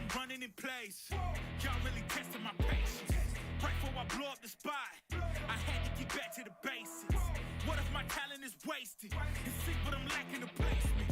I'm running in place. Y'all really testing my patience. Right before I blow up the spot, I had to get back to the basics. What if my talent is wasted? It's sick, but I'm lacking the placement.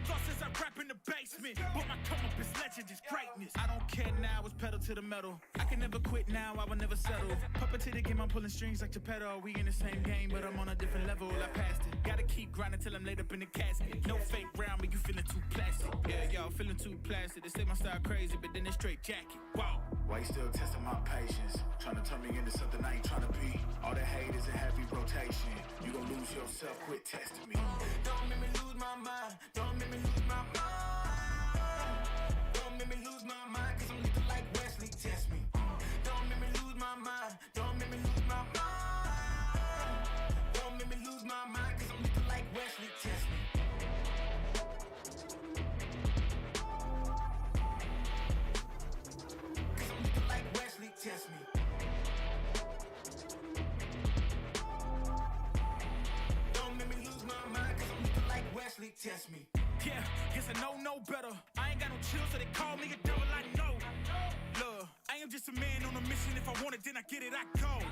Thought since I rap in the basement, but my come up is legend, is greatness. I don't care now, it's pedal to the metal. I can never quit now, I will never settle. Puppet to the game, I'm pulling strings like Geppetto. We in the same game, but I'm on a different level. I passed it. Gotta keep grinding till I'm laid up in the casket. No fake round, but you feeling too plastic. Yeah, y'all feeling too plastic. They say my style crazy, but then it's straight jacket. Wow. Why you still testing my patience? Trying to turn me into something I ain't trying to be. All the hate is a heavy rotation. You gon' lose yourself, quit testing me. Don't make me lose my mind. Don't make me lose my mind. Don't make me lose my mind, cause I'm looking like Wesley, test me. Don't make me lose my mind. Don't make me lose my mind. Don't make me lose my mind, cause I'm looking like Wesley, test me. Cause I'm looking like Wesley, test me. Wesley, test me. Yeah, guess I know no better. I ain't got no chill, so they call me a devil, I know. Look, I am just a man on a mission. If I want it, then I get it, I go.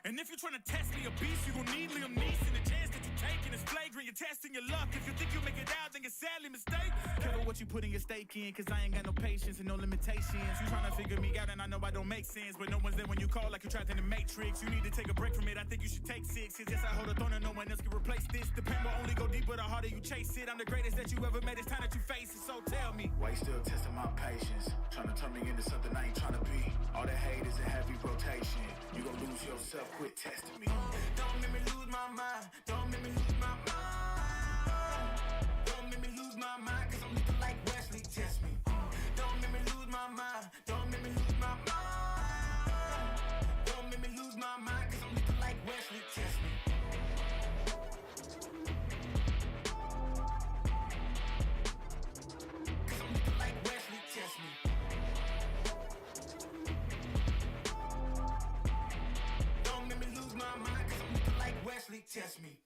And if you're trying to test me a beast, you gon' need Liam Neeson. The chance that you're taking is flagrant. You're testing your luck. If you think you'll make it out, then you're sadly mistaken. Careful what you putting your stake in, cause I ain't got no patience and no limitations. You trying to figure me out and I know I don't make sense, but no one's there when you call like you're trapped in the Matrix. You need to take a break from it, I think you should take 6. Cause yes, I hold a throne and no one else can replace this. The pain will only go deeper the harder you chase it. I'm the greatest that you ever met, it's time that you face it, so tell me. Why you still testing my patience? Trying to turn me into something I ain't trying to be. All the hate is a heavy rotation. You gon' lose yourself, quit testing me. Don't make me lose my mind. Don't make me lose my mind. Don't make me lose my mind, cause I'm looking like Wesley, test me. Don't make me lose my mind. Don't make me lose my mind. Don't make me lose my mind, cause I'm looking like Wesley, test me. Cause I'm looking like Wesley, test me. Don't make me lose my mind, cause I'm looking like Wesley, test me.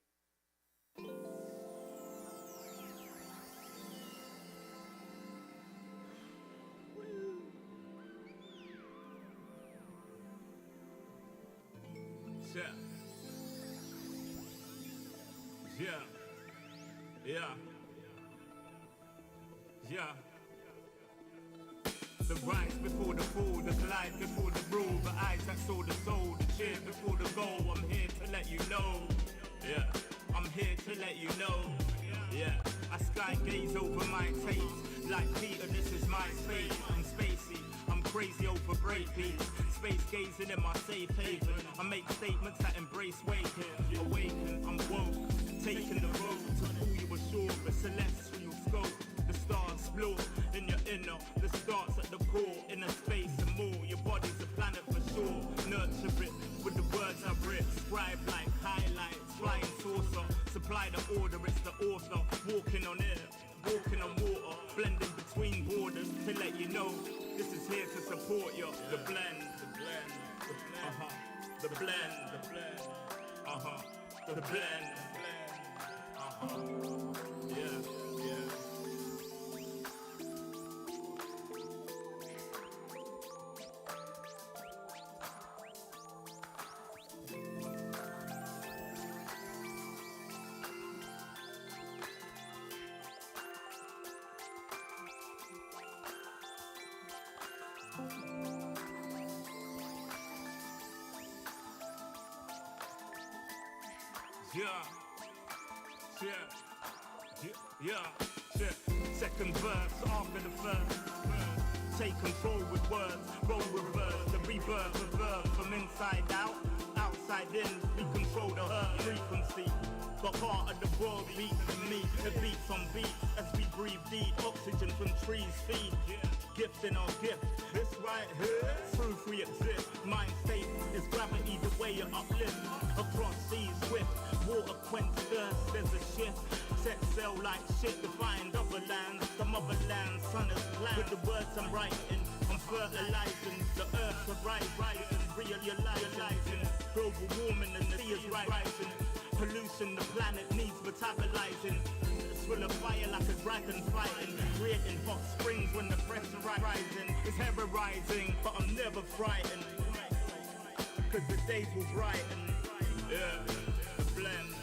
Yeah. The rise before the fall, the glide before the rule, the eyes that saw the soul, the cheer before the goal. I'm here to let you know. Yeah, I'm here to let you know. Yeah, I sky gaze over my taste. Like Peter, this is my space. I'm spacey, I'm crazy over breakbeats. Space gazing in my safe haven. I make statements that embrace waking. Awaken, I'm woke. Taking the road to pull you ashore. A celestial scope. The stars explore in your inner. The starts at the core. Inner space and more. Your body's a planet for sure. Nurture it with the words I rip. Scribe like highlights. Flying saucer. Supply the order, it's the author. Walking on air. Walking on water. Blending between borders to let you know. This is here to support you. The blend. The blend. The blend. The blend. The blend. Yeah. Second verse after the first. Take control with words, roll reverse, the rebirth of verb from inside out, outside in. We control the earth frequency. The heart of the world beats in me. It beats on beats as we breathe deep. Oxygen from trees feed. Gift in our gift. This right here, proof we exist. Mind state is gravity, the way you uplift. Across seas swift, water quench thirst. There's a shift. Set sail like shit to find other lands. The motherland, sun is planned. With the words I'm writing, I'm fertilizing. The earth to rise, rising, realizing. Global warming and the sea is rising. Pollution, the planet needs metabolizing. It's full of fire like a dragon fighting, creating hot springs when the pressure rising. It's terrorizing, but I'm never frightened, cause the days will brighten. Yeah, the blend.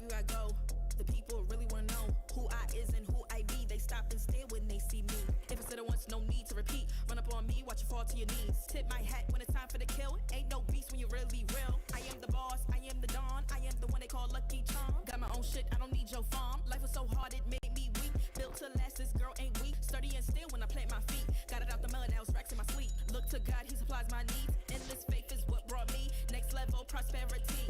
everywhere I go. The people really wanna know who I is and who I be. They stop and stare when they see me. If I said it once, no need to repeat. Run up on me, watch you fall to your knees. Tip my hat when it's time for the kill. Ain't no beast when you're really real. I am the boss, I am the dawn. I am the one they call Lucky Charm. Got my own shit, I don't need your farm. Life was so hard, it made me weak. Built to last, this girl ain't weak. Sturdy and still when I plant my feet. Got it out the mud, now it's racks in my sleep. Look to God, he supplies my needs. Endless faith is what brought me next level prosperity.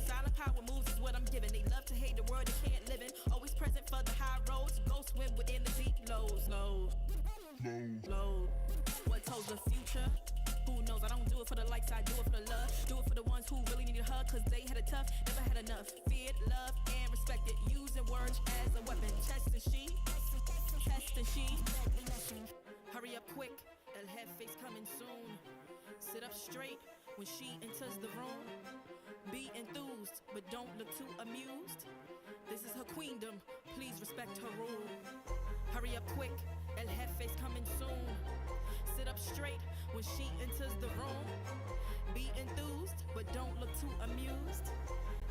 Silent power moves is what I'm giving. They love to hate the world they can't live in. Always present for the high roads. Go swim within the deep lows. Low. What told the future? Who knows? I don't do it for the likes, I do it for the love. Do it for the ones who really need a hug, cause they had it tough, never had enough. Feared, loved, and respected. Using words as a weapon. Test and she. Hurry up quick, El Jefe's coming soon. Sit up straight when she enters the room. Be enthused, but don't look too amused. This is her queendom, please respect her rule. Hurry up quick, El Jefe's coming soon. Sit up straight when she enters the room. Be enthused, but don't look too amused.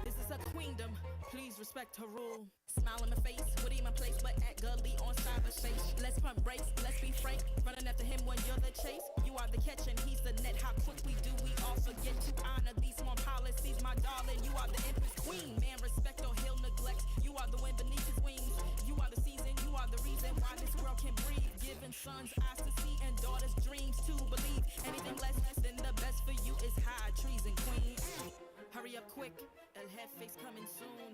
This is her queendom, please respect her rule. Smile in my face, Woody in my place, but act gully on cyberspace. Let's pump brakes, let's be frank. Running after him when you're the chase. You are the catch and he's the net. How quickly do we all forget to honor these small policies, my darling? You are the empress queen. Man, respect or he'll neglect. You are the wind beneath his wings. You are the season, you are the reason why this world can breathe. Giving sons eyes to see and daughters dreams to believe. Anything less than the best for you is high treason, queen. Hurry up quick, El Jefe's coming soon.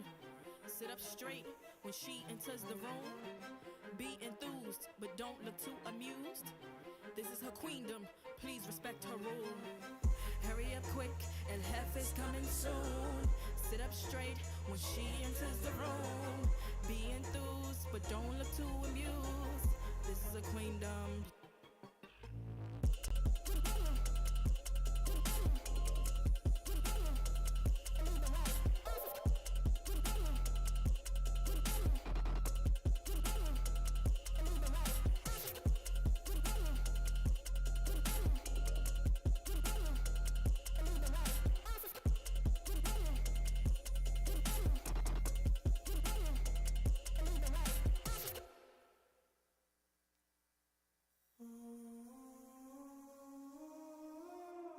Sit up straight when she enters the room. Be enthused, but don't look too amused. This is her queendom, please respect her rule. Hurry up quick, El Jefe's coming soon. Sit up straight when she enters the room. Be enthused, but don't look too amused. This is a queendom.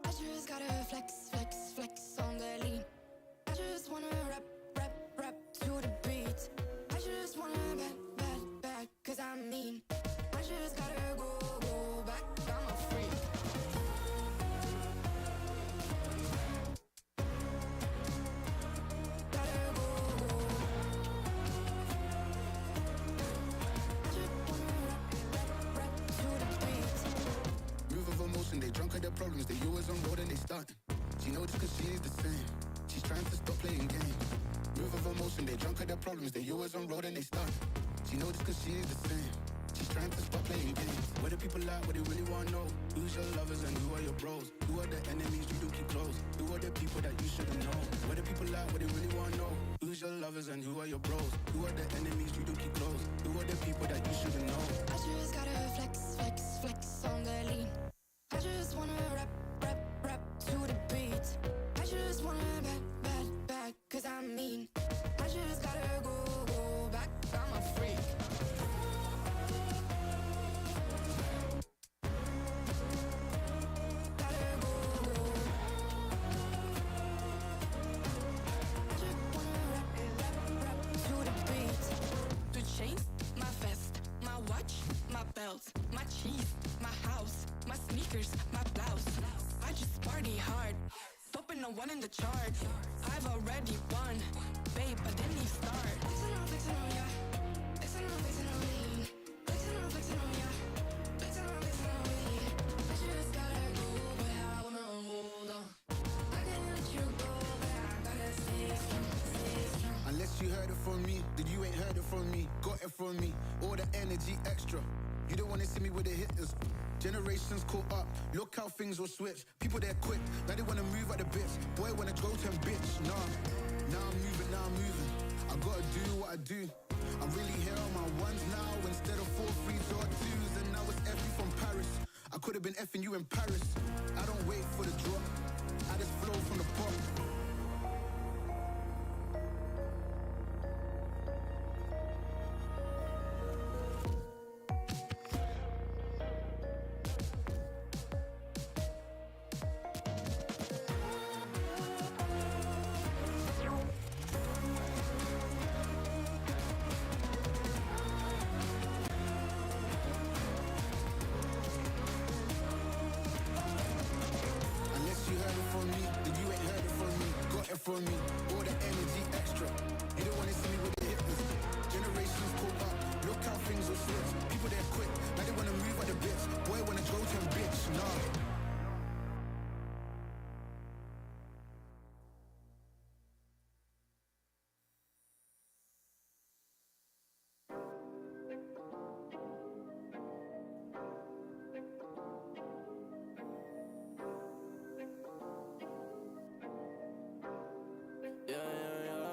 I just gotta flex on the lean. I just wanna rap to the beat. I just wanna back, cause I'm mean. I just gotta go back, I'm a freak. Gotta go. I just wanna rap to the beat. Move of emotion, they drunk at their problems. They always on road and they starting. She knows this cause she is the same. She's trying to stop playing games. Move of emotion, they drunk at their problems. They always on road and they starting. She knows this cause she is the same. She's trying to stop playing games. Where the people at, what they really wanna know. Who's your lovers and who are your bros? Who are the enemies you do keep close? Who are the people that you shouldn't know? Where the people at, what they really wanna know. Who's your lovers and who are your bros? Who are the enemies you do keep close? Who are the people that you shouldn't know? I just gotta flex on the lean. I just wanna rap to the beat. I just wanna back, cause I'm mean. I just gotta go back, I'm a freak. Gotta go. I just wanna rap to the beat. The chains, my vest, my watch, my belt, my cheese, my house, my sneakers, my blouse. I just party hard, topping the one in the chart. I've already won, babe, I didn't even start. Flexing on ya, flexing on me. Flexing on ya, flexing on me. I just gotta go, but I wanna hold on. I can't let you go, but I gotta stay strong. Unless you heard it from me, then you ain't heard it from me. Got it from me, all the energy extra. You don't wanna see me with the hitters. Generations caught up, look how things will switch. People they're quick, now they wanna move at the bits. Boy wanna go to bitch, nah. Now I'm moving. I gotta do what I do. I'm really here on my ones now instead of 4 3s or 2s. And now it's effing from Paris. I could have been effing you in Paris. I don't wait for the drop, I just flow from the pop. switch. People there quick, now they wanna move at the bits. Boy wanna go to a bitch, nah.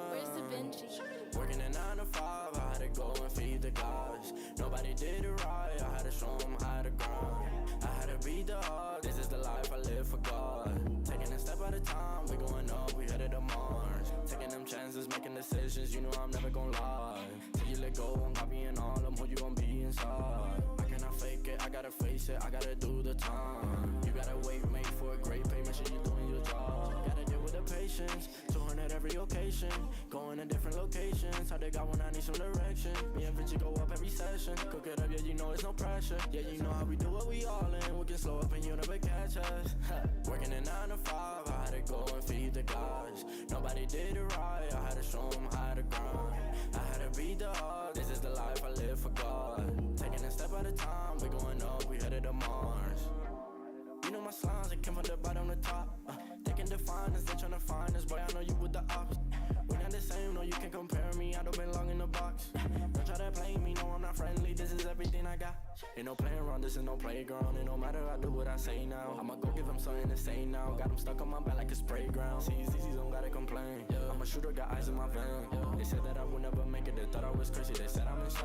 Where's the Benji? Working a 9 to 5, I had to go and feed the guys. Nobody did it right, I had to show them how to grind. I had to be the hard, this is the life I live for God. Taking a step at a time, we going up, we headed to Mars. Taking them chances, making decisions, you know I'm never gonna lie. Till you let go, I'm copying all of who you gon' be inside. I cannot fake it, I gotta face it, I gotta do the time. You gotta wait, make for a great pay, make sure you're doing your job. Gotta deal with the patience, 200 every occasion. Going to different locations, how they got when I need some direction. Me and Vinci go up every session. Cook it up, yeah, you know it's no pressure. Yeah, you know how we do what we all in. We can slow up and you never catch us. Working a 9 to 5, I had to go and feed the guys. Nobody did it right, I had to show them how to grind. I had to be the hard, this is the life I live for God. Taking a step at a time, we going up, we headed to Mars. You know my slimes, they came from the bottom to top. They can define us, they tryna find us. Boy, I know you with the ops. We're not the same, no, you can compare me. I don't belong in the box. Don't try to play me, no, I'm not friendly. This is everything I got. Ain't no playing around, this is no playground. It no matter, I do what I say now. I'ma go give them something to say now. Got them stuck on my back like a spray ground. CZZ don't gotta complain. I'm a shooter, got eyes in my vein. They said that I would never make it, they thought I was crazy. They said I'm insane.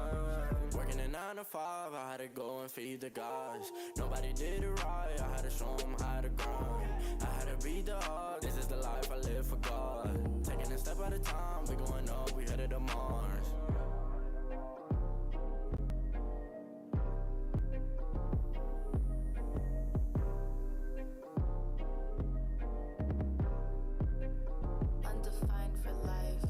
Working a 9 to 5, I had to go and feed the guys. Nobody did it right, I had to show them how to grind. I had to be the hard, this is the life I live for God. Taking a step at a time, we going up, we headed to Mars. Undefined for life.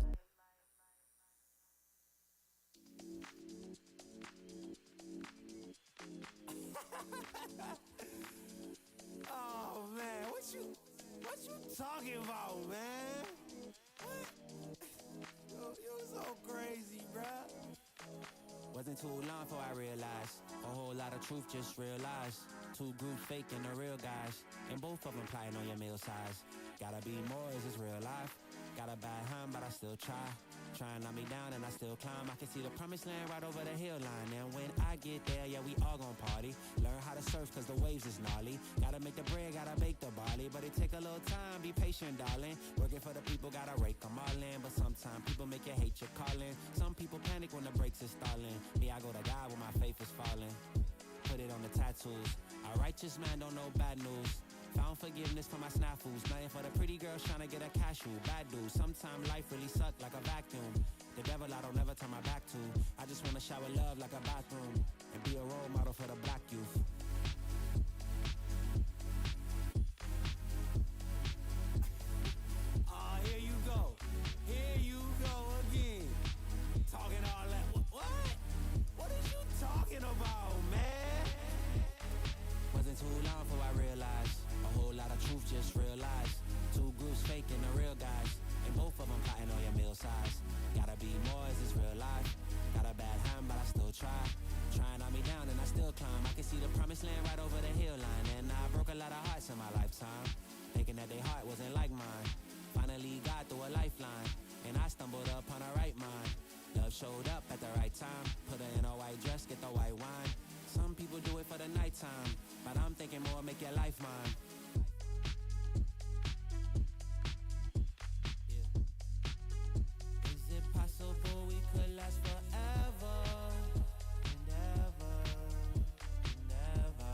Oh man, what you talking about, man? What? You so crazy, bruh. Wasn't too long before I realized a whole lot of truth just realized. Two groups faking the real guys, and both of them plotting on your meal size. Gotta be more, is this real life? Got a bad hand, but I still try. Try and knock me down and I still climb. I can see the promised land right over the hill line. And when I get there, yeah, we all gon' party. Learn how to surf cause the waves is gnarly. Gotta make the bread, gotta bake the barley. But it take a little time, be patient, darling. Working for the people, gotta rake them all in. But sometimes people make you hate your calling. Some people panic when the brakes is stalling. Me, I go to God when my faith is falling. Put it on the tattoos. A righteous man don't know bad news. Found forgiveness for my snafus. Nothing for the pretty girls trying to get a cashew. Bad dude. Sometimes life really suck like a vacuum. The devil I don't never turn my back to. I just wanna shower love like a bathroom. And be a role model for the black youth. Here you go. Here you go again. Talking all that. What? What are you talking about, man? Wasn't too long before I realized a whole lot of truth just realized. Two groups faking the real guys, and both of them plotting on your meal size. Gotta be more, is this real life? Got a bad hand, but I still try. Trying on me down and I still climb. I can see the promised land right over the hill line. And I broke a lot of hearts in my lifetime, thinking that their heart wasn't like mine. Finally got through a lifeline, and I stumbled upon a right mind. Love showed up at the right time. Put her in a white dress, get the white wine. Some people do it for the nighttime, but I'm thinking more, make your life mine. Is it possible we could last forever and ever and ever?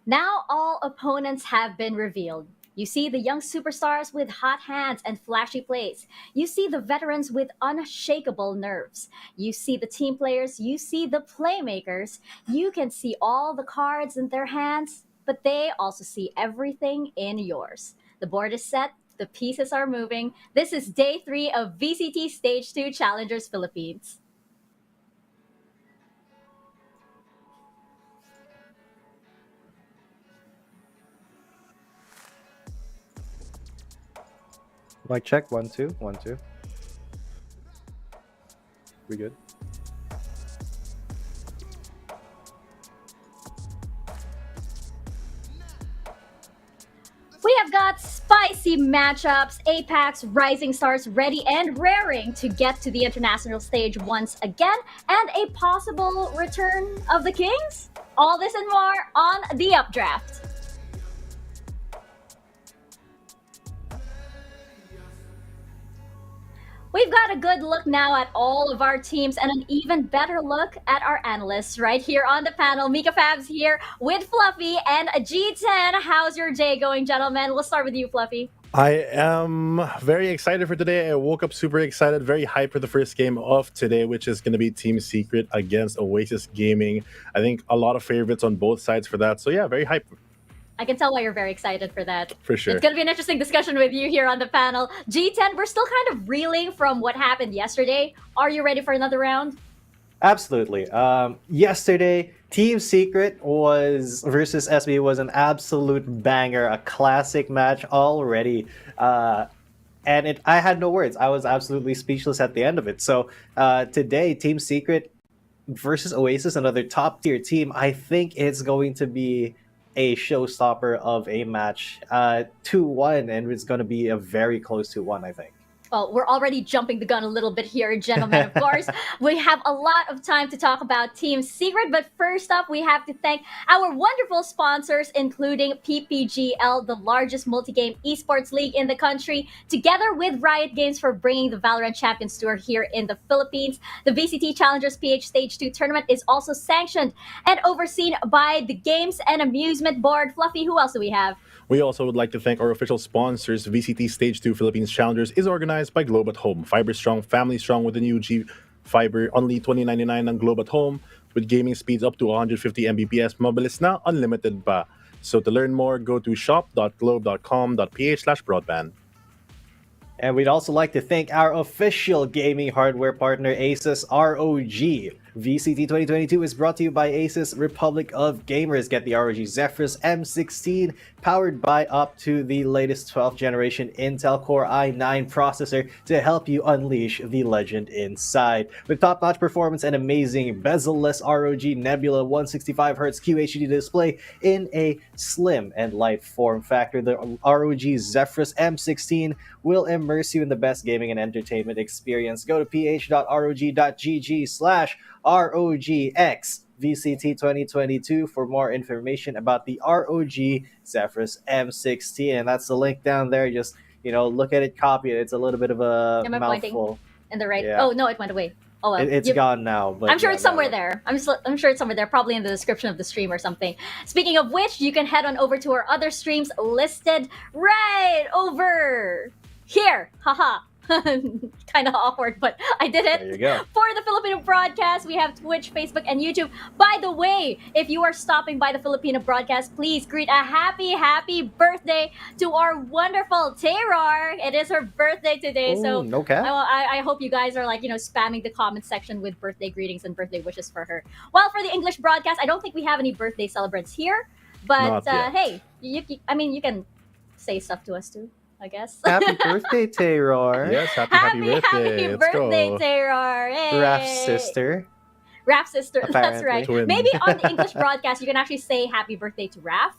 Now all opponents have been revealed. You see the young superstars with hot hands and flashy plays. You see the veterans with unshakable nerves. You see the team players. You see the playmakers. You can see all the cards in their hands, but they also see everything in yours. The board is set. The pieces are moving. This is day 3 of VCT Stage 2 Challengers Philippines. Mic check, 1 2 1 2. We good? We have got spicy matchups, APAC's rising stars ready and raring to get to the international stage once again, and a possible return of the Kings. All this and more on the Updraft. We've got a good look now at all of our teams and an even better look at our analysts right here on the panel. Mika Fabs here with Fluffy and G10. How's your day going, gentlemen? We'll start with you, Fluffy. I am very excited for today. I woke up super excited, very hyped for the first game of today, which is going to be Team Secret against Oasis Gaming. I think a lot of favorites on both sides for that. So yeah, very hyped. I can tell why you're very excited for that. For sure. It's going to be an interesting discussion with you here on the panel. G10, we're still kind of reeling from what happened yesterday. Are you ready for another round? Absolutely. Yesterday, Team Secret versus SB was an absolute banger, a classic match already. I had no words. I was absolutely speechless at the end of it. So today, Team Secret versus Oasis, another top tier team. I think it's going to be a showstopper of a match, 2-1, and it's going to be a very close 2-1, I think. Well, we're already jumping the gun a little bit here, gentlemen, of course. We have a lot of time to talk about Team Secret, but first up, we have to thank our wonderful sponsors, including PPGL, the largest multi-game esports league in the country, together with Riot Games for bringing the Valorant Champions Tour here in the Philippines. The VCT Challengers PH Stage 2 tournament is also sanctioned and overseen by the Games and Amusement Board. Fluffy, who else do we have? We also would like to thank our official sponsors. VCT Stage 2 Philippines Challengers is organized by Globe at Home. Fiber strong, family strong with the new G Fiber. Only $20.99 on Globe at Home with gaming speeds up to 150 Mbps. Mabilis na, unlimited pa. So to learn more, go to shop.globe.com.ph/broadband. And we'd also like to thank our official gaming hardware partner, Asus ROG. VCT 2022 is brought to you by Asus Republic of Gamers. Get the ROG Zephyrus M16 powered by up to the latest 12th generation Intel Core i9 processor to help you unleash the legend inside. With top-notch performance and amazing bezel-less ROG Nebula 165Hz QHD display in a slim and light form factor, the ROG Zephyrus M16 will immerse you in the best gaming and entertainment experience. Go to ph.rog.gg/ROGX VCT 2022 for more information about the ROG Zephyrus M16. And that's the link down there. Just, look at it, copy it. It's a little bit of a mouthful. In the right. Yeah. Oh, no, it went away. Oh, well. It's gone now. But I'm sure it's somewhere there. I'm sure it's somewhere there, probably in the description of the stream or something. Speaking of which, you can head on over to our other streams listed right over here. Haha. Kind of awkward, but I did it. There you go. For the Filipino broadcast, we have Twitch, Facebook, and YouTube. By the way, if you are stopping by the Filipino broadcast, please greet a happy birthday to our wonderful Terrar. It is her birthday today, so no cap. I hope you guys are spamming the comment section with birthday greetings and birthday wishes for her. While for the English broadcast, I don't think we have any birthday celebrants here, but hey, you can say stuff to us too, I guess. Happy birthday, Terrar. Yes, happy birthday. Happy birthday, Terrar. Hey. Raph's sister. Raph's sister, Apparently. that's right. Twin. Maybe on the English broadcast, you can actually say happy birthday to Raph,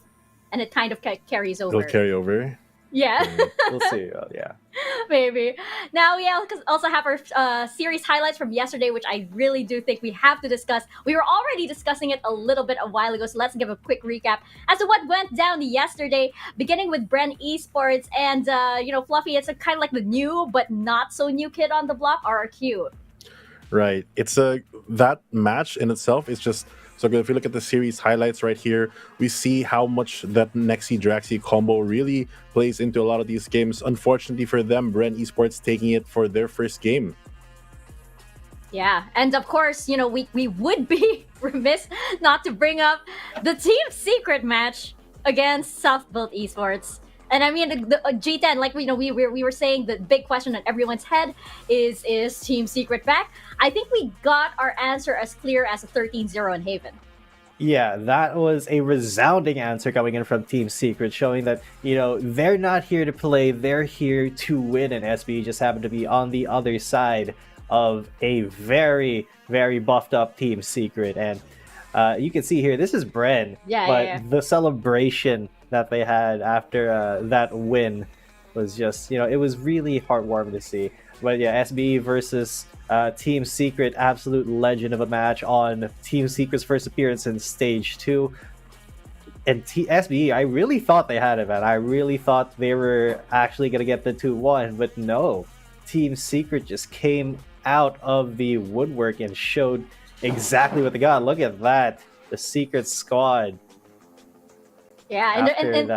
and it kind of carries over. It'll carry over. Yeah. We'll see. Yeah. Maybe. Now we also have our series highlights from yesterday, which I really do think we have to discuss. We were already discussing it a little bit a while ago, so let's give a quick recap as to what went down yesterday, beginning with Bren Esports. And, Fluffy, it's kind of like the new but not so new kid on the block, RRQ. Right. It's that match in itself is just So if you look at the series highlights right here, we see how much that Nexi-Draxi combo really plays into a lot of these games. Unfortunately for them, Bren Esports taking it for their first game. Yeah, and of course, we would be remiss not to bring up the Team Secret match against Southbuilt Esports. And I mean, the G10, like we were saying, the big question on everyone's head is Team Secret back? I think we got our answer as clear as a 13-0 in Haven. Yeah, that was a resounding answer coming in from Team Secret, showing that, they're not here to play, they're here to win, and SB just happened to be on the other side of a very, very buffed up Team Secret. And you can see here, this is Bren, the celebration that they had after that win was just, it was really heartwarming to see. But yeah, SBE versus Team Secret, absolute legend of a match on Team Secret's first appearance in Stage 2. And SBE, I really thought they had it, man. I really thought they were actually going to get the 2-1, but no. Team Secret just came out of the woodwork and showed exactly what they got. Look at that. The Secret squad. Yeah,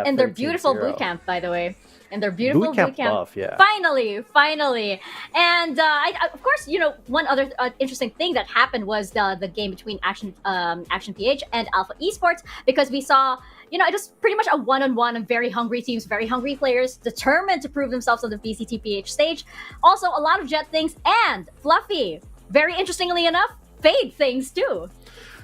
and their beautiful boot camp, by the way. And their beautiful boot camp. Buff, yeah. Finally. And of course, one other interesting thing that happened was the game between Action PH and Alpha Esports, because we saw, it was pretty much a one-on-one of very hungry teams, very hungry players, determined to prove themselves on the VCTPH stage. Also, a lot of Jet things, and Fluffy, very interestingly enough, Fade things too.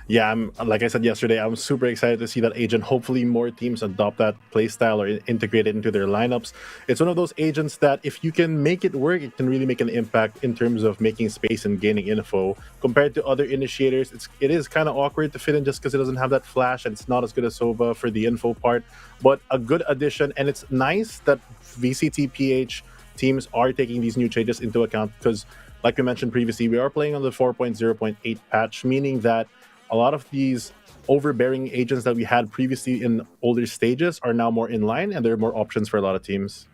Yeah, like I said yesterday, I'm super excited to see that agent. Hopefully more teams adopt that playstyle or integrate it into their lineups. It's one of those agents that if you can make it work, it can really make an impact in terms of making space and gaining info. Compared to other initiators, it is kind of awkward to fit in just because it doesn't have that flash and it's not as good as Sova for the info part. But a good addition, and it's nice that VCTPH teams are taking these new changes into account because, like we mentioned previously, we are playing on the 4.0.8 patch, meaning that a lot of these overbearing agents that we had previously in older stages are now more in line, and there are more options for a lot of teams.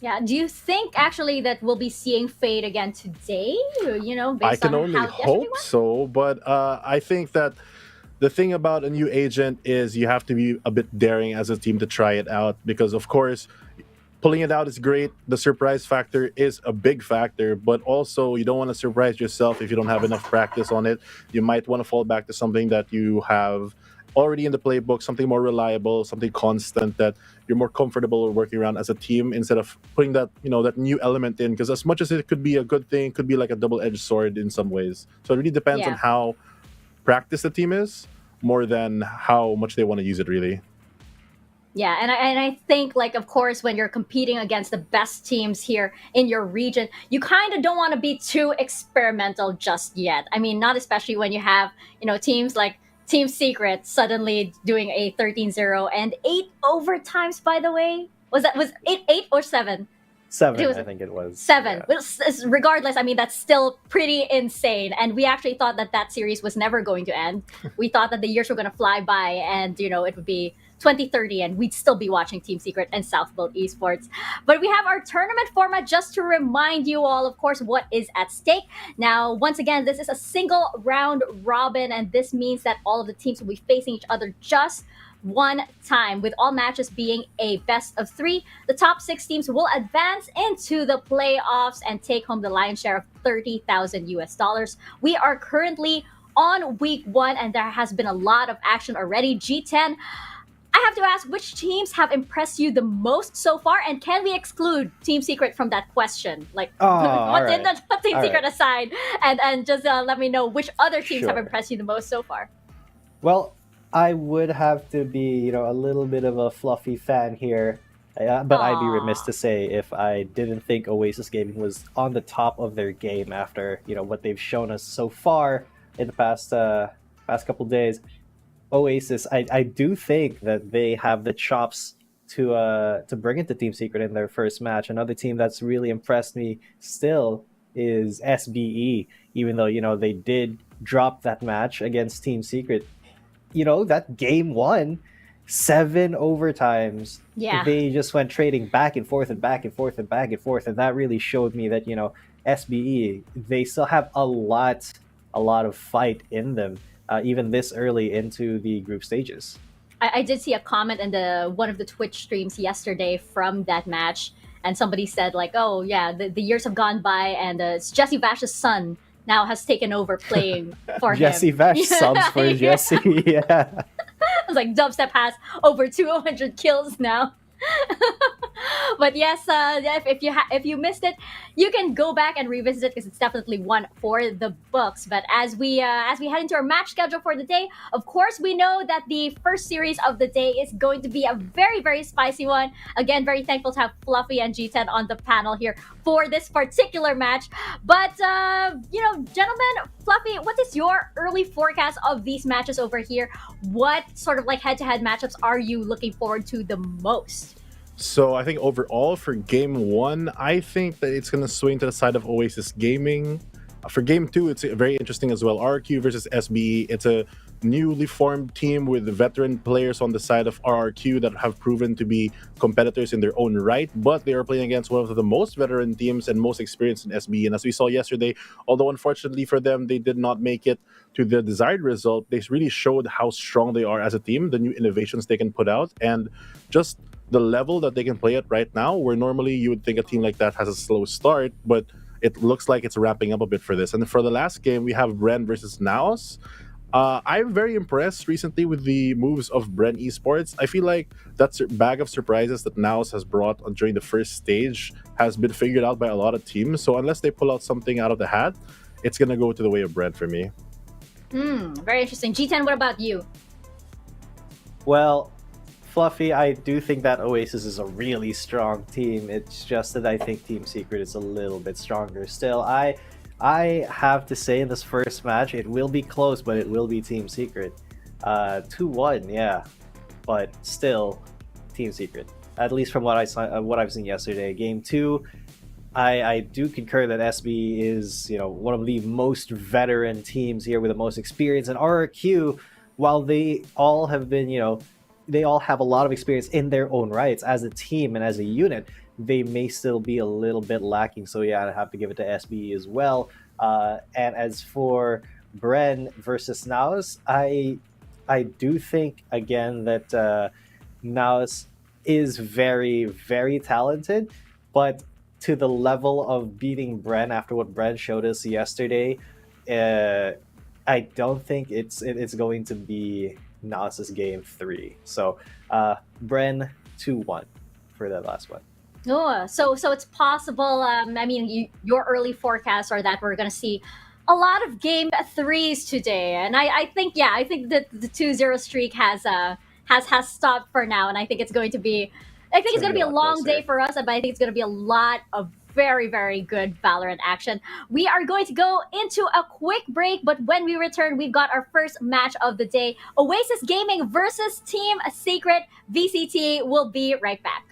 Yeah, do you think actually that we'll be seeing Fade again today? Based I can on only how hope so, but I think that the thing about a new agent is you have to be a bit daring as a team to try it out, because of course pulling it out is great. The surprise factor is a big factor, but also you don't want to surprise yourself if you don't have enough practice on it. You might want to fall back to something that you have already in the playbook, something more reliable, something constant that you're more comfortable working around as a team, instead of putting that, that new element in. Because as much as it could be a good thing, it could be like a double-edged sword in some ways. So it really depends on how practiced the team is, more than how much they want to use it, really. Yeah, and I think, of course, when you're competing against the best teams here in your region, you kind of don't want to be too experimental just yet. I mean, not especially when you have, teams like Team Secret suddenly doing a 13-0 and 8 overtimes, by the way. Was it 8 or 7? 7, I think it was. 7. Yeah. Regardless, I mean, that's still pretty insane. And we actually thought that series was never going to end. We thought that the years were going to fly by and, it would be 2030 and we'd still be watching Team Secret and Southbuilt Esports. But we have our tournament format just to remind you all, of course, what is at stake. Now, once again, this is a single round robin, and this means that all of the teams will be facing each other just one time, with all matches being a best of 3. The top 6 teams will advance into the playoffs and take home the lion's share of $30,000. We are currently on week 1, and there has been a lot of action already. G10, I have to ask, which teams have impressed you the most so far? And can we exclude Team Secret from that question? Put Team Secret aside and just let me know which other teams have impressed you the most so far. Well, I would have to be, a little bit of a Fluffy fan here. But I'd be remiss to say if I didn't think Oasis Gaming was on the top of their game after, what they've shown us so far in the past couple days. Oasis, I do think that they have the chops to bring it to Team Secret in their first match. Another team that's really impressed me still is SBE, even though, they did drop that match against Team Secret. That game 1, 7 overtimes. Yeah. They just went trading back and forth and back and forth and back and forth. And that really showed me that, SBE, they still have a lot of fight in them. even this early into the group stages. I did see a comment in one of the Twitch streams yesterday from that match, and somebody said like, "Oh yeah, the years have gone by, and Jesse Vash's son now has taken over playing for Jesse him." Vash subs for Jesse. Yeah. I was like, Dubstep has over 200 kills now. But yes, if you missed it, you can go back and revisit it because it's definitely one for the books. But as we head into our match schedule for the day, of course we know that the first series of the day is going to be a very, very spicy one. Again, very thankful to have Fluffy and G10 on the panel here for this particular match. But gentlemen, Fluffy, what is your early forecast of these matches over here? What sort of like head-to-head matchups are you looking forward to the most? So I think overall for game 1, I think that it's going to swing to the side of Oasis Gaming. For game 2, it's very interesting as well. RRQ versus SBE. It's a newly formed team with veteran players on the side of RRQ that have proven to be competitors in their own right, but they are playing against one of the most veteran teams and most experienced in SBE. And as we saw yesterday, although unfortunately for them, they did not make it to the desired result, they really showed how strong they are as a team, the new innovations they can put out, and just the level that they can play at right now, where normally you would think a team like that has a slow start, but it looks like it's ramping up a bit for this. And for the last game, we have Bren versus Naos. I'm very impressed recently with the moves of Bren Esports. I feel like that bag of surprises that Naos has brought during the first stage has been figured out by a lot of teams. So unless they pull out something out of the hat, it's going to go to the way of Bren for me. Very interesting. G10, what about you? Well, Fluffy, I do think that Oasis is a really strong team. It's just that I think Team Secret is a little bit stronger still. I have to say in this first match, it will be close, but it will be Team Secret. 2-1, yeah. But still, Team Secret. At least from what I've seen yesterday. Game 2, I do concur that SB is, one of the most veteran teams here with the most experience. And RRQ, while they all have been, they all have a lot of experience in their own rights as a team and as a unit, they may still be a little bit lacking. So yeah, I have to give it to SBE as well. And as for Bren versus Naos, I do think again that Naos is very, very talented, but to the level of beating Bren after what Bren showed us yesterday, I don't think it's going to be Naos' game 3. So Bren 2-1 for that last one. Oh, so it's possible. Your early forecasts are that we're going to see a lot of game 3s today, and I think that the 2-0 streak has stopped for now, and I think it's going to be a long day for us, but I think it's going to be a lot of very, very good Valorant action. We are going to go into a quick break, but when we return, we've got our first match of the day. Oasis Gaming versus Team Secret. VCT will be right back.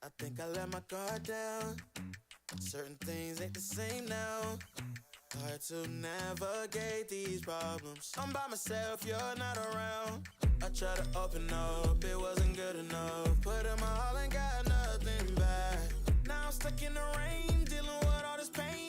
I think I let my guard down. Certain things ain't the same now. Hard to navigate these problems. I'm by myself, you're not around. I tried to open up, it wasn't good enough. Put in my all and got nothing back. Now I'm stuck in the rain, dealing with all this pain.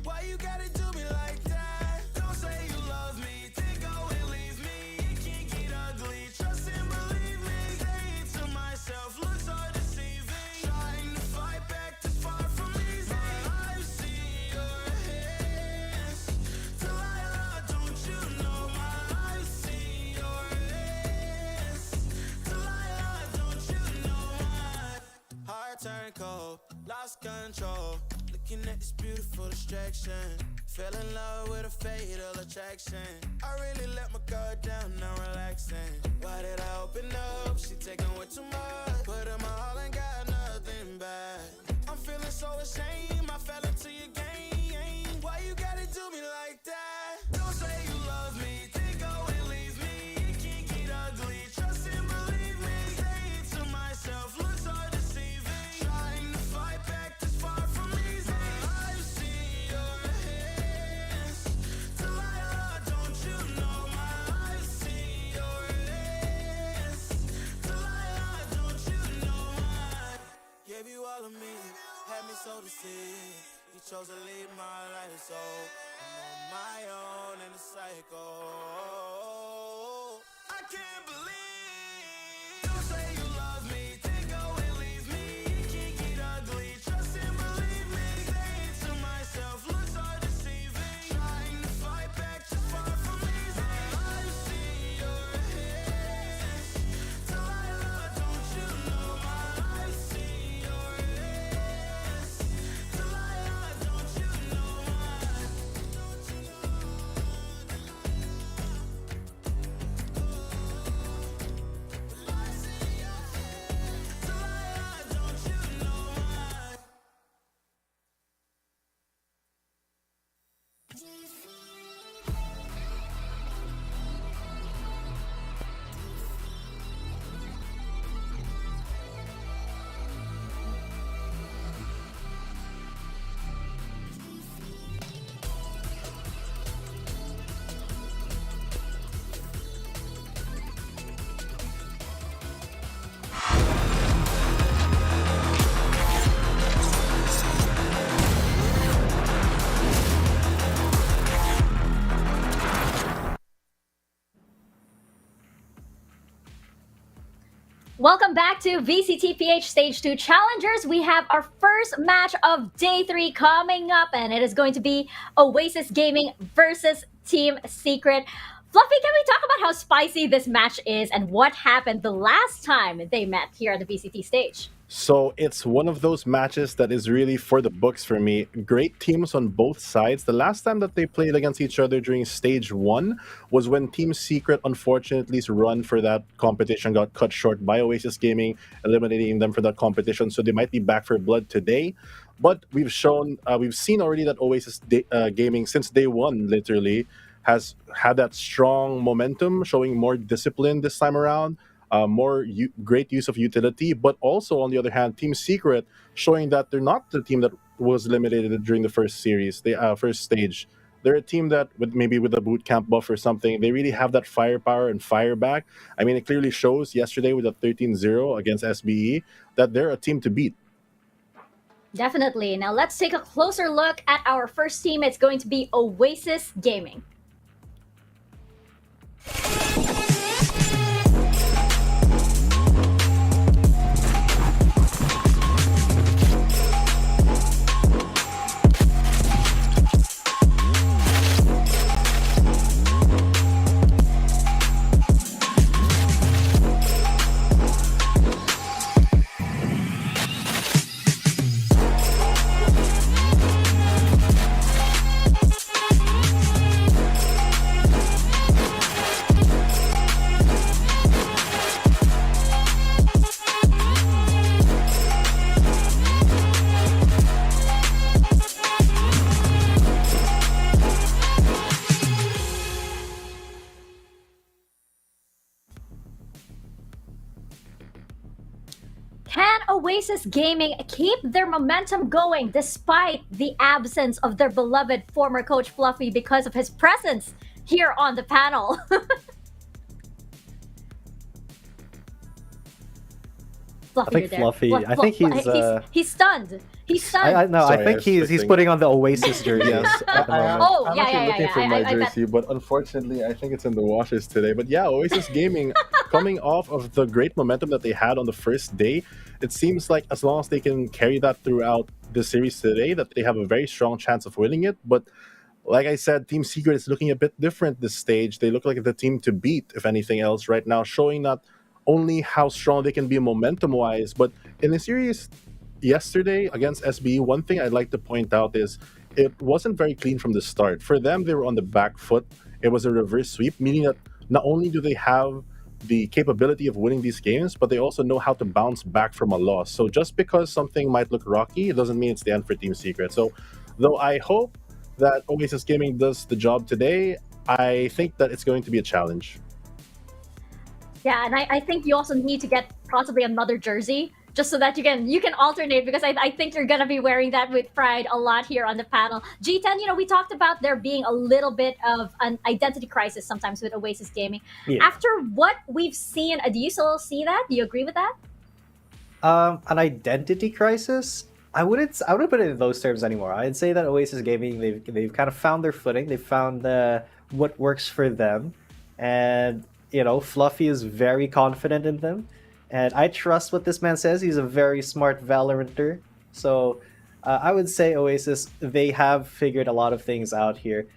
Why you gotta do me like that? Don't say you love me, then go and leave me. It can't get ugly, trust and believe me. Say it to myself, looks so deceiving. Trying to fight back this far from easy. I see your hands. Delilah, don't you know my life? See your hands. Delilah, don't you know my heart turned cold, lost control. looking at this beautiful distraction. Fell in love with a fatal attraction. I really let my guard down, now relaxing. Why did I open up? She taking way too much. Put in my all and got nothing back. I'm feeling so ashamed, I fell into your game. Why you gotta do me like that? Don't say you love me, then go and leave me. It can get ugly, trust and believe me. Say it to myself, looks so deceiving. Trying to fight back, this far from easy. I've seen your hands. Delilah, don't you know my I've seen your hands. Delilah, don't you know my gave you all of me, had me so deceived. You chose to leave my life, so I'm on my own in the cycle. I can't believe. Don't say you love me, then go and leave me. It can get ugly, trust and believe me. Say it to myself, looks so deceiving. Trying to fight back, just far from easy. I've seen your hands. Delilah, don't you know my I've seen your hands. Delilah, don't you know my don't you know I've seen your hands. Delilah, don't you know my Welcome back to VCTPH Stage 2 Challengers. We have our first match of Day 3 coming up, and it is going to be Oasis Gaming versus Team Secret. Fluffy, can we talk about how spicy this match is and what happened the last time they met here at the VCT Stage? So it's one of those matches that is really for the books for me. Great teams on both sides. The last time that they played against each other during Stage 1 was when Team Secret, unfortunately's run for that competition got cut short by Oasis Gaming, eliminating them for that competition. So they might be back for blood today. But we've seen already that Oasis Gaming, since day one, literally, has had that strong momentum, showing more discipline this time around. Great use of utility, but also on the other hand, Team Secret showing that they're not the team that was eliminated during the first series, the first stage. They're a team that, with a boot camp buff or something, they really have that firepower and fire back. I mean, it clearly shows yesterday with a 13-0 against SBE that they're a team to beat. Definitely. Now let's take a closer look at our first team. It's going to be Oasis Gaming. Can Oasis Gaming keep their momentum going despite the absence of their beloved former coach Fluffy because of his presence here on the panel? Fluffy, I think you're there. Fluffy. I think he's stunned. He's stunned. I think he's putting on the Oasis jersey. Yes, at the moment. Oh, I'm yeah, actually yeah, looking yeah, for my I bet. jersey, but unfortunately, I think it's in the washers today. But yeah, Oasis Gaming, coming off of the great momentum that they had on the first day, it seems like as long as they can carry that throughout the series today, that they have a very strong chance of winning it. But like I said, Team Secret is looking a bit different this stage. They look like the team to beat, if anything else, right now, showing not only how strong they can be momentum-wise, but in a series yesterday against SB, one thing I'd like to point out is it wasn't very clean from the start. For them, they were on the back foot. It was a reverse sweep, meaning that not only do they have the capability of winning these games, but they also know how to bounce back from a loss. So just because something might look rocky, it doesn't mean it's the end for Team Secret. So though I hope that Oasis Gaming does the job today, I think that it's going to be a challenge. Yeah, and I think you also need to get possibly another jersey just so that you can alternate, because I think you're gonna be wearing that with pride a lot here on the panel. G10, we talked about there being a little bit of an identity crisis sometimes with Oasis Gaming. Yeah. After what we've seen, do you still see that? Do you agree with that? An identity crisis? I wouldn't put it in those terms anymore. I'd say that Oasis Gaming, they've kind of found their footing. They've found what works for them, and Fluffy is very confident in them, and I trust what this man says. He's a very smart Valoranter. So I would say Oasis, they have figured a lot of things out here.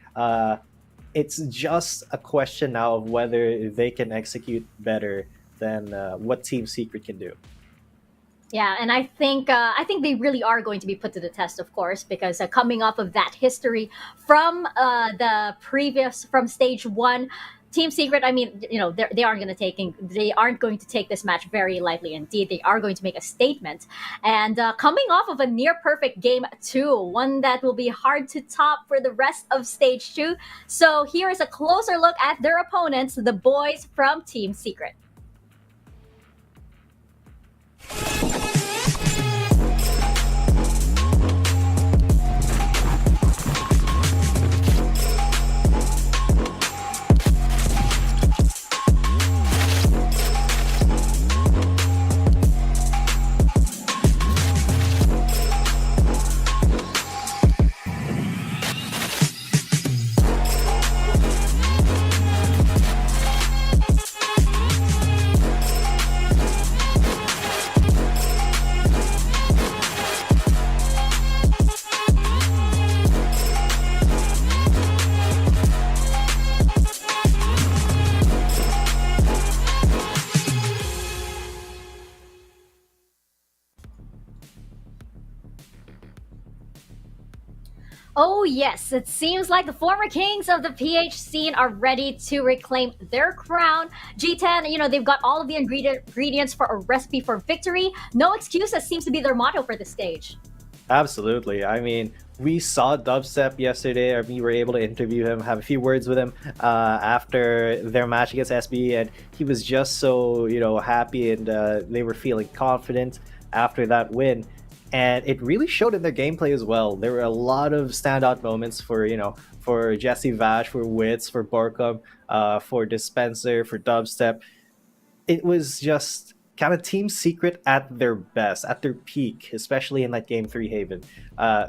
It's just a question now of whether they can execute better than what Team Secret can do. Yeah, and I think they really are going to be put to the test, of course, because coming off of that history from from stage 1, Team Secret. I mean, they aren't going to take this match very lightly. Indeed, they are going to make a statement. And coming off of a near perfect game 2, one that will be hard to top for the rest of stage 2. So here is a closer look at their opponents, the boys from Team Secret. Oh yes, it seems like the former kings of the PH scene are ready to reclaim their crown. G10, they've got all of the ingredients for a recipe for victory. No excuses seems to be their motto for this stage. Absolutely. I mean, we saw Dubstep yesterday, or we were able to interview him, have a few words with him after their match against SB, and he was just so, happy, and they were feeling confident after that win. And it really showed in their gameplay as well. There were a lot of standout moments for Jesse Vash, for Wits, for Borkum, for Dispenser, for Dubstep. It was just kind of Team Secret at their best, at their peak, especially in that Game 3 Haven.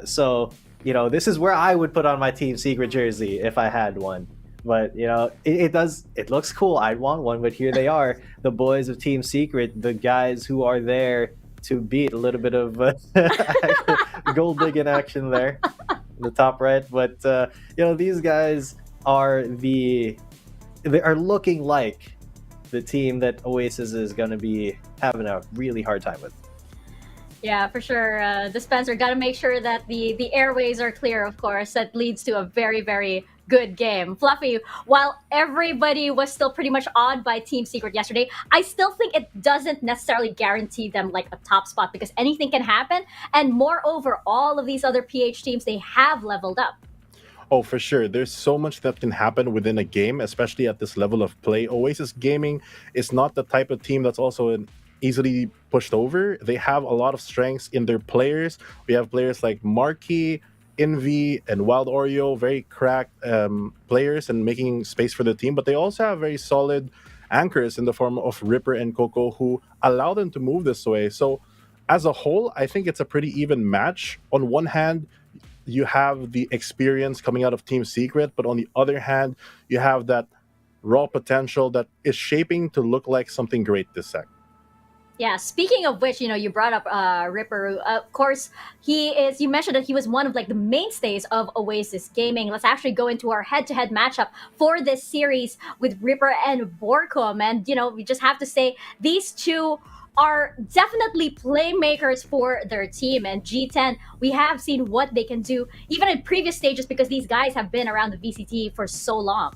So this is where I would put on my Team Secret jersey if I had one. But, it looks cool. I'd want one, but here they are, the boys of Team Secret, the guys who are there to beat. A little bit of gold digging action there in the top right. But, these guys are they are looking like the team that Oasis is going to be having a really hard time with. Yeah, for sure. Dispenser, got to make sure that the airways are clear, of course. That leads to a very, very good game. Fluffy, while everybody was still pretty much awed by Team Secret yesterday, I still think it doesn't necessarily guarantee them like a top spot, because anything can happen. And moreover, all of these other PH teams, they have leveled up. Oh, for sure. There's so much that can happen within a game, especially at this level of play. Oasis Gaming is not the type of team that's also easily pushed over. They have a lot of strengths in their players. We have players like Marquis, Envy, and Wild Oreo, very cracked players and making space for the team. But they also have very solid anchors in the form of Ripper and Coco, who allow them to move this way. So as a whole, I think it's a pretty even match. On one hand, you have the experience coming out of Team Secret, but on the other hand, you have that raw potential that is shaping to look like something great this sec. Yeah, speaking of which, you brought up Ripper. Of course, you mentioned that he was one of the mainstays of Oasis Gaming. Let's actually go into our head-to-head matchup for this series with Ripper and Borkum. And, we just have to say these two are definitely playmakers for their team. And G10, we have seen what they can do even in previous stages because these guys have been around the VCT for so long.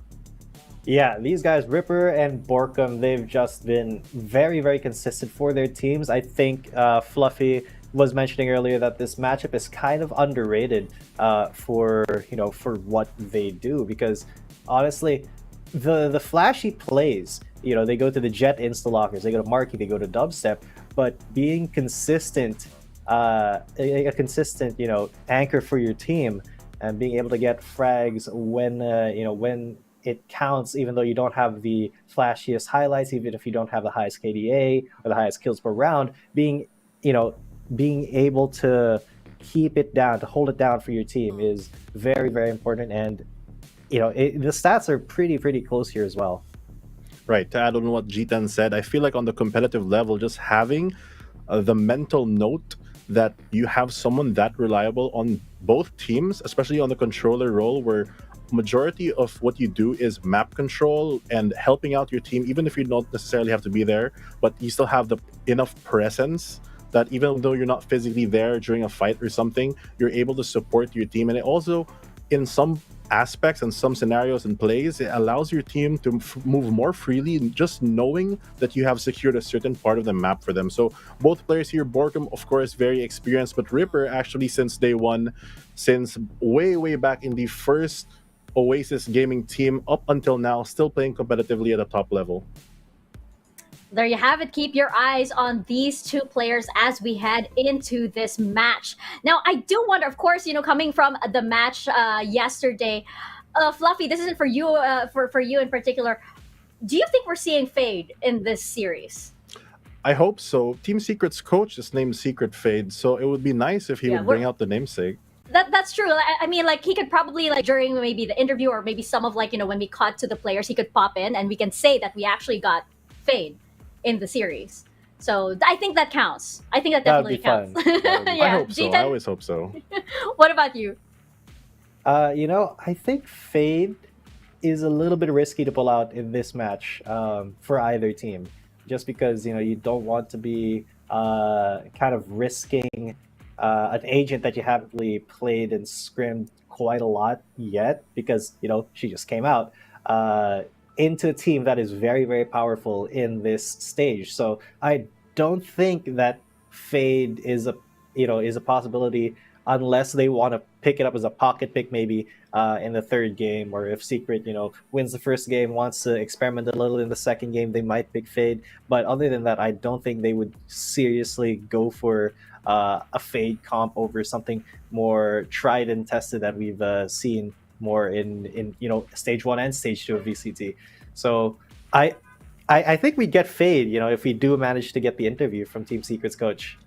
Yeah, these guys, Ripper and Borkum, they've just been very, very consistent for their teams. I think Fluffy was mentioning earlier that this matchup is kind of underrated for what they do, because honestly, the flashy plays, they go to the Jet insta-lockers, they go to Marky, they go to Dubstep, but being consistent, a consistent, anchor for your team and being able to get frags when it counts, even though you don't have the flashiest highlights, even if you don't have the highest KDA or the highest kills per round, being able to keep it down, to hold it down for your team is very, very important. And the stats are pretty close here as well. Right. To add on what G10 said, I feel like on the competitive level, just having the mental note that you have someone that reliable on both teams, especially on the controller role, where majority of what you do is map control and helping out your team, even if you don't necessarily have to be there, but you still have the enough presence that even though you're not physically there during a fight or something, you're able to support your team. And it also, in some aspects and some scenarios and plays, it allows your team to move more freely, just knowing that you have secured a certain part of the map for them. So both players here, Borkum, of course, very experienced, but Ripper actually since day one, since way back in the first Oasis gaming team up until now, still playing competitively at the top level. There you have it. Keep your eyes on these two players as we head into this match. Now, I do wonder, of course, coming from the match yesterday, Fluffy, this isn't for you, for you in particular. Do you think we're seeing Fade in this series? I hope so. Team Secret's coach is named Secret Fade, so it would be nice if he would bring out the namesake. That's true. I mean, he could probably, during maybe the interview or maybe some of, when we cut to the players, he could pop in and we can say that we actually got Fade in the series. So I think that counts. I think that definitely counts. I hope so. I always hope so. What about you? I think Fade is a little bit risky to pull out in this match for either team, just because you don't want to be kind of risking an agent that you haven't really played and scrimmed quite a lot yet, because she just came out into a team that is very, very powerful in this stage. So I don't think that Fade is a possibility unless they want to pick it up as a pocket pick maybe in the third game, or if Secret wins the first game, wants to experiment a little in the second game, they might pick Fade. But other than that, I don't think they would seriously go for a Fade comp over something more tried and tested that we've seen more in stage 1 and stage 2 of VCT. So I think we'd get Fade, if we do manage to get the interview from Team Secret's coach.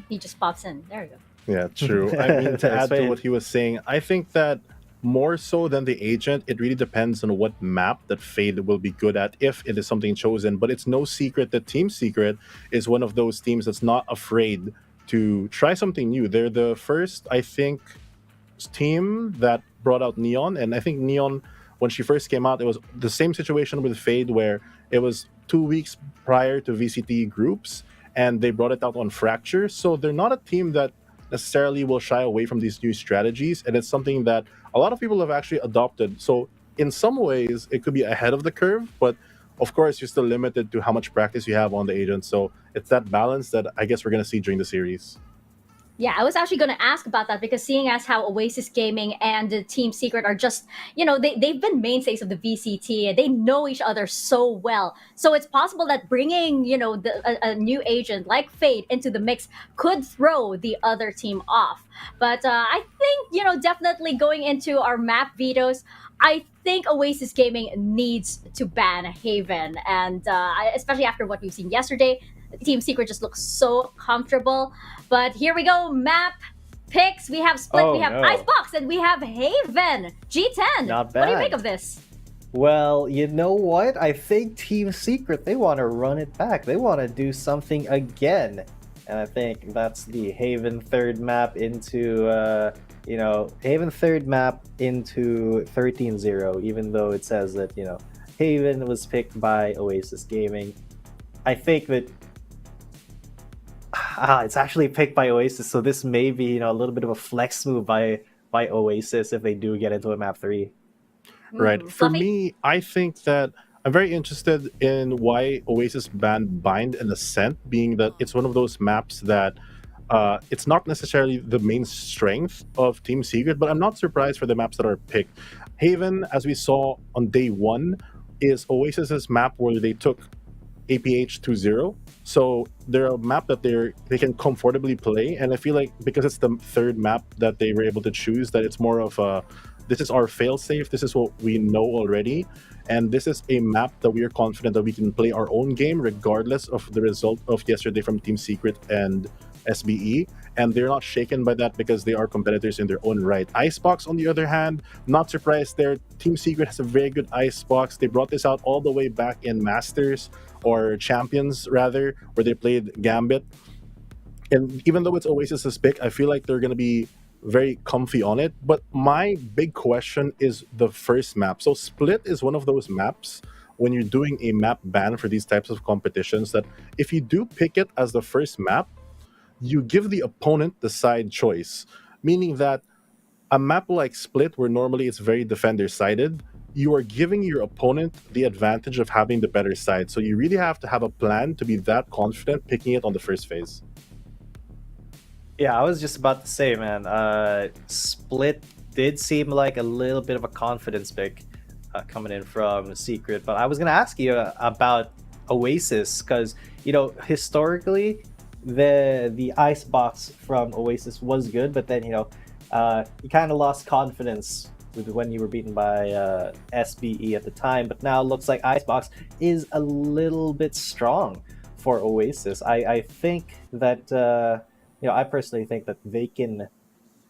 He just pops in. There we go. Yeah, true. I mean, to add to what he was saying, I think that more so than the agent, it really depends on what map that Fade will be good at, if it is something chosen. But it's no secret that Team Secret is one of those teams that's not afraid to try something new. They're the first, I think, team that brought out Neon, and I think Neon, when she first came out, it was the same situation with Fade, where it was 2 weeks prior to VCT groups, and they brought it out on Fracture. So they're not a team that necessarily will shy away from these new strategies, and it's something that a lot of people have actually adopted. So in some ways, it could be ahead of the curve, but of course, you're still limited to how much practice you have on the agent. So it's that balance that I guess we're going to see during the series. Yeah, I was actually going to ask about that, because seeing as how Oasis Gaming and Team Secret are just, they've been mainstays of the VCT. They know each other so well. So it's possible that bringing, a new agent like Fade into the mix could throw the other team off. But I think, definitely going into our map vetoes, I think Oasis Gaming needs to ban Haven. And especially after what we've seen yesterday, Team Secret just looks so comfortable. But here we go, map picks. We have Split, we have Icebox, and we have Haven. G10, not bad. What do you make of this? Well, you know what? I think Team Secret, they want to run it back. They want to do something again. And I think that's the Haven third map into, Haven third map into 13-0, even though it says that, Haven was picked by Oasis Gaming. I think that It's actually picked by Oasis, so this may be a little bit of a flex move by Oasis if they do get into a map 3. Right. For Fluffy? me, I think that I'm very interested in why Oasis banned Bind and Ascent, being that it's one of those maps that it's not necessarily the main strength of Team Secret, but I'm not surprised for the maps that are picked. Haven, as we saw on day 1, is Oasis's map where they took APH 2-0. So they're a map that they can comfortably play, and I feel like because it's the third map that they were able to choose, that it's more of a this is our fail-safe, this is what we know already, and this is a map that we are confident that we can play our own game regardless of the result of yesterday from Team Secret and SBE, and they're not shaken by that because they are competitors in their own right. Icebox, on the other hand, not surprised there. Team Secret has a very good Icebox. They brought this out all the way back in Masters, or Champions rather, where they played Gambit. And even though it's Oasis's pick, I feel like they're going to be very comfy on it. But my big question is the first map. So Split is one of those maps when you're doing a map ban for these types of competitions that if you do pick it as the first map, you give the opponent the side choice, meaning that a map like Split, where normally it's very defender-sided, you are giving your opponent the advantage of having the better side. So you really have to have a plan to be that confident picking it on the first phase. Yeah, I was just about to say, man, Split did seem like a little bit of a confidence pick coming in from Secret, but I was going to ask you about Oasis, because, historically, the Icebox from Oasis was good, but then, you kind of lost confidence when you were beaten by SBE at the time, but now it looks like Icebox is a little bit strong for Oasis. I think that, I personally think that they can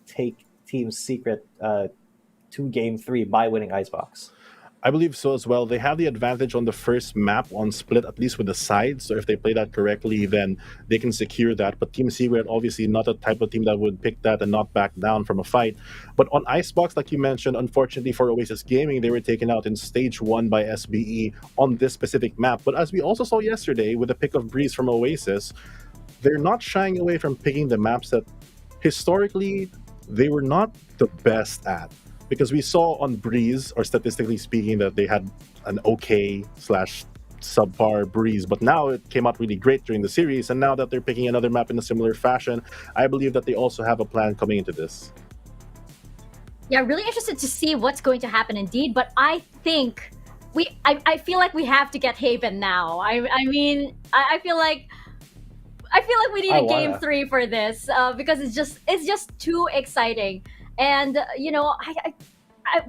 take Team Secret to Game 3 by winning Icebox. I believe so as well. They have the advantage on the first map on Split, at least with the sides. So if they play that correctly, then they can secure that. But Team Secret, obviously not the type of team that would pick that and not back down from a fight. But on Icebox, like you mentioned, unfortunately for Oasis Gaming, they were taken out in Stage 1 by SBE on this specific map. But as we also saw yesterday with the pick of Breeze from Oasis, they're not shying away from picking the maps that historically they were not the best at. Because we saw on Breeze, or statistically speaking, that they had an okay/subpar Breeze, but now it came out really great during the series, and now that they're picking another map in a similar fashion, I believe that they also have a plan coming into this. Yeah, really interested to see what's going to happen indeed, but I think I feel like we have to get Haven now. I feel like we need a Game 3 for this because it's just too exciting. And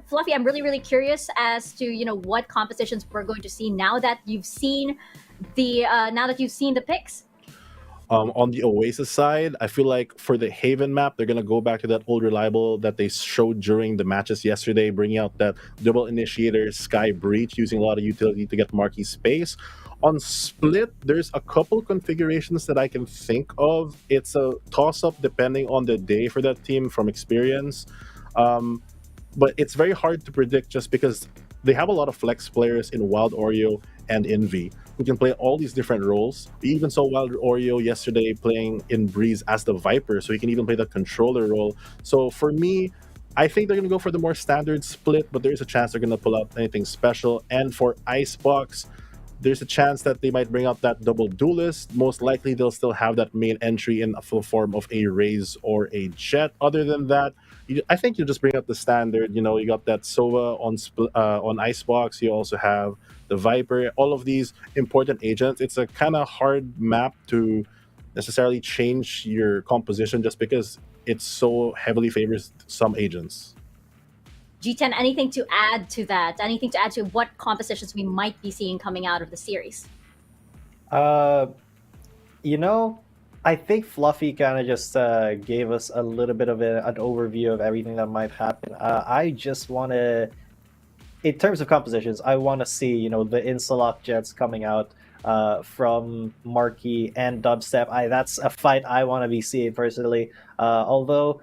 Fluffy, I'm really curious as to what compositions we're going to see now that you've seen the picks. On the Oasis side, I feel like for the Haven map, they're going to go back to that old reliable that they showed during the matches yesterday, bringing out that double initiator Sky Breach, using a lot of utility to get marquee space. On Split, there's a couple configurations that I can think of. It's a toss-up depending on the day for that team from experience. But it's very hard to predict just because they have a lot of flex players in Wild Oreo and Envy who can play all these different roles. We even saw Wild Oreo yesterday playing in Breeze as the Viper, so he can even play the controller role. So for me, I think they're going to go for the more standard Split, but there's a chance they're going to pull out anything special. And for Icebox, there's a chance that they might bring out that double duelist. Most likely, they'll still have that main entry in a full form of a Raze or a Jet. Other than that, I think you just bring out the standard. You got that Sova on Icebox. You also have the Viper. All of these important agents. It's a kind of hard map to necessarily change your composition just because it so heavily favors some agents. G10, anything to add to that? Anything to add to what compositions we might be seeing coming out of the series? I think Fluffy kind of just gave us a little bit of an overview of everything that might happen. I just want to, in terms of compositions, I want to see, the Insalok Jets coming out from Marquee and Dubstep. That's a fight I want to be seeing personally. Although,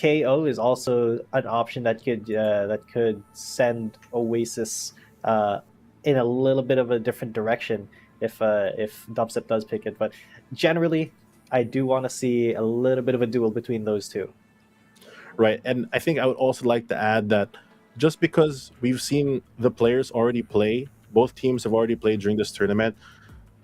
KO is also an option that could send Oasis in a little bit of a different direction if Dubstep does pick it. But generally, I do want to see a little bit of a duel between those two. Right, and I think I would also like to add that just because we've seen the players already play, both teams have already played during this tournament,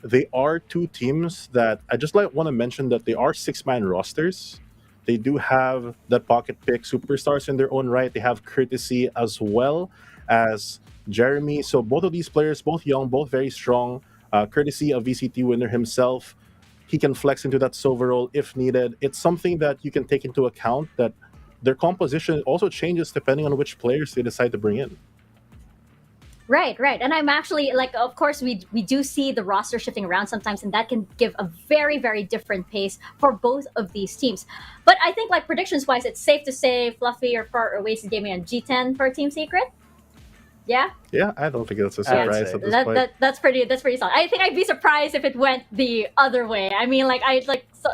they are two teams that I just want to mention that they are 6-man rosters. They do have that pocket pick superstars in their own right. They have Courtesy as well as Jeremy. So both of these players, both young, both very strong. Courtesy, a VCT winner himself, he can flex into that silver role if needed. It's something that you can take into account, that their composition also changes depending on which players they decide to bring in. Right. And I'm actually, like, of course, we do see the roster shifting around sometimes, and that can give a very, very different pace for both of these teams. But I think, like, predictions-wise, it's safe to say Fluffy or for Oasis Gaming on G10 for Team Secret. Yeah? Yeah, I don't think that's a surprise at this point. That's pretty solid. I think I'd be surprised if it went the other way. I mean, like, I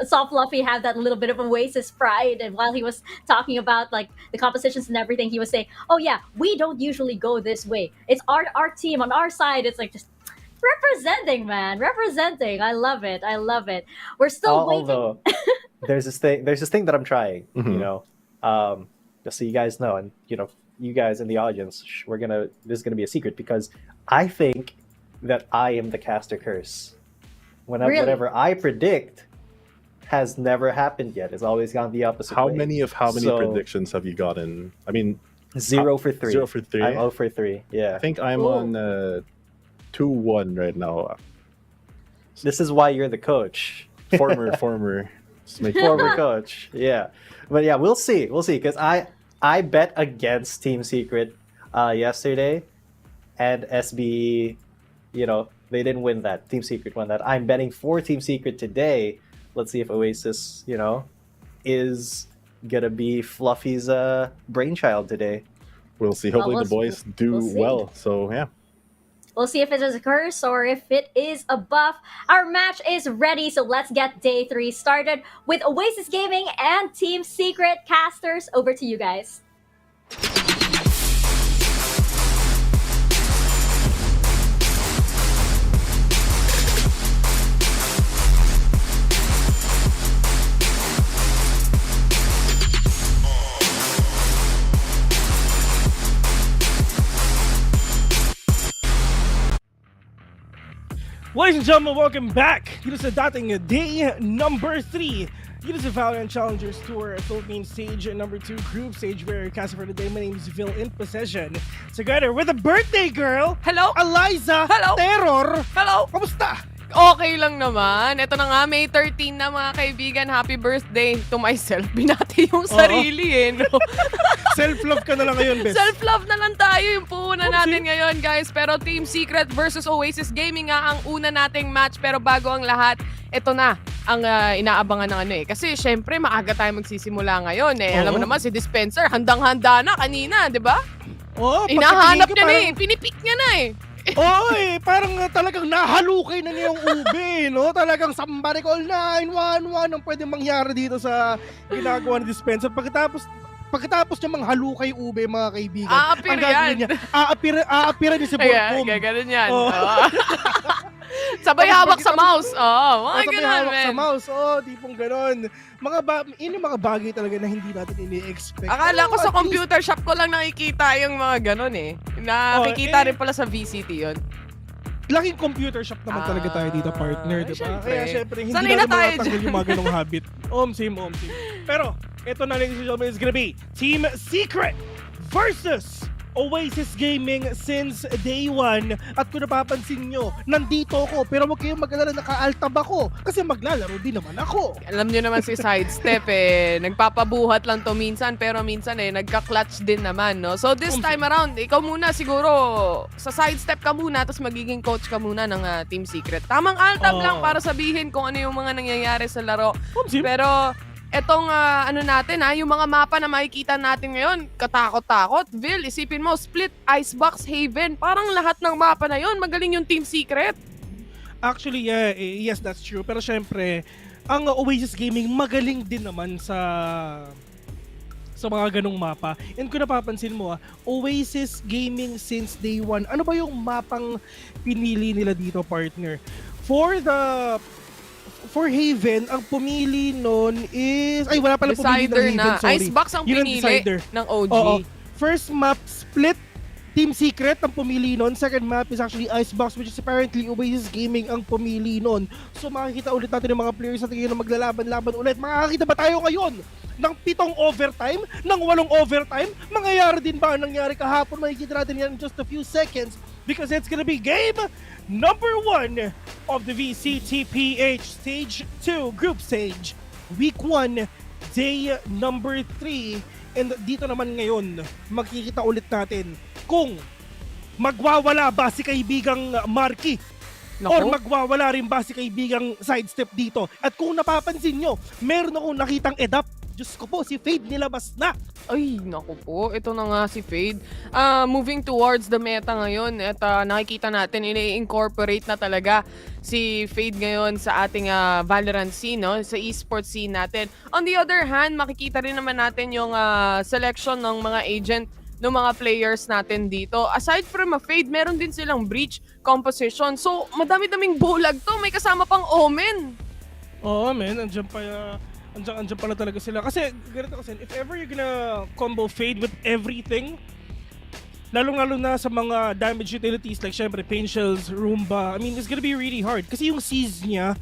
saw Fluffy have that little bit of Oasis pride, and while he was talking about, like, the compositions and everything, he was saying, oh yeah, we don't usually go this way. It's our team on our side. It's like just representing, man. Representing. I love it. We're still waiting. Although there's this thing that I'm trying, you know. Just so you guys know, and you know, you guys in the audience, this is gonna be a secret, because I think that I am the caster curse. Whatever I predict has never happened yet. It's always gone the opposite way. How many predictions have you gotten? I mean, 0 for 3. 0 for 3. I'm 0 for 3. Yeah. I think I'm on 2-1 right now. This is why you're the coach. Former coach. Yeah. But yeah, we'll see because I bet against Team Secret yesterday, and SB, you know, they didn't win that. Team Secret won that. I'm betting for Team Secret today. Let's see if Oasis, you know, is gonna be Fluffy's brainchild today. We'll see. Hopefully the boys do well. So yeah. We'll see if it is a curse or if it is a buff. Our match is ready, so let's get day 3 started with Oasis Gaming and Team Secret. Casters, over to you guys. Ladies and gentlemen, welcome back dito sa dating day number 3 dito sa Valorant Challengers Tour Philippines Stage number 2 group stage where cast for the day. My name is Phil in possession. Together with a birthday girl. Hello. Eliza. Hello. Terror. Hello. Kamusta? Okay lang naman. Ito na nga, May 13 na mga kaibigan. Happy birthday to myself. Binati yung sarili no? Self-love ka na lang ngayon, best. Self-love na lang tayo yung puuna natin ngayon, guys. Pero Team Secret versus Oasis Gaming nga ang una nating match. Pero bago ang lahat, ito na ang inaabangan ng ano Kasi syempre, maaga tayo magsisimula ngayon Alam mo naman, si Dispenser, handang-handa na kanina, di ba? Hinahanap niya parang... pinipik niya na Oy, parang talagang nahalukay na niya yung ube, no? Talagang somebody call 911 ang pwedeng mangyari dito sa ginagawa ni Dispenser. Pagkatapos niya manghalukay ube, mga kaibigan. Aapir yan. Aapira niya si Borgum. Gaganon yan. Sabay hawak sa mouse. Mga sabay ganon, hawak sa mouse. Tipong ganon. Yun yung mga bagay talaga na hindi natin ini-expect. Akala ko sa computer shop ko lang nakikita yung mga ganon Nakikita rin pala sa VCT yun. Laking computer shop naman talaga tayo dito, partner, diba? Kaya syempre, hindi sanay natin na tayo makatanggal yung mga ganong habit. Same. Pero, ito na, ladies and gentlemen, is gonna be Team Secret versus Oasis Gaming since day 1. At kung napapansin nyo, nandito ako. Pero wag kayong mag-alala, naka-altab ako. Kasi maglalaro din naman ako. Alam nyo naman si Sidestep nagpapabuhat lang to minsan. Pero minsan nagka-clutch din naman, no? So this time around, ikaw muna siguro. Sa Sidestep ka muna, tapos magiging coach ka muna ng Team Secret. Tamang altab lang para sabihin kung ano yung mga nangyayari sa laro. Pero etong natin yung mga mapa na makikita natin ngayon, katakot-takot. Vil, isipin mo, Split, Icebox, Haven, parang lahat ng mapa na yon magaling yung Team Secret. Actually, yes, that's true. Pero syempre, ang Oasis Gaming magaling din naman sa mga ganong mapa. And kung napapansin mo, Oasis Gaming since day 1, ano ba yung mapang pinili nila dito, partner? For for Haven, ang pumili nun is... Ay, wala pala pumili ng Decider Haven, na. sorry. Icebox ang Yun pinili decider. ng OG. Oo. First map, split. Team Secret ang pumili nun. Second map is actually Icebox, which is apparently Oasis Gaming ang pumili nun. So makikita ulit natin yung mga players natin na maglalaban-laban ulit. Makakita ba tayo ngayon ng 7 overtime? Ng 8 overtime? Mangyayari din ba ang nangyari kahapon? Makikita natin yan in just a few seconds because it's gonna be game number 1 of the VCTPH Stage 2 Group Stage. Week 1, day number 3. And dito naman ngayon, makikita ulit natin kung magwawala ba si kaibigang Marky or magwawala rin ba si kaibigang Sidestep dito. At kung napapansin nyo, meron akong nakitang edap. Diyos ko po, si Fade nilabas na. Ay, naku po. Ito na nga si Fade. Moving towards the meta ngayon. At nakikita natin, ini-incorporate na talaga si Fade ngayon sa ating Valorant scene, no? Sa esports scene natin. On the other hand, makikita rin naman natin yung selection ng mga agent ng mga players natin dito. Aside from a Fade, meron din silang breach composition. So, madami-daming bulag to. May kasama pang Omen. Oo, man. Andiyan pala talaga sila. Kasi, ganito kasi, if ever you're gonna combo Fade with everything, lalong-lalo na sa mga damage utilities like syempre Pain Shells, Roomba, I mean, it's gonna be really hard. Kasi yung seize niya,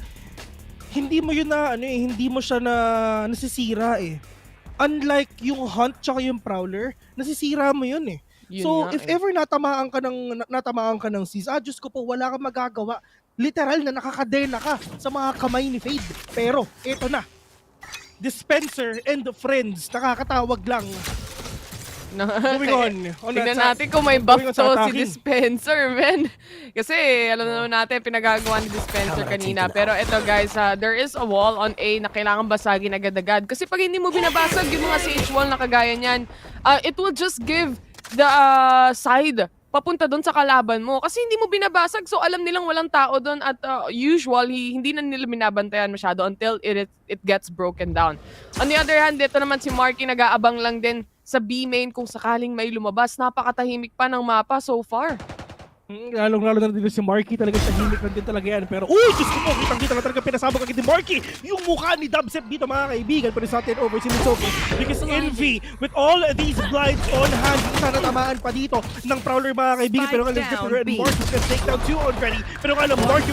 hindi mo yun na, hindi mo siya na nasisira eh. Unlike yung Hunt tsaka yung Prowler, nasisira mo yun eh. Yun So, nga if ever natamaan ka ng seize, Diyos ko po, wala kang magagawa. Literal na nakakadena ka sa mga kamay ni Fade. Pero, eto na. Dispenser and friends, nakakatawag lang. Moving on. Tignan natin kung may buff to si Dispenser, man. Kasi alam naman natin, pinagagawa ni Dispenser kanina. Pero eto guys, there is a wall on A na kailangan basagin agad-agad. Kasi pag hindi mo binabasag yung mga CH wall na kagaya niyan, it will just give the side papunta doon sa kalaban mo. Kasi hindi mo binabasag, so alam nilang walang tao doon at usually, hindi na nila binabantayan masyado until it gets broken down. On the other hand, dito naman si Marky nag-aabang lang din sa B main kung sakaling may lumabas. Napakatahimik pa ng mapa so far. Lalong-lalo na dito si Marky, talaga tahimik lang din talaga yan. Pero, Diyos ko po, kitang-kita na talaga pinasabog agad ni Marky. Yung mukha ni Dubstep dito mga kaibigan, pero sa atin over si Mitsuki. Because Envy, with all these blinds on hand, sana tamaan pa dito ng Prowler mga kaibigan. Pero alam Dipper and Marky can take down 2 already. Pero alam Marky,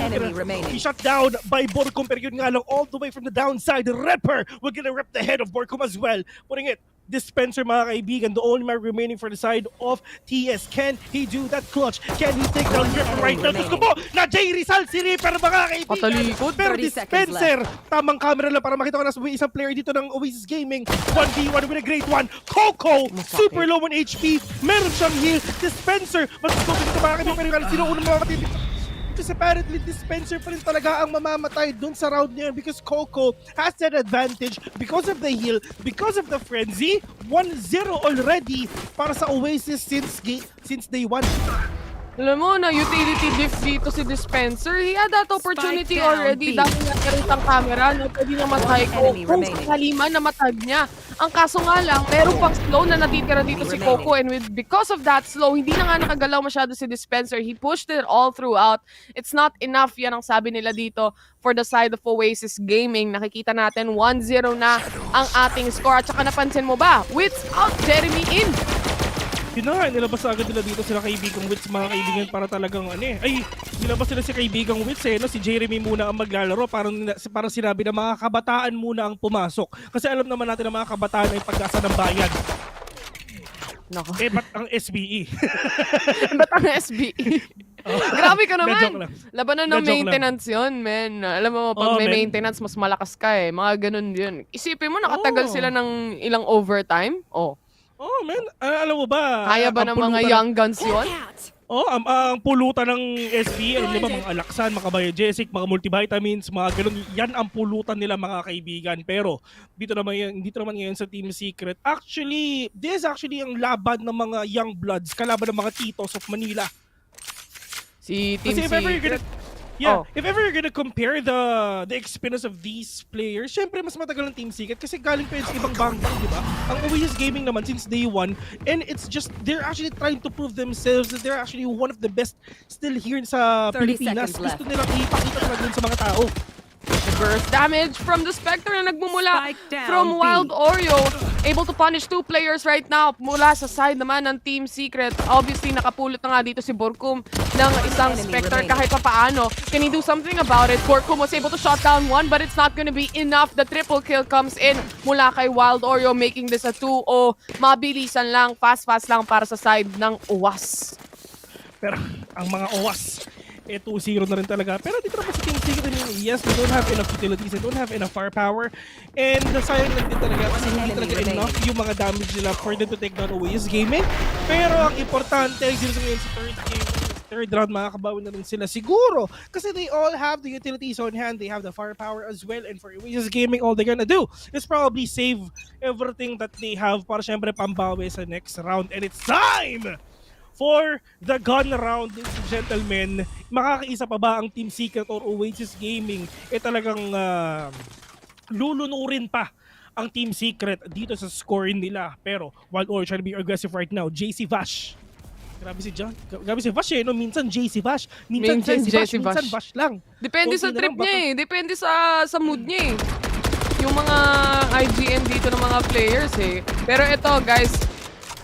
he shut down by Borcom. Pero yun nga lang, all the way from the downside, Ripper, we're gonna rip the head of Borcom as well. Putting it, Dispenser mga kaibigan, the only man remaining for the side of TS. Can he do that clutch? Can he take down Ripper right now? Diyos ko po, na J Rizal si Ripper mga kaibigan. Patalikod. Pero Dispenser, tamang camera lang para makita ko na isang player dito ng Oasis Gaming. 1v1 with a great one. Coco, super low on HP. Meron siyang heal. Dispenser, mas gusto dito mga kaibigan. Pero sino unang mamamatay? Kasi apparently Dispenser pa rin talaga ang mamamatay dun sa round niya because Coco has that advantage because of the heal, because of the frenzy. 1-0 already para sa Oasis since day 1. Alam mo, na utility diff dito si Dispenser. He had that opportunity already. Dahil nga meron siyang camera, no? Pwede namatay ko. Kung sakali man namatag niya. Ang kaso nga lang, meron pang slow na natitira dito si Coco. And because of that slow, hindi na nga nakagalaw masyado si Dispenser. He pushed it all throughout. It's not enough, yan ang sabi nila dito for the side of Oasis Gaming. Nakikita natin 1-0 na ang ating score. At saka napansin mo ba, Wits out, Jeremy in. Yun na nga, nilabas agad nila dito sila kaibigang Wits mga kaibigan para talagang nilabas nila si kaibigang Wits si Jeremy muna ang maglalaro, parang sinabi na mga kabataan muna ang pumasok. Kasi alam naman natin na mga kabataan ay pag-asa ng bayan. Nako. Ba't ang SBE? Ba't ang SBE? Grabe ka naman. Labanan ng maintenance yun, men. Alam mo, pag may maintenance, mas malakas ka eh. Mga ganun yun. Isipin mo, nakatagal sila ng ilang overtime. Oh, man. Alam mo ba? Kaya ba ng mga young guns yun? Ang pulutan ng SB, alam niyo ba, mga alaksan, mga biogesic, mga multivitamins, mga ganun. Yan ang pulutan nila mga kaibigan. Pero dito naman ngayon sa Team Secret. Actually, this is actually ang laban ng mga young bloods, kalaban ng mga titos of Manila. Si Team Secret. If ever you're gonna compare the experience of these players, syempre mas matagal ng Team Secret kasi galing pa yun sa ibang bangkang, di ba? Ang Oasis Gaming naman since day 1, and it's just, they're actually trying to prove themselves that they're actually one of the best still here sa Pilipinas. Gusto nilang ipakita talaga dun sa mga tao. burst damage from the Spectre na nagmumula Spike down, from B. Wild Oreo. Able to punish 2 players right now mula sa side naman ng Team Secret. Obviously, nakapulot na nga dito si Borkum ng isang Spectre kahit pa paano. Can he do something about it? Borkum was able to shot down 1 but it's not gonna be enough. The triple kill comes in mula kay Wild Oreo, making this a 2-0. Mabilisan lang, fast lang para sa side ng UAS. Pero ang mga OWAS, 2-0 na rin talaga. Pero dito naman sa Team Secret, yes, they don't have enough utilities, they don't have enough firepower. And sayang lang din talaga kasi hindi talaga enough yung mga damage nila for them to take down Oasis Gaming. Pero ang importante, dito sa ngayon sa third round, makakabawi na rin sila siguro. Kasi they all have the utilities on hand, they have the firepower as well. And for Oasis Gaming, all they're gonna do is probably save everything that they have para syempre pambawi sa next round. And it's time for the gun round, ladies and gentlemen. Makakaisa pa ba ang Team Secret or Oasis Gaming? Talagang lulunurin pa ang Team Secret dito sa score nila. Pero Wild Oreo trying to be aggressive right now. JC Vash. Grabe si John. Grabe si Vash no? Minsan JC Vash. Minsan JC Vash. Minsan Vash lang. Depende sa trip niya eh. Depende sa mood niya eh. Yung mga IGN dito ng mga players eh. Pero ito guys,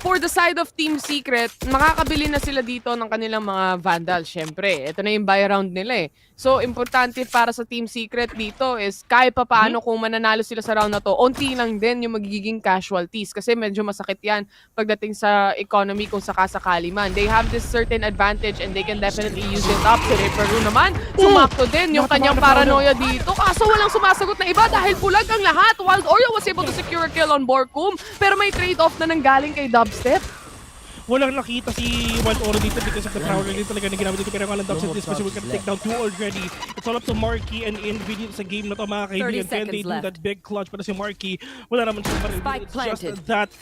for the side of Team Secret, makakabili na sila dito ng kanilang mga Vandal. Syempre, ito na yung buy round nila eh. So, importante para sa Team Secret dito is kahit pa paano kung mananalo sila sa round na to, onti lang din yung magiging casualties. Kasi medyo masakit yan pagdating sa economy kung sakasakali man. They have this certain advantage and they can definitely use it up. Si Peru naman, sumakto din yung kanyang paranoia dito. Kaso walang sumasagot na iba dahil pulag ang lahat. Wild Oreo was able to secure a kill on Borkum, pero may trade-off na nanggaling kay Dubstep. Walang nakita si Wild Oreo dito because of the prowler din talaga na ginamit dito. Pero ang Dubstep this special can take down 2 already. It's all up to Marky and Envy sa game na to mga kaibigan. Can they do that big clutch? Para si Marky, wala naman siya maril. It's just that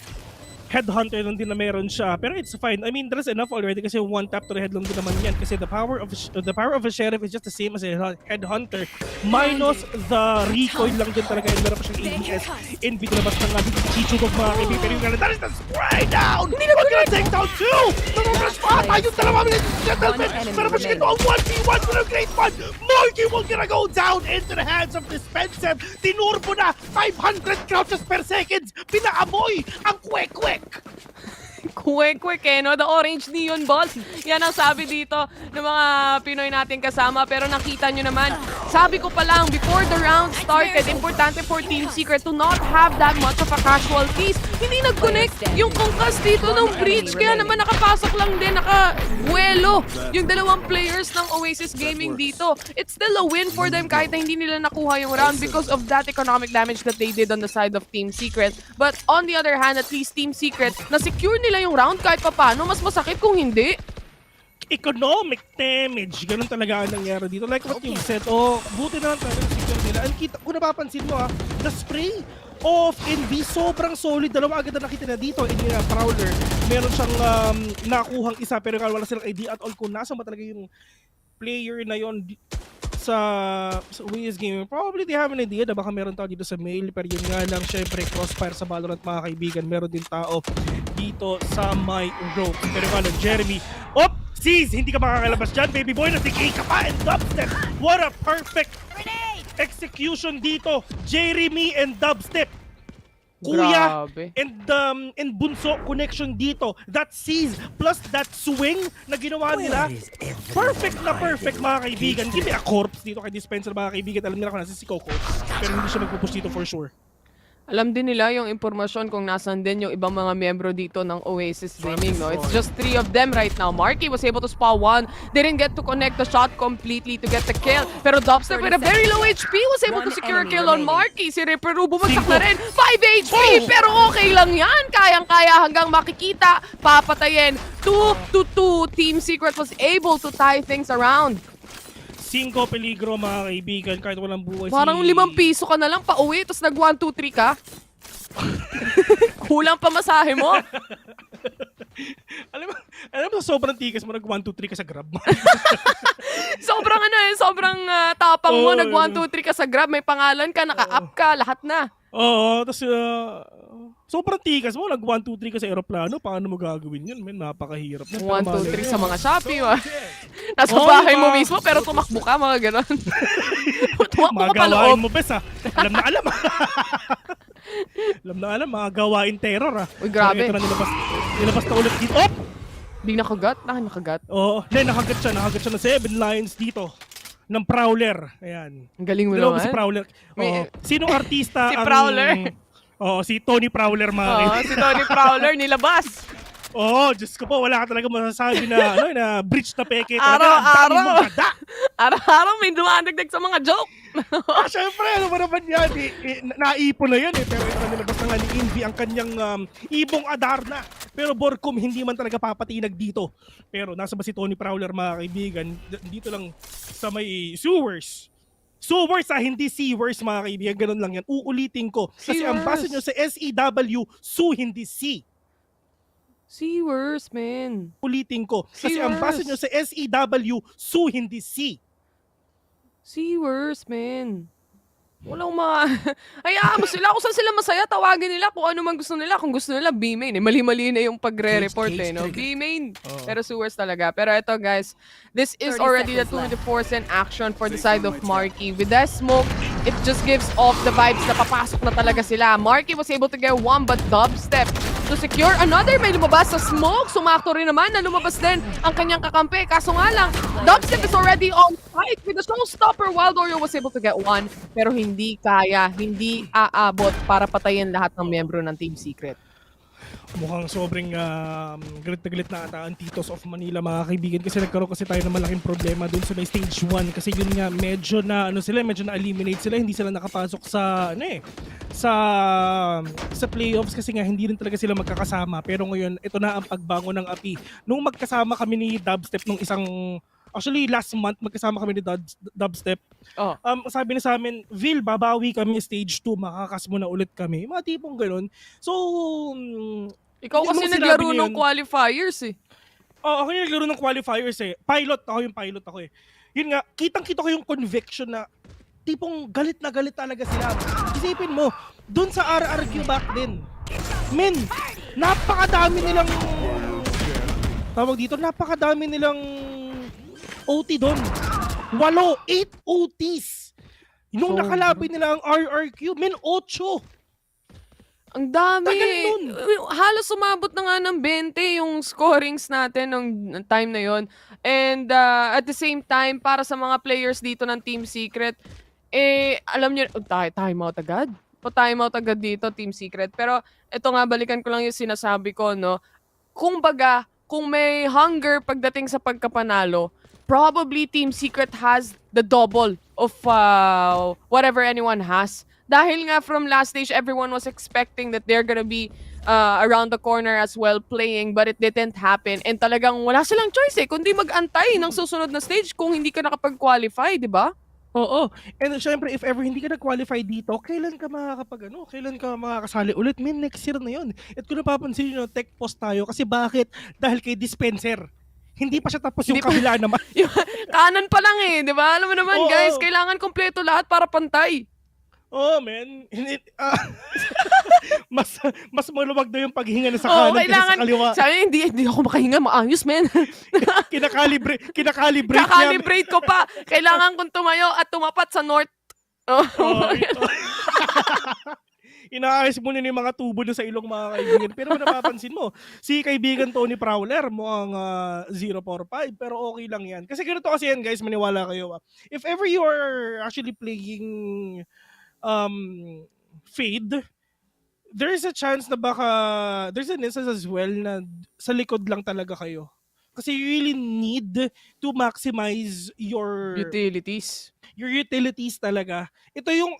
headhunter lang din na meron siya. Pero it's fine. I mean, there's enough already kasi one tap to the head lang din naman yan. Kasi the power of a sheriff is just the same as a headhunter. Minus the recoil lang din talaga. And meron pa siyang ABS. Envy labas na nga dito si Chichugog mga kaibigan. Pero yung that is the spray down! Hindi na gonna take down 2! Namumrush pa ata yung dalawa minutes gentlemen! Pero pa siya ito ang 1v1 for a great one! Marky will gonna go down into the hands of Dispenser! Tinurbo na 500 crouches per second! Pinaamoy ang kwek-kwek! Quick eh, no? The orange neon balls. Yan ang sabi dito ng mga Pinoy natin kasama. Pero nakita nyo naman, sabi ko pa lang, before the round started, importante for Team Secret to not have that much of a casualties. Hindi nag-connect yung kongkas dito ng breach. Kaya naman nakapasok lang din, nakabuelo yung dalawang players ng Oasis Gaming dito. It's still a win for them kahit na hindi nila nakuha yung round because of that economic damage that they did on the side of Team Secret. But on the other hand, at least Team Secret, na-secure nila yung round kahit pa paano. Mas masakit kung hindi. Economic damage. Ganun talaga ang nangyari dito. Like what you said, buti na lang talaga secure nila. And kita, kung napapansin mo the spray of Envy, sobrang solid. Dalawa agad na nakita na dito. Envy na Prowler. Meron siyang nakuhang isa pero wala silang idea at all kung nasa ba talaga yung player na yon sa Oasis Gaming. Probably they have an idea na baka meron tao dito sa mail, pero yun nga lang, syempre crossfire sa Valorant mga kaibigan, meron din tao dito sa my rope. Pero nga lang, Jeremy, Seas, hindi ka makakalabas dyan, baby boy, natigay ka pa, and Dubstep, what a perfect execution dito, Jeremy and Dubstep. Kuya and Bunso connection dito. That seize plus that swing na ginawa nila. Perfect na perfect mga kaibigan. Give me a corpse dito kay Dispenser mga kaibigan. Alam nila kung nasa si Coco. Pero hindi siya magpupush dito for sure. Alam din nila yung impormasyon kung nasan din yung ibang mga miyembro dito ng Oasis Gaming, no? It's just 3 of them right now. Marky was able to spawn 1. Didn't get to connect the shot completely to get the kill. Pero Dubstep with a very low HP was able to secure a kill on Marky. Si Reperu bumagsak na rin. 5 HP! Pero okay lang yan. Kayang-kaya hanggang makikita. Papatayin. 2-2. Team Secret was able to tie things around. 5 peligro mga kaibigan kahit walang buhay. Parang 5 piso ka na lang pa-uwi tapos nag 1, 2, 3 ka. Kulang pa masahe mo. alam mo sobrang tikas mo nag 1, 2, 3 ka sa Grab mo. sobrang tapang mo nag 1, 2, 3 ka sa Grab, may pangalan ka, naka-up ka, lahat na. Oo, tapos sobrang tikas mo, nag 1, 2, 3 ka sa aeroplano, paano mo gagawin yun? Man, napakahirap. 1, 2, 3 sa mga Shopee. Nasa bahay mo mismo pero tumakbo ka, mga ganon. Mga Mga gawain mo, bes, Alam na alam. Alam na alam, mga gawain terror, Uy, grabe. Ito na nilabas na ulit dito. Oh! Di nakagat? Nakagat? Oo. Nakagat siya na 7 lines dito. Ng Prowler. Ayan. Ang galing mo Dalawa naman. si Prowler. Sinong artista Si ang... Prowler. Si Tony Prowler, mga si Tony Prowler nilabas. Diyos ko po, wala ka talaga masasabi na na bridge na peke talaga. Araw-araw may dumadagdag sa mga joke. Siyempre, ano ba naman yan? Naipon na yan Pero ito nilabas na nga ni Envy ang kanyang ibong Adarna. Pero Borcom hindi man talaga papatinag dito. Pero nasa ba si Tony Prowler, mga kaibigan? Dito lang sa may sewers. Sewers hindi sewers, mga kaibigan. Ganun lang yan. Uulitin ko. Kasi ang basa nyo sa SEW, su hindi C. Sewers, man. Ulitin ko. Kasi ang basa nyo sa SEW, su hindi C. Sewers, man. Walang hayaan mo sila. Kung saan sila masaya, tawagin nila kung ano man gusto nila. Kung gusto nila, B-main. Mali-mali na yung pagre-report no? B-main. Pero sewers talaga. Pero ito, guys, this is already the 2-4 action for the side of Marky. With that smoke, it just gives off the vibes na papasok na talaga sila. Marky was able to get one, but Dubstep to secure another. May lumabas sa smoke. Sumakto rin naman na lumabas din ang kanyang kakampi. Kaso nga lang, Dubstep is already on fight with the showstopper. Wild Oreo was able to get one. Pero hindi kaya, hindi aabot para patayin lahat ng miyembro ng Team Secret. Mukhang sobrang galit na galit na ata ang Titos of Manila, mga kaibigan, kasi nagkaroon kasi tayo ng malaking problema dun sa may stage 1 kasi yun nga medyo na eliminate sila, hindi sila nakapasok sa sa playoffs kasi nga hindi rin talaga sila magkakasama. Pero ngayon ito na ang pagbangon ng api. Nung magkasama kami ni Dubstep nung actually last month magkasama kami ni Dubstep. Sabi na sa amin, Vil, babawi kami stage 2, makakas mo na ulit kami. Mga tipong gano'n. So, ikaw kasi naglaro ng qualifiers ako yung naglaro ng qualifiers Pilot ako Yun nga, kitang-kita ko yung conviction na tipong galit na galit talaga sila. Isipin mo, dun sa RRQ back then, men, napakadami nilang napakadami nilang OT doon. 8 OTs. Nung nakalaban nila ang RRQ, men, 8. Ang dami. Halos sumabot na nga ng 20 yung scorings natin ng time na yon. And at the same time, para sa mga players dito ng Team Secret, alam nyo, timeout agad? Timeout agad dito, Team Secret. Pero ito nga, balikan ko lang yung sinasabi ko, no? Kung may hunger pagdating sa pagkapanalo, probably Team Secret has the double of whatever anyone has. Dahil nga from last stage, everyone was expecting that they're gonna be around the corner as well playing, but it didn't happen. And talagang wala silang choice kundi mag-antay ng susunod na stage kung hindi ka nakapag-qualify, di ba? Oo. And syempre, if ever hindi ka nag-qualify dito, kailan ka kailan ka makakasali ulit? Next year na yun. At kung napapansin nyo, tech post tayo. Kasi bakit? Dahil kay Dispenser. Hindi pa siya tapos yung kabila naman. Kanan pa lang di ba? Alam mo naman, guys, kailangan kompleto lahat para pantay. Man. mas maluwag daw yung paghinga na sa kanan kaysa sa kaliwa. Sabi, hindi ako makahinga, maayos, man. Kakalibrate ko pa. Kailangan kong tumayo at tumapat sa north. Inaayos mo na yung mga tubo na sa ilong, mga kaibigan. Pero napapansin mo, si kaibigan Tony Prowler mukhang 045, pero okay lang yan. Kasi ganito kasi yan, guys, maniwala kayo. If ever you are actually playing Fade, there's a chance na there's an instance as well na sa likod lang talaga kayo. Kasi you really need to maximize your utilities. Your utilities talaga. Ito yung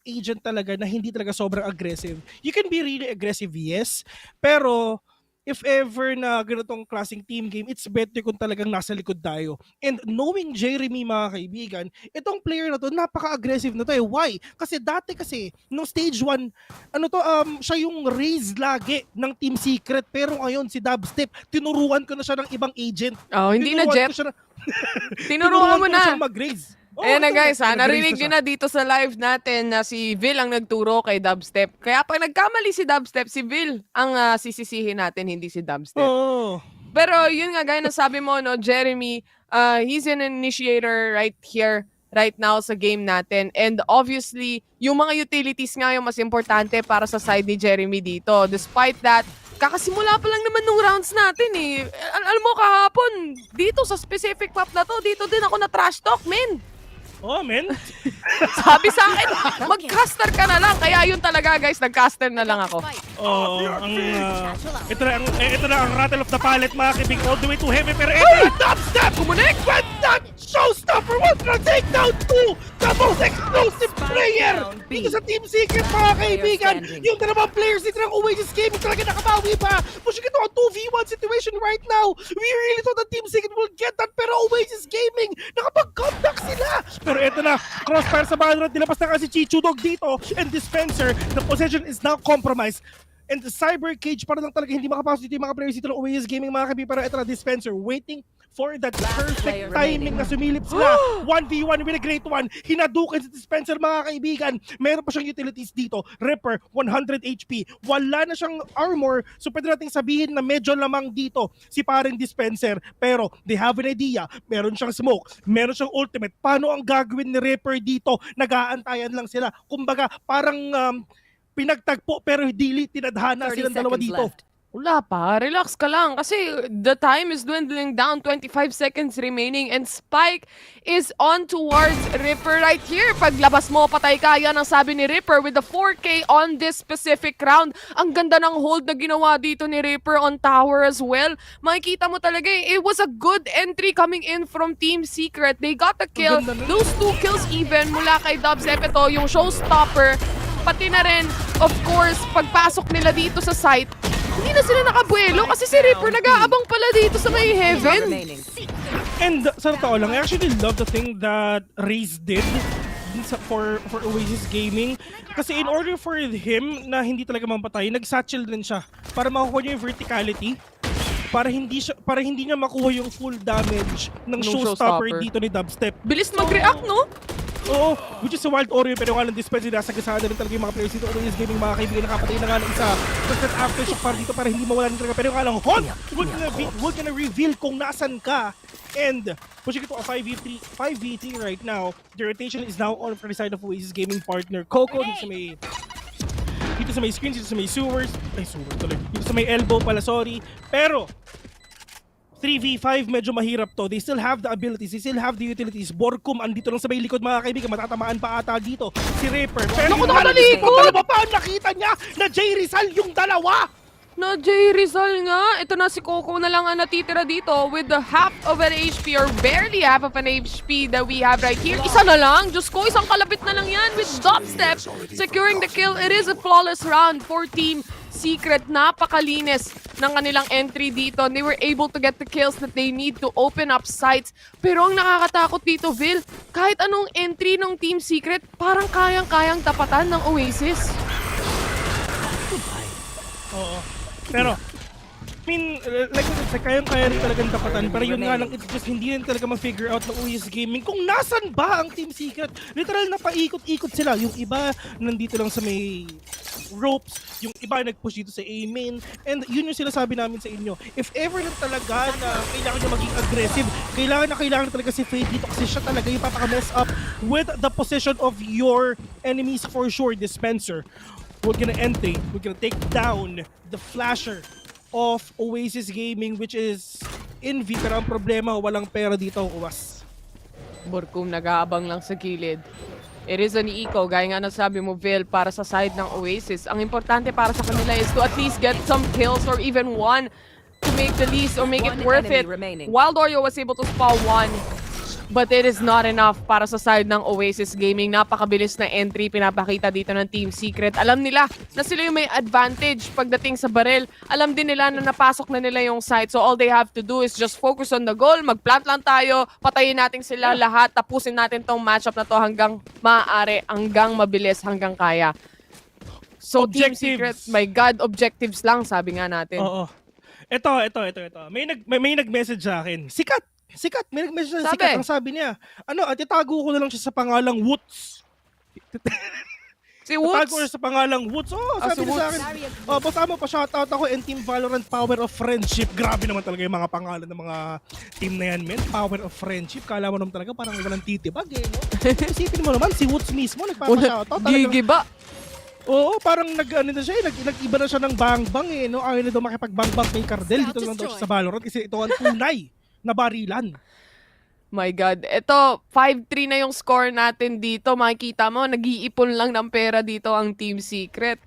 agent talaga na hindi talaga sobrang aggressive. You can be really aggressive, yes, pero if ever na ganitong klaseng team game, it's better kung talagang nasa likod tayo. And knowing Jeremy, mga kaibigan, itong player na to, napaka-aggressive na to Why? Kasi dati nung stage 1, siya yung raise lagi ng Team Secret. Pero ngayon, si Dubstep, tinuruan ko na siya ng ibang agent. Hindi na, Jet. Tinuruan mo na. Siyang mag-raise. Ayan na, guys, narinig nyo na dito sa live natin na si Vil ang nagturo kay Dubstep. Kaya pag nagkamali si Dubstep, si Vil ang sisisihin natin, hindi si Dubstep. Pero yun nga, gaya na sabi mo, no, Jeremy, he's an initiator right here. right now sa game natin. And obviously, yung mga utilities nga yung mas importante para sa side ni Jeremy dito. Despite that, kakasimula pa lang naman nung rounds natin eh. Alam mo kahapon, dito sa specific map na to, dito din ako na trash talk, men. Oh, men. Sabi sa akin, mag-caster ka na lang. Kaya yun talaga, guys, nag-caster na lang ako. Ito na ang rattle of the pallet, mga kibig, all the way to heavy, pero ito na dubstep! Kumunik! When that showstopper was gonna take down two, the most explosive player dito sa Team Secret, mga kaibigan. Yung dalawang players dito ng Oasis Gaming talaga nakabawi pa. Pushing ito ang 2v1 situation right now. We really thought that Team Secret will get that, pero Oasis Gaming, nakapag-comeback sila. Pero ito na, crossfire sa Valorant, nilapas na kasi Chichudog dito, and Dispenser, the possession is now compromised. And the Cyber Cage, para lang talaga hindi makapasok dito yung mga players dito ng Oasis Gaming, mga kaibigan. Pero ito na, Dispenser, waiting for that perfect timing na sumilip sila. 1v1 with a great one. Hinadukin si Dispenser, mga kaibigan. Meron pa siyang utilities dito. Ripper, 100 HP. Wala na siyang armor. So pwede nating sabihin na medyo lamang dito si paring Dispenser. Pero they have an idea. Meron siyang smoke. Meron siyang ultimate. Paano ang gagawin ni Ripper dito? Nag-aantayan lang sila. Kumbaga, parang pinagtagpo pero hindi tinadhana silang dalawa dito. Wala pa, relax ka lang kasi the time is dwindling down, 25 seconds remaining and Spike is on towards Ripper right here. Paglabas mo, patay ka, yan ang sabi ni Ripper with the 4K on this specific round. Ang ganda ng hold na ginawa dito ni Ripper on tower as well. Makikita mo talaga it was a good entry coming in from Team Secret. They got the kill, those 2 kills even mula kay Dubstep. Ito, yung showstopper, pati na rin, of course, pagpasok nila dito sa site, hindi na sila nakabuelo kasi si Ripper nag-aabang pala dito sa may heaven. And sa totoo lang, I actually love the thing that Raze did for Oasis Gaming. Kasi in order for him na hindi talaga mampatay, nag-satchel din siya para makukuha niya yung verticality. Para hindi niya makuha yung full damage ng showstopper dito ni Dubstep. Bilis mag-react, no? Oo, which is a wild Oreo, pero nga lang dispense nasa gasaan na rin talaga yung mga players dito. Oasis Gaming, mga kaibigan, nakapatay na nga ng isa. First aftershock para dito para hindi mawala talaga. Pero nga lang, hold! We're gonna reveal kung nasan ka. And pushing ito a 5v3 right now. The rotation is now on for the side of Oasis Gaming partner Coco. Dito sa may screens, dito sa may sewers. Ay, sewer tuloy. Dito sa may elbow pala, sorry. Pero 3v5, medyo mahirap to. They still have the abilities, they still have the utilities. Borkum, andito lang sa may likod, mga kaibigan. Matatamaan pa ata dito si Ripper. Pero naku, nakatalikod! Dalawa pa ang nakita niya na J. Rizal yung dalawa! Na J. Rizal nga. Ito na si Coco na lang ang natitira dito with the half of an HP or barely half of an HP that we have right here. Isa na lang. Diyos ko, isang kalapit na lang yan with Dubstep securing the kill. It is a flawless round for Team Secret. Napakalinis ng kanilang entry dito. They were able to get the kills that they need to open up sites. Pero ang nakakatakot dito, Vil, kahit anong entry ng Team Secret, parang kayang-kayang tapatan ng Oasis. Oo. Pero, I mean, like I said, kayang-kaya rin talagang tapatan. Pero yun nga lang, it's just hindi rin talaga ma-figure out ng Oasis Gaming kung nasan ba ang Team Secret. Literal na paikot-ikot sila. Yung iba, nandito lang sa may ropes. Yung iba, nag-push dito sa A-main. And yun yung sinasabi namin sa inyo. If ever lang talaga na kailangan nyo maging aggressive, kailangan talaga si Fade dito kasi siya talaga yung papaka-mess up with the position of your enemies for sure, Dispenser. We're gonna enter, we're gonna take down the flasher of Oasis Gaming, which is Envy, pero ang problema, walang pera dito, uwas. Borkum nag-aabang lang sa gilid. It is an eco, gaya nga nasabi mo, Vil, para sa side ng Oasis. Ang importante para sa kanila is to at least get some kills or even one to make the least or make it worth it. Wild Oreo was able to spawn one, but it is not enough para sa side ng Oasis Gaming. Napakabilis na entry pinapakita dito ng Team Secret. Alam nila na sila yung may advantage pagdating sa barrel. Alam din nila na napasok na nila yung site. So all they have to do is just focus on the goal. Mag-plant lang tayo. Patayin natin sila lahat. Tapusin natin tong matchup na to hanggang maaari, hanggang mabilis, hanggang kaya. So Team Secret, my God, objectives lang, sabi nga natin. Oo. Ito. May nag-message sa akin. Sikat, may nag-message sa Sikat. Ang sabi niya, at itago ko na lang siya sa pangalang Woods. Si Woods? Natago siya sa pangalang Woods. Sabi niya sa akin, boss Amo, pa-shoutout ako and Team Valorant Power of Friendship. Grabe naman talaga yung mga pangalan ng mga team na yan, men. Power of Friendship. Kala mo naman talaga parang walang titibag, no? Isipin mo naman, si Woods mismo nagpapa-shoutout. Gigiba. Oo, parang nag-iba na siya ng bang-bang, no? Ayaw na daw makipag-bang-bang kay Cardell. Dito lang daw siya sa Valorant kasi ito ang tunay na barilan. My God. Ito, 5-3 na yung score natin dito. Makikita mo, nag-iipon lang ng pera dito ang Team Secret.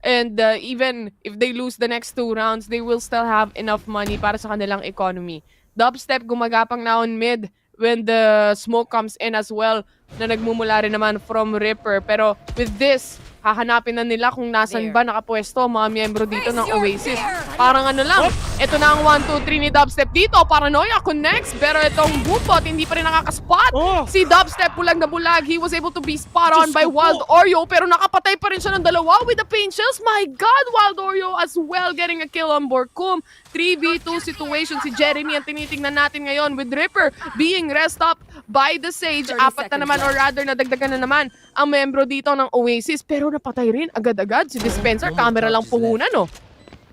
And even if they lose the next 2 rounds, they will still have enough money para sa kanilang economy. Dubstep gumagapang na on mid when the smoke comes in as well na nagmumula rin naman from Ripper. Pero with this, hahanapin na nila kung nasan ba nakapwesto mga miyembro dito ng Oasis. Parang ano lang, ito na ang 1-2-3 ni Dubstep dito. Paranoia connects, pero itong Boopot hindi pa rin nakakaspot. Si Dubstep bulag na bulag. He was able to be spot on by Wild Oreo, pero nakapatay pa rin siya ng dalawa with the paint shells. My God, Wild Oreo as well getting a kill on Borkum. 3v2 situation si Jeremy ang tinitingnan natin ngayon with Ripper being rest up by the Sage. Apat na naman or rather nadagdagan na naman ang membro dito ng Oasis, pero napatay rin agad-agad si Dispenser. Camera lang puhunan, no?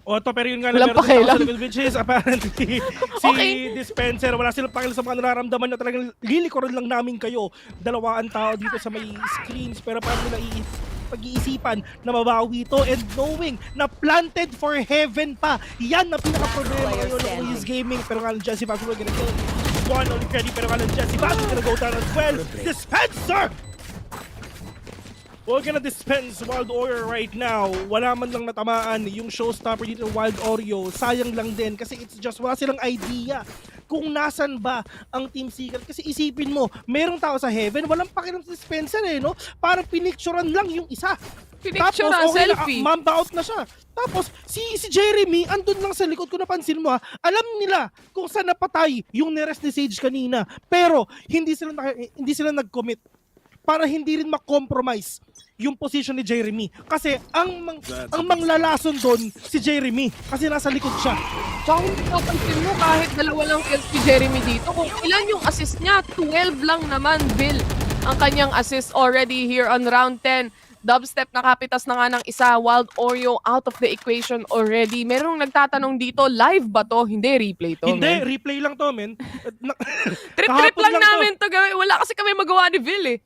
Pero yun nga na meron sa likod, which is apparently si Dispenser, wala silang pakialam sa mga nararamdaman na talagang lilikoran lang namin kayo. 2 tao dito sa may screens, pero paano nila pag-iisipan na mabawi ito and knowing na planted for heaven pa. Yan na pinaka-problema ngayon ng Oasis Gaming. Pero nga nandiyan si Bago gonna kill one only ready, pero nga nandiyan si Bago gonna go down as well. Dispenser! We're gonna dispense Wild Oreo right now. Wala man lang natamaan yung showstopper dito ng Wild Oreo. Sayang lang din kasi it's just wala silang idea kung nasan ba ang Team Secret. Kasi isipin mo, merong tao sa heaven, walang pakialam sa dispenser no? Parang pinicturean lang yung isa. Pinicturean, selfie. Mamba out na siya. Tapos, si Jeremy, andun lang sa likod ko, napansin mo alam nila kung saan napatay yung nearest ni Sage kanina. Pero, hindi sila nag-commit para hindi rin ma-compromise yung position ni Jeremy. Kasi ang manglalason doon si Jeremy kasi nasa likod siya. Tsaka kung napansin mo, kahit 2 lang kills si Jeremy dito, kung ilan yung assist niya, 12 lang naman, Bill, ang kanyang assist already here on round 10. Dubstep nakapitas na nga ng isa, Wild Oreo out of the equation already. Merong nagtatanong dito, live ba to? Hindi, replay to. Hindi, replay lang to, men. Trip lang namin to gawin. Wala kasi kami magawa ni Bill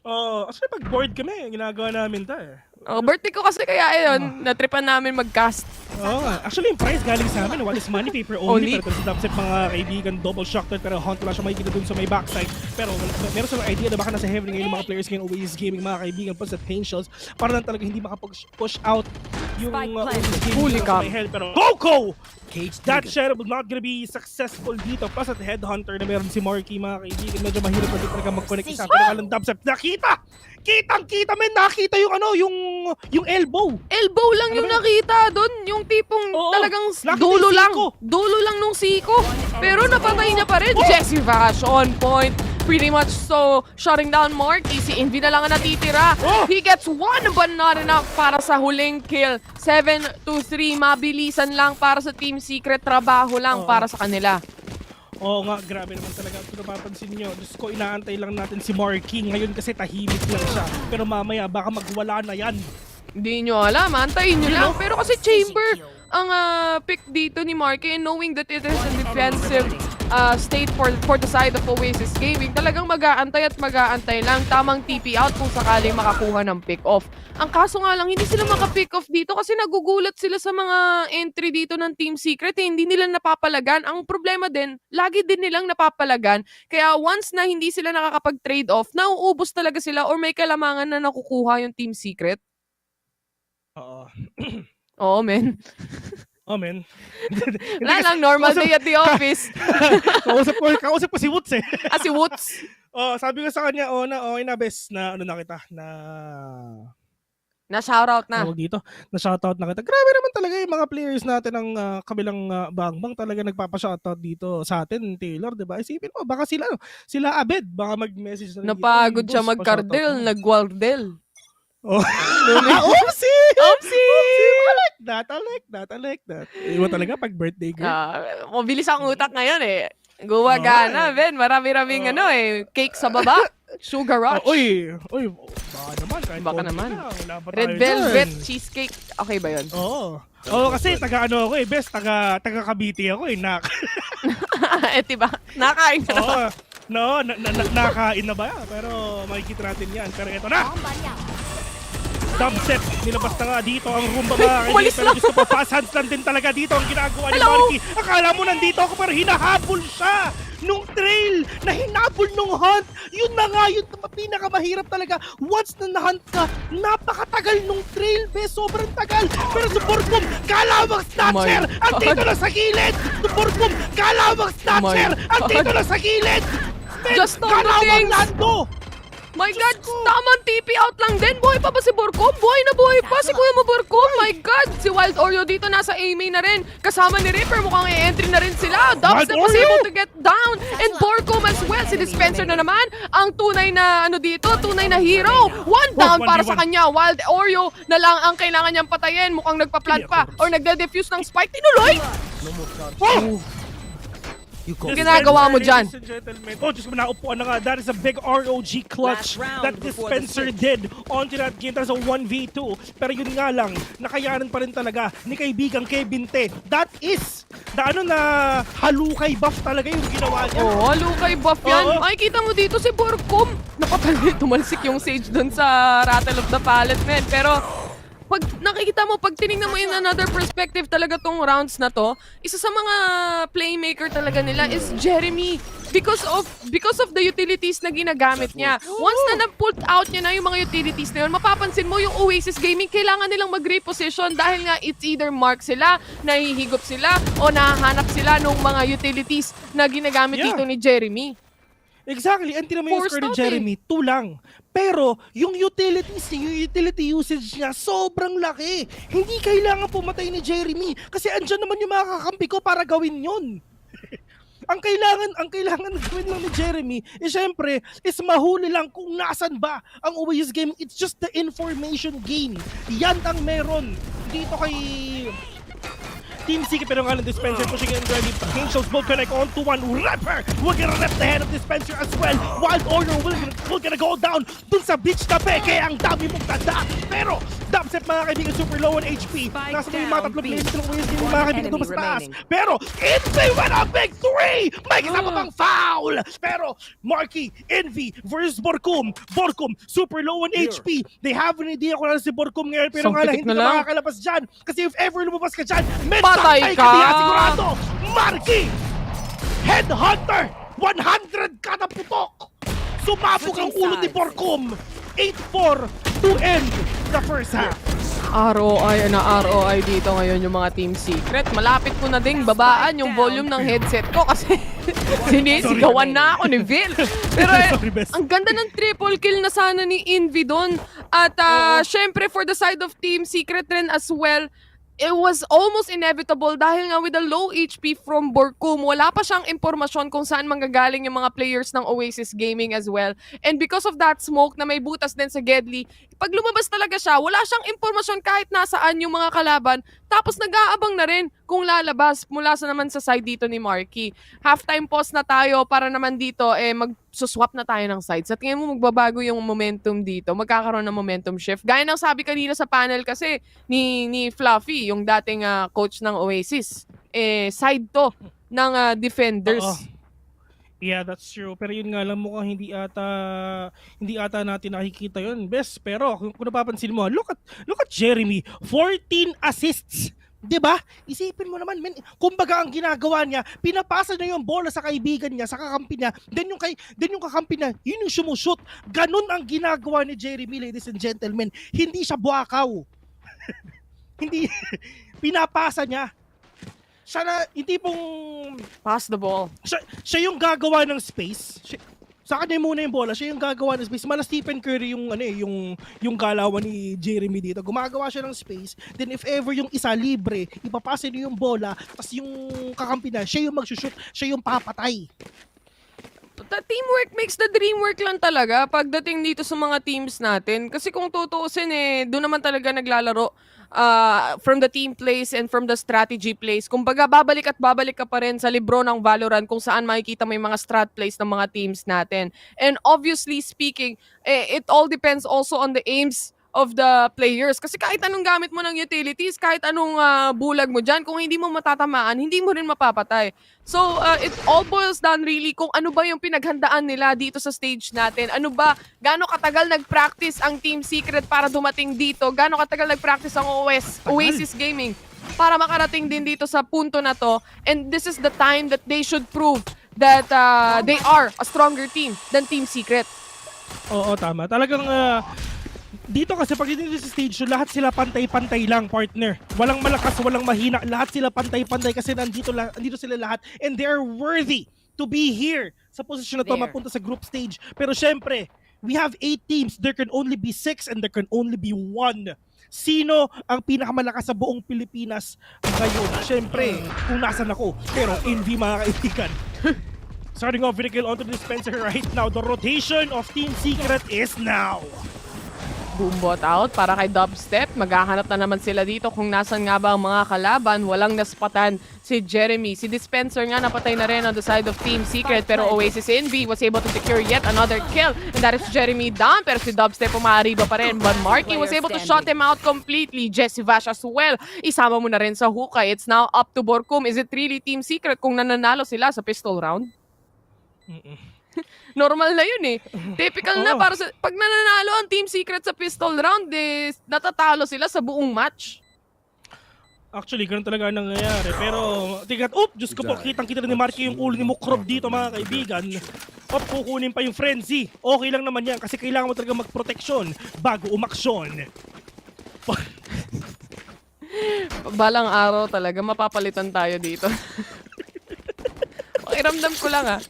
Actually pag bored kami, ginagawa namin to birthday ko kasi kaya natripan namin mag-cast. Actually yung prize galing sa amin, what is money, paper only. Pero sa Dubstep mga kaibigan, double shocked pero hunt wala siya makikita dun sa may backside. Pero meron silang idea na baka nasa heaven ngayon yung mga players ngayon Oasis Gaming, mga kaibigan pa sa paint shells para lang talaga hindi makapag-push out yung Holy cow. Pero Coco! That shadow will not gonna be successful dito. Plus at headhunter na meron si Marky, mga kaibigan. Medyo mahirap na talaga mag-connect isa. Pero alam Dubstep, nakita! Kitang-kita, men! Nakita yung yung elbow. Elbow lang yung nakita doon. Yung tipong talagang dulo lang. Dulo lang nung siko. Pero napatay niya pa rin. Jesse Vash on point. Pretty much so, shutting down Marky. Si Envy na lang ang natitira. He gets 1 but not enough para sa huling kill. 7-3, mabilisan lang para sa Team Secret. Trabaho lang para sa kanila. Oo nga, grabe naman talaga. Kung napapansin nyo, Diyos ko, inaantay lang natin si Marky. Ngayon kasi tahimik lang siya. Pero mamaya, baka magwala na yan. Hindi nyo alam, antayin nyo lang. Pero kasi Chamber ang pick dito ni Marky, and knowing that it is a defensive state for the side of Oasis Gaming, talagang mag-aantay at mag-aantay lang. Tamang TP out kung sakaling makakuha ng pick-off. Ang kaso nga lang, hindi sila maka-pick off dito kasi nagugulat sila sa mga entry dito ng Team Secret. Hindi nila napapalagan. Ang problema din, lagi din nilang napapalagan. Kaya once na hindi sila nakakapag-trade off, nauubos talaga sila or may kalamangan na nakukuha yung Team Secret. Oo, men. Men. Wala lang, normal day at the office. Kausap ko si Woods si Woods? Sabi ko sa kanya, okay na, best na na kita, na-shoutout na. Dito, na-shoutout na kita. Grabe naman talaga yung mga players natin ng kabilang bangbang talaga nagpapa-shoutout dito sa atin, Taylor, diba? Isipin mo, baka sila Abed, baka mag-message na napagod siya mag-Cardell, nag-Wardell. Oopsie! I like that. Iba talaga pag birthday girl. Mabilis ang utak ngayon Gumagana, Ben. Marami-raming cake sa baba. Sugar Rush. Uy, baka naman. Kahit Baka konti naman. lang, wala pa Red tayo Velvet dyan. Cheesecake. Okay ba yun? Oo. Kasi taga-ano ako best, taga Cavite ako Diba? Nakain ka na ba? Nakain na ba? Pero makikita natin yan. Pero ito na! Dubstep, nilabas na nga dito ang rumba mga Umalis pero lang. gusto pa fast hands lang din talaga dito ang ginagawa ni Hello? Marky. Akala mo nandito ako pero hinahabol siya nung trail na hinabol nung hunt. Yun na nga, yun na pinakamahirap talaga. Once na nahunt ka, napakatagal nung trail, sobrang tagal. Pero si Borgum, kalawang snatcher, andito na sa gilid. Si Borgum, kalawang snatcher, andito na sa gilid. Just on the kalawang things. Lando. My God, tamang TP out lang din. Buhay pa ba si Borcom? Buhay na buhay pa si Kuya mo Borcom. My God, si Wild Oreo dito nasa A-main na rin. Kasama ni Reaper, mukhang i-entry na rin sila. Dubstep was able to get down. And Borcom as well. Si Dispenser na naman. Ang tunay na tunay na hero. One down para sa kanya. Wild Oreo na lang ang kailangan niyang patayin. Mukhang nagpa-plant pa or nagde-defuse ng spike. Tinuloy! Ginagawa mo dyan. Diyos ko, naupuan na nga. That is a big ROG clutch that Dispenser did onto that game. That is a 1v2. Pero yun nga lang, nakayanan pa rin talaga ni kaibigang Kevin Te. That is, na halukay buff talaga yung ginawa niya. Halukay buff yan. Makikita mo dito si Borcom. Napatanggal, tumalsik yung Sage dun sa Rattle of the Pallet, man. Pero pag nakikita mo, pag tinignan mo in another perspective talaga tong rounds na to, isa sa mga playmaker talaga nila is Jeremy. Because of the utilities na ginagamit niya. Once na na-pull out niya na yung mga utilities na yun, mapapansin mo yung Oasis Gaming, kailangan nilang mag-reposition dahil nga it's either mark sila, nahihigop sila, o nahahanap sila ng mga utilities na ginagamit dito ni Jeremy. Exactly. And tinan mo yung score ni Jeremy, 2 lang. Pero yung utilities niya, yung utility usage niya, sobrang laki. Hindi kailangan pumatay ni Jeremy kasi andyan naman yung mga kakampi ko para gawin yun. ang kailangan gawin lang ni Jeremy syempre is mahuli lang kung nasan ba ang Oasis game. It's just the information gain. Yan ang meron dito kay Team Secret, pero nga ng Dispenser pushing in ready. Angels will connect on to one. Rapper will gonna rip the head of Dispenser as well. Wild Order will gonna go down dun sa beach na peke. Ang dami mong tanda. Pero Dubstep mga kaibigan super low on HP. Nasa mo yung mga tatlong players ng Oasis game mga kaibigan doon mas taas. Pero Envy with a big 3! May kasama pang foul! Pero Marky, Envy versus Borcom. Borcom super low on HP. They have an idea kung ano si Borcom ngayon. Pero nga lang, hindi ka makakalabas dyan. Kasi if ever lumabas ka dyan, patay ka! Sigurado! Marky! Headhunter! 100 kada putok! Sumabog ang ulo ni Borcom! 8-4 to end the first half. ROI na ROI dito ngayon yung mga Team Secret. Malapit ko na ding babaan yung volume ng headset ko kasi sinisigawan na ako ni Vil. Pero ang ganda ng triple kill na sana ni Envy doon. At syempre for the side of Team Secret rin as well, it was almost inevitable dahil nga with the low HP from Borcom, wala pa siyang impormasyon kung saan manggagaling yung mga players ng Oasis Gaming as well. And because of that smoke na may butas din sa Gedli, pag lumabas talaga siya, wala siyang impormasyon kahit nasaan yung mga kalaban. Tapos nag-aabang na rin kung lalabas mula sa naman sa side dito ni Marky. Halftime pause na tayo para naman dito mag-swap na tayo ng sides. At tingin mo magbabago yung momentum dito. Magkakaroon ng momentum shift. Gaya ng sabi kanina sa panel kasi ni Fluffy, yung dating coach ng Oasis. Side to ng defenders. Yeah, that's true. Pero yun nga lang mukhang hindi ata natin nakikita yun. Best, pero kung napapansin mo, look at Jeremy, 14 assists. 'Di ba? Isipin mo naman, men, kumbaga ang ginagawa niya, pinapasa niya yung bola sa kaibigan niya, sa kakampi niya, then yung kakampi niya, yun yung sumushoot. Ganun ang ginagawa ni Jeremy, ladies and gentlemen. Hindi siya buwakaw. Hindi pinapasa niya. Siya na, hindi pong pass the ball. Siya yung gagawa ng space. Sa kanya muna yung bola, siya yung gagawa ng space. Mala Stephen Curry yung galawan ni Jeremy dito. Gumagawa siya ng space. Then if ever yung isa libre, ipapasa niya yung bola, tapos yung kakampi na, siya yung magsushoot, siya yung papatay. teamwork makes the dream work lang talaga pagdating dito sa mga teams natin. Kasi kung tutuusin doon naman talaga naglalaro from the team plays and from the strategy plays. Kumbaga, babalik at babalik ka pa rin sa libro ng Valorant kung saan makikita mo yung mga strat plays ng mga teams natin. And obviously speaking, it all depends also on the aims of the players. Kasi kahit anong gamit mo ng utilities, kahit anong bulag mo dyan, kung hindi mo matatamaan, hindi mo rin mapapatay. So, it all boils down really kung ano ba yung pinaghandaan nila dito sa stage natin. Ano ba, gaano katagal nag-practice ang Team Secret para dumating dito? Gaano katagal nag-practice ang Oasis Gaming para makarating din dito sa punto na to? And this is the time that they should prove that they are a stronger team than Team Secret. Oo, tama. Talagang dito kasi pag dito sa stage, lahat sila pantay-pantay lang, partner. Walang malakas, walang mahina. Lahat sila pantay-pantay kasi nandito sila lahat. And they're worthy to be here sa posisyon na to, mapunta sa group stage. Pero syempre, we have 8 teams. There can only be 6 and there can only be 1. Sino ang pinakamalakas sa buong Pilipinas ngayon? Syempre, kung nasan ako. Pero envy mga kaibigan. Starting off with a kill onto the dispenser right now. The rotation of Team Secret is now. Boombot out para kay Dubstep. Maghahanap na naman sila dito kung nasan nga ba ang mga kalaban. Walang naspatan si Jeremy. Si Dispenser nga napatay na rin on the side of Team Secret. Pero Oasis NB was able to secure yet another kill. And that is Jeremy down. Pero si Dubstep umaariba pa rin. But Marky was able to shut him out completely. Jesse Vash as well. Isama mo na rin sa hukay. It's now up to Borkum. Is it really Team Secret kung nananalo sila sa pistol round? Normal na yun Typical na para sa pag nananalo ang Team Secret sa pistol round, natatalo sila sa buong match. Actually, ganun talaga nangyayari. Pero, Diyos ko po, kitang-kita ni Marky yung ulo ni Mukrov dito mga kaibigan. Kukunin pa yung frenzy. Okay lang naman yan kasi kailangan mo talaga magproteksyon bago umaksyon. Balang araw talaga, mapapalitan tayo dito. Pakiramdam ko lang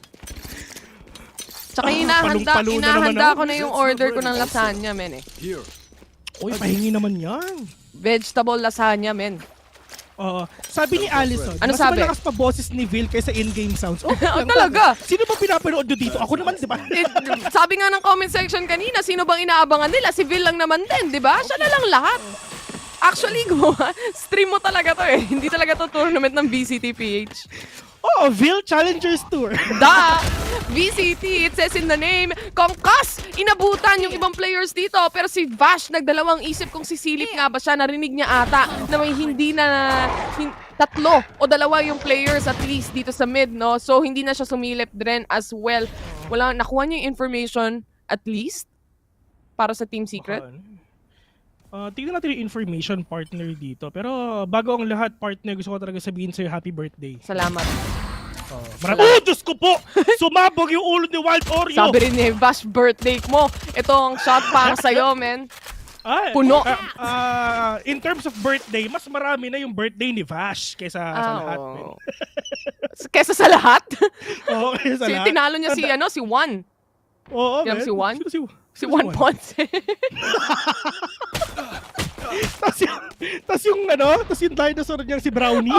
Tsaka inahanda ko na yung order ko ng lasagna, men Uy, pahingi naman yan. Vegetable lasagna, men. Sabi ni Allison, ano mas sabi? malakas pa boses ni Vil kaysa in-game sounds. Talaga? Sino ba pinapanood nyo dito? Ako naman, di ba? Sabi nga ng comment section kanina, sino bang inaabangan nila? Si Vil lang naman din, di ba? Siya na lang lahat. Actually, stream mo talaga to Hindi talaga to tournament ng VCTPH. Vil Challengers Tour. VCT, it says in the name. Kongkas, inabutan yung ibang players dito. Pero si Vash, nagdalawang isip kung sisilip nga ba siya. Narinig niya ata na may hindi na tatlo o dalawa yung players at least dito sa mid, no? So, hindi na siya sumilip Bren as well. Nakuha niya yung information at least para sa Team Secret. Tingnan natin yung information partner dito. Pero bago ang lahat, partner, gusto ko talaga sabihin sa'yo, happy birthday. Salamat. Diyos ko po! Sumabog yung ulo ni Wild Oreo! Sabi rin ni Vash, birthday mo. Ito ang shot para sa'yo, men. Puno. In terms of birthday, mas marami na yung birthday ni Vash kaysa sa lahat. Kaysa sa lahat? Oo, kaysa sa lahat. Tinalo niya si Juan. Oo, si Juan? Si Juan Ponce. Tas yung dinosaur niyang si Brownie.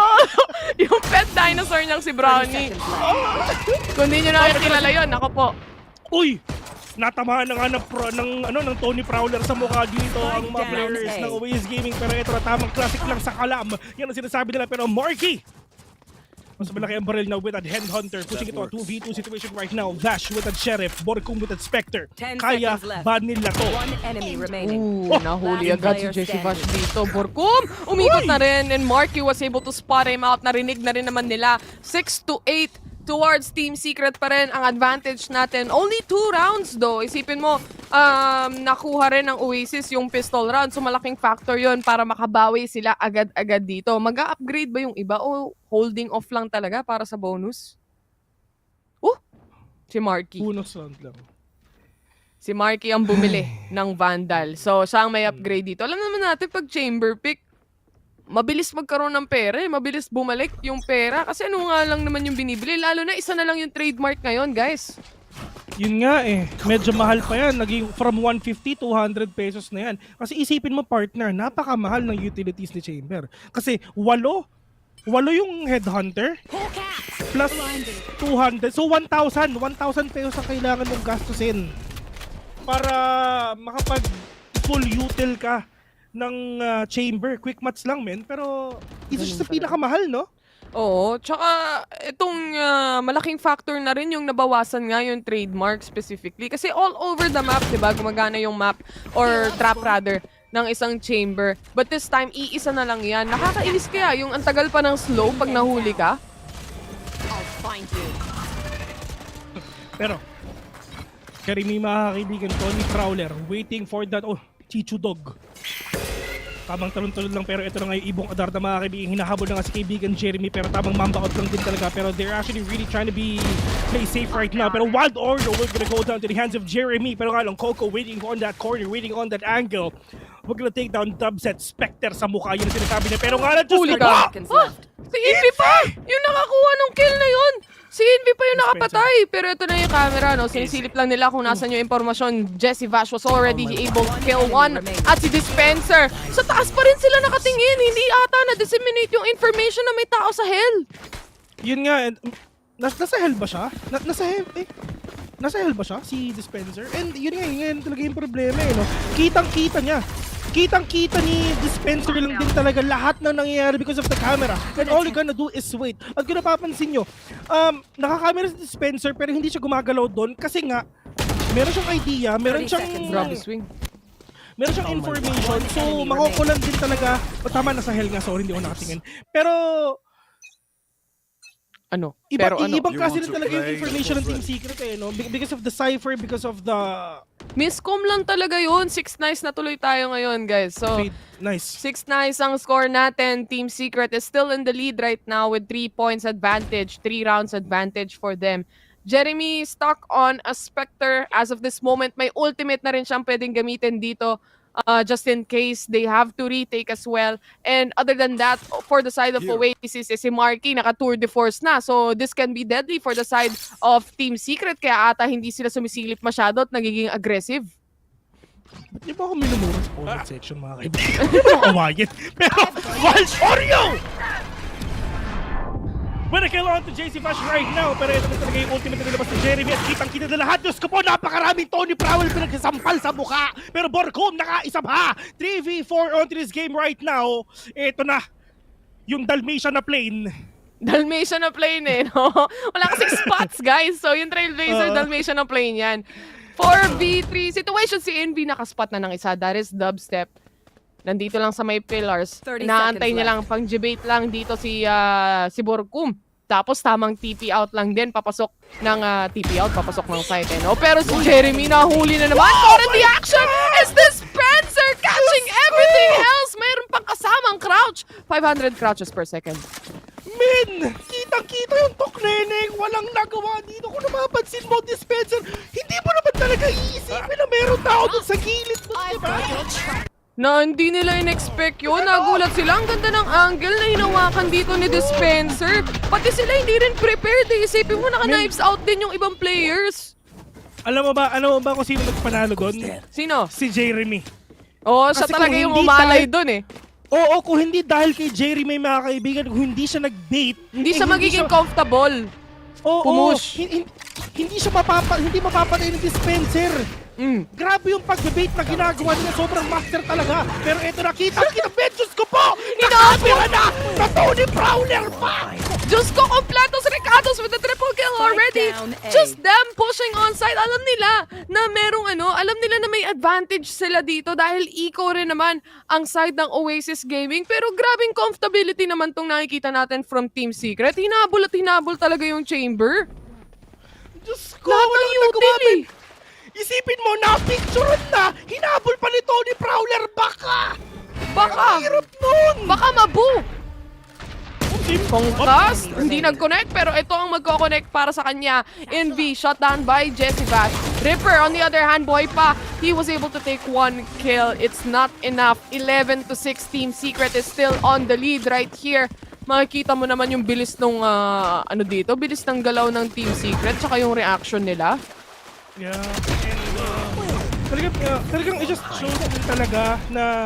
Yung pet dinosaur niyang si Brownie. Kung di nyo nakikilala yun, ako po. Uy! Natamaan na nga ng Tony Prowler sa mukha dito ang mga players ng Oasis Gaming. Pero ito na tamang classic lang sa kalam. Yan ang sinasabi nila. Pero Marky! Mas malaki ang barrel na with a Handhunter. Pushing ito a 2v2 situation right now. Vash with a Sheriff. Borkum with a Spectre. Kaya ba nila to? Nahuli agad si Jesse Vash dito. Borkum! Umikot na rin. And Marky was able to spot him out. Narinig na rin naman nila. 6-8 towards Team Secret pa rin ang advantage natin. Only 2 rounds though. Isipin mo, nakuha rin ng Oasis yung pistol round. So malaking factor yon para makabawi sila agad-agad dito. Mag-upgrade ba yung iba o holding off lang talaga para sa bonus? Si Marky. Bonus round lang. Si Marky ang bumili ng Vandal. So siya ang may upgrade dito. Alam naman natin pag chamber pick, mabilis magkaroon ng pera, mabilis bumalik yung pera. Kasi ano nga lang naman yung binibili. Lalo na isa na lang yung trademark ngayon, guys. Yun nga medyo mahal pa yan. Naging from 150 to 100 pesos na yan. Kasi isipin mo partner, napakamahal ng utilities ni Chamber. Kasi 8 yung Headhunter, plus 200. So 1,000 pesos ang kailangan mong gastusin para makapag full util ka ng chamber. Quick match lang, men. Pero isa siya sa pinakamahal, no? Oo, tsaka itong malaking factor na rin yung nabawasan nga yung trademark specifically. Kasi all over the map, diba, gumagana yung map or trap rather ng isang chamber. But this time, iisa na lang yan. Nakakainis kaya yung antagal pa ng slow pag nahuli ka? I'll find you. Pero, Karimi mga kaibigan, Tony Prowler, waiting for that, Chichu Dog. Tamang talon-talon lang, pero ito na nga yung ibong adar na mga kaibigan. Hinahabol na nga si kaibigan Jeremy, pero tamang mamba-out lang din talaga. Pero they're actually really trying to play safe right now. Pero Wild Order will gonna go down to the hands of Jeremy. Pero nga lang, Coco waiting on that corner, waiting on that angle. We're gonna take down Dubset, Spectre sa mukha. Yun ang sinasabi niya. Pero nga lang, just Si Envy pa! Yung nakakuha ng kill na yun! Si Envy pa yung nakapatay! Pero ito na yung camera, no? Sinisilip lang nila kung nasan yung impormasyon. Jesse Vash was already able to kill one. At si Dispenser, sa taas pa rin sila nakatingin. Hindi ata na-disseminate yung information na may tao sa hell. Yun nga, nasa hell ba siya? Nasa hell ba siya, si Dispenser? And yun nga, yun talaga yung problema, no? Kitang-kita niya. Kitang-kita ni Dispenser lang din talaga lahat na nangyayari because of the camera. And all you gonna do is wait. At kung napapansin nyo, nakakamera si Dispenser pero hindi siya gumagalaw doon kasi nga, meron siyang idea, meron siyang... Grabe swing. Meron siyang information, so makukulan din talaga. Tama, nasa hell nga, sorry, hindi ko nakatingin. Pero... Ibang klase rin talaga yung information ng Team Secret no? Because of the cipher, because of the... Miscom lang talaga yun. 6 nice na tuloy tayo ngayon, guys. So, nice. 6 nice ang score natin. Team Secret is still in the lead right now with 3 points advantage. 3 rounds advantage for them. Jeremy stuck on a Spectre as of this moment. May ultimate na rin siyang pwedeng gamitin dito. Just in case they have to retake as well. And other than that, for the side of Oasis, si Marky naka-tour de force na. So this can be deadly for the side of Team Secret. Kaya ata hindi sila sumisilip masyado at nagiging aggressive. Ba't niyo ba ako minumura sa comment section, mga kaibigan? Hindi ba ako kawain? Pero, Wild Oreo! With a kill on to JC Vash right now. Pero ito na talaga yung ultimate na nilabas ni Jeremy. At kitang-kita na lahat. Diyos ko po, napakaraming Tony Prowell pinagsasampal sa mukha. Pero Borcom nakaisa pa. 3v4 onto this game right now. Ito na, yung Dalmatian na plane. Dalmatian na plane no? Wala kasing spots, guys. So yung Trailblazer, Dalmatian na plane yan. 4v3 situation, si Envy nakaspot na ng isa. That is Dubstep. Nandito lang sa may pillars. Naantay niya lang, pang-debate lang dito si Borcom. Tapos tamang TP out lang din, papasok ng TP out, papasok ng site. No? Pero si Jeremy nahuli na naman. Caught in the action is Dispenser catching everything else. Mayroon pang kasamang crouch. 500 crouches per second. Men! Kitang-kita yung Tokneneng! Walang nagawa dito. Kung napapansin mo, Dispenser, hindi mo naman talaga iisipin na meron tao dun sa gilid mo, diba? Na hindi nila in-expect yun. Nagulat sila. Ang ganda ng angle na hinawakan dito ni Dispenser. Pati sila hindi rin prepared. Isipin mo, naka-knives out din yung ibang players. Alam mo ba kung sino nagpanalo doon? Sino? Si Jeremy. Oo, siya talaga yung umalay doon Oo, kung hindi dahil kay Jeremy, mga kaibigan, kung hindi siya nag-bait. Hindi siya magiging comfortable. Pumush. Hindi siya mapapatay ng Dispenser. Grabe yung pag-debate na ginagawa nila. Sobrang master talaga. Pero ito nakita Diyos ko po! Nakapira na sa Tony Prowler pa! Diyos ko, kompletos Ricardos with the triple kill already. Just them pushing on site. Alam nila na merong alam nila na may advantage sila dito dahil eco rin naman ang side ng Oasis Gaming. Pero grabing comfortability naman tong nakikita natin from Team Secret. Hinabol at hinabol talaga yung chamber. Diyos ko, walang nagawa. Isipin mo, na-picturean na, hinabol pa ni Tony Prowler, baka! Hirap nun! Baka mabu! Concussed, hindi nag-connect, pero ito ang magko-connect para sa kanya. Envy, shot down by Jesse Vash. Ripper, on the other hand, buhay pa. He was able to take 1 kill. It's not enough. 11-6, Team Secret is still on the lead right here. Makikita mo naman yung bilis nung, bilis ng galaw ng Team Secret, tsaka yung reaction nila. Yeah, and talagang it just shows din talaga na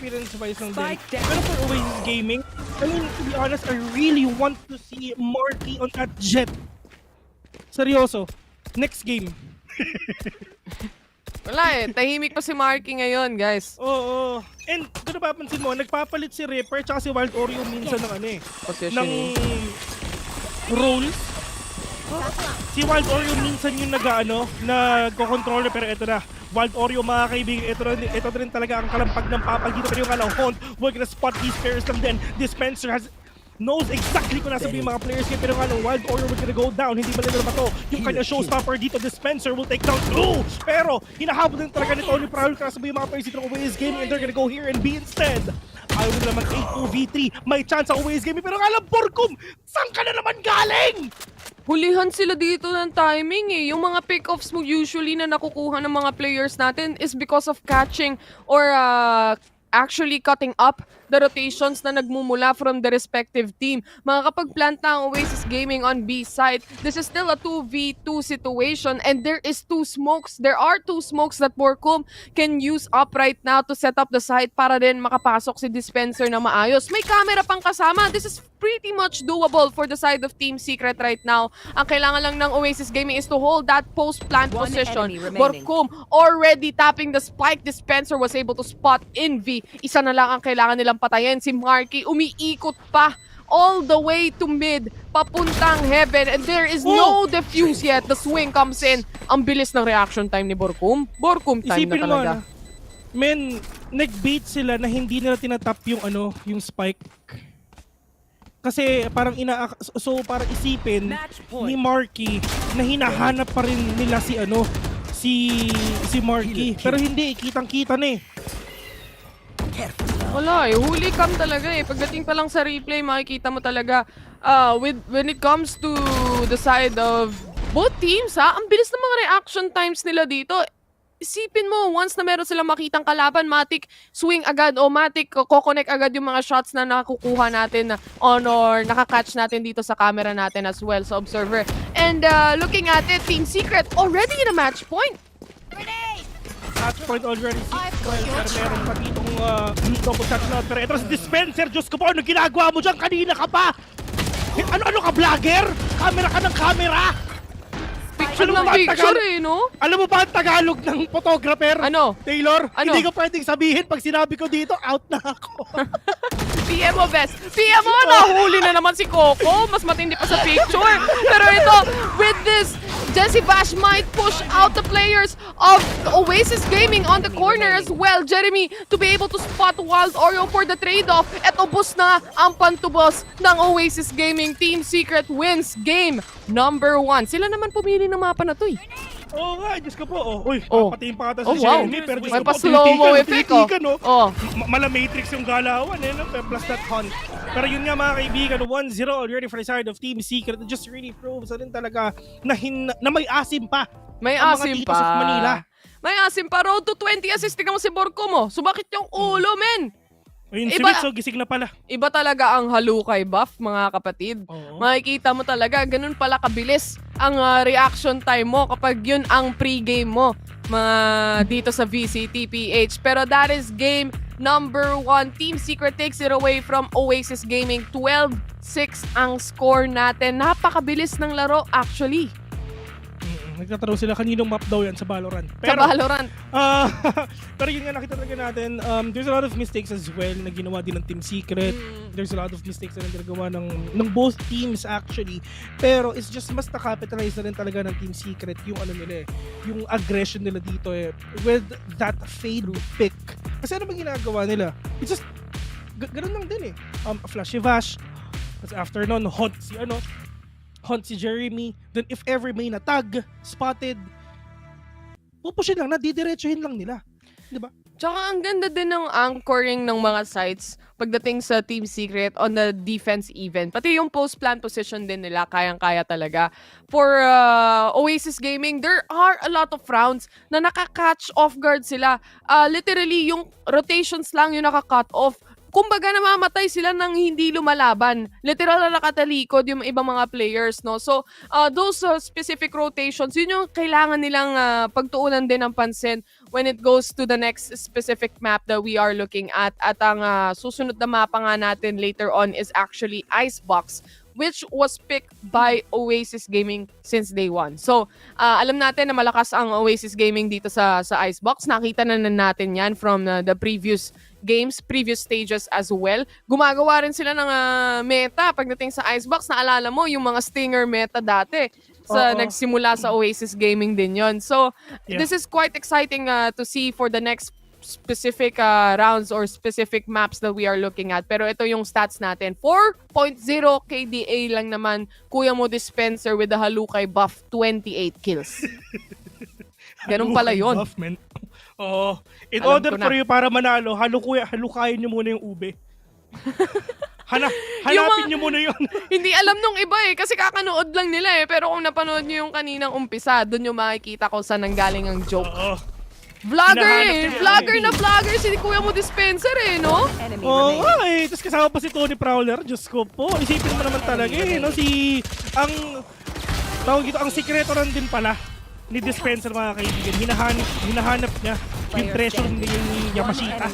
experience wise lang din. Pero for Oasis Gaming, I mean, to be honest, I really want to see Marky on that jet. Seryoso. Next game. Wala eh. Tahimik pa si Marky ngayon, guys. Oo. And kung napapansin mo, nagpapalit si Ripper tsaka si Wild Oreo minsan ng ano eh. Position ng roles. Si Wild Oreo minsan yung nag-controller, pero ito na. Wild Oreo, mga kaibigan, ito rin talaga ang kalampag ng papag dito. Pero yung Hunt, we're gonna spot these players lang din. Dispenser knows exactly kung nasa yung mga players kaya, pero Wild Oreo we're gonna go down. Hindi ba nila ba to? Yung kanya showstopper dito, Dispenser will take down 2. Pero hinahabol din talaga ni Tony Prowl kasi yung mga players dito ng Oasis Gaming, and they're gonna go here and B instead. Ayaw nila naman 8-2v3. May chance sa Oasis Gaming, pero Borkum, saan ka na naman galing? Hulihan sila dito ng timing eh. Yung mga pick-offs mo usually na nakukuha ng mga players natin is because of catching or actually cutting up the rotations na nagmumula from the respective team. Makakapag-plant na ang Oasis Gaming on B side. This is still a 2v2 situation and there is 2 smokes. There are 2 smokes that Borkum can use up right now to set up the site para din makapasok si Dispenser na maayos. May camera pang kasama. This is pretty much doable for the side of Team Secret right now. Ang kailangan lang ng Oasis Gaming is to hold that post-plant position. Borkum already tapping the spike. Dispenser was able to spot in V. Isa na lang ang kailangan nilang patayin. Si Marky umiikot pa all the way to mid, papuntang heaven, and there is no defuse yet. The swing comes in. Ang bilis ng reaction time ni Borkum. Borkum time Isipin na talaga. Men, nag-bait sila na hindi nila tinatap yung yung spike. Kasi parang parang isipin ni Marky na hinahanap pa rin nila si Marky. Pero hindi, kitang-kita na eh. Wala eh, huli cam talaga eh. Pagdating pa lang sa replay, makikita mo talaga when it comes to the side of both teams ang bilis ng mga reaction times nila dito. Isipin mo, once na meron silang makitang kalaban, matik swing agad o matik connect agad yung mga shots na nakukuha natin or nakakatch natin dito sa camera natin as well sa observer. And looking at it, Team Secret already in a match point. Match point already. Pero meron pa ditong double shot na. Pero ito si Dispenser, Diyos ko po, ano ginagawa mo dyan? Kanina ka pa! Ano ka, vlogger? Camera ka ng camera! Picture ng picture eh, no? Alam mo ba ang Tagalog ng photographer? Ano? Taylor? Ano? Hindi ko pwedeng sabihin pag sinabi ko dito, out na ako. PM mo, Bes. PM mo, nahuli na naman si Coco. Mas matindi pa sa picture. Pero ito, with this, Jesse Bash might push out the players of Oasis Gaming on the corner as well. Jeremy, to be able to spot Wild Oreo for the trade-off. At ubos na ang pantubos ng Oasis Gaming. Team Secret wins game number 1. Sila naman pumili ng mapa na to eh. Oo nga, Diyos ko po. Uy, papatiin pa ata wow. si Jeremy. Pero Diyos May ko po, pa-slow-mo effect Mala Matrix yung galawan plus that hunt. Pero yun nga mga kaibigan, 1-0 already for the side of Team Secret. It just really proves na rin talaga na may asim pa. May ang asim mga titos pa. of Manila. May asim pa. Road to 20 assist. Tingnan mo si Borkum mo. Sumakit yung ulo, men. Ayun, si Mitso, gising na pala. Iba talaga ang halukay buff, mga kapatid. Makikita mo talaga, ganun pala kabilis ang reaction time mo kapag yun ang pre-game mo dito sa VCTPH. Pero that is game number 1. Team Secret takes it away from Oasis Gaming. 12-6 ang score natin. Napakabilis ng laro actually. Nagtatanong sila kaninong map daw yan sa Valorant. Pero, sa Valorant. Pero yun nga, nakita talaga natin, there's a lot of mistakes as well na ginawa din ng Team Secret. There's a lot of mistakes na ginagawa ng both teams actually. Pero it's just mas na-capitalize na rin talaga ng Team Secret yung yung aggression nila dito with that fade pick. Kasi ano bang ginagawa nila? It's just, ganun lang din flashy vash. Tapos after nun, hunt si Jeremy, then if ever may natag, spotted, pupushin lang, didiretsuhin lang nila. Diba? Tsaka ang ganda din ng anchoring ng mga sites pagdating sa Team Secret on the defense even. Pati yung post-plant position din nila, kayang-kaya talaga. For Oasis Gaming, there are a lot of rounds na nakaka-catch off guard sila. Literally, yung rotations lang yung naka-cut off. kumbaga namamatay sila ng hindi lumalaban. Literal na nakatalikod yung ibang mga players, no? So, those specific rotations, yun yung kailangan nilang pagtuunan din ng pansin when it goes to the next specific map that we are looking at. At ang susunod na mapa nga natin later on is actually Icebox, which was picked by Oasis Gaming since day one. So, alam natin na malakas ang Oasis Gaming dito sa Icebox. Nakita na natin yan from the previous games, previous stages as well. Gumagawa rin sila ng meta pagdating sa Icebox. Naalala mo, yung mga Stinger meta dati. Nagsimula sa Oasis Gaming din yon. So, this is quite exciting to see for the next specific rounds or specific maps that we are looking at. Pero ito yung stats natin. 4.0 KDA lang naman, Kuya Mo Dispenser with the Halukay buff, 28 kills. Ganun pala yun. Buff, man. In order for you para manalo, halukayin nyo muna yung ube. Hanapin nyo muna yun. Hindi alam nung iba kasi kakanood lang nila Pero kung napanood nyo yung kaninang umpisa, doon yung makikita ko saan nanggaling ang joke. Vlogger Vlogger si Kuya Mo Dispenser no? Oo tapos kasama pa si Tony Prowler. Diyos ko po. Isipin mo naman talaga no? Ang sikreto rin din pala ni Dispenser, mga kaibigan. Hinahanap niya yung treasure ni Yamashita.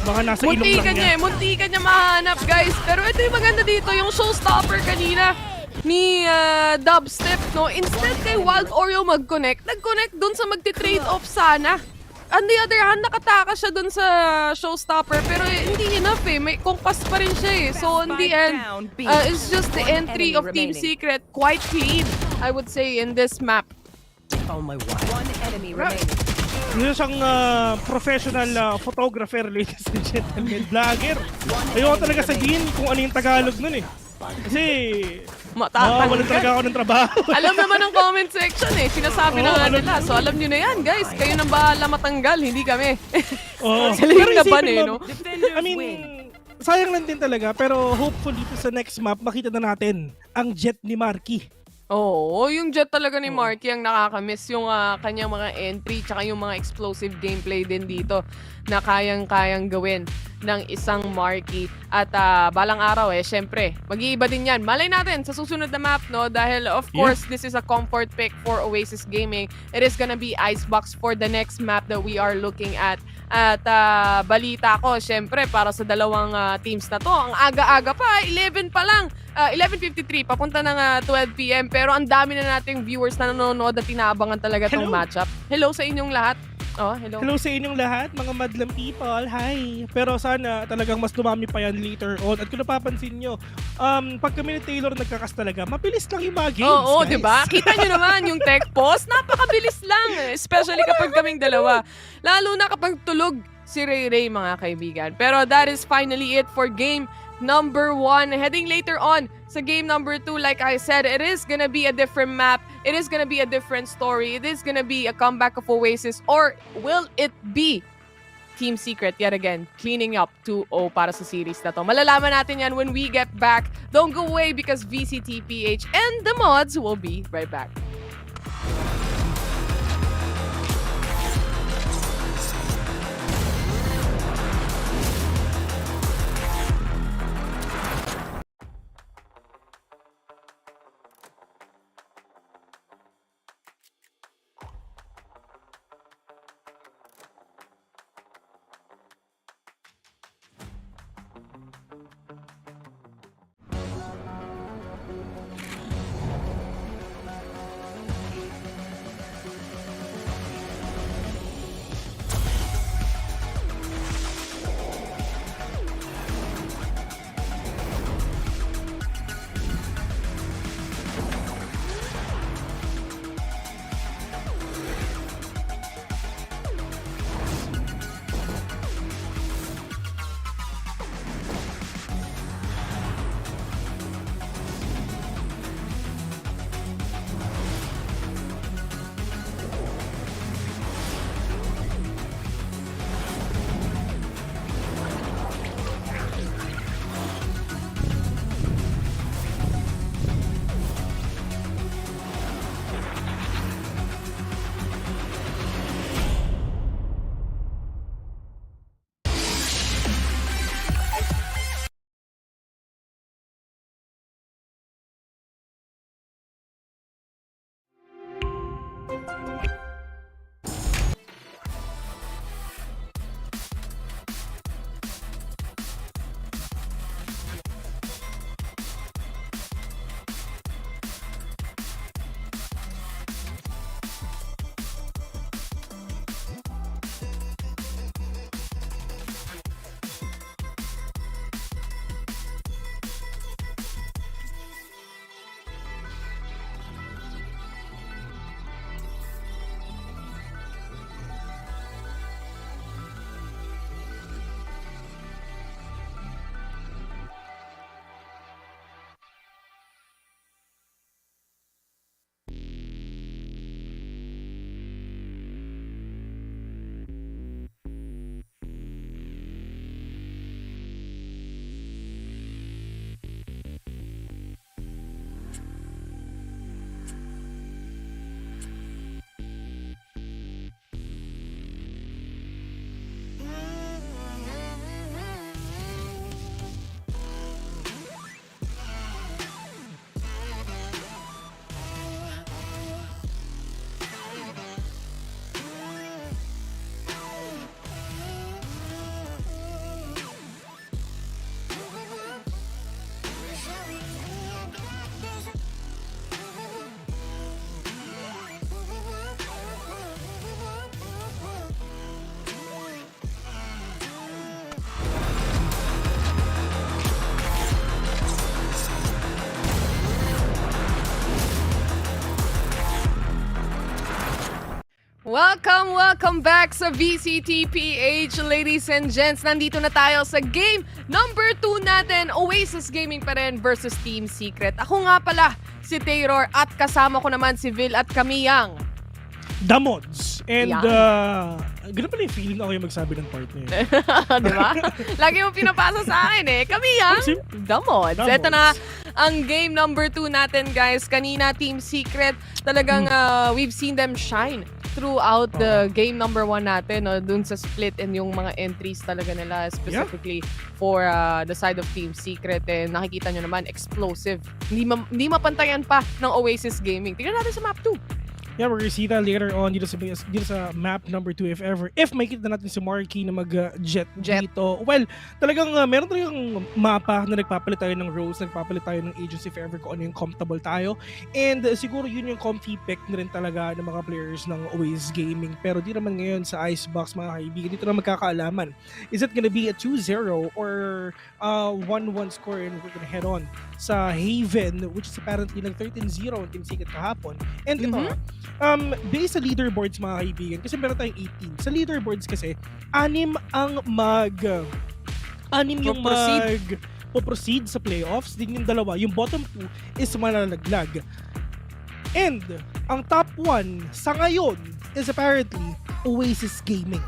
Baka nasa ilong lang niya. Muntikan niya mahanap, guys. Pero ito yung maganda dito, yung showstopper kanina ni Dubstep, no? Instead kay Wild Oreo nag-connect dun sa magti-trade off sana. On the other hand, nakataka siya dun sa showstopper, pero hindi enough May compass pa rin siya So in the end, it's just the entry of Team Secret quite clean, I would say, in this map. One enemy remaining. Yun siyang professional photographer, ladies and gentlemen, vlogger. Ayoko talaga sabihin kung ano yung Tagalog nun Kasi walang talaga ako ng trabaho. Alam naman ng comment section sinasabi na nga nila. So alam nyo na yan, guys. Kayo nang bahala matanggal, hindi kami. Sila yung laban no? I mean, sayang lang din talaga, pero hopefully sa next map, makita na natin ang jet ni Marky. Yung jet talaga ni Marky ang nakakamiss yung kanyang mga entry tsaka yung mga explosive gameplay din dito na kayang-kayang gawin ng isang Marky. At balang araw syempre, mag-iiba din yan. Malay natin sa susunod na map, no? Dahil of course, this is a comfort pick for Oasis Gaming. It is gonna be Icebox for the next map that we are looking at. At balita ko, syempre, para sa dalawang teams na to, ang aga-aga pa, 11 pa lang. 11:53, papunta ng 12 p.m. Pero ang dami na nating viewers na nanonood at tinaabangan talaga tong matchup. Hello sa inyong lahat. Hello. Hello sa inyong lahat, mga madlang people. Hi. Pero sana talagang mas dumami pa yan later on. At kung napapansin nyo, pag kami ni Taylor nagkakas talaga, mabilis lang yung mga games, guys. Diba? Kita nyo naman yung tech post, napakabilis lang. Especially kapag kaming dalawa. Lalo na kapag tulog si Ray, mga kaibigan. Pero that is finally it for game number 1. Heading later on sa game number 2, like I said, it is gonna be a different map. It is gonna be a different story. It is gonna be a comeback of Oasis. Or will it be Team Secret yet again cleaning up 2-0 para sa series na to? Malalaman natin yan when we get back. Don't go away because VCTPH and the mods will be right back. Welcome back sa VCTPH, ladies and gents. Nandito na tayo sa game number 2 natin. Oasis Gaming pa rin versus Team Secret. Ako nga pala, si Taylor, at kasama ko naman si Vil at Camiyang. The Mods. And, ganun pala yung feeling ako yung magsabi ng part na yun. Diba? Lagi mo pinapasa sa akin eh. Camiyang, The Mods. Ito na ang game number 2 natin, guys. Kanina, Team Secret, talagang we've seen them shine throughout the game number 1 natin, no, dun sa split and yung mga entries talaga nila, specifically for the side of Team Secret. And nakikita nyo naman, explosive. Hindi mapantayan pa ng Oasis Gaming. Tingnan natin sa map 2. Yeah, we're gonna see that later on dito sa map number 2 if ever. If makita natin si Marky na mag-jet dito. Well, meron talagang mapa na nagpapalit tayo ng roles, nagpapalit tayo ng agents if ever kung ano yung comfortable tayo. And siguro yun yung comfy pick na rin talaga ng mga players ng Oasis Gaming. Pero di naman ngayon sa Icebox, mga kaibigan, dito na magkakaalaman. Is it gonna be a 2-0 or 1-1 score, and we're gonna head on sa Haven, which is apparently nag 13-0 ang Team Secret kahapon. And ito, based sa leaderboards, mga kaibigan, kasi meron tayong 18. Sa leaderboards kasi, 6 yung mag-proceed sa playoffs. Din yung dalawa, yung bottom 2 is malalaglag. And ang top 1 sa ngayon is apparently Oasis Gaming.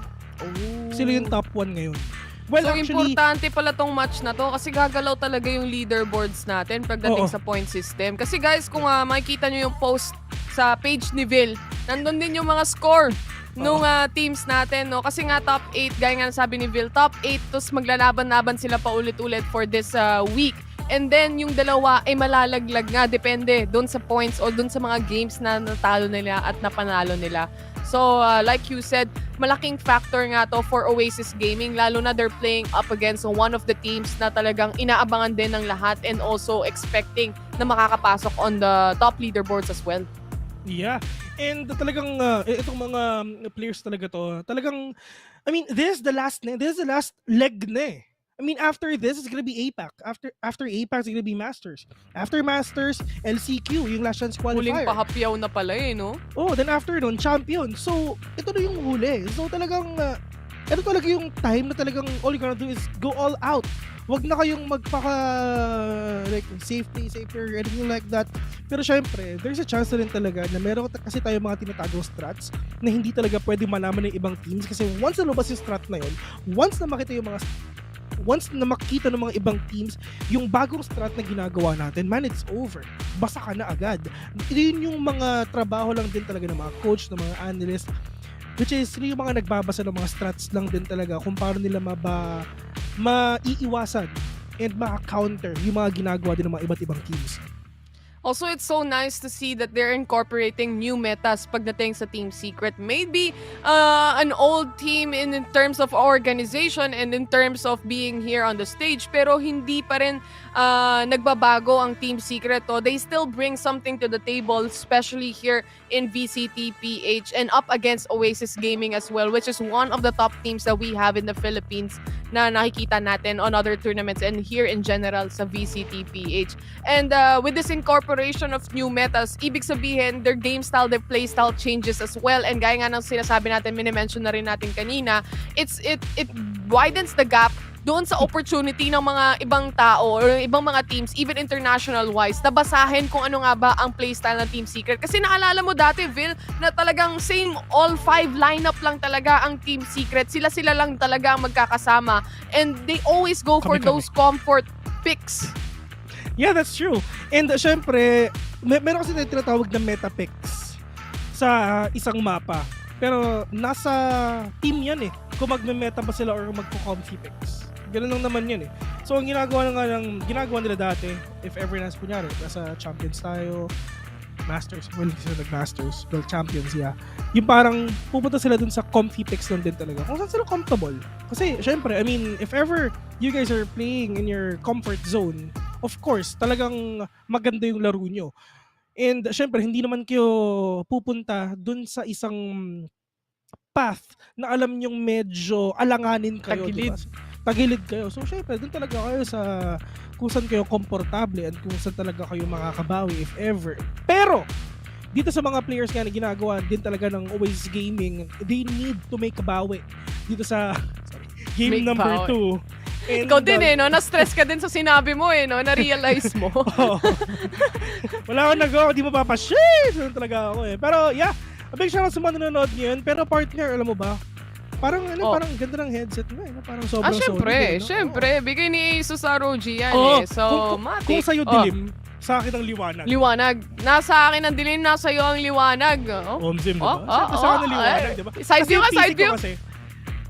Sila yung top 1 ngayon. Well, so, actually, importante pala tong match na to kasi gagalaw talaga yung leaderboards natin pagdating sa point system. Kasi guys, kung makikita nyo yung post sa page ni Vil, nandun din yung mga score nung teams natin, no? Kasi nga top 8, gaya nga sabi ni Vil, top 8, tapos maglalaban-laban sila paulit-ulit for this week. And then, yung dalawa ay malalaglag nga, depende doon sa points o doon sa mga games na natalo nila at napanalo nila. So, like you said, malaking factor nga to for Oasis Gaming, lalo na they're playing up against one of the teams na talagang inaabangan din ng lahat and also expecting na makakapasok on the top leaderboards as well. Yeah. And talagang itong mga players talaga to, talagang, I mean, this is the last leg na eh. I mean, after this, it's gonna be APAC. After APAC, it's gonna be Masters. After Masters, LCQ, yung last chance qualifier. Huling pahapyaw na pala eh, no? Oh, then after nun, Champion. So, ito na yung huli. So, talagang, ito talaga yung time na talagang all you gonna do is go all out. Wag na kayong like, safety, or anything like that. Pero syempre, there's a chance na rin talaga na meron kasi tayo mga tinatagong strats na hindi talaga pwede malaman ng ibang teams. Kasi once na lumabas yung strat na yun, once na makita ng mga ibang teams yung bagong strat na ginagawa natin, man, it's over. Basa ka na agad. Yun yung mga trabaho lang din talaga ng mga coach, ng mga analyst, which is yung mga nagbabasa ng mga strats lang din talaga kung paano nila maiiwasan and maka-counter yung mga ginagawa din ng mga iba't ibang teams. Also, it's so nice to see that they're incorporating new metas pagdating sa Team Secret. Maybe an old team in terms of organization and in terms of being here on the stage, pero hindi pa rin nagbabago ang Team Secret. They still bring something to the table, especially here in VCTPH and up against Oasis Gaming as well, which is one of the top teams that we have in the Philippines na nakikita natin on other tournaments and here in general sa VCTPH. And with this incorporation of new metas, ibig sabihin their game style, their play style changes as well. And gaya nga ng sinasabi natin, minimension na rin natin kanina, it widens the gap doon sa opportunity ng mga ibang tao or ibang mga teams, even international-wise, na basahin kung ano nga ba ang playstyle ng Team Secret. Kasi naalala mo dati, Vil, na talagang same all-5 lineup lang talaga ang Team Secret. Sila lang talaga ang magkakasama. And they always go for those comfort picks. Yeah, that's true. And syempre, meron kasi tinatawag na meta picks sa isang mapa. Pero nasa team yan eh. Kung magme-meta ba sila or magko-comfy picks. Ganun lang naman yun eh. So, ang ginagawa nila dati, if ever kunyari, nasa champions tayo, masters, well, hindi sila nag-masters, well, champions, yeah. Yung parang pupunta sila dun sa comfy picks lang din talaga. Kung saan sila comfortable. Kasi, syempre, I mean, if ever you guys are playing in your comfort zone, of course, talagang maganda yung laro nyo. And, syempre, hindi naman kayo pupunta dun sa isang path na alam nyong medyo alanganin kayo. Tagilid. Diba? Tagilid kayo. So, syempre, dun talaga kayo sa kung saan kayo komportable and kung saan talaga kayo makakabawi if ever. Pero, dito sa mga players nga na ginagawa din talaga ng Oasis Gaming, they need to make a bawi dito sa game Make number bawi. 2. Ikaw din no? Na-stress ka din sa sinabi mo no? Na-realize mo. Wala akong nagawa, di mapapashit! Ganun talaga ako Pero yeah, a big shoutout sa mga nanonood ngayon. Pero partner, alam mo ba? Parang parang ganda ng headset mo Parang sobrang syempre, solid. Syempre. Bigay ni Asus ROG yan So, kung sa'yo dilim, sa akin ang liwanag. Liwanag. Nasa akin ang dilim, nasa iyo ang liwanag. Omzim, diba? Sa akin ang liwanag, diba? Side view ka, side view.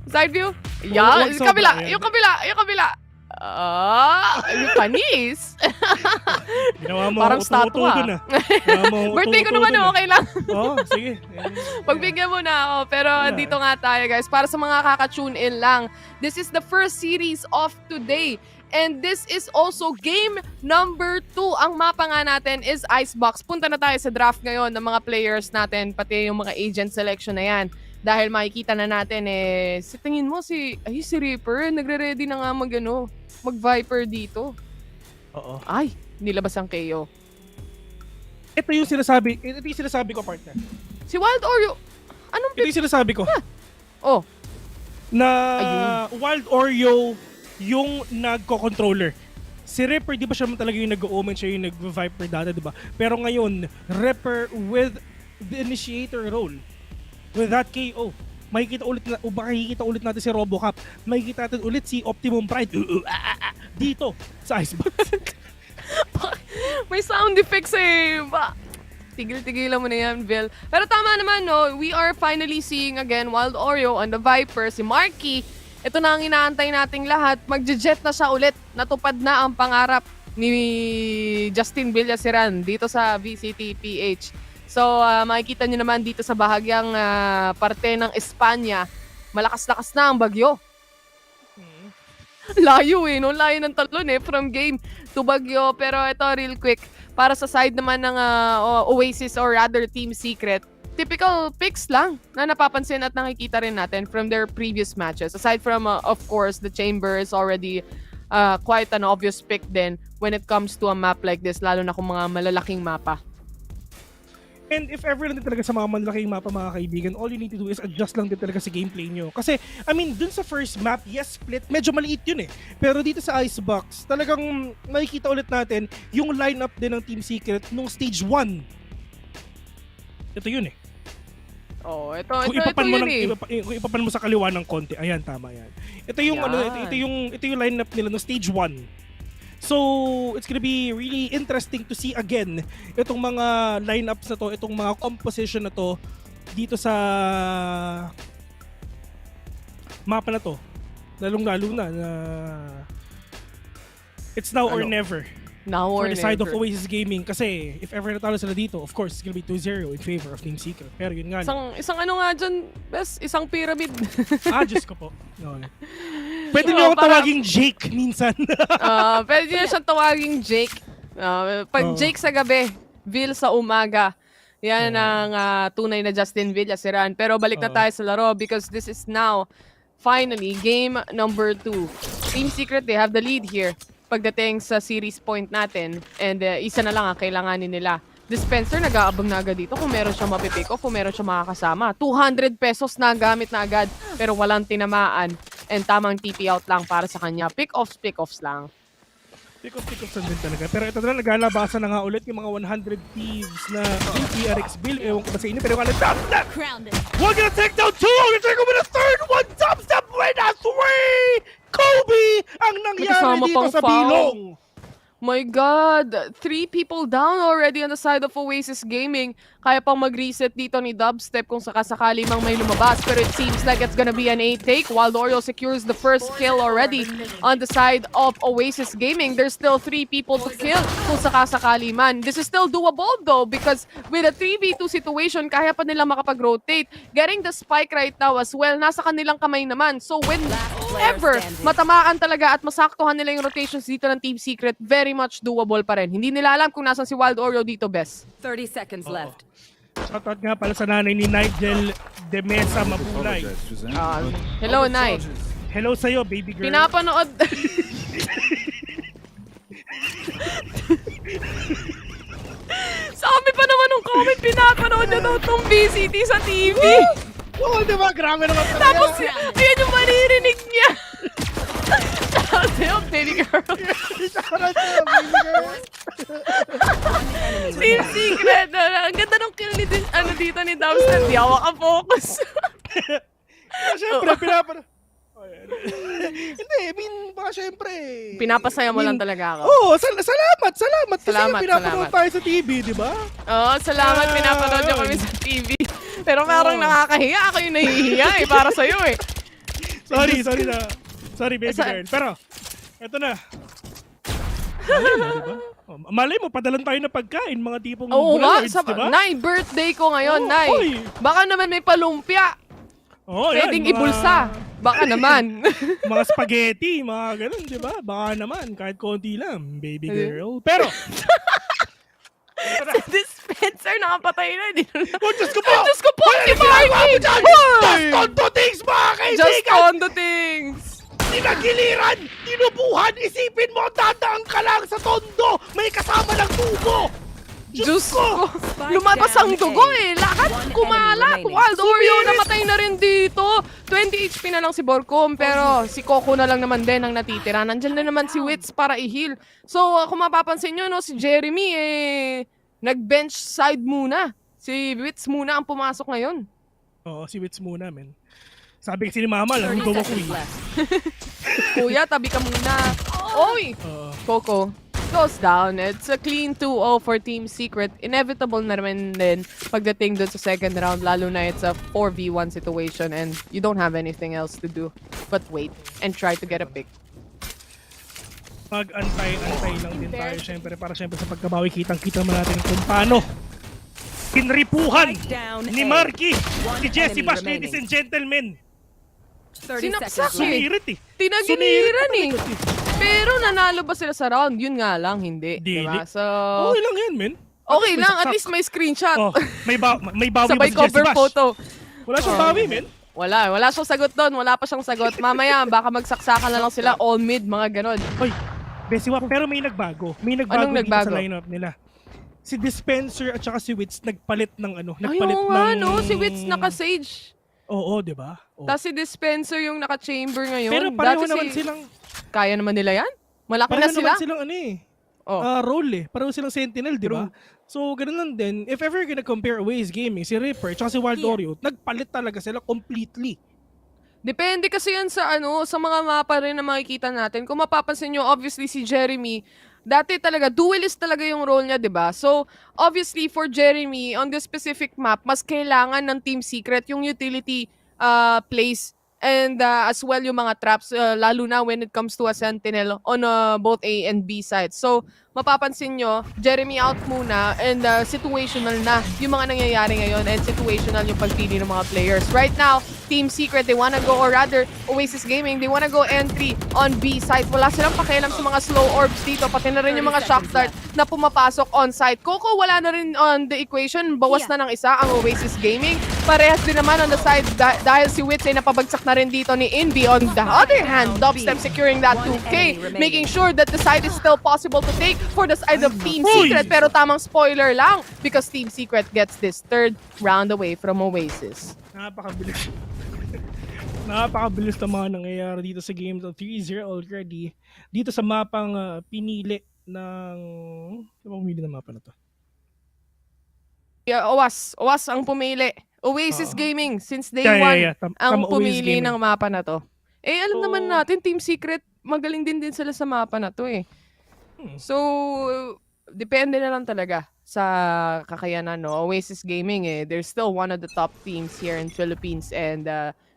Side view. Yan, yung kabila, yung kabila. Yung panis. Ginawa mo parang statua. Birthday ko naman okay lang. Sige. Pagbigyan mo na ako. Pero dito nga tayo guys. Para sa mga kaka-tune in lang. This is the first series of today. And this is also game number 2. Ang mapa nga natin is Icebox. Punta na tayo sa draft ngayon ng mga players natin. Pati yung mga agent selection na yan. Dahil makikita na natin sa tingin mo si Reaper, nagre-ready na nga mag-Viper dito. Oo. Ay, nilabas ang KO. Ito yung sinasabi ko, partner. Si Wild Oreo, anong Ito yung sinasabi ko. Na Ayun. Wild Oreo yung nagko-controller. Si Reaper, di ba siya talaga yung nag-omen, siya yung nag-Viper dati, di ba? Pero ngayon, Reaper with the initiator role. With that KO, makikita ulit natin si RoboCop. Makikita natin ulit si Optimum Pride dito sa Icebox. May sound effects Tigil-tigilan mo na yan, Bill. Pero tama naman, we are finally seeing again Wild Oreo on the Viper, si Marky. Ito na ang inaantay nating lahat. Magje-jet na siya ulit. Natupad na ang pangarap ni Justin Villasiran dito sa VCTPH. So, makikita nyo naman dito sa bahagyang parte ng Espanya, malakas-lakas na ang bagyo. Layo no? Layo ng talon from game to bagyo. Pero ito, real quick, para sa side naman ng Oasis or rather Team Secret, typical picks lang na napapansin at nakikita rin natin from their previous matches. Aside from, of course, the Chamber is already quite an obvious pick din when it comes to a map like this, lalo na kung mga malalaking mapa. And if ever lang din talaga sa mga malalaking mapa, mga kaibigan, all you need to do is adjust lang din talaga sa gameplay nyo. Kasi, dun sa first map, yes, split, medyo maliit yun Pero dito sa Icebox, talagang makikita ulit natin yung lineup din ng Team Secret nung stage 1. Ito yun Kung ipapan mo sa kaliwa ng konti, ayan, tama yan. Ito yung, ito yung lineup nila nung stage 1. So, it's gonna be really interesting to see again itong mga lineups na to, itong mga composition na to dito sa mapa na to. Lalong-lalo na it's now or never. Now or for the never. side of Oasis Gaming. Kasi if ever natalo sila dito, of course, it's gonna be 2-0 in favor of Team Secret. Pero yun nga. Isang ano nga dyan, best, isang pyramid. Diyos ko po. Pwede niyo akong tawaging Jake minsan. Pwede niyo siyang tawaging Jake. Pag Jake sa gabi, Vil sa umaga. Yan ang tunay na Justin Villasiran. Pero balik na tayo sa laro because this is now finally game number 2. Team Secret, they have the lead here pagdating sa series point natin. And isa na lang ang kailanganin nila. Dispenser, nag-aabang na agad dito kung meron siya mapipick off, kung meron siya makakasama. 200 pesos na gamit na agad pero walang tinamaan. And tamang TP out lang para sa kanya. Pick-offs lang. Pick-offs lang din talaga. Pero ito na, naglalabasan na nga ulit yung mga 100 thieves na TRX build. Ewan ko ba sa inyo, pero yung dubstep! We're gonna take down 2! We're gonna take over the third one! Dubstep win at 3! Kobe ang nangyari dito sa bilong! My God! 3 people down already on the side of Oasis Gaming. Kaya pang mag-reset dito ni Dubstep kung sakasakali mang may lumabas. Pero it seems like it's gonna be an 8-take. Wild Oreo secures the first kill already on the side of Oasis Gaming. There's still 3 people to kill kung sakasakali man. This is still doable though because with a 3v2 situation, kaya pa nila makapag-rotate. Getting the spike right now as well, nasa kanilang kamay naman. So whenever matamaan talaga at masaktuhan nila yung rotations dito ng Team Secret, very much doable pa rin. Hindi nila alam kung nasan si Wild Oreo dito, Bes. 30 seconds left. Shoutout nga pala sa nanay ni Nigel de Mesa Mabulay. Hello, Nay. Hello sa'yo, baby girl. Pinapanood. Sabi pa naman ng moment pinapanood na daw tong VCT sa TV. Oo, di ba? Grabe naman talaga. Tapos, ayan yung maririnig niya. Shout out, baby girl. Shout out sa'yo, baby girl. Team Secret. Ang ganda ng kill ni dito ni Dubstep. Di ako makafocus. Siyempre, pinapanood. Hindi, I mean, baka syempre. Pinapasaya mo lang talaga ako. Oo, salamat. Kasi pinapanood tayo sa TV, di ba? Oo, salamat. Pinapanood nyo kami sa TV. Pero parang nakakahiya. Ako yung nahihiya para sa'yo eh. Sorry, baby girl. Pero, eto na. Diba? Malay mo, padalan tayo ng pagkain, mga tipong Bullards, diba? Nay, birthday ko ngayon, Nay. Baka naman may palumpia. Pwedeng ibulsa. Baka naman. Mga spaghetti, mga ganun, di ba? Baka naman, kahit konti lang, baby girl. Pero, si Dispenser nakapatay na. Diyos ko po! Diyos ko po! Si Marky! Just condo things, mga kaibigan! Just condo things! Tinagiliran! Tinubuhan! Isipin mo, dadaan ka lang sa tondo! May kasama ng tubo! Diyos ko! Lumabas ang dugo eh! Lahat kumalat! Wild Oreo namatay na rin dito! 20 HP na lang si Borcom, pero si Coco na lang naman din ang natitira. Nandyan na naman si Wits para i-heal. So, kung mapapansin nyo, no, si Jeremy nag-bench side muna. Si Wits muna ang pumasok ngayon. Oo, si Wits muna, men. Sabi kasi ni Mama, lang ko Kuya, tabi ka muna. Oy! Coco goes down. It's a clean 2-0 for Team Secret. Inevitable na naman din pagdating dun sa second round, lalo na it's a 4v1 situation and you don't have anything else to do but wait and try to get a pick. Mag-antay lang din tayo, syempre, para syempre sa pagkabawi, kitang-kita naman natin kung paano kinripuhan ni Marky si Jesse Bash, ladies and gentlemen. Sinaksak eh. Sunirit eh. Tinagiliran eh. Pero nanalo ba sila sa round? Yun nga lang, hindi. Diba? So, okay lang yan, men. Okay lang, at least may screenshot. May bawi sabay ba si Jesse cover Bash? photo. Wala siyang bawi, men. Wala siyang sagot doon. Wala pa siyang sagot. Mamaya, baka magsaksakan na lang sila all mid, mga ganon. Hoy, Besiwa, pero may nagbago. May nagbago dito sa lineup nila. Si Dispenser at saka si Wits nagpalit ng nagpalit ng... si Wits naka-Sage. Oo, di ba? Tapos si Dispenser yung naka-chamber ngayon. Pero pareho naman silang... Kaya naman nila yan? Malaki na sila? Pareho naman silang role eh. Pareho silang Sentinel, di ba? So, ganun lang din. If ever gonna compare Oasis Gaming, si Ripper, tsaka si Wild Oreo, nagpalit talaga sila completely. Depende kasi yan sa sa mga mapa rin na makikita natin. Kung mapapansin nyo, obviously si Jeremy, dati talaga, duelist talaga yung role niya, di ba? So, obviously for Jeremy, on this specific map, mas kailangan ng Team Secret yung utility plays and as well yung mga traps, lalo na when it comes to a Sentinel on both A and B sides. So, mapapansin nyo, Jeremy out muna and situational na yung mga nangyayari ngayon and situational yung pagpili ng mga players. Right now, Team Secret, they wanna go, or rather, Oasis Gaming, they wanna go entry on B side. Wala silang pakialam sa mga slow orbs dito, pati na rin yung mga shock dart na pumapasok on side. Coco, wala na rin on the equation. Bawas na ng isa ang Oasis Gaming. Parehas din naman on the side dahil si Wits ay napabagsak na rin dito ni Invi. On the other hand, Dubstep securing that 2K, making sure that the side is still possible to take for the side of Team Secret. Pero tamang spoiler lang because Team Secret gets this third round away from Oasis. Napakabilis. Napakabilis na mga nangyayari dito sa game. 3-0 already. Dito sa mapang pinili ng... Ano pumili ng mapa na to? Oas ang pumili. Oasis Gaming, since day one, ang pumili ng mapa na to. Eh, alam naman natin, Team Secret, magaling din sila sa mapa na to eh. So, depende na lang talaga sa kakayanan, no? Oasis Gaming, they're still one of the top teams here in Philippines and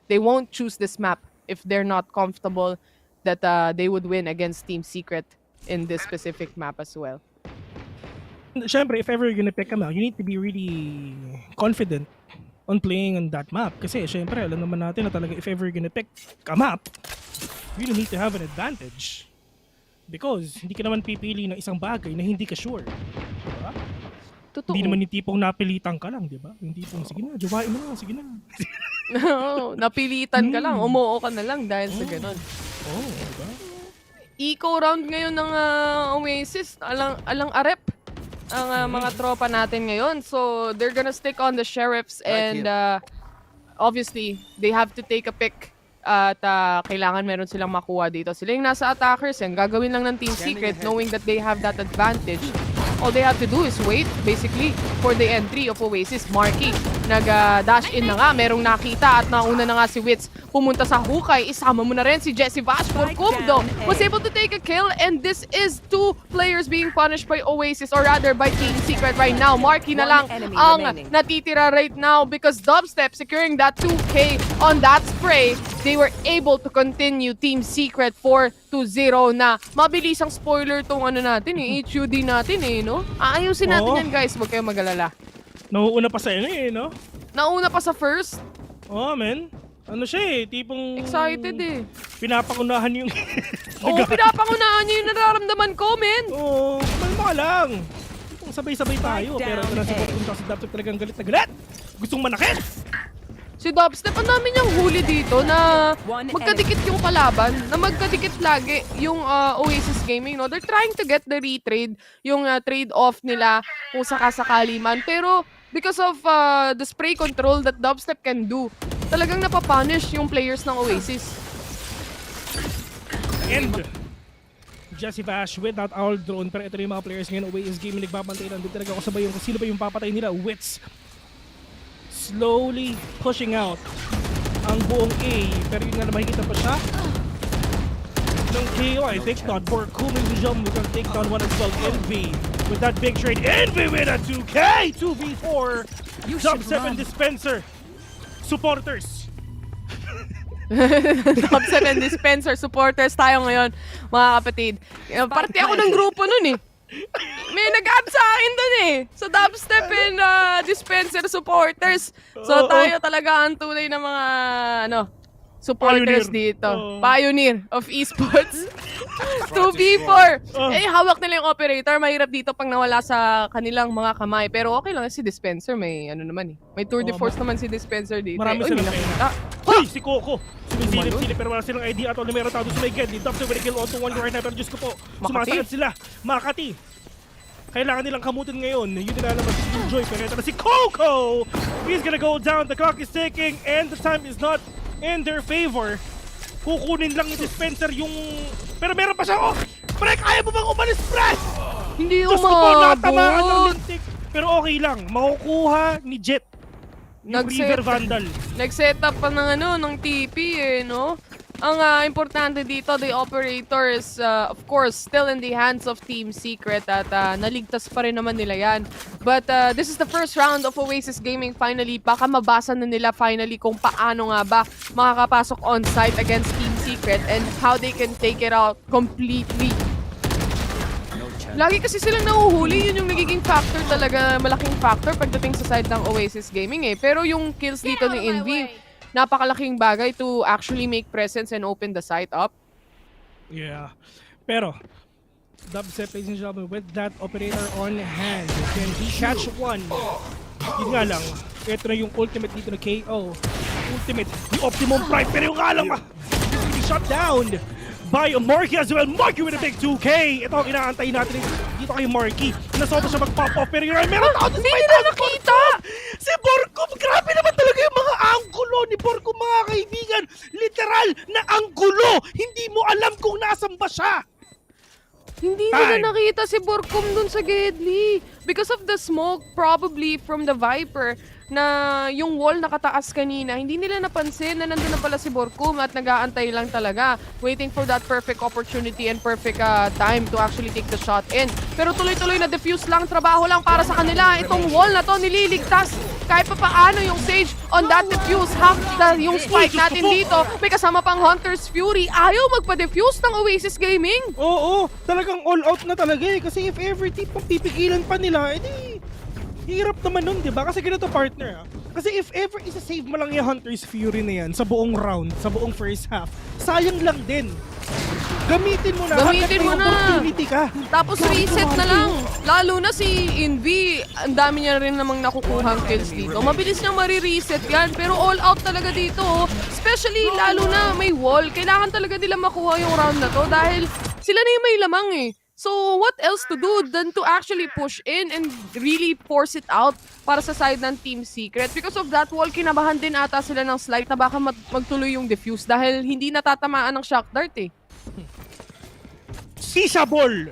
they won't choose this map if they're not comfortable that they would win against Team Secret in this specific map as well. Siyempre, if ever you're gonna pick a map, you need to be really confident on playing on that map. Kasi, siyempre, alam naman natin na talaga if ever you're gonna pick a map, you really need to have an advantage. Because, hindi ka naman pipili ng isang bagay na hindi ka sure. Diba? Totoo. Hindi naman yung tipong napilitan ka lang, di ba? Yung tipong, sige na, jowain mo na, sige na. No, napilitan ka lang, umuo ka na lang dahil sa ganun. Diba? Eco round ngayon ng Oasis, alang arep. ang mga tropa natin ngayon. So, they're gonna stick on the sheriffs and obviously, they have to take a pick. At kailangan meron silang makuha dito. Sila yung nasa attackers and gagawin lang ng Team Secret knowing that they have that advantage. All they have to do is wait, basically, for the entry of Oasis. Marky, nag-dash in na nga. Merong nakita at nauna na nga si Wits. Pumunta sa hukay. Isama mo na rin si Jesse Vash. Kumdo was able to take a kill and this is 2 players being punished by Oasis or rather by Team Secret right now. Marky na lang ang natitira right now because Dubstep securing that 2K on that spray. They were able to continue Team Secret 4-0 na. Mabilis ang spoiler tong ano natin HUD natin no? Aayusin natin yan guys, huwag kayong mag-alala. Nauuna pa sa no? Nauna pa sa first? Man. Ano siya tipong... Excited Pinapangunahan yung... pinapangunahan niya yung nararamdaman ko, men. Kumalma ka lang. Tipong sabay-sabay tayo. Pero ito na si Bokun si Dubstep talagang galit na galit. Gustong manakit. Si Dubstep, ang dami niyang huli dito na magkadikit yung kalaban, na magkadikit lagi yung Oasis Gaming, no? They're trying to get the retrade, yung trade-off nila kung sakasakali man. Pero because of the spray control that Dubstep can do, talagang napapunish yung players ng Oasis. And Jesse Vash without our drone, pero ito na yung mga players ngayon, Oasis Gaming nagbabantay. Nandun talaga ako sabay yung kung sino ba yung papatay nila. Wits slowly pushing out ang buong A, pero yun nga na makikita pa siya ng KO. I think not for Kuming Regum will take down one as well. Envy with that big trade. Envy with a 2K 2v4 Dubstep and Dispenser supporters. Dubstep and Dispenser supporters tayo ngayon, mga kapatid. Parte ako ng grupo nun May nag-add sa akin dun So, Dubstep and Dispenser supporters. So, tayo talaga ang tunay na mga, supporters dito. Pioneer of Esports. 2v4. Hawak nila yung operator. Mahirap dito pag nawala sa kanilang mga kamay. Pero okay lang si Dispenser. May may tour de force naman si Dispenser dito. Marami silang kaya. Hoy! Si Coco! Sumisilip-silip pero wala silang idea at all na meron tao doon sa may Geddy. Dubstep with a kill on to one right now. Pero Diyos ko po, sumasagad sila. Makati. Kailangan nilang kamutin ngayon. Yun nila naman si Enjoy. Pero ito na si Coco! He's gonna go down. The clock is ticking and the time is not in their favor. Kukunin lang yung Dispenser yung... Pero meron pa siya. Pre, kaya mo bang umalis, pre? Hindi umabot. Diyos ko po, natamaan ng lintik. Pero okay lang. Makukuha ni Jet. River Vandal. Nag-set up pa ng TP Ang importante dito, the operator is of course still in the hands of Team Secret at naligtas pa rin naman nila yan. But this is the first round of Oasis Gaming finally. Baka mabasa na nila finally kung paano nga ba makakapasok on-site against Team Secret and how they can take it out completely. Lagi kasi silang nahuhuli, yun yung nagiging factor talaga, malaking factor pagdating sa side ng Oasis Gaming Pero yung kills dito ni Envy, napakalaking bagay to actually make presence and open the site up. Yeah. Pero, Dubstep, ladies and gentlemen, with that operator on hand, can he catch one? Yun nga lang, ito na yung ultimate dito na KO. Ultimate, yung Optimum Prime, pero yung nga lang, this will be shut down by Marky as well. Marky with a big 2K. Ito ang inaantay natin dito kay Marky. Nasoto siya mag-pop off pero yun, meron tao doon sa may tao nakita! Si Borkum, grabe naman talaga yung mga anggulo ni Borkum, mga kaibigan. Literal na anggulo. Hindi mo alam kung nasan ba siya. Hindi nila nakita si Borkum dun sa Gedli. Because of the smoke, probably from the Viper, na yung wall nakataas kanina, hindi nila napansin na nandun na pala si Borkum at nag-aantay lang talaga, waiting for that perfect opportunity and perfect time to actually take the shot in. Pero tuloy-tuloy na defuse lang, trabaho lang para sa kanila. Itong wall na to nililigtas kahit pa paano yung Sage on that defuse. Half yung spike natin dito, may kasama pang Hunter's Fury. Ayaw magpa-defuse ng Oasis Gaming. Oo, talagang all out na talaga kasi if ever tipong pipigilan pa nila, edi hirap naman nun, di ba? Kasi ganito partner Kasi if ever isa-save mo lang yung Hunter's Fury na yan sa buong round, sa buong first half, sayang lang din. Gamitin mo na. Gamitin mo na. Opportunity ka. Tapos reset na lang. Lalo na si Envy, ang dami niya rin namang nakukuhang kills dito. Mabilis niyang marireset yan. Pero all out talaga dito. Especially lalo na may wall. Kailangan talaga nila makuha yung round na to dahil sila na yung may lamang So, what else to do than to actually push in and really force it out para sa side ng Team Secret? Because of that wall, kinabahan din ata sila ng slight na baka magtuloy yung defuse dahil hindi natatamaan ng shock dart eh. Shisha ball!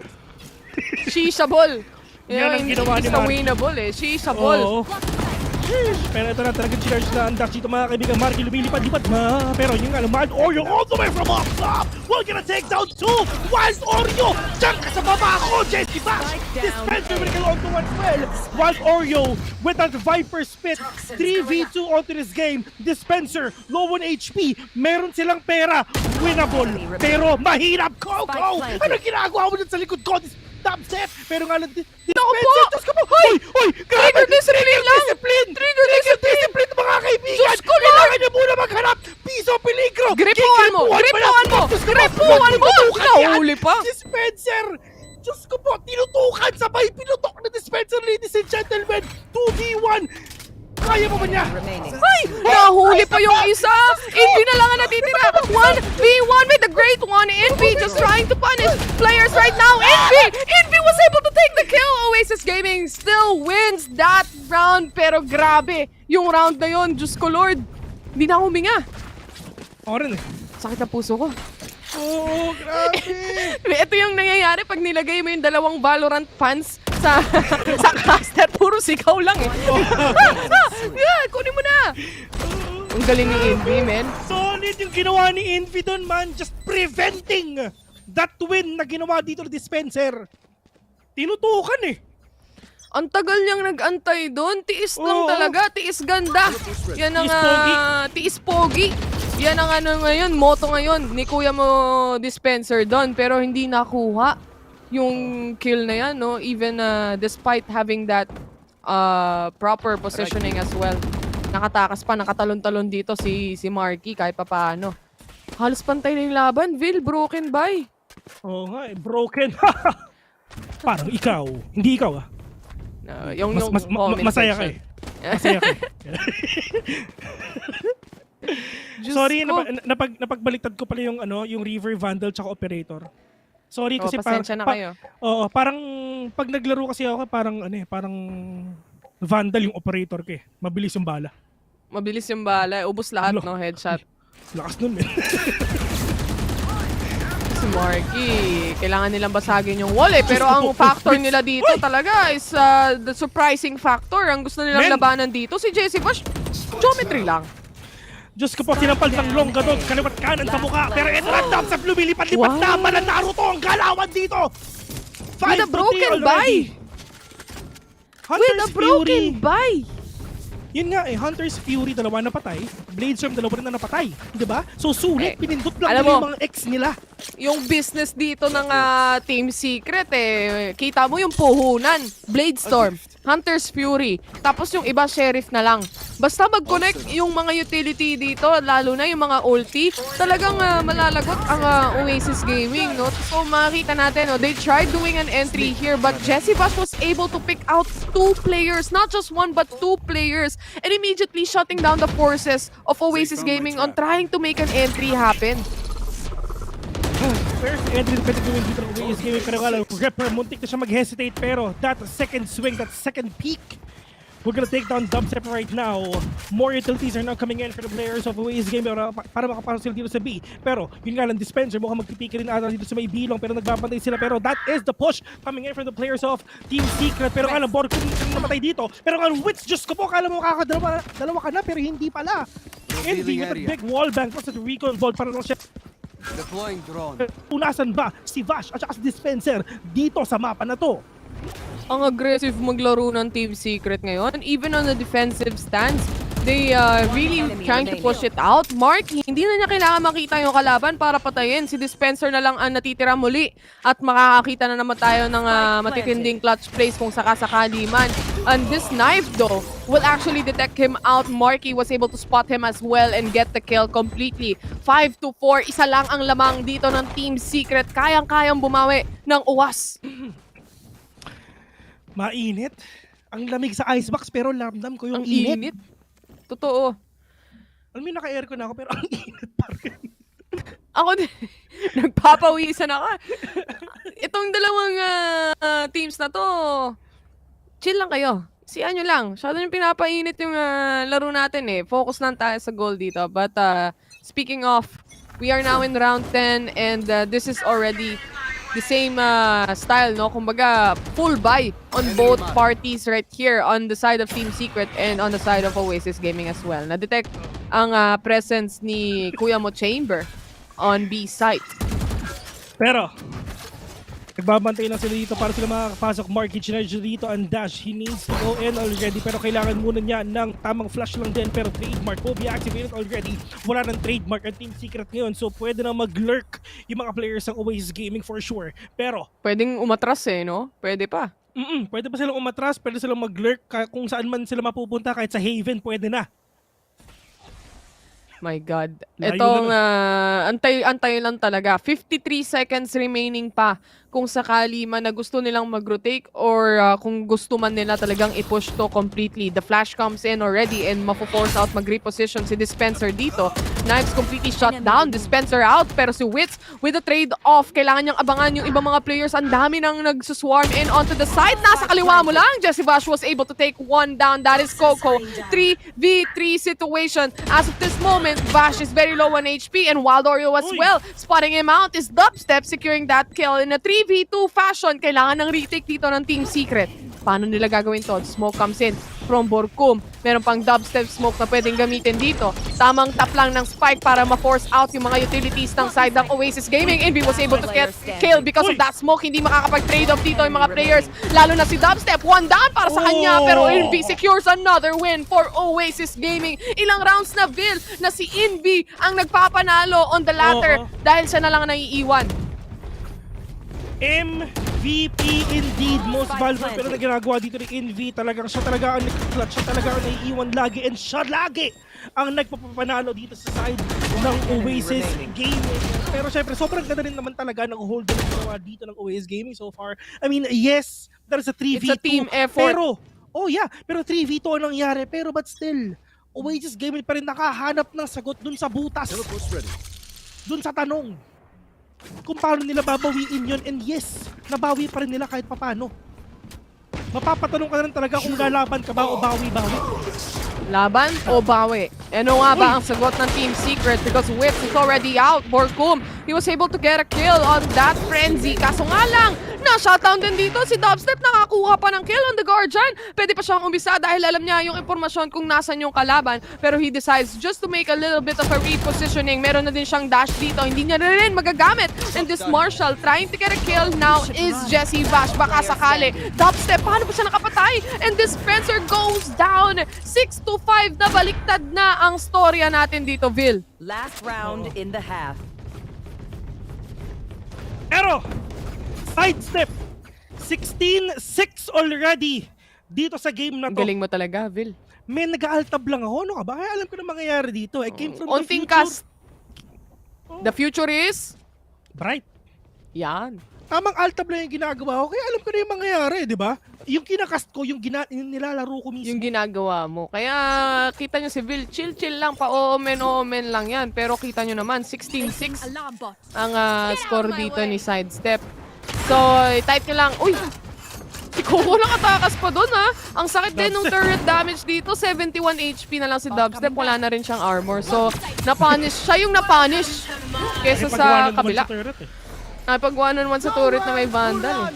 Shisha ball! Yan ang ginawa ni Mark. Winnable eh. Shisha ball. Pero ito na talagang charge na ang dash dito mga kaibigan. Marky lumilipad-lipad na. Pero yun nga, Wild Oreo all the way from up top. We're gonna take down 2. Wild Oreo! Diyan ka sa baba ko, Jesse Bash! Dispenser will get onto one well. Wild Oreo with that Viper spit. 3v2 onto this game. Dispenser, low on HP. Meron silang pera. Winnable. Pero mahirap, Coco! Anong ginagawa mo dun sa likod ko? Dubstep! Pero nga lang, Dispenser! Hoy! Hoy! Trigger discipline lang! Trigger discipline mga kaibigan! Diyos ko lang! Kailangan niyo muna maghanap! Piso peligro! Gripuan mo! Gripuan mo! Nahuli pa! Dispenser! Diyos ko po! Tinutukan! Sabay pinutok na Dispenser, ladies and gentlemen! 2v1! Kaya mo ba niya? Ay! Nahuli pa yung isa! Envy na lang ang natitira! 1v1 with the great one! Envy just trying to punish players right now! Envy was able to take the kill! Oasis Gaming still wins that round! Pero grabe! Yung round na yun, Diyos ko Lord! Hindi na ako huminga! Ako rin eh. Sakit na puso ko. Oh, grabe! Ito yung nangyayari pag nilagay mo yung dalawang Valorant fans sa caster. Puro sigaw lang eh. Yeah, kunin mo na! Ang galing ni Envy, man. Solid yung ginawa ni Envy doon, man. Just preventing that win na ginawa dito ng Dispenser. Tinutukan eh. Ang tagal niyang nag-antay doon. Tiis lang talaga. Tiis ganda. Yan ang tiis pogi. Yan ang ano ngayon, moto ngayon ni Kuya mo Dispenser doon. Pero hindi nakuha yung kill na yan, no? Even despite having that proper positioning as well. Nakatakas pa, nakatalon-talon dito si Marky kahit pa paano. Halos pantay na yung laban. Vil, broken by. Oo nga, broken. Parang ikaw. Hindi ikaw ah. No, masaya ka eh. Masaya ka eh. Sorry, napagbaliktad ko pala yung yung River Vandal tsaka Operator. Sorry kasi pasensya na kayo. Oo, parang pag naglaro kasi ako parang parang Vandal yung Operator ko eh. Mabilis yung bala. Mabilis yung bala, ubos lahat no headshot. Lakas nun eh. Si Marky, kailangan nilang basagin yung wall eh. Pero ang factor nila dito talaga is the surprising factor. Ang gusto nilang labanan dito, si Jesse Bush, geometry lang. Diyos ko po, sinampal ng longga doon, kaliwat kanan sa mukha. Pero ito na, Dubstep lumilipad-lipat na, mananaro to ang galawan dito. With a broken buy. With a broken buy. Yun nga eh, Hunter's Fury, dalawa napatay. Bladestorm, dalawa rin na napatay. Diba? So sulit, pinindot lang yung mga ex nila. Yung business dito ng Team Secret eh, kita mo yung puhunan. Bladestorm, Hunter's Fury, tapos yung iba Sheriff na lang. Basta mag-connect yung mga utility dito, lalo na yung mga ulti, talagang malalagot ang Oasis Gaming, no? So makikita natin, no, they tried doing an entry here, but Jesse Bash was able to pick out 2 players, not just 1 but 2 players, and immediately shutting down the forces of Oasis Gaming on trying to make an entry happen. First entry pwede gawin dito ng Oasis Gaming, pero kala Ripper, muntik na siya mag-hesitate, pero that second swing, that second peak, we're gonna take down Dubstep right now. More utilities are now coming in for the players of Oasis Gaming para makapasok sila dito sa B. Pero yun nga lang, Dispenser, mukhang magpipiki rin ata dito sa may bilong, pero nagbabantay sila. Pero that is the push coming in from the players of Team Secret. Pero nga lang, Borg kung namatay dito. Pero nga lang, Wits, Diyos ko po, kala mo dalawa ka na, pero hindi pala. Envy with a big wall bang plus the recon vault para lang siya. Deploying drone. Unasan ba si Vash at saka si Dispenser dito sa mapa na to? Ang aggressive maglaro ng Team Secret ngayon. Even on the defensive stance, they really trying to push it out. Mark, hindi na niya kailangan makita yung kalaban para patayin. Si Dispenser na lang ang natitira muli. At makakakita na naman tayo ng matitinding clutch plays kung sakasakali man. And this knife though will actually detect him out. Marky was able to spot him as well and get the kill completely. 5-4, isa lang ang lamang dito ng Team Secret. Kayang-kayang bumawi ng uwas. Mainit. Ang lamig sa icebox pero lamdam ko yung ang init. Totoo. Alam mo, naka-aircon ako pero ang init pa rin. Ako din. Nagpapawisan ako. Itong dalawang teams na to, chill lang kayo. Siyan nyo lang. Masyado yung pinapainit yung laro natin eh. Focus lang tayo sa goal dito. But speaking of, we are now in round 10 and this is already the same style, no? Kumbaga, full buy on both parties right here on the side of Team Secret and on the side of Oasis Gaming as well. Na-detect ang presence ni Kuya Mo Chamber on B site. Pero, nagbabantay lang sila dito para sila makakapasok. Market synergy dito ang dash. He needs to go in already pero kailangan muna niya ng tamang flash lang din. Pero trademark will be activated already. Wala ng trademark ang Team Secret ngayon. So pwede na mag-lurk yung mga players ng Oasis Gaming for sure. Pero pwedeng umatras eh, no? Pwede pa. Pwede pa silang umatras. Pwede silang mag-lurk kung saan man sila mapupunta. Kahit sa Haven, pwede na. My God. Itong antay lang talaga. 53 seconds remaining pa kung sakali man na gusto nilang mag-rotate or kung gusto man nila talagang i-push to completely. The flash comes in already and mapo-force out mag-reposition si Dispenser dito. Knives completely shut down. Dispenser out. Pero si Wits with the trade-off, kailangan niyang abangan yung ibang mga players. Ang dami nang nagsuswarm in onto the side. Nasa kaliwa mo lang. Jesse Vash was able to take one down. That is Coco. 3v3 situation. As of this moment, Vash is very low on HP and Wild Oreo as well. Spotting him out is Dubstep securing that kill in a 3v2 fashion. Kailangan ng retake dito ng Team Secret. Paano nila gagawin to? Smoke comes in from Borkum. Meron pang Dubstep smoke na pwedeng gamitin dito. Tamang tap lang ng spike para ma-force out yung mga utilities ng side ng Oasis Gaming. Envy was able to get kill because of that smoke. Hindi makakapag-trade off dito yung mga players. Lalo na si Dubstep. One down para sa kanya. Pero Envy secures another win for Oasis Gaming. Ilang rounds na Vil na si Envy ang nagpapanalo on the latter dahil siya na lang naiiwan. MVP indeed, most valuable pero na ginagawa dito ni Envy. Talagang siya talaga ang nag-clutch, siya talaga ang naiiwan lagi and siya lagi ang nagpapapanalo dito sa side ng Oasis Gaming. Pero syempre, sobrang ganda rin naman talaga ng hold na ginawa dito ng Oasis Gaming so far. I mean, yes, there's a 3v2. It's a team effort. Pero 3v2 ang nangyari. Pero but still, Oasis Gaming pa rin nakahanap ng sagot dun sa butas. Dun sa tanong. Kung paano nila babawiin yun. And yes, nabawi pa rin nila kahit papano. Mapapatanong ka na rin talaga kung lalaban ka ba o bawi-bawi. Laban o bawi? Ano nga ba ang sagot ng Team Secret? Because Whips is already out. Borkum, he was able to get a kill on that frenzy. Kaso nga lang, na-shutdown din dito. Si Dubstep nakakuha pa ng kill on the Guardian. Pwede pa siyang umbisa dahil alam niya yung impormasyon kung nasan yung kalaban. Pero he decides just to make a little bit of a repositioning. Meron na din siyang dash dito. Hindi niya rin magagamit. And this Marshall trying to get a kill now is Jesse Vash. Baka sakali. Dubstep, paano ba siya nakapatay? And Dispenser goes down. 6-5 na baliktad na ang storya natin dito, Vil. Last round in the half. Pero, sidestep, 16-6 already dito sa game na to. Galing mo talaga, Vil. May nag-aaltab lang ako. Ano ka ba? Kaya alam ko na mangyayari dito. I came from the Onting future. cast. The future is? Bright. Yan. Tamang altab lang yung ginagawa ko. Kaya alam ko na yung mangyayari, di ba? Yung kinakast ko, yung nilalaro ko mismo. Yung ginagawa mo. Kaya kita nyo si Vil, chill-chill lang, pa-omen-omen lang yan. Pero kita nyo naman, 16-6 ang score dito ni Sidestep. So, type nyo lang, uy! Si Coco nakatakas pa dun ha. Ang sakit din ng turret damage dito. 71 HP na lang si Dubstep. Wala na rin siyang armor. So, napunish. Siya yung napunish. Kesa sa kabila. Napagawa naman sa turret na may Vandal.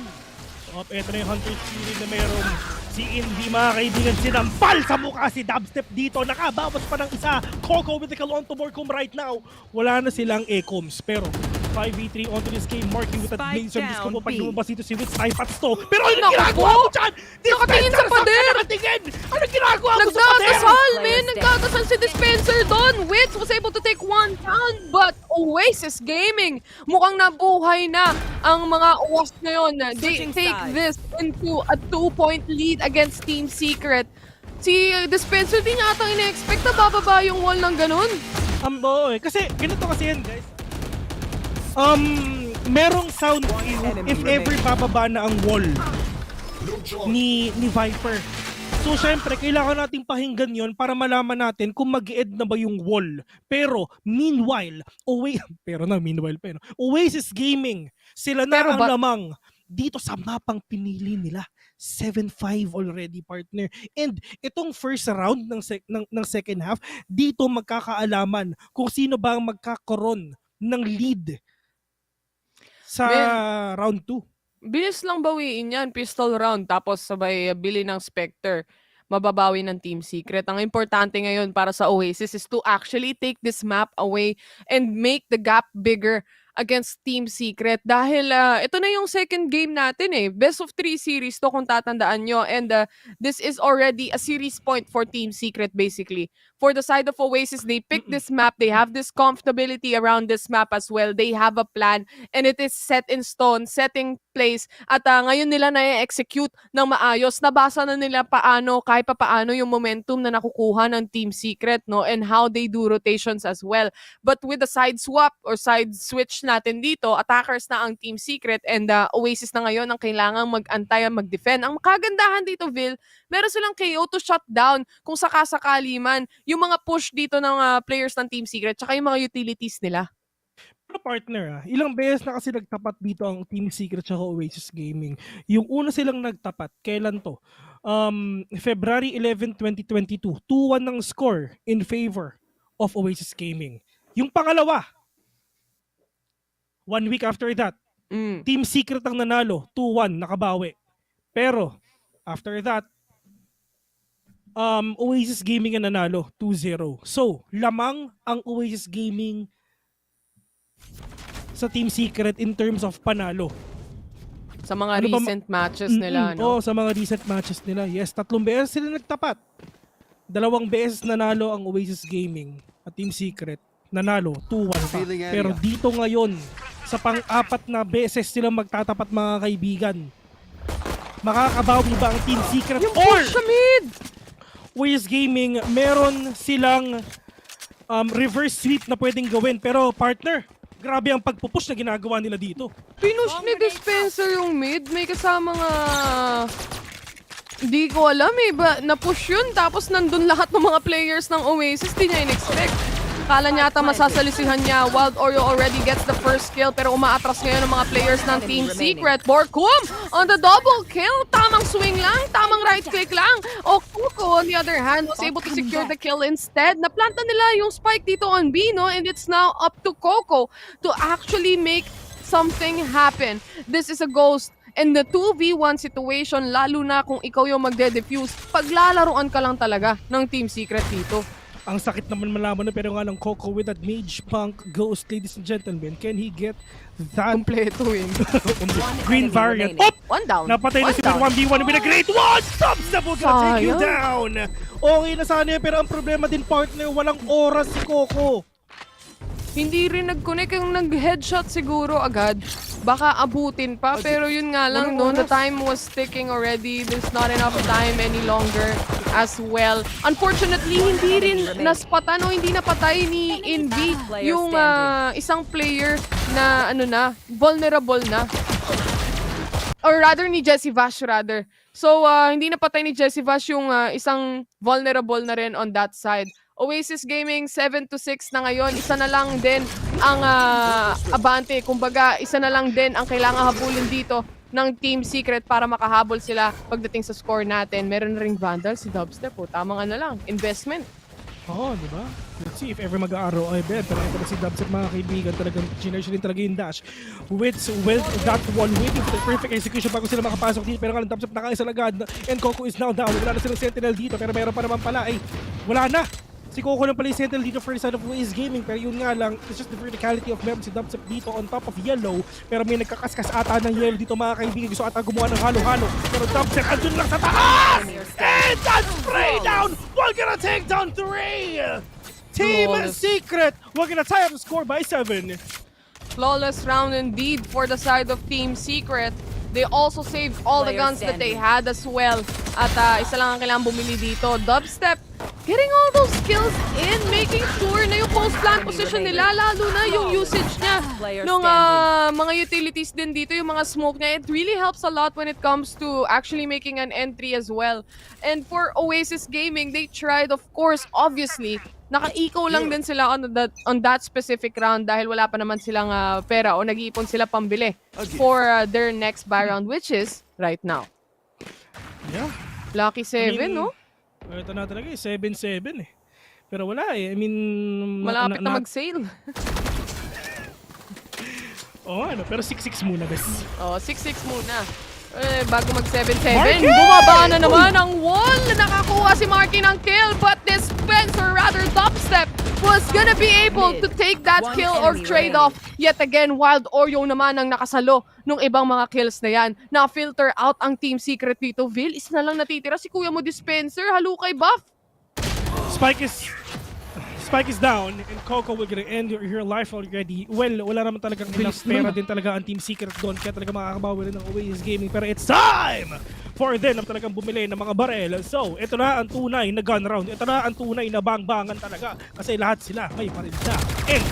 Ito na yung Hunter's Fury na mayroong si Envy, mga kaibigan. Sinampal sa mukha si Dubstep dito. Nakabawas pa ng isa. Coco with the kill onto Borkum right now. Wala na silang ecoms. Pero 5v3 onto this game, marking with that laser. Gusto mo pag lumabas dito si Witz, type at to. Pero anong ginagawa mo dyan? Nakatingin sa pader! Nakatingin! Anong ginagawa mo sa pader? Nagdadasal, man! Nagdadasal si Dispenser doon! Witz was able to take one down, but Oasis Gaming, mukhang nabuhay na ang mga Wasp ngayon. They take this into a 2-point lead against Team Secret. Si Dispenser din yata ina-expect na bababa yung wall ng ganun. Kasi ganito kasi yan, guys. Merong sound if ever bababa na ang wall ni Viper. So, syempre, kailangan nating pakinggan yon para malaman natin kung mag-end na ba yung wall. Pero, meanwhile, Oasis Gaming, sila na ang lamang dito sa mapang pinili nila. 7-5 already, partner. And itong first round ng second half, dito magkakaalaman kung sino ba ang magkakaroon ng lead sa round 2. Bilis lang bawiin yan, pistol round, tapos sabay bili ng Spectre. Mababawi ng Team Secret. Ang importante ngayon para sa Oasis is to actually take this map away and make the gap bigger against Team Secret dahil ito na yung second game natin eh. Best of 3 series to kung tatandaan nyo, and this is already a series point for Team Secret basically. For the side of Oasis, they picked this map, they have this comfortability around this map as well, they have a plan, and it is set in stone, set in place, at ngayon nila na-execute ng maayos. Nabasa na nila kahit paano yung momentum na nakukuha ng Team Secret, no, and how they do rotations as well. But with the side swap or side switch natin dito, attackers na ang Team Secret, and Oasis na ngayon ang kailangang mag-antay at mag-defend. Ang kagandahan dito, Vil, meron silang KO to shut down kung sakasakali man yung mga push dito ng players ng Team Secret tsaka yung mga utilities nila. Pero partner, ilang beses na kasi nagtapat dito ang Team Secret tsaka Oasis Gaming. Yung una silang nagtapat, kailan to? February 11, 2022. 2-1 ng score in favor of Oasis Gaming. Yung pangalawa, 1 week after that, Team Secret ang nanalo, 2-1, nakabawi. Pero, after that, Oasis Gaming ang nanalo, 2-0. So, lamang ang Oasis Gaming sa Team Secret in terms of panalo. Sa mga recent matches nila, no? Sa mga recent matches nila. Yes, 3 beses sila nagtapat. 2 beses nanalo ang Oasis Gaming at Team Secret. Nanalo, 2-1 pa. Pero dito ngayon, sa pang-4 na beses sila magtatapat, mga kaibigan. Makakabawi ba ang Team Secret? Yung push sa mid! Oasis Gaming, meron silang reverse sweep na pwedeng gawin. Pero partner, grabe ang pagpupush na ginagawa nila dito. Pinush ni Dispenser yung mid. May kasama nga... Hindi ko alam eh. Na-push yun tapos nandun lahat ng mga players ng Oasis. Di niya in-expect. Kala niya ata masasalisihan niya. Wild Oreo already gets the first kill pero umaatras ngayon ng mga players ng Team Secret. Borkum on the double kill. Tamang swing lang, tamang right click lang. O Kuko on the other hand was able to secure the kill instead. Naplanta nila yung spike dito on B, no? And it's now up to Coco to actually make something happen. This is a ghost. And the 2v1 situation, lalo na kung ikaw yung magde-defuse, paglalaruan ka lang talaga ng Team Secret dito. Ang sakit naman malaman na, pero nga lang Coco with that Mage Punk Ghost, ladies and gentlemen. Can he get that? Kompleto yun. Green variant. One down. Napatay na si 1v1 with a great one! Stop! Stable gonna take you down! Okay na sana yun, pero ang problema din, partner, walang oras si Coco. Hindi rin nag-connect, yung nag-headshot siguro agad. Baka abutin pa, pero yun nga lang, no, the time was ticking already. There's not enough time any longer as well. Unfortunately, hindi rin naspatan o hindi napatay ni Invi yung isang player na, vulnerable na. Or rather, ni Jessie Vash, rather. So, hindi napatay ni Jessie Vash yung isang vulnerable na rin on that side. Oasis Gaming 7-6 na ngayon. Isa na lang din ang abante. Kumbaga, isa na lang din ang kailangan habulin dito ng Team Secret para makahabol sila pagdating sa score natin. Meron na ring Vandal si Dubstep. Tamang lang, investment. Oo, di ba? Let's see if ever mag-ROI bet. Pero ito na si Dubstep, mga kaibigan. Talagang sinerge rin talaga yung dash. With that one, waiting for the perfect execution bago sila makapasok dito. Pero nga lang, Dubstep nakaisa agad. And Coco is now down. Wala na silang sentinel dito. Pero meron pa naman pala. Wala na! Si Coco lang pala yung sentinel dito for the side of Oasis Gaming. Pero yun nga lang, it's just the verticality of meron si Dubstep dito on top of yellow. Pero may nagkakaskas ata ng yellow dito, mga kaibigan. Gusto ata gumawa ng halo-halo. Pero Dubstep andun lang sa taas! And that's spray down! We're gonna take down 3! Team Secret! We're gonna tie up the score by 7. Flawless round indeed for the side of Team Secret. They also saved all the guns that they had as well. At isa lang ang kailangan bumili dito. Dubstep getting all those kills in, making sure na yung post-plant position nila, lalo na yung usage niya nung mga utilities din dito, yung mga smoke niya. It really helps a lot when it comes to actually making an entry as well. And for Oasis Gaming, they tried, of course, obviously, naka-eco lang din sila on that specific round dahil wala pa naman silang pera o nag-iipon sila pambili for their next buy round, which is right now. Yeah. Lucky 7, no? Ito na talaga 7-7 eh. Pero wala eh. I mean... Malapit na mag-sale. Ano, pero 6-6 muna, bes. 6-6 muna. Bago mag 7-7, bumaba na naman ang wall. Nakakuha si Marky ng kill, but Dispenser, rather Dubstep, was gonna be able to take that kill or trade off. Yet again, Wild Oreo naman ang nakasalo nung ibang mga kills na yan. Na-filter out ang Team Secret dito. Vil, isa na lang natitira si kuya mo Dispenser. Halukay buff. Spike is down and Coco will gonna end your life already. Well, wala naman talagang enough pera din talaga ang Team Secret doon kaya talaga makakabawi rin ng Oasis Gaming. Pero it's time for them na talagang bumili ng mga barel. So, ito na ang tunay na gun round. Ito na ang tunay na bang-bangan talaga kasi lahat sila may baril na. And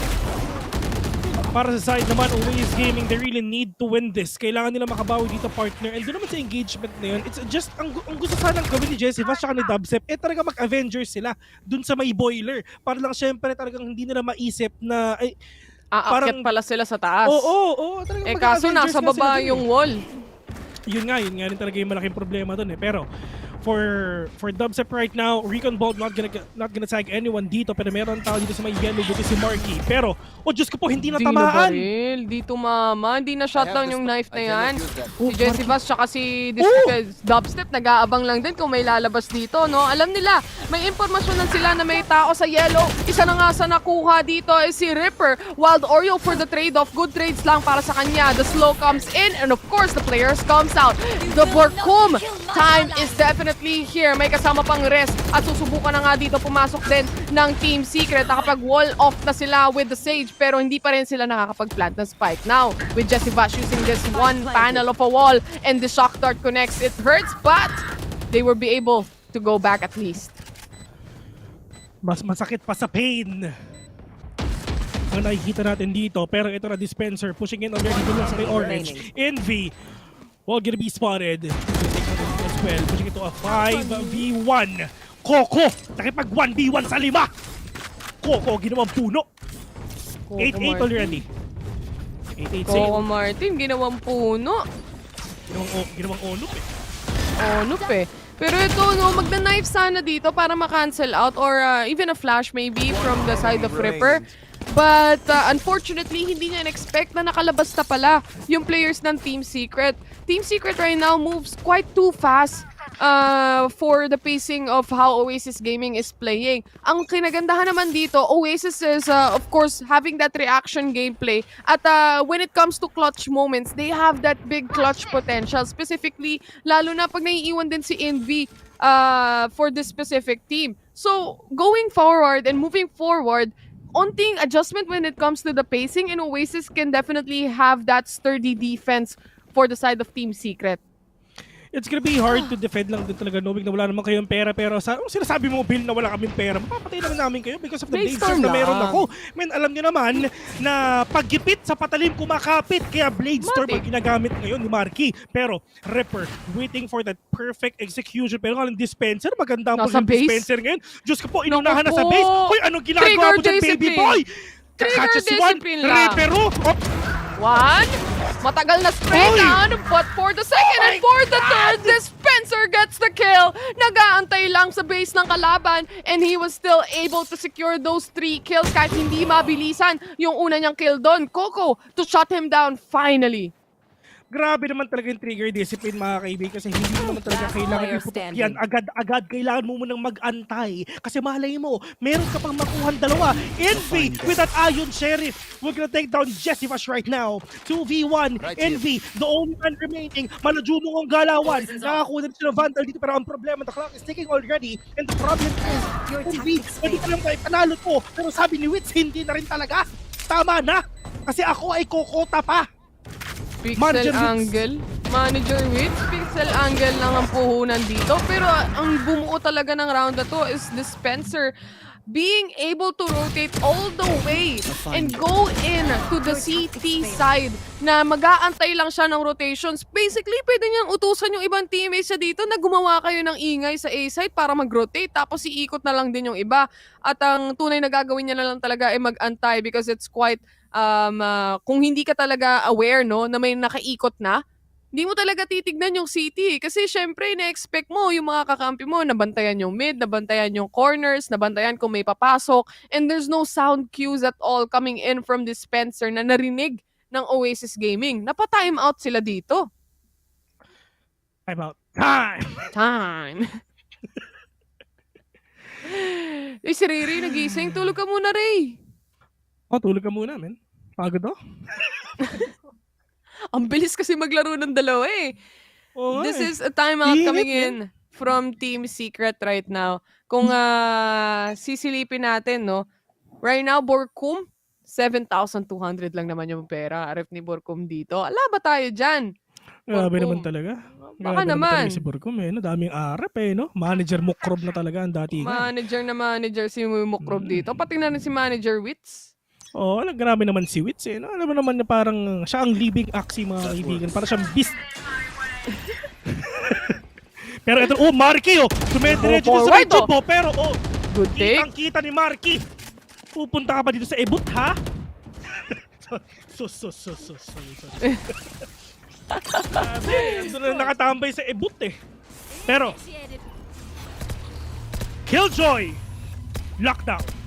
para sa side naman, Oasis Gaming, they really need to win this. Kailangan nila makabawi dito, partner. And doon naman sa engagement na yun, it's just, ang gusto sanang gawin ni Jessie Vash at ni Dubstep, talaga mag-Avengers sila dun sa may boiler. Para lang syempre talagang hindi nila maisip na, aakyat pala sila sa taas. Oo. Kaso nasa baba yung wall. Yun nga rin talaga yung malaking problema dun eh. Pero, for Dubstep right now, Recon Bolt not gonna tag anyone dito, pero meron tao dito sa may yellow dito si Marky. Pero, Diyos ko po, hindi natamaan. Dito mama, hindi na shutdown yung knife na yan. Si Jessie Vash tsaka si Dubstep nag-aabang lang din kung may lalabas dito, no? Alam nila, may impormasyon lang sila na may tao sa yellow. Isa na nga sa nakuha dito is si Ripper. Wild Oreo for the trade-off. Good trades lang para sa kanya. The slow comes in and of course the players comes out. The Borkum time is definitely here. May kasama pang rest at susubukan na nga dito pumasok din ng Team Secret. Nakapag-wall off na sila with the Sage pero hindi pa rin sila nakakapag-plant ng spike. Now, with Jessie Vash using this one panel of a wall and the shock dart connects, it hurts but they will be able to go back at least. Mas masakit pa sa pain ang nakikita natin dito. Pero ito na Dispenser pushing in already dito sa may orange. Envy will gonna be spotted. As well, pushing ito a 5v1. Coco, nakipag 1v1 sa 5. Coco, ginawang puno. 8-8 already. 8-8 save. Coco Martin, ginawang puno. Ginawang onup eh. Onup eh. Pero ito, no, magna-knife sana dito para ma-cancel out or even a flash maybe from the side of Ripper. But unfortunately, hindi niya in-expect na nakalabas na pala yung players ng Team Secret. Team Secret right now moves quite too fast for the pacing of how Oasis Gaming is playing. Ang kinagandahan naman dito, Oasis is of course having that reaction gameplay. At when it comes to clutch moments, they have that big clutch potential. Specifically, lalo na pag naiiwan din si Envy for this specific team. So, going forward and moving forward, onting adjustment when it comes to the pacing, and Oasis can definitely have that sturdy defense for the side of Team Secret. It's gonna be hard to defend lang din talaga knowing na wala naman kayong pera. Pero sinasabi mo, Bill, na wala kaming pera, mapapatay naman namin kayo because of the Bladestorm na meron ako. Man, alam niyo naman na paggipit sa patalim kumakapit. Kaya Bladestorm ang ginagamit ngayon ni Marky. Pero Ripper, waiting for that perfect execution. Pero ngayon Dispenser, maganda po yung Dispenser ngayon. Diyos ko po, inunahan na sa base. Hoy, anong ginagawa mo dyan, baby boy? Trigger discipline lang. Ripper, one. Matagal na spray down, but for the second and for the third, Dispenser gets the kill. Nag-aantay lang sa base ng kalaban and he was still able to secure those 3 kills kahit hindi mabilisan yung una niyang kill doon. Coco to shut him down finally. Grabe naman talaga yung trigger discipline, mga kaibigan, kasi hindi mo naman talaga kailangan iputok yan agad-agad. Kailangan mo munang mag-antay kasi malay mo, meron ka pang makuhan dalawa. Envy with that Iron Sheriff. We're gonna take down Jessie Vash right now. 2v1, Envy, the only man remaining. Malajumo ang galawan. Nakakuha na sila Vandal dito, pero ang problema, the clock is ticking already. And the problem is, Envy, pwede ka lang tayo panalo ko. Pero sabi ni Witz, hindi na rin talaga. Tama na, kasi ako ay kokota pa. Pixel angle. Manager with pixel angle lang ang puhunan dito. Pero ang bumuo talaga ng round na to is Dispenser. being able to rotate all the way and go in to the CT side na mag-aantay lang siya ng rotations. Basically, pwede niyang utusan yung ibang teammates siya dito na gumawa kayo ng ingay sa A side para mag-rotate tapos iikot na lang din yung iba. At ang tunay na gagawin niya na lang talaga ay mag-antay because it's quite, kung hindi ka talaga aware no, na may nakaikot na, hindi mo talaga titignan yung CT. Kasi syempre, na-expect mo yung mga kakampi mo, nabantayan yung mid, nabantayan yung corners, nabantayan kung may papasok, and there's no sound cues at all coming in from dispenser na narinig ng Oasis Gaming. Napa-time out sila dito. Time out. Time! Time! Si Riri nagising. Tulog ka muna, Ray. Tulog ka muna, men. Pagod Ang bilis kasi maglaro ng dalawa eh. This is a timeout coming in from Team Secret right now. Kung sisilipin natin, no? Right now, Borkum, 7,200 lang naman yung pera. Arif ni Borkum dito. Ala ba tayo dyan? Grabe naman talaga. Baka naman. Si Borkum daming arap no? Manager Mukrob na talaga ang datingan. Manager si Mukrob dito. Pati na rin si Manager Wits. Grabe naman si Wits no? Alam mo naman na parang siya ang living axe mga kaibigan. Para siyang beast. Pero ito, Marky Tumediretso sa may job pero good take. Kitang-kita ni Marky. Pupunta ka ba dito sa Ebut, ha? Sorry. Ito na nakatambay sa Ebut Pero, Killjoy! Lockdown.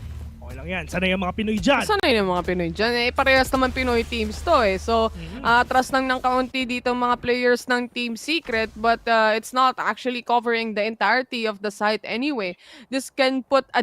Okay lang yan. Sanay ang mga Pinoy dyan. Sanay ang mga Pinoy dyan. Parehas naman Pinoy teams to So, atras lang ng kaunti dito mga players ng Team Secret but it's not actually covering the entirety of the site anyway. This can put a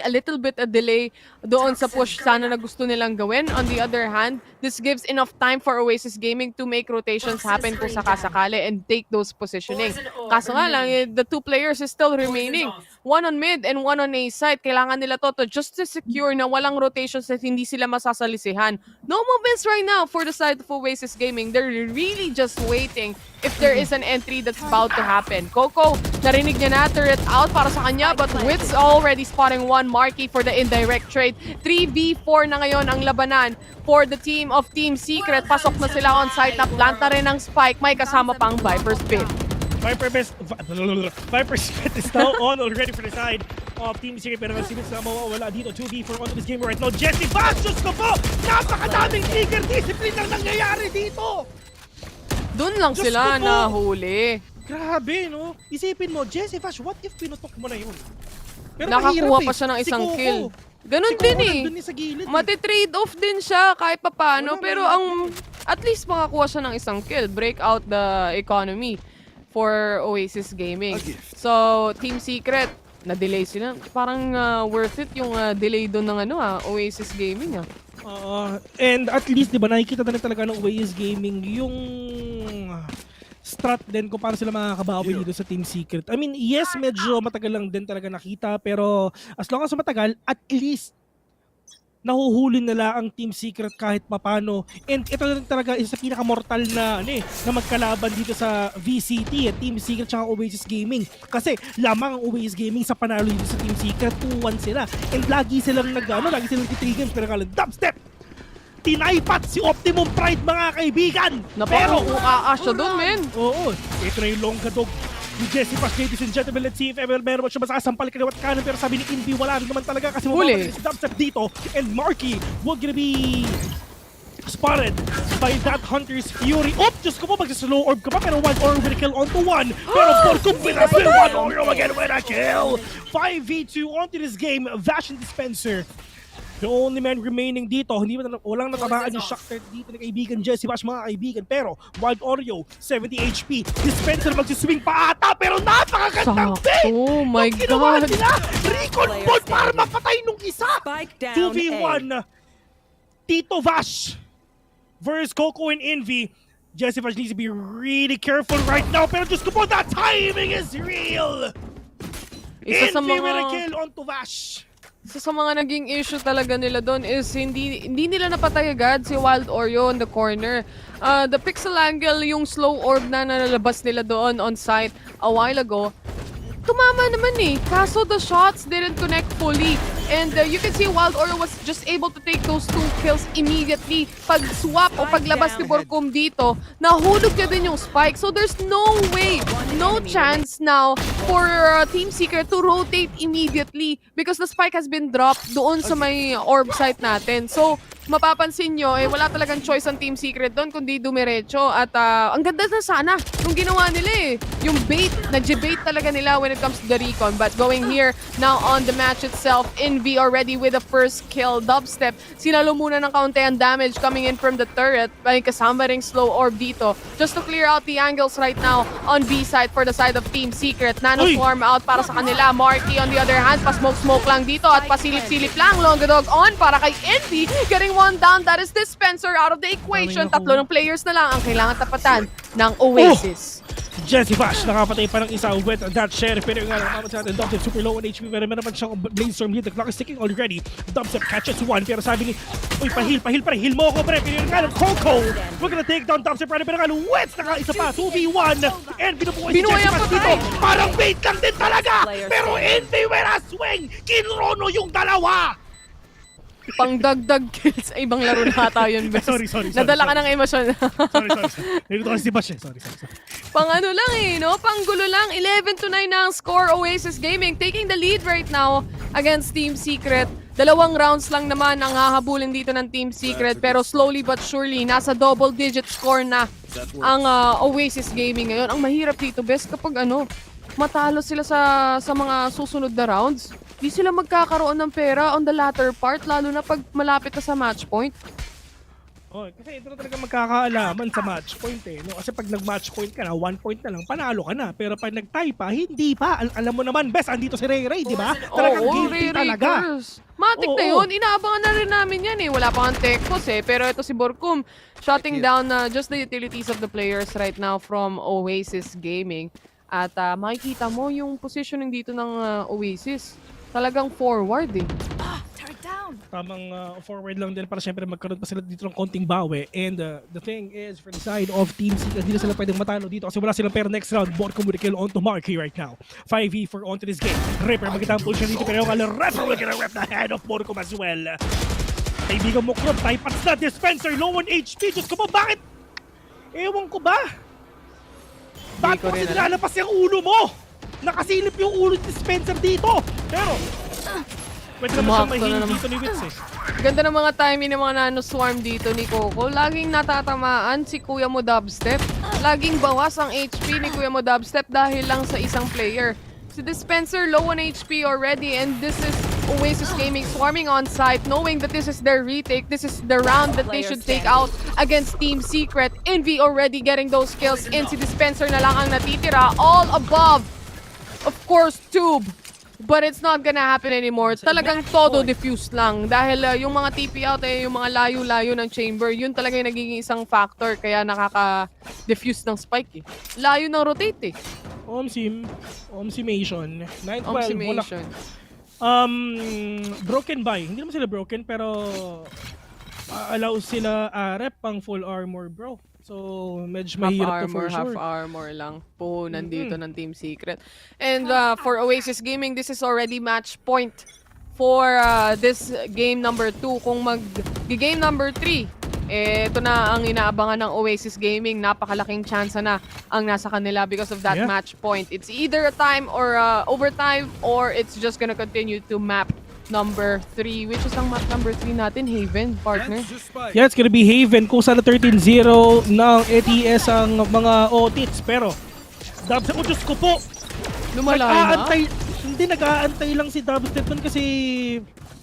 little bit a delay doon sa push sana na gusto nilang gawin. On the other hand, this gives enough time for Oasis Gaming to make rotations happen kung sakasakali and take those positioning. Kaso nga lang, the two players is still remaining. One on mid and one on A side. Kailangan nila to just to secure na walang rotations at hindi sila masasalisihan. No movements right now for the side of Oasis Gaming. They're really just waiting if there is an entry that's about to happen. Coco, narinig niya na, turret out para sa kanya, but Wits already spotting one Marky for the indirect trade. 3v4 na ngayon ang labanan for the team of Team Secret. Pasok na sila on site na plant na rin ang spike. May kasama pang Viper's Pit. Viper's Pit is now on already for the side of Team Secret. Pero si Wits na mawawala dito. 2v4 onto this game right now. Jesse Bastos ko po! Napakadaming trigger discipline lang nangyayari dito! Doon lang sila nahuli. Grabe, no? Isipin mo, Jesse Vash, what if pinutok mo na yun? Pero nakakuha pa siya ng isang kill. Ganun din Mati-trade off din siya kahit papano. Pero at least makakuha siya ng isang kill. Break out the economy for Oasis Gaming. So, Team Secret, na-delay sila. Parang worth it yung delay doon ng Oasis Gaming. And at least, di ba, nakikita na rin talaga ng Oasis Gaming yung strat din kung paano sila makakabawi dito sa Team Secret. I mean, yes, medyo matagal lang din talaga nakita, pero as long as matagal, at least nahuhuli nila ang Team Secret kahit papano. And ito rin talaga isa sa pinakamortal na magkalaban dito sa VCT, Team Secret at Oasis Gaming. Kasi lamang ang Oasis Gaming sa panalo dito sa Team Secret, 2-1 sila. And lagi silang lagi silang titrigan, pero kalang dubstep! Tinaypat si Optimum Pride mga kaibigan! Pero uaasya doon, men! Oo, ito na yung long kadog ni Jesse Pash, ladies and gentlemen. Let's see if ever meron siya masasampal kaliwat kanan, pero sabi ni Invi wala rin naman talaga kasi mababa si dubstep dito. And Marky will gonna be spotted by that Hunter's Fury. Diyos ko po, mag-slow orb ka pa, pero one orb with a kill onto one. Pero Borkum with a kill, one orb again with a kill. 5v2 onto this game, Vash and Dispenser. The only man remaining dito, walang natamaan yung shock threat dito ng kaibigan Jesse Bash mga kaibigan. Pero Wild Oreo, 70 HP, Dispenser magsiswing pa ata, pero napakagandang pick! Oh my God! Recon ball para mapatay nung isa! 2v1, Tito Vash versus Coco and Envy. Jesse Bash needs to be really careful right now, pero just ko po, that timing is real! Envy with a kill onto Vash. Isa sa mga naging issue talaga nila doon is hindi nila napatay agad si Wild Oreo in the corner. The pixel angle, yung slow orb na nalalabas nila doon on site a while ago, tumama naman eh. Kaso the shots didn't connect fully. And you can see Wild Oro was just able to take those 2 kills immediately. Pag-swap o paglabas ni Borkum dito, nahulog niya din yung spike. So there's no way, no chance now for Team Secret to rotate immediately because the spike has been dropped doon sa may orb site natin. So mapapansin nyo, wala talagang choice ang Team Secret doon kundi dumiretso. At ang ganda na sana yung ginawa nila eh. Yung bait, nag-debate talaga nila when it comes to the recon. But going here now on the match itself, Envy already with the first kill. Dubstep, sinalo muna ng kaunti ang damage coming in from the turret. May kasama ring slow orb dito. Just to clear out the angles right now on B side for the side of Team Secret. Nano swarm out para sa kanila. Marky on the other hand, pa-smoke lang dito at pasilip-silip lang. Longadog on para kay Envy. Getting one down, that is Dispenser out of the equation. Tatlo ng players na lang ang kailangan tapatan ng Oasis. Jesse Bash, nakapatay pa ng isa with that share. Pero yung naman sa atin, Dubstep super low on HP. Pero meron naman siyang Blazestorm hit. The clock is ticking already. Dubstep catches one. Pero sabi ni, uy, pahil pa rin. Heal mo ako, Bren. Pero yung nga Coco. We're gonna take down Dubstep. Pero nga Wets, naka-isa pa. 2v1. And binubuhay si Jesse Bash dito. Parang bait lang din talaga. Pero everywhere a swing. Kinrono yung dalawa. Pang-dagdag kills. Ay, ibang laro na ata yun, Bes. Sorry. Nadala ka ng emosyon. sorry. Nilito kasi si Bash eh. Sorry. Pang ano lang eh, no? Panggulo lang. 11-9 na ang score. Oasis Gaming taking the lead right now against Team Secret. 2 rounds lang naman ang hahabulin dito ng Team Secret. Pero slowly but surely, nasa double-digit score na ang Oasis Gaming ngayon. Ang mahirap dito, Bes, kapag matalo sila sa mga susunod na rounds, di sila magkakaroon ng pera on the latter part, lalo na pag malapit na sa match point. Kasi ito na talaga magkakaalaman sa match point eh. No? Kasi pag nag-match point ka na, 1 point na lang, panalo ka na. Pero pag nag-tie pa, hindi pa. Alam mo naman, Bes, andito si Ray, di ba? Talagang guilty talaga. Matik na yun. Inaabangan na rin namin yan eh. Wala pa kang Tekos eh. Pero ito si Borkum, shutting down just the utilities of the players right now from Oasis Gaming. At makikita mo yung positioning dito ng Oasis. Talagang forward eh. Tamang forward lang din para syempre magkaroon pa sila dito ng konting bawi. And the thing is, for the side of Team Secret, hindi na sila pwedeng matalo dito kasi wala silang pera next round. Borkum with a kill onto Marky right now. 5v4 onto this game. Ripper, magandang pull siya dito pero yung Ripper will get a rep the head of Borkum as well. Kaibigan mo, Krop, type pats na Dispenser, low on HP. Diyos ko po, bakit? Ewan ko ba? Bakit mo kasi nilalapas yung ulo mo? Nakasilip yung ulo ni Dispenser dito. Pero pwede naman siyang mahil dito ni Wits eh. Ganda ng mga timing ng mga nano-swarm dito ni Coco. Laging natatamaan si Kuya mo Dubstep. Laging bawas ang HP ni Kuya mo Dubstep dahil lang sa isang player. Si Dispenser low on HP already and this is Oasis Gaming swarming on site knowing that this is their retake. This is the round that they should take out against Team Secret. Envy already getting those kills and si Dispenser na lang ang natitira. All above, of course, Tube. But it's not gonna happen anymore. Talagang todo diffuse lang. Dahil yung mga TP out yung mga layo-layo ng chamber, yun talaga yung nagiging isang factor kaya nakaka-diffuse ng spike eh. Layo ng rotate eh. Omsimation. 9-12. Broken by. Hindi naman sila broken pero allow sila rep pang full armor, bro. So, medyo mahirap to for sure. Half armor lang po nandito ng Team Secret. And for Oasis Gaming, this is already match point for this game number 2. Kung mag-game number 3, ito na ang inaabangan ng Oasis Gaming. Napakalaking chance na ang nasa kanila because of that match point. It's either a time or overtime or it's just gonna continue to map number 3, which is ang map number 3 natin, Haven, partner. Yeah, it's gonna be Haven. Kung sana 13-0 ng ETS ang mga OTITs. Pero, Dubstep, Diyos ko po! Lumalay na? Hindi, nag-aantay lang si Dubstep dun kasi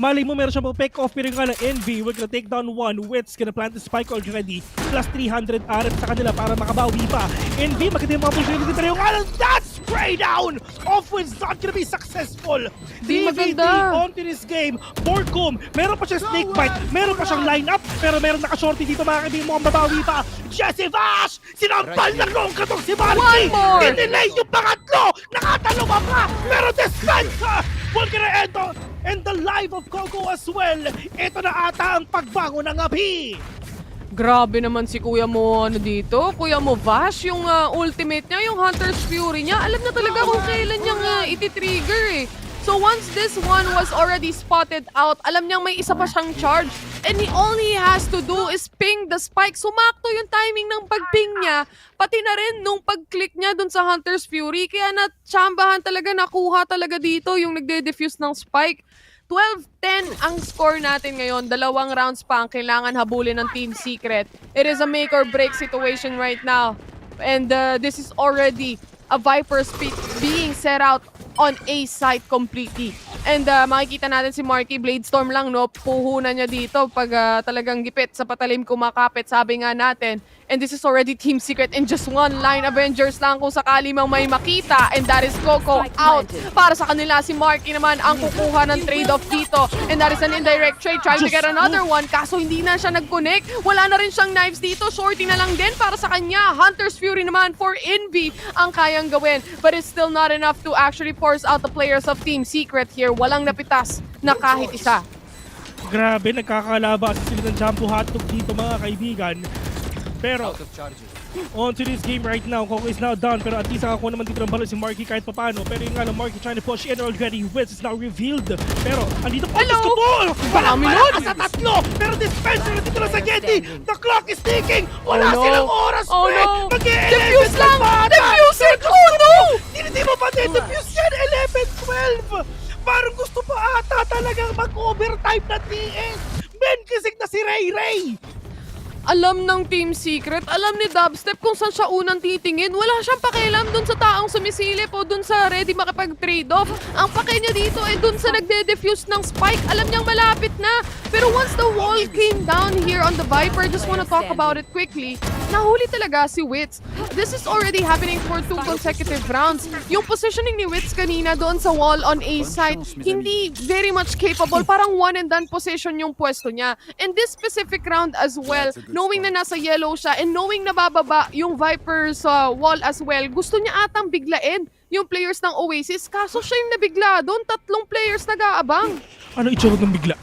malay mo meron siyang pick off pero nga ng Envy. We're gonna take down one. Wits gonna plant the spike already. Plus 300 RF sa kanila para makabawi pa. Envy, maganda yung mga position pero yung that spray down off Wits not gonna be successful. Di maganda. Onto this game. Borkum, meron pa siyang snake bite. Meron pa siyang lineup pero meron naka-shorty dito mga kaibigan mo ang mabawi pa. Jesse Vash! Sinampal ng long katong si Marky! Dinelay yung pangatlo! Nakatalo pa! Pero Dispenser! We're gonna end the life of Coco as well. Ito na ata ang pagbango ng api. Grabe naman si Kuya mo dito. Kuya mo Vash, yung ultimate niya, yung Hunter's Fury niya. Alam na talaga kung kailan niyang iti-trigger eh. So once this one was already spotted out, alam niyang may isa pa siyang charge. And all he has to do is ping the spike. Sumakto yung timing ng pag-ping niya, pati na rin nung pag-click niya dun sa Hunter's Fury. Kaya natsambahan talaga, nakuha talaga dito yung nagde-defuse ng spike. 12-10 ang score natin ngayon. 2 rounds pa ang kailangan habulin ng Team Secret. It is a make or break situation right now. And this is already a Viper's Pit being set out on A site completely. And makikita natin si Marky, Bladestorm lang, no? Puhunan niya dito pag talagang gipit sa patalim kumakapit, sabi nga natin. And this is already Team Secret in just one line. Avengers lang kung sakali mang may makita. And that is Coco out. Para sa kanila, si Marky naman ang kukuha ng trade-off dito. And that is an indirect trade, trying to get another one. Kaso hindi na siya nag-connect. Wala na rin siyang knives dito. Shorty na lang din para sa kanya. Hunter's Fury naman for Envy ang kayang gawin. But it's still not enough to actually force out the players of Team Secret here. Walang napitas na kahit isa. Grabe, nagkakalaba sila ng Jumbo Hotdog dito mga kaibigan. Pero, on to this game right now, Coco is now down. Pero at least ako naman dito ng balo si Marky kahit papano. Pero yung nga lang, Marky trying to push in already. Wits is now revealed. Pero, andito po, Diyos ko po! Parang sa tatlo! Pero dispenser na dito lang sa Getty! The clock is ticking! Wala silang oras, no! Defuse lang! Defuse it! Oh no! Hindi mo pa din! Defuse yan! 11-12! Parang gusto pa ata talagang mag-overtime na TS! Men, kisig na si Ray Ray! Alam ng Team Secret, alam ni Dubstep kung saan siya unang titingin. Wala siyang pakialam dun sa taong sumisilip o dun sa ready makipag-trade off. Ang pake niya dito ay dun sa nagde-defuse ng spike. Alam niyang malapit na. Pero once the wall came down here on the Viper, just wanna talk about it quickly, nahuli talaga si Wits. This is already happening for 2 consecutive rounds. Yung positioning ni Wits kanina doon sa wall on A side, hindi very much capable. Parang one and done position yung pwesto niya. And this specific round as well, knowing na nasa yellow siya and knowing na bababa yung Viper's wall as well, gusto niya atang biglain yung players ng Oasis. Kaso siya yung nabigla doon. 3 players nag-aabang. Ano itsura ng bigla?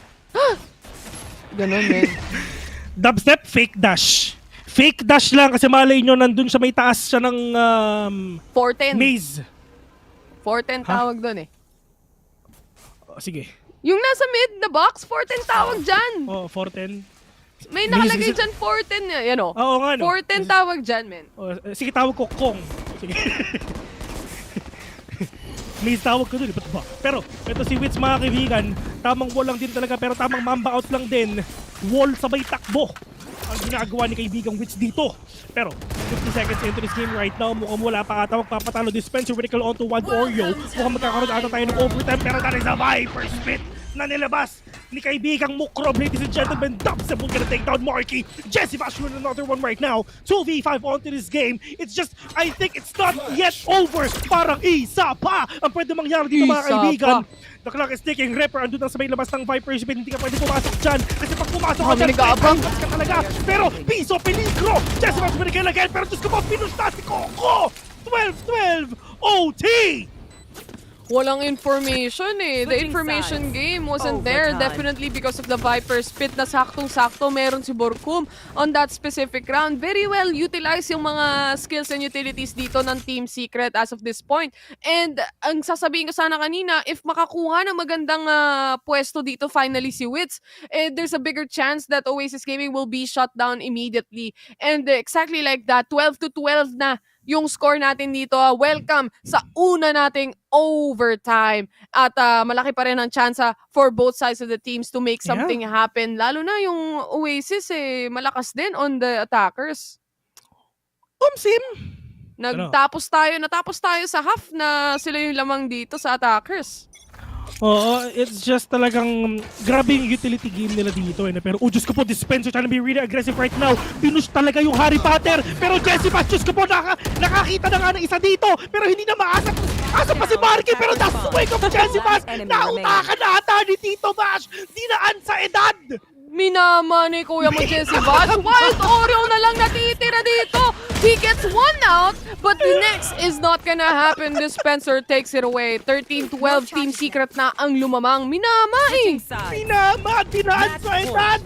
Ganon, men. Dubstep, fake dash. Fake dash lang kasi malay nyo nandun siya, may taas siya ng 410. maze. 410 tawag doon eh. Sige. Yung nasa mid na box, 410 tawag dyan. 410. May nakalagay dyan 410 yan o. Oo nga no. 410 tawag dyan, men. Sige, tawag ko Kong. Sige. May tawag ko dun, ba't ba? Pero, ito si Wits mga kaibigan, tamang wall lang din talaga, pero tamang mamba out lang din. Wall sabay takbo ang ginagawa ni kaibigang Wits dito. Pero, 50 seconds into this game right now, mukhang wala pa ata magpapatalo. Dispenser vertical onto one Oreo. Mukhang magkakaroon ata tayo ng overtime, pero that is a Viper split na nilabas ni kaibigang Mukrob. Ladies and gentlemen, Dubstep will gonna take down Marky. Jesse Vash with another one right now. 2v5 onto this game. It's just, I think it's not yet over. Parang isa pa ang pwede mangyari dito mga kaibigan. The clock is ticking. Ripper, andun lang sa may labas ng Viper. Hindi ka pwede pumasok dyan. Kasi pag pumasok ka dyan, ka talaga. Pero, piso, peligro. Jesse Vash with again. Pero Diyos ko po, pinush na si Coco. 12-12 OT! Walang information eh. The information game wasn't there. Definitely because of the Viper's Pit na saktong-sakto meron si Borkum on that specific round. Very well utilized yung mga skills and utilities dito ng Team Secret as of this point. And ang sasabihin ko sana kanina, if makakuha ng magandang pwesto dito finally si Wits, there's a bigger chance that Oasis Gaming will be shut down immediately. And exactly like that, 12-12 na yung score natin dito. Welcome sa una nating overtime. At malaki pa rin ang chance for both sides of the teams to make something happen. Lalo na yung Oasis malakas din on the attackers. Sim! Natapos tayo sa half na sila yung lamang dito sa attackers. Oo, it's just talagang grabe yung utility game nila dito. Pero Diyos ko po, Dispenser trying to be really aggressive right now. Pinush talaga yung Harry Potter. Pero Jesse Vash, Diyos ko po, nakakita na nga ng isa dito. Pero hindi na maasa. Asa pa si Marky, pero that's the wake of Jesse Vash. Nautakan na ata ni Tito Vash. Dinaan sa edad. Minama ni Kuya mo Jesse Vash. Wild Oreo na lang natitira dito. He gets one out, but the next is not gonna happen. Dispenser takes it away. 13-12 Team Secret na ang lumamang. Minama eh. Minama, dinaan sa edad.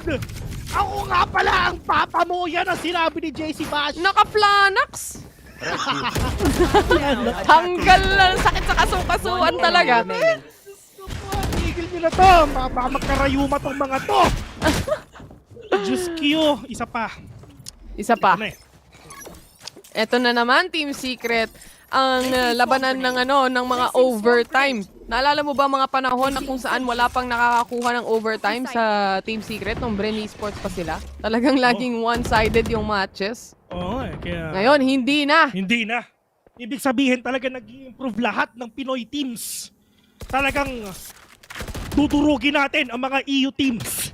Ako nga pala ang papa mo. Yan ang sinabi ni JC Bash. Naka-Flanax. Tanggal lang. Sakit sa kasukasuan talaga. Tigil nyo na to. Baka magkarayuma tong mga to. Diyos Q. Isa pa. Isa pa. Ito na naman, Team Secret. Ang labanan ng mga overtime. Naalala mo ba mga panahon na kung saan wala pang nakakakuha ng overtime sa Team Secret nung Bren Esports pa sila? Talagang laging one-sided yung matches. Oo, kaya... Ngayon, hindi na. Hindi na. Ibig sabihin talaga nag-improve lahat ng Pinoy teams. Talagang tuturugin natin ang mga EU teams.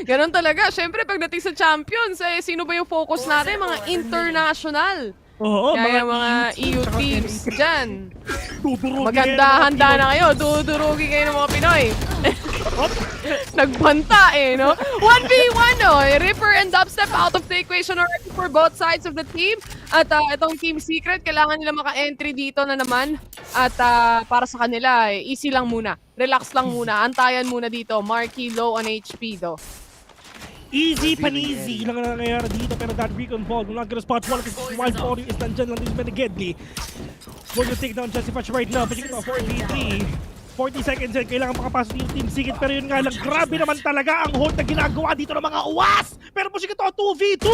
Ganon talaga. Siyempre, pagdating sa champions, sino ba yung focus natin? Mga international. Oo, kaya mga EU teams dyan. Maganda, handa na kayo. Dudurugi kayo ng mga Pinoy. Nagbanta no? 1v1, no? Ripper and Dubstep out of the equation already for both sides of the team. At itong Team Secret, kailangan nila maka-entry dito na naman. At para sa kanila, easy lang muna. Relax lang muna. Antayan muna dito. Marky low on HP, though. Easy paneasy lang ang nangyayari dito, pero that recon ball will not get a spot. One of his wild body is nandyan lang din Menegedli. Going to take down Jesse Patch right now, but you can 4v3. 40 seconds yan, kailangan makapasok yung Team Secret, pero yun nga lang, grabe naman talaga ang hold na ginagawa dito ng mga uwas! Pero po siya ito, 2v2!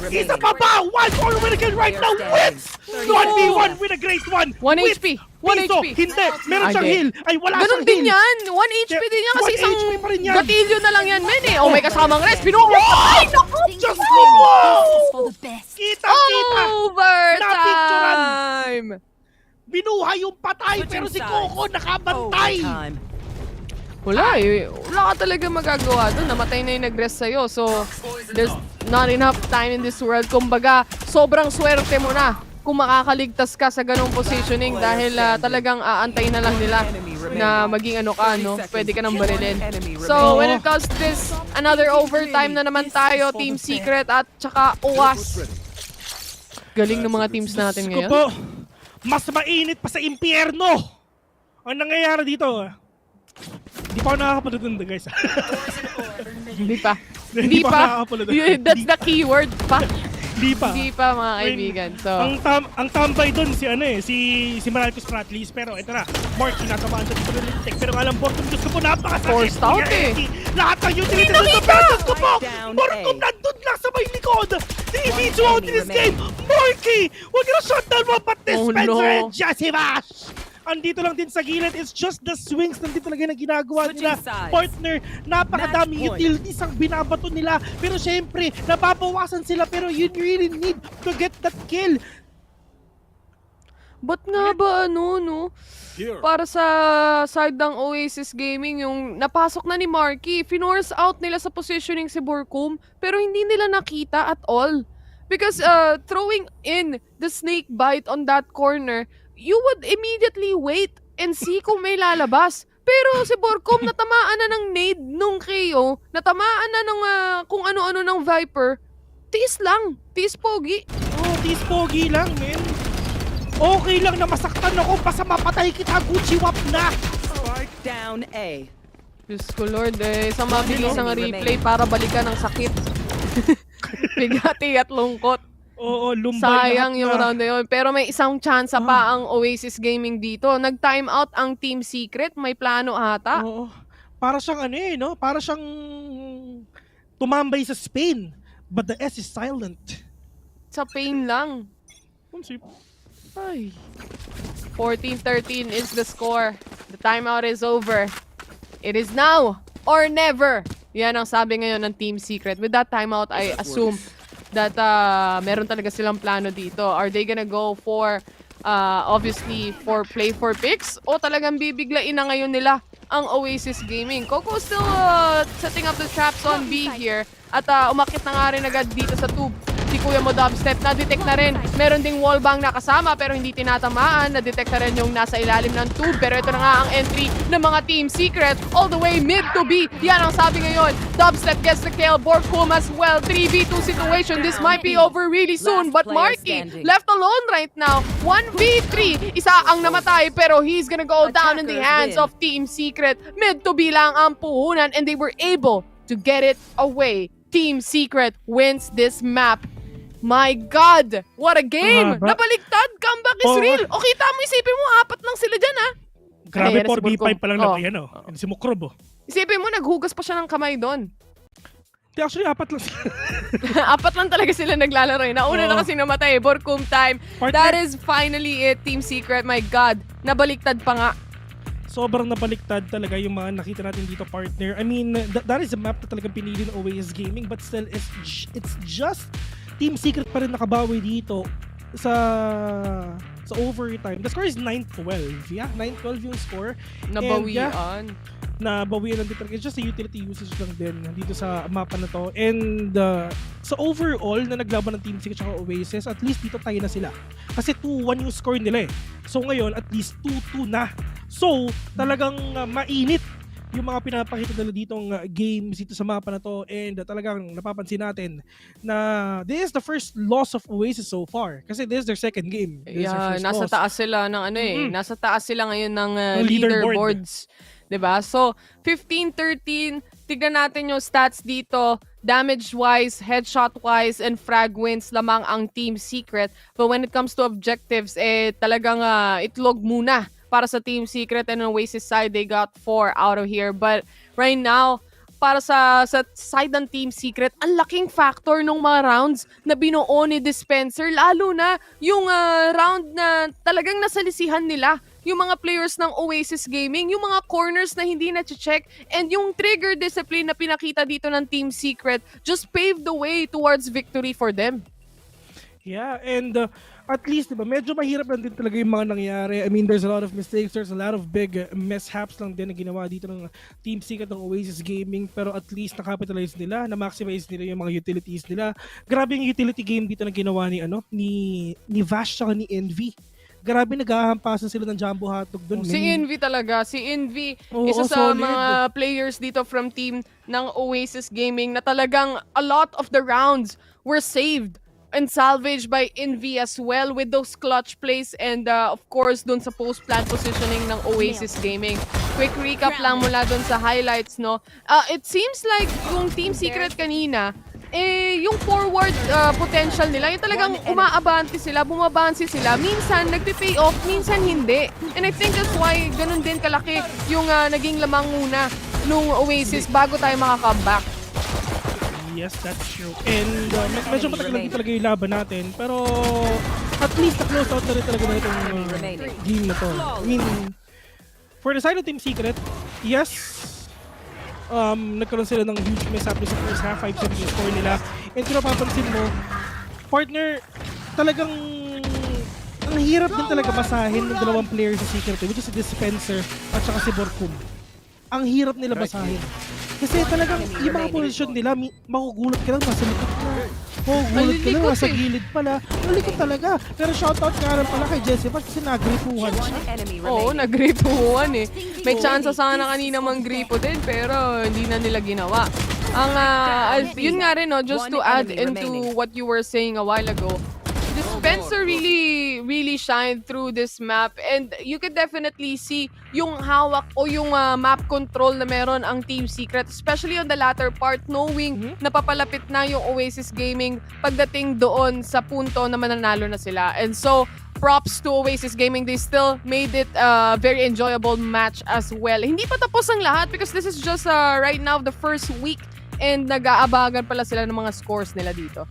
Isa pa ba? One corner win again right now, wins! 1v1 with a great one! 1 HP! 1 HP! Hindi! Meron siyang heal! Ay, wala ganun siyang heal! din yan! 1 HP din yan kasi isang gatilyo na lang yan, men eh! Oh, may kasamang rest! Pinuha! Ay, naku! Diyos ko! Kita-kita! Overtime! Binuhay yung patay, pero si Coco nakabantay! Wala eh. Wala ka talaga magagawa doon. Namatay na yung nag-rest sa'yo. So, there's not enough time in this world. Kumbaga, sobrang swerte mo na kung makakaligtas ka sa ganong positioning dahil talagang aantayin na lang nila na maging pwede ka nang barilin. So, when it comes to this, another overtime na naman tayo, Team Secret at tsaka OAS. Galing ng mga teams natin ngayon. Po, mas mainit pa sa impyerno ang nangyayari dito. Hindi pa ako nakakapanood nun, guys. Hindi pa. Hindi pa. That's the keyword pa. Hindi pa. Hindi pa, mga kaibigan. So, ang tambay doon si Marcus Pratlis, pero ito na, Mark, sinatamaan siya dito ng lintik, pero alam po, kung gusto ko napakasakit. Forced out eh. Lahat ng utility dito, pero gusto ko po, Marcos nandun lang sa may likod. 3v2 out in this game. Marky, huwag na shutdown mo, but dispenser and Jesse Bash. Andito lang din sa gilid, it's just the swings nandito lang na ginagawa nila. Partner, napakadami utilities ang binabato nila. Pero syempre, nababawasan sila, pero you really need to get that kill. Ba't nga ba para sa side ng Oasis Gaming, yung napasok na ni Marky, finorce out nila sa positioning si Borkum, pero hindi nila nakita at all. Because throwing in the snake bite on that corner, you would immediately wait and see kung may lalabas. Pero si Borkum natamaan na ng nade nung Qeon, natamaan na ng kung ano-ano ng Viper. Tiis lang, tiis pogi. Oh, tiis pogi lang, men. Okay lang na masaktan ako, basta mapatay kita, Gucci Wap na! Spark down A. Diyos ko Lord, isang mabilis ang replay para balikan ng sakit. Bigati at lungkot. Oo, lumbay. Sayang yung round na yun. Pero may isang chance pa ang Oasis Gaming dito. Nag-time out ang Team Secret. May plano ata. Oo. Para siyang Para siyang tumambay sa Spain. But the S is silent. Sa pain lang. Ay. 14-13 is the score. The timeout is over. It is now or never. Yan ang sabi ngayon ng Team Secret. With that timeout, I assume that meron talaga silang plano dito. Are they gonna go for, obviously, for play for picks? O talagang bibiglain na ngayon nila ang Oasis Gaming? Coco still setting up the traps on B here. At umakit na nga rin agad dito sa tube. Si Kuya mo Dubstep, na-detect na rin. Meron ding wallbang nakasama pero hindi tinatamaan. Na-detect na rin yung nasa ilalim ng tube. Pero ito na nga ang entry ng mga Team Secret all the way mid to B. Yan ang sabi ngayon. Dubstep gets the kill. Borkum as well. 3v2 situation. This might be over really soon. But Marky left alone right now. 1v3. Isa ang namatay pero he's gonna go down in the hands of Team Secret. Mid to B lang ang puhunan and they were able to get it away. Team Secret wins this map. My God! What a game! Nabaliktad! Comeback is real! O kita mo, isipin mo, 4 lang sila dyan, ha? Grabe, Ay, yan na si 4v5 Burkong. pa lang Oh. yan, si Mukrob, Isipin mo, naghugas pa siya ng kamay doon. Actually, 4 lang sila. 4 lang talaga sila naglalaro. Nauna na kasi namatay. Burkum time. That is finally it, Team Secret. My God, nabaliktad pa nga. Sobrang nabaliktad talaga yung mga nakita natin dito, partner. I mean, that is a map na talagang pinili ng Oasis Gaming, but still, it's just Team Secret pa rin nakabawi dito sa overtime. The score is 9-12. Yeah, 9-12 yung score. Nabawian. Nabawian lang din talaga. It's just a utility usage lang din dito sa mapa na to. And sa overall na naglaban ng Team Secret at Oasis, at least dito tayo na sila. Kasi 2-1 yung score nila eh. So ngayon, at least 2-2 na. So, talagang mainit yung mga pinapakita nila ditong games dito sa mapa na to, and talagang napapansin natin na this is the first loss of Oasis so far kasi this is their second game. Yeah, nasa taas sila ng nasa taas sila ngayon ng leaderboards. 'Di ba? So, 15-13, tignan natin yung stats dito. Damage-wise, headshot-wise, and frag wins lamang ang Team Secret. But when it comes to objectives, talagang itlog muna para sa Team Secret, and on Oasis side, they got 4 out of here. But right now, para sa side ng Team Secret, ang laking factor ng mga rounds na binuo ni Dispenser, lalo na yung round na talagang nasalisihan nila yung mga players ng Oasis Gaming, yung mga corners na hindi na-check, and yung trigger discipline na pinakita dito ng Team Secret just paved the way towards victory for them. Yeah, and at least, diba, medyo mahirap lang din talaga yung mga nangyari. I mean, there's a lot of mistakes, there's a lot of big mishaps lang din na ginawa dito ng Team Secret ng Oasis Gaming, pero at least nakapitalize nila, na-maximize nila yung mga utilities nila. Grabe yung utility game dito na ginawa ni Vash at ni Envy. Grabe, naghahampasan sila ng jumbo hotdog doon. Si Envy talaga. Si Envy, isa sa solid mga players dito from team ng Oasis Gaming na talagang a lot of the rounds were saved and salvaged by Envy as well with those clutch plays, and of course dun sa post-plant positioning ng Oasis Gaming. Quick recap lang mula dun sa highlights, no? It seems like yung Team Secret kanina, yung forward potential nila, yung talagang umaabante sila, bumabansi sila. Minsan nagpe-pay off, minsan hindi. And I think that's why ganun din kalaki yung naging lamang muna nung Oasis bago tayo makaka-comeback. Yes, that's true. And medyo matagal lang talaga yung laban natin. Pero at least na-close out na rin talaga na itong game na to. I mean, for the side of Team Secret, yes, nagkaroon sila ng huge mess up sa first half, 5-7 yung score nila. And kung napapansin mo, partner, talagang ang hirap din talaga basahin ng dalawang players sa Secret, which is si Dispenser at saka si Borkum. Ang hirap nila basahin. Kasi talagang yung mga posisyon nila, makugulat ka lang, nasa likod ka. Makugulat ka lang, nasa gilid pala. Malikot talaga. Pero shoutout nga rin pala kay Jessica kasi nagripuhan siya. Oo, nagripuhan eh. May chance sana kanina mang-gripo din, pero hindi na nila ginawa. Yun nga rin, no, just to add into what you were saying a while ago, Dispenser really shined through this map, and you could definitely see yung hawak o yung map control na meron ang Team Secret, especially on the latter part, knowing na papalapit na yung Oasis Gaming pagdating doon sa punto na mananalo na sila. And so, props to Oasis Gaming. They still made it a very enjoyable match as well. Hindi pa tapos ang lahat because this is just right now the first week, and nag-aabagan pala sila ng mga scores nila dito.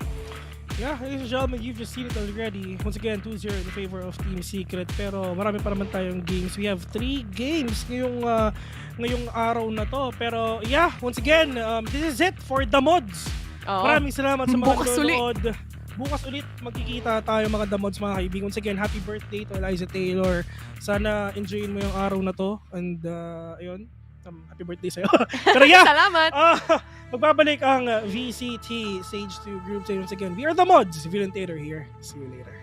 Yeah, ladies and gentlemen, you've just seen it already. Once again, 2-0 in favor of Team Secret. Pero marami pa naman tayong games. We have 3 games ngayong araw na to. Pero yeah, once again, this is it for the mods. Maraming salamat sa mga nanonood. Bukas ulit magkikita tayo mga The Mods, mga kaibigan. Once again, happy birthday to Eliza Taylor. Sana enjoyin mo yung araw na to. And ayun, happy birthday sa'yo. Pero yeah, salamat! Magbabalik ang VCT Stage 2 Group Stage. Once again, we are The Mods. Villain Taylor here. See you later.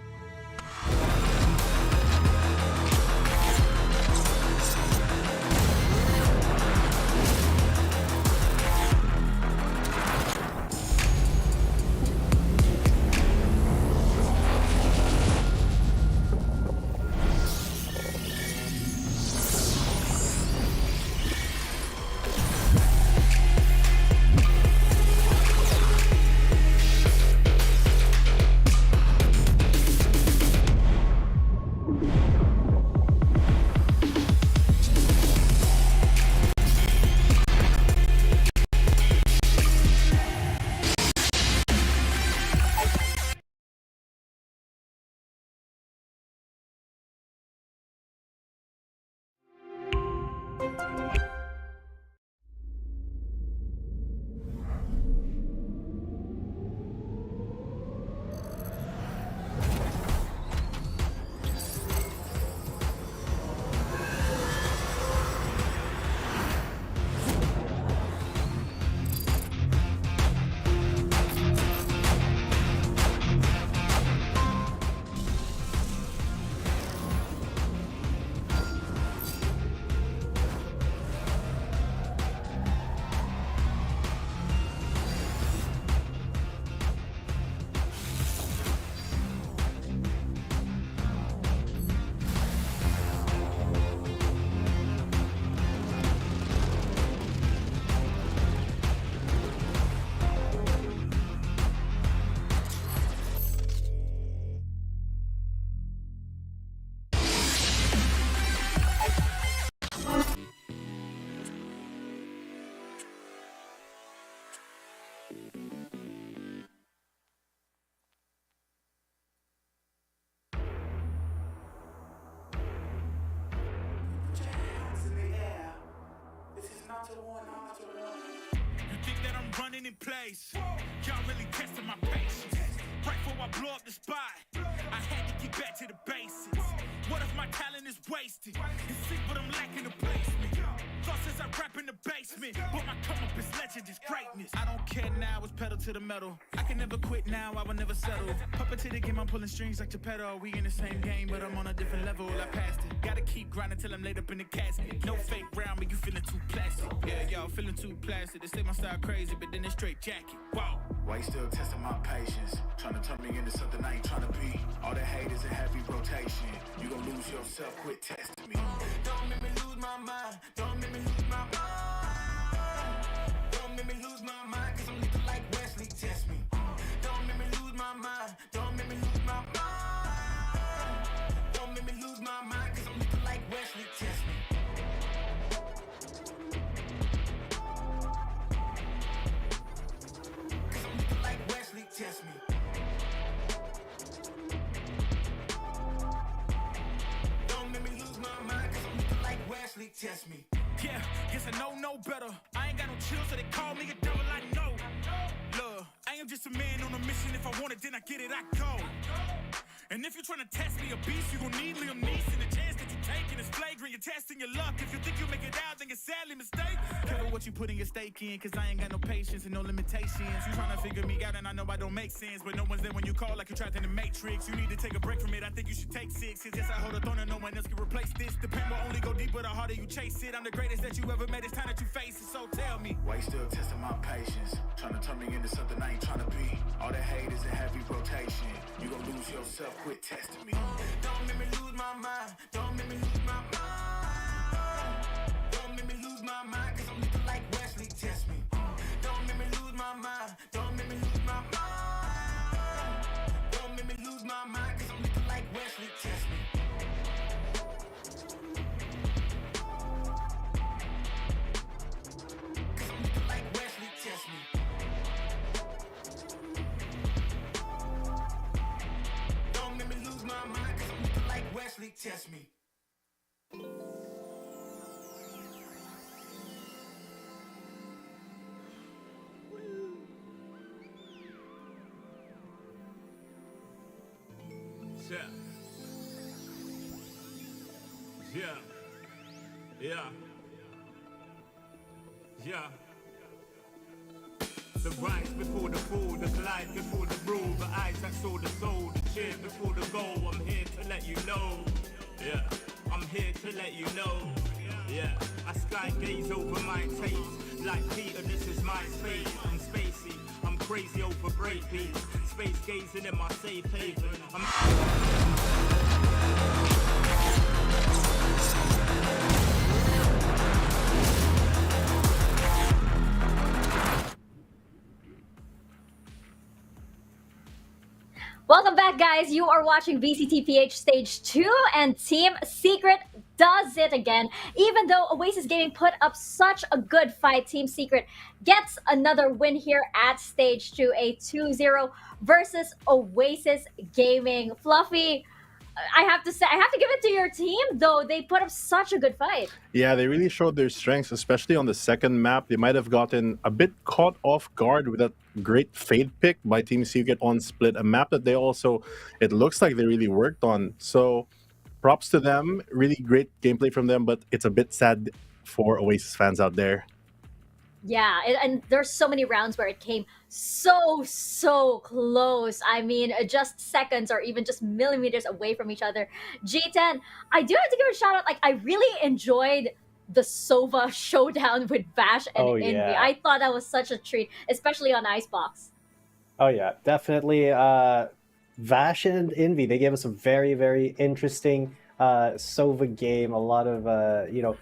I'm running in place. Y'all really testing my patience. Right before I blow up the spot, I had to get back to the basics. What if my talent is wasted? You see what I'm lacking the placement. Thought since I rap in the basement, but my come up is legend, is greatness. I don't care now, it's pedal to the metal. I can never quit now, I will never settle. Puppet to the game, I'm pulling strings like Geppetto. We in the same game, but I'm on a different level. I passed it. Gotta keep grinding till I'm laid up in the casket. No fake round, but you feeling too plastic. Yeah, y'all feeling too plastic. They say my style crazy, but then it's straight jacket. Wow. Why you still testing my patience? Trying to turn me into something I ain't trying to be. All the hate is in heavy rotation. You gon' lose yourself, quit testing me. Don't make me lose my mind. Don't make me lose my mind. Don't make me lose my mind, cause I'm looking like Wesley, test me. Don't make me lose my mind. Don't make me lose my mind. Don't make me lose my mind, cause I'm looking like Wesley, test me. Cause I'm looking like Wesley, test me. Don't make me lose my mind, cause I'm looking like Wesley, test me. Yeah, guess I know no better. I ain't got no chill, so they call me a devil, I know. Look, I am just a man on a mission. If I want it, then I get it, I go. And if you're trying to test me a beast, you gon' need Liam Neeson. The chance that you taking is flagrant. You're testing your luck. If you think you make it out, then you're sadly mistaken. Careful what you putting your stake in, cause I ain't got no patience and no limitations. You trying to figure me out, and I know I don't make sense, but no one's there when you call like you trapped in the Matrix. You need to take a break from it. I think you should take 6. Cause yes, I hold a throne and no one else can replace this. The pain will only go deeper the harder you chase it. I'm the greatest that you ever met. It's time that you face it. So tell me, why you still testing my patience? Trying to turn me into something I ain't trying to be. All the hate is in heavy rotation. You gon' lose yourself, quit testing me. Don't make me lose my mind. Don't make me lose my mind. Don't make me lose my mind, cause I'm looking like Wesley, test me. Don't make me lose my mind. Don't make me lose my mind. Don't make me lose my mind, cause I'm looking like Wesley, test me. Cause I'm looking like Wesley, test me. Don't make me lose my mind, cause I'm looking like Wesley, test me. Yeah. The rise before the fall, the glide before the rule, the eyes that saw the soul, the cheer before the goal. I'm here to let you know. Yeah, I'm here to let you know. Yeah, I sky gaze over my taste. Like Peter, this is my space. I'm spacey, I'm crazy over breakbeats. Space gazing in my safe haven. Welcome back, guys. You are watching VCTPH Stage 2, and Team Secret does it again. Even though Oasis Gaming put up such a good fight, Team Secret gets another win here at Stage 2, a 2-0 versus Oasis Gaming. Fluffy, I have to give it to your team, though. They put up such a good fight. Yeah, they really showed their strengths, especially on the second map. They might have gotten a bit caught off guard with that great fade pick by Team Secret on Split, a map that they also, it looks like they really worked on. So props to them, really great gameplay from them, but it's a bit sad for Oasis fans out there. Yeah, and there's so many rounds where it came so close. I mean, just seconds or even just millimeters away from each other. G10, I do have to give a shout out. Like, I really enjoyed the Sova showdown with Vash and Envy. Yeah. I thought that was such a treat, especially on Icebox. Oh yeah, definitely. Vash and Envy, they gave us a very interesting Sova game. A lot of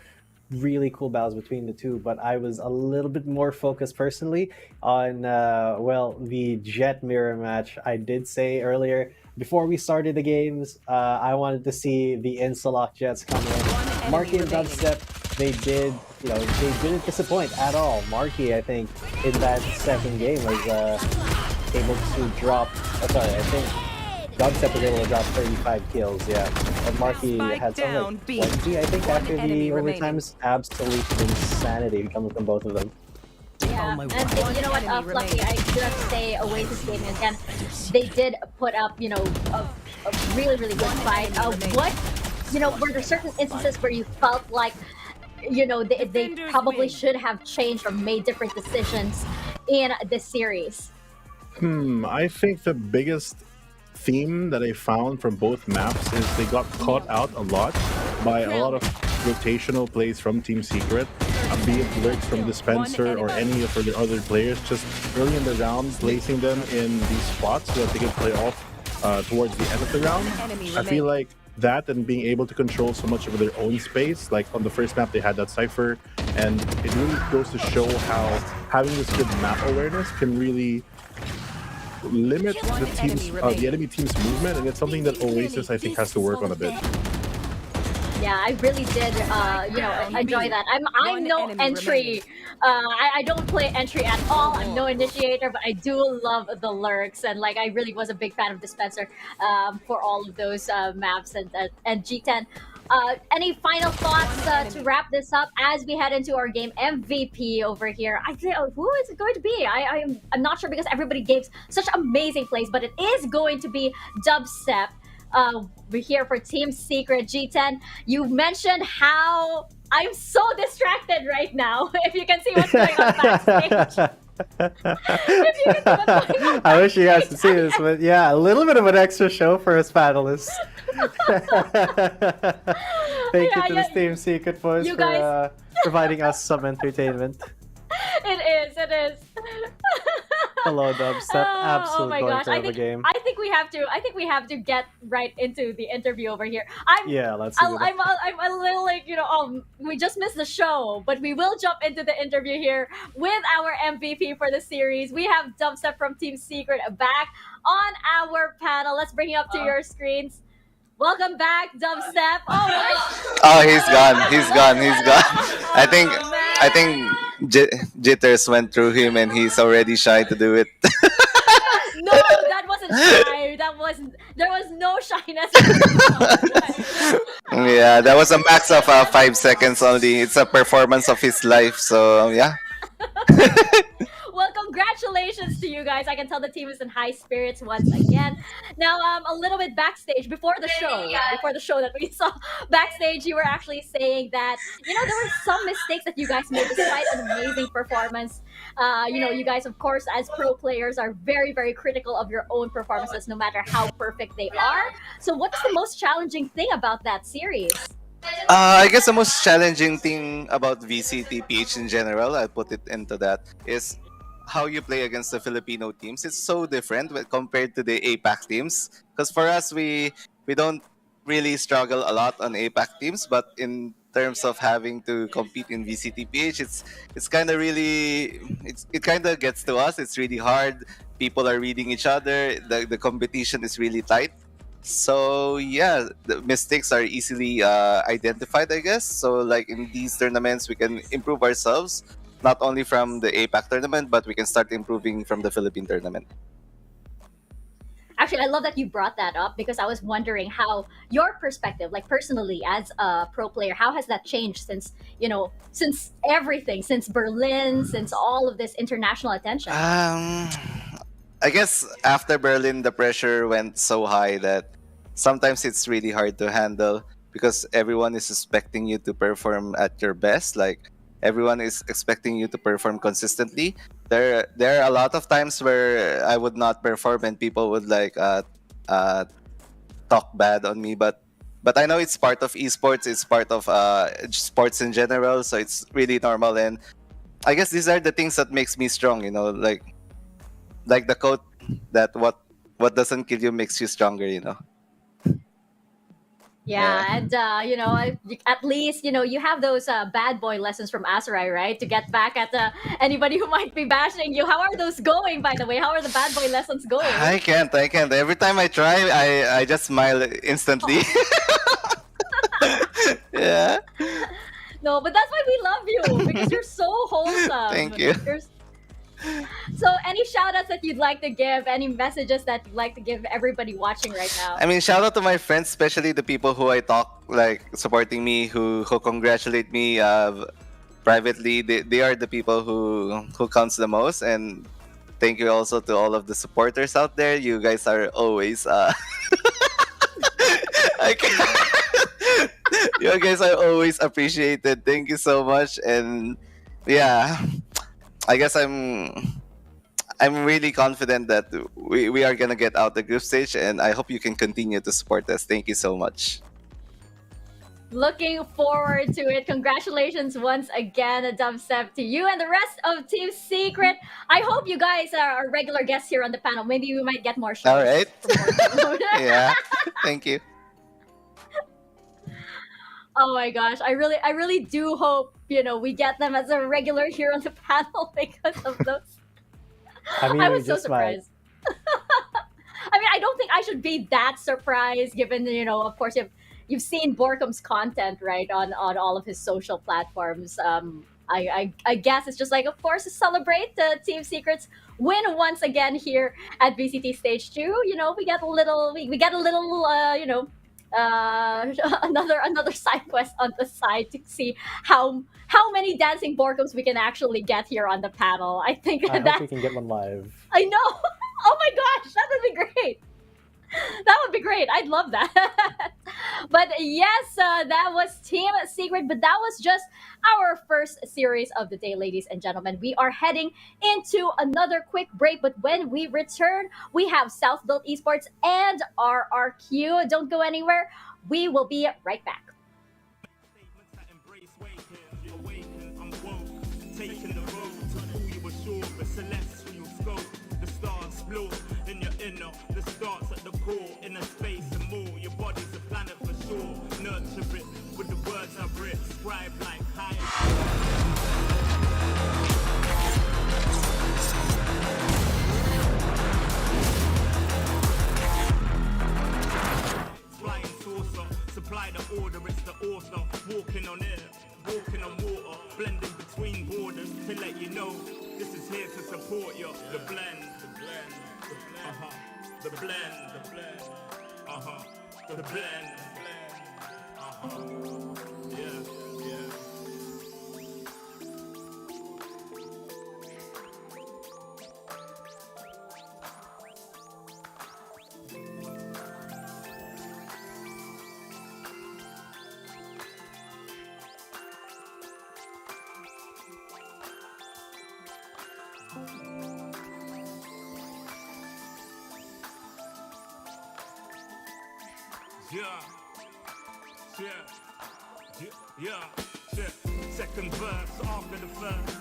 really cool battles between the two, but I was a little bit more focused personally on the Jet mirror match. I did say earlier before we started the games, I wanted to see the Insta-lock Jets come in. Marky and Dubstep, they didn't disappoint at all. Marky, I think, in that second game was able to drop. I think Dubstep was able to drop 35 kills, yeah. And Marky had something like 20, I think, after the overtimes. Absolute insanity coming from both of them. Yeah, Yeah, and you know what, Fluffy, I do have to say, Oasis Gaming again, they did put up, a really, really good fight. Were there certain instances where you felt like, they probably should have changed or made different decisions in this series? I think the biggest theme that I found from both maps is they got caught out a lot by a lot of rotational plays from Team Secret, be it lurks from Dispenser or any of the other players, just early in the round, placing them in these spots so that they can play off towards the end of the round. I feel like that and being able to control so much of their own space, like on the first map they had that Cypher, and it really goes to show how having this good map awareness can really limit the enemy team's movement, and it's something that Oasis I think has to work on a bit. Yeah, I really did, enjoy that. I'm no entry. I don't play entry at all. I'm no initiator, but I do love the lurks, and I really was a big fan of Dispenser for all of those maps and G10. Any final thoughts to wrap this up as we head into our game MVP over here? I think who is it going to be? I'm not sure because everybody gave such amazing plays, but it is going to be Dubstep. We're here for Team Secret. G10, you mentioned how I'm so distracted right now. If you can see what's going on backstage. If you can see what's going on backstage. I wish you guys could see this, but yeah, a little bit of an extra show for us panelists. Thank you to the Team Secret boys for providing us some entertainment. It is. Hello, Dubstep. Absolute going to the game. I think we have to get right into the interview over here. Let's do that. I'm a little we just missed the show, but we will jump into the interview here with our MVP for the series. We have Dubstep from Team Secret back on our panel. Let's bring you up to your screens. Welcome back, Dubstep. Oh, he's gone. I think jitters went through him, and he's already shy to do it. No, that wasn't shy. There was no shyness. Yeah, that was a max of 5 seconds only. It's a performance of his life, so yeah. Well, congratulations to you guys. I can tell the team is in high spirits once again. Now, a little bit backstage before the show that we saw backstage, you were actually saying that, there were some mistakes that you guys made despite an amazing performance. You guys, of course, as pro players are very, very critical of your own performances, no matter how perfect they are. So what's the most challenging thing about that series? I guess the most challenging thing about VCTPH in general, I'll put it into that, is how you play against the Filipino teams. It's so different compared to the APAC teams. Because for us, we don't really struggle a lot on APAC teams, but in terms of having to compete in VCTPH, it's kind of really, it kind of gets to us. It's really hard. People are reading each other. The competition is really tight. So yeah, the mistakes are easily identified, I guess. So in these tournaments, we can improve ourselves, not only from the APAC tournament, but we can start improving from the Philippine tournament. Actually, I love that you brought that up because I was wondering how your perspective, personally as a pro player, how has that changed since everything, since Berlin, since all of this international attention? I guess after Berlin, the pressure went so high that sometimes it's really hard to handle because everyone is expecting you to perform at your best. Everyone is expecting you to perform consistently. There are a lot of times where I would not perform and people would talk bad on me. But I know it's part of esports. It's part of sports in general. So it's really normal. And I guess these are the things that makes me strong. Like the quote that what doesn't kill you makes you stronger. Yeah, and at least you have those bad boy lessons from Asarai, right? To get back at anybody who might be bashing you. How are those going, by the way? How are the bad boy lessons going? I can't. Every time I try, I just smile instantly. Yeah. No, but that's why we love you because you're so wholesome. Thank you. So, any shout-outs that you'd like to give? Any messages that you'd like to give everybody watching right now? I mean, shout out to my friends, especially the people who I talk, supporting me, who congratulate me. privately, they are the people who counts the most. And thank you also to all of the supporters out there. You guys are always I can't- you guys are always appreciated. Thank you so much. And yeah, I guess I'm really confident that we are gonna get out the group stage, and I hope you can continue to support us. Thank you so much. Looking forward to it. Congratulations once again, Dubstep, to you and the rest of Team Secret. I hope you guys are regular guests here on the panel. Maybe we might get more shows. All right. From Yeah. Thank you. Oh my gosh, I really do hope we get them as a regular here on the panel because of those. I mean, I we was so just might. surprised. I mean, I don't think I should be that surprised, given of course, you've seen Borkum's content, right, on all of his social platforms. I guess it's just like, of course, to celebrate the Team Secret's win once again here at VCT Stage 2. We get a little, another side quest on the side to see how many dancing Borkums we can actually get here on the panel. I think I that hope we can get one live. I know. Oh my gosh, that would be great. That would be great. I'd love that. But yes, that was Team Secret, but that was just our first series of the day, ladies and gentlemen. We are heading into another quick break, but when we return, we have South Built Esports and RRQ. Don't go anywhere. We will be right back. Taking the road to who you were sure, the celestial scope, the stars blow in your inner, the starts at the core, in a space and more, your body's a planet for sure, nurture it with the words I read, scribe like high. Flying saucer, supply the order, it's the author, walking on air. Walking on water, blending between borders to let you know this is here to support you. The blend, the blend, the blend, the blend, yeah. Yeah. Second verse after the first.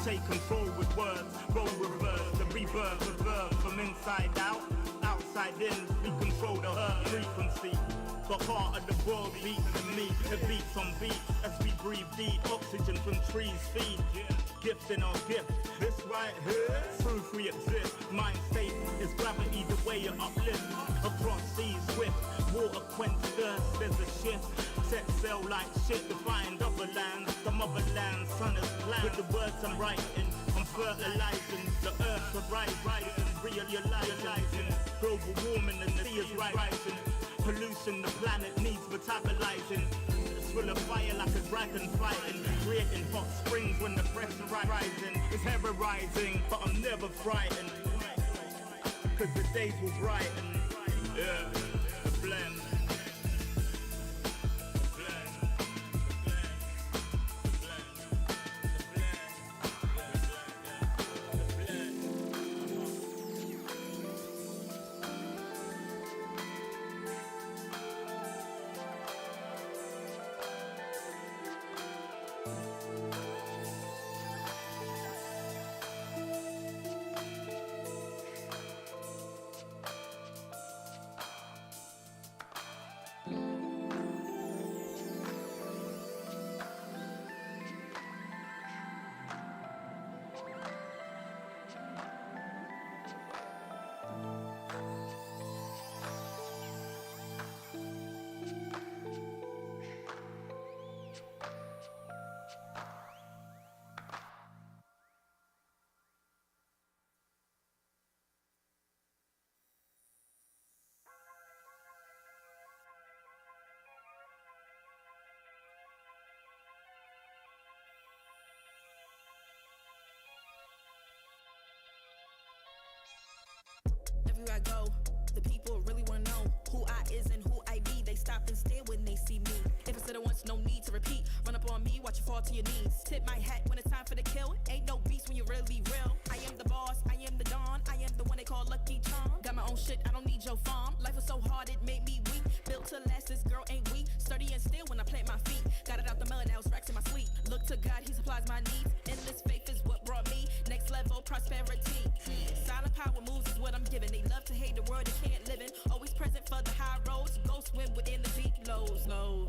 Take control with words, roll reverse, the rebirth, the verb from inside out, outside in. We control the frequency. The heart of the world beats in me. It beats on beats as we breathe deep. Oxygen from trees feed. Gifts in our gift. This right here, proof we exist. Mind state is gravity, the way you uplift. Across seas swift, water quench thirst. There's a shift. Set sail like shit to find other lands. The motherland, sun is planned. With the words I'm writing, I'm fertilizing. The earth's a rising, realizing. Global warming and the sea is rising. Pollution the planet needs metabolizing. It's full of fire like a dragon fighting. Creating hot springs when the pressure rising. It's terrorizing, but I'm never frightened. Cause the days will brighten. Yeah, the blend. everywhere I go. The people really wanna know who I is and who I be. They stop and stare when they see me. If I said it once, no need to repeat. Run up on me, watch you fall to your knees. Tip my hat when it's time for the kill. Ain't no beast when you're really real. I am the boss, I am the dawn. I am the one they call Lucky Charm. Got my own shit, I don't need your farm. Life was so hard, it made me weak. Built to last, this girl ain't weak. Sturdy and still when I plant my feet. Got it out the mud, now it's racks in my sleep. Look to God, he supplies my needs. Endless faith is what brought me next level prosperity. Silent power moves is what I'm giving. They love to hate the world they can't live in. Always present for the high roads. Go swim within the deep lows. Low.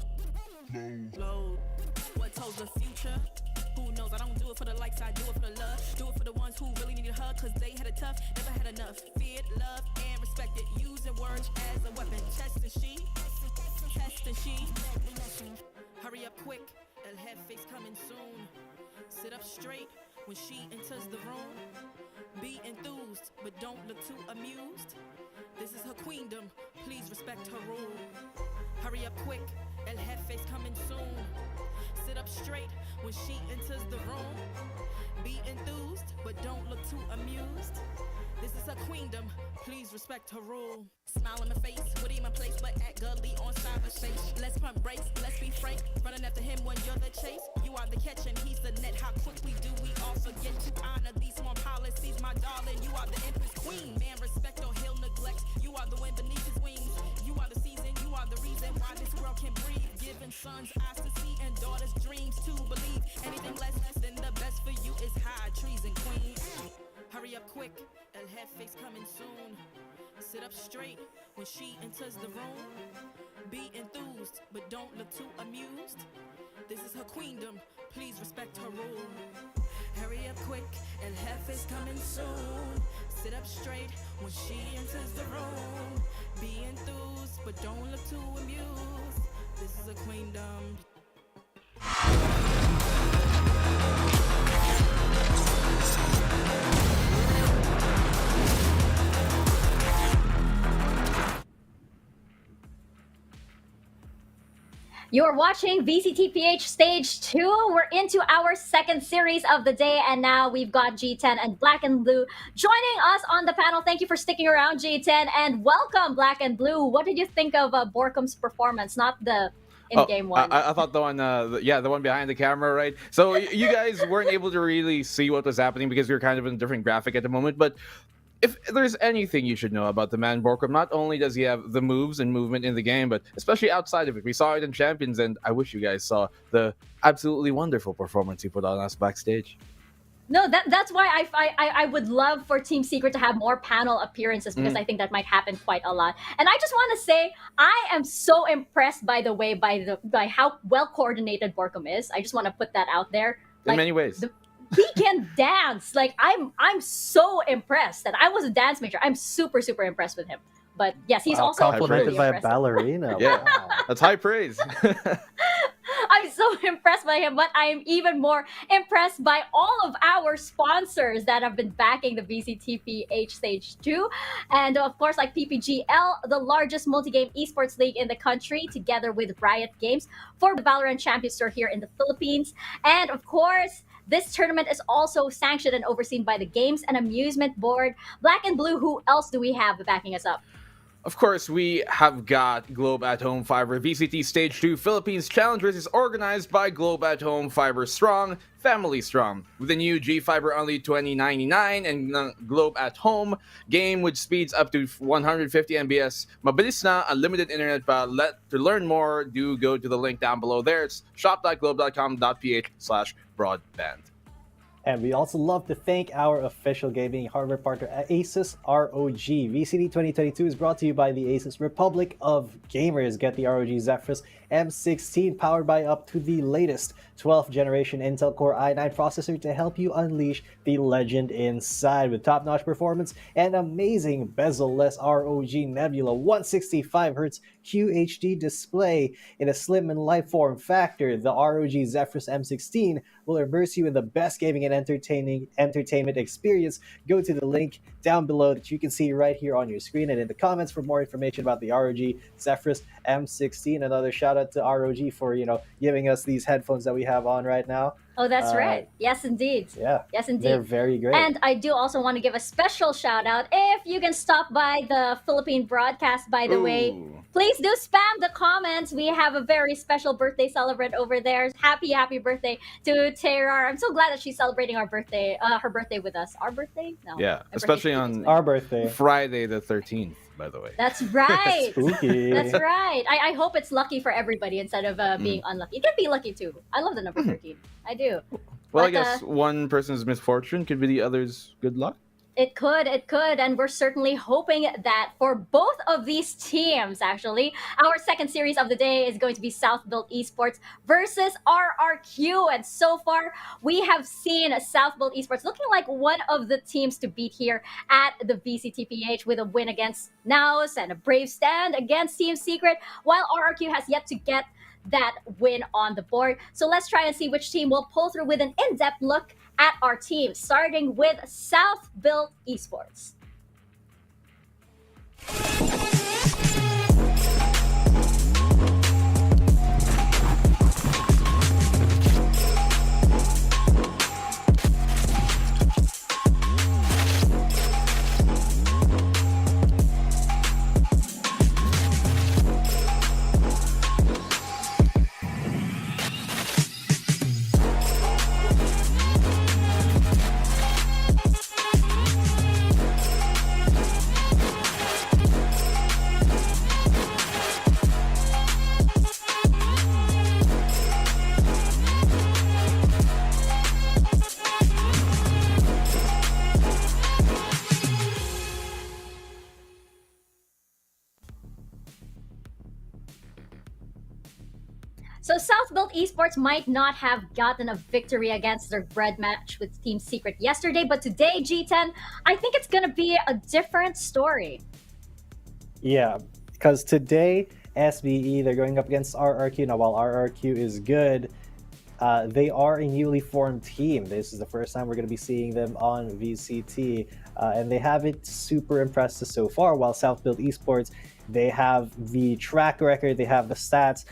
What told the future? Who knows? I don't do it for the likes, I do it for the love. Do it for the ones who really need a hug, cause they had it tough, never had enough. Feared, loved, and respected. Using words as a weapon. Test and she. Hurry up quick, El Jefe's coming soon. Sit up straight when she enters the room. Be enthused, but don't look too amused. This is her queendom, please respect her rule. Hurry up quick, El Jefe's coming soon. Sit up straight when she enters the room. Be enthused, but don't look too amused. This is her queendom, please respect her rule. Smile in my face, would in my place, but act gully on cyberspace. Let's pump brakes, let's be frank. Running after him when you're the chase. You are the catch and he's the net. How quickly do we all forget to honor these small policies, my darling? You are the empress queen. Man, respect or he'll neglect. You are the wind beneath his wings. You are the season, you are the reason why this world can breathe. Giving sons eyes to see and daughters dreams to believe. Anything less than the best for you is high treason, queen. Hurry up quick, El Jefe's coming soon. Sit up straight when she enters the room. Be enthused, but don't look too amused. This is her queendom, please respect her rule. Hurry up quick, El Jefe's coming soon. Sit up straight when she enters the room. Be enthused, but don't look too amused. This is her queendom. You're watching VCTPH Stage 2. We're into our second series of the day, and now we've got G10 and Black and Blue joining us on the panel. Thank you for sticking around, G10, and welcome, Black and Blue. What did you think of Borkum's performance, not the in-game one? I thought the one, the one behind the camera, right? So you guys weren't able to really see what was happening because we were kind of in a different graphic at the moment, but if there's anything you should know about the man Borkum, not only does he have the moves and movement in the game, but especially outside of it. We saw it in Champions, and I wish you guys saw the absolutely wonderful performance he put on us backstage. No, that's why I would love for Team Secret to have more panel appearances, because I think that might happen quite a lot. And I just want to say I am so impressed by how well coordinated Borkum is. I just want to put that out there. In many ways. He can dance. Like I'm so impressed that I was a dance major. I'm super impressed with him. But yes, he's also complimented really by impressive. a ballerina. Yeah, Wow. That's high praise. I'm so impressed by him, but I'm even more impressed by all of our sponsors that have been backing the VCTPH Stage 2. And of course, like PPGL, the largest multi-game esports league in the country, together with Riot Games for the Valorant Champions Tour here in the Philippines. And of course, this tournament is also sanctioned and overseen by the Games and Amusement Board. Black and Blue, who else do we have backing us up? Of course, we have got Globe at Home Fiber. VCT Stage 2 Philippines Challengers is organized by Globe at Home Fiber Strong, Family Strong. With the new G Fiber only $20.99 and Globe at Home game with speeds up to 150 Mbps. Mabilis na, unlimited internet pa. To learn more, do go to the link down below there. It's shop.globe.com.ph/broadband. And we also love to thank our official gaming hardware partner, Asus ROG. VCT 2022 is brought to you by the Asus Republic of Gamers. Get the ROG Zephyrus M16 powered by up to the latest 12th generation Intel Core i9 processor to help you unleash the legend inside with top-notch performance and amazing bezel-less ROG Nebula 165Hz QHD display in a slim and light form factor. The ROG Zephyrus M16 will immerse you in the best gaming and entertainment experience. Go to the link down below that you can see right here on your screen and in the comments for more information about the ROG Zephyrus M16. Another shout out to ROG for giving us these headphones that we have on right now. Oh, that's right. Yes, indeed. Yeah. Yes, indeed. They're very great. And I do also want to give a special shout out. If you can stop by the Philippine broadcast, by the way, please do spam the comments. We have a very special birthday celebrant over there. Happy birthday to Tara. I'm so glad that she's celebrating her birthday with us. Our birthday? No. Yeah, My especially birthday's on our birthday, Friday the 13th. By the way, that's right. Spooky. That's right. I hope it's lucky for everybody instead of being unlucky. It can be lucky too. I love the number 13. I do. Well, But, I guess one person's misfortune could be the other's good luck. It could, and we're certainly hoping that for both of these teams, actually, our second series of the day is going to be South Built Esports versus RRQ. And so far, we have seen South Built Esports looking like one of the teams to beat here at the VCTPH with a win against Naos and a brave stand against Team Secret, while RRQ has yet to get that win on the board. So let's try and see which team will pull through with an in-depth look at our team, starting with South Built Esports. So South Built Esports might not have gotten a victory against their bread match with Team Secret yesterday, but today, G10, I think it's going to be a different story. Yeah, because today, SBE, they're going up against RRQ. Now, while RRQ is good, they are a newly formed team. This is the first time we're going to be seeing them on VCT, and they haven't super impressed us so far, while South Built Esports, they have the track record, they have the stats.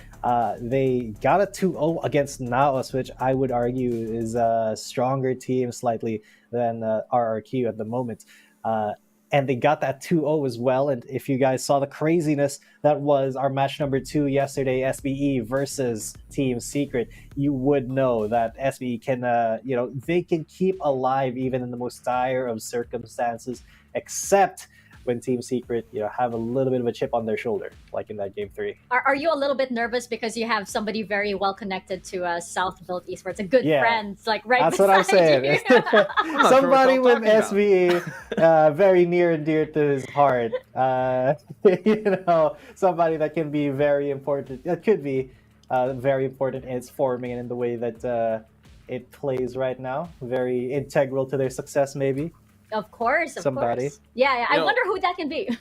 They got a 2-0 against Naos, which I would argue is a stronger team slightly than RRQ at the moment. And they got that 2-0 as well. And if you guys saw the craziness that was our match number 2 yesterday, SBE versus Team Secret, you would know that SBE can, they can keep alive even in the most dire of circumstances, except when Team Secret, have a little bit of a chip on their shoulder, like in that game 3. Are you a little bit nervous because you have somebody very well connected to South Built Esports, a good friend, like right That's what I'm beside saying. you? Somebody with SBE, very near and dear to his heart. Somebody that can be very important. It could be very important in its forming and in the way that it plays right now. Very integral to their success, maybe. Of course. Somebody. Yeah. I wonder who that can be.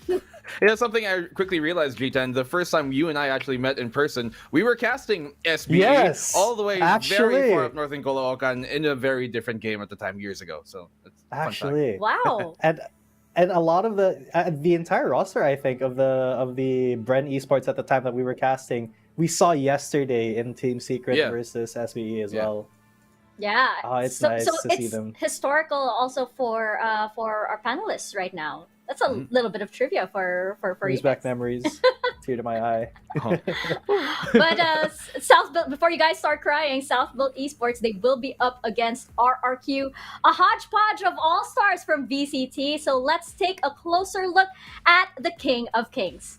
Something I quickly realized, G10, the first time you and I actually met in person, we were casting SBE all the way very far up north in Caloocan in a very different game at the time years ago. So it's actually wow. and a lot of the entire roster, I think, of the Bren Esports at the time that we were casting, we saw yesterday in Team Secret versus SBE as well. Yeah. Oh, it's nice to see them. Historical also for our panelists right now. That's a little bit of trivia for Brings you back guys. memories. Tear to my eye. But South Built, before you guys start crying, South Built Esports, they will be up against RRQ, a hodgepodge of all-stars from VCT. So let's take a closer look at the King of Kings.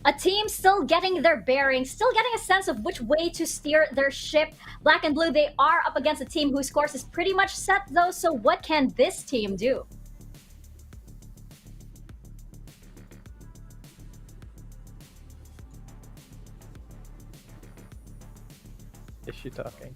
a team still getting their bearings, still getting a sense of which way to steer their ship. Black and Blue, they are up against a team whose course is pretty much set though, so what can this team do? Is she talking?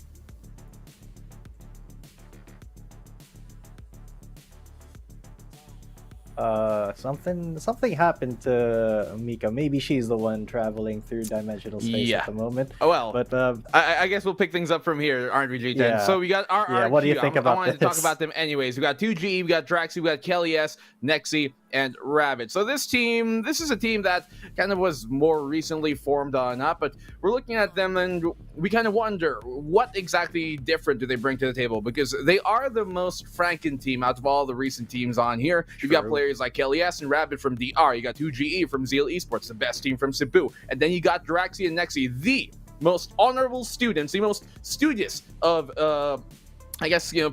Something happened to Mika. Maybe she's the one traveling through dimensional space at the moment. Oh, well, but I guess we'll pick things up from here, aren't we, G10? Yeah. So we got our what do you think about I wanted this? to talk about them anyways. We got 2G, we got Draxi, we got Kelly S, Nexi, and Rabbit. So this is a team that kind of was more recently formed on up, but we're looking at them and we kind of wonder what exactly different do they bring to the table, because they are the most Franken team out of all the recent teams on here. You've got players like Kelly S and Rabbit from DR. You got 2GE from Zeal Esports, the best team from Cebu. And then you got Draxi and Nexi, the most honorable students, the most studious of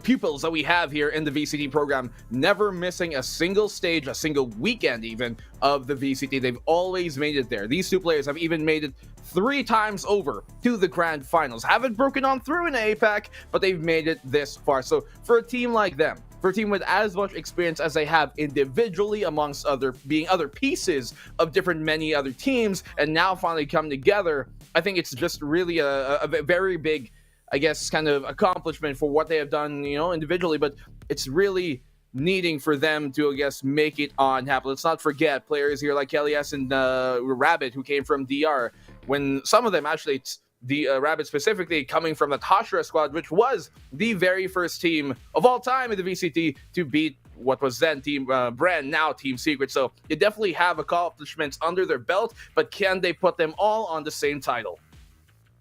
pupils that we have here in the VCT program, never missing a single stage, a single weekend even, of the VCT. They've always made it there. These two players have even made it 3 times over to the grand finals. Haven't broken on through in APAC, but they've made it this far. So for a team like them, for a team with as much experience as they have individually amongst other pieces of many other teams, and now finally come together, I think it's just really a very big, I guess, kind of accomplishment for what they have done, individually, but it's really needing for them to, I guess, make it on happen. Let's not forget players here like Kelly S and Rabbit, who came from DR, when some of them actually, the Rabbit specifically, coming from the Tashra squad, which was the very first team of all time in the VCT to beat what was then Team Bren, now Team Secret. So you definitely have accomplishments under their belt, but can they put them all on the same title?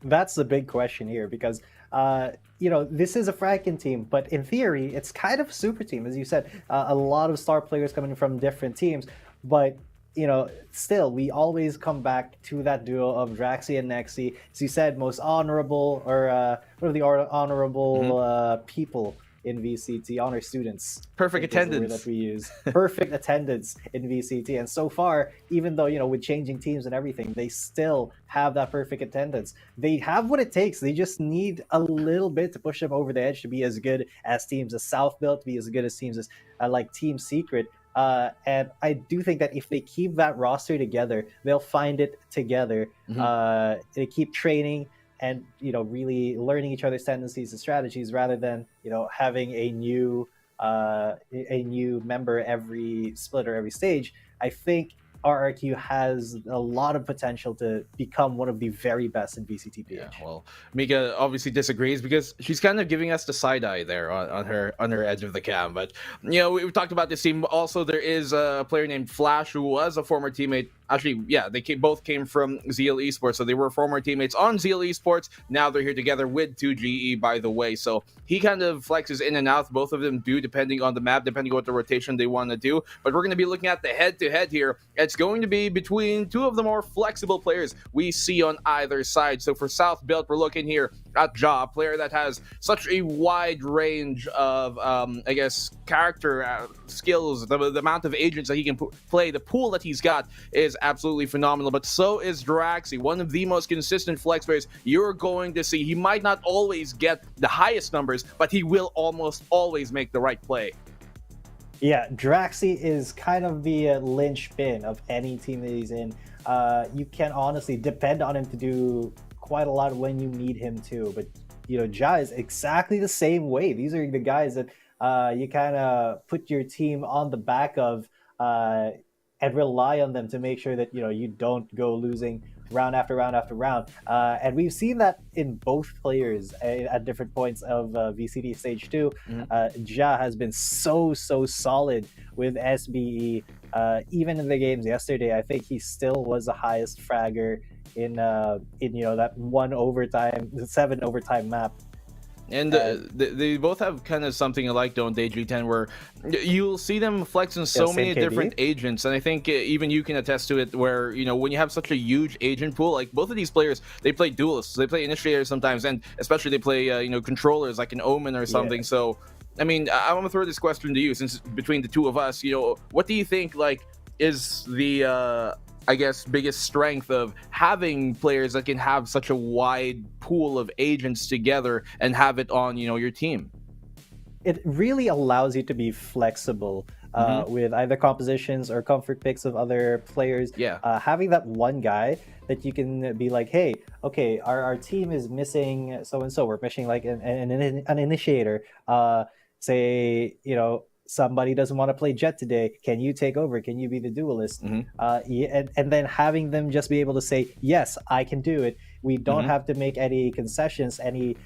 That's the big question here, because this is a Franken team, but in theory, it's kind of a super team. As you said, a lot of star players coming from different teams, but still, we always come back to that duo of Draxi and Nexi. As you said, most honorable, or what are the honorable people in VCT, honor students. Perfect attendance. That we use. Perfect attendance in VCT. And so far, even though, with changing teams and everything, they still have that perfect attendance. They have what it takes. They just need a little bit to push them over the edge to be as good as teams as South Built, to be as good as teams as like Team Secret. And I do think that if they keep that roster together, they'll find it together. They keep training and really learning each other's tendencies and strategies, rather than having a new member every split or every stage. I think RRQ has a lot of potential to become one of the very best in VCTPH. Yeah, well, Mika obviously disagrees because she's kind of giving us the side eye there on her edge of the cam. But we've talked about this team. Also, there is a player named Flash who was a former teammate. Actually, yeah, they both came from Zeal Esports, so they were former teammates on Zeal Esports. Now they're here together with 2GE, by the way. So he kind of flexes in and out. Both of them do, depending on the map, depending on what the rotation they want to do. But we're going to be looking at the head-to-head here. It's going to be between two of the more flexible players we see on either side. So for South Built, we're looking here at Ja, a player that has such a wide range of, character skills. The amount of agents that he can play, the pool that he's got is absolutely phenomenal. But so is Draxi, one of the most consistent flex players you're going to see. He might not always get the highest numbers, but he will almost always make the right play. Yeah, Draxi is kind of the linchpin of any team that he's in. You can honestly depend on him to do quite a lot when you need him to. But Ja is exactly the same way. These are the guys that you kind of put your team on the back of and rely on them to make sure that you don't go losing round after round after round. And we've seen that in both players at different points of VCT Stage 2. Ja has been so solid with SBE. Even in the games yesterday, I think he still was the highest fragger in that 7 overtime map. And they both have kind of something alike, don't they, G10, where you'll see them flex in so many different agents. And I think even you can attest to it, where, when you have such a huge agent pool, like both of these players, they play duelists, they play initiators sometimes, and especially they play, controllers like an Omen or something. Yeah. So, I mean, I want to throw this question to you, since between the two of us, what do you think, is the I guess, biggest strength of having players that can have such a wide pool of agents together and have it on, your team. It really allows you to be flexible with either compositions or comfort picks of other players. Yeah. Having that one guy that you can be like, hey, okay, our team is missing so and so. We're missing like an initiator. Say, somebody doesn't want to play Jet today. Can you take over? Can you be the duelist? And then having them just be able to say, yes, I can do it. We don't have to make any concessions, any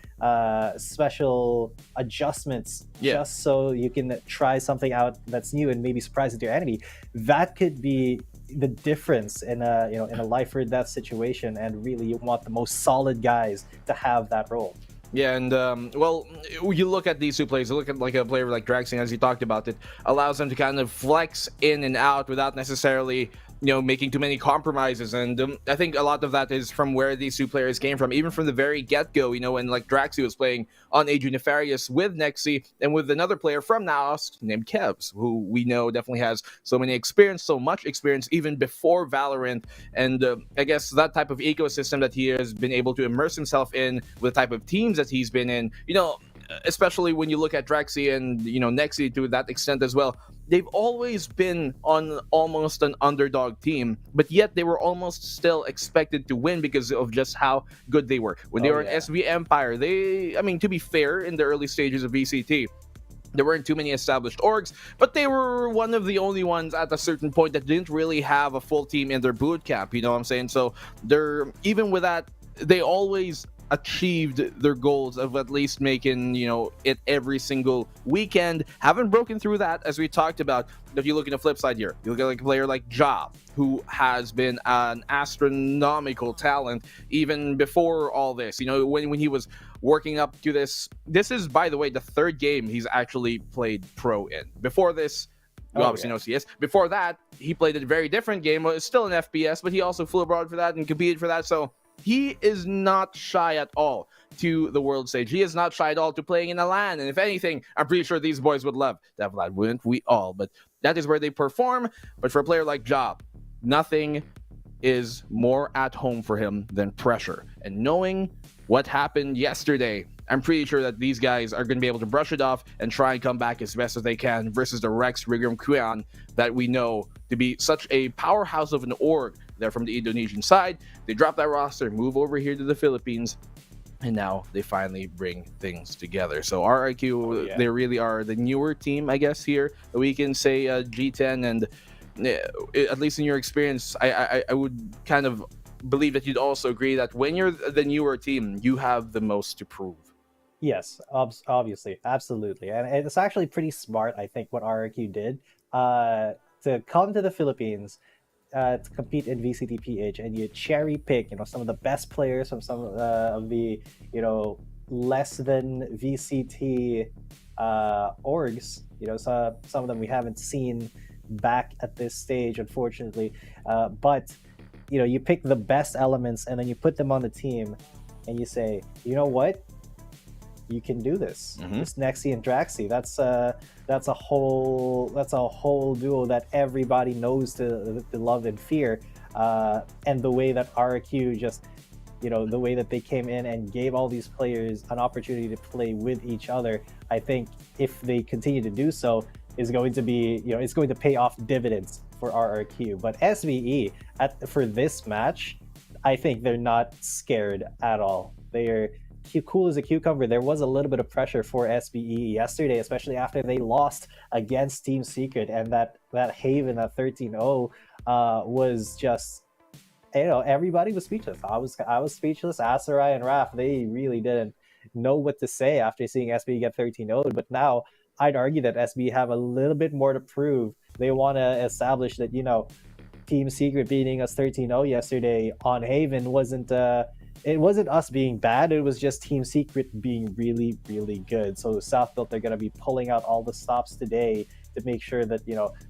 special adjustments, just so you can try something out that's new and maybe surprise your enemy. That could be the difference in a life or death situation. And really, you want the most solid guys to have that role. Yeah, and you look at these two players. You look at like a player like Draxing, as you talked about, it allows them to kind of flex in and out without necessarily making too many compromises. And I think a lot of that is from where these two players came from, even from the very get-go, when like Draxi was playing on Age of Nefarious with Nexi and with another player from Naos named Kevs, who we know definitely has so much experience even before Valorant. And I guess that type of ecosystem that he has been able to immerse himself in, with the type of teams that he's been in, especially when you look at Draxi and Nexi to that extent as well, they've always been on almost an underdog team, but yet they were almost still expected to win because of just how good they were. When they were in SB Empire, to be fair, in the early stages of VCT, there weren't too many established orgs, but they were one of the only ones at a certain point that didn't really have a full team in their boot camp, you know what I'm saying? So even with that, they always achieved their goals of at least making it every single weekend. Haven't broken through that, as we talked about. If you look at the flip side here, you look at like a player like Ja, who has been an astronomical talent even before all this. When he was working up to this is, by the way, the third game he's actually played pro in. Before this, you obviously know CS. Before that, he played a very different game. It was still an FPS, but he also flew abroad for that and competed for that. So he is not shy at all to the world stage. He is not shy at all to playing in a LAN. And if anything, I'm pretty sure these boys would love to have LAN, wouldn't we all? But that is where they perform. But for a player like Job, nothing is more at home for him than pressure. And knowing what happened yesterday, I'm pretty sure that these guys are going to be able to brush it off and try and come back as best as they can versus the Rex, Regum, Qeon that we know to be such a powerhouse of an org. They're from the Indonesian side. They drop that roster, move over here to the Philippines, and now they finally bring things together. So RRQ, they really are the newer team, I guess, here. We can say G10, and at least in your experience, I would kind of believe that you'd also agree that when you're the newer team, you have the most to prove. Yes, obviously, absolutely. And it's actually pretty smart, I think, what RRQ did to come to the Philippines to compete in VCTPH, and you cherry pick, some of the best players from some of the, less than VCT orgs. Some of them we haven't seen back at this stage, unfortunately. But you pick the best elements and then you put them on the team, and you say, you know what? You can do this. It's Nexi and Draxi. That's a whole duo that everybody knows to love and fear. And the way that RQ just, the way that they came in and gave all these players an opportunity to play with each other, I think if they continue to do so, is going to be, it's going to pay off dividends for RRQ. But SVE for this match, I think they're not scared at all. They are cool as a cucumber. There was a little bit of pressure for SBE yesterday, especially after they lost against Team Secret, and that Haven, that 13-0 was just, everybody was speechless. I was speechless. Asarai and Raf, they really didn't know what to say after seeing SBE get 13-0. But now I'd argue that SBE have a little bit more to prove. They want to establish that, Team Secret beating us 13-0 yesterday on Haven it wasn't us being bad, it was just Team Secret being really, really good. So South Built, they're going to be pulling out all the stops today to make sure that,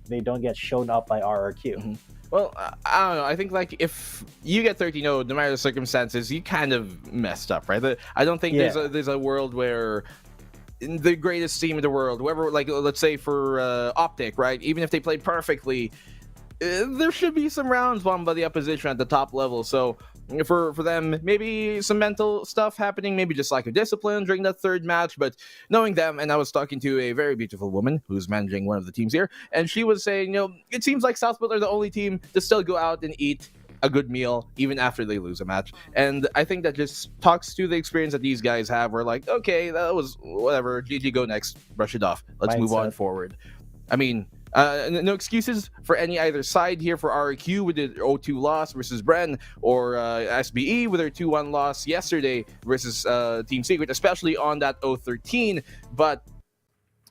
they don't get shown up by RRQ. Well, I don't know. I think, like, if you get 13-0, no matter the circumstances, you kind of messed up, right? I don't think there's a world where the greatest team in the world, whoever, like, let's say for Optic, right? Even if they played perfectly, there should be some rounds won by the opposition at the top level. So for them, maybe some mental stuff happening, maybe just lack of discipline during that third match. But knowing them, and I was talking to a very beautiful woman who's managing one of the teams here, and she was saying, it seems like Southfield are the only team to still go out and eat a good meal even after they lose a match. And I think that just talks to the experience that these guys have. We're like, okay, that was whatever, GG, go next, brush it off, let's move on forward. I mean, no excuses for any either side here for RQ with the 0-2 loss versus Bren, or SBE with their 2-1 loss yesterday versus Team Secret, especially on that 0-13. But,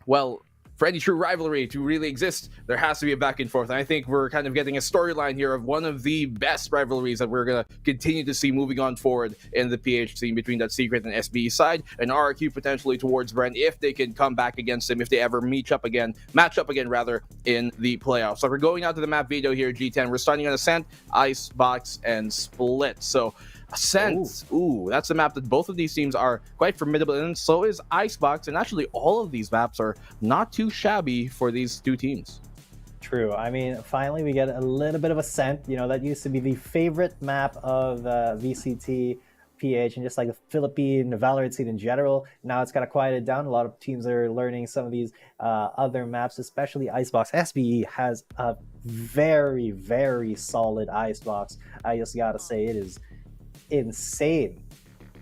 well, for any true rivalry to really exist, there has to be a back and forth. And I think we're kind of getting a storyline here of one of the best rivalries that we're going to continue to see moving on forward in the PH scene between that Secret and SBE side, and RQ potentially towards Bren if they can come back against them, if they ever match up again in the playoffs. So we're going out to the map video here, G10. We're starting on Ascent, Icebox, and Split. So Ascent, that's a map that both of these teams are quite formidable, and so is Icebox, and actually all of these maps are not too shabby for these two teams. True. I mean, finally we get a little bit of Ascent. That used to be the favorite map of VCT PH and just like the Philippine Valorant scene in general. Now it's kind of quieted down. A lot of teams are learning some of these other maps, especially Icebox. SBE has a very, very solid Icebox. I just gotta say, it is insane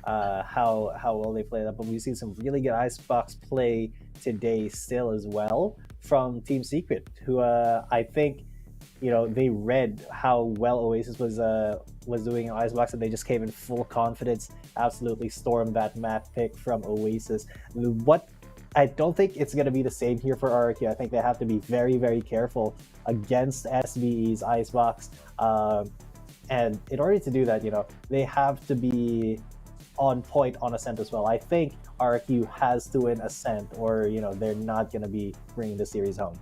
how well they play that. But we've seen some really good Icebox play today still as well from Team Secret, who I think they read how well Oasis was doing in Icebox, and they just came in full confidence, absolutely stormed that map pick from Oasis. What I don't think it's going to be the same here for RQ. I think they have to be very, very careful against SBE's Icebox. And in order to do that, they have to be on point on Ascent as well. I think RQ has to win Ascent, or they're not going to be bringing the series home.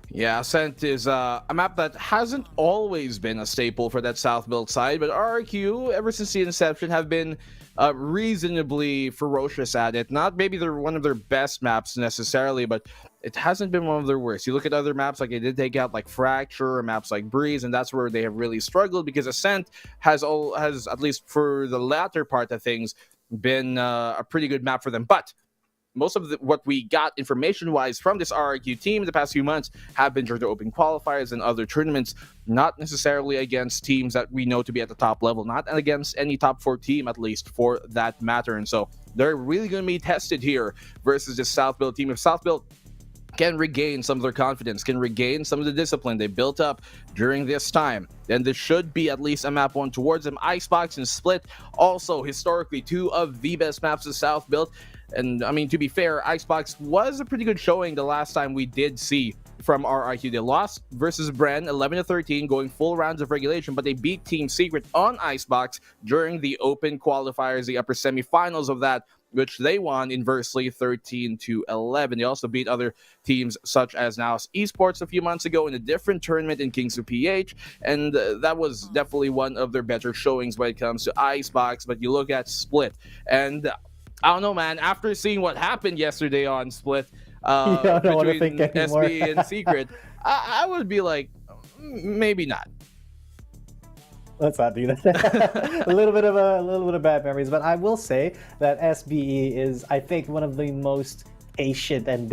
Yeah, Ascent is a map that hasn't always been a staple for that South Build side, but RQ, ever since the inception, have been reasonably ferocious at it. Not maybe they're one of their best maps necessarily, but it hasn't been one of their worst. You look at other maps, like they did take out like Fracture or maps like Breeze, and that's where they have really struggled, because Ascent has at least for the latter part of things been a pretty good map for them. But most of what we got information-wise from this RRQ team in the past few months have been during the open qualifiers and other tournaments, not necessarily against teams that we know to be at the top level, not against any top 4 team, at least, for that matter. And so they're really going to be tested here versus this South Build team. If South Build can regain some of their confidence, can regain some of the discipline they built up during this time, then this should be at least a map one towards them. Icebox and Split, also historically 2 of the best maps of South Build. And I mean, to be fair, Icebox was a pretty good showing the last time we did see from RIQ. They lost versus Bren 11-13, going full rounds of regulation, but they beat Team Secret on Icebox during the open qualifiers, the upper semifinals of that, which they won inversely 13-11. They also beat other teams such as Naos Esports a few months ago in a different tournament in Kingston PH, and that was definitely one of their better showings when it comes to Icebox. But you look at Split, and I don't know, man, after seeing what happened yesterday on Split between SB and Secret, I would be like, maybe not. Let's not do that. a little bit of bad memories, but I will say that SBE is, I think, one of the most patient and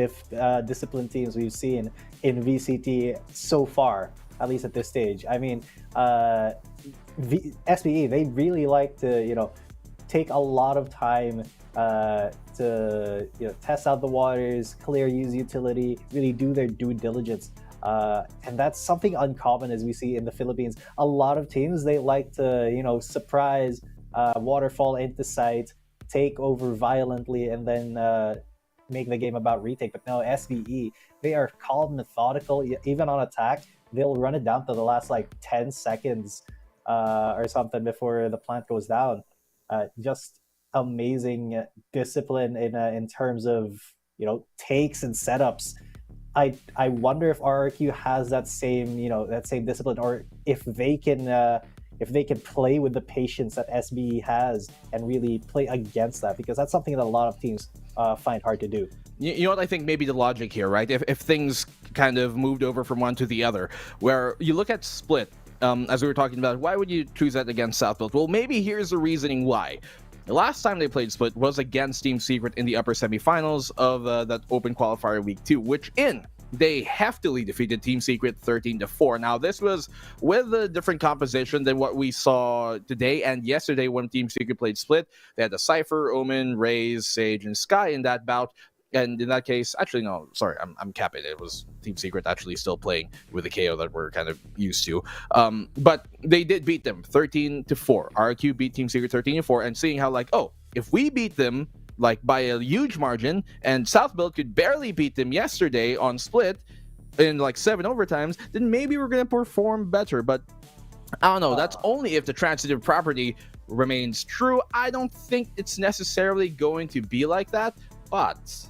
disciplined teams we've seen in VCT so far, at least at this stage. I mean, SBE, they really like to, take a lot of time to test out the waters, clear use utility, really do their due diligence. And that's something uncommon as we see in the Philippines. A lot of teams, they like to, surprise waterfall into sight, take over violently, and then make the game about retake. But no, SBE, they are calm, methodical. Even on attack, they'll run it down to the last 10 seconds or something before the plant goes down. Just amazing discipline in terms of takes and setups. I wonder if RRQ has that same discipline, or if they can if they can play with the patience that SBE has and really play against that, because that's something that a lot of teams find hard to do. You know what I think maybe the logic here, right? If things kind of moved over from one to the other, where you look at Split, as we were talking about, why would you choose that against Southfield? Well, maybe here's the reasoning why. The last time they played Split was against Team Secret in the upper semifinals of that Open Qualifier Week 2, which they heftily defeated Team Secret 13-4. Now, this was with a different composition than what we saw today and yesterday when Team Secret played Split. They had the Cypher, Omen, Raze, Sage, and Sky in that bout. And in that case, actually, no, sorry, I'm capping. It was Team Secret actually still playing with the KO that we're kind of used to. But they did beat them 13-4. RQ beat Team Secret 13-4, and seeing how, like, oh, if we beat them like by a huge margin, and Southfield could barely beat them yesterday on Split in like 7 overtimes, then maybe we're gonna perform better. But I don't know. That's only if the transitive property remains true. I don't think it's necessarily going to be like that. But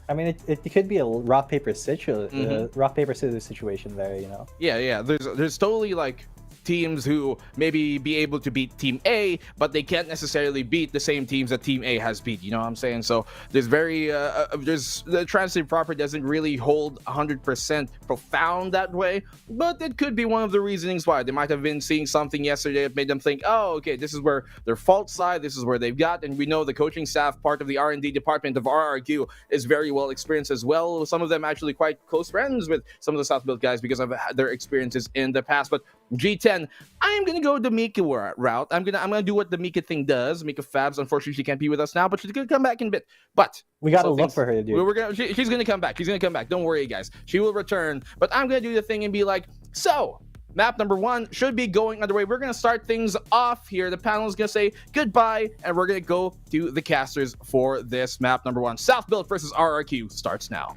I mean, it could be a rock paper scissors situation there, you know. Yeah. There's totally like teams who maybe be able to beat Team A, but they can't necessarily beat the same teams that Team A has beat. You know what I'm saying? So there's the transitive property doesn't really hold 100% profound that way, but it could be one of the reasonings why they might have been seeing something yesterday that made them think, oh, okay, this is where their fault side, this is where they've got, and we know the coaching staff, part of the R&D department of RRQ, is very well experienced as well. Some of them actually quite close friends with some of the Southfield guys because of their experiences in the past. But G10, I'm gonna go the Mika route. I'm gonna do what the Mika thing does. Mika Fabs, unfortunately, she can't be with us now, but she's gonna come back in a bit. But we gotta look for her, dude. She's gonna come back. She's gonna come back. Don't worry, guys. She will return. But I'm gonna do the thing and be like, so map number 1 should be going underway. We're gonna start things off here. The panel is gonna say goodbye, and we're gonna go to the casters for this map number 1. Southfield versus RRQ starts now.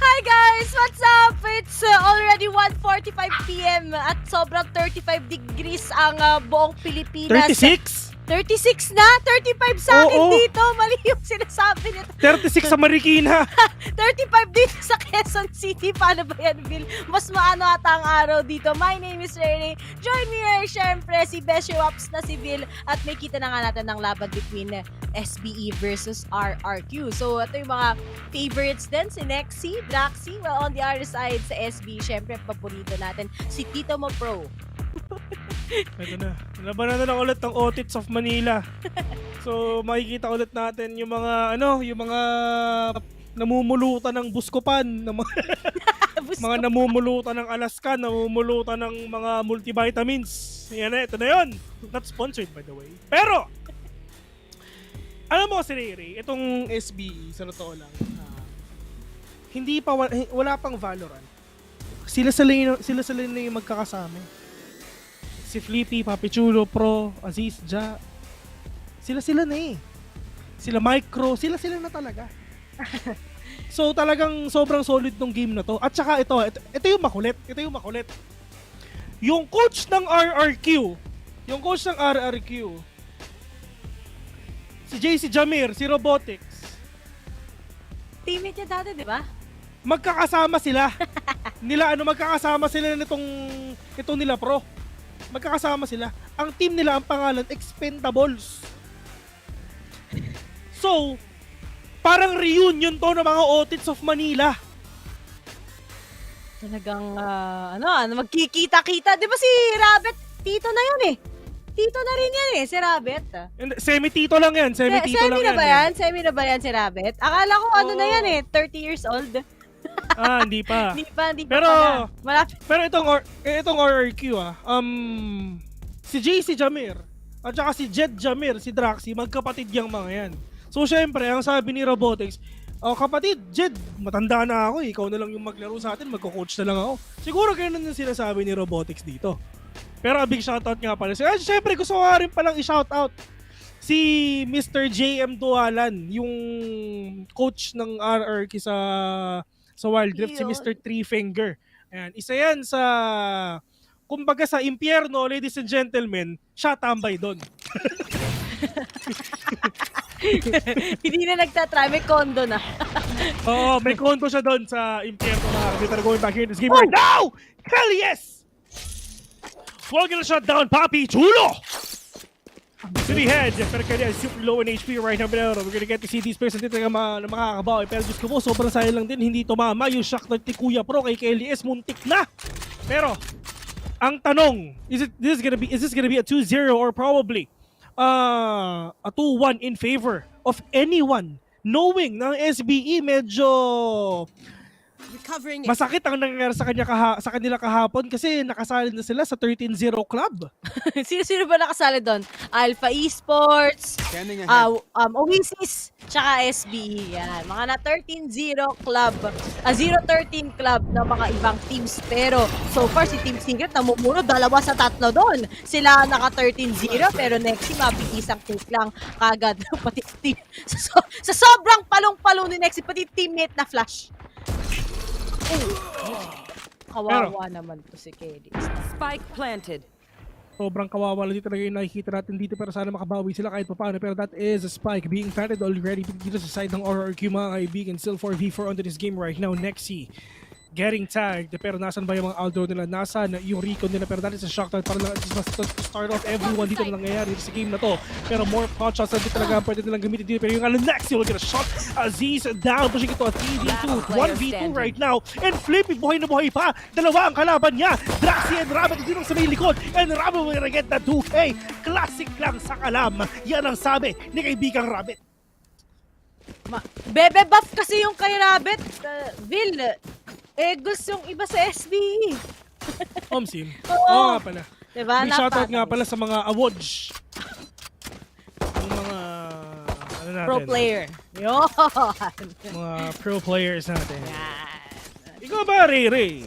Hi guys! What's up? It's already 1:45 PM at sobrang 35 degrees ang buong Pilipinas. 36? 36 na? 35 sa akin dito. Mali yung sinasabi nito. 36 sa Marikina. 35 dito sa Quezon City. Paano ba yan, Bill? Mas maano ata ang araw dito. My name is Rene. Join me here, syempre, si Besho Ups na si Bill. At may kita na nga natin ng laban between SBE versus RRQ. So, ito yung mga favorites din. Si Nexy, Draxy. Well, on the other side, sa SBE, syempre, paborito natin, si Tito Mo Pro. Ito na. Labanan na lang ulit ng Otits of Manila. So, makikita ulit natin yung mga, yung mga namumulutan ng Buscopan, mga namumulutan ng Alaska, namumulutan ng mga multivitamins. Yan na, ito na yun. Not sponsored, by the way. Pero, alam mo kasi, Riri, itong SBE, sa totoo lang, wala pang Valorant. Sila na yung magkakasama. Si Flippy, Papi Chulo, Pro, Aziz, Ja. Sila na eh. Sila Micro, sila na talaga. So talagang sobrang solid tong game na to. At saka ito yung makulit. Yung coach ng RRQ, si JC Jamir, si Robotics. Teammate niya dati, di ba? Magkakasama sila. Magkakasama sila itong nila Pro. Magkakasama sila. Ang team nila, ang pangalan, Expendables. So, parang reunion to ng mga Otits of Manila. Talagang, magkikita-kita. Di ba si Rabbit, tito na yun eh. Tito na rin yan eh, si Rabbit. Semi-tito lang yan. Semi na ba yan si Rabbit? Akala ko na yan eh, 30 years old. Hindi pa. Hindi pero, pa. Pero itong RRQ si JC Jamir at saka si Jed Jamir, si Draxy, magkapatid yung mga yan. So syempre, ang sabi ni Robotics, kapatid, Jed, matanda na ako, ikaw na lang yung maglaro sa atin, magko-coach na lang ako. Siguro ganun yung sinasabi ni Robotics dito. Pero a big shoutout nga pala. Syempre, gusto ko rin palang i-shoutout si Mr. JM Dualan, yung coach ng RRQ sa Wild Rift, si Qeon. Mr. Three Finger. Ayan, isa yan sa, kumbaga sa impyerno, ladies and gentlemen, siya tambay doon. Hindi na nagtatry, may condo na. Oo, may kondo siya doon sa impyerno na we are going back here in this game right now! Hell yes! We're gonna shut down Papi Chulo! To the head, pero kanya super low in HP right now, pero we're gonna get to see these players na talaga makakabawi. Pero Diyos ko po, sobrang sayang lang din, hindi tumama yung shock ng Tikuya Pro kay KLS, muntik na! Pero, ang tanong, is this gonna be a 2-0 or probably a 2-1 in favor of anyone? Knowing na ang SBE medyo masakit ang nangyayari sa kanila kahapon kasi nakasali na sila sa 13-0 club. Sino ba nakasali doon? Alpha Esports, Oasis, tsaka SBE. Yan. Mga na 13-0 club, 0-13 club ng mga ibang teams. Pero so far si Team Secret namumuno 2-3 doon. Sila naka 13-0 pero next team mabilis ang take lang kagad. Pati team, sa sobrang palong-palong ni next pati teammate na flash. Kawawa naman to si Kelly. Spike planted. Sobrang kawawa lang dito talaga yung nakikita natin dito pero sana makabawi sila kahit pa paano. Pero that is a spike being planted already dito sa side ng RRQ mga kaibigan. Still 4v4 onto this game right now. Nexi getting tagged. Pero nasan ba yung mga Aldo nila? Nasan yung recon nila? Pero that is a shock para lang to start off everyone dito na nangyayari sa game na to. Pero more pot shots na dito talaga pwede nilang gamitin dito. Pero yung Nexi will get a shot. Aziz down. Pushing ito a 3v2. 1v2 right now. And Flippy buhay na buhay pa. Dalawa ang kalaban niya. Draxi and Rabbit dito sa may likod. And Rabbit will get that 2K. Classic lang sa kalam. Yan ang sabi ni kaibigang Rabbit. Bebe buff kasi yung kay Rabbit. Vil, gusto yung iba sa SBE. Omsim. Oo nga pala. Diba? Big shoutout nga pala sa mga awards. Yung mga ano natin? Pro player. Yun. Mga pro players natin. Ikaw ba, Ray?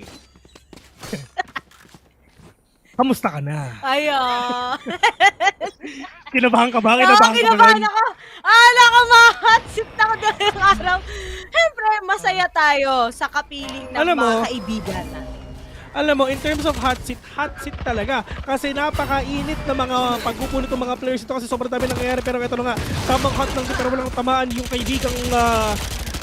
Kamusta ka na? Ayan. Kinabahan ka ba? Kinabahan ako. Nakamahatsip na ako doon yung araw. Siyempre, masaya tayo sa kapiling ng mga kaibigan natin. Alam mo, in terms of hot seat talaga. Kasi napakainit na mga pagkukulit ng mga players ito kasi sobrang dami nangyayari. Pero ito na nga, tamang hot lang pero walang tamaan yung kaibigang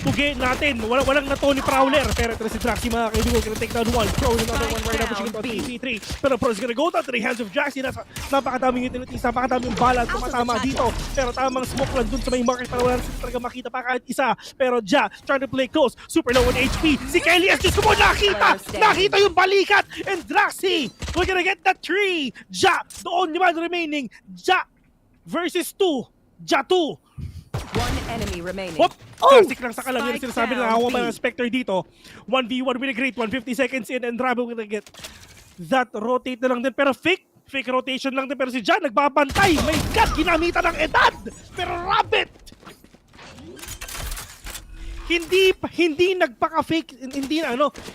tugi natin. Walang na Tony Prowler. Pero ito na si Draxi mga kaibigan. Gonna take down one. Throw another one right now. Pushing into a 3v3. Pero Pro is gonna go down to the hands of Draxi. Napakadaming utilities. Napakadaming bala. Tumatama dito. Pero tamang smoke lang dun sa may market para wala na talaga makita pa kahit isa. Pero Ja, trying to play close. Super low on HP. Si Kelly S. Just mo nakita! Nakita yung balikat! And Draxi, we're gonna get that 3. Ja, the only man remaining. Ja versus 2. Ja 2. One enemy remaining. Hop! Classic lang sa kalam. Yung sinasabi na nakakuha pa ng Spectre dito. 1v1 with a great 150 seconds in and Rabbit will get that rotate na lang din. Pero fake rotation lang din. Pero si Jan nagbabantay. My God, ginamitan ng edad. Pero Rabbit! Hindi nagpaka-fake.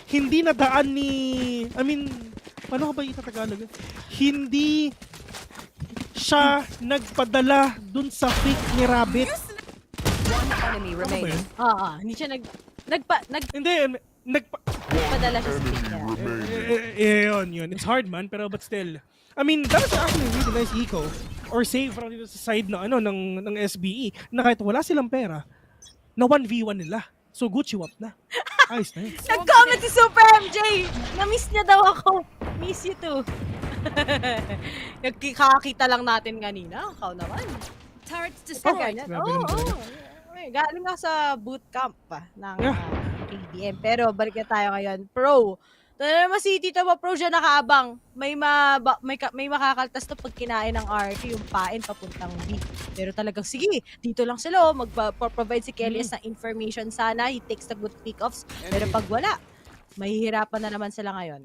Hindi nadaan ni... paano ka ba itatagalog? Hindi siya nagpadala dun sa fake ni Rabbit. One enemy remaining. Hindi siya nagpadala siya sa fake niya. Yun. It's hard man, pero but still. That was actually really nice eco or save from dito sa side ng SBE na kahit wala silang pera, na 1v1 nila. So Gucci wap na. Ayos na yun. Nag-comment si Super MJ! Na-miss niya daw ako. Miss you too. Kakakita lang natin kanina. Ikaw naman. Turrets destroyed. Galing nga sa bootcamp ng KDM. Pero balik na tayo ngayon. Pro. Ito naman si Tito ba Pro siya nakaabang. May makakaltas na pag kinain ng RQ yung pain papuntang B. Pero talagang sige, dito lang sila mag-provide si Kelly ng information sana. He takes the good pick-offs. Pero pag wala, mahihirapan na naman sila ngayon.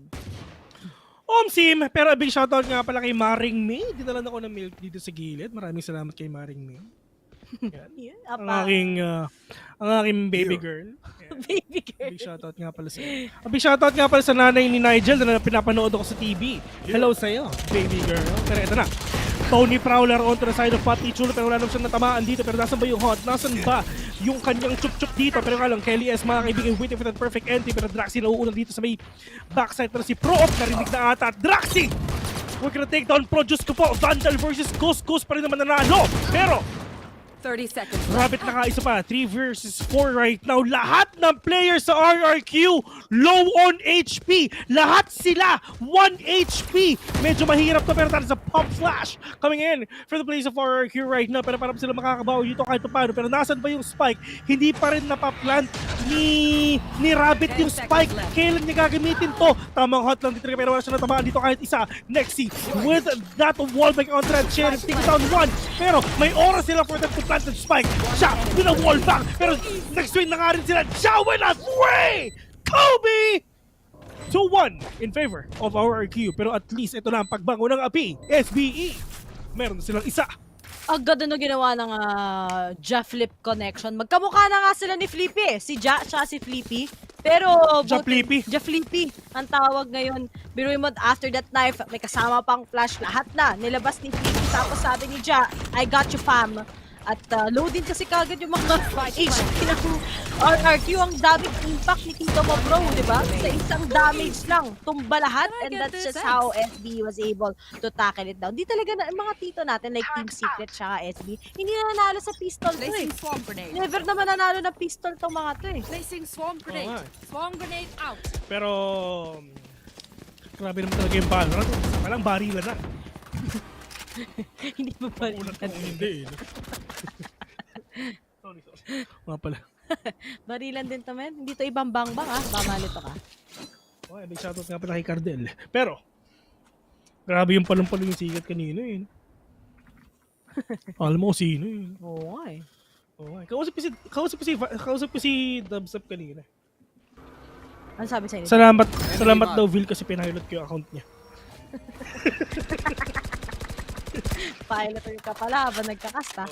Omsim, pero big shoutout nga pala kay Maring May. Dinalan ako ng milk dito sa gilid. Maraming salamat kay Maring May. Ang aking baby girl. Baby girl. Big shoutout nga pala sa nanay ni Nigel na pinapanood ako sa TV. Hello sa'yo, baby girl. Pero ito na. Tony Prowler onto the side of Pati Chulo pero wala naman siyang natamaan dito. Pero nasan ba yung hot? Nasan ba yung kanyang chup-chup dito. Pero nga lang, Kelly S, mga kaibigan, waiting for that perfect entry. Pero Draxi nauuna dito sa may backside. Pero si Pro-Op narinig na ata. Draxi! We're gonna take down Pro. Diyos ko po, Vandal versus Ghost. Ghost pa rin naman nanalo. Pero 30 seconds. Rabbit nakaisa pa. 3 versus 4 right now. Lahat ng players sa RRQ low on HP. Lahat sila 1 HP. Medyo mahirap to pero that is a pump flash coming in for the players of RRQ right now. Pero parang sila makakabawi dito kahit paano. Pero nasan ba yung spike? Hindi pa rin napaplant ni Rabbit yung spike. Kailan niya gagamitin to? Tamang hot lang dito pero wala siya natamaan dito kahit isa. Nexi with that wallbang on that chair. Take it down 1. Pero may oras sila for that to planted spike. Siya with a wall back. Pero next win na nga rin sila. Siya with a 3! Kobe! 2-1 in favor of our RQ. Pero at least ito na ang pagbango ng api. SBE. Meron na silang isa. Agad na ginawa ng Ja-Flip connection. Magkamukha na nga sila ni Flippy eh. Si Ja at si Flippy. Pero Ja-Flippy. Ja-Flippy ang tawag ngayon. Biruin mo, after that knife, may kasama pang flash. Lahat na. Nilabas ni Flippy. Tapos sabi ni Ja, I got you fam. At load din kasi kagad yung mga HP ng RRQ. Ang daming impact ni Tito Mo Bro, di ba? Sa isang damage lang, tumba lahat. And that's just how SB was able to tackle it down. Di talaga na, mga tito natin, like Team Secret tsaka SB, hindi na nanalo sa pistol to eh. Never naman nanalo ng pistol tong mga to eh. Placing swarm grenade. Swarm grenade out. Pero grabe naman talaga yung Valorant. Walang barilan na. Hindi pa pala. Hindi. Sorry. Mga pala. Barilan din to, men. Hindi to ibang bangbang Mamalito ka. Okay, big shoutout nga pala kay Cardel. Pero, grabe yung palong-palong yung sikat kanina yun. Alam mo sino yun. Oo nga eh. Kausap ko si Dubstep kanina. Ano sabi sa'yo? Salamat daw, Vil, kasi pinahilot ko yung account niya. Pilot ka pala habang nagkakasta.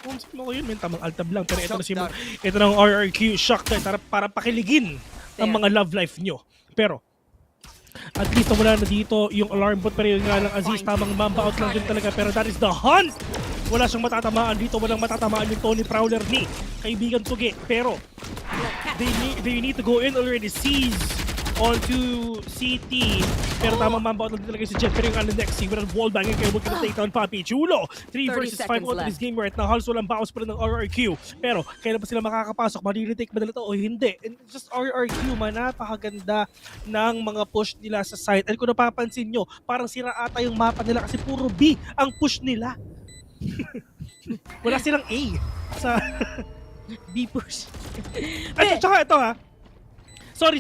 Kung mo ko yun, may tamang altab lang. Pero ito ng RRQ shock para pakiligin ang mga love life nyo. Pero, at least wala na dito yung alarm bot. Pero yung nga lang Aziz, tamang mamba out lang din talaga. Pero that is the hunt! Wala siyang matatamaan dito. Walang matatamaan yung Tony Prowler ni kaibigan Tugi. Pero, they need to go in already. Seize onto CT. Pero tamang mamba out lang din talaga si Jet. Pero yung next with a wall banging kayo to take down Papi Chulo. 3 versus 5 out of this game right now. Halos walang bawas pa rin ng RRQ. Pero kailan pa sila makakapasok? Mali-retake ba nila ito o hindi? And just RRQ man, napakaganda ng mga push nila sa site. And kung napapansin nyo, parang sira ata yung mapa nila kasi puro B ang push nila. Wala silang A sa B push. At saka ito Sorry,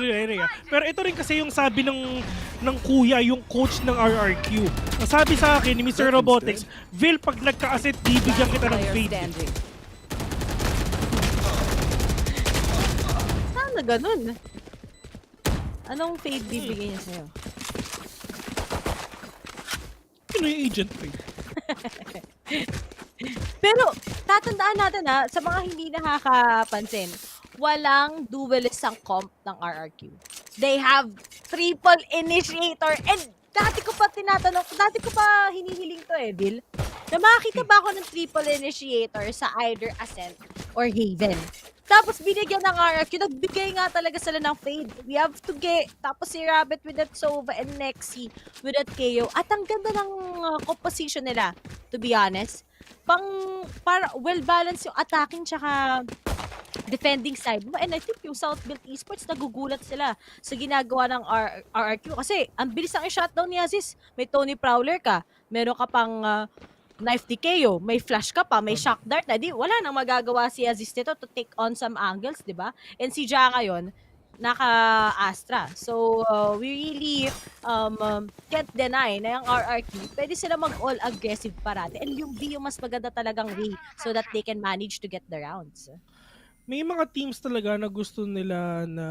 Eric. Pero ito rin kasi yung sabi ng kuya, yung coach ng RRQ. Ang sabi sa akin ni Mr. Robotics, Vil, pag nagka-asset, bibigyan kita ng fade. Sana ganun. Anong fade bibigyan niya sa'yo? Ano yung agent fade? Pero, tatandaan natin sa mga hindi nakakapansin, walang duelist ang comp ng RRQ. They have triple initiator. And dati ko pa hinihiling to Bill. Na makakita ba ako ng triple initiator sa either Ascent or Haven? Tapos binigyan ng RRQ, nagbigay nga talaga sila ng fade. We have to get, tapos si Rabbit with that Sova and Nexi with that KO. At ang ganda ng composition nila, to be honest. Para well-balanced yung attacking tsaka defending side mo. And I think yung Southbuilt Esports, nagugulat sila sa ginagawa ng RRQ. Kasi ang bilis ang shutdown ni Aziz. May Tony Prowler ka, meron ka pang knife DKO, may flash ka pa, may shock dart na. Wala nang magagawa si Aziz nito to take on some angles, di ba? And si Ja ngayon, naka-Astra. So, we really can't deny na yung RRQ, pwede sila mag-all aggressive parate. And yung B yung mas maganda talagang way so that they can manage to get the rounds. May mga teams talaga na gusto nila na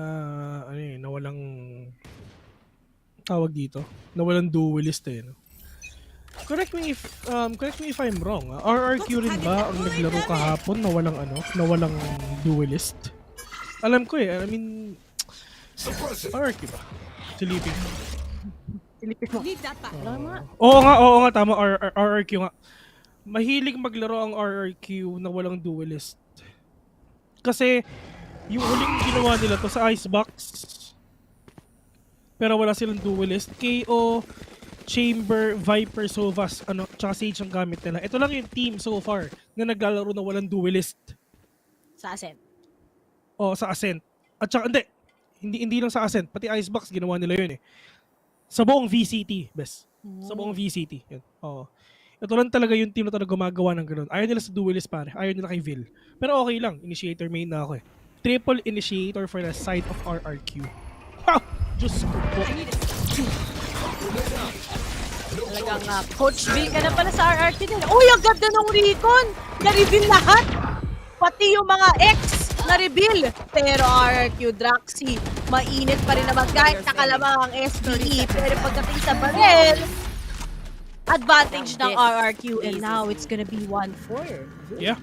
na walang tawag dito, na walang duelist no? Correct me if I'm wrong. RRQ rin ba ang naglaro kahapon na walang duelist? Alam ko I mean, RRQ ba? Silipin mo. Oo nga, tama. RRQ nga. Mahilig maglaro ang RRQ na walang duelist. Kasi yung huling ginawa nila to sa Icebox, pero wala silang duelist. KO, Chamber, Viper, Sovas, tsaka Sage ang gamit nila. Ito lang yung team so far na naglalaro na walang duelist. Sa Ascent. Sa Ascent. At saka, hindi lang sa Ascent. Pati Icebox, ginawa nila yun eh. Sa buong VCT, best. Sa buong VCT. Yun. Ito lang talaga yung team na talaga gumagawa ng ganun. Ayaw nila sa duelist pare. Ayaw nila kay Vil. Pero okay lang. Initiator main na ako eh. Triple initiator for the side of RRQ. Ha! Diyos ko po. Talagang Coach Bill ka na pala sa RRQ din. Uy, ang ganda ng recon! Na-reveal lahat! Pati yung mga X na-reveal. Pero RRQ, Draxi, mainit pa rin naman kahit nakalamang ang SBE. Pero pagdating sa barrel, advantage ng RRQ. And now, it's gonna be 1-4. Yeah.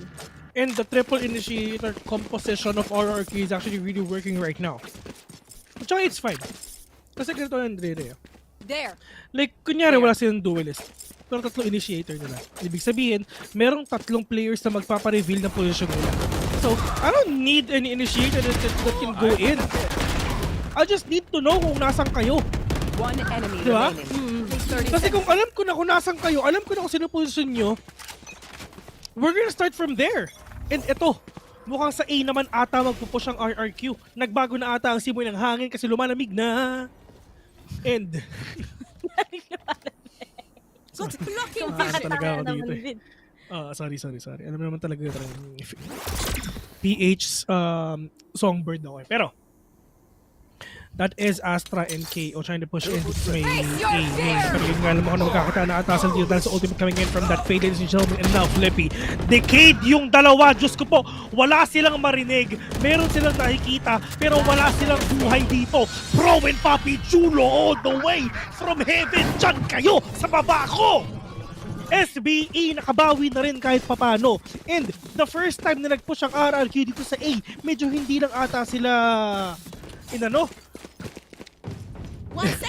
And the triple initiator composition of RRQ is actually really working right now. At saka it's fine. Kasi ganito yung Andre. There. Like, kunyari wala silang duelist. Pero 3 initiator nila. Ibig sabihin, merong 3 players na magpapareveal ng position nila. So, I don't need any initiator that can go in. I just need to know kung nasan kayo. One enemy diba? remaining. Kasi kung alam ko na kung nasan kayo, alam ko na kung sino position nyo, we're gonna start from there. And ito, mukhang sa A naman ata magpupush ang RRQ. Nagbago na ata ang simoy ng hangin kasi lumalamig na. And What's blocking talaga ako dito eh. Sorry. Alam naman talaga PH songbird ako eh. Pero that is Astra and KO trying to push in may A. Pero yun nga naman ako na magkakita na atasan dito dahil sa ultimate coming in from that fade, ladies and gentlemen. And now Flippy, Decade yung dalawa. Diyos ko po, wala silang marinig. Meron silang nakikita, pero wala silang buhay dito. Pro and Papi Chulo all the way from heaven. Diyan kayo sa baba ko! SBE nakabawi na rin kahit papano. And the first time na nag-push ang RRQ dito sa A, medyo hindi lang ata sila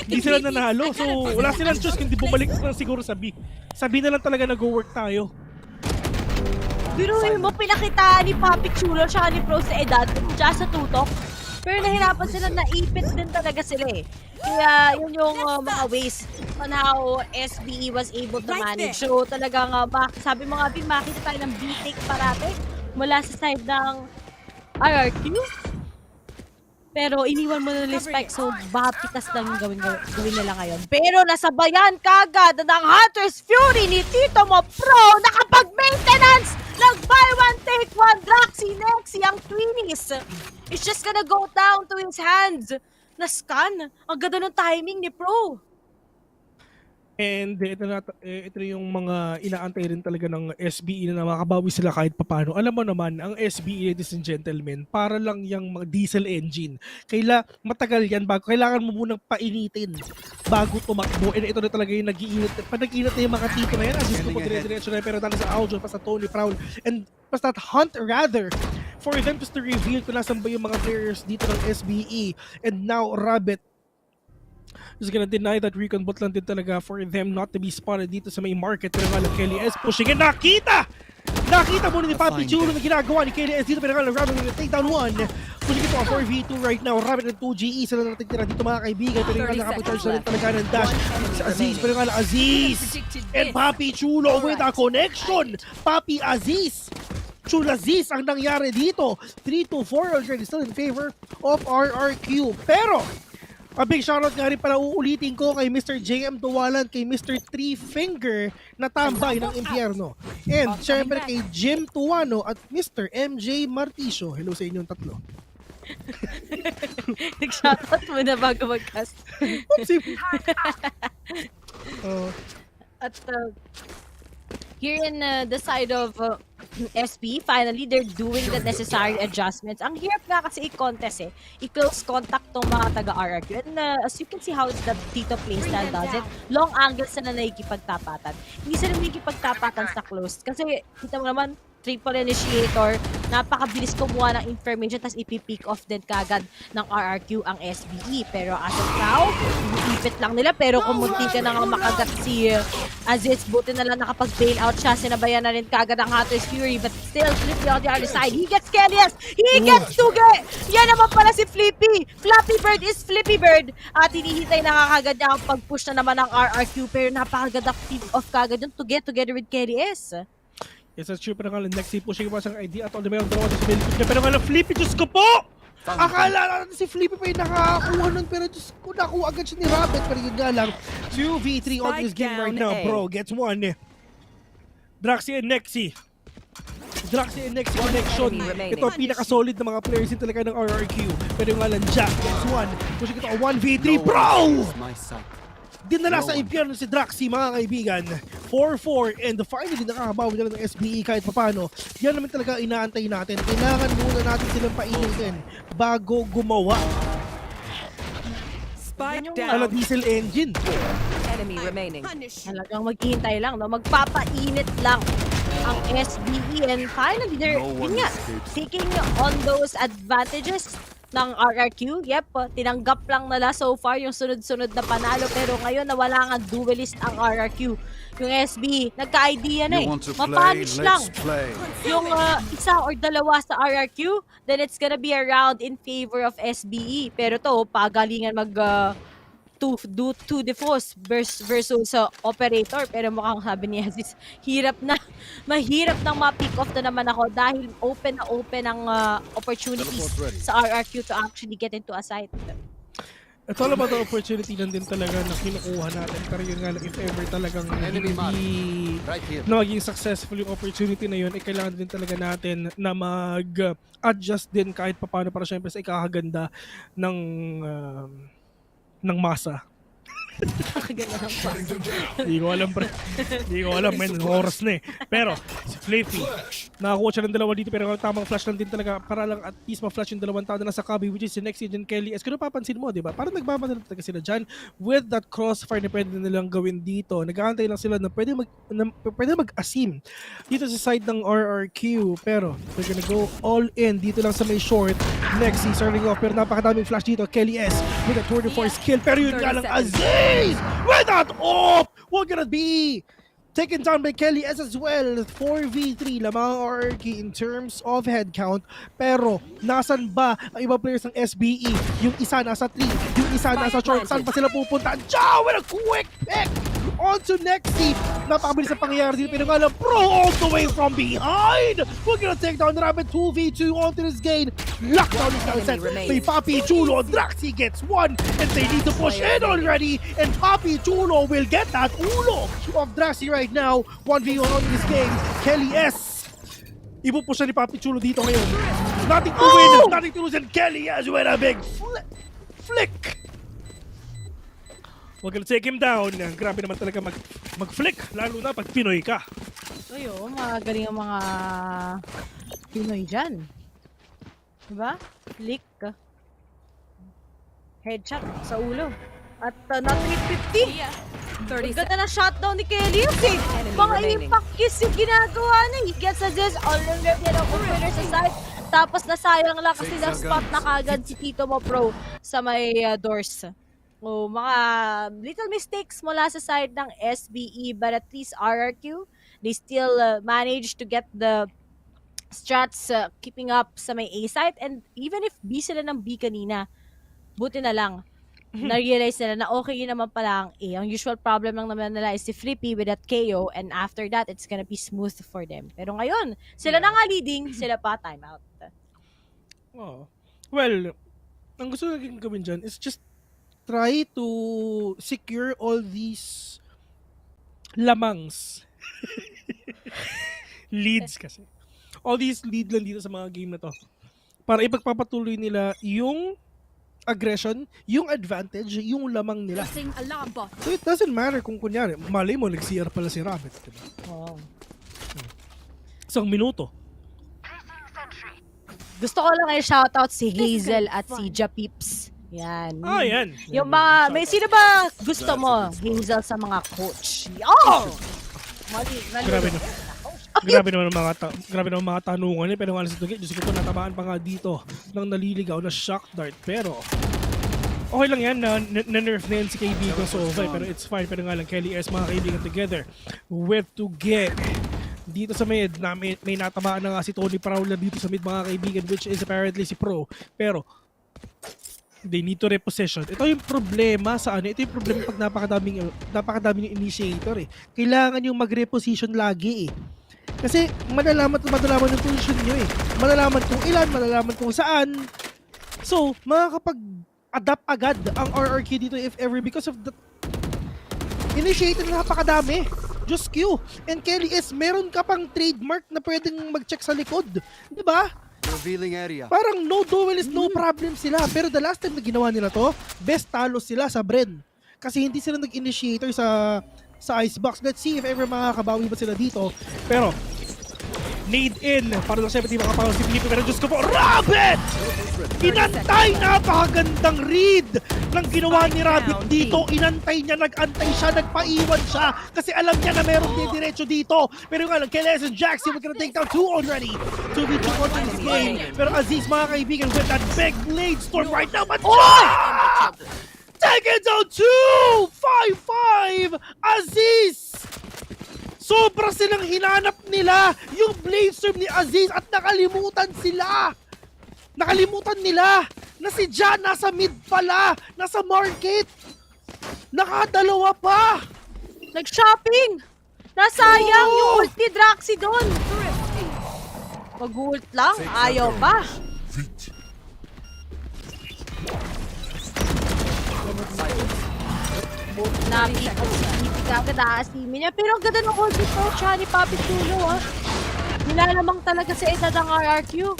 hindi sila nanalo. So, wala silang choice kundi bumalik na siguro sa B. Sa B na lang talaga nag-work tayo. Biruin mo, pinakitaan ni Papi Chulo siya ni Pro sa edad siya sa tutok. Pero nahirapan sila, naipit din talaga sila eh. Kaya yun yung mga ways on how SBE was able to manage. So talagang sabi mo nga, Bin, makita tayo ng B-take parate mula sa side ng RRQ. Pero iniwan mo na respect, so bapitas lang yung gawin nila ngayon. Pero nasabayan kagad ng Hunter's Fury ni Tito mo Pro, nakapag-maintenance! Nag-buy one, take one, Draxi, Nexi, ang Twinnies. It's just gonna go down to his hands. Na-scan. Ang ganda ng timing ni Pro. And ito yung mga inaantay rin talaga ng SBE na makabawi sila kahit papano. Alam mo naman, ang SBE, ladies and gentlemen, para lang yung mga diesel engine. Matagal yan kailangan mo munang painitin bago tumakbo. And ito na talaga yung nag-iinit. Nag-iinit na yung mga tito na yan. As ko po, dire-diretso na pero tala sa Aljo, pa sa Tony Prowl. And basta Hunt rather, for them just to reveal kung nasan ba yung mga players dito ng SBE. And now, Rabbit is gonna deny that recon bot lang din talaga for them not to be spotted dito sa may market. Pero nga lang Kelly S pushing and nakita muna ni Papi Chulo na ginagawa ni Kelly S dito. Pero nga lang Rabbit with takedown 1. Pushing ito ang 4v2 right now. Rabbit and 2GE sila natin dito mga kaibigan. Pero nga lang nakapag-charge na rin talaga ng dash sa Aziz. Pero nga lang Aziz and Papi Chulo with a connection. Papi Aziz Chulaziz ang nangyari dito. 3-4 already still in favor of RRQ. Pero a big shoutout nga rin pala uulitin ko kay Mr. JM Duwalan, kay Mr. Three Finger na tambay ng impyerno. And syempre kay Jim Tuwano at Mr. MJ Martisio. Hello sa inyong tatlo. Nag-shoutout mo na bago mag-cast. At here in the side of SB, finally, they're doing the necessary adjustments. Ang hirap nga kasi i-contest eh. I-close contact tong mga taga-RRQ. And as you can see how the Tito playstyle does it, long angles na nakikipagtapatan. Hindi sila nakikipagtapatan sa close. Kasi kita mo naman, triple initiator, napakabilis kumuha ng information tapos ipipick off din kagad ng RRQ ang SBE. Pero as of now, iniipit lang nila. Pero kung munti ka na nga makagat si Aziz, buti na lang nakapag-bail out siya. Sinabayan na rin kagad ang Hatter's Fury. But still, Flippy on the other side. He gets Kelly's! He gets Tuge! Yan naman pala si Flippy! Flappy Bird is Flippy Bird! At hinihintay na kagad niya ang pag-push na naman ng RRQ. Pero napakagad ang pick off kagad yung to get together with Kelly S. Yes, that's true. Pero nga lang, Lexi pushing pa siyang ID at all the way on the road sa Bill. Pero nga lang, Flippy, Diyos ko po! Akala natin si Flippy pa yung nakakuha nun, pero Diyos ko, nakuha agad siya ni Rabbit. Pero yun nga lang, 2v3 on this game right now, bro. Gets one. Draxi and Nexi. Draxi and Nexi connection. Ito ang pinaka-solid na mga players din talaga ng RRQ. Pero yung nga lang, Jack gets one. Pushing ito, 1v3, bro! Dinala sa impyerno si Draxi, mga kaibigan. 4-4 and finally nakakabawi na ng SBE kahit papano. Yan naman talaga inaantay natin. Kailangan muna natin silang painitin bago gumawa. Spike down. Diesel engine. Enemy remaining. Talagang maghihintay lang, no? Magpapainit lang ang SBE and finally they're taking on those advantages ng RRQ. Yep, tinanggap lang nila so far yung sunod-sunod na panalo pero ngayon nawala nga duelist ang RRQ. Yung SB, nagka-idea na eh. Mapunish lang yung isa or dalawa sa RRQ, then it's gonna be a round in favor of SBE. Pero to, pagalingan mag to defuse versus operator. Pero mukhang sabi niya, mahirap nang ma-pick off na naman ako dahil open ang opportunities sa RRQ to actually get into a site. It's all about the opportunity lang din talaga na kinukuha natin. Pero yun nga lang, if ever talagang hindi na maging successful yung opportunity na yun, kailangan din talaga natin na mag-adjust din kahit paano para syempre sa ikakaganda ng masa. Hindi ko alam, pre. Hindi ko alam, man. Oras na eh. Pero, si Flippy, nakakuha siya ng dalawa dito pero tamang flash lang din talaga para lang at least ma-flash yung dalawang tao na nasa cubby which is si Nexi and Kelly. As kung napapansin mo, di ba? Parang nagmamadala talaga sila dyan with that crossfire na pwede nilang gawin dito. Nag-aantay lang sila na pwede mag-asim dito sa side ng RRQ. Pero, they're gonna go all in dito lang sa may short. Nexi starting off pero napakadaming flash dito. Kelly S with a tour de force kill pero yun nga lang Aziz! With that off! What gonna be taken down by Kelly as well. 4v3 lamang RRQ in terms of head count. Pero, nasan ba ang ibang players ng SBE? Yung isa nasa 3, yung isa nasa short. Saan pa sila pupunta? Chow! With a quick pick! On to Nexi. Napakabilis ang pangyayari dito. Pero nga lang, bro, all the way from behind. We're gonna take down Rabbit 2v2 onto this game. Lockdown is now set. May Papi Chulo. Draxi gets one. And they need to push in already. And Papi Chulo will get that ulo of Draxi right now. 1v1 on this game. Kelly S. Ipupush ni Papi Chulo dito ngayon. Nothing to win. Nothing to lose. And Kelly S with a big flick. We're gonna take him down. Grabe naman talaga mag-flick. Lalo na pag Pinoy ka. Ayo, magaling ang mga Pinoy dyan. Diba? Flick. Headshot sa ulo. At na 350. Ganda na shotdown ni Kelly. Mga impact kiss yung ginagawa na. He gets a zest. Already ang opener sa side. Tapos nasayang lang kasi na-spot na kagad si Tito mo pro sa may doors. Oh, mga little mistakes mula sa side ng SBE but at least RRQ, they still managed to get the strats keeping up sa may A side and even if B sila ng B kanina, buti na lang. Na-realize nila na okay yun naman pala ang A. Ang usual problem lang naman nila is si Flippy with that KO and after that, it's gonna be smooth for them. Pero ngayon, sila na nga leading, sila pa timeout. Oh. Well, ang gusto natin gawin dyan is just try to secure all these lamangs. Leads kasi. All these lead lang dito sa mga game na to. Para ipagpapatuloy nila yung aggression, yung advantage, yung lamang nila. So it doesn't matter kung kunyari, malay mo, nag-CR pala si Rabbit. Diba? Wow. Isang minuto. Gusto ko lang ay shoutout si Hazel at si Japips. Yan. Yan. Yung mga, may sino ba gusto mo, Hazel, sa mga coach? Oh! Grabe na. Grabe naman ang mga tanungan eh. Pero nga sa tugit, Diyos ko po, natamaan pa nga dito ng naliligaw na shock dart. Pero, okay lang yan na nerf na yan si kaibigan Sova. Pero it's fine. Pero nga lang, Kelly S, mga kaibigan together with Tuge. Dito sa mid, may natamaan na nga si Tony Paraula dito sa mid, mga kaibigan, which is apparently si Pro. Pero, they need to repossession. Ito yung problema sa ano. Ito yung problema pag napakadaming initiator eh. Kailangan yung mag-reposition lagi eh. Kasi malalaman yung position nyo eh. Malalaman kung ilan, malalaman kung saan. So, makakapag-adapt agad ang RRQ dito if ever because of the initiator na napakadami. Just Q. And Kelly S, meron ka pang trademark na pwedeng mag-check sa likod. Diba? Revealing area. Parang no duelist, no problem sila. Pero the last time na ginawa nila to, best talo sila sa Bren. Kasi hindi sila nag-initiator sa Icebox. Let's see if ever makakabawi ba sila dito. Pero, need in para lang 70 makapagawa si Felipe. Pero Diyos ko po, Rabbit! Inantay! Napakagandang read ng ginawa ni Rabbit dito. Inantay niya, nag-antay siya, nagpaiwan siya. Kasi alam niya na meron din diretso dito. Pero nga lang, Keles and Jaxi, we're gonna take down 2 already. 2v2 on this game. Pero Aziz, mga kaibigan, with that big blade storm right now. But take it down 2! 5-5! Aziz! Sobra silang hinanap nila yung blade storm ni Aziz at nakalimutan sila. Nakalimutan nila na si Jan nasa mid pala, nasa market. Nakadalawa pa. Nag-shopping. Nasayang yung ulti Draxi doon. Mag-ult lang, ayaw pa. Nabi at si kagad aasimin niya. Pero ang ganda ng ult dito siya ni Papi Chulo ah. Nilalamang talaga sa edad ang RRQ.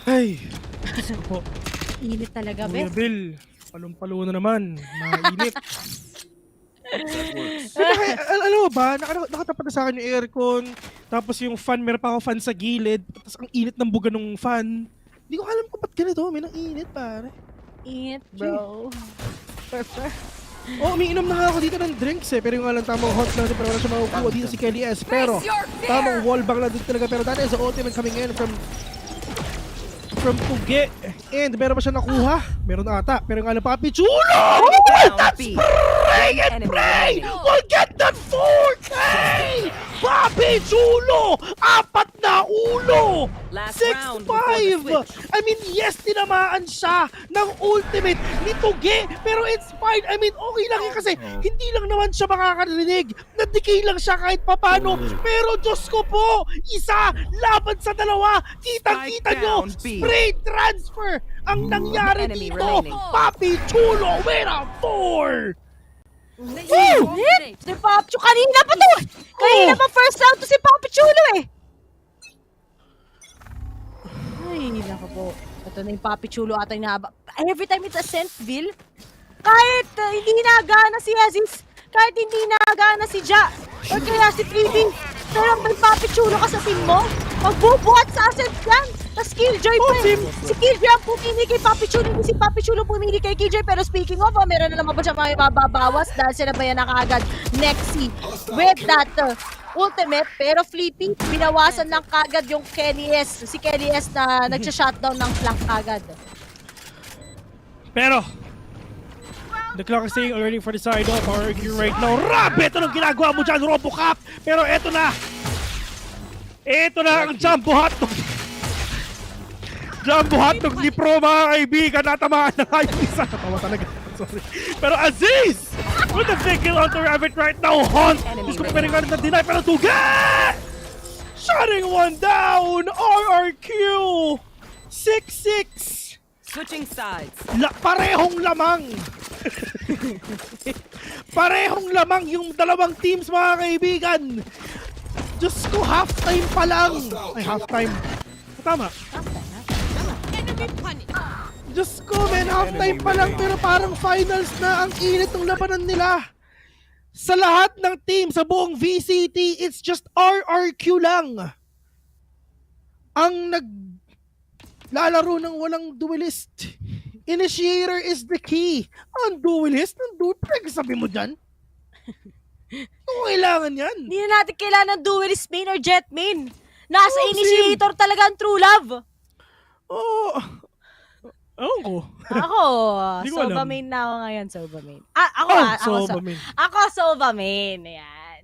Ay, Diyos ko po. Init talaga, Kuya Bes. Bill, palong-palo na naman. Mainit. Alam mo ba, nakatapat na sa akin yung aircon, tapos yung fan, meron pa ako fan sa gilid, tapos ang init ng buga ng fan. Hindi ko alam kung ba't ganito, may nang init pare. Init, bro. Perfect. Oh, umiinom na nga ako dito ng drinks eh, pero yung alam tamang hot lang, pero wala siya makukuha dito si Kelly S. Pero, tamang wallbang lang dito talaga, pero that is the ultimate coming in from Tuge. And meron ba siya nakuha? Meron ata. Pero yung alam, Papi Chulo! That's Bring and Bray! We'll get that 4K! Papi Chulo! 4 na ulo! 6-5! I mean, yes, tinamaan siya ng ultimate ni Tuge. Pero it's fine. I mean, okay lang yun kasi hindi lang naman siya makakarinig. Nadikay lang siya kahit papano. Pero Diyos ko po, isa laban sa dalawa. Kitang-kita nyo, spray transfer ang nangyari dito. Papi Chulo with a 4! Hit! Si Papi Chulo, kanina pa to! Kanina pa first round to si Papi Chulo eh! Ay, nako po. Ito na yung Papi Chulo ata yung nahaba. Every time it's a Sentville, kahit hindi nagana si Aziz, kahit hindi nagana si Ja, or kaya si Freebie, pero may Papi Chulo ka sa team mo, magbubuhat sa ascent yan. Tapos Killjoy pa eh. Si Killjoy ang pumili kay Papi Chulo, hindi si Papi Chulo pumili kay Killjoy. Pero speaking of, meron na naman ba siya mga mababawas dahil sila ba yan na kaagad Nexi with that ultimate. Pero Flippy, binawasan lang kagad yung Kelly S. Si Kelly S na nagsha-shutdown ng flank kagad. Pero, the clock is saying already for the side of RRQ right now. Rabbit! Anong ginagawa mo dyan, Robocop? Pero eto na! Eto na ang jumbo hotdog! Jumbo hotdog ni Pro, mga kaibigan! Natamaan na nga yung isa. Natawa talaga. Sorry. Pero Aziz! With the big kill onto Rabbit right now. Hunt! Gusto ko pa rin nga na-deny, pero Tuga! Shutting one down! RRQ! 6-6! Switching sides. Parehong lamang! Parehong lamang yung dalawang teams, mga kaibigan! Diyos ko, halftime pa lang! Ay, halftime. Tama. Diyos ko, man, halftime pa lang pero parang finals na ang init ng labanan nila. Sa lahat ng team, sa buong VCT, it's just RRQ lang ang naglalaro ng walang duelist. Initiator is the key. Ang duelist, ang duelist, sabi mo dyan? Oo, kailangan yan. Hindi na natin kailangan ng duelist main or jet main. Nasa Oh, initiator talaga ang true love. Oo. Ewan ko. Ako, Hindi ko Sova alam. main na ako ngayon, Sova main. Sova main. Ako, Sova main. Ayan.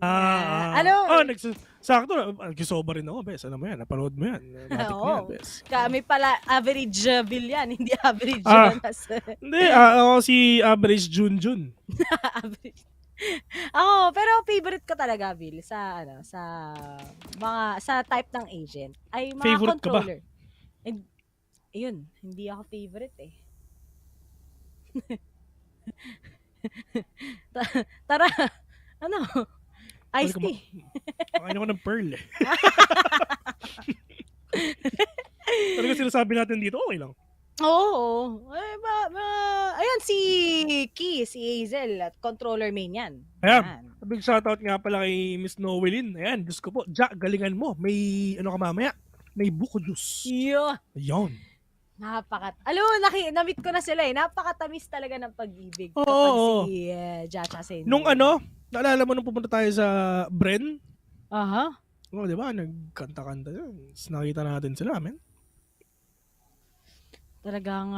Ano? Sakto na. Nagkisoba rin ako, bes. Alam mo yan, napanood mo yan. Matik mo yan, Oo. bes. Kami pala average bill yan, hindi average Jonas. Hindi, ako si average Junjun. Average. Ako, pero favorite ko talaga, Bill, sa type ng agent ay mga Favorite ka ba? controller. And, ayun, hindi ako favorite eh. Tara, ano? Iced tea. Pakain ako ng pearl eh. Talaga sinasabi natin dito, okay lang. Oo. Ayan, si Key, si Hazel, at controller main yan. Ayan. Big shoutout nga pala kay Miss Noelin. Ayan, Diyos ko po. Galingan mo. May, ano ka mamaya? May buko juice. Yeah. Ayun. Alam mo, na-meet ko na sila eh. Napakatamis talaga ng pag-ibig. Oo. Kapag si Jacha sa Nung naalala mo nung pupunta tayo sa Bren? Aha. Oo, di ba? Nagkanta-kanta yun. Nakita natin sila, men. Talagang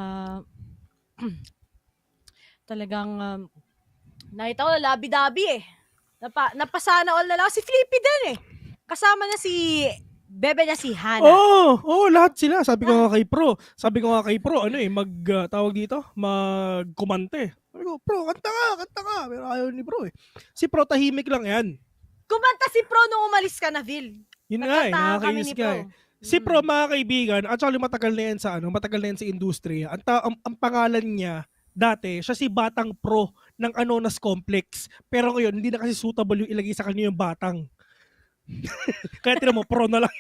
nakita ko labi-dabi eh. Napasana all na lang. Si Flippy din eh. Kasama niya si bebe niya si Hana. Oo, lahat sila. Sabi ko nga kay Pro, tawag dito, magkumante. Sabi ko, Pro, kanta ka. Pero ayaw ni Pro eh. Si Pro tahimik lang yan. Kumanta si Pro nung umalis ka na, Vil. Yun nga eh, nakakainis ka eh. Si Pro, mga kaibigan, actually matagal na yan sa industriya. Ang pangalan niya, dati, siya si Batang Pro ng Anonas Complex. Pero ngayon, hindi na kasi suitable yung ilagay sa kanya yung Batang. Kaya tinan mo, Pro na lang.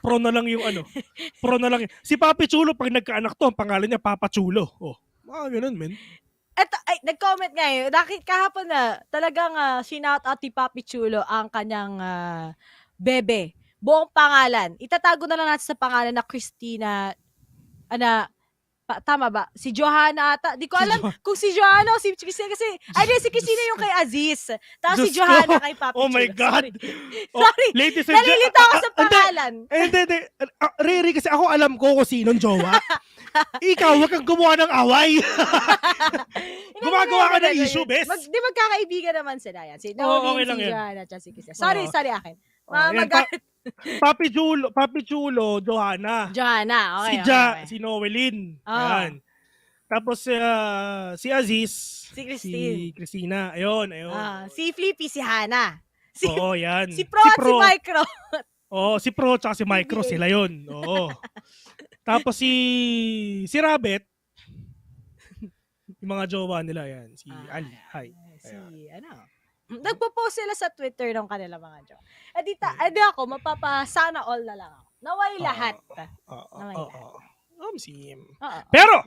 Pro na lang yung Pro na lang. Si Papi Chulo, pag nagkaanak to, ang pangalan niya Papa Chulo. Oh, mga ganun, men. Eto, nag-comment nga eh. Kahapon na, talagang shinout out ni Papi Chulo ang kanyang bebe. Buong pangalan. Itatago na lang natin sa pangalan na Christina, tama ba? Si Johanna ata. Di ko alam kung si Johanna o si Christina kasi, si Christina yung kay Aziz. Tapos si Johanna kay Papi Oh my Chulo. God! Sorry. Ladies and Nalilito ako sa pangalan. Hindi. Riri, kasi ako alam ko kung sinong jowa. Ikaw, wag kang gumawa ng away. Gumagawa ka ng issue, bes. Di magkakaibigan naman sila yan. Si okay lang si yan. Johanna at si Christina. Sorry akin. Papi Chulo, Johanna. Okay. Si Noelin. Yan. Tapos si Aziz. Si Christina. Ayun. Si Flippy, si Hana. Oo, yan. Si Pro at si Micro. Si Pro at si Micro, sila yun. Oo. Tapos si Rabbit. Yung mga jowa nila yan. Si Ali. Hi. Nagpo-post sila sa Twitter ng kanila mga jowa. Ako, mapapasana all na lang ako. Naway lahat. Pero,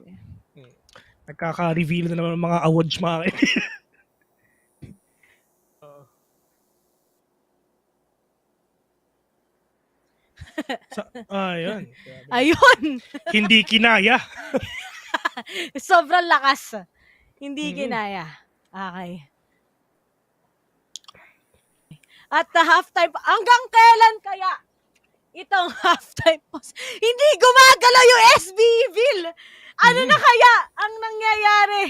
nagkaka-reveal na naman ng mga awards mga Ayun. Hindi kinaya. Sobrang lakas. Hindi kinaya. Okay. At halftime, hanggang kailan kaya itong halftime post? Hindi gumagalaw yung SBE, Bill. Ano na kaya ang nangyayari?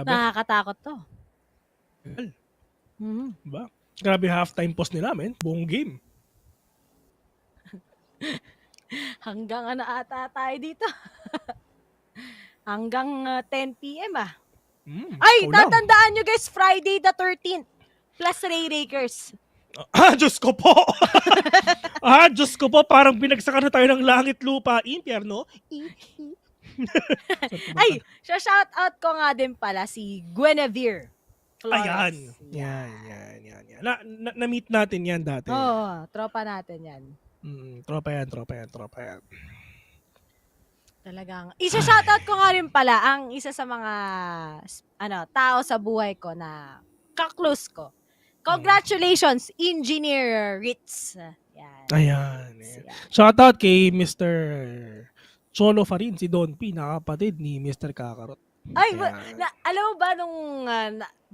Nakakatakot to. Diba? Grabe halftime post nila, men. Buong game. Hanggang ata tayo dito. Hanggang 10 p.m. Tatandaan nyo guys, Friday the 13th. Plus Ray Rakers. Diyos ko po! Diyos ko po, parang binagsakan na tayo ng langit lupa. Impyerno. Shout out ko nga din pala si Guinevere Flores. Ayan. Yan. Na-meet natin yan dati. Tropa natin yan. Tropa yan. Talagang, isa-shoutout ko nga rin pala ang isa sa mga tao sa buhay ko na ka-close ko. Congratulations, Engineer Ritz. Yan. Ayan. Shoutout kay Mr. Cholo Farin, si Don P, nakapatid ni Mr. Kakarot. Ay, Yeah. alam mo ba nung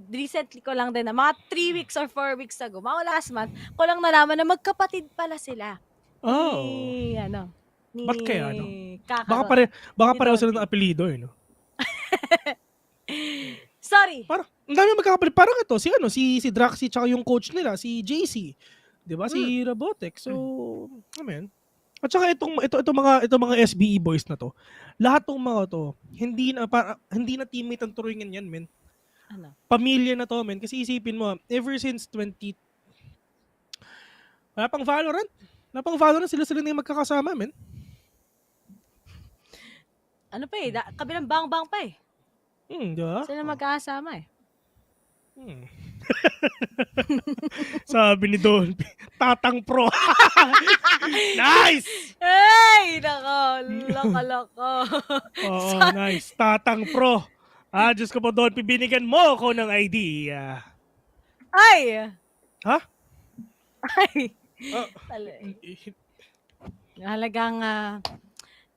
recently ko lang din na mga 3 weeks or 4 weeks ago, mga last month, ko lang nalaman na magkapatid pala sila. Oh. Ni, ano, ni Ba't kaya, no? Kakarot. Baka Ni pareho sila Dolphy. ng apelido, eh, no? Sorry. Parang, ang dami magkakapatid. Parang ito, si Draxi tsaka yung coach nila, si JC. Di ba? Si Robotic. So, amen. At saka ito mga SBE boys na to. Lahat ng mga to, hindi na teammate ang turingan yan, men. Ano? Pamilya na to, men. Kasi isipin mo, ever since wala pang Valorant, sila na yung magkakasama, men. Ano pa eh, kabilang bang-bang pa eh. Di ba? Sila magkakasama eh. Sabi ni Don, Tatang Pro. Nice! Ay, nako, loko. Oo, nice. Tatang Pro. Diyos ko po, Don, binigyan mo ako ng idea. Ay! Ha? Ay! Halagang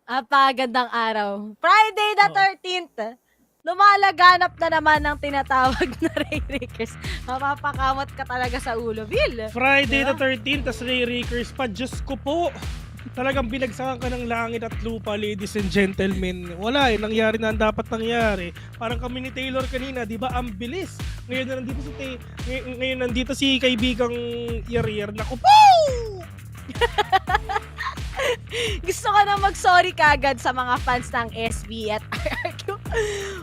napagandang araw. Friday the 13th. Lumalaganap na naman ng tinatawag na Rayrakers. Mapapakamot ka talaga sa ulo, Bill. Friday the 13th, tas Rayrakers pa. Diyos ko po. Talagang binagsakan ka ng langit at lupa, ladies and gentlemen. Wala eh, nangyari na ang dapat nangyari. Parang kami ni Taylor kanina, di ba? Ang bilis. Ngayon nandito si kaibigang Yarier. Naku po! Gusto ko na mag-sorry kagad sa mga fans ng SB at RRQ.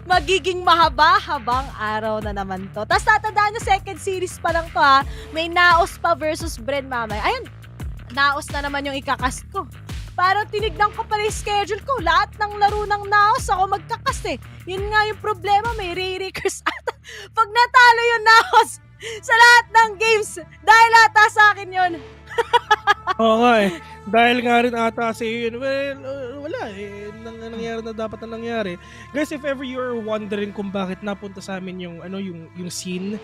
Magiging mahaba-habang araw na naman to. Tapos tatandaan nyo, second series pa lang to ha. May Naos pa versus Bren mamaya. Ayun, Naos na naman yung ikakast ko. Parang tinignan ko pala yung schedule ko. Lahat ng laro ng Naos ako magkakast eh. Yun nga yung problema, may Rayrakers ata. Pag natalo yung Naos sa lahat ng games, dahil ata sa akin yun. Oo nga eh. Dahil nga rin ata sa yun, well, wala eh. Nangyari na dapat na nangyari. Guys, if ever you're wondering kung bakit napunta sa amin yung scene,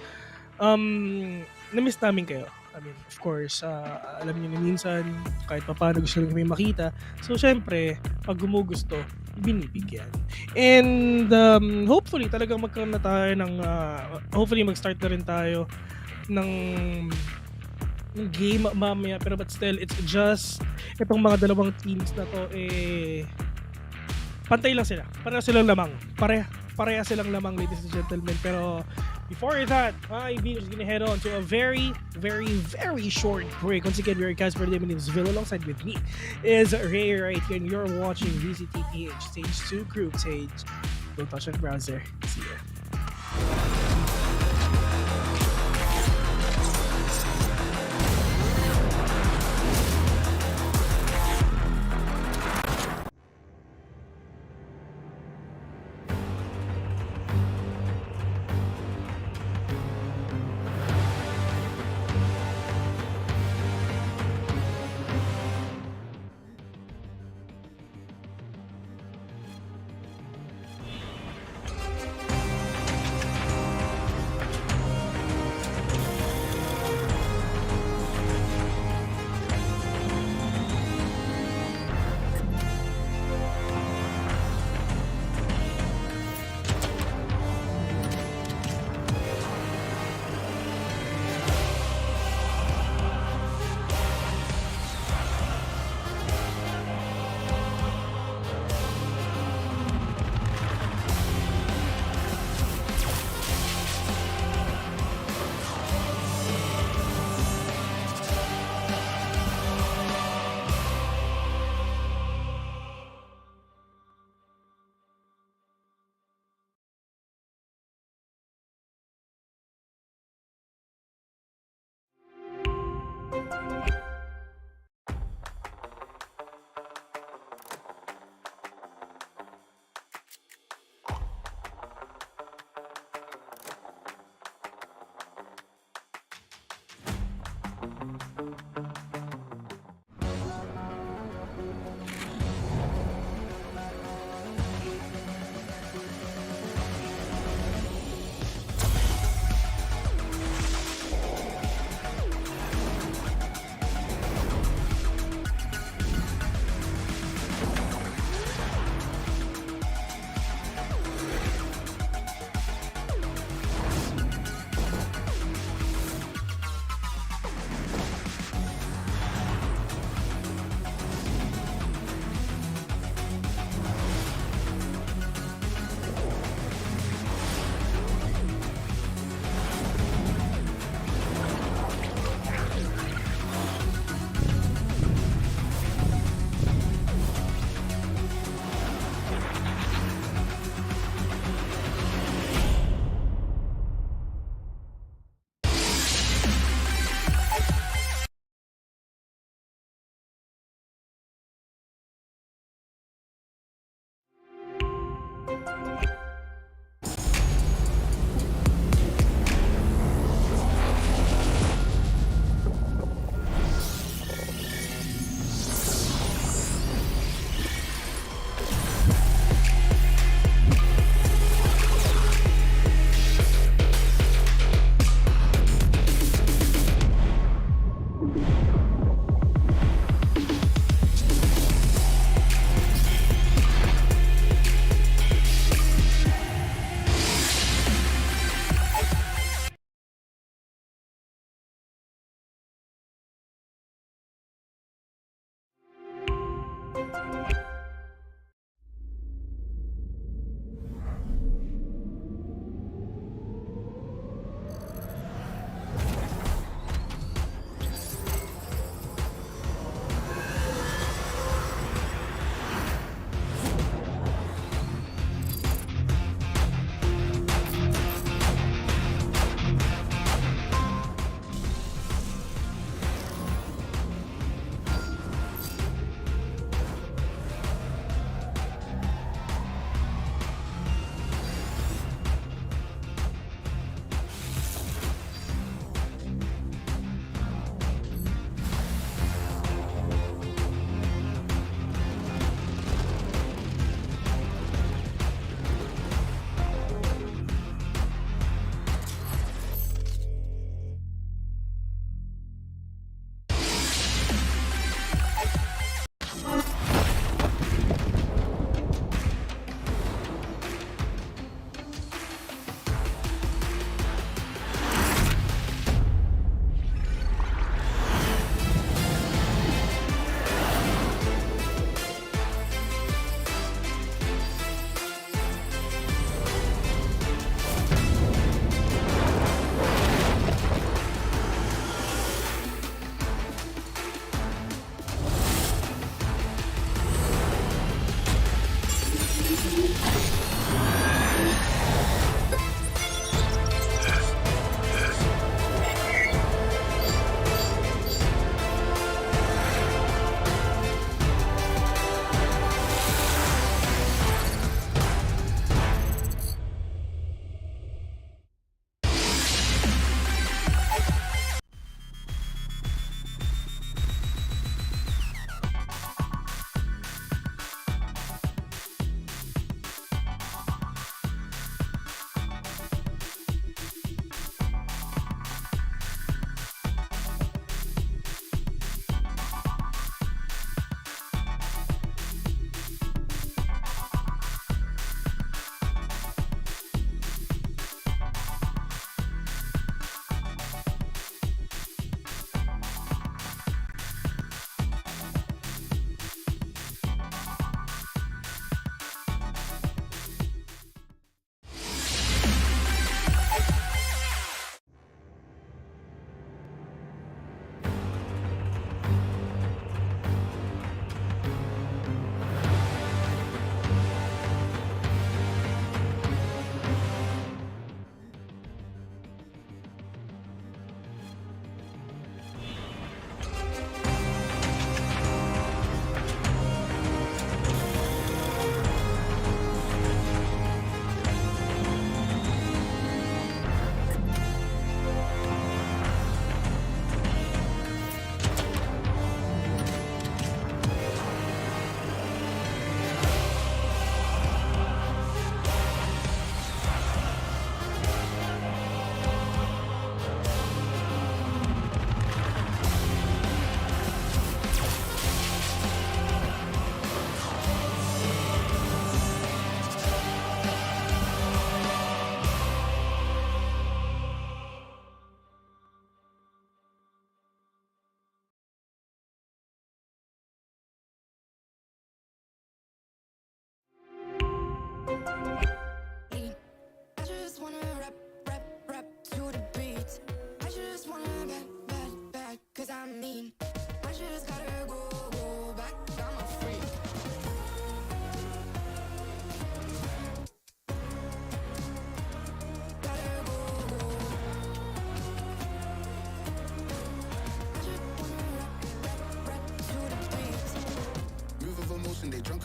na-miss namin kayo. I mean, of course, alam niyo na minsan, kahit paano gusto rin kami makita. So, syempre, pag gumugusto, binibigyan. And hopefully, talagang magkaroon na tayo ng, hopefully, mag-start na rin tayo ng game mamaya. Pero but still, it's just, itong mga dalawang teams na to, pantay lang sila. Pareha silang lamang. Pareha silang lamang, ladies and gentlemen. Pero, before that, we're just gonna head on to a very, very, very short break. Once again, we're guys for the name is Vil. Alongside with me is Ray right here, and you're watching VCTPH Stage 2 Group Stage. Don't touch that browser. See ya.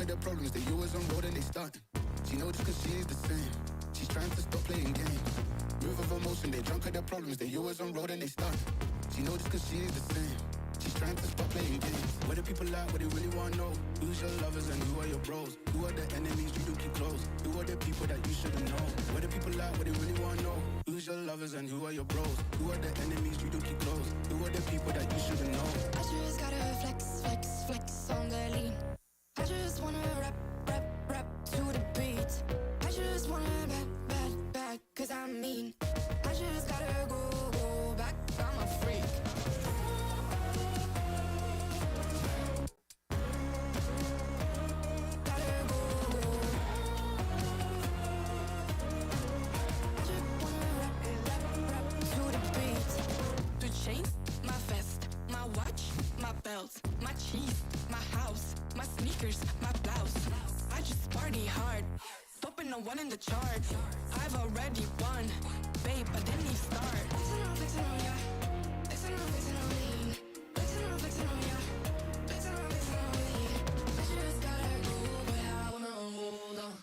drunk at their problems, they always on road and they starting. She knows this cause she is the same. She's trying to stop playing games. Move of emotion, they drunk at their problems, they always on road and they starting. She knows this cause she is the same. She's trying to stop playing games. Where the people at, what they really want to know? Who's your lovers and who are your bros? Who are the enemies you do keep close? Who are the people that you shouldn't know? Where the people at, what they really want to know? Who's your lovers and who are your bros? Who are the enemies you do keep close? Who are the people that you shouldn't know? I just gotta flex, flex, flex on the lean. I just wanna rap, rap, rap to the beat. I just wanna back, back, back, cause I'm mean. I just gotta go, go back, I'm a freak. My vest, my watch, my belt, my cheese, my house, my sneakers, my blouse. I just party hard, topping the one in the chart. I've already won, babe, I didn't even start. Flexing on ya, flexing on lean. Flexing on ya, flexing on lean. I just gotta go, but I wanna hold on.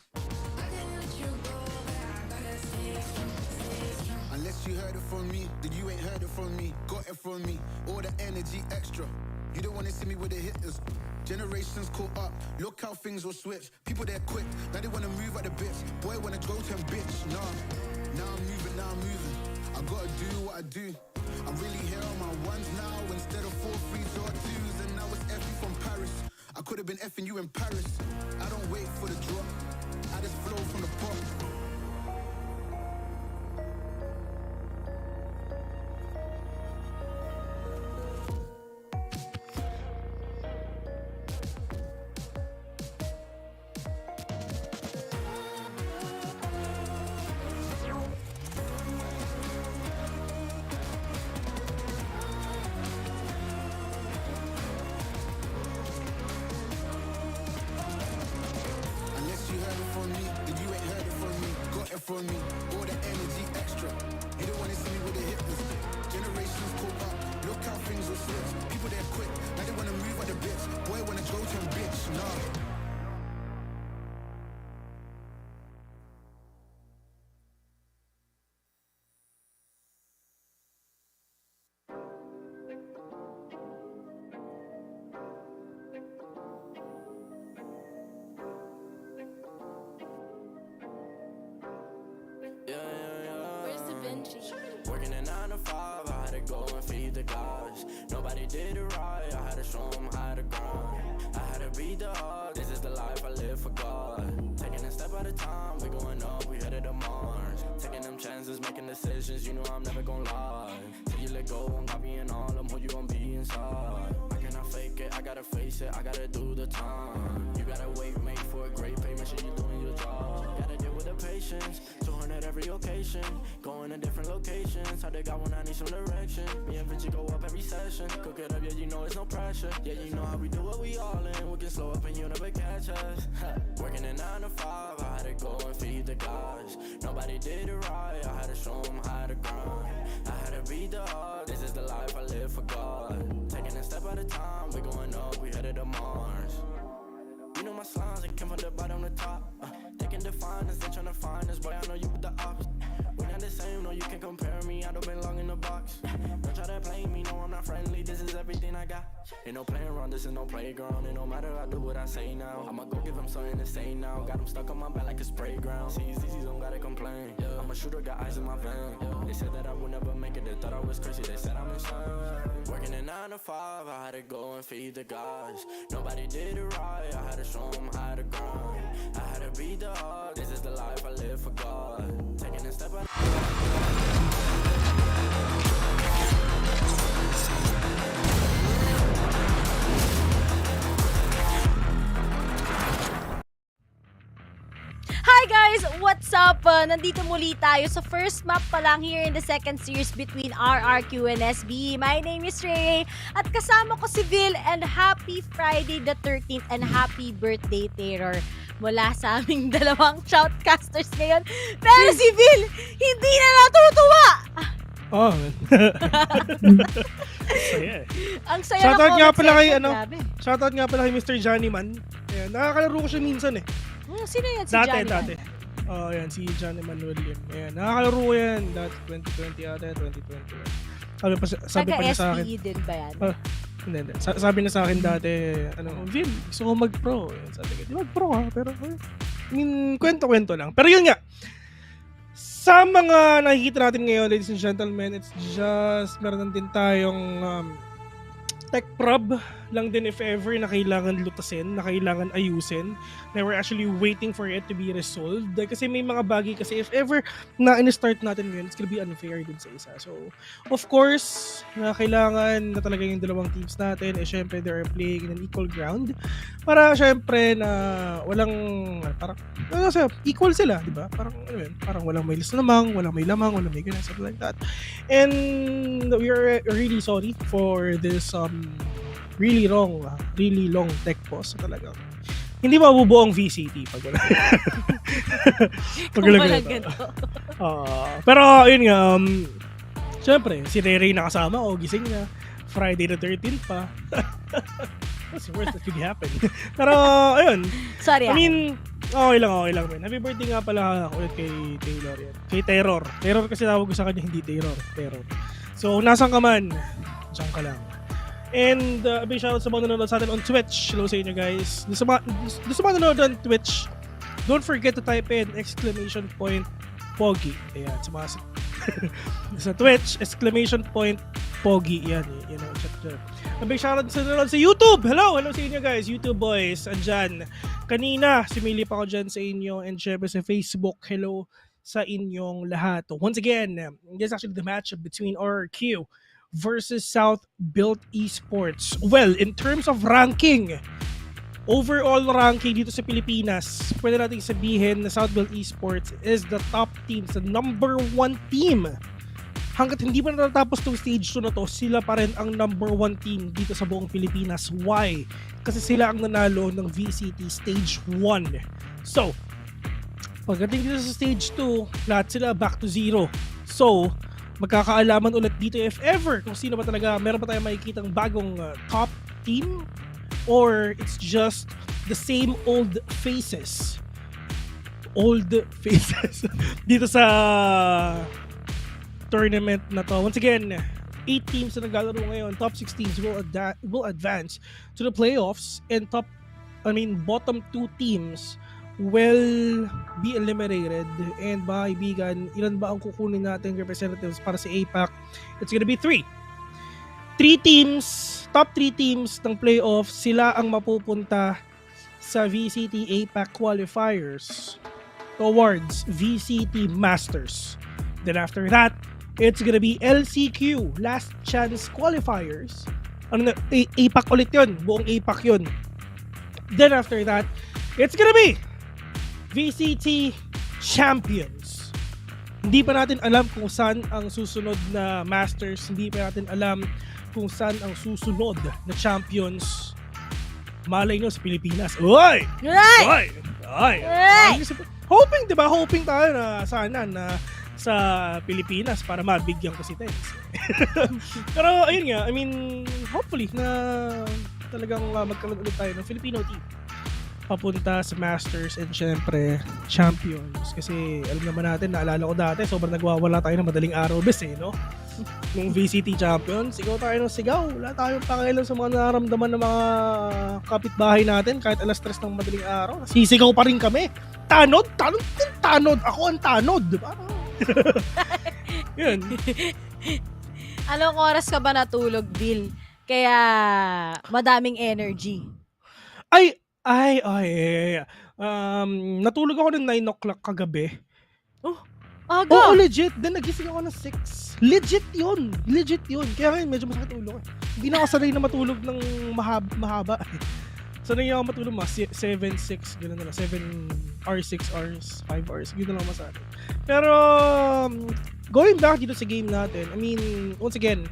I can't let you go, but I gotta stay strong, stay strong. Unless you heard it from me, then you ain't heard it from me. Got it from me, all the energy extra. You don't wanna see me with the hitters. Generations caught up, look how things will switch. People they're quick, now they wanna move at the bits. Boy wanna go to him, bitch, nah. Now I'm moving. I gotta do what I do. I'm really here on my ones now, instead of 4 3s or 2s. And now it's Effie from Paris. I could've been effing you in Paris. I don't wait for the drop, I just flow from the pot. From me, all the energy extra. You don't wanna see me with the hitters. Generations caught up, look how things will switch. People they're quick, now they wanna move at the bits. Boy wanna go to him, bitch, nah. Working a 9 to 5, I had to go and feed the guys. Nobody did it right, I had to show them how to grind. I had to beat the odds, this is the life I live for God. Taking a step at a time, we going up, we headed to Mars. Taking them chances, making decisions, you know I'm never gonna lie. Till you let go, I'm copying all them, who you gon' be inside. I cannot fake it, I gotta face it, I gotta do the time. You gotta wait, mate, for a great pay, make sure you're doing your job. Gotta deal with the patience, 200 every occasion. Going to different locations, how they got when I need some direction. Me and Vinci go up every session. Cook it up, yeah, you know it's no pressure. Yeah, you know how we do what we all in. We can slow up and you never catch us. Working a 9 to 5, I had to go and feed the guys. Nobody did it right, I had to show them how to grind. I had to beat the odds, this is the life I live for God. Taking a step at a time, we going up, we headed to Mars. You know my slimes, they came from the bottom to top. They can define us, they tryna find us. Boy, I know you with the ops. We're not the same, no, you can't compare me. I don't belong in the box. Don't try to play me, no, I'm not friendly. This is everything I got. Ain't no playing around, this is no playground. It no matter, I do what I say now. I'ma go give him something to say now. Got him stuck on my back like a spray ground. See, don't gotta complain. I'm a shooter, got eyes in my vein. They said that I would never make it, they thought I was crazy. They said I'm insane. Working a 9 to 5, I had to go and feed the guys. Nobody did it right, I had to show them how to grind. I had to beat the odds, this is the life I live for God. Taking a step at Hi guys! What's up? Nandito muli tayo sa first map pa lang here in the second series between RRQ and SB. My name is Ray at kasama ko si Vil, and happy Friday the 13th and happy birthday, Terror. Mula sa aming dalawang shoutcasters ngayon. Pero si Vil, hindi na natutuwa! Oh, man. Saya eh. Ang saya Shoutout ng nga comment pala kay section, ano. grabe. Shoutout nga pala kay Mr. Johnny Man. Ayan, nakakalaro ko siya minsan eh. Sino yan si Dati. Johnny? Oh, yan si Johnny Man William. Ayan, nakakalaro ko yan. Dati 2020 ata, 2021. Sabi pa niya sa akin. Taga-SPE din ba yan? Hindi. Sabi na sa akin dati, Vin, gusto ko mag-pro. Ayan, sabi ko, di mag-pro ha, pero I mean, kwento-kwento lang. Pero yun nga, sa mga nakikita natin ngayon, ladies and gentlemen, it's just, meron din tayong tech prob lang din if ever na kailangan lutasin, na kailangan ayusin, na we're actually waiting for it to be resolved. Kasi may mga bagay kasi if ever na in-start natin ngayon, it's gonna be unfair din sa isa. So, of course, na kailangan na talaga yung dalawang teams natin, syempre they are playing in an equal ground para syempre na walang, parang, equal sila, di ba? Parang, parang walang may lamang, walang may ganun, something like that. And we are really sorry for this really long tech pause talaga. Hindi mabubuo ang VCT pag wala. Walang ganito. Pero yun nga, syempre, si Ray nakasama o gising na. Friday the 13th pa. That's the worst that could happen. Pero, ayun. Sorry. I mean, okay lang, man. Happy birthday nga pala ulit kay Taylor yan. Kay Terror. Terror kasi tawag ko sa kanya, hindi Terror. So, nasan ka man, diyan ka lang. And a big shoutout sa mga nanonood sa atin on Twitch. Hello sa inyo guys. Doon sa mga nanonood on Twitch, don't forget to type in !Pogi. Ayan, sa mga sa Twitch, !Pogi. Yan, check. A big shoutout sa nanonood sa YouTube. Hello sa inyo guys. YouTube boys, andyan. Kanina, sumilip ako dyan sa inyo. And syempre sa Facebook, hello sa inyong lahat. Once again, this is actually the matchup between RRQ versus South Built Esports. Well, in terms of ranking, overall ranking dito sa Pilipinas, pwede natin sabihin na South Built Esports is the top team, the number 1 team. Hanggat hindi pa natatapos tong stage 2 na to, sila pa rin ang number 1 team dito sa buong Pilipinas. Why? Kasi sila ang nanalo ng VCT Stage 1. So, pagdating dito sa stage 2, lahat sila back to 0. So, magkakaalaman ulit dito if ever kung sino ba talaga, meron pa tayong makikitang bagong top team or it's just the same old faces dito sa tournament na to. Once again, 8 teams na naglalaro ngayon, top 6 teams will advance to the playoffs and bottom 2 teams will be eliminated. And mga kaibigan, ilan ba ang kukunin natin representatives para sa APAC? It's gonna be 3. 3 teams, top 3 teams ng playoffs, sila ang mapupunta sa VCT APAC qualifiers towards VCT Masters. Then after that, it's gonna be LCQ, last chance qualifiers. APAC ulit yun, buong APAC yun. Then after that, it's gonna be VCT Champions. Hindi pa natin alam kung saan ang susunod na Masters. Hindi pa natin alam kung saan ang susunod na Champions. Malay nyo sa Pilipinas. Uy! Hoping, diba? Hoping tayo na sana na sa Pilipinas para mabigyan ko si Tens. Pero ayun nga, hopefully na talagang magkaroon ulit tayo ng Filipino team papunta sa Masters and syempre Champions. Kasi alam naman natin, naalala ko dati, sobrang nagwawala tayo ng madaling araw no? Nung VCT Champions, sigaw tayo ng sigaw. Wala tayong pakialam sa mga nararamdaman ng mga kapitbahay natin kahit alas 3 ng madaling araw. Sisigaw pa rin kami. Tanod. Ako ang tanod. Diba? Yun. Anong oras ka ba natulog, Bill? Kaya madaming energy. Natulog ako ng 9 o'clock kagabi. Aga? Oo, legit. Then nagising ako ng 6. Legit yun. Kaya ngayon medyo masakit ulo ko. Hindi na ako sanay na matulog ng mahaba. Sanay ako matulog 7, 6, gano'n na lang. 7 hours, 6 hours, 5 hours. Gano'n lang masabi. Pero, going back dito sa game natin, once again,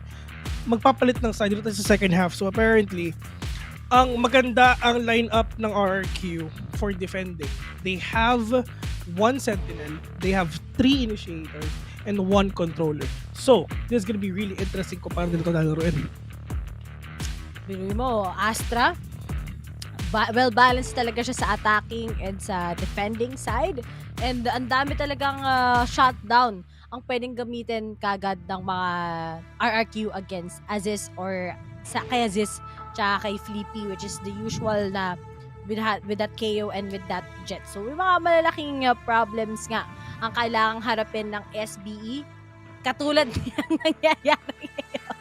magpapalit ng side dito sa second half. So apparently, ang maganda ang lineup ng RRQ for defending. They have 1 sentinel, they have 3 initiators, and 1 controller. So, this is gonna be really interesting kung paano nila ito lalaruin. Binuwi mo, Astra, well-balanced talaga siya sa attacking and sa defending side. And ang dami talagang shutdown ang pwedeng gamitin kagad ng mga RRQ against Aziz or kay Aziz tsaka kay Flippy, which is the usual na with that KO and with that Jet. So, may mga malalaking problems nga ang kailangang harapin ng SBE katulad ng nangyayari ngayon.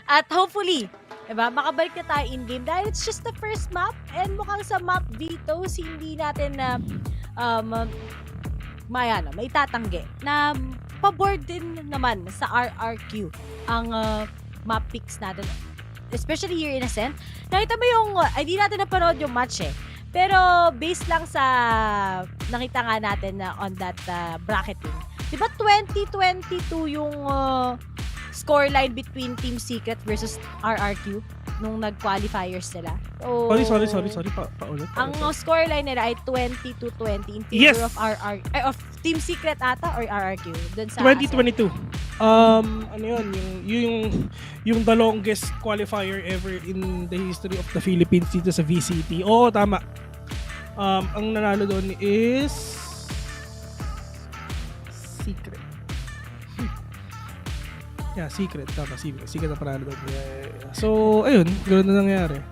At hopefully, diba, makabalik na tayo in-game dahil it's just the first map and mukhang sa map Vitos hindi natin na may tatanggi na pabor din naman sa RRQ ang map picks natin. Especially here in Ascent. Nakita mo yung, hindi natin napanood yung match eh. Pero based lang sa nakita nga natin na on that bracketing. Diba 2022 yung scoreline between Team Secret versus RRQ nung nag-qualifiers nila. So, Sorry. Paulit. Ang scoreline nila ay 20-20 in favor of Team Secret ata or RRQ? Dun sa 2022. Ano yun? Yung the longest qualifier ever in the history of the Philippines dito sa VCT. Oo, tama. Ang nanalo doon is Secret. Yeah, Secret. Tama, Secret na panalo doon. Yeah. So, ayun. Ganoon na nangyari.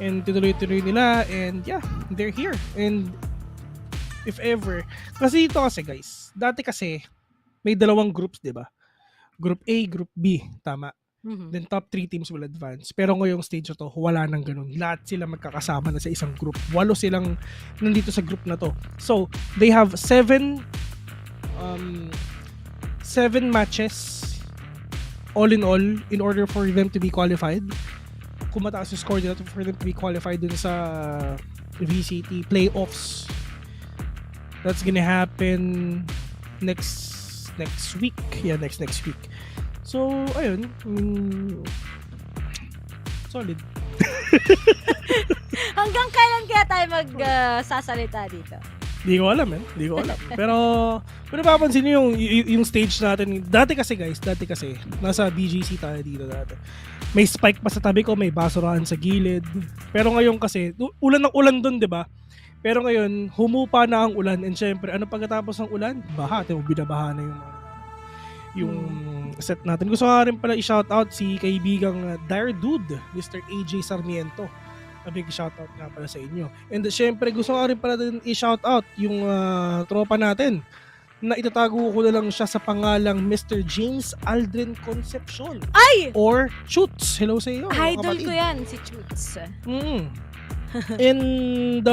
And tuloy-tuloy nila. And yeah, they're here. And if ever. Kasi ito kasi guys. Dati kasi, may dalawang groups, di ba? Group A, Group B. Tama. Mm-hmm. Then top 3 teams will advance. Pero ngayong stage na to, wala nang ganun. Lahat sila magkakasama na sa isang group. 8 silang nandito sa group na to. So, they have 7 matches all in all in order for them to be qualified. Kung mataas yung score nila for them to be qualified dun sa VCT Playoffs. That's gonna happen next week. Yeah, next week. So, ayun. Solid. Hanggang kailan kaya tayo magsasalita dito? Di ko alam. Pero napapansin niyo yung stage natin. Dati kasi nasa BGC tayo dito dati. May spike pa sa tabi ko, may basurahan sa gilid. Pero ngayon kasi, ulan ng ulan doon, 'di ba? Pero ngayon, humupa na ang ulan and syempre, ano pagkatapos ng ulan? Baha, binabaha na yung set natin. Gusto ko rin pala i-shoutout si kaibigang Dire Dude, Mr. AJ Sarmiento. A big shoutout nga pala sa inyo. And syempre, gusto ko rin pala din i-shoutout yung tropa natin na itatago ko na lang siya sa pangalang Mr. James Aldrin Concepcion. Ay! Or Choots. Hello sa iyo. Idol ko yan, si Choots. And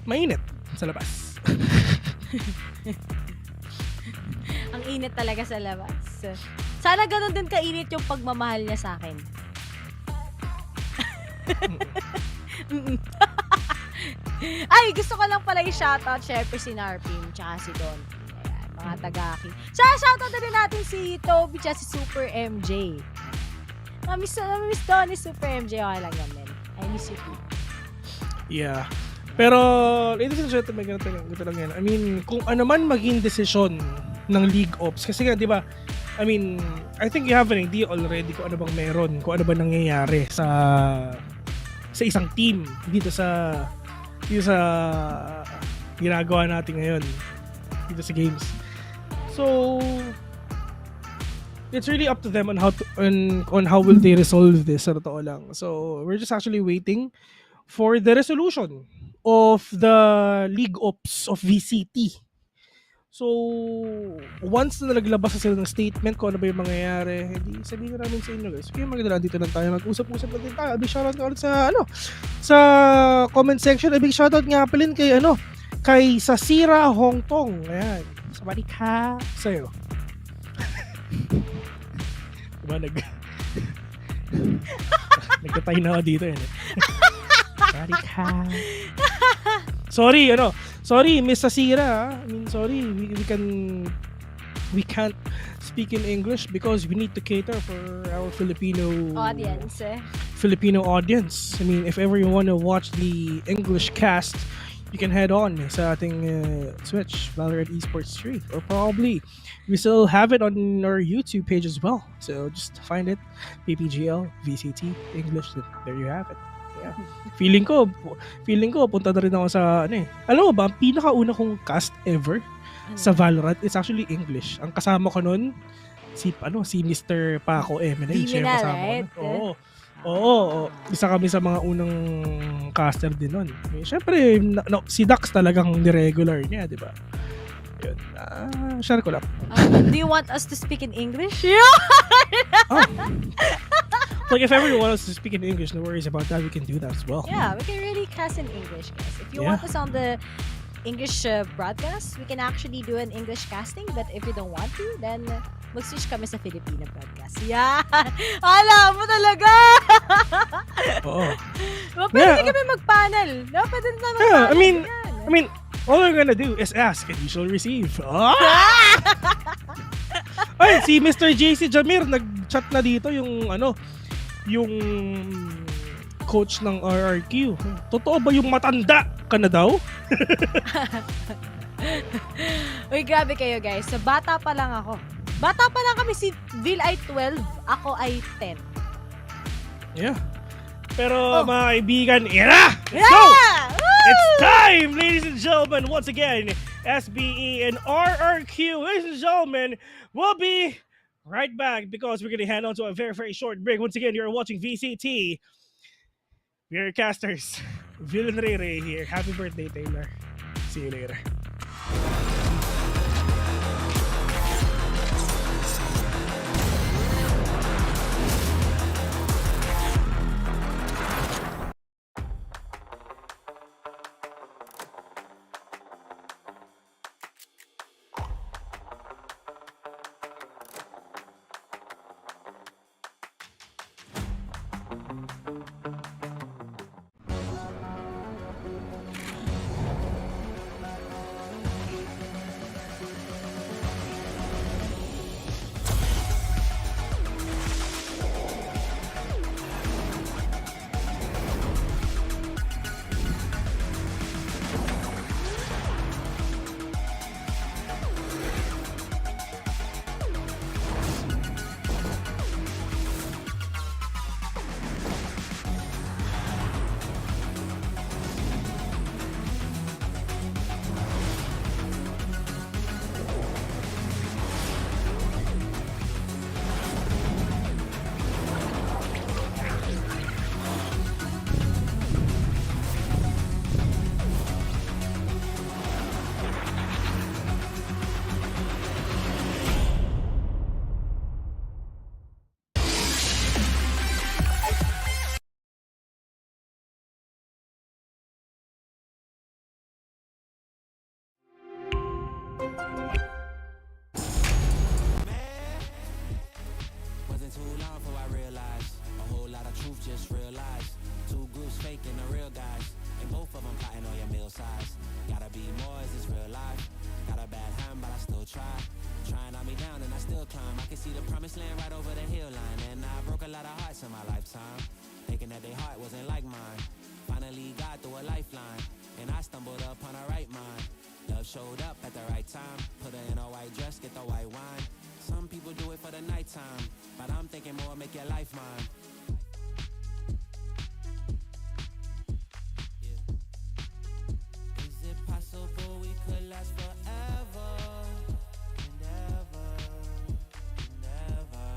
mainit sa labas. Ang init talaga sa labas. Sana ganun din kainit yung pagmamahal niya sa akin. Ay, gusto ko lang pala i-shoutout syempre si Narpim tsaka si Don. Ayan, mga tagaki. Shoutout na rin natin si Toby tsaka si Super MJ. Miss Don is Super MJ. Okay lang yan, man. I miss you too. Yeah. Pero, ladies and gentlemen, ganito lang yan. I mean, kung ano man maging desisyon ng League Ops, kasi nga, di ba, I mean, I think you have an idea already kung ano bang meron, kung ano bang nangyayari sa isang team dito sa ginagawa natin ngayon dito sa games. So, it's really up to them on how will they resolve this, sa totoo lang. So, we're just actually waiting for the resolution of the League Ops of VCT. So, once na naglabas na sila ng statement kung ano ba yung mangyayari, hindi sabihin namin sa inyo guys. Okay, maganda dito lang tayo. Mag-usap-usap na din tayo. Big shoutout nga ulit sa comment section. Big shoutout nga pala kay Sasira Hongtong. Ayan. Sabali ka sa'yo. Diba nagtatay na ako dito yun. Sabali ka. Sorry, Miss Sasira. I mean, sorry, we can't speak in English because we need to cater for our Filipino audience. I mean, if ever you want to watch the English cast, you can head on sa ating Switch, Valorant Esports stream. Or probably, we still have it on our YouTube page as well. So just find it, PPGL, VCT, English. There you have it. Yeah. Feeling ko, punta na rin ako sa, alam mo ba, ang pinakauna kong cast ever sa Valorant is actually English. Ang kasama ko nun, si Mr. Paco Eminem. Siya yung kasama ko. Oo. Isa kami sa mga unang caster din nun. Siyempre, si Dax talagang ni-regular niya, di ba? Yun. Share ko lang. Do you want us to speak in English? Like, if ever you want us to speak in English, no worries about that. We can do that as well. Yeah, we can really cast in English, guys. If you want us on the English broadcast, we can actually do an English casting. But if you don't want to, then mag-switch kami sa Filipino broadcast. Yan! Alam mo talaga! Oo. Pwede kami mag-panel. No, pwede na mag-panel. I mean, all we're gonna do is ask and you shall receive. Ay, si Mr. JC Jamir nag-chat na dito yung yung coach ng RRQ. Totoo ba yung matanda ka na daw? Uy, grabe kayo guys. So, bata pa lang ako. Bata pa lang kami. Si Vil ay 12. Ako ay 10. Yeah. Pero mga kaibigan, let's go! It's time, ladies and gentlemen. Once again, SBE and RRQ. Ladies and gentlemen, we'll be right back because we're going to hand on to a very, very short break. Once again, you're watching VCT. We're your casters. Vil and Ray here. Happy birthday, Taylor. See you later. Just realized two groups faking the real guys, and both of them plotting on your meal size. Gotta be more, is this real life? Got a bad hand, but I still try. Trying on me down and I still climb. I can see the promised land right over the hill line, and I broke a lot of hearts in my lifetime, thinking that their heart wasn't like mine. Finally got through a lifeline, and I stumbled upon a right mind. Love showed up at the right time. Put her in a white dress, get the white wine. Some people do it for the nighttime, but I'm thinking more, make your life mine. Possible we could last forever and ever and ever.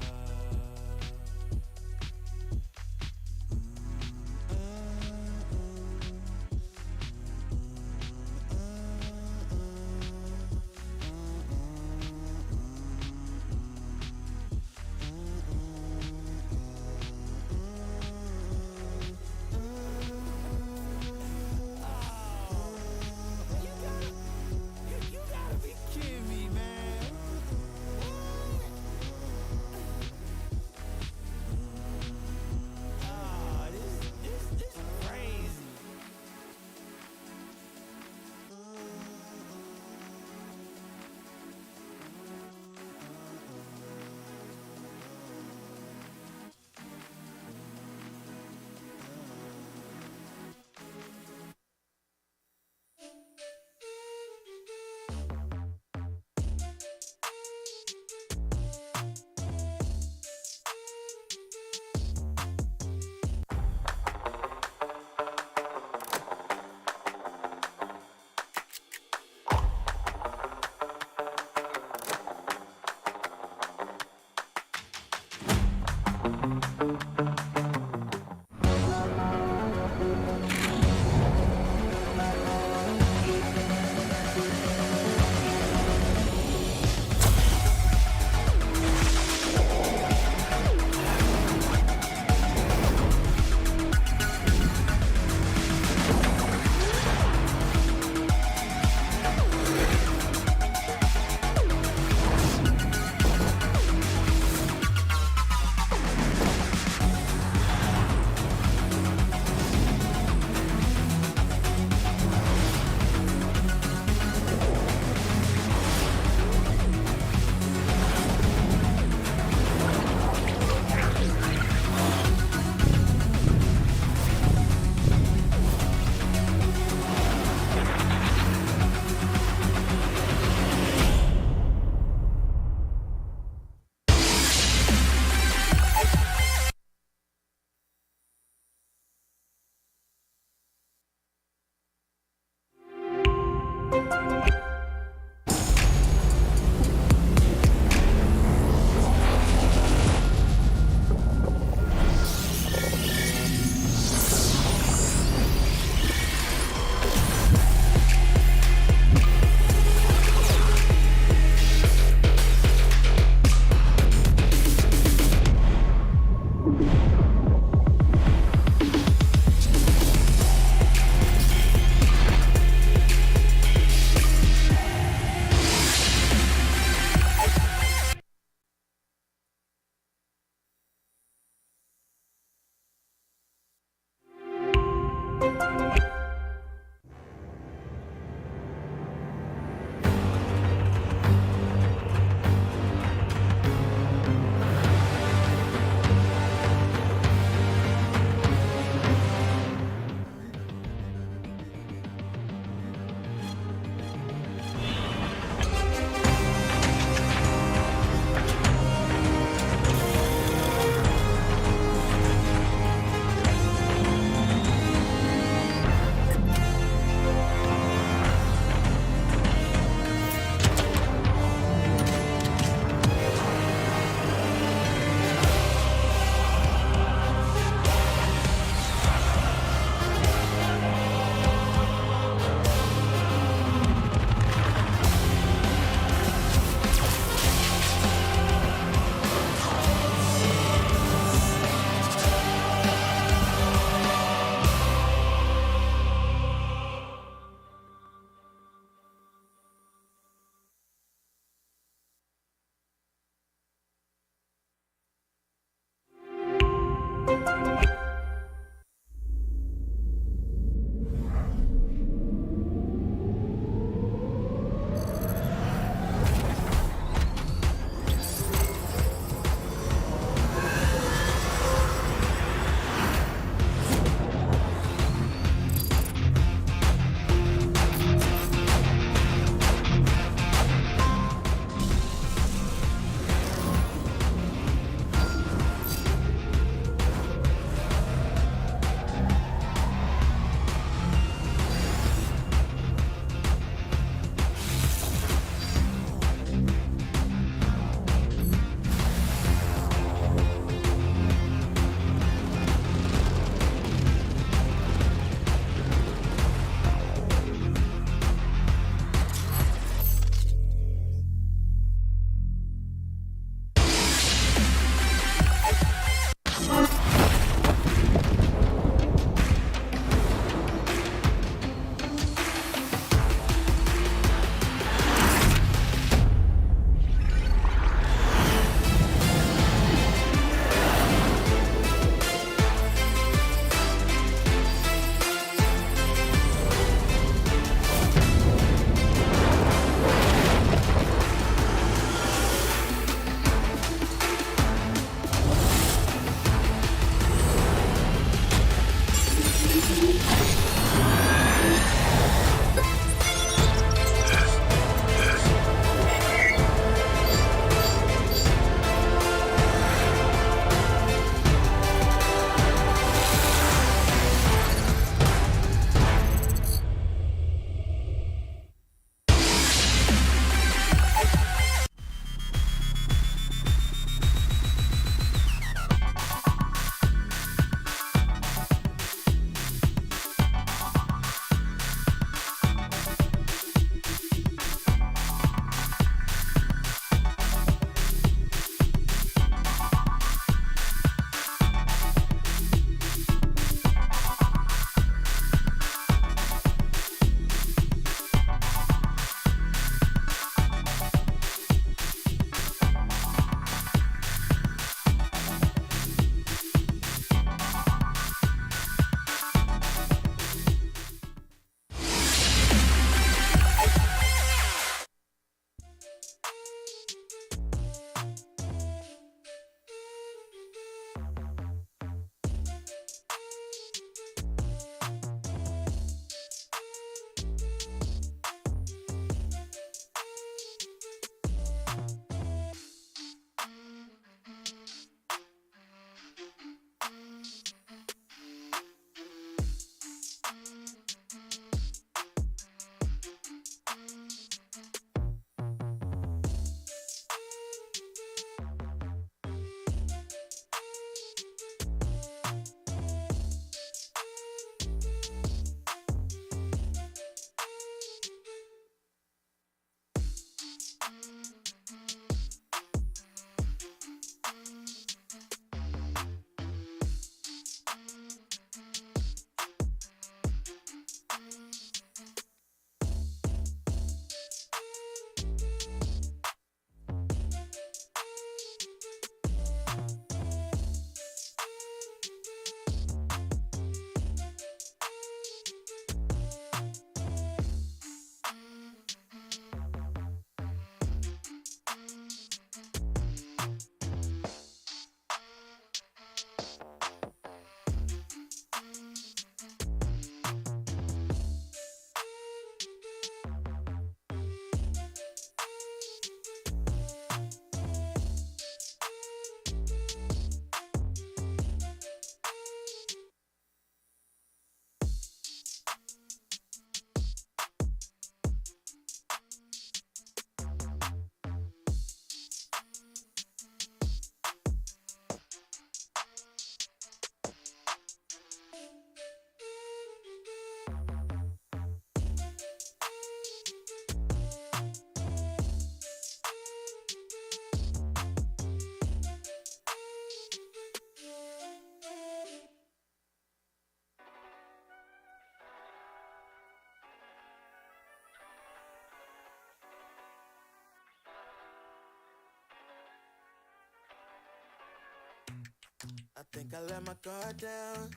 I think I let my guard down.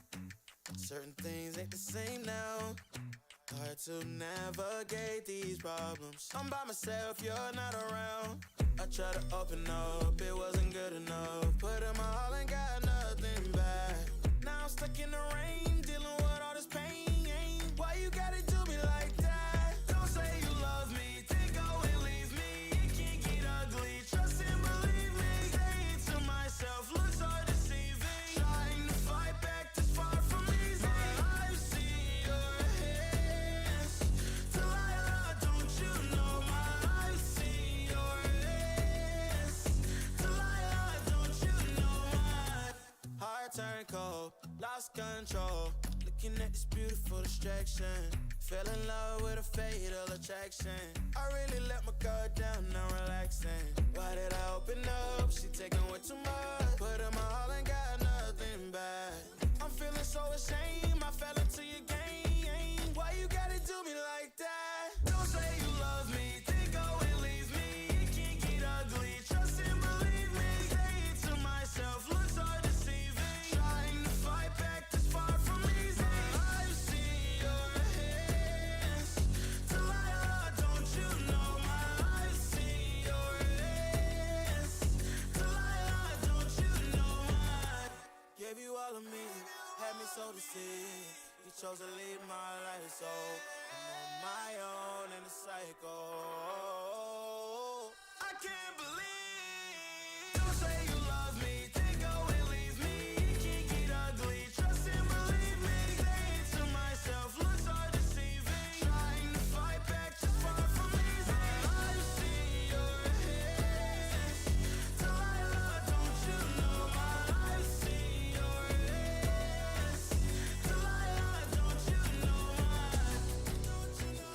Certain things ain't the same now. Hard to navigate these problems. I'm by myself, you're not around. I tried to open up, it wasn't good enough. Put in my all and got nothing back. Now I'm stuck in the rain, dealing with all this pain. Why you gotta do me like that? Don't say you love me, then go and leave me. It can't get ugly, trust and believe me. Saying to myself, looks so deceiving. Trying to fight back this far from easy. I've seen your hands. Delilah, don't you know my I've seen your hands. Delilah, don't you know my heart turned cold, lost control. Looking at this beautiful distraction. Fell in love with a fatal attraction. I really let my guard down, now relaxing. Why did I open up? She taking way too much. Put in my all and got nothing back. I'm feeling so ashamed, I fell into your game. Why you gotta do me like that? Don't say you love me, then go and leave me. It can't get ugly, trust and believe me. Saying to myself, looks so deceiving. Trying to fight back this far from easy. I've seen your hands. Delilah, don't you know my I've seen your hands. Delilah, don't you know my gave you all of me, had me so deceived. You chose to leave my life, so I'm on my own in the cycle. I can't believe. Don't say you love me, then go and leave me. It can't get ugly, trust and believe me. Saying to myself, looks so deceiving. Trying to fight back just far from easy. I've seen your hands. Delilah, don't you know my I've seen your hands. Delilah, don't you know my don't you know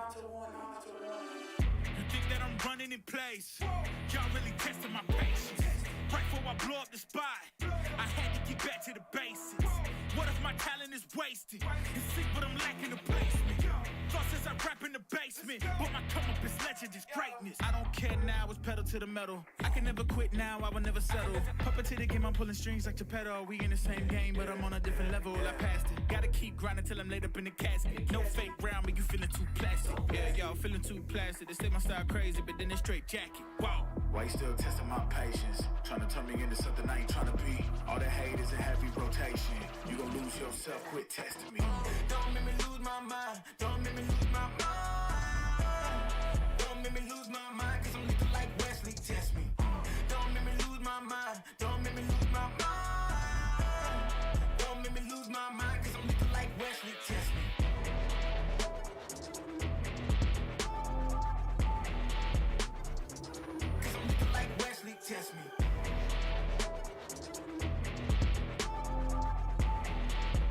You think that I'm running in place? Y'all really testing my patience. Right before I blow up the spot, I had to get back to the basics. What if my talent is wasted? You see what I'm lacking the placement. Thought since I rap in the basement, but my come up is legend, is greatness. I don't care now, it's pedal to the metal. I can never quit now, I will never settle. Puppet to the game, I'm pulling strings like Geppetto. We in the same game, but I'm on a different level. I passed it. Gotta keep grinding till I'm laid up in the casket. No fake round, but you feeling too plastic. Yeah, y'all feeling too plastic. They say my style crazy, but then it's straight jacket. Wow. Why you still testing my patience? Trying to turn me into something I ain't trying to be. All the hate is a heavy rotation. You gon' lose yourself, quit testing me. Don't make me lose my mind. Don't make me lose my mind. Don't make me lose my mind, cause I'm looking like Wesley, test me. Don't make me lose my mind. Don't make me lose my mind. Don't make me lose my mind, cause I'm looking like Wesley, test me. Cause I'm looking like Wesley, test me.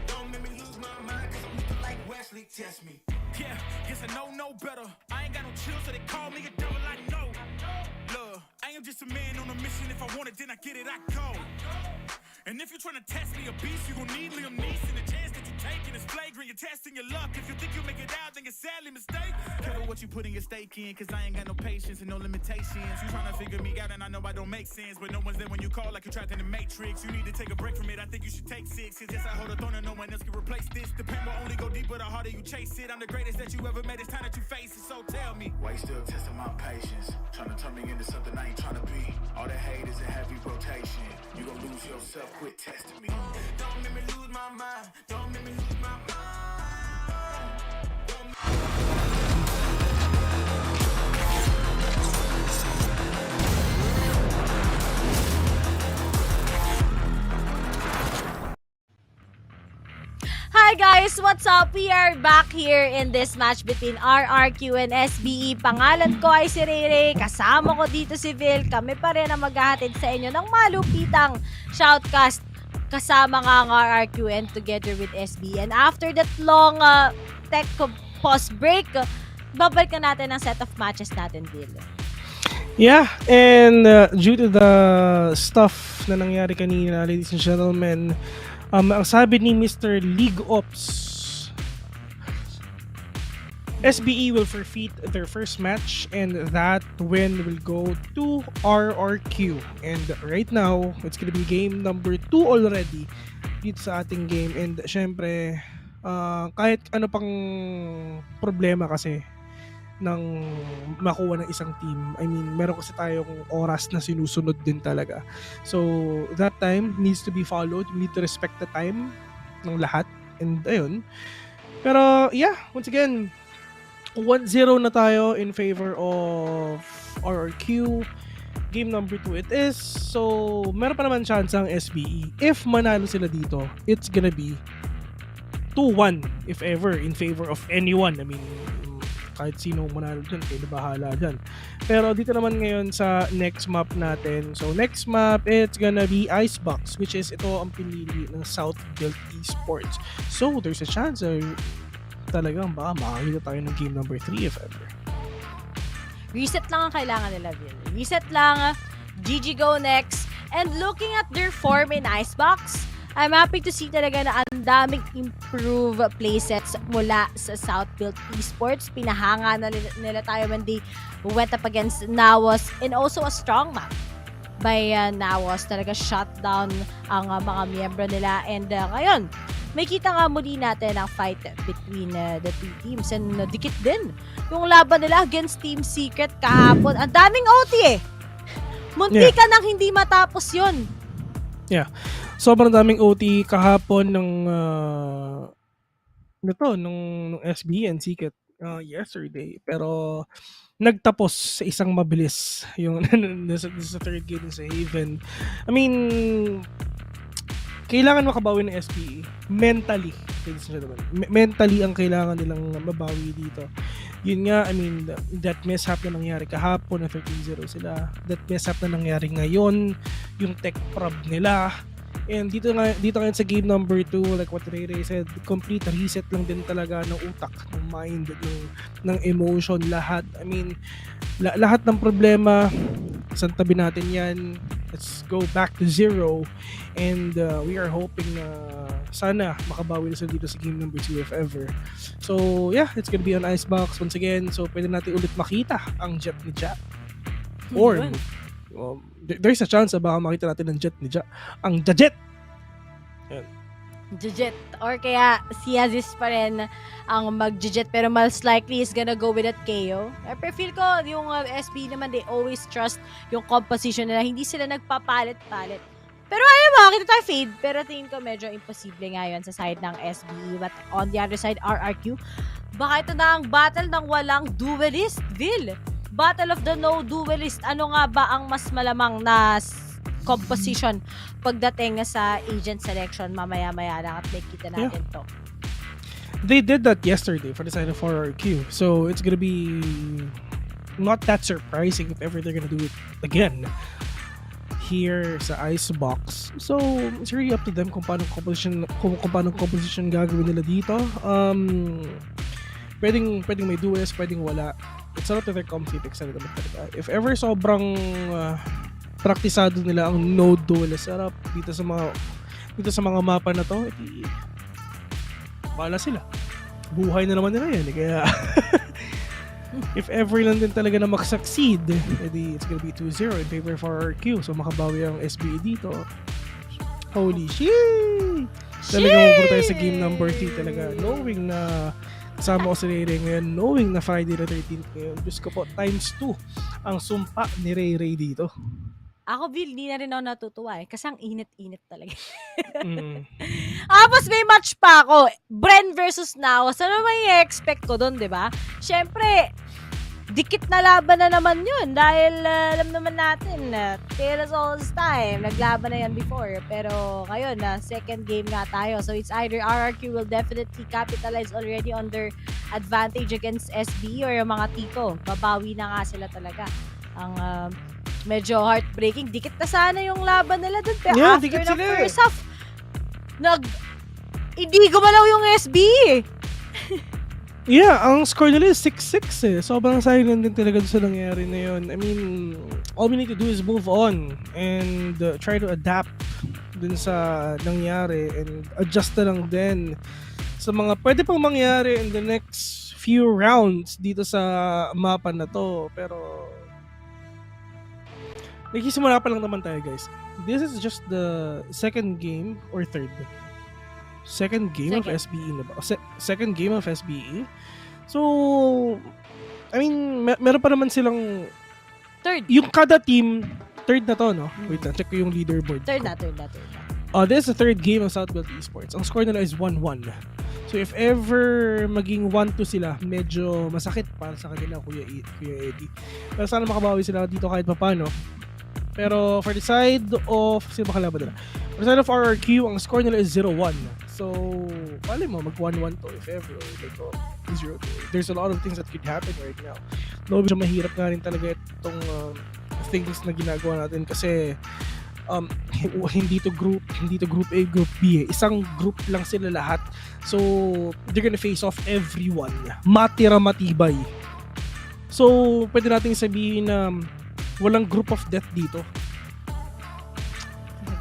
Don't make me lose my mind, cause I'm looking like Wesley, test me. Yeah, guess I know no better. I ain't got no chill, so they call me a devil. I know. Look, I am just a man on a mission. If I want it, then I get it, I go. And if you're trying to test me a beast, you gon' need Liam Neeson. The chance that you're taking is flagrant. You're testing your luck. If you think you'll make it out, then you're sadly mistaken. Careful what you putting your stake in, cause I ain't got no patience and no limitations. You trying to figure me out, and I know I don't make sense. But no one's there when you call like you're trapped in the Matrix. You need to take a break from it. I think you should take 6. Cause yes, I hold a throne and no one else can replace this. The pain will only go deeper the harder you chase it. I'm the greatest that you ever met. It's time that you face it. So tell me, why you still testing my patience? Trying to turn me into something I ain't trying to be. All the hate is a heavy rotation. You gon' lose yourself, quit testing me. Don't make me lose my mind. Don't make me lose my mind. Hi guys, what's up? We are back here in this match between RRQ and SBE. Pangalan ko ay si Rere, kasama ko dito si Vil. Kami pa rin ang maghahatid sa inyo ng malupitang shoutcast kasama nga ang RRQ and together with SBE. And after that long tech pause break, babalik na natin ang set of matches natin, Vil. Yeah, and due to the stuff na nangyari kanina, ladies and gentlemen, ang sabi ni Mr. League Ops, SBE will forfeit their first match and that win will go to RRQ. And right now, it's gonna be game number 2 already dito sa ating game. And syempre, kahit ano pang problema kasi ng makuha ng isang team. I mean, meron kasi tayong oras na sinusunod din talaga. So, that time needs to be followed. We need to respect the time ng lahat. And ayun. Pero, yeah, once again, 1-0 na tayo in favor of RRQ. Game number 2 it is. So, meron pa naman chance ang SBE. If manalo sila dito, it's gonna be 2-1 if ever in favor of anyone. I mean, kahit sino manalo dyan, kayo na bahala dyan. Pero dito naman ngayon sa next map natin. So next map, it's gonna be Icebox, which is ito ang pinili ng Southbuilt Esports. So there's a chance talagang baka makakita tayo ng game number 3 if ever. Reset lang ang kailangan nila, Bill. Reset lang, GG go next. And looking at their form in Icebox, I'm happy to see talaga na ang daming improve playsets mula sa Southbuilt Esports. Pinahanga na nila tayo when they went up against Naos, and also a strong map by Naos. Talaga shutdown ang mga miyembro nila. And ngayon, may kita nga muli natin ang fight between the two teams. And dikit din yung laban nila against Team Secret kahapon. Ang daming OT eh. Munti ka nang hindi matapos yun. Yeah. Sobrang daming OT kahapon nung SB and Secret yesterday. Pero nagtapos sa isang mabilis yung sa third game sa Haven. I mean, kailangan makabawi ng SPE mentally. Mentally ang kailangan nilang mabawi dito. Yun nga, I mean, that mishap na nangyari kahapon na 13-0 sila. That mishap na nangyari ngayon, yung tech prob nila. And dito ngayon sa game number 2, like what Ray said, complete reset lang din talaga ng utak, ng mind, ng emotion, lahat. I mean, lahat ng problema, isang tabi natin yan. Let's go back to zero. And we are hoping na sana makabawi na sila dito sa game number 2 if ever. So yeah, it's gonna be on Icebox once again. So pwede natin ulit makita ang jet ni Ja. Or there's a chance na baka makita natin ang jet ni Ja. Ang Jajet! Jajet. Or kaya si Aziz pa rin ang mag-Jajet, pero most likely is gonna go with that KO. Pero feel ko yung SB naman, they always trust yung composition nila. Hindi sila nagpapalit-palit. Pero ayun, makakita tayo fade. Pero tingin ko medyo imposible nga yun sa side ng SB. But on the other side, RRQ, baka ito na ang battle ng walang duelist, Vil. Battle of the no duelist. Ano nga ba ang mas malamang na composition pagdating sa agent selection? Mamaya-maya lang at makikita natin to. They did that yesterday for the side of RRQ. So it's gonna be not that surprising if ever they're gonna do it again here sa Icebox. So it's really up to them kung paano composition gagawin nila dito. Pwedeng may duelist, pwedeng wala. It's all up to their comfy picks na naman talaga. If ever sobrang praktisado nila ang no duelist setup dito sa mga mapa na to, bahala sila. Buhay na naman nila yan. Kaya if ever lang din talaga na makasucceed, edi it's gonna be 2-0 in favor for RQ. So makabawi ang SBE dito. Holy shit! Talagang maburo tayo sa game number 3 talaga. Knowing na kasama ko si Ray ngayon, knowing na Friday the 13th ngayon, Diyos ko po, times 2 ang sumpa ni Ray dito. Ako, Bill, di na rin ako natutuwa eh. Kasi ang init-init talaga. Tapos may match pa ako. Bren versus Naos. Ano may expect ko doon, di ba? Siyempre, dikit na laban na naman yun. Dahil alam naman natin, Tales all this time. Naglaban na yan before. Pero ngayon, second game nga tayo. So it's either RRQ will definitely capitalize already on their advantage against SB, or yung mga Tito. Babawi na nga sila talaga. Ang medyo heartbreaking. Dikit na sana yung laban nila dun. Pero after ng first half, hindi gumalaw yung SB. Yeah, ang score nila is 6-6 eh. Sobrang silent din talaga sa nangyari na yun. I mean, all we need to do is move on and try to adapt dun sa nangyari and adjust na lang din sa mga pwede pang mangyari in the next few rounds dito sa mapa na to. Pero nagsisimula pa lang naman tayo, guys. This is just the second game or third? Second game of SBE na ba? Second game of SBE? So, I mean, meron pa naman silang third. Yung kada team, third na to, no? Wait lang, check ko yung leaderboard. Third na. This is the third game of Southbuilt Esports. Ang score nila is 1-1. So, if ever maging 1-2 sila, medyo masakit para sa kanila, Kuya Eddie. Pero sana makabawi sila dito kahit papano. Pero for the side of, sino ba kalaban nila? For the side of RRQ, ang score nila is 0-1. So, pali mo, mag 1-1 to if ever. Or like, 0-2. There's a lot of things that could happen right now. No, medyo mahirap nga rin talaga itong things na ginagawa natin kasi hindi to group A, group B. Isang group lang sila lahat. So, they're gonna face off everyone. Matira matibay. So, pwede nating sabihin na walang group of death dito.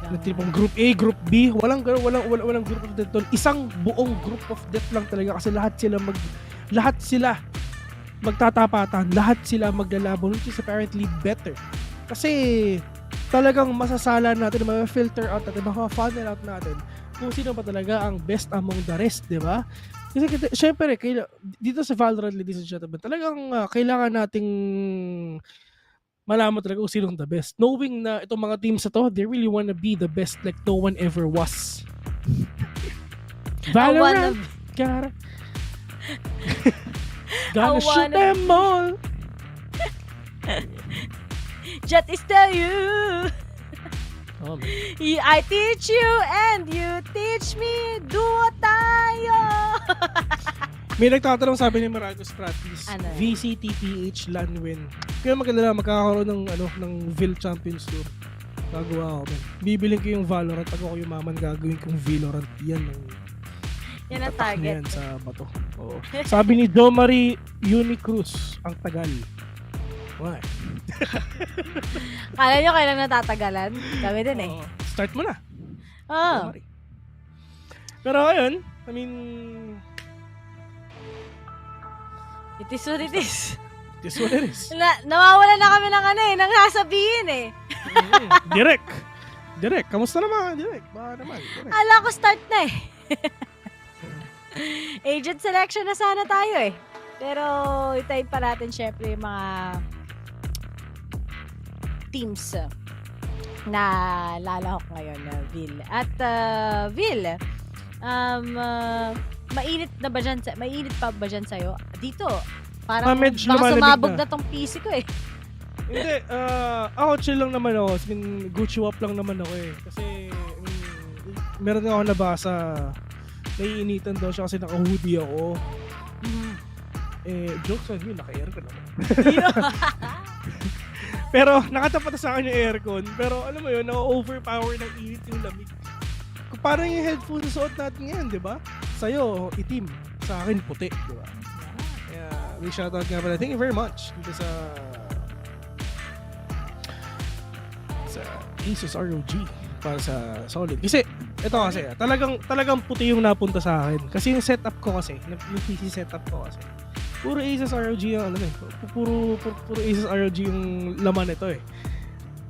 Nagtipong group A, group B, walang group of death doon. Isang buong group of death lang talaga kasi lahat sila magtatapatan, lahat sila maglalaban, which is apparently better. Kasi talagang masasala natin, ma-filter out natin, ma-funnel out natin kung sino pa talaga ang best among the rest, di ba? Kasi syempre, dito sa Valorant, ladies and gentlemen, talagang kailangan nating malaman talaga kung sinong the best. Knowing na itong mga teams na to, they really wanna be the best like no one ever was. Valorant, gonna shoot them all. Jet is tell you. Oh, I teach you and you teach me. Duo tayo. May nagtatanong, sabi ni Maragos Pratis, ano? VCTPH LAN win. Kaya maganda na magkakaroon ng VIL Champions Tour. Gagawa ako. Bibiling ko yung Valorant. Pag ako yung maman, gagawin kong Valorant. Yan ang target. Yan sa bato. Oo. Sabi ni Domari Unicruz, ang tagal. Why? Kala nyo kailang natatagalan? Kami din eh. Start mo na. Oh. Pero ayun, I mean, it is what it is. It is what it is. Nawawala na kami ng sasabihin eh. Direk, kamusta naman? Direk, baka naman. Ala ko start na eh. Agent selection na sana tayo eh. Pero itayin pa natin syempre yung mga teams na lalahok ngayon na VIL. At VIL, mainit pa ba dyan sa'yo? Dito, parang baka sumabog na tong PC ko eh. Hindi, ako chill lang naman ako. I mean, Gucci wap lang naman ako eh. Kasi, meron nga ako nabasa, naiinitan daw siya kasi naka-hoodie ako. Jokes on yun, naka-aircon ako. Pero, nakatapat sa akin yung aircon. Pero, alam mo yun, na-overpower ng init yung lamig. Parang yung headphone na suot natin ngayon, di ba? Sa'yo, itim. Sa akin, puti, di ba? Kaya, may shoutout nga pala. Thank you very much dito sa Asus ROG para sa solid. Kasi, ito kasi, talagang puti yung napunta sa akin. Kasi yung setup ko kasi, yung PC setup ko kasi, puro Asus ROG yung ano eh. Puro Asus ROG yung laman nito eh.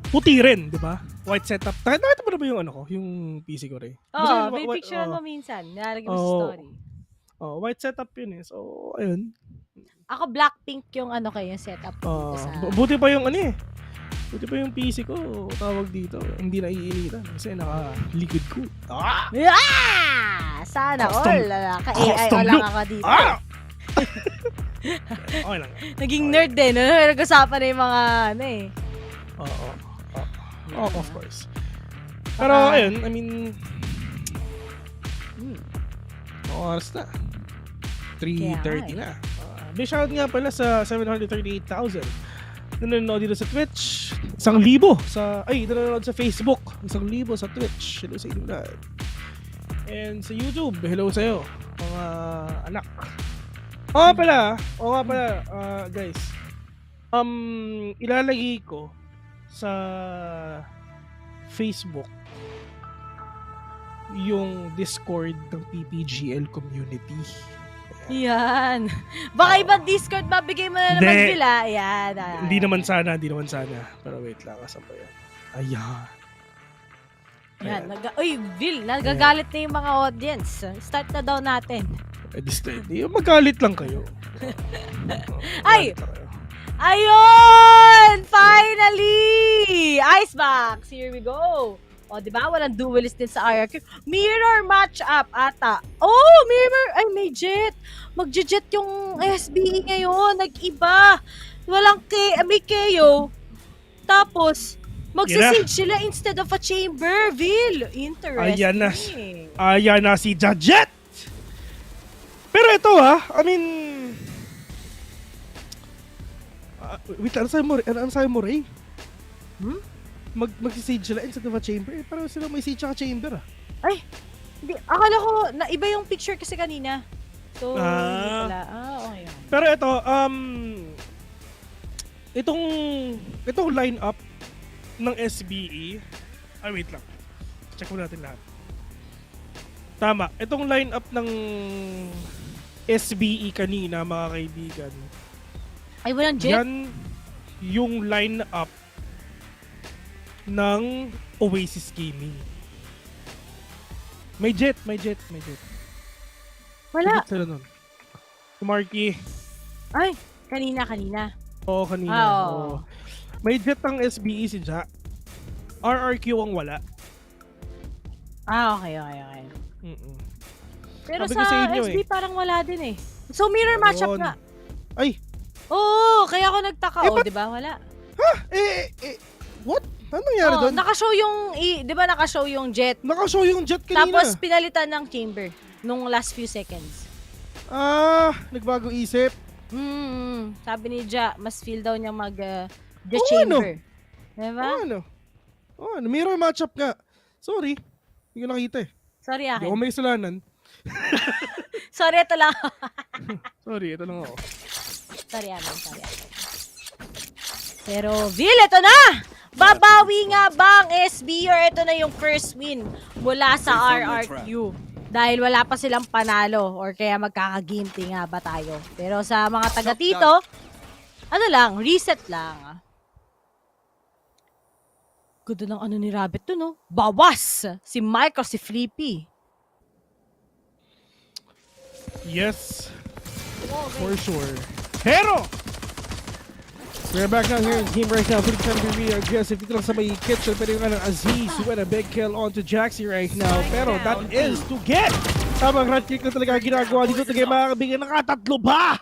Puti rin, di ba? White setup. Nakita mo na ba yung ano ko? Yung PC ko rin? May picture mo minsan. Nilalagay mo sa story. White setup yun eh. So, ayun. Ako black-pink yung ano kayo, yung setup ko. Buti pa yung ano eh. Buti pa yung PC ko, tawag dito. Hindi na iinitan kasi naka-liquid cool. Sana all. Ka-AI lang ako dito. Okay lang. Naging nerd din. Nag-usapan na yung mga ano eh. Of course. Pero ayun, I mean, oras na. 3:30 na. Big shout nga pala sa 738,000. Nanonood dito sa Twitch. 1,000 nanonood sa Facebook. 1,000 sa Twitch. Hello sa inyo lahat. And sa YouTube, hello sa'yo, mga anak. Oo nga pala, guys. Ilalagay ko sa Facebook yung Discord ng PPGL community. Yan. Baka ibang Discord, babigay mo na naman bila. Yan. Hindi naman sana. Pero wait lang, kasan ba yan? Ayan. Uy, Vil, nagagalit na yung mga audience. Start na daw natin. Magalit lang kayo. Ayun! Finally! Icebox! Here we go! O, di ba? Walang duelist din sa IRQ. Mirror match-up ata. Oh, mirror! Ay, may jet. Mag-jet yung SBE ngayon. Nag-iba. May KO. Tapos, Magsisage sila instead of a chamber, Vil. Interesting. Ayan na si Jajet. Pero ito I mean... wait, ano sabi mo, Ray? Magsisage sila instead of a chamber? Parang sila may siege at chamber Ay, hindi. Akala ko, na iba yung picture kasi kanina. So, hindi pala. Okay. Pero ito, itong line-up ng SBE, wait lang. Check mo natin lahat. Tama, itong line-up ng SBE kanina, mga kaibigan. Ay, walang jet? Yan yung line-up ng Oasis Gaming. May jet. Wala. Jet sila nun. Si Marky. Ay, kanina. Oo, kanina. Oo. May jet ang SBE si Ja. RRQ ang wala. Okay. Pero Sabi ko sa inyo, SB parang wala din eh. So mirror matchup nga. Ay. Oo, kaya ako nagtaka. Di ba? Wala. Ha? What? Ano nangyari doon? Nakashow yung, di ba nakashow yung jet? Nakashow yung jet kanina. Tapos pinalitan ng chamber nung last few seconds. Nagbago isip. Sabi ni Ja, mas feel daw niya the chamber. Diba? Mirror matchup nga. Sorry. Hindi ko nakita eh. Sorry akin. Hindi ako may kasalanan. Sorry, ito lang. Sorry, ito lang ako. Sorry akin. Pero, Vil, ito na! Babawi nga ba ang SB or ito na yung first win mula sa RRQ? Dahil wala pa silang panalo or kaya magkakaginti nga ba tayo? Pero sa mga taga dito, reset lang. Ganda ng ano ni Rabbit to, no? Bawas! Si Mike o si Flippy. Yes. For sure. Pero! We're back down here in game right now. Pretty time to be aggressive. Dito lang sa may kitchen. Pero yung Aziz with a big kill onto Jaxi right now. Pero that is to get! Tamang right click na talaga ginagawa dito. Tagay mga kabigan. Nakatatlo ba?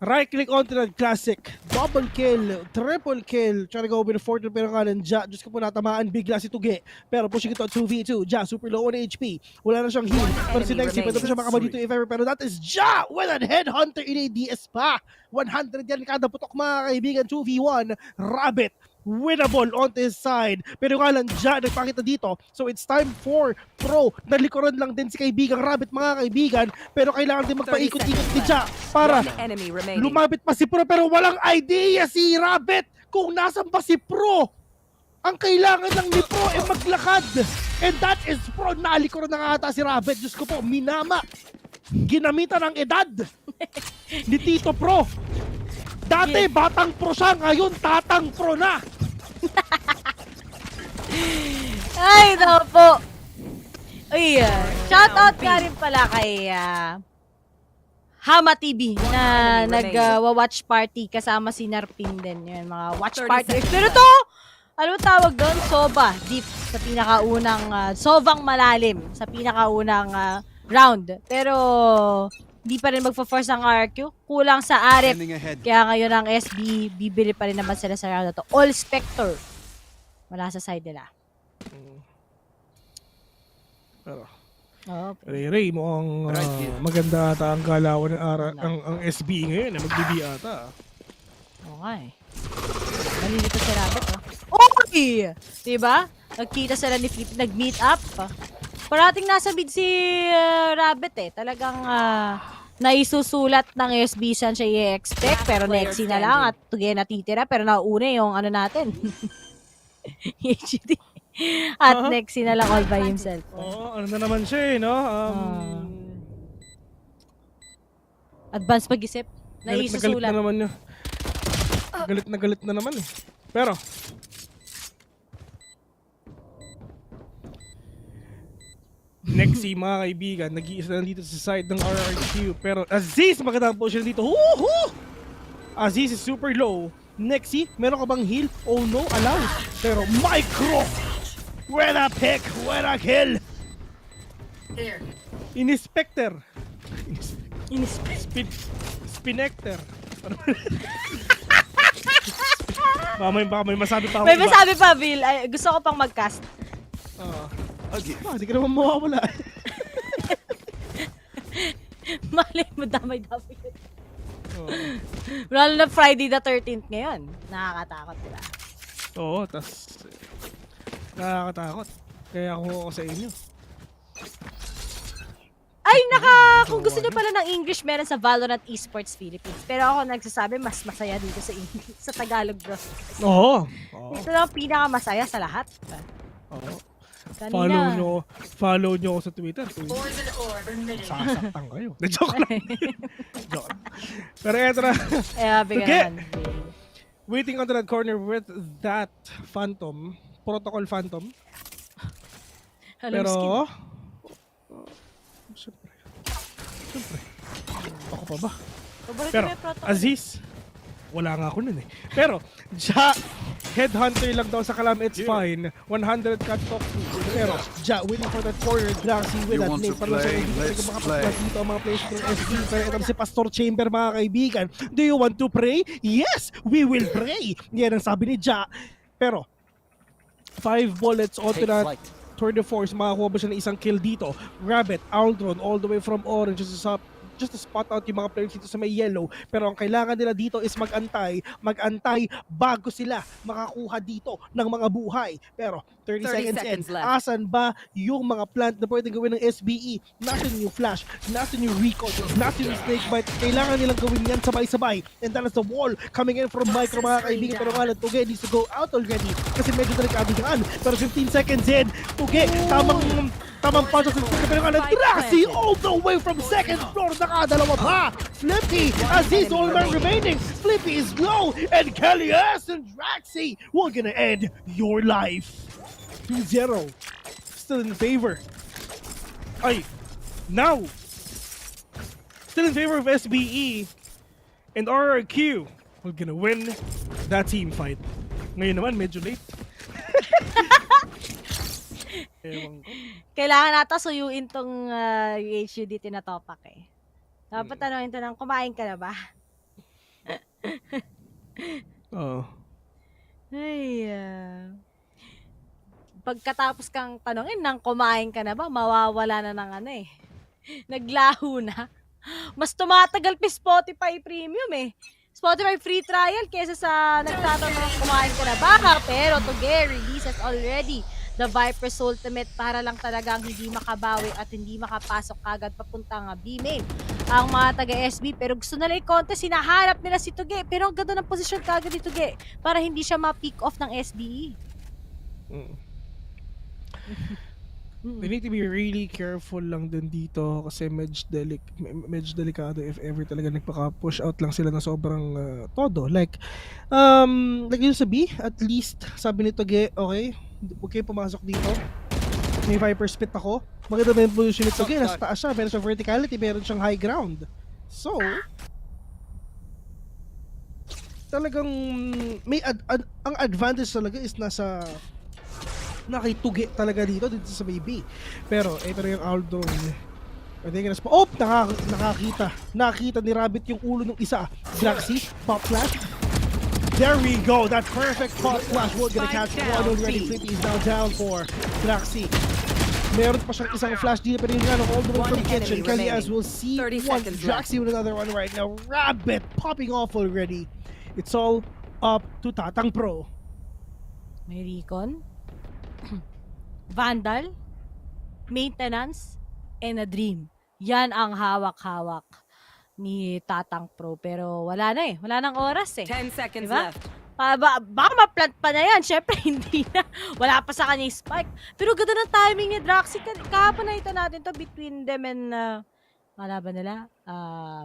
Right click onto the classic. Double kill. Triple kill. Trying to go with a fortune. Pero nga nandiyan. Diyos ko po natamaan. Bigla si Tuge. Pero pushing ito 2v2. Ja, super low on HP. Wala na siyang heal. Pero si Nexi, pwede pa siya makama dito if ever. Pero that is Ja with a headhunter in ADS pa. 100 yan kada putok mga kaibigan. 2v1. Rabbit. Winnable on his side. Pero nga lang dyan, nagpakita dito. So it's time for Pro. Nalikuran lang din si kaibigang Rabbit mga kaibigan. Pero kailangan din magpaikot-ikot ni Ja para lumapit pa si Pro. Pero walang idea si Rabbit kung nasan ba si Pro. Ang kailangan lang ni Pro ay maglakad. And that is Pro. Nalikuran na nga ata si Rabbit. Diyos ko po, minama. Ginamitan ng edad ni Tito Pro. Dati, batang pro siya. Ngayon, tatang pro na. Ay, no po. Uy, shoutout ka rin pala kay Hama TV na nag-watch party kasama si Narpin din. Yun, mga watch party. Pero to, ano tawag doon? Soba. Deep. Sa pinakaunang, sovang malalim. Sa pinakaunang round. Pero, di pa rin magpa-force ang RQ. Kulang sa Arep. Kaya ngayon ang SB, bibili pa rin naman sila sa round na to. All Spectre. Wala sa side nila. Pero, Ray, mukhang maganda ata ang galawan ng SB ngayon. Mag-DB ata. Okay. Nalilito si Rabbit, Oy! Diba? Nagkita sila ni Flip, nag-meet up. Parating nasa mid si Rabbit Talagang naisusulat ng SB saan siya i-expect. Pero Nexi na lang at Tuge natitira. Pero nauna yung ano natin. HG. At Nexi na lang all by himself. Ano na naman siya no? Advance pag-isip. Naisusulat. Galit na naman Pero Nexi mga kaibigan, nag-iisa na dito sa side ng RRQ. Pero Aziz, magandang position dito. Aziz is super low. Nexi, meron ka bang heal? Oh no, allow. Pero micro! Where a pick, where a kill! Inspector. Spinector. Baka may masabi pa ako. May masabi pa, Bill. Ay, gusto ko pang mag-cast. Okay. Hindi ka naman mawawala. Mali mo, damay-damay. Lalo na Friday the 13th ngayon. Nakakatakot, diba? Oo, tas nakakatakot. Kaya ako sa inyo. Ay, kung gusto nyo pala ng English, meron sa Valorant Esports Philippines. Pero ako nagsasabi, mas masaya dito sa English, sa Tagalog bro. Oo. Ito lang ang pinakamasaya sa lahat. Oo. Kanina. Follow nyo ako sa Twitter. Sasaktan kayo. Joke lang. Joke. Pero eto na. Bigyan naman. Waiting on that corner with that Phantom. Protocol Phantom. Pero... Siyempre. Ako pa ba? Pero, Aziz, wala nga ako nun eh. Pero, Ja, headhunter lang daw sa Kalam, it's fine. 100 cut talk to. Pero, Ja, waiting for that corner, Graxy with that name. Para sa hindi ko makapagpas dito ang mga players ng SB. Pero ito si Pastor Chamber, mga kaibigan. Do you want to pray? Yes, we will pray. Yan ang sabi ni Ja. Pero, 5 bullets onto that tour de force, makakuha ba siya ng isang kill dito? Rabbit, Aldron, all the way from orange, just to spot out yung mga players dito sa may yellow. Pero ang kailangan nila dito is magantay bago sila makakuha dito ng mga buhay. Pero 30 seconds in, asan ba yung mga plant na pwedeng gawin ng SBE? Nasaan yung flash? Nasaan yung recall? Nasaan yung snake bite? Kailangan nilang gawin yan sabay-sabay. And that is the wall coming in from Micro, mga kaibigan. Pero nga lang, Tuge needs to go out already kasi medyo delikado yan. Pero 15 seconds in, Tuge, tamang pasok sa Tuge. Pero nga lang, Draxi all the way from second floor. Nakadalawa pa. Flippy, Aziz all man remaining. Flippy is low. And Kellyas and Draxi, we're gonna end your life. 2-0. Still in favor. Now, still in favor of SBE. And RRQ, we're gonna win that team fight. Ngayon naman, medyo late. Kailangan nata suyuin tong UHUD tinatopak eh. Dapat tanongin to ng kumain ka na ba? Oo. Ay, pagkatapos kang tanongin ng kumain ka na ba, mawawala na ng ano eh. Naglaho na. Mas tumatagal pa Spotify Premium eh. Spotify free trial kesa sa nagtatanong kumain ka na ba? Pero Tuge releases already the Viper's Ultimate para lang talagang hindi makabawi at hindi makapasok kagad papuntang B-main ang mga taga-SB. Pero gusto nila i-contest, hinahanap nila si Tuge. Pero ang ganda ng posisyon kagad ni Tuge para hindi siya ma-pick off ng SBE. They need to be really careful lang din dito kasi medyo delikado if ever talaga nagpaka-push out lang sila na sobrang todo. Like yung sa B, at least sabi ni Tuge, okay, huwag kayo pumasok dito. May Viper spit ako. Maganda ba yung position ni Tuge? Nasa taas siya, meron siyang verticality, meron siyang high ground. So, talagang may ang advantage talaga is nasa nakitugi talaga dito sa baby. Pero ito na yung Aldron. Nakakita ni Rabbit yung ulo ng isa. Draxi, pop flash. There we go, that perfect pop flash. We're gonna catch one already. Flippy is now down for Draxi. Meron pa siyang isang flash dito, pero yun nga, all the way from kitchen. Kelly as we'll see one. Draxi with another one right now. Rabbit popping off already. It's all up to Tatang Pro. May recon, Vandal, Maintenance, and a Dream. Yan ang hawak-hawak ni Tatang Pro. Pero wala na eh. Wala nang oras eh. 10 seconds diba? left. Baka ma-plant pa na yan. Siyempre, hindi na. Wala pa sa kanya yung spike. Pero ganda ng timing ni Draxi. Kahapon nakita natin to between them and malaban nila.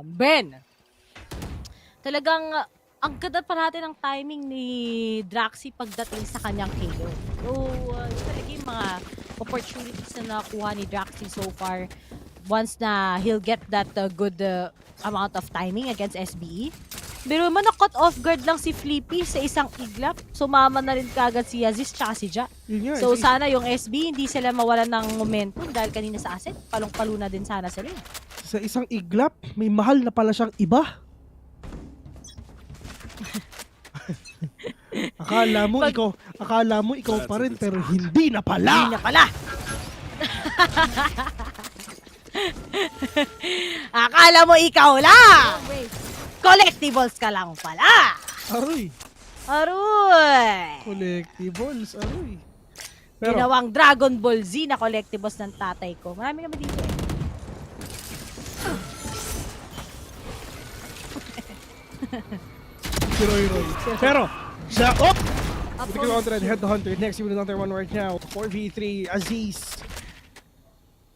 Bren. Talagang ang ganda pa natin ng timing ni Draxi pagdating sa kanyang KO. So, talaga yung mga opportunities na nakuha ni Draxi so far once na he'll get that good amount of timing against SBE. Pero na-cut off guard lang si Flippy sa isang iglap. Sumama na rin kagad si Aziz tsaka si Ja. So sana yung SB hindi sila mawalan ng momentum dahil kanina sa asset. Palong-palo na din sana sila. Sa isang iglap, may mahal na pala siyang iba. Akala mo ikaw pa rin, pero hindi na pala. Hindi na pala. Akala mo ikaw lang. Collectibles ka lang pala. Aroy. Collectibles, aroy. Pero, Ginawang Dragon Ball Z na collectibles ng tatay ko. Marami kami dito eh. si Roy. Pero, siya, with the head to hunter. Next, you with another one right now. 4v3, Aziz.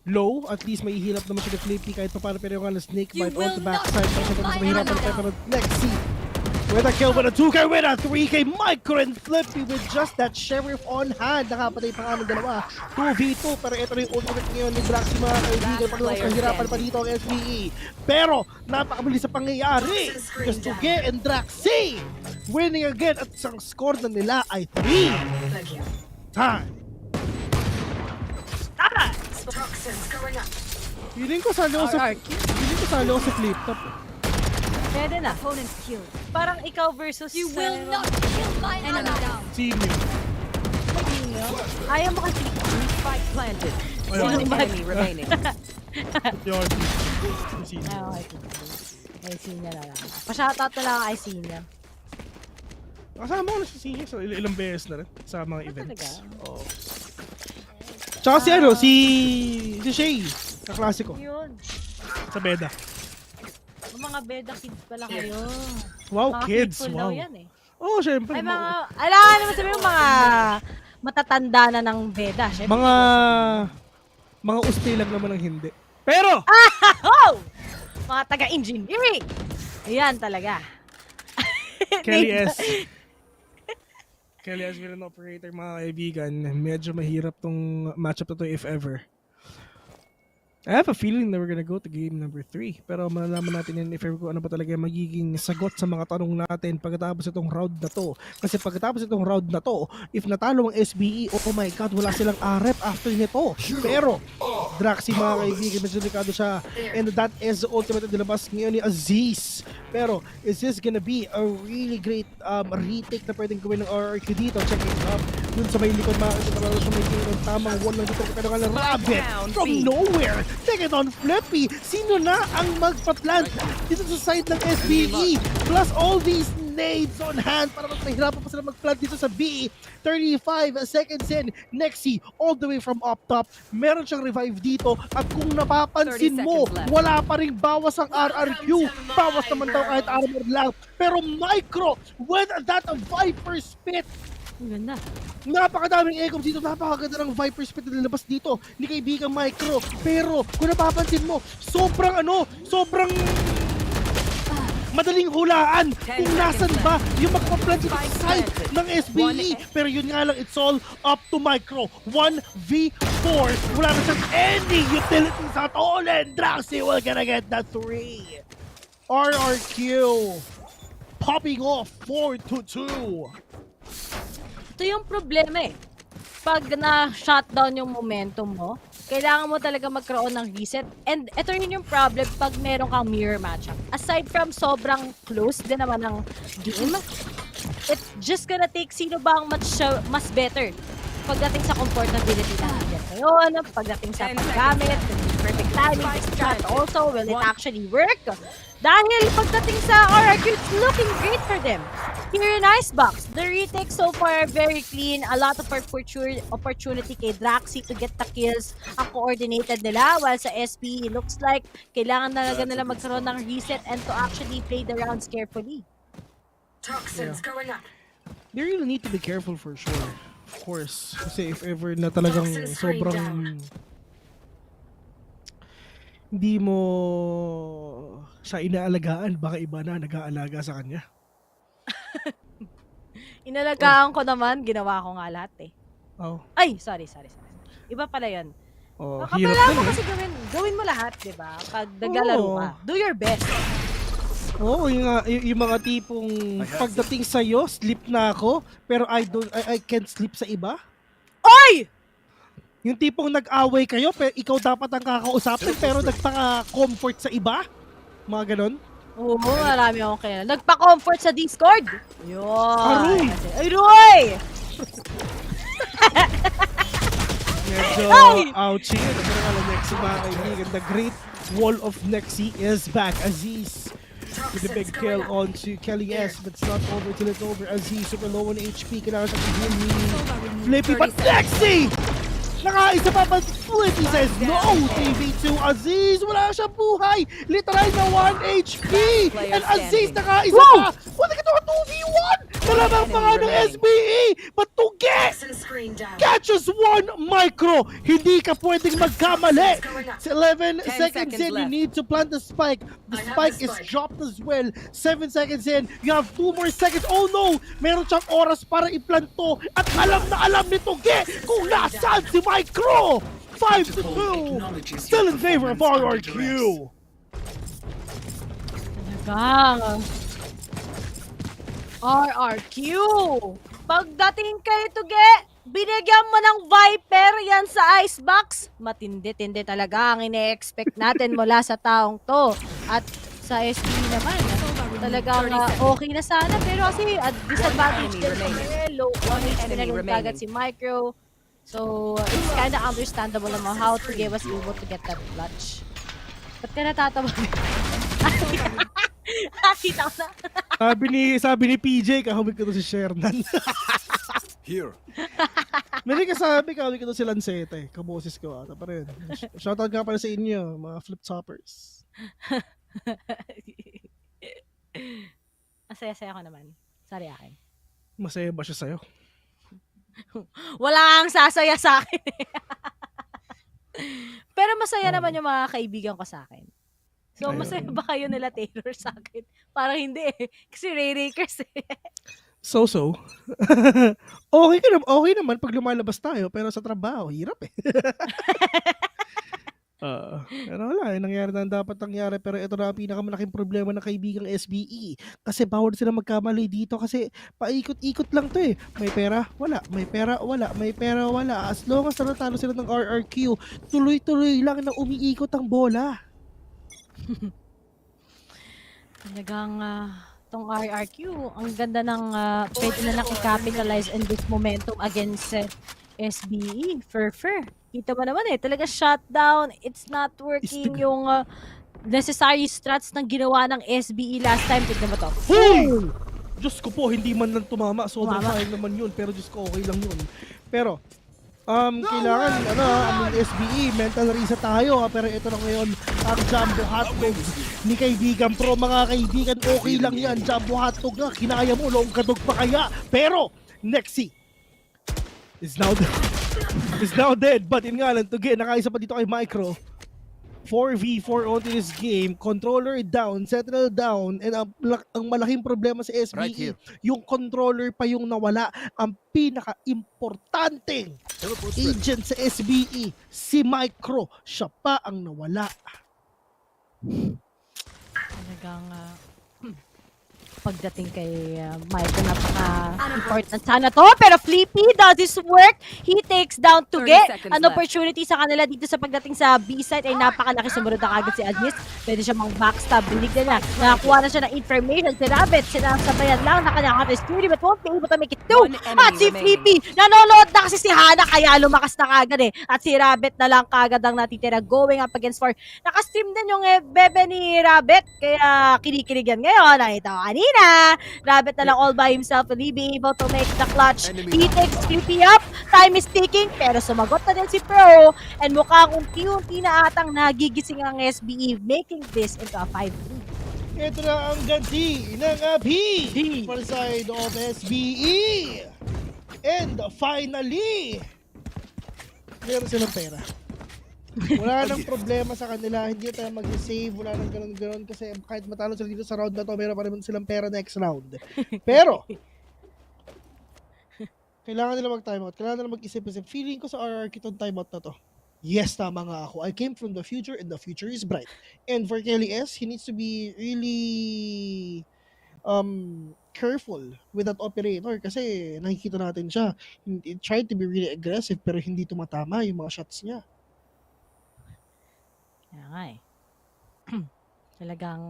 Low, at least may hilap naman siya ni Flippy kahit pa paano, pero yung snake bite on the backside. Pero mahirapan tayo, pero Lexi with a kill, with a 2K, with a 3K, Micro and Flippy with just that Sheriff on hand. Nakapatay pa nga ng dalawa. 2v2, pero ito na yung ultimate ngayon ni Draxi, mga kaibigan. Pahirapan pa dito ang SBE. Pero, napakabilis sa pangyayari. Just 2K and Draxi winning again, at isang score na nila ay 3. Time. Feeling ko sali ako sa flip top. Pwede na. Parang ikaw versus... You will not kill my enemy down. Senior. Ayaw mo kasi. Spike planted. One enemy remaining. Yun. Senior. Ay, senior na lang. Pa-shoutout na lang kay senior. Kasama ko na si senior so ilang beses na rin sa mga events. Oh. Tsaka si Shay. Kaklasiko. Yun. Sa Beda. Mga Beda kids pala kayo. Wow, mga kids. Wow. Wow. Yan eh. Oh, syempre. Ay, alam naman sabihin yung mga matatanda na ng Beda. Syempre. Mga uste lang naman ang hindi. Pero! Mga taga-engineering. Ayan talaga. Kelly S. Kelly S. Villain Operator, mga kaibigan. Medyo mahirap tong matchup na to if ever. I have a feeling that we're gonna go to game number 3. Pero malalaman natin yan if ever kung ano ba talaga magiging sagot sa mga tanong natin pagkatapos itong round na to. Kasi pagkatapos itong round na to, if natalo ang SBE, oh my god, wala silang RF after nito. Pero, Draxi, mga kaibigan, medyo delikado siya. And that is the ultimate na dilabas ngayon ni Aziz. Pero, is this gonna be a really great retake na pwedeng gawin ng RRQ dito? Check it out. Dun sa may likod, mga kaibigan, siya may king tamang wall lang dito. Pero nga rabbit from nowhere. Take it on Flippy. Sino na ang magpa-plant dito sa side ng SBE? Plus all these nades on hand para mas mahirapan pa sila mag-plant dito sa BE. 35 seconds in. Nexi all the way from up top. Meron siyang revive dito. At kung napapansin mo, wala pa ring bawas ang RRQ. Bawas naman daw kahit armor lang. Pero Micro with that Viper Spit. Ganda. Napakadaming echoes dito, napakaganda ng Viper Spit na nilabas dito ni kaibigang Micro. Pero kung napapansin mo, sobrang madaling hulaan kung nasan ba yung magpa-plant sa side ng SBE. Pero yun nga lang, it's all up to Micro. 1v4. Wala na siyang any utilities at all, and Draxi will gonna get that 3. RRQ popping off 4-2. Ito yung problema eh. Pag na-shutdown yung momentum mo, kailangan mo talaga magkaroon ng reset. And ito rin yung problem pag meron kang mirror matchup. Aside from sobrang close din naman ng game, it's just gonna take sino ba ang mas better. Pagdating sa comfortability na ngayon, pagdating sa paggamit, perfect timing, but also, will it actually work? Dahil pagdating sa RRQ, it's looking great for them. Here in Icebox, the retake so far very clean. A lot of opportunity kay Draxi to get the kills. Ang coordinated nila, while sa SP, looks like kailangan talaga nila magkaroon ng reset and to actually play the rounds carefully. Toxins going up. They really need to be careful for sure. Of course. Kasi if ever na talagang sobrang hindi mo siya inaalagaan, baka iba na nag-aalaga sa kanya. Inalagaan ko naman, ginawa ko nga lahat eh. Oh. Ay, sorry. Iba pala yun. Oh, kailangan mo kasi gawin mo lahat, di ba? Pag naglalaro ka, do your best. Oo, yung mga tipong pagdating sa'yo, sleep na ako, pero I can't sleep sa iba. Oy! Yung tipong nag-away kayo, pero ikaw dapat ang kakausapin, pero nagpaka-comfort sa iba. Mga ganon. Oo, marami akong kaya. Nagpa-comfort sa Discord. Aroy! Yun. Ay, Roy! Medyo Ay! ouchie. Nagkaroon nga ng Nexi mga kaibigan. The Great Wall of Nexi is back. Aziz with the big kill onto Kelly S. But it's not over till it's over. Aziz super low on HP. Kailangan siya heal ni Flippy. But Nexi! Nakaisa pa, but Flippy says no! 3v2 Aziz! Wala siyang buhay! Literal na 1 HP! And Aziz nakaisa pa! Wala ka 2v1! Malamang pa nga ng SBE! But to get catches 1 micro! Hindi ka pwedeng magkamali! 11 seconds in, you need to plant the spike. The spike is dropped as well. 7 seconds in, you have 2 more seconds. Oh no! Meron siyang oras para i-plant to. At alam na alam ni Tuge kung nasaan si Micro! 5-2! Still in favor of RRQ! Talagang. RRQ! Pagdating kay Tuge, binigyan mo ng Viper yan sa icebox. Matindi-tindi talaga ang ine-expect natin mula sa taong to. At sa SP naman, talagang okay na sana. Pero kasi at disadvantage din kami. Low on HP na rin agad si Micro. So, it's kinda understandable naman how Tuge was able to get that clutch. Ba't ka natatawa? Kita ko na. sabi ni PJ, kahawig ko to si Shernan. Here. May kasabi, kahawig ko to si Lancete. Kaboses ko ata pa rin. Shoutout nga pala sa inyo, mga flip-toppers. Masaya-saya ko naman. Sorry akin. Masaya ba siya sa'yo? Wala kang sasaya sa akin. Pero masaya naman yung mga kaibigan ko sa akin. So, masaya ba kayo nila Taylor sa akin? Parang hindi eh. Kasi Ray-Rakers eh. So. Okay naman pag lumalabas tayo, pero sa trabaho, hirap eh. Pero wala, nangyari na dapat nangyari. Pero ito na ang pinakamalaking problema ng kaibigang SBE. Kasi bawal sila magkamali dito kasi paikot-ikot lang to eh. May pera, wala. May pera, wala. May pera, wala. As long as natalo sila ng RRQ, tuloy-tuloy lang na umiikot ang bola. Talagang tong RRQ, ang ganda ng pwede na nakikapitalize in this momentum against SBE. Fur. Kita mo naman eh, talaga shutdown. It's not working yung necessary strats ng ginawa ng SBE last time. Tignan mo to. Hoy! Diyos ko po, hindi man lang tumama. Sobrang sayang naman yun. Pero Diyos ko, okay lang yun. Pero, kailangan, SBE, mental reset tayo. Pero ito na ngayon, ang Jumbo Hotdog ni kaibigan Pro. Mga kaibigan, okay lang yan. Jumbo Hotdog na, kinaya mo, long kadog pa kaya. Pero, Nexi is now dead. But in nga lang, Tuge, nakaisa pa dito kay Micro. 4v4 onto this game, controller down, settle down, and ang malaking problema sa SBE, yung controller pa yung nawala. Ang pinaka-importanteng agent sa SBE, si Micro, siya pa ang nawala. Talagang pagdating kay Micro, napaka-important sana to. Pero Flippy, does this work? He takes down Tuge. An opportunity sa kanila dito sa pagdating sa B-side ay napakalaki. Sumunod na agad si Aziz. Pwede siya mang backstab. Binigyan niya. Nakakuha na siya ng information. Si Rabbit, sinasabayan lang na kanyang studio but won't be able to make it two. At si Flippy, nanonood na kasi si Hana kaya lumakas na kagad eh. At si Rabbit na lang kagad ang natitira going up against 4. Nakastream din yung bebe ni Rabbit. Kaya kinikilig yan ngayon. Nakita ko kanina. Rabbit na lang all by himself. Will he be able to make the clutch? He takes Flippy up. Time is ticking. Pero sumagot na din si Pro. And mukhang unti-unti na atang nagigising ang SBE, making this into a 5-3. Ito na ang ganti ng P for the side of SBE. And finally, meron silang pera. Wala nang problema sa kanila, hindi tayo mag-save, wala nang ganun-ganun kasi kahit matalo sila dito sa round na to, meron pa rin silang pera next round. Pero, kailangan nila mag-timeout, kailangan nila mag-isip-isip. Feeling ko sa RRQ itong timeout na to. Yes, tama nga ako. I came from the future and the future is bright. And for Kelly S, he needs to be really careful with that operator kasi nakikita natin siya. He tried to be really aggressive pero hindi tumatama yung mga shots niya. Kaya nga eh. Talagang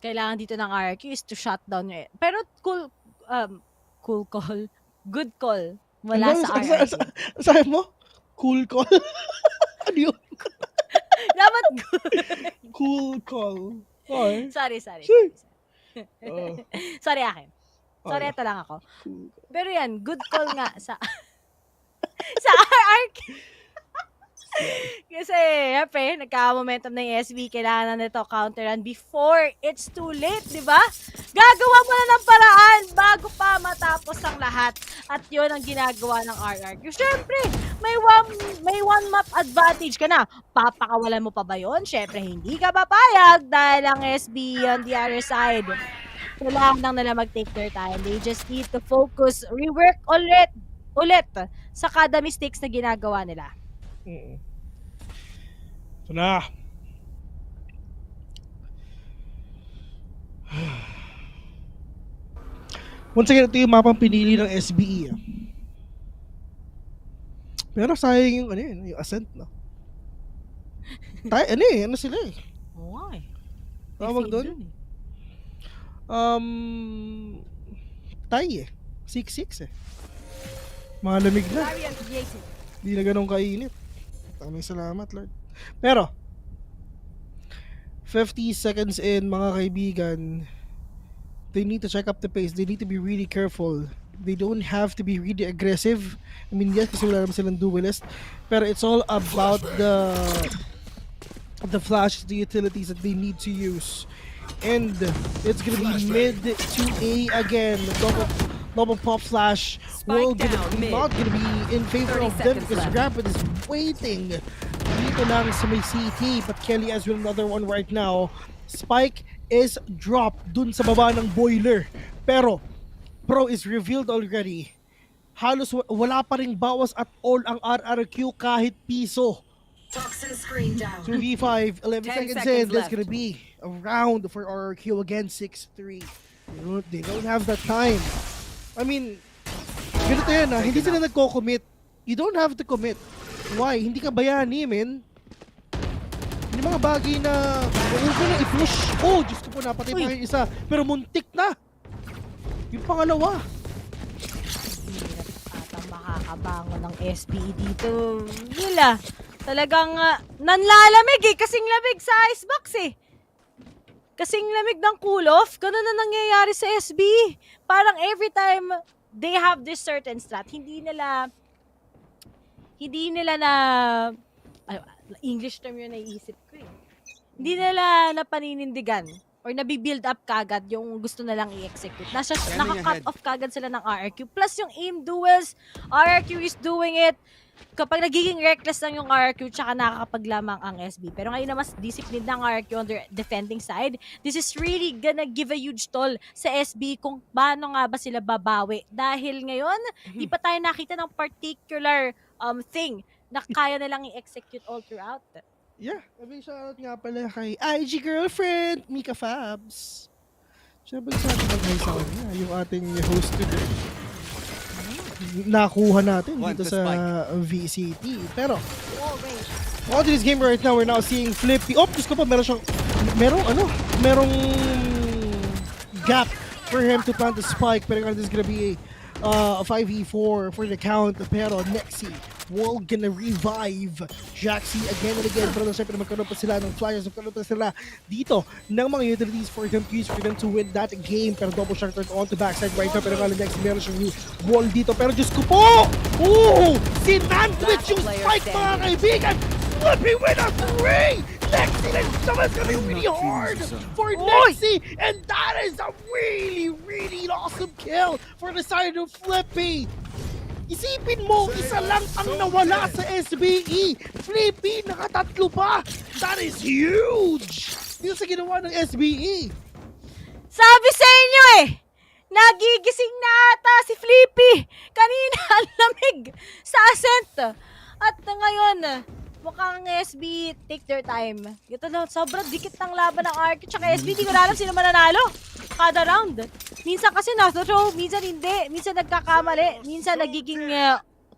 kailangan dito ng RRQ is to shut down nyo. Pero cool call. Good call. Wala sa RRQ. Sabi mo? Cool call? Ano yun? Dapat cool call. Okay. Sorry. Sorry akin. Sorry, ito lang ako. Pero yan, good call nga sa RRQ. Kasi, syempre, nagka-momentum ng SB, kailangan na nito counter-run before it's too late, di ba? Gagawa mo na ng paraan bago pa matapos ang lahat. At yun ang ginagawa ng RRQ. Syempre, may one map advantage ka na. Papakawalan mo pa ba yun? Syempre, hindi ka papayag dahil ang SB on the other side. Kailangan lang nila mag-take their time. They just need to focus, rework ulit sa kada mistakes na ginagawa nila. Ito na. Once again, ito yung mapang pinili ng SBE. Pero sayang yung yung ascent, no? Ano sila eh? Why? Tawag doon? Tie eh. 6-6 eh. Malamig na. Hindi na ganun kainit. Maraming salamat, Lord. Pero, 50 seconds in, mga kaibigan, they need to check up the pace. They need to be really careful. They don't have to be really aggressive. I mean, yes, kasi wala naman silang duelist. Pero it's all about the flashes, the utilities that they need to use. And it's gonna be mid to A again. Double pop flash. Not gonna be in favor of them because Rapid is waiting. Dito lang sa may CT, but Kelly has another one right now. Spike is dropped dun sa baba ng boiler. Pero Pro is revealed already. Halos wala pa ring bawas at all ang RRQ kahit piso. 2v5, 11 seconds in, there's gonna be a round for RRQ again, 6-3. They don't have that time. I mean, ganito yan hindi sila nagko-commit. You don't have to commit. Why? Hindi ka bayani, men. Yung mga bagay na huwag mo na i-push. Oh, Diyos ko po, napatay pa yung isa. Pero muntik na. Yung pangalawa. At ang makakabangon ng SBE dito. Nila. Talagang nanlalamig eh. Kasing lamig sa icebox eh. Kasing lamig ng cool-off. Ganun na nangyayari sa SBE. Parang every time they have this certain strat, hindi nila na English term yun naiisip ko eh. Hindi nila napaninindigan or nabibuild up kagad yung gusto na lang i-execute. Naka-cut off kagad sila ng RRQ. Plus yung aim duels, RRQ is doing it. Kapag nagiging reckless lang yung RRQ, tsaka nakakapaglamang ang SB. Pero ngayon na mas disciplined ng RRQ on the defending side, this is really gonna give a huge toll sa SB kung paano nga ba sila babawi. Dahil ngayon, di pa tayo nakita ng particular thing na kaya nilang i-execute all throughout. Yeah, shoutout nga pala kay IG girlfriend, Mika Fabs. Siyempre sa ating mag-hi sa kanya, yung ating host today. Nakuha natin dito sa VCT. Pero, on this game right now, we're now seeing Flippy. Oh, Diyos ko pa, merong gap for him to plant the spike. Pero this is gonna be a 5v4 for the count. Pero Nexi will gonna revive Jaxi again and again. Pero syempre magkaroon pa sila ng flyers, magkaroon pa sila dito ng mga utilities for them to use for them to win that game. Pero double shot turn on to backside right now. Pero kala Nexi meron siyang new wall dito. Pero Diyos ko po! Oh! Sinandwich yung spike mga kaibigan! Flipping with a 3! Nexi, that's gonna be really hard for Nexi! And that is a really, really awesome kill for the side of Flippy! Isipin mo, isa lang ang nawala sa SBE. Flippy, nakatatlo pa. That is huge! Dito sa ginawa ng SBE. Sabi sa inyo eh, nagigising na ata si Flippy. Kanina ang lamig sa ascent. At ngayon, mukhang SB take their time. Ito na, sobrang dikit ng laban ng RQ tsaka SB. Di ko na alam sino mananalo kada round. Minsan kasi na-throw, minsan hindi. Minsan nagkakamali, minsan nagiging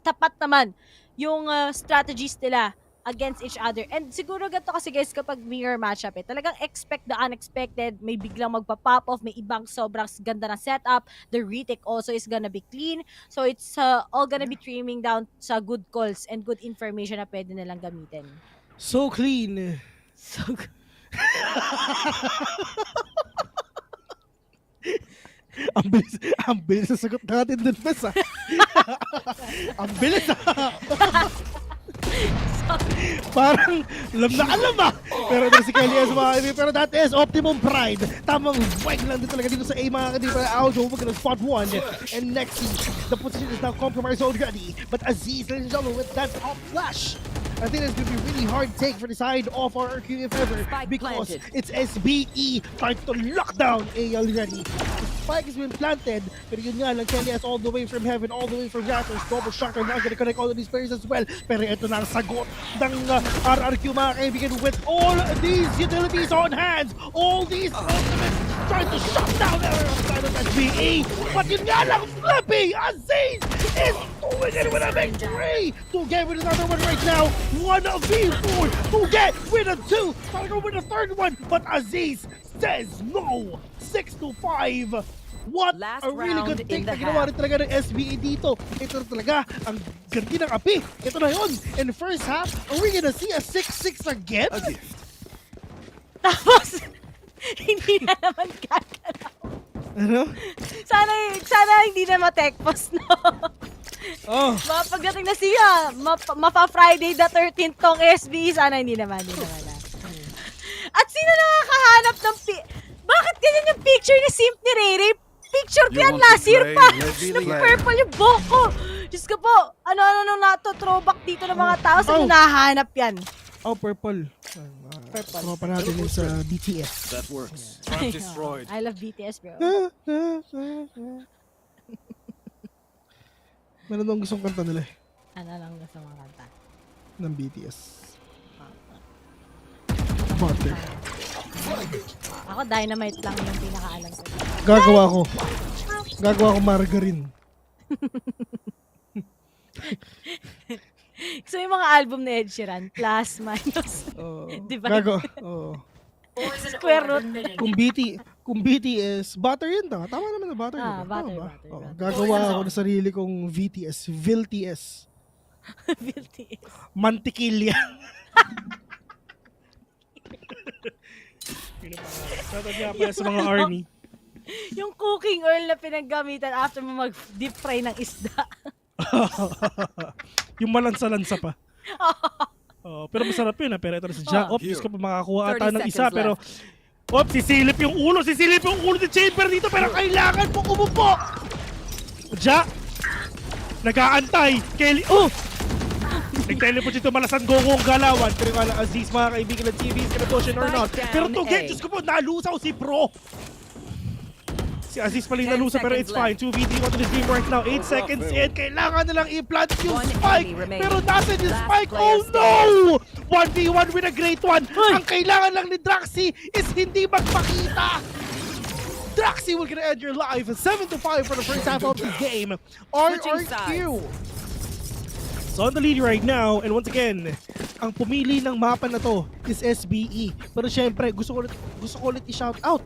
tapat naman yung strategies nila. against each other. And siguro ganito kasi guys kapag mirror matchup talagang expect the unexpected, may biglang magpa-pop off, may ibang sobrang ganda na setup, the retake also is gonna be clean. So it's all gonna be trimming down sa good calls and good information na pwede nilang gamitin. So clean. So ang bilis na sagot natin dun, Bes, ha? Ang bilis, ha? Parang alam ba? Pero ito si Kelly S, mga kaibigan. Pero that is Optimum Pride. Tamang wag lang din talaga dito sa A, mga kaibigan. Aldo, we're gonna spot one. And next, the position is now compromised already. But Aziz, ladies and gentlemen, with that top flash, I think that's going to be a really hard take for the side of our RQ if ever, because it's SBE trying to lock down A already. The spike has been planted, pero yun nga lang, Kelly S all the way from heaven, all the way from Raptors, double shocker, now gonna connect all of these players as well. Pero ito na ang sagot ng RRQ, mga kaibigan, with all these utilities on hand, all these ultimates trying to shut down the side of SBE. But yun nga lang, Flippy, Aziz is doing it with a victory to get with another one right now. 1v4 to get with a 2. Trying to go with a third one, but Aziz says no. 6-5. What a really good take na ginawa rin talaga ng SBE dito. Ito na talaga ang ganti ng api. Ito na yun. In the first half, are we gonna see a 6-6 again? Tapos, hindi na naman gagalaw. Ano? Sana hindi na ma-techpost, no? Oh. Pagdating na siya, mapa-Friday the 13th tong SB, sana hindi naman. At sino nakakahanap ng bakit ganyan yung picture ni Simp ni Rere? Picture ko yan last year pa! Nag-purple yung buhok ko! Diyos ko po, ano-ano nung nato-throwback dito ng mga tao, saan nahanap yan? Oh, purple. Purple. Mga pa natin yun sa BTS. That works. I'm destroyed. I love BTS, bro. Meron nung gustong kanta nila eh. Ano lang gusto mga kanta? Ng BTS. Butter. Ako, Dynamite lang yung pinakaalam ko. Gagawa ko margarine. So yung mga album ni Ed Sheeran, plus, minus, divide. Square root. Kung BTS, butter yun tama. Tama naman na butter. Butter. Gagawa ako ng sarili kong VTS. VilTS. VilTS. Mantikilya. Sa mga army. Yung cooking oil na pinaggamitan after mo mag-deep fry ng isda. Yung malansa-lansa pa. Pero masarap yun, pero ito na si Jack. Diyos ko pa makakuha ata ng isa, pero sisilip yung ulo ni Chamber dito, pero kailangan mo umupo. Jack, nag-aantay. Kelly, nag-teleport dito, malasan gongong galawan. Pero yung Aziz, mga kaibigan ng TV, is gonna push in or not. Pero Tugen, Diyos ko po, nalusaw si Bro. Si Aziz pala yung nalusaw, pero it's fine. 2v3 onto this game right now. 8 seconds in. Kailangan nilang i-plant yung spike. Pero nasan yung spike? Oh no! 1v1 with a great one. Ang kailangan lang ni Draxi is hindi magpakita. Draxi will gonna end your life. 7-5 for the first half of this game. RRQ. So on the lead right now, and once again, ang pumili ng mapa na to is SBE. Pero syempre, gusto ko ulit i-shout out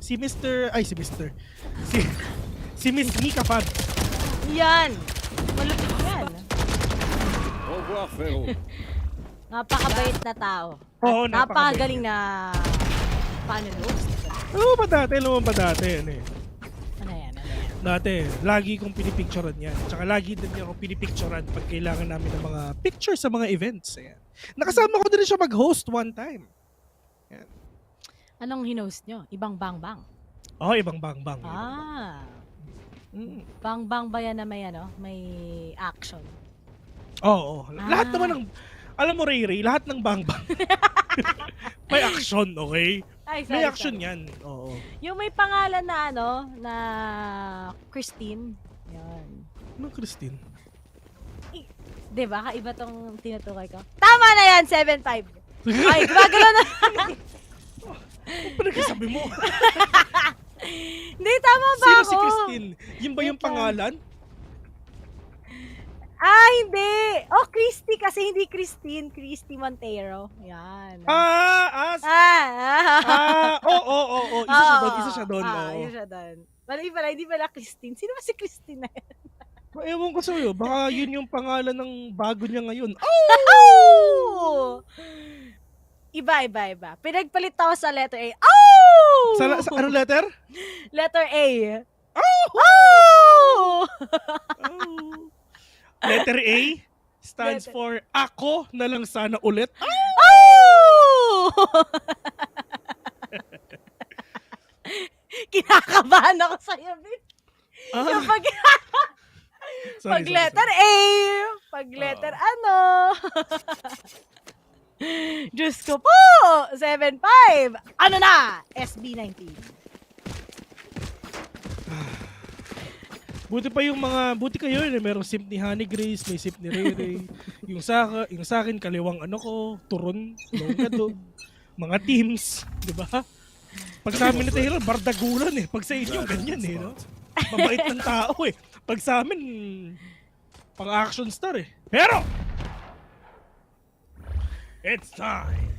si Miss Mika Fab. Yan! Malupit yan. Napakabait na tao. Oo, napakagaling na panelist. Alam mo ba dati yan eh. Ano yan? Dati, lagi kong pinipicturean yan. Tsaka lagi din niya akong pinipicturean pag kailangan namin ng mga pictures sa mga events. Ayan. Nakasama ko din siya mag-host one time. Ayan. Anong hinost nyo? Ibang bang-bang? Ibang bang-bang. Bang-bang ba yan na may action? Oo. Lahat naman ng, alam mo Ray, lahat ng bang-bang. May action, okay? May action yan. Oo. Yung may pangalan na na Christine. Yan. Anong Christine? Diba? Kaiba tong tinutukoy ko. Tama na yan! 7-5. Ay, gumagalaw na. Ano pinagkasabi mo? Hindi, tama ba Sino ako? si Christine? Yun ba yung pangalan? Hindi. Oh, Christy kasi hindi Christine. Christy Montero. Yan. Isa siya doon. Isa siya doon. Hindi pala Christine. Sino ba si Christine na yan? Ewan ko sa'yo, baka yun yung pangalan ng bago niya ngayon. Oh! Iba. Pinagpalit ako sa letter A. Oh! Sa ano letter? Letter A. Oh! Letter A stands for ako na lang sana ulit. Oh! Kinakabahan ako sa'yo, Bin. Yung pag letter A, pag letter ano. Diyos ko po! 7-5! Ano na? SB19. Buti kayo merong simp ni Honey Grace, may simp ni Ray. yung sa akin, kaliwang ano ko, turon, longgadog, mga teams, di ba? Pag sa amin na tayo, bardagulan eh. Pag sa inyo, ganyan eh, no? Mabait ng tao eh. Pag sa amin, pang action star eh. Pero, it's time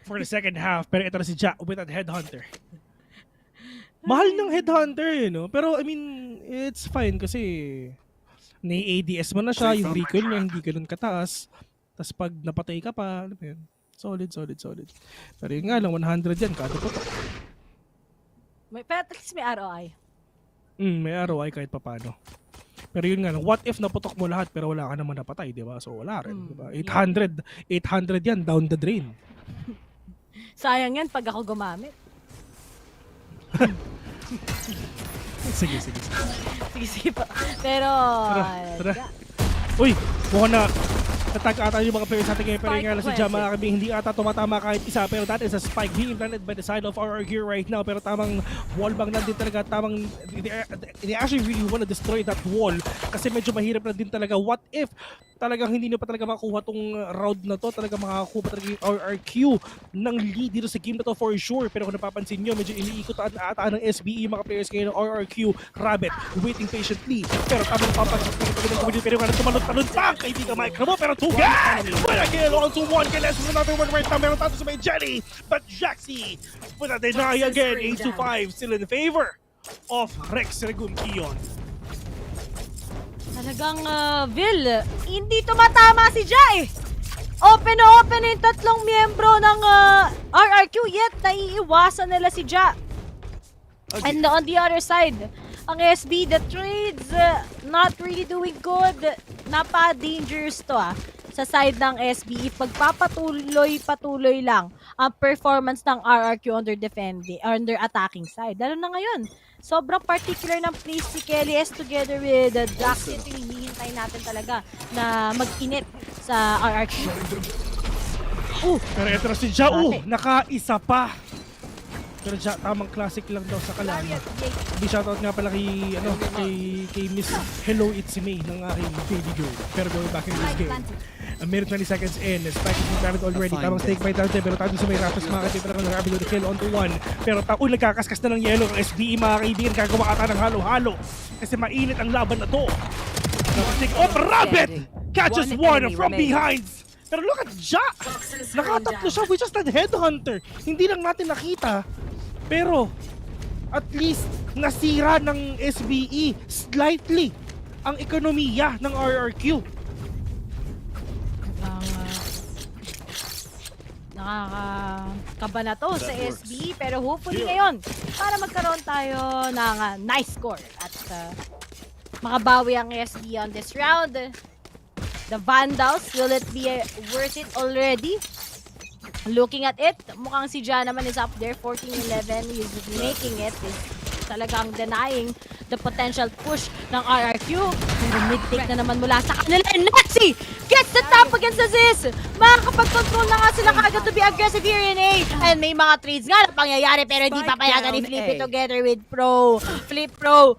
for the second half. Pero ito na si Ja with that headhunter. Mahal ng headhunter eh, no? Pero I mean, it's fine kasi ni-ADS mo na siya, yung recoil niya hindi ganun kataas. Tapos pag napatay ka pa, ano ba yun? Solid. Pero yun nga lang, 100 yan, kada putok. Pero at least may ROI. May ROI kahit papano. Pero yun nga lang, what if naputok mo lahat pero wala ka naman napatay, di ba? So wala rin, di ba? 800 yan, down the drain. Sayang yan pag ako gumamit. Sige po. Pero... Tara. Uy, mukhang na natag ata yung mga players natin ngayon. Pero nga lang si Jam, mga kaibigan, hindi ata tumatama kahit isa. Pero that is a spike being planted by the side of our gear right now. Pero tamang wallbang lang din talaga. They actually really want to destroy that wall. Kasi medyo mahirap na din talaga. What if talagang hindi nyo pa talaga makakuha tong round na to, talaga makakuha pa talaga yung RRQ ng lead dito sa game na to for sure. Pero kung napapansin nyo, medyo iniikot ata ng SBE mga players ngayon ng RRQ. Rabbit, waiting patiently. Pero tamang papansin pero nga tumalon-talon pa ang kaibigan Mike mo. Pero two guys! Wala kill on to one. Kill with another one right now. Meron tato sa may Jenny. But Jaxie with a deny again. 8-5 still in favor of Regum Qeon. Talagang, Vil, hindi tumatama si Ja eh. Open yung tatlong miyembro ng RRQ, yet naiiwasan nila si Ja. Okay. And on the other side, ang SB, the trades, not really doing good. Napa-dangerous to sa side ng SB. Pagpapatuloy lang ang performance ng RRQ under attacking side. Lalo na ngayon. Sobrang particular ng plays si Kelly S together with Drax. Ito yung hinihintay natin talaga na mag-init sa RRQ. Pero ito na si Ja. Nakaisa pa. Pero Ja, tamang classic lang daw sa kalan. Big shoutout nga pala kay Miss Hello It's Me ng aking baby girl. Pero going back in this game. A minute 20 seconds in. Spike is planted already. Tamang snake bite out there. Pero tayo sa may Raptors mga kaibigan ng Rapid with the kill on to one. Pero nagkakaskas na ng yellow ng SBE mga kaibigan. Kagawa ata ng halo-halo. Kasi mainit ang laban na to. Rabbit catches one from behind. Pero look at Ja! Nakatatlo siya. We just had headhunter. Hindi lang natin nakita. Pero at least nasira ng SBE slightly ang ekonomiya ng RRQ. Nakakaba na to sa SB, pero hopefully ngayon para magkaroon tayo ng nice score at makabawi ang SB on this round. The Vandals, will it be worth it already? Looking at it, mukhang si Ja naman is up there, 14-11, he's making it, is talagang denying the potential push ng RRQ. Pero mid-take na naman mula sa kanila. And Lexi gets the top against the Ziz! Makakapag-control na nga sila kaagad to be aggressive here in A. And may mga trades nga na pangyayari pero hindi papayagan ni Flip it together with Pro. Flip Pro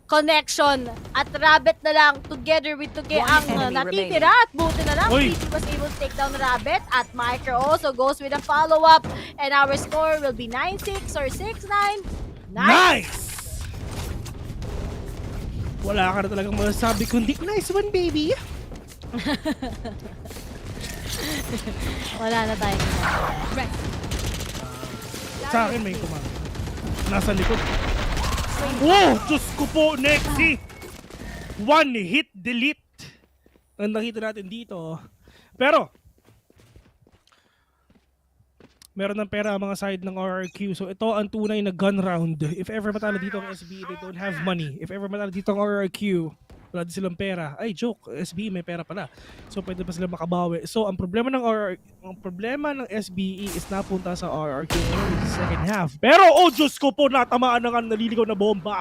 connection at Rabbit na lang together with Tuge ang natitira at buti na lang PC was able to take down Rabbit at Micro also goes with a follow-up and our score will be 9-6 or 6-9. Nice! wala ka na talagang masasabi kundi, nice one, baby! Wala na tayo. Sa akin may kumama. Nasa likod. Wow! Diyos ko po, Nexi! One hit delete. Ang nakita natin dito. Pero, meron ng pera ang mga side ng RRQ. So ito ang tunay na gun round. If ever matalo dito ang SB, they don't have money. If ever matalo dito ang RRQ, wala din silang pera. Ay, joke. SB may pera pala. So pwede pa sila makabawi. So ang problema ng SBE is napunta sa RRQ in the second half. Pero oh Diyos ko po, natamaan ng naliligaw na bomba.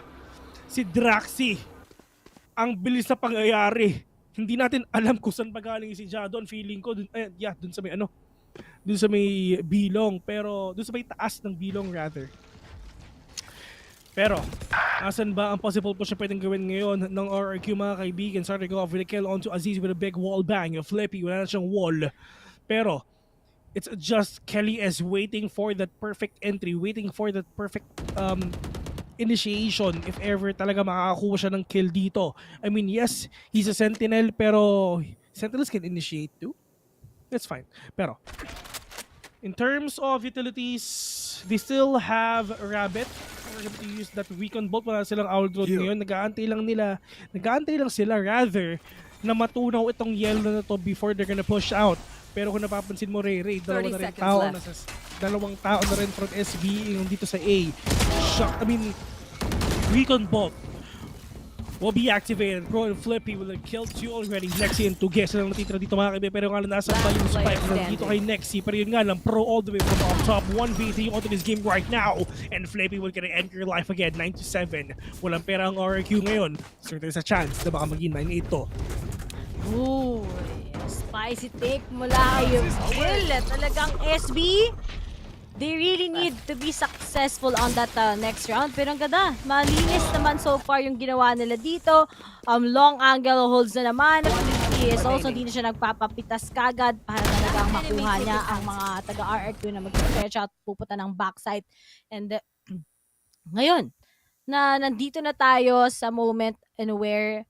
Si Draxi. Ang bilis na pangyayari. Hindi natin alam kung saan pagaling si Jadon. Feeling ko dun sa may dun sa may bilong, pero dun sa may taas ng bilong rather. Pero, asan ba ang possible push na pwedeng gawin ngayon ng RRQ mga kaibigan? Starting off with a kill onto Aziz with a big wall bang. Flippy, wala na siyang wall. Pero, it's just Kelly is waiting for that perfect entry, waiting for that perfect initiation if ever talaga makakakuha siya ng kill dito. I mean, yes, he's a sentinel, pero sentinels can initiate too. That's fine. Pero, in terms of utilities, they still have Rabbit. We're going to use that Recon Bolt. Wala silang Owl Drone ngayon. Nag-aantay lang sila rather na matunaw itong yellow na to before they're gonna push out. Pero kung napapansin mo, Ray, dalawang tao na rin from SB yung dito sa A. Recon Bolt will be activated. Pro and Flippy will have killed 2 already. Nexi and 2 guests lang natitira dito mga kaibigan. Pero nga lang nasa ba yung spike dito kay Nexi. Pero yun nga lang, Pro all the way from off top. 1v3 onto this game right now. And Flippy will get an end your life again. 9-7. Walang pera ang RRQ ngayon. So there's a chance na baka maging 9-8 to. Ooh, spicy take mula kay Will. Talagang SB, they really need to be successful on that next round. Pero ang ganda, malinis naman so far yung ginawa nila dito. Long angle holds na naman. He is also hindi na siya nagpapapitas kagad para talagang makuha niya ang mga taga-RR2 na mag-stretch out, pupunta ng backside. And ngayon, na nandito na tayo sa moment and where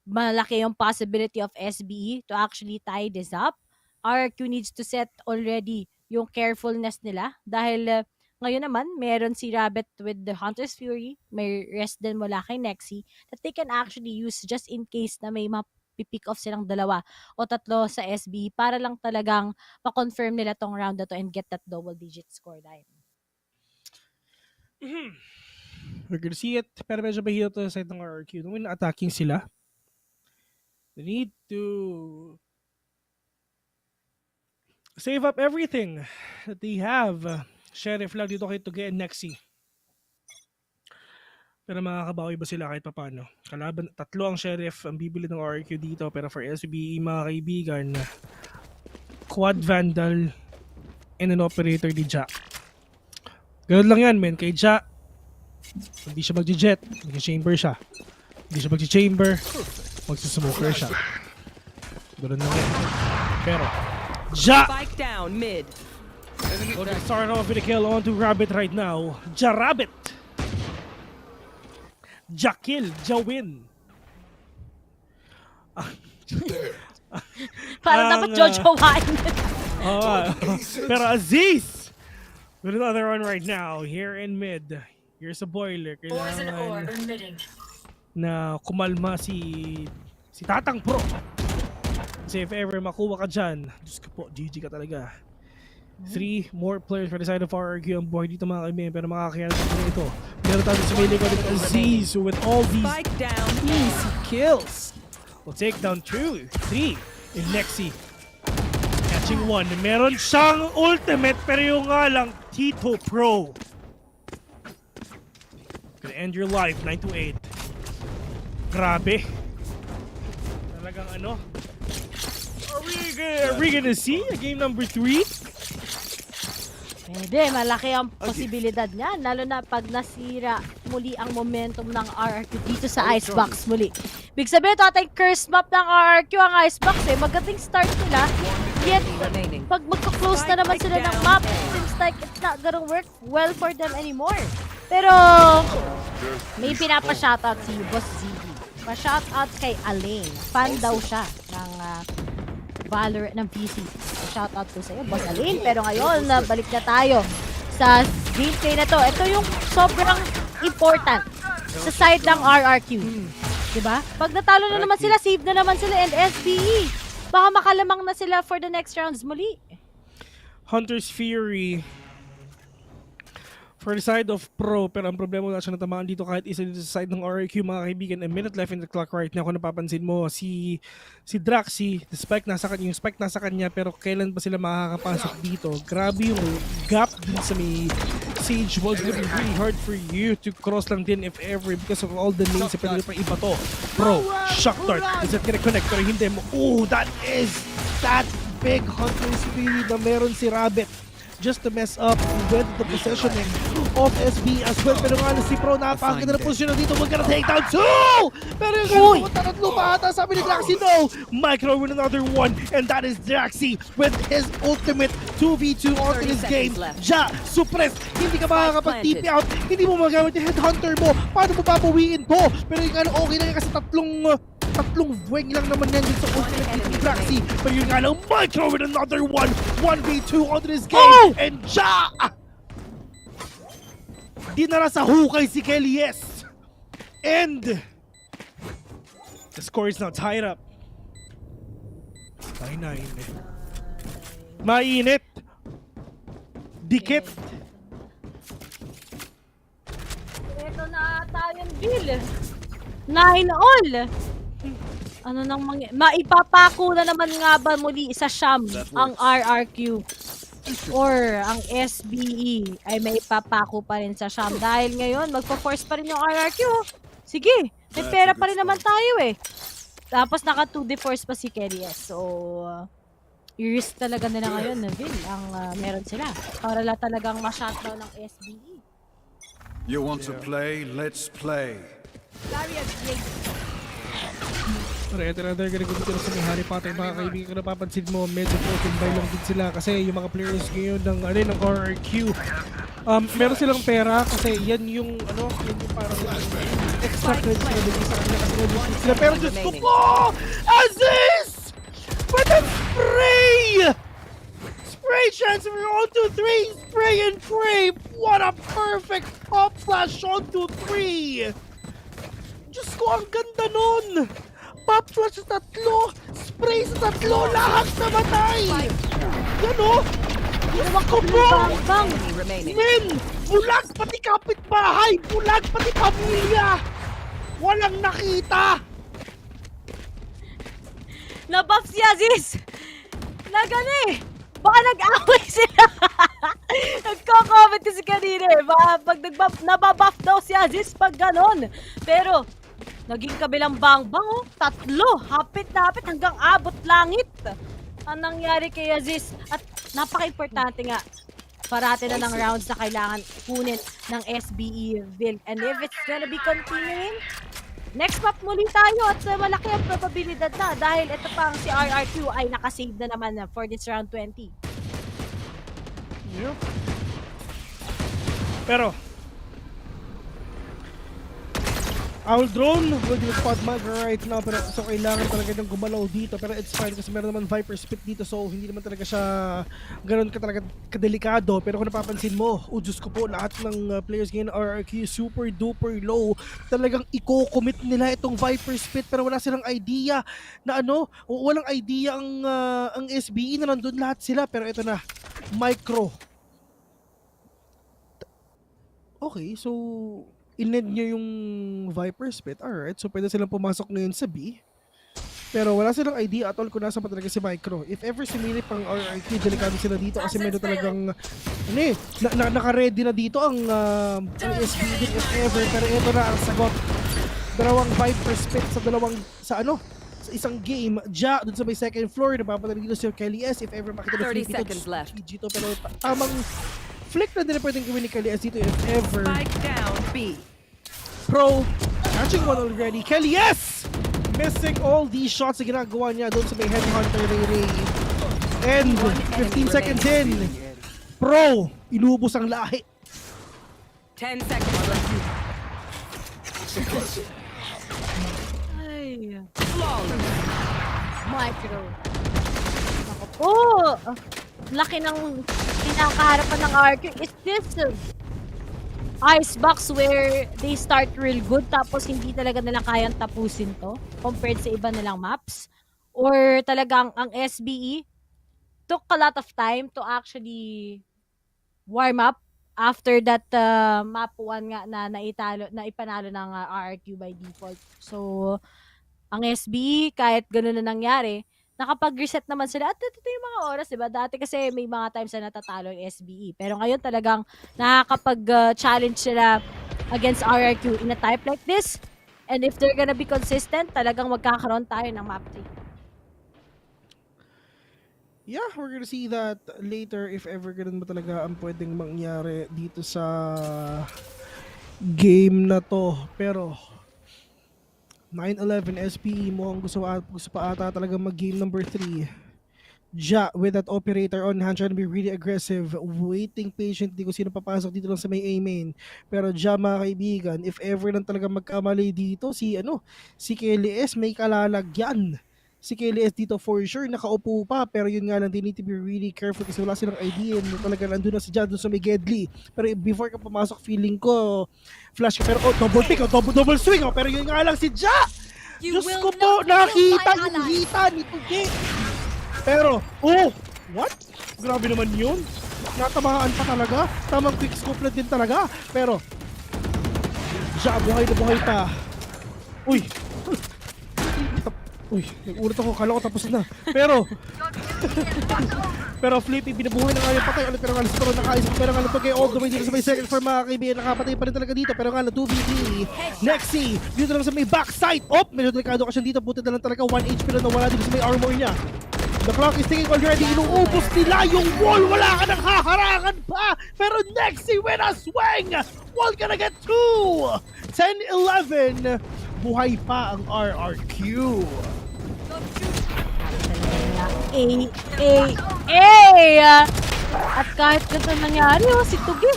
malaki yung possibility of SBE to actually tie this up. RRQ needs to set already yung carefulness nila dahil ngayon naman meron si Rabbit with the Hunter's Fury, may rest din mula kay Nexi that they can actually use just in case na may mapipick off silang 2 o 3 sa SB para lang talagang ma-confirm nila tong round na to and get that double-digit score line. We're gonna see it, pero medyo mahirap to sa side ng RRQ. Nung attacking sila, they need to save up everything that they have. Sheriff lang dito kay Tuge and Nexi. Pero makakabawi ba sila kahit papano? Kalaban, 3 ang Sheriff ang bibili ng RRQ dito. Pero for SBE mga kaibigan, Quad Vandal and an Operator di Ja. Ganun lang yan, men. Kay Ja, hindi siya magje-jet, magje-chamber siya. Hindi siya magje-chamber, magsusmoker siya. Ganun lang yan. Pero Ja! Spike down mid. We're gonna start off with a kill onto Rabbit right now. Ja Rabbit! Ja kill, Ja win. Parang dapat Jojo wine. Pero Aziz! With another one right now, here in mid. Here's a boiler. Kailangan na kumalma si Tatang Pro. Kasi if ever makuha ka dyan, Diyos ko po, GG ka talaga. 3 more players for the side of RRQ ang buhay dito mga kaibigan, pero makakaya natin ito. Meron tayo sa may likod ng Aziz with all these easy kills. We'll take down 2, 3, and Nexi catching 1. Meron siyang ultimate, pero yung nga lang, Tito Pro. Gonna end your life, 9-8. Grabe. Talagang ano? Are we gonna see a game number 3? Pwede, malaki ang posibilidad niyan. Lalo na pag nasira muli ang momentum ng RRQ dito sa Icebox muli. Big sabihin, ito ating curse map ng RRQ ang Icebox eh. Magating start nila. Yet, pag magka-close na naman sila ng map, it seems like it's not gonna work well for them anymore. Pero, may pinapa-shoutout si Boss ZB. Pa-shoutout kay Alain. Fan daw siya ng Valorant ng VCT. Shoutout po sa'yo, Boss Alain. Pero ngayon, balik na tayo sa gameplay na to. Ito yung sobrang important sa side ng RRQ. Diba? Pag natalo na naman sila, save na naman sila and SBE. Baka makalamang na sila for the next rounds muli. Hunter's Fury for the side of Pro, pero ang problema wala siya natamaan dito kahit isa dito sa side ng RRQ, mga kaibigan. A minute left in the clock right now. Kung napapansin mo, si Draxi, the spike nasa kanya, yung spike nasa kanya, pero kailan ba sila makakapasok dito? Grabe yung gap din sa may Sage was gonna be really hard for you to cross lang din if ever because of all the names sa pwede pa iba to. Pro, Shock Dart, is that gonna connect? Pero hindi mo. Oh, that big Hunter's Fury na meron si Rabbit just to mess up with the positioning of SB as well. Pero nga si Pro, napakaganda na posisyon na dito. We're gonna take down 2! Pero yung tatlo pa ata, sabi ni Draxi, no! Micro with another one, and that is Draxi with his ultimate 2v2 onto this game. Ja, suppress! Hindi ka makakapag-TP out, hindi mo magamit yung headhunter mo. Paano mo papawiin to? Pero yung ano, okay na yan kasi tatlong wing lang naman yan dito sa ultimate ni Draxi. Pero yung nga lang, Micro with another one! 1v2 onto this game! And Ja! Dinara sa hukay si Kelly, yes! And the score is now tied up by 9. Mainit. Dikit. Ito na tayong Bill. 9-all. Ano nang maipapako na naman nga ba muli sa Sham ang RRQ? Or ang SBE ay may papako pa rin sa Sham dahil ngayon magpo-force pa rin yung RRQ. Sige, may pera pa rin naman tayo eh. Tapos naka 2D force pa si Kelly. So, i-risk talaga nila ngayon na Vil ang meron sila. Para lang talagang ma-shutdown ng SBE. You want to play? Let's play. Ito na tayo ganito dito sa may Harry Potter, mga kaibigan. Kung napapansin mo, medyo broken by lang din sila kasi yung mga players ngayon ng RRQ, meron silang pera kasi yan yung parang extra credits na bigay sa kanila kasi nag-use sila. Pero Diyos ko po! Aziz! With a spray! Spray transfer onto 3! Spray and pray! What a perfect pop flash onto 3! Diyos ko, ang ganda nun! Pop flash sa tatlo! Spray sa tatlo! Lahat namatay! Yan o! Diyos ko po! Men! Bulag pati kapitbahay! Bulag pati pamilya! Walang nakita! Nabuff si Aziz! Nagano eh! Baka nag-away sila! Nagko-comment kasi kanina eh. Baka pag nababuff daw si Aziz pag ganon. Pero, naging kabilang bang-bang oh. 3! Hapit na hapit hanggang abot langit. Ang nangyari kay Aziz. At napaka-importante nga. Parati na ng rounds na kailangan kunin ng SBE build. And if it's gonna be continuing, next map muli tayo at malaki ang probabilidad na dahil ito pang si RRQ ay nakasave na naman for this round 20. Yep. Pero Owl Drone will do spot marker right now, pero so kailangan talaga niyang gumalaw dito, pero it's fine kasi meron naman Viper Spit dito, so hindi naman talaga siya ganoon ka talaga kadelikado. Pero kung napapansin mo, Diyos ko po, lahat ng players ngayon RRQ super duper low, talagang i-commit nila itong Viper Spit, pero wala silang idea na walang idea ang SBE na nandun lahat sila. Pero ito na, Micro. Okay, so in-need nyo yung Viper Spit. Alright, so pwede silang pumasok ngayon sa B. Pero wala silang idea at all kung nasa pa talaga si Micro. If ever sumilip ang RRQ, delikado sila dito kasi meron talagang naka-ready na dito ang SB if ever. Pero ito na ang sagot. Dalawang Viper Spit sa isang game. Ja, dun sa may second floor, napapatala dito si Kelly S. If ever makita na 30 seconds left. Dito, pero tamang flick na din na pwedeng gawin ni Kelly S dito if ever. Spike down B. Pro, catching one already. Kelly S! Missing all these shots na ginagawa niya doon sa may Headhunter Ray. And 15 seconds in. Pro, inubos ang lahi. 10 seconds left. Ay. Micro. Ako po. Laki ng kinakaharapan ng RQ. Is this Icebox where they start real good tapos hindi talaga nila kayang tapusin to compared sa iba nilang maps? Or talagang ang SBE took a lot of time to actually warm up after that map 1 nga na ipanalo ng RRQ by default. So, ang SBE, kahit gano'n na nangyari, nakapag-reset naman sila. At ito yung mga oras, diba? Dati kasi may mga times na natatalo yung SBE. Pero ngayon talagang nakakapag-challenge sila against RRQ in a type like this. And if they're gonna be consistent, talagang magkakaroon tayo ng map 3. Yeah, we're gonna see that later if ever ganun ba talaga ang pwedeng mangyari dito sa game na to. Pero 9-11 SPE mo ang gusto pa ata talaga mag-game number 3. Ja with that operator on hand trying to be really aggressive, waiting patiently kung sino papasok dito lang sa may A main. Pero Ja mga kaibigan, if ever lang talaga magkamali dito, si KLS may kalalagyan. Si KLS dito for sure nakaupo pa, pero yun nga lang, they need to be really careful kasi wala silang idea na talaga nandun na si Ja dun sa may Gedli. Pero before ka pumasok, feeling ko flash ka, pero double pick, double swing, pero yun nga lang si Ja! Diyos ko po, nakita yung hita ni Tugi. Pero, what? Grabe naman yun. Natamaan pa talaga. Tamang quick scope na din talaga. Pero, Ja, buhay na buhay pa. Nag-ulit ako. Kala ko tapos na. Pero Flippy, binabuhay na nga yung patay. Pero nga siguro nakaisip. Pero nga to kay all the way dito sa may second for mga kaibigan. Nakapatay pa rin talaga dito. Pero nga 2v3. Nexi, dito lang sa may backside. Medyo delikado ka siya dito. Buti na lang talaga 1 HP na nawala dito sa may armor niya. The clock is ticking already. Inuubos nila yung wall. Wala ka nang haharangan pa. Pero Nexi with a swing. Wall gonna get 2. 10-11. Buhay pa ang RRQ. At kahit ganito nangyari, si Tugi,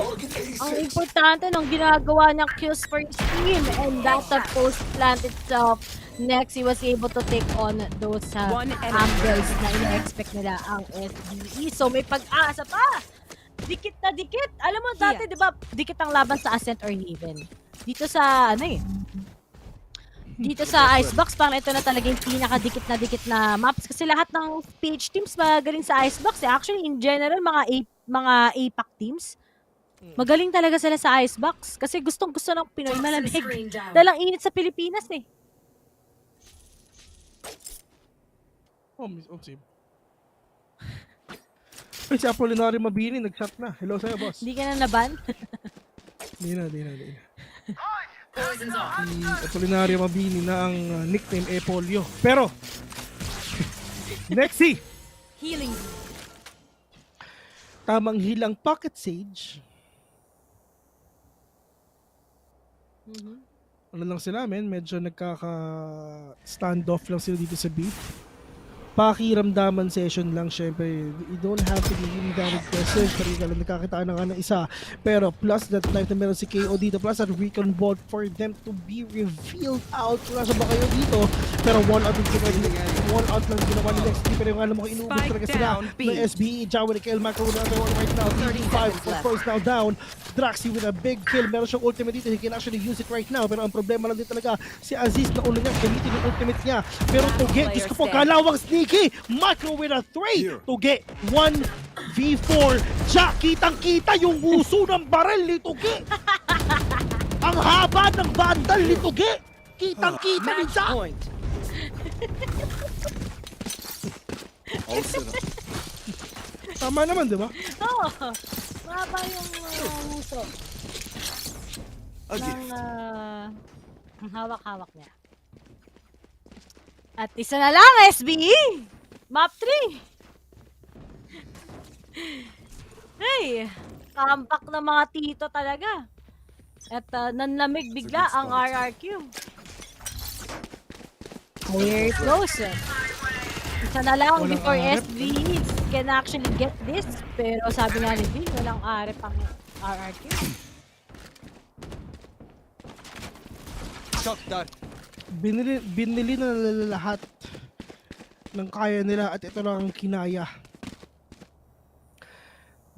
ang importante nung ginagawa niyang kills for his team, and that post plant itself, next he was able to take on those angles na ina-expect nila ang SBE. So may pag-asa pa! Dikit na dikit! Alam mo dati, di ba, dikit ang laban sa Ascent or Haven. Dito sa, dito sa Icebox, parang ito na talaga yung pinakadikit na maps. Kasi lahat ng PH teams magaling sa Icebox. Actually, in general, mga APAC teams, magaling talaga sila sa Icebox. Kasi gustong-gusto ng Pinoy malamig. Dahil ang init sa Pilipinas eh. Ay, si Apolinario Mabini, nag-shot na. Hello sa'yo, boss. Hindi ka na naban? Di na. Si Apolinario Mabini na ang nickname Polio. Pero, Nexi! Healing. Tamang hilang Pocket Sage. Ano lang sila, medyo nagkaka-standoff lang sila dito sa B. Pakiramdaman session lang, syempre. You don't have to be really that aggressive. Pero yung nagkakitaan na nga ng isa. Pero plus that life na meron si KO dito. Plus that recon ball for them to be revealed out. Nasa ba kayo dito? Pero one out lang ginawa ni Lex. Pero yung alam mo, inuubos talaga sila ng SBE. Jawa ni Kael Macro na one right now. 35. Is now down. Draxi with a big kill. Meron siyang ultimate dito. He can actually use it right now. Pero ang problema lang din talaga si Aziz na ulo niya. Gamitin yung ultimate niya. Pero Tugi, Diyos ko po, kalawang sneaky. Macro with a 3 to get 1v4. Ja, kitang-kita yung uso ng barel ni Tugi. Ang haba ng bandal ni Tugi. Kitang-kita ni Ja. Tama naman, di ba? Oo. Mahaba yung uso. Ng hawak-hawak niya. At isa na lang, SBE! Map 3! Hey! Comeback ng mga tito talaga. At nanlamig bigla ang RRQ. Here it goes. Isa na lang before SBE can actually get this. Pero sabi nga ni Vin, walang are pang RRQ. Shot done. binili na lahat ng kaya nila at ito lang ang kinaya.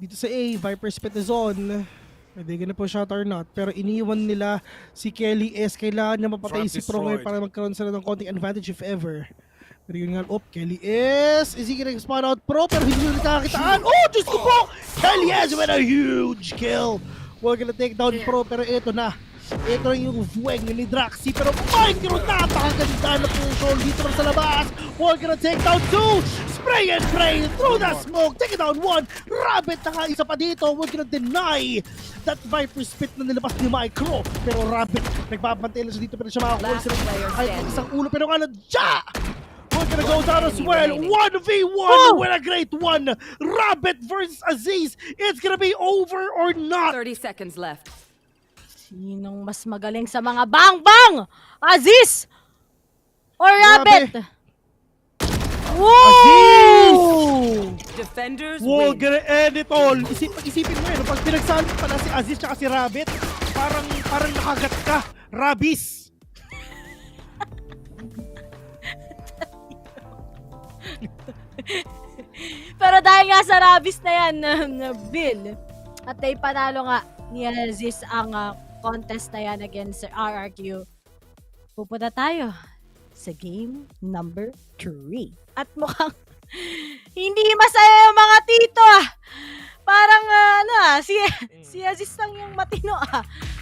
Dito sa A, Viper spit is on. They gonna push out or not. Pero iniwan nila si Kelly S. Kailangan niya mapatay si Pro ngayon para magkaroon sila ng konting advantage if ever. Pero yun nga, Kelly S. Is he gonna spawn out Pro? Pero hindi nila nakakitaan. Oh, Diyos ko po! Kelly S with a huge kill. We're gonna take down Pro, pero ito na. Ito na yung Vueng ni Draxi, pero micro napakaganda na puso dito sa labas. We're gonna take down 2. Spray and pray through the smoke. Take it down 1. Rabbit na nga isa pa dito. We're gonna deny that Viper spit na nilabas ni Micro. Pero Rabbit, nagbabantay lang siya dito, pero siya makakuha sila. Ay, isang ulo, pero nga nadya. We're gonna go down as well. 1v1 with a great one. Rabbit versus Aziz. It's gonna be over or not. 30 seconds left. Sinong mas magaling sa mga bang-bang? Aziz or Rabbit? Woo! Aziz! Defenders we're win. gonna end it all. Isipin mo yun, pag pinagsali pala si Aziz at si Rabbit, parang nakagat ka. Rabis. Pero dahil nga sa Rabis na yan, Bill, at ay panalo nga ni Aziz ang contest na yan against RRQ, pupunta tayo sa game number 3. At mukhang hindi masaya yung mga tito Parang si Aziz lang yung matino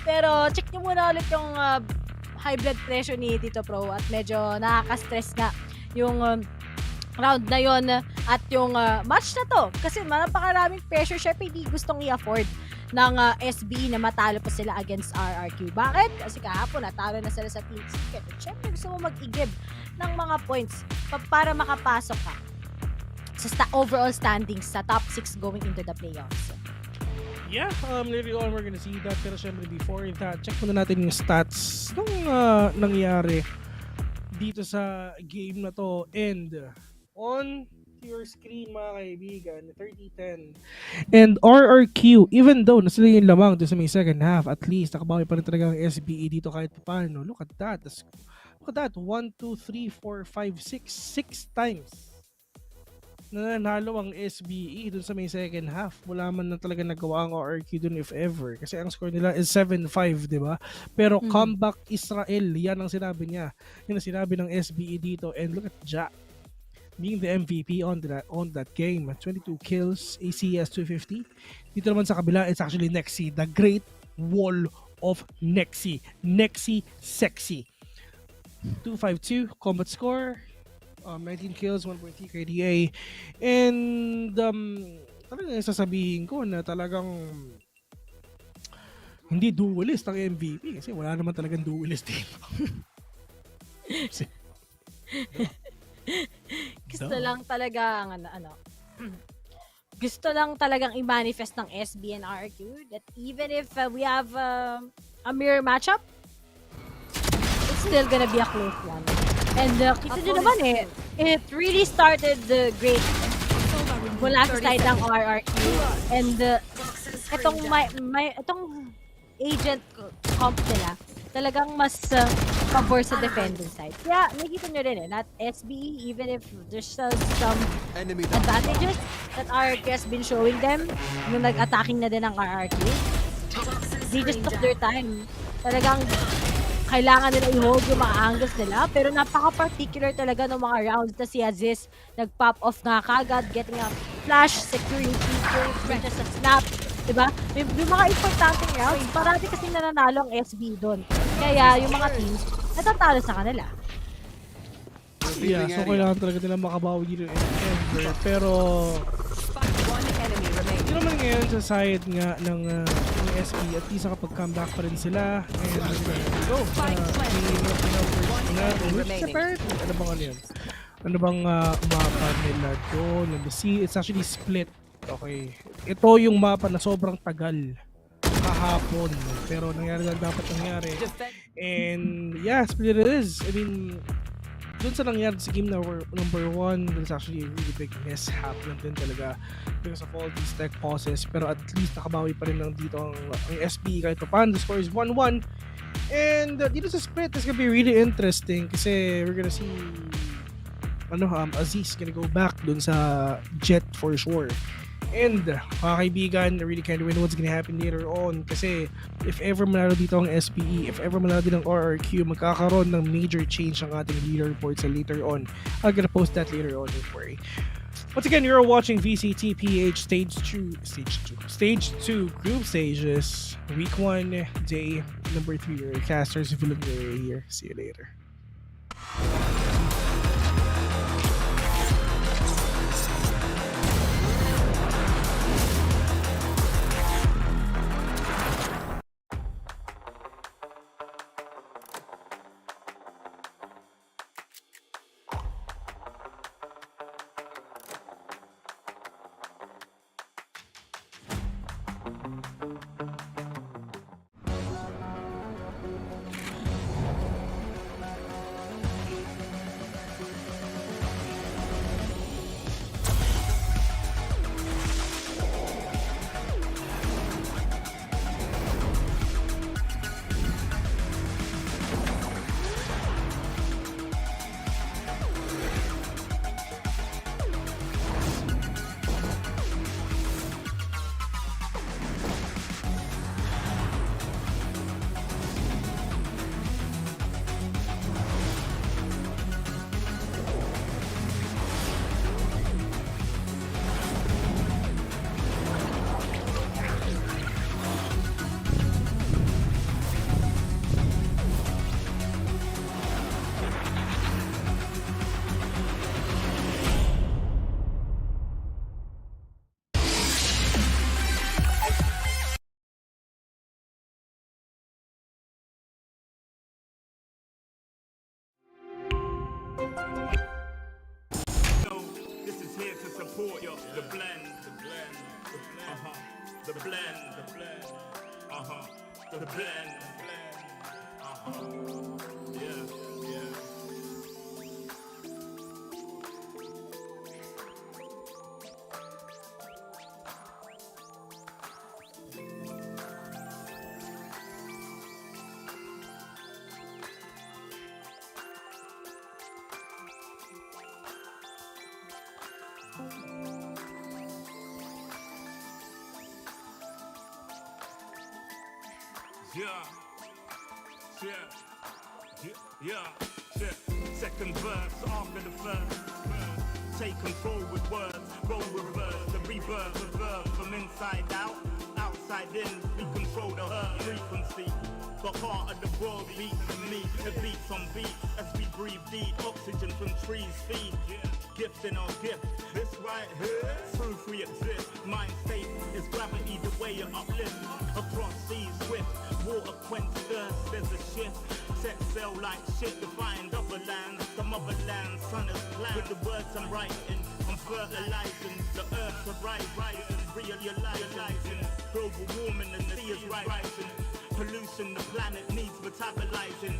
Pero check nyo muna ulit yung high blood pressure ni Tito Pro at medyo nakaka-stress nga yung round na yon at yung match na to kasi napakaraming pressure siya hindi gustong i-afford ng SB na matalo pa sila against RRQ. Bakit? Kasi kahapon natalo na sila sa Team Secret. Siyempre gusto mo mag-igib ng mga points para makapasok ka sa overall standings sa top 6 going into the playoffs. Yeah, later on we're gonna see that. Pero syempre before that, check muna natin yung stats nung nangyari dito sa game na to. And on your screen mga kaibigan, 30-10. And RRQ, even though nasa yung lamang doon sa may second half, at least nakabawi pa rin talaga ang SBE dito kahit paano. Look at that. Look at that. 1, 2, 3, 4, 5, 6 times na nanalo ang SBE dun sa may second half. Wala man na talaga nagawa ang RRQ dun if ever. Kasi ang score nila is 7-5, di ba? Pero comeback Israel, yan ang sinabi niya. Yan ang sinabi ng SBE dito. And look at Ja being the MVP on that game. 22 kills, ACS 250. Dito naman sa kabila, it's actually Nexi, the Great Wall of Nexi. Nexi Sexy. 252 combat score. 19 kills, 1.3 KDA. And talagang sasabihin ko na talagang hindi duelist ang MVP kasi wala naman talagang duelist dito. Gusto lang talagang gusto lang talagang i-manifest ng SB and RRQ that even if we have a mirror matchup, it's still gonna be a close one. And kita nyo naman it really started great mula sa side ng RRQ. And itong agent comp nila, talagang mas pabor sa defending side. Kaya nakikita nyo rin not SBE, even if there's some advantages that RRQ has been showing them nung nag-attacking na din ng RRQ. They just took their time. Talagang kailangan nila i-hold yung mga angles nila, pero napaka-particular talaga ng mga rounds na si Aziz nag-pop off nga kagad, getting a flash, securing feature, sa snap, diba? Yung mga importanteng rounds, parati kasi nananalo ang SB doon. Kaya yung mga teams, natatalo sa kanila. Yeah, so kailangan talaga nila makabawi dito ever. Pero hindi naman ngayon sa side nga ng SB at least nakapag-comeback pa rin sila. And go. Ano bang ano yun? Ano bang mapa nila doon? Let me see. It's actually split. Okay. Ito yung mapa na sobrang tagal kahapon. Pero nangyari lang dapat nangyari. And yeah, split it is. I mean, doon sa nangyari sa game number 1, there's actually a really big mishap lang din talaga because of all these tech pauses. Pero at least nakabawi pa rin lang dito ang SB kahit pa paano. The score is 1-1. And dito sa split, it's gonna be really interesting kasi we're gonna see Aziz gonna go back dun sa Jet for sure. And mga kaibigan, I really can't wait what's gonna happen later on kasi if ever manalo dito ang SPE, if ever manalo din ang RRQ, magkakaroon ng major change ang ating leaderboard sa later on. I'm gonna post that later on, don't worry. Once again, you're watching VCTPH Stage 2 Group Stages, Week 1, Day number 3. Your casters, Villanova here. See you later. This is here to support you. The blend. The blend. The blend. Yeah. Second verse after the first. Take control with words, roll reverse, the rebirth, the verb from inside out, outside in. We control the frequency. The heart of the world beats in me. It beats on beat as we breathe deep. Oxygen from trees feed. Gift in our gift. This right here, proof we exist. Mind state is gravity, the way you uplift. Across seas swift, water quench thirst. There's a shift. Set sail like shit to find other lands. The motherland, sun is planned. With the words I'm writing, I'm fertilizing. The earth's a rising, realizing. Global warming and the sea is rising. Pollution, the planet needs metabolizing.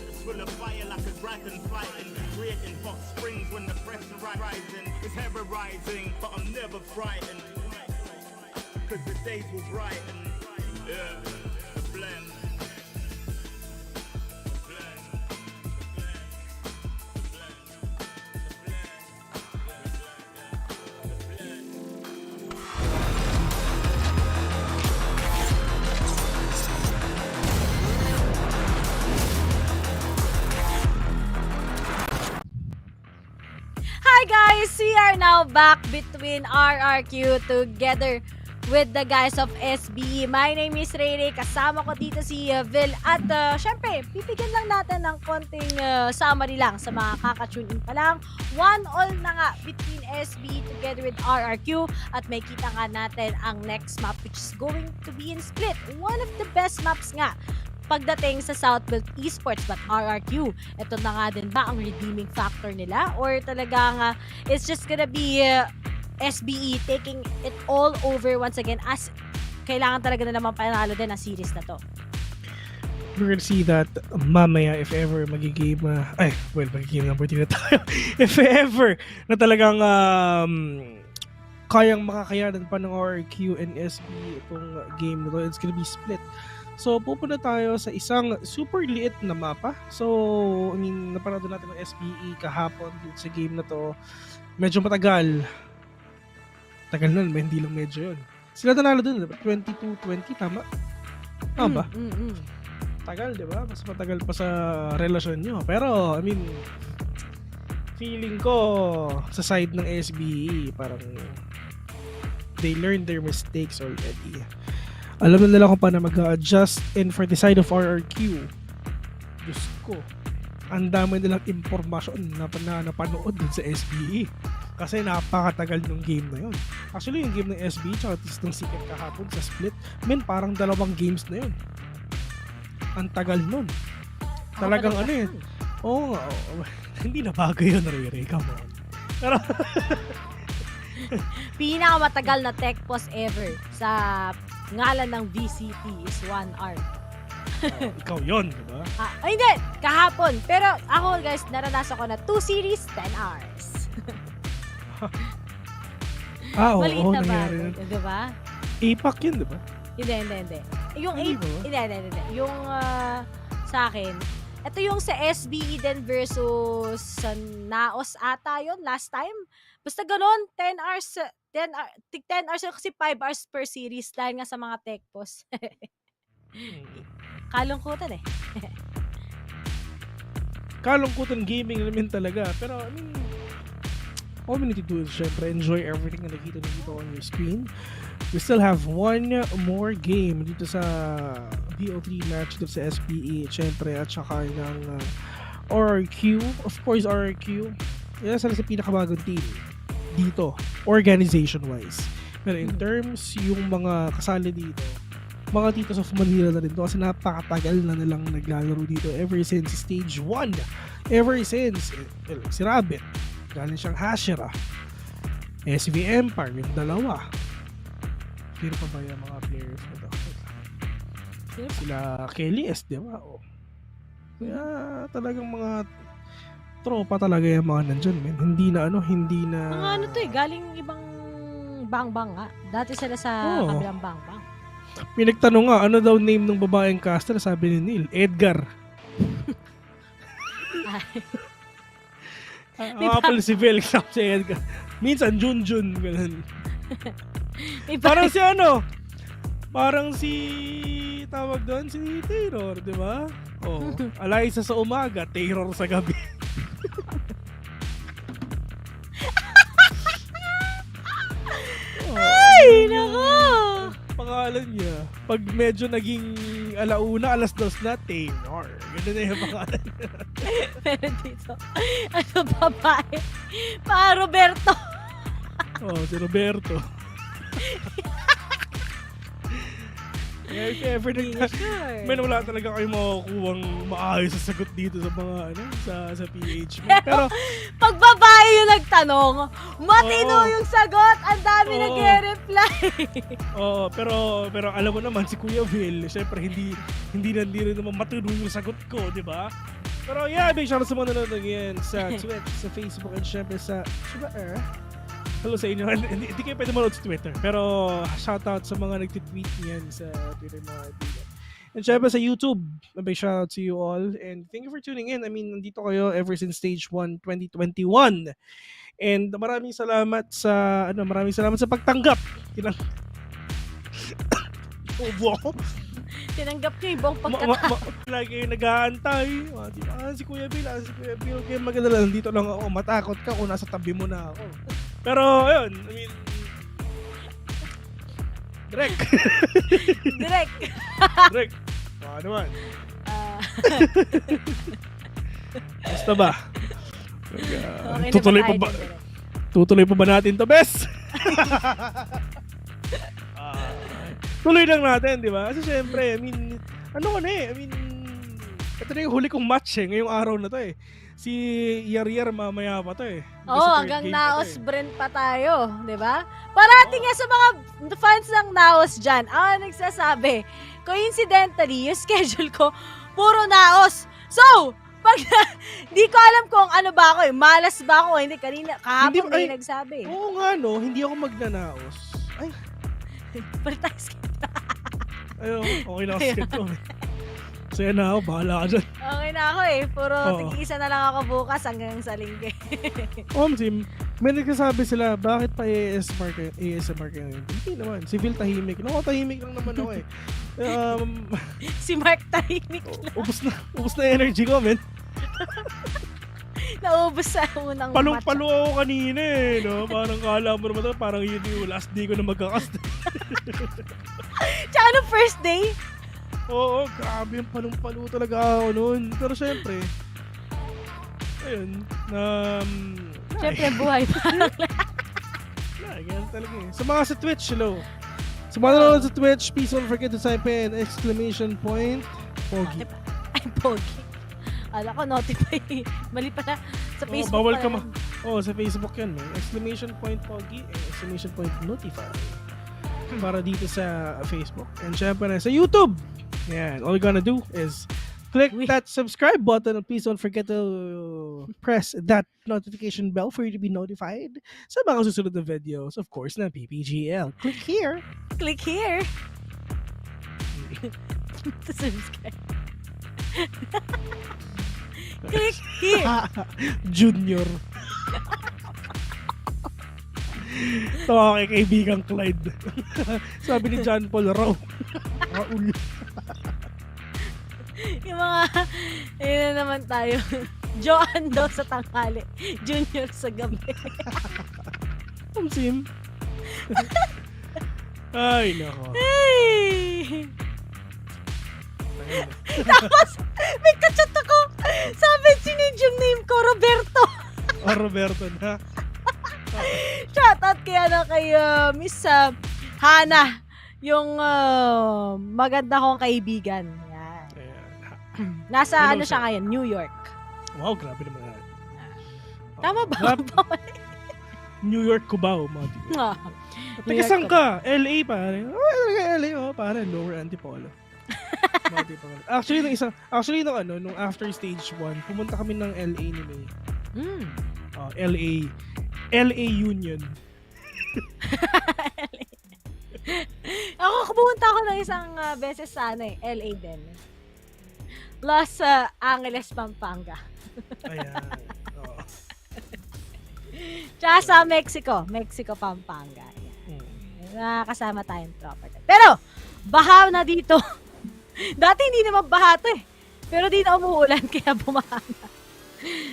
It's full of fire like a dragon fighting. Creating hot springs when the pressure rising. It's ever rising, but I'm never frightened. Cause the days will brighten. Yeah, the blend. Hi guys! We are now back between RRQ together with the guys of SBE. My name is Rere. Kasama ko dito si Vil. At syempre, pipigyan lang natin ng konting summary lang sa mga kakatune in pa lang. 1-1 na nga between SBE together with RRQ. At may kita nga natin ang next map which is going to be in Split. One of the best maps nga pagdating sa Southfield Esports. But RRQ, ito na nga din ba ang redeeming factor nila? Or talagang it's just gonna be SBE taking it all over once again as kailangan talaga na naman panalo din ang series na to? We're gonna see that mamaya if ever magigame magigame number 3 na tayo. If ever na talagang kayang makakayanan pa ng RRQ and SBE itong game na to, it's gonna be split. So, pupunta tayo sa isang super liit na mapa. So, I mean, napanood natin ng SBE kahapon dito sa game na to. Medyo matagal. Tagal nun, hindi lang medyo yun. Sila nanalo dun, 22-20, tama? Tama ba? Tagal, di ba? Mas matagal pa sa relasyon nyo. Pero, I mean, feeling ko sa side ng SBE, parang they learned their mistakes already. Alam na nila kung paano mag-adjust, and for the side of RRQ, Diyos ko, ang dami nilang impormasyon na napanood dun sa SBE. Kasi napakatagal ng game na yun. Actually, yung game ng SBE tsaka ng Secret kahapon sa split, parang 2 games na yun. Ang tagal nun. Talagang ano yun. Oo nga. Hindi na bago yun, Rere. Come on. Pero, pinakamatagal na tech pause ever sa ngalan ng VCT is 1 hour. Ikaw yun, di ba? Hindi, kahapon. Pero ako guys, naranasan ko na 2 series, 10 hours. Oo, maliit na ba? nangyari yun. Di ba? APAC yun, di ba? Hindi. Yung hindi. Yung sa akin, ito yung sa SBE din versus sa Naos ata yun last time. Basta ganon, 10 hours kasi 5 hours per series dahil nga sa mga tech pause. Kalungkutan eh. Kalungkutan gaming namin talaga. Pero I mean, all we need to do is syempre enjoy everything na nakita dito on your screen. We still have one more game dito sa VO3 match dito sa SBE syempre at saka ng RRQ. Of course, RRQ. Yan sa pinakabagong team dito, organization-wise. Pero in terms yung mga kasali dito, mga titos of Manila na rin to kasi napakatagal na nilang naglalaro dito ever since stage 1. Ever since si Rabbit, galing siyang Hashira, SV Empire, yung dalawa. Sino pa ba yung mga players na to? Sila Kelly S, di ba? Kaya talagang mga tropa talaga yung mga nandyan, men. Hindi na Mga ano to galing ibang bang-bang nga. Dati sila sa kabilang bang-bang. Pinagtanong nga, ano daw name ng babaeng caster? Sabi ni Neil, Edgar. Pala si Felix, si Edgar. Minsan, Junjun. Parang si ano? Parang si tawag doon, si Terror, di ba? Alaysa sa umaga, Terror sa gabi. Ay, nako! Pangalan niya, pag medyo naging alauna, 2:00 na, Terror. Ganun na yung pangalan niya. Pero dito, ano babae? Roberto. Si Roberto. If ever wala talaga kayo makukuhang maayos sa sagot dito sa mga sa PH. Pero pag babae yung nagtanong, matino yung sagot, ang dami nagre-reply. Pero alam mo naman si Kuya Will, syempre hindi rin naman matino yung sagot ko, di ba? Pero yeah, big shoutout sa mga nanonood again sa Twitch, sa Facebook, and syempre sa Twitter. Hello sa inyo. Hindi kayo pwede manood sa Twitter. Pero shoutout sa mga nag-tweet niyan sa Twitter mga kaibigan. And syempre sa YouTube, a big shoutout to you all. And thank you for tuning in. I mean, nandito kayo ever since Stage 1 2021. And maraming salamat sa pagtanggap. Tinanggap niyo yung buong pagkatao. Lagi kayo nag-aantay. Si Kuya Bill, Kaya magandala, nandito lang ako. Matakot ka kung nasa tabi mo na ako. Pero, ayun, I mean, Direct. Baka naman. Basta ba? Tutuloy pa ba natin to, bes? Tuloy lang natin, di ba? Kasi syempre, I mean, ito na yung huli kong match ngayong araw na to Si Yar mamaya pa to hanggang Naos Bren pa tayo, di ba? Parating nga sa mga fans ng Naos dyan, nagsasabi, coincidentally, yung schedule ko, puro Naos. So, pag di ko alam kung ano ba ako malas ba ako, hindi kahapon may nagsabi. Oo nga hindi ako magnanaos. Ay, Palitax kita. Ayun, okay na kasi ito. Saya na ako, bahala ka dyan. Okay na ako eh. Puro tig-isa na lang ako bukas hanggang sa linggo. Team, may nagsasabi sila, bakit pa ASMR kayo? Hindi naman, si Phil tahimik. No, tahimik lang naman ako eh. Si Mark tahimik lang. Ubus na energy ko, men. Naubos sa unang Palong-palo ako kanina eh. No? Parang kala mo naman parang yun yung last day ko na magkakast. Tsaka no first day? Oo, grabe yung palong-palo talaga ako noon. Pero syempre, ayun, syempre buhay parang ganyan talaga eh. Sa mga sa Twitch, hello. Sa mga nanonood sa Twitch, please don't forget to type in exclamation point Pogi. Ay, Pogi. Ala ko, notify. Mali pala. Sa Facebook. Bawal ka sa Facebook yan. Exclamation point Pogi and exclamation point notify. Para dito sa Facebook. And syempre sa YouTube. Yan. All you're gonna do is click that subscribe button and please don't forget to press that notification bell for you to be notified sa mga susunod na videos, of course, na PPGL. Click here. Click here. To subscribe. Click here. Junior. Ito kay kaibigang Clyde. Sabi ni John Paul Raul. Raul. Yung mga, ayun na naman tayo. Joan daw sa tanghali. Junior sa gabi. Sim. Ay, nako. Hey! Tapos, may kachat ako. Sabi, sinid yung name ko, Roberto. Roberto na. Shoutout kay Miss Hana, yung maganda kong kaibigan. Yan. Nasa ano siya ngayon, New York. Wow, grabe naman. Tama ba? New York, Cubao, mga tiyo. Teka, saan ka? LA, pare. LA, pare. Lower Antipolo. Actually, nung after stage 1, pumunta kami ng LA ni May. LA Union. Ako, pumunta ako ng isang beses sa LA din. Los Angeles, Pampanga. Ayan. Tsaka sa Mexico, Pampanga. Nakakasama tayong tropa. Pero, baha na dito. Dati hindi naman baha to eh. Pero di na umuulan kaya bumaha na.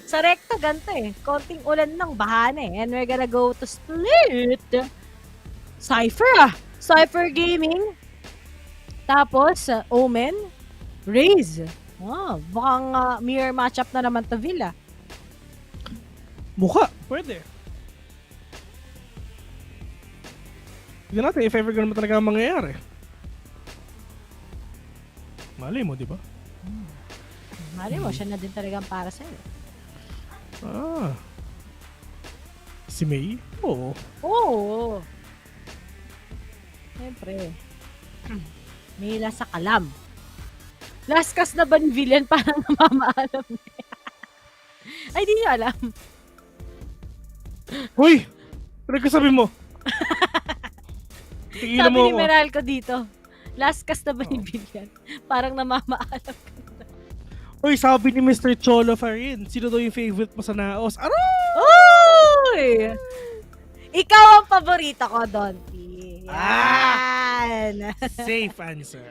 Sa Recto, ganito eh. Konting ulan ng baha na eh. And we're gonna go to split. Cypher Gaming. Tapos, Omen. Raze. Bukang mirror matchup na naman to Villa. Mukha. Pwede. Tignan natin if ever ganun talaga ang mangyayari. Malay mo, di ba? Malay mo, siya na din talagang para sa'yo. Si May? Oo. Siyempre. May sa kalam. Last cast na ba ni Villian parang namamaalam niya? Ay, di niya alam. Uy! Ano ka sabi mo? Sabi ni Meral ko dito. Last cast na ba ni Villian? Parang namamaalam ka na. Uy, sabi ni Mr. Cholo Farin, sino daw yung favorite mo sa Naos? Uy! Ikaw ang paborito ko, Donty. Yan! Safe answer.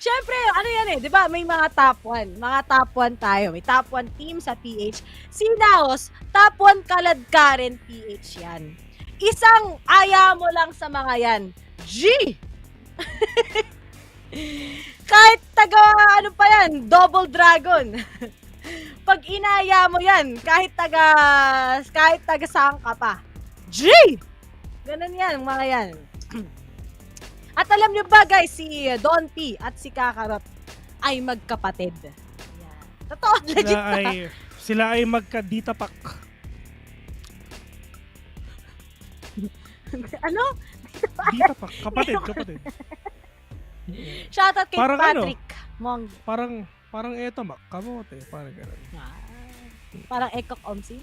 Siyempre, ano yan eh, di ba? May mga top 1. Mga top 1 tayo. May top 1 team sa PH. Si Naos, top 1 kaladkarin PH yan. Isang aya mo lang sa mga yan. G! Kahit ano pa yan, Double Dragon. Pag inaya mo yan, kahit taga saan ka pa. G! Ganun yan, mga yan. At alam nyo ba guys, si Don P at si Kakarot ay magkapatid. Yan. Totoo, legit na. Sila ay magka-ditapak. Ano? Ditapak, kapatid. Shoutout kay parang Patrick. Parang eto, kamote. Parang gano'n. Parang Ekok Omsin.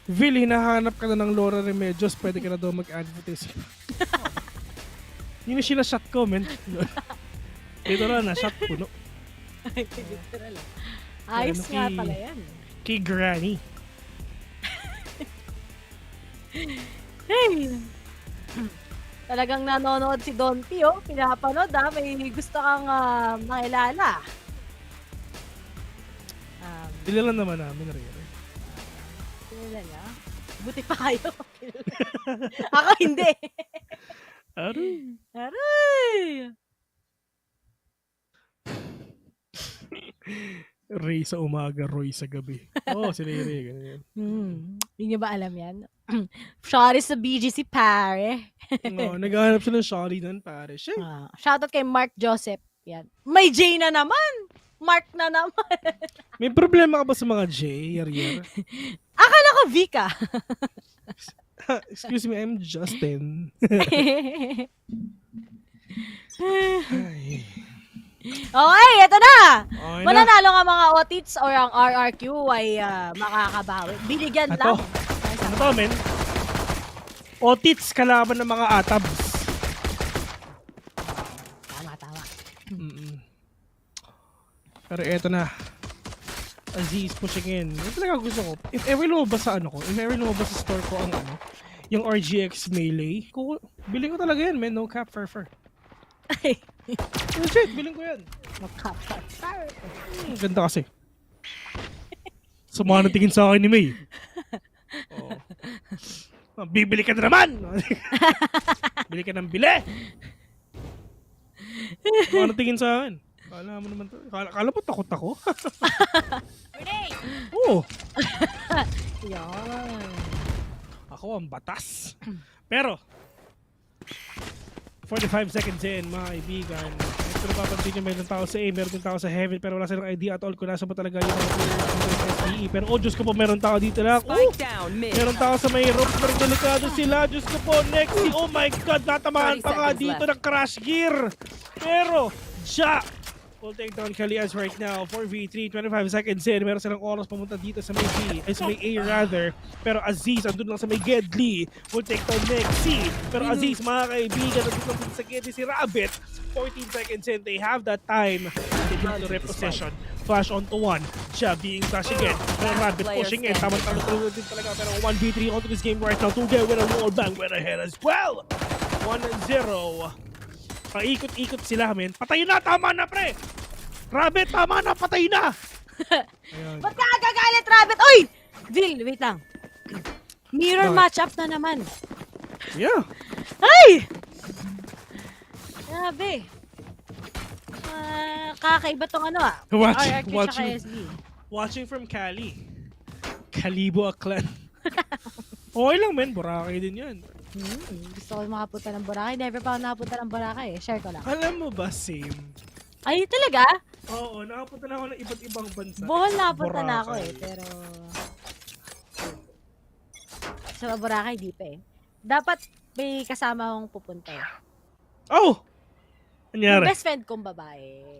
Vil, hinahanap ka na ng Laura Remedios, pwede ka na daw mag-advertise. Yun yung sinashot ko, men. Dito na, na-shot puno. Ay, literal. Ayos nga pala yan. Kay Granny. Hey! Talagang nanonood si Don P, oh. Pinapanood, ha. May gusto kang makilala. Kilala naman namin, Rere. Kilala niya? Buti pa kayo. Ako hindi. Aray. Aray! Ray sa umaga, Roy sa gabi. Oh, si Rere. Ganyan. Hindi niyo ba alam yan? Sorry sa BGC, pare. Naghahanap siya ng shawty nun, pare. Shoutout kay Mark Joseph. Yan. May J na naman! Mark na naman. May problema ka ba sa mga J, Yarier? Akala ko Vika. Excuse me, I'm Justin. Okay, eto na! Okay Mananalo nga mga OTITs or ang RRQ ay makakabawi. Binigyan lang. Ano to, men? OTITs kalaban ng mga atabs. Tama. Pero eto na. Aziz pushing in. Yung talaga gusto ko. If ever lumabas sa if ever lumabas sa store ko ang yung RGX Melee, bilhin ko talaga yan, men. No cap fur. Legit, bilhin ko yan. No cap fur. Ganda kasi. Sumama na tingin sa akin ni May. Bibili ka na naman! Bili ka ng bili! Sumama na tingin sa akin. Kala mo naman to. Kala mo takot ako. Oo. Yan. Ako ang batas. Pero, 45 seconds in, mga kaibigan. Ito na papansin nyo, mayroon tao sa A, mayroon din tao sa Heaven, pero wala silang idea at all kung nasa ba talaga yung SBE. Pero Diyos ko po, meron tao dito lang. Meron tao sa may ropes, pero delikado sila. Diyos ko po, Nexi, oh my God, natamaan pa nga dito ng crash gear. Pero, will take down Kalias right now. 4v3, 25 seconds in. Meron silang oras pumunta dito sa may B. Ay, sa may A rather. Pero Aziz, andun lang sa may Gedli. Will take down Nexi. Pero Aziz, mga kaibigan, andun lang sa Gedli si Rabbit. 14 seconds in. They have that time. They get to repossession. Flash onto one. Siya being flash again. Pero Rabbit pushing in. Tamang-tamang din talaga. Pero 1v3 onto this game right now. To get with a wall bang. Went ahead as well. 1-0. Paikot-ikot sila, men. Patay na! Tama na, pre! Rabbit, tama na! Patay na! Ba't ka agagalit, Rabbit? Oy! Vil, wait lang. Mirror matchup na naman. Yeah. Ay! Grabe. Kakaiba tong Watching from Cali. Kalibo a clan. Okay lang, men. Boracay din yan. Gusto ko makapunta ng Boracay. Never pa ako nakapunta ng Boracay. Share ko lang. Alam mo ba, same? Ay, talaga? Oo, nakapunta na ako ng iba't ibang bansa. Bohol nakapunta na ako pero sa Boracay di pa Dapat may kasama akong pupunta Oh! Anyari? Yung best friend kong babae.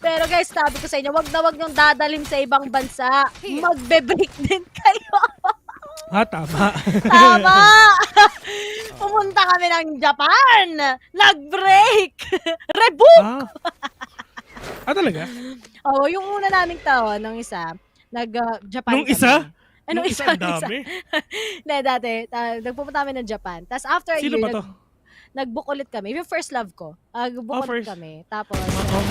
Pero guys, sabi ko sa inyo, wag niyong dadalhin sa ibang bansa. Magbe-break din kayo. Tama. Tama! Pumunta kami ng Japan! Nag-break! Rebook! Talaga? Oo, yung una naming taon, nung isa, nag-Japan Nung isa? Nung isa, ang dami? Hindi, dati, nagpupunta kami ng Japan. Tapos after a year, Sino ba to? nag-book ulit kami. Yung first love ko. Nag-book ulit kami. Tapos,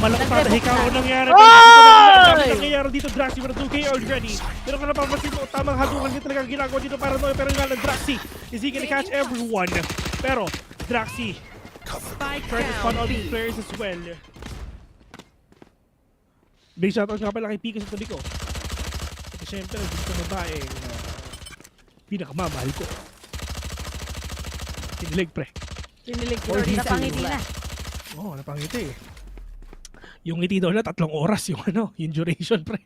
malakot hikaw nangyari. Nangyayari dito, Draxi, pero 2K already. Pero kung napapansin mo, tamang hadungan niya talaga ginagawa dito para noy. Pero nga ng Draxi, is he gonna catch everyone? Pero, Draxi, try to spawn all these players as well. Big shoutout nga pala kay Pika sa tabi ko. At syempre, dito babaeng pinakamamahal ko. Kinilig, pre. Kinilig ko. Napangiti na. Oo, napangiti. Yung ngiti daw na 3 oras yung yung duration, pre.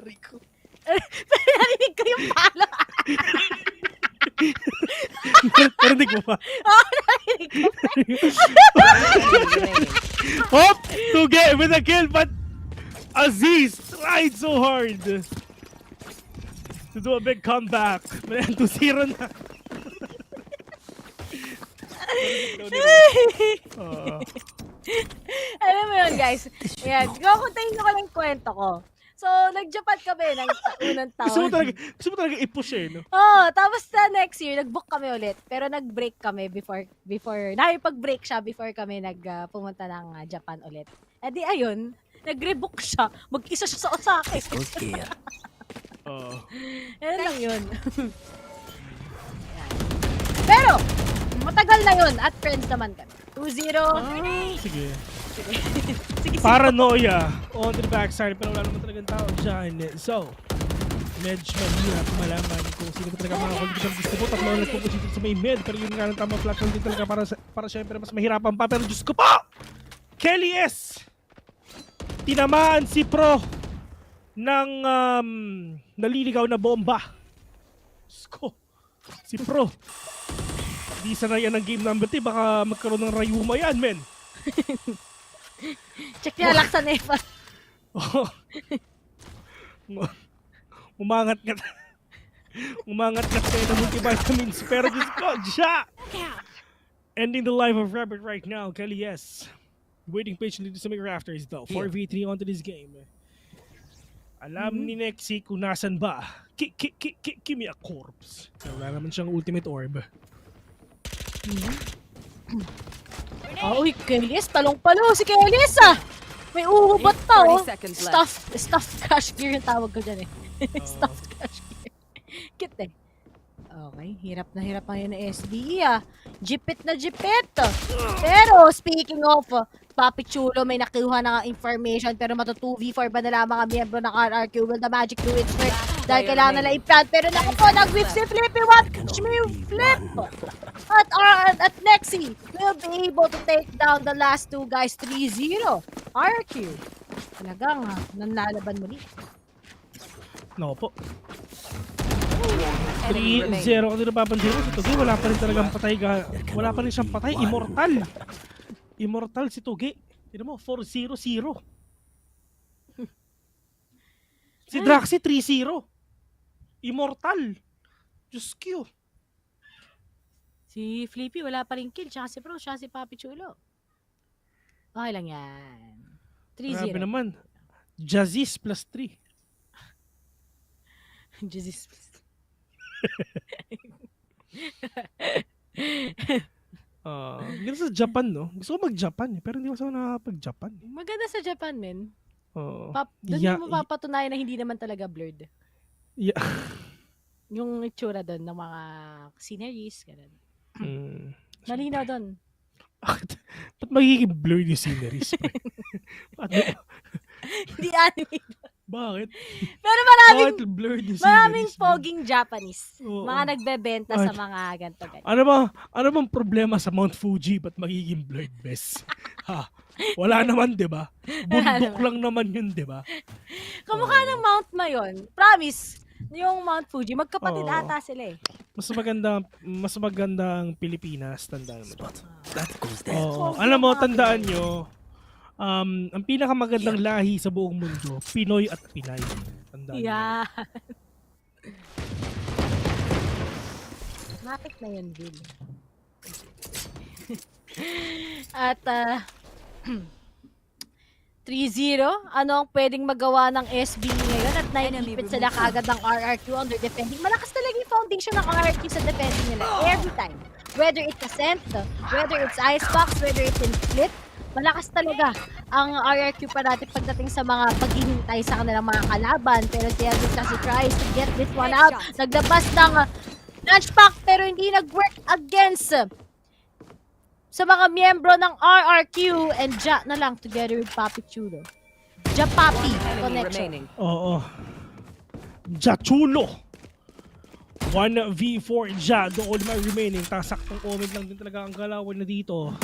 Rico. Narinig ko yung palo. Narinig mo pa? Oo, narinig ko. Hop! To get with a kill, but Aziz tried so hard. to do a big comeback. 2-0 na. Alam mo yun, guys. Ayan, kukuntayin ko lang yung kwento ko. So, nag-Japan kami ng unang taon. Gusto mo talaga i-push no? Oo, tapos next year, nag-book kami ulit. Pero nag-break kami before nakipag-break siya before kami pumunta ng Japan ulit. Eh di ayun, nag-rebook siya. Mag-isa siya sa Osaka. Yan lang yun. Pero, matagal na yun at friends naman kami. 2-0. Sige. Sige. Paranoia on the backside pero wala naman talagang tao dyan. So, medyo mahirap malaman kung sino talaga mga kulit ng gusto ko. Tatlo na nagpupusitin sa may mid pero yun nga ng tamang flash din talaga para syempre mas mahirapan pa. Pero Diyos ko po! Kelly S! Tinamaan si Pro ng naliligaw na bomba. Diyos ko. Si Pro. Di sana yan ang game number 3. Baka magkaroon ng rayuma yan, men. Check niya lang sa Nepa. Umangat ka tayo ng multivitamins. Pero Diyos ko, Ja! Ending the life of Rabbit right now, Kelly S. Waiting patiently to some rafters though. 4v3 onto this game. Alam ni Nexi kung nasan ba. Give me a corpse. Wala naman siyang ultimate orb. Uy, Kelly's, talong-palo si Kelly's May uhubot pa Stuffed cash gear yung tawag ko dyan Stuffed cash gear. Cute Okay, hirap na yun ng SDE Jipit na jipit. Pero speaking of Papi Chulo, may nakuha na information pero matu-2v4 ba na lamang ang miyembro ng RRQ? Will the magic do its work? Dahil kailangan nila i-plant pero naku po, nag-whip si Flippy. Watch me flip! At Nexi will be able to take down the last two guys 3-0. RRQ. Talagang nanlalaban muli. No po. 3-0 kung napapansin mo si Tugi, wala pa rin talagang patay. Wala pa rin siyang patay. Immortal si Tugi. Tignan mo, 4-0-0. Si Draxi 3-0. Immortal. Diyos ko. Si Flippy wala pa rin kill. Tsaka si Pro, tsaka si Papi Chulo. Okay lang yan. 3-0. Grabe naman. Jazis plus 3. Jazis plus 3. Ganda sa Japan, no? Gusto ko mag-Japan pero hindi ko sa nakakapag-Japan. Maganda sa Japan, men. Doon mo mapapatunayan na hindi naman talaga blurred. Yeah. Yung itsura doon ng mga sceneries, ganun. Malinaw doon. Ba't magiging blurred yung sceneries? Hindi anime. Bakit? Pero maraming poging Japanese. Mga nagbebenta sa mga ganito. Ano bang problema sa Mount Fuji ba't magiging blurred best? Wala naman, di ba? Bundok lang naman yun, di ba? Kamukha ng Mount Mayon. Promise, yung Mount Fuji, magkapatid ata sila Mas magandang Pilipinas, tandaan mo. Alam mo, tandaan nyo, ang pinakamagandang lahi sa buong mundo, Pinoy at Pinay. Tandaan nyo. Matik na yun, Bill. At 3-0, ano ang pwedeng magawa ng SB ngayon at naipit sila kaagad ng RRQ under defending. Malakas talaga yung foundation ng RRQ sa defending nila every time. Whether it's Ascent, whether it's Icebox, whether it's in Flip, malakas talaga ang RRQ parati pagdating sa mga paghihintay sa kanilang mga kalaban. Pero si Elvis kasi tries to get this one out. Naglabas ng lunch pack pero hindi nag-work against sa mga miyembro ng RRQ and Ja na lang together with Papi Chulo. Ja Papi connection. Oo. Ja Chulo. 1v4 Ja, the only man remaining. Tasaktong comment lang din talaga ang galawan na dito.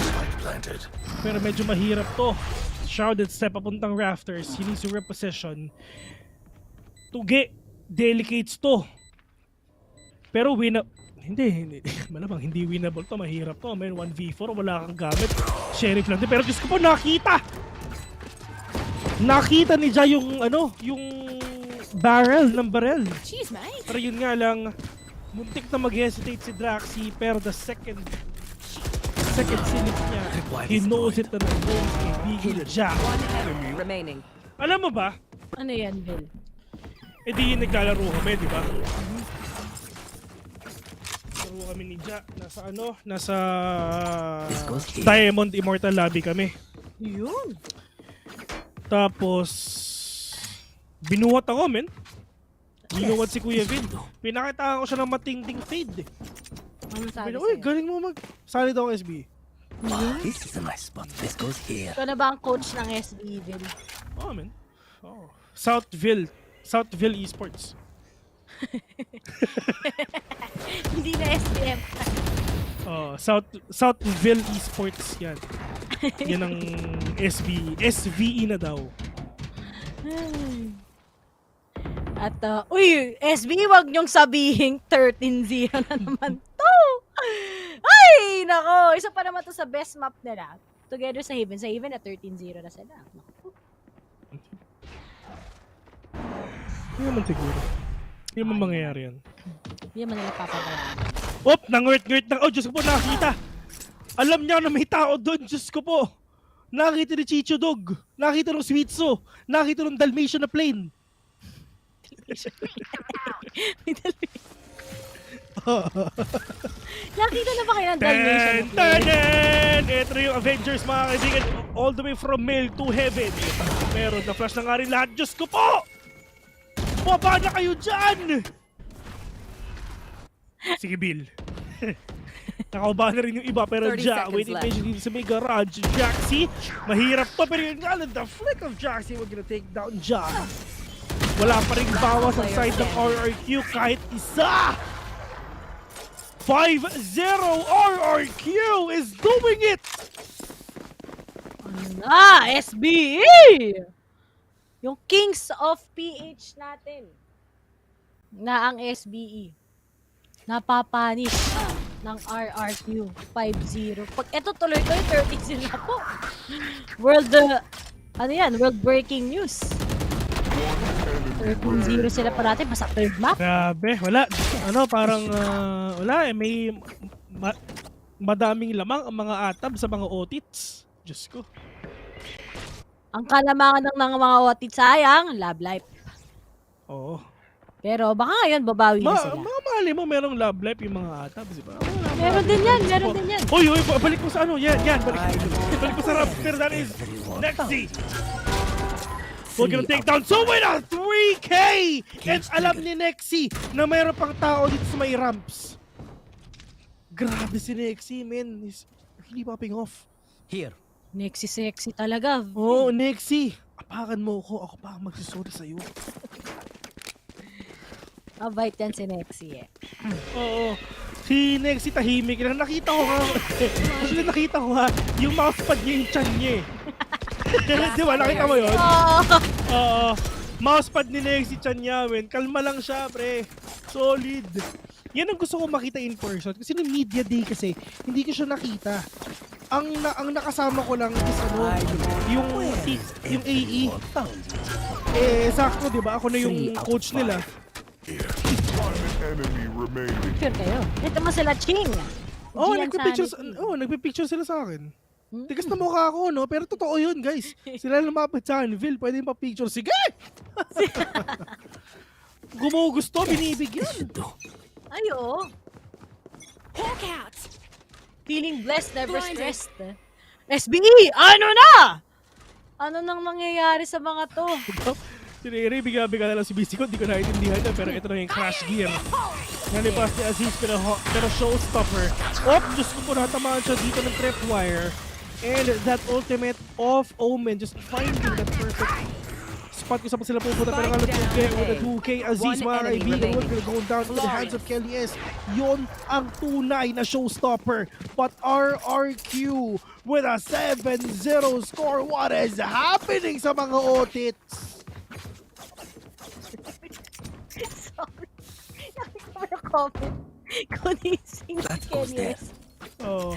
Pero medyo mahirap to. Shrouded step papuntang rafters. He needs to repossession. Tugi. Delicates to. Pero Hindi. Malamang hindi winnable to. Mahirap to. May 1v4. Wala kang gamit. Sheriff lang din. Pero Diyos ko po, nakita! Nakita ni Ja yung barrel ng barrel. Jeez, mate. Pero yun nga lang, muntik na mag-hesitate si Draxi, pero the second silip niya, he knows it na nag-goal kay Bigil Jack. Remaining. Alam mo ba? Ano yan, Bill? Eh di naglalaro kami, di ba? Laro kami ni Jack. Nasa Diamond Immortal Lobby kami. Yun. Tapos, binuhat ako, men. Binuhat si Kuya Vin. Pinakitaan ko siya ng matinding fade. Ano sabi Uy, sa'yo? galing mo sali daw ang SB. This is a nice spot. This goes here. Ikaw na ba ang coach ng SB, Bill? Oo, men. Oh. Southville Esports. Hindi na SBM. Oh, Southville Esports yan. Yan ang SVE na daw. At, uy, SB, wag niyong sabihin 13-0 na naman to. Ay, nako. Isa pa naman to sa best map nila. Together sa Haven. Sa Haven na 13-0 na sila. Hindi naman siguro. Hindi naman mangyayari yan. Hindi naman nila papabayaan. Op! Nangwert-ngwert na. Oh, Diyos ko po, nakakita. Alam niya na may tao doon. Diyos ko po. Nakita ni Chicho Dog. Nakita ng Sweetso. Nakita ng Dalmatian na plane. Nakita na ba kayo ng Dalmatian na plane? Ito na yung Avengers, mga kaibigan. All the way from Mail to Heaven. Meron na flash na nga rin lahat. Diyos ko po! Baba na kayo dyan! Sige, Bill. Nakauba na rin yung iba, pero 30 Ja, seconds waiting left. patiently sa may garage. Jaxi, mahirap to, pero yun nga lang, the flick of Jaxi, we're gonna take down Ja. Wala pa rin bawas ang side ng RRQ kahit isa! 5-0 RRQ is doing it! SBE! Yung Kings of PH natin na ang SBE napapanis ng RRQ 5-0. Pag eto tuloy-tuloy 30-0 na po. World breaking news. 13-0 sila parati basta third map. Grabe, wala. Wala eh. May madaming lamang ang mga atab sa mga otits. Diyos ko. Ang kalamangan ng mga otit sayang, love life. Oo. Pero baka ngayon babawi na sila. Mali mo merong love life yung mga atab, di ba? Meron din yan. Uy, balik mo sa ano. Yan, balik mo sa ramp. Pero that is Nexi. We're gonna take down Suwin 3K! And alam ni Nexi na mayroon pang tao dito sa may ramps. Grabe si Nexi, man. Hindi popping off. Here. Nexi sexy talaga. Oo, Nexi. Apakan mo ako. Ako pa ang magsusorry sa'yo. Mabait yan si Nexi eh. Oo. Si Nexi tahimik lang. Nakita ko nga. Actually, nakita ko nga. Yung mousepad niya yung chan niya eh. Di ba? Nakita mo yun? Oo. Mousepad ni Nexi chan niya, men. Kalma lang siya, pre. Solid. Yan ang gusto ko makita in person. Kasi ng media day kasi, hindi ko siya nakita. Ang nakasama ko lang is yung AE. Sakto, di ba? Ako na yung coach nila. Sure kayo. Ito mo sila Ching. Nagpipicture sila sa akin. Tigas na mukha ako, no? Pero totoo yun, guys. Sila lumapit sa akin. Phil, pwede yung pa-picture. Sige! Gumugusto, binibigyan. Ayo. Hawk out. Feeling blessed, never stressed. SBE, ano na? Ano nang mangyayari sa mga to? Si Ray, biga-biga na lang si BC ko. Hindi ko naiintindihan na, pero ito na yung crash gear. Nalibas ni Aziz, pero showstopper. Diyos ko po, natamaan siya dito ng tripwire. And that ultimate of Omen, just finding that perfect spot kung saan pa sila pupunta. Pero kalot with the 2K Aziz, mga kaibigan, will go down to the hands of Kelly S. Yun ang tunay na showstopper. But RRQ with a 7-0 score. What is happening sa mga otits? Sorry. Nakita mo yung comment. Kunising si Kelly S. Oh,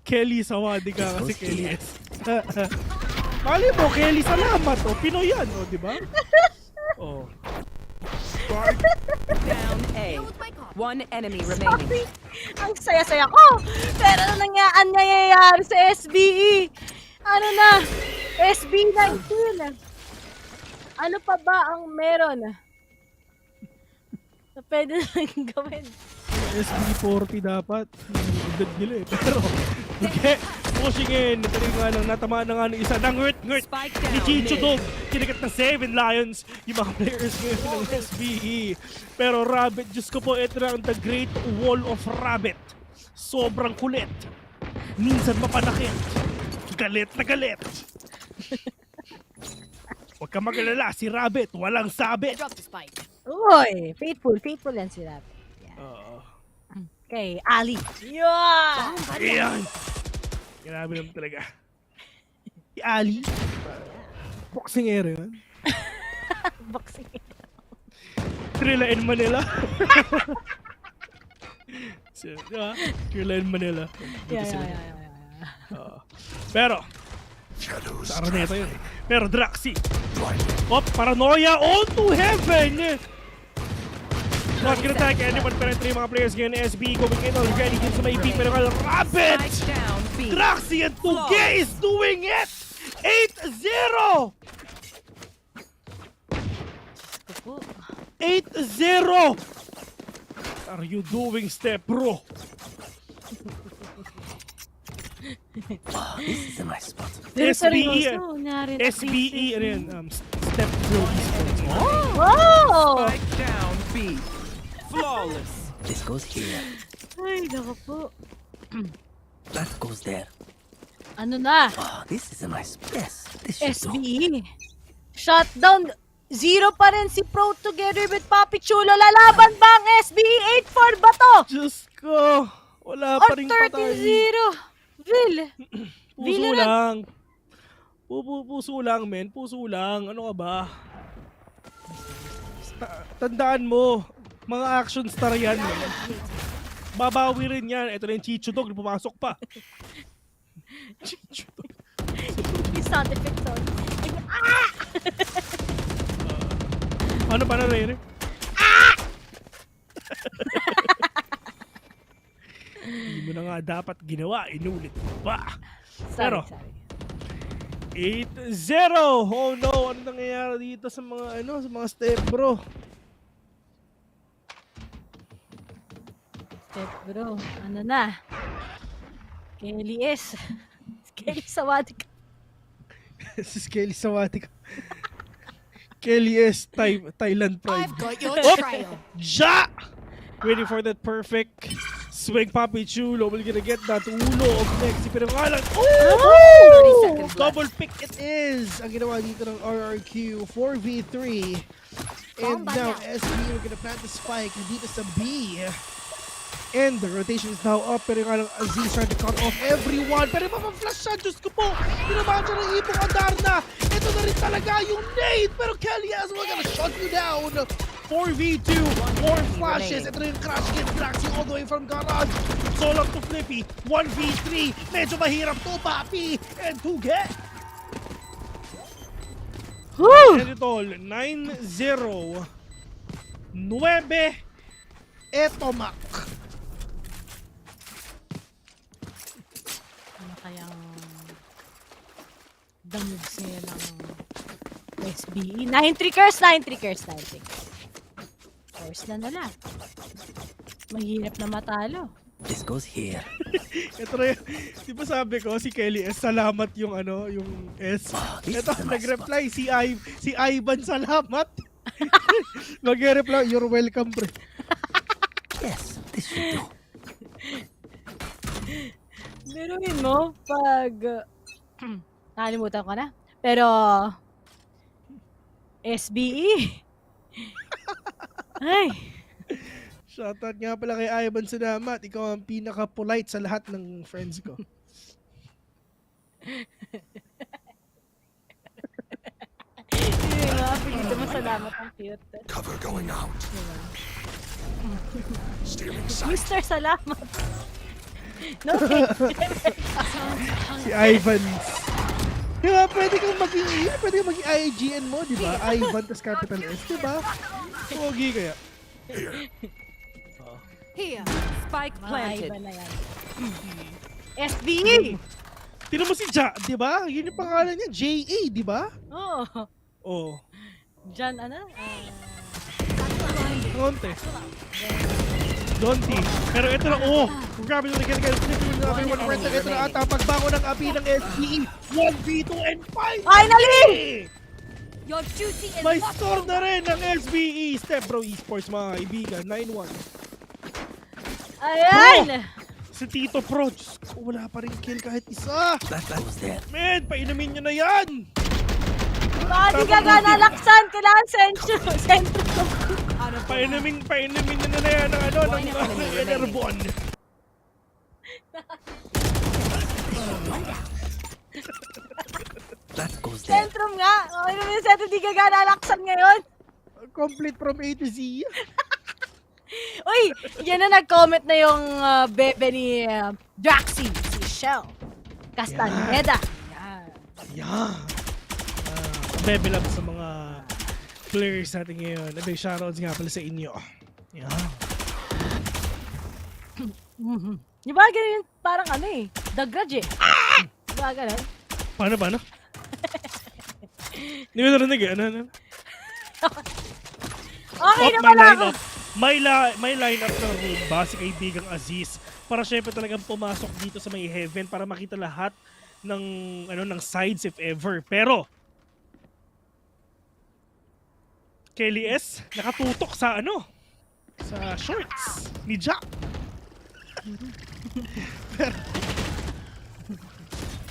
Kelly Sawadi ka kasi Kelly S. Mali mo, Kelly, salamat. O, Pinoy yan, o, di ba? Oh. Down A. One enemy remaining. Ang saya-saya ko. Pero ano nangyayari sa SBE? Ano na? SB19. Ano pa ba ang meron? Na pwede lang gawin. SB40 dapat. Udad nila eh. Pero, okay. Pushing in. Ito rin nga nang natamaan na nga ng isa. Nang ngert ni Chicho Dog. Kinagat ng 7 Lions. Yung mga players ngayon ng SBE. Pero Rabbit, Diyos ko po, ito na ang The Great Wall of Rabbit. Sobrang kulit. Minsan mapanakit. Galit na galit. Huwag ka magalala, si Rabbit, walang sabit. Uy, faithful yan si Rabbit. Okay, Ali. Yeah! Ayan! Grabe naman talaga. Si Ali. Boxingero yun. Boxingero. Trilla in Manila. So, diba? Trilla in Manila. Yeah. Pero, sa araw na ito yun. Pero Draxi. Oh, paranoia all to heaven! Not gonna attack anyone, pero ito yung mga players ngayon ng SB going in already dito sa may peak. Pero Rabbit! Draxi and 2K is doing it! 8-0! 8-0! What are you doing, Step Bro? This is a nice spot. SBE, ano yun? Step Bro Esports. Wow! Spike down B. Flawless. This goes here. Ay, naku po. That goes there. Ano na? This is a nice spot. Yes, this should do. SBE. Shutdown. 0 pa rin si Pro together with Papi Chulo. Lalaban ba ang SBE 8-4 ba to? Diyos ko. Wala pa rin patay. Or 13-0. Vil. Puso lang. Puso lang, men. Puso lang. Ano ka ba? Tandaan mo, mga action star yan. Babawi rin yan. Ito na yung Chicho Dog. Pumasok pa. Chicho Dog. Yung sound effect on. Ano ba na rin? Hindi mo na nga dapat ginawa. Inulit pa. Pero, 8-0. Oh no, ano nangyayari dito sa mga sa mga Step Bro? Step Bro, ano na? Kelly S. Kelly Sawatika. Si Kelly Sawatika. Kelly S. Thailand Pride. I've got your trail. Ja! Waiting for that perfect swing. Papi Chulo will gonna get that ulo of next. Si Pirangalan. Oh! Double pick it is. Ang ginawa dito ng RRQ. 4v3. And now SB we're gonna plant the spike dito sa B. And the rotation is now up. Pero nga lang Aziz trying to cut off everyone. Pero mapapflash siya. Diyos ko po. Tinamaan siya ng ipong Adarna. Ito na rin talaga yung nade. Pero Kelly as well gonna shut you down. 4v2. More flashes. Ito na yung crash kit. Draxi all the way from garage. Solo to Flippy. 1v3. Medyo mahirap to, Papi. And 2 get. And ito, 9-0. 9 Etomac. Ano kayang damog siya ng SBE? 9 triggers. Force na nila. Mahirap na matalo. This goes here. Ito na yun. Di ba sabi ko, si Kelly S, salamat yung yung S. Ito, nag-reply, si Ivan, salamat. Nag-reply, you're welcome, pre. Yes, this should do. Biruin mo, pag... nakalimutan ko na. Pero... SBE. Ay. Shoutout nga pala kay Ivan, salamat. Ikaw ang pinaka-polite sa lahat ng friends ko. Dito mo salamat ang cute. Cover going out. Mr. Salamat. No, Si Ivan. Diba, pwede kang maging IGN mo, di ba? Ivan tas capital S, di ba? Pogi kaya. Here. Spike planted. Iba na yan. SBE! Tinan mo si Ja, di ba? Yun yung pangalan niya, J.A., di ba? Oo. Oo. Jan, ano? Konti. Donti. Pero ito na, grabe na nagkakalit. Ito na ata, pagbango ng api ng SBE. 1v2 and 5! Finally! Your duty is May score na rin ng SBE. Step bro, Esports mga kaibigan. 9-1. Ayan! Si Tito Pro, Diyos ko, wala pa rin kill kahit isa. That was there. Men, painumin nyo na yan! Hindi ka ganalaksan. Kailangan sentro. Painumin nyo na yan ng ano, ng Enerbon. That goes there. Sentrum nga. Okay naman yung sentrum. Hindi ka ganalaksan ngayon. Complete from A to Z. Uy, yan na nag-comment na yung bebe ni Draxi, si Shell Castaneda. Yeah. Bebe lang sa mga players natin ngayon. A big shoutouts nga pala sa inyo. Yeah. Di ba ganun yung parang ano eh, The Grudge eh. Di ba ganun? Paano? Hindi mo narinig eh. Ano? Okay naman ako. May lineup ng room ba si kaibigang Aziz para syempre talagang pumasok dito sa may heaven para makita lahat ng sides if ever. Pero Kelly S nakatutok sa sa shorts ni Jack.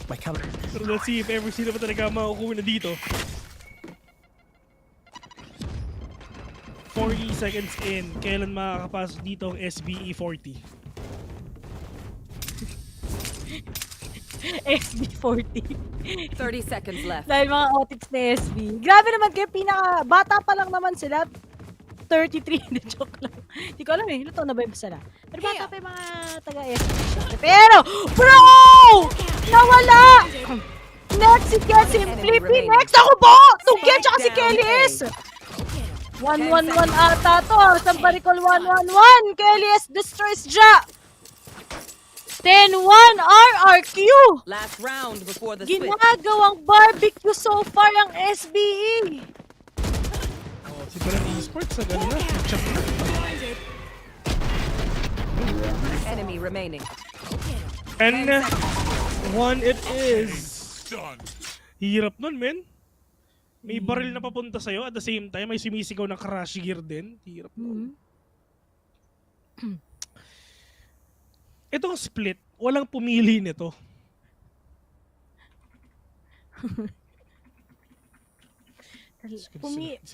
Pero let's see if ever sino pa talaga makukuha na dito. 40 seconds in, kailan makakapasok dito ang SBE 40? SB40. 30 seconds left. Dahil mga otits na SB. Grabe naman kayo, bata pa lang naman sila. 33, hindi joke lang. Hindi ko alam ilan taon na ba yung sila. Pero bata pa yung mga taga-SB. Pero, bro! Nawala! Next si Kessie Flippy. Next ako po! Tugyan tsaka si Kelly S. 1-1-1 ata to. Isang barikol 1-1-1. Kelly S destroys Ja. 10-1 RRQ. Last round before the switch. Ginagawang barbecue so far ang SBE. Si Bren Esports, ganun na. Enemy remaining. And 1 it is. Hirap nun, men. May baril na papunta sa'yo at the same time, may sumisigaw na crash gear din. Hirap nun. Itong split, walang pumili nito.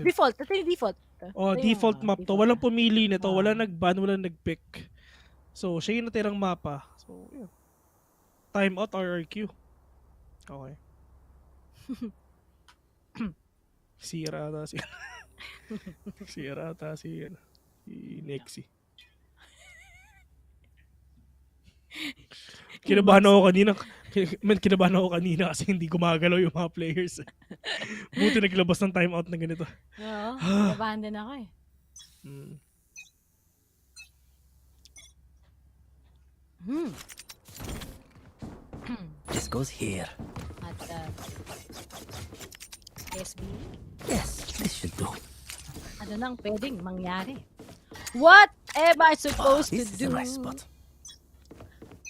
Default. Ito yung default. Default map to. Walang pumili nito. Walang nag-ban, walang nag-pick. So, siya yung natirang mapa. So, yeah. Time out RRQ. Okay. Sira ata si Nexi. Kinabahan ako kanina kasi hindi gumagalaw yung mga players. Buti naglabas ng timeout na ganito. Oo, kinabahan din ako eh. This goes here. At SB. Yes, this should do. Ano nang pwedeng mangyari? What am I supposed to This is do? the right spot.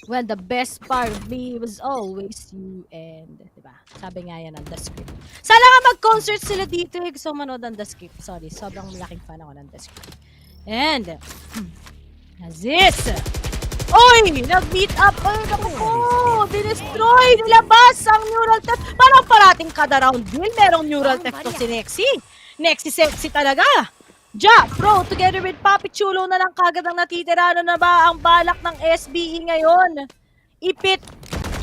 When the best part of me was always you and, diba? Sabi nga yan ng The Script. Sana nga mag-concert sila dito eh. Gusto manood ng The Script. Sorry, sobrang malaking fan ako ng The Script. And, Aziz! Oy! Nag-meet up! Ay, naku po! Dinestroy! Nilabas ang neural theft! Parang parating kada round wheel, merong neural theft to si Nexi. Nexi sexy talaga! Ja, Pro, together with Papi Chulo na lang kagad ang natitira. Ano na ba ang balak ng SBE ngayon?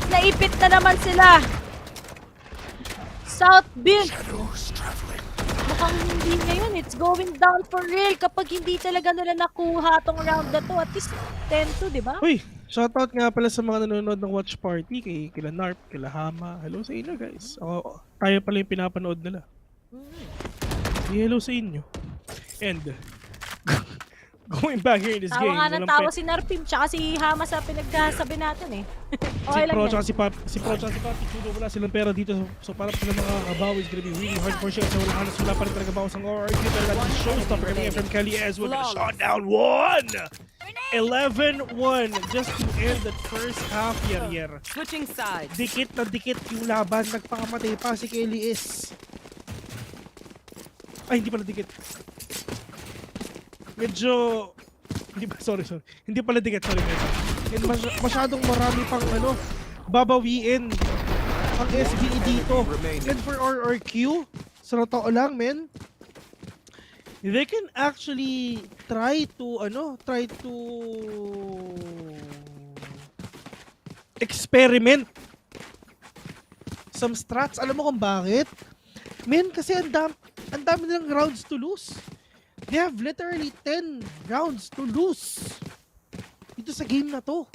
Naipit na naman sila. South Bill. Mukhang hindi ngayon. It's going down for real kapag hindi talaga nila nakuha tong round na to. At least 10-2, di ba? Uy, Shoutout nga pala sa mga nanonood ng watch party kila Narp, kila Hama. Hello sa inyo guys. Tayo pala yung pinapanood nila. Hello sa inyo. And going back here in this game. Tawa nga ng tawa si Narpim tsaka si Hama sa pinagkasabi natin eh. Okay lang yan. Si Pro tsaka si Papi Chulo wala silang pera dito. So para sila makakabawi, it's gonna be really hard for sure. So wala pa rin talaga bawas ang RRQ. Pero that is showstopper coming in from Kelly as we're gonna shot down 11-1 just to end the first half, Yer. Switching sides. Dikit na dikit yung laban. Nagpakamatay pa si Kelly is. Ay, hindi pala dikit. Medyo... Sorry. Hindi pala dikit, sorry. And masyadong marami pang babawiin ang SBE dito. And for RRQ, sa totoo lang, men, they can actually try to experiment some strats. Alam mo kung bakit? Men, kasi ang dami nilang rounds to lose. They have literally 10 rounds to lose dito sa game na to.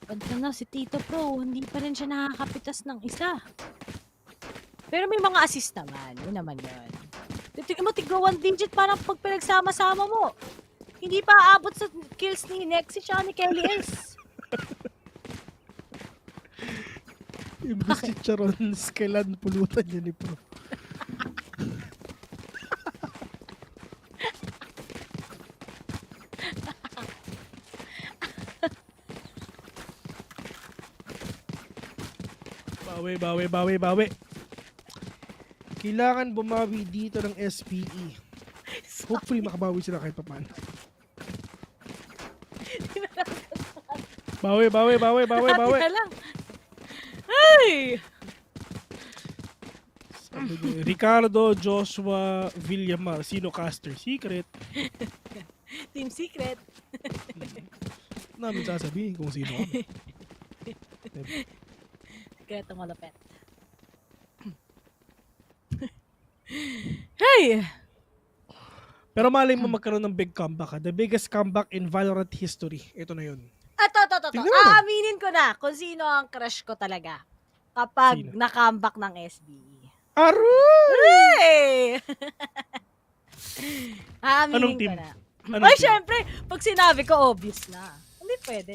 Pagka na si Tito Pro, hindi pa rin siya nakakapitas ng isa. Pero may mga assist naman. Yun naman yun. Tignan mo, tigwa 1 digit parang pag pinagsama-sama mo. Hindi pa aabot sa kills ni Nexy siya ni Kelly S. Iba si Charon, skelan pulutan niya ni Pro. Bawi. Kailangan bumawi dito ng SPE. Hopefully makabawi sila kahit papaano. Bawi. Lang. Ay! Ricardo Joshua Villamar. Sino caster? Secret. Team Secret. Namin sasabihin kung sino kami. Sekretong malapit. Hey! Pero malay mo magkaroon ng big comeback. The biggest comeback in Valorant history. Ito na yun. Ito. Aaminin ko na kung sino ang crush ko talaga kapag na-comeback ng SBE. Aroy! Aaminin ko na. Ay, syempre, pag sinabi ko, obvious na. Hindi pwede.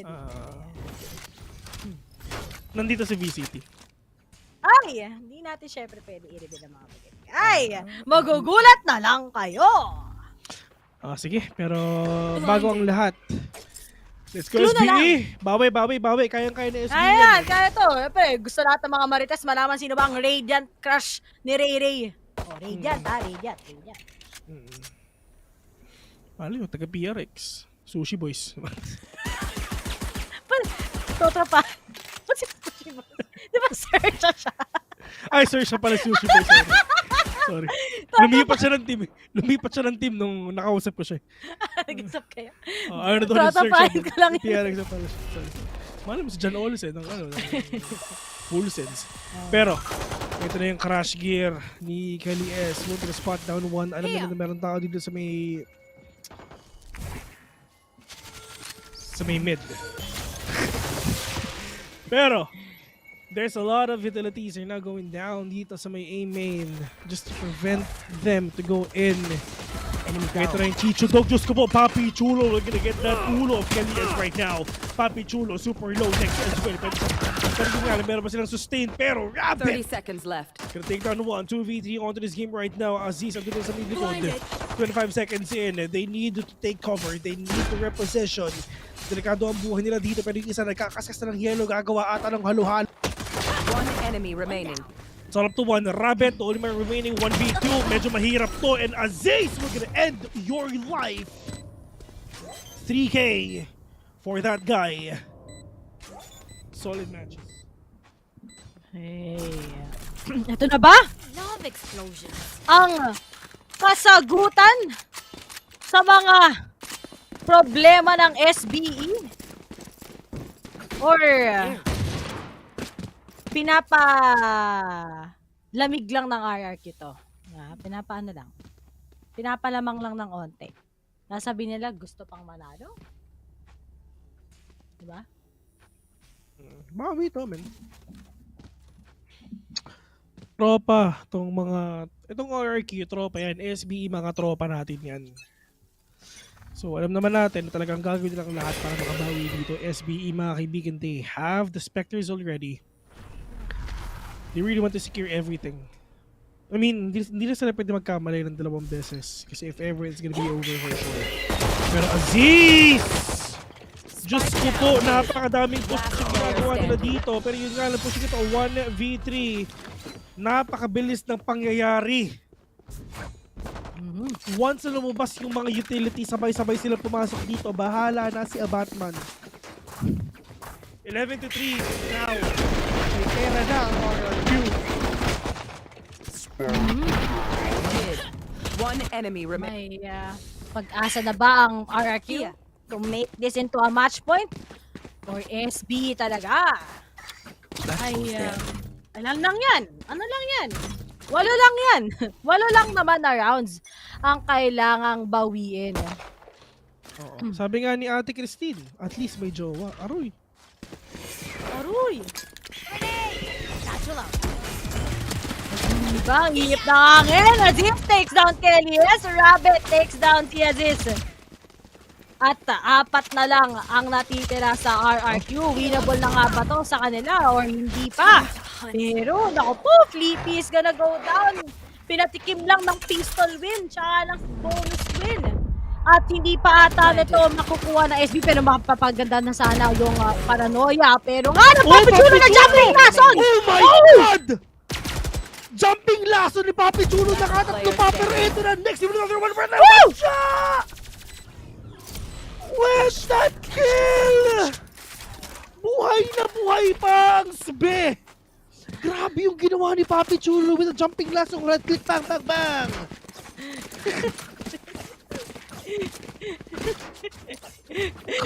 Nandito si VCT. Ay, hindi natin syempre pwede i-reveal ang mga bagay. Ay, magugulat na lang kayo. Sige, pero bago ang lahat. Let's go SBE! Bawi. Kayang-kaya na SBE. Ayan, kaya to. Gusto lahat ng mga marites malaman sino ba ang Radiant crush ni Ray. Radiant Radiant. Pali mo, taga PRX. Sushi Boys. Totra pa. Si Sushi Boys. Di ba search siya? Ay, search siya pala Sushi Boys. Sorry. Lumipat siya ng team nung nakausap ko siya. Nag-usap kayo? Ayun na doon yung search siya. Ka lang. PRX na pala siya. Sorry. Mahal mo si John Olsen. Full sense. Pero, ito na yung crash gear ni Kelly S. Move to the spot down 1. Alam mo na meron tao dito sa may mid. Pero, there's a lot of vitalities are now going down dito sa may A main just to prevent them to go in. Ito na yung Chicho Dog. Diyos ko po, Papi Chulo. We're gonna get that ulo of Kelly S right now. Papi Chulo, super low next as well. Pero yung nga, meron pa silang sustain. Pero, rapid! 30 seconds left. Gonna take down 1, 2v3 onto this game right now. Aziz, ang dito sa mid likod. 25 seconds in. They need to take cover. They need to reposition. Delikado ang buhay nila dito. Pero yung isa nagkakaskas na ng yellow. Gagawa ata ng halo-halo. One enemy remaining. It's all up to 1. Rabbit, the only man remaining. 1v2. Medyo mahirap to. And Aziz, we're gonna end your life. 3K for that guy. Solid matches. Hey. Ito na ba? Love explosions. Ang kasagutan sa mga problema ng SBE? Or lamig lang ng RRQ to? Pinapaano lang. Pinapalamang lang ng onte. Nasabi nila gusto pang manalo? Diba? Bawi to, men. Tropa, itong RRQ, tropa yan. SBE, mga tropa natin yan. So, alam naman natin na talagang gagawin nilang lahat para makabawi dito. SBE, mga kaibigan, they have the Spectres already. They really want to secure everything. I mean, hindi na sila pwede magkamali ng 2 beses. Kasi if ever, it's gonna be over for sure. Pero Aziz! Diyos ko po, napakadaming push yung ginagawa nila dito. Pero yun nga lang, push ito, 1v3. Napakabilis ng pangyayari. Once na lumabas yung mga utility, sabay-sabay sila pumasok dito. Bahala na si Abatman. 11-3 now. May pera na ang RRQ. One enemy remaining. May pag-asa na ba ang RRQ to make this into a match point? Or SB talaga? Ano lang yan? Ano lang yan? 8 lang yan. 8 lang naman na rounds ang kailangang bawiin. Sabi nga ni Ate Christine, at least may jowa. Aroy. Diba? Ang hihip na hangin. Aziz takes down Kelly. Yes, Rabbit takes down si Aziz. At 4 na lang ang natitira sa RRQ. Winnable na nga ba to sa kanila or hindi pa? Pero, naku po, Flippy is gonna go down. Pinatikim lang ng pistol win, tsaka ng bonus win. At hindi pa ata nito makukuha ng SB, pero mapapaganda na sana yung paranoia. Pero nga, nagpapachulo na jumping lason! Oh my God! Jumping lason ni Papi Chulo, nakatatlo pa, pero ito na, next, even another one for that one shot! Where's that kill? Buhay na buhay pa ang SB! Grabe yung ginawa ni Papi Chulo with a jumping lason, right click, bang, bang, bang!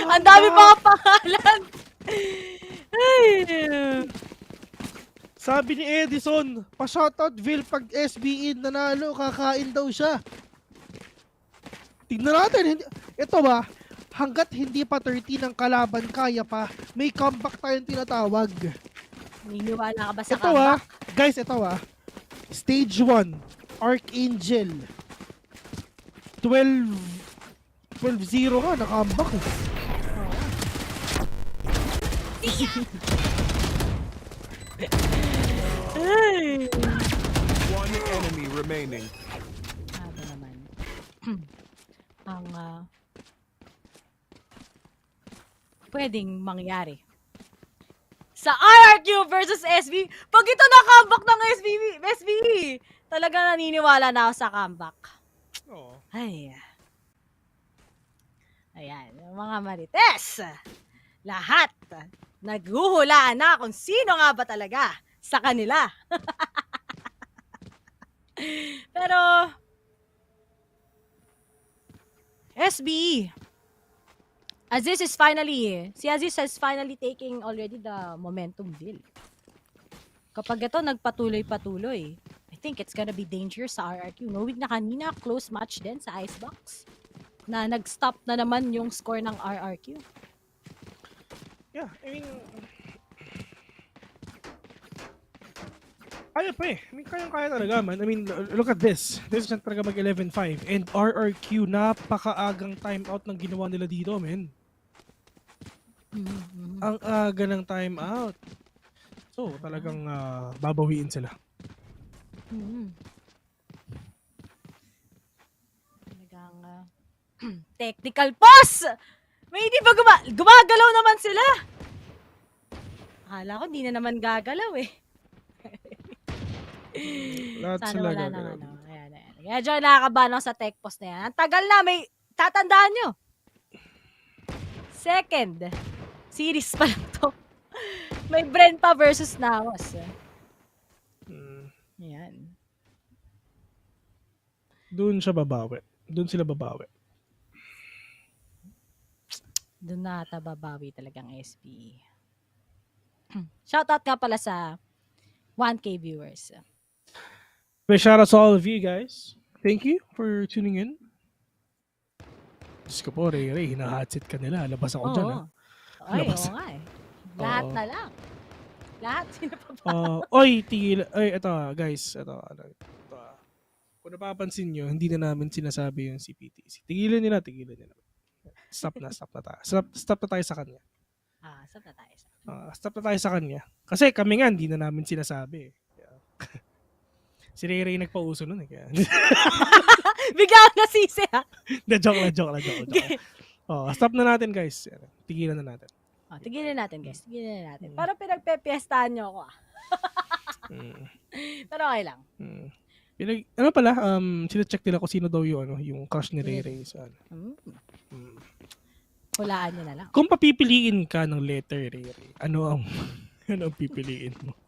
Ang dami mga pangalan! Sabi ni Edison, pa-shoutout Vil pag SBE nanalo, kakain daw siya. Tingnan natin, ito ba, hanggat hindi pa 13 ang kalaban, kaya pa, may comeback tayong tinatawag. Niniwala ka ba sa ito comeback? Guys, ito Stage 1, Archangel. 12-0 ka, naka-comeback eh. One enemy remaining. Ano naman? Ang pwedeng mangyari sa RRQ versus SB. Pag ito na-comeback ng SB, talaga naniniwala na ako sa comeback. Ay. Ayan, mga marites. Lahat naghuhulaan na kung sino nga ba talaga sa kanila. Pero SB, Aziz is finally taking already the momentum bill. Kapag ito nagpatuloy-patuloy, I think it's gonna be dangerous sa RRQ. Knowing na kanina, close match din sa Icebox. Na nag-stop na naman yung score ng RRQ. Yeah, I mean, kaya pa eh. I mean, kaya talaga man. I mean, look at this. This is talaga mag 11-5. And RRQ, napakaagang timeout ng ginawa nila dito, man. Ang aga ng timeout. So, talagang babawiin sila. Talagang technical pause! May hindi ba gumagalaw naman sila? Akala ko di na naman gagalaw eh. Lahat Sana sila wala gagalaw. na. Ayan. Kaya dyan nakakabahan ako sa tech post na yan. Ang tagal na, may tatandaan nyo. Second series pa lang to. May Bren pa versus Naos. Ayan. Doon siya babawi. Doon sila babawi. Doon na ata babawi talagang SB. Shoutout nga pala sa 1K viewers. May shoutout to all of you guys. Thank you for tuning in. Diyos ko po, Ray, hinahatsit ka nila. Labas ako dyan, ha? Ay, Labas. oo nga eh. Lahat Oo. na lang. Lahat sino pa ba? Oy, tigil. Ay, ito guys. Ito. Kung napapansin nyo, hindi na namin sinasabi yung CPTC. Tigilan nyo na. Stop na tayo. Stop na tayo sa kanya. Stop na tayo. Stop na tayo sa kanya. Kasi kami nga, hindi na namin sinasabi. Si Ray nagpauso nun eh. Kaya. Bigla ako nasisi ha. Joke lang. Stop na natin guys. Tigilan na natin. Tigilan natin guys. Parang pinagpepiestahan nyo ako Pero okay lang. Ano pala, sina-check nila kung sino daw yung crush ni Ray sa ano. Hulaan nyo na lang. Kung papipiliin ka ng letter, Ray, ano ang pipiliin mo?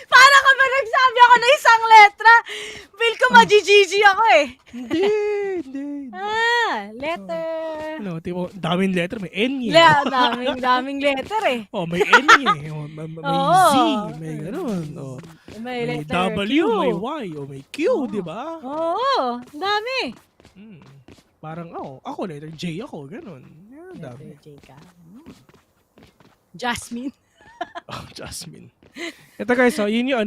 Parang kapag nagsabi ako ng isang letra, feel ko ma-GG ako eh. Hindi. Letter. Tipo, daming letter, may N eh. Daming letter eh. May N eh. May Z, may gano'n. May may letter W, Q. may Y, may Q, di ba? Oo, dami. Parang, ako letter J ako, gano'n. Dami. Letter J ka. Jasmine. Jasmine. Ito guys, yun yung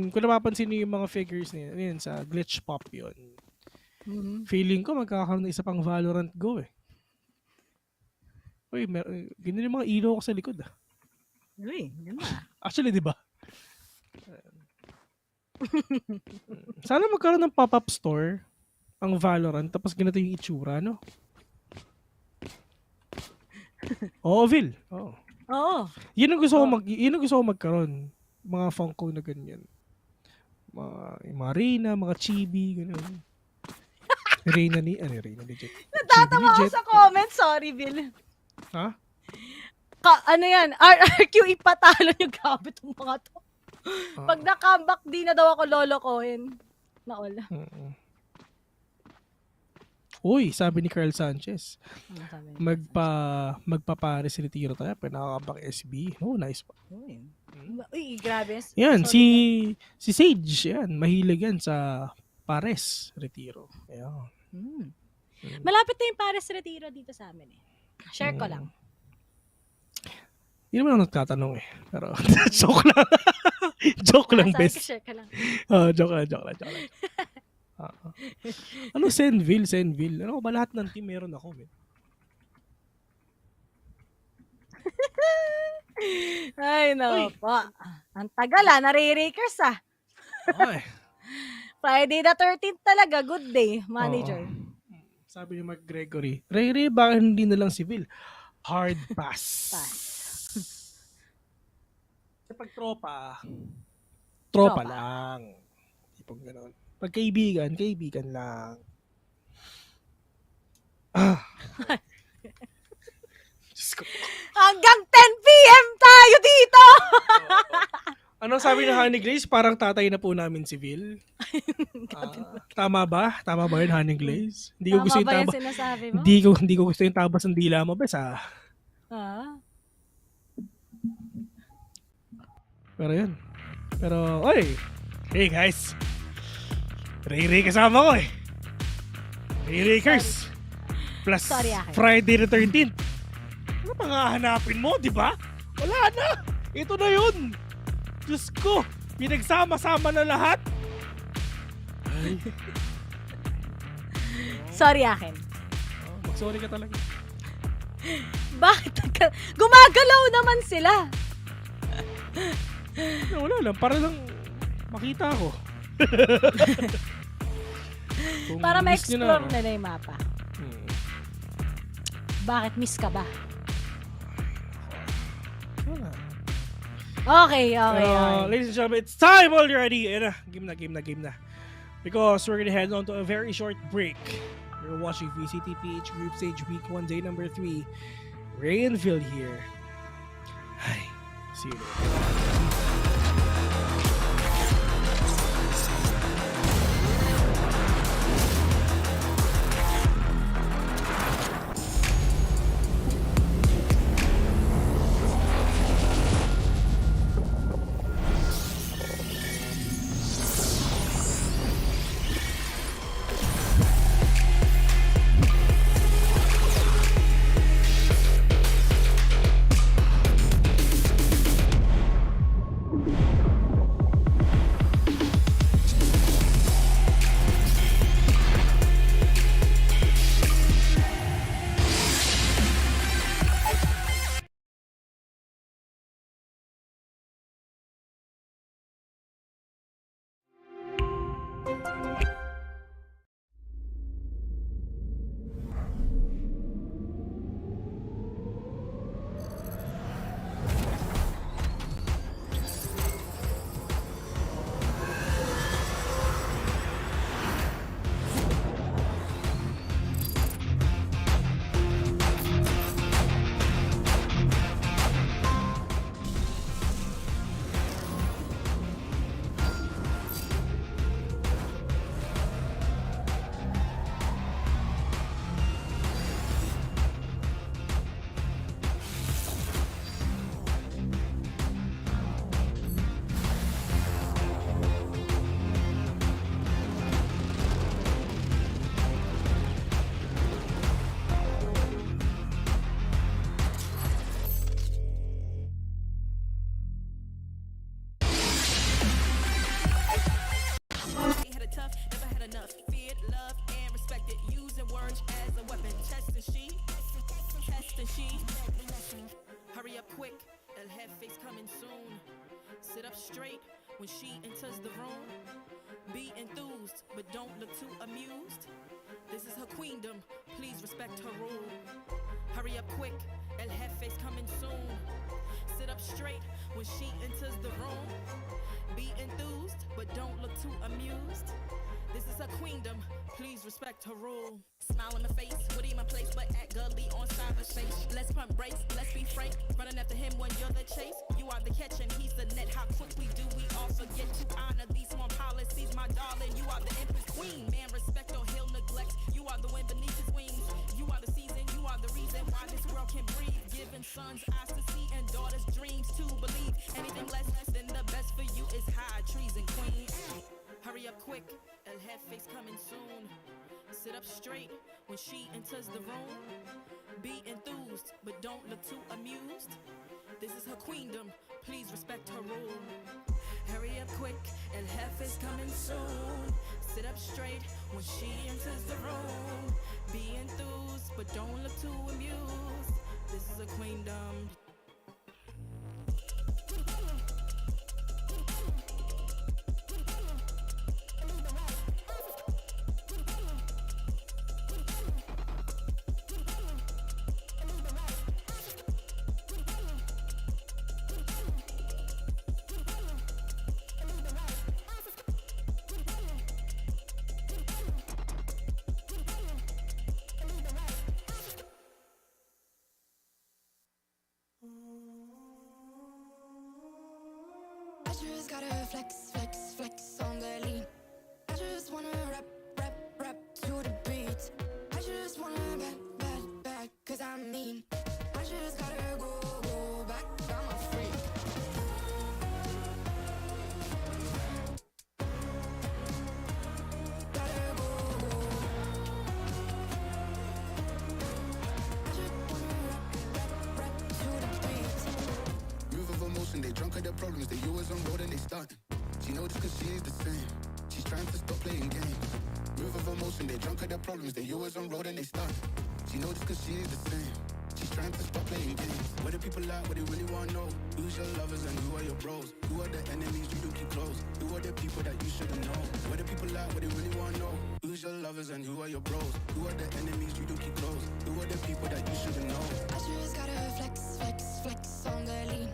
kung napapansin niyo yung mga figures niya, yun, sa glitch pop yun. Feeling ko magkakaroon ng isa pang Valorant Go eh. Uy, ganun yung mga ilaw ko sa likod Uy, ganda. Actually, di ba? Sana magkaroon ng pop-up store ang Valorant tapos ganito yung itsura, no? Vil. Oo. Yun ang gusto ko magkaroon. Mga Funko na ganyan. Mga Reyna, mga Chibi, gano'n. Reyna legit. Natatawa ako sa comment. Sorry, Bill. Ha? Ano yan? RRQ ipatalo yung gabi itong mga to. Pag na-comeback, di na daw ako lolokohin. Naola. Uy, sabi ni Carl Sanchez. Magpapares si Retiro tayo. Pinakakabak SB. Nice pa. Uy, grabe. Yan, si Sage. Yan, mahilig yan sa pares Retiro. Ayan. Malapit na yung pares Retiro dito sa amin eh. Share ko lang. Hindi naman ako nagtatanong eh. Pero, joke lang. Joke lang, best. Share ka lang. Joke lang. Ano, Senville? Ano ba lahat ng team meron ako, man? Ay, no po. Ang tagal nare-rakers Ay. Friday the 13th talaga. Good day, manager. Sabi ni Mark Gregory, Ray, bakit hindi na lang civil? Hard pass. Kapag tropa lang. Tipong gano'n. Pag kaibigan lang. Diyos ko po. Hanggang 10 p.m. tayo dito! Anong sabi ng Honey Glaze? Parang tatay na po namin si Vil. Tama ba? Tama ba yun, Honey Glaze? Hindi ko gusto yung tabas. Sinasabi mo? Hindi ko gusto yung tabas ng dila mo, bes Pero yun. Oy! Hey guys! Ray kasama ko eh. Ray-Rakers. Plus Friday the 13th. Ano pang hahanapin mo, di ba? Wala na. Ito na yun. Diyos ko. Pinagsama-sama na lahat. Ay. Sorry akin. Mag-sorry ka talaga. Bakit? Gumagalaw naman sila. Wala lang. Para lang makita ko. Para ma-explore nila yung mapa. Bakit miss ka ba? Okay. Ladies and gentlemen, it's time already. Game na. Because we're gonna head on to a very short break. You're watching VCTPH Group Stage Week 1, Day number 3. Ray and Phil here. Hi. See you later. Had it tough, never had enough. Feared, loved, and respected. Using words as a weapon. Testing she, testing she. Hurry up quick, El Jefe's coming soon. Sit up straight when she enters the room. Be enthused, but don't look too amused. This is her queendom, please respect her rule. Hurry up quick, El Jefe's coming soon. Sit up straight when she enters the room. Be enthused, but don't look too amused. This is her queendom, please respect her rule. Smile in my face, Woody in my place, but act gully on cyberspace. Let's pump brakes, let's be frank. Running after him when you're the chase. You are the catch and he's the net. How quickly do we all forget to honor these small policies, my darling? You are the empress queen. Man, respect or he'll neglect. You are the wind beneath his wings. You are the season, you are the reason why this world can breathe. Giving sons eyes to see and daughters dreams to believe. Anything less than the best for you is high treason, queen. Hurry up quick, El Jefe's coming soon. Sit up straight when she enters the room. Be enthused, but don't look too amused. This is her queendom, please respect her rule. Hurry up quick, El Jefe's coming soon. Sit up straight when she enters the room. Be enthused, but don't look too amused. This is a queendom. I just gotta flex, flex, flex on the lean. I just wanna rap, rap, rap to the beat. I just wanna back, cause I'm mean. I just gotta go back, I'm a freak. Gotta go. I just wanna rap to the beat. Move of emotion, they drunk at their problems, they always on road and they starting. She knows this cause she is the same. She's trying to stop playing games. Move of emotion, they drunk at their problems, they always on road and they starting. She knows this cause she is the same. She's trying to stop playing games. Where the people at, what they really wanna know? Who's your lovers and who are your bros? Who are the enemies you do keep close? Who are the people that you shouldn't know? Where the people at, what they really wanna know? Who's your lovers and who are your bros? Who are the enemies you do keep close? Who are the people that you shouldn't know? I just gotta flex, flex, flex on the lean.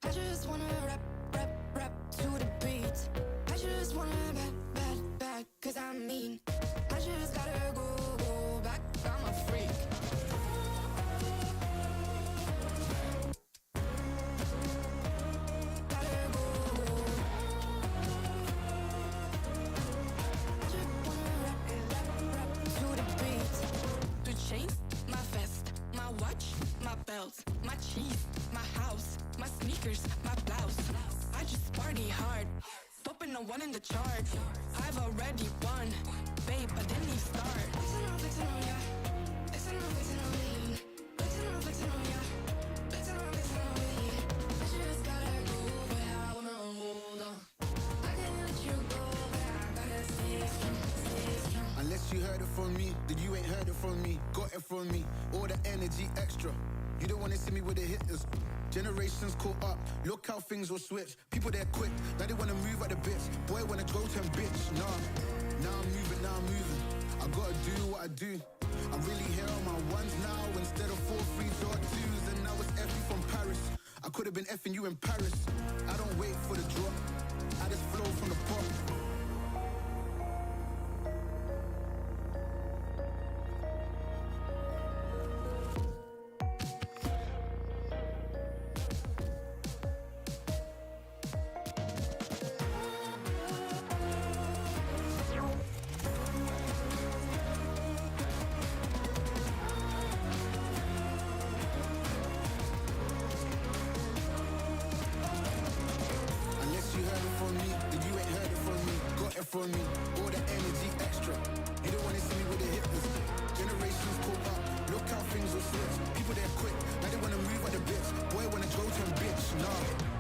I just wanna rap, rap, rap to the beat. I just wanna back, cause I'm mean. I just gotta go back, I'm a freak. Gotta go. I just wanna rap to the beat. The chains, my vest, my watch, my belt, my cheese, my house, my sneakers, my blouse. I just party hard, popping a one in the chart. I've already won, babe, I didn't even start. Flexing on ya, flexing on me, flexing on ya, flexing on me. I just gotta go, but I wanna hold on. I can't let you go, but I gotta stay strong. Unless you heard it from me, then you ain't heard it from me. Got it from me, all the energy extra. You don't wanna see me with the hitters. Generations caught up, look how things will switch. People they're quick, now they wanna move at the bits. Boy wanna go 10 bitch, nah. Now I'm moving. I gotta do what I do. I'm really here on my ones now instead of 4 3s or 2s. And now it's F from Paris. I could have been effing you in Paris. I don't wait for the drop. I just flow from the pot. For me, all the energy extra. You don't wanna see me with the hitters. Generations pull up, look how things will switch. People there quick, now they wanna move on the bitch. Boy wanna go to a bitch, nah.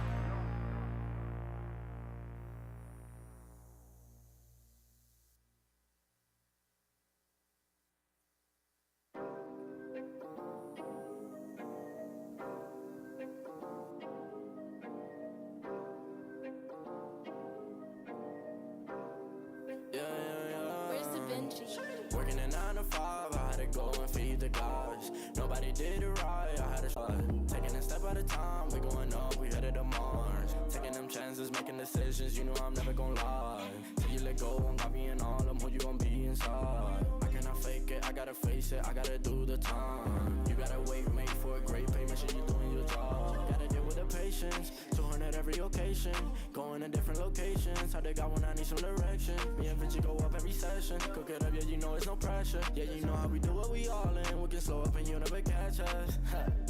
Working a 9 to 5, I had to go and feed the guys. Nobody did it right, I had to try. Taking a step at a time, we going up, we headed to Mars. Taking them chances, making decisions, you know I'm never gonna lie. Till you let go, I'm copying all them who you gon' be inside. I cannot fake it, I gotta face it, I gotta do the time. You gotta wait, make for a great pay, make sure you're doing your job. Gotta deal with the patience, 200 every occasion. Going to different locations, how they got when I need some direction. Me and Vinci go up every session. Cook it up, yeah, you know it's no pressure. Yeah, you know how we do it, we all in. We can slow up and you never catch us.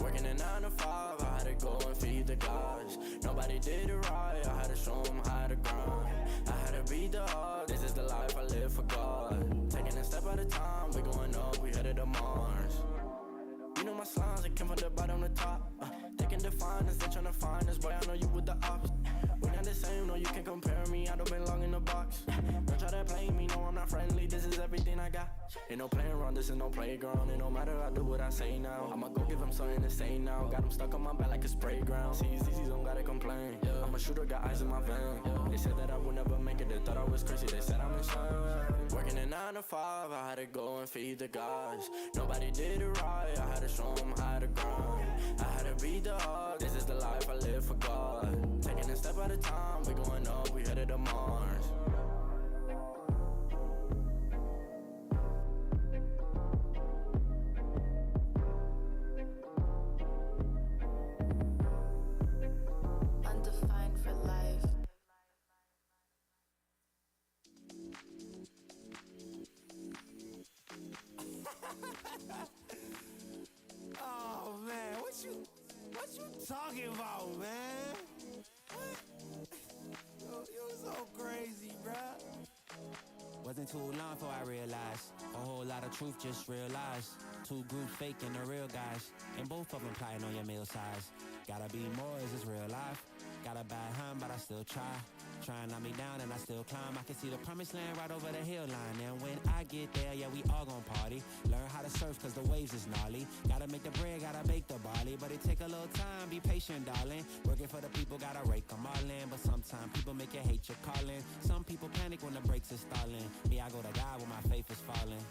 Working a 9 to 5, I had to go and feed the guys. Nobody did it right, I had to show them how to grind. I had to beat the odds, this is the life I live for God. Taking a step at a time, we going up, we headed to Mars. You know my slimes, they came from the bottom to top. They can define us, they tryna find us. Boy, I know you with the ops. We not the same, no, you can't compare me. I don't belong in the box. Don't try to play me, no, I'm not friendly. This is everything I got. Ain't no playing around, this is no playground. It no matter, I do what I say now. I'ma go give them something to say now. Got them stuck on my back like a spray ground. See, easy, don't gotta complain. I'm a shooter, got eyes in my vein. They said that I would never make it, they thought I was crazy. They said I'm insane. Working a 9 to 5, I had to go and feed the guys. Nobody did it right, I had to show them how to grind. I had to beat the odds, this is the life I live for God. Taking a step at a time, we going up, we headed to Mars. Undefined for life. Oh man, what you talking about, man? What? You're so crazy, bruh. Wasn't too long before I realized a whole lot of truth just realized. 2 groups faking the real guys, and both of them plotting on your meal size. Gotta be more, is this real life? Got a bad hand, but I still try. Try and knock me down and I still climb. I can see the promised land right over the hill line. And when I get there, yeah, we all gon' party. Learn how to surf cause the waves is gnarly. Gotta make the bread, gotta bake the barley. But it take a little time, be patient, darling. Working for the people, gotta rake them all in. But sometimes people make you hate your calling. Some people panic when the brakes are stalling. Me, I go to God when my faith is falling.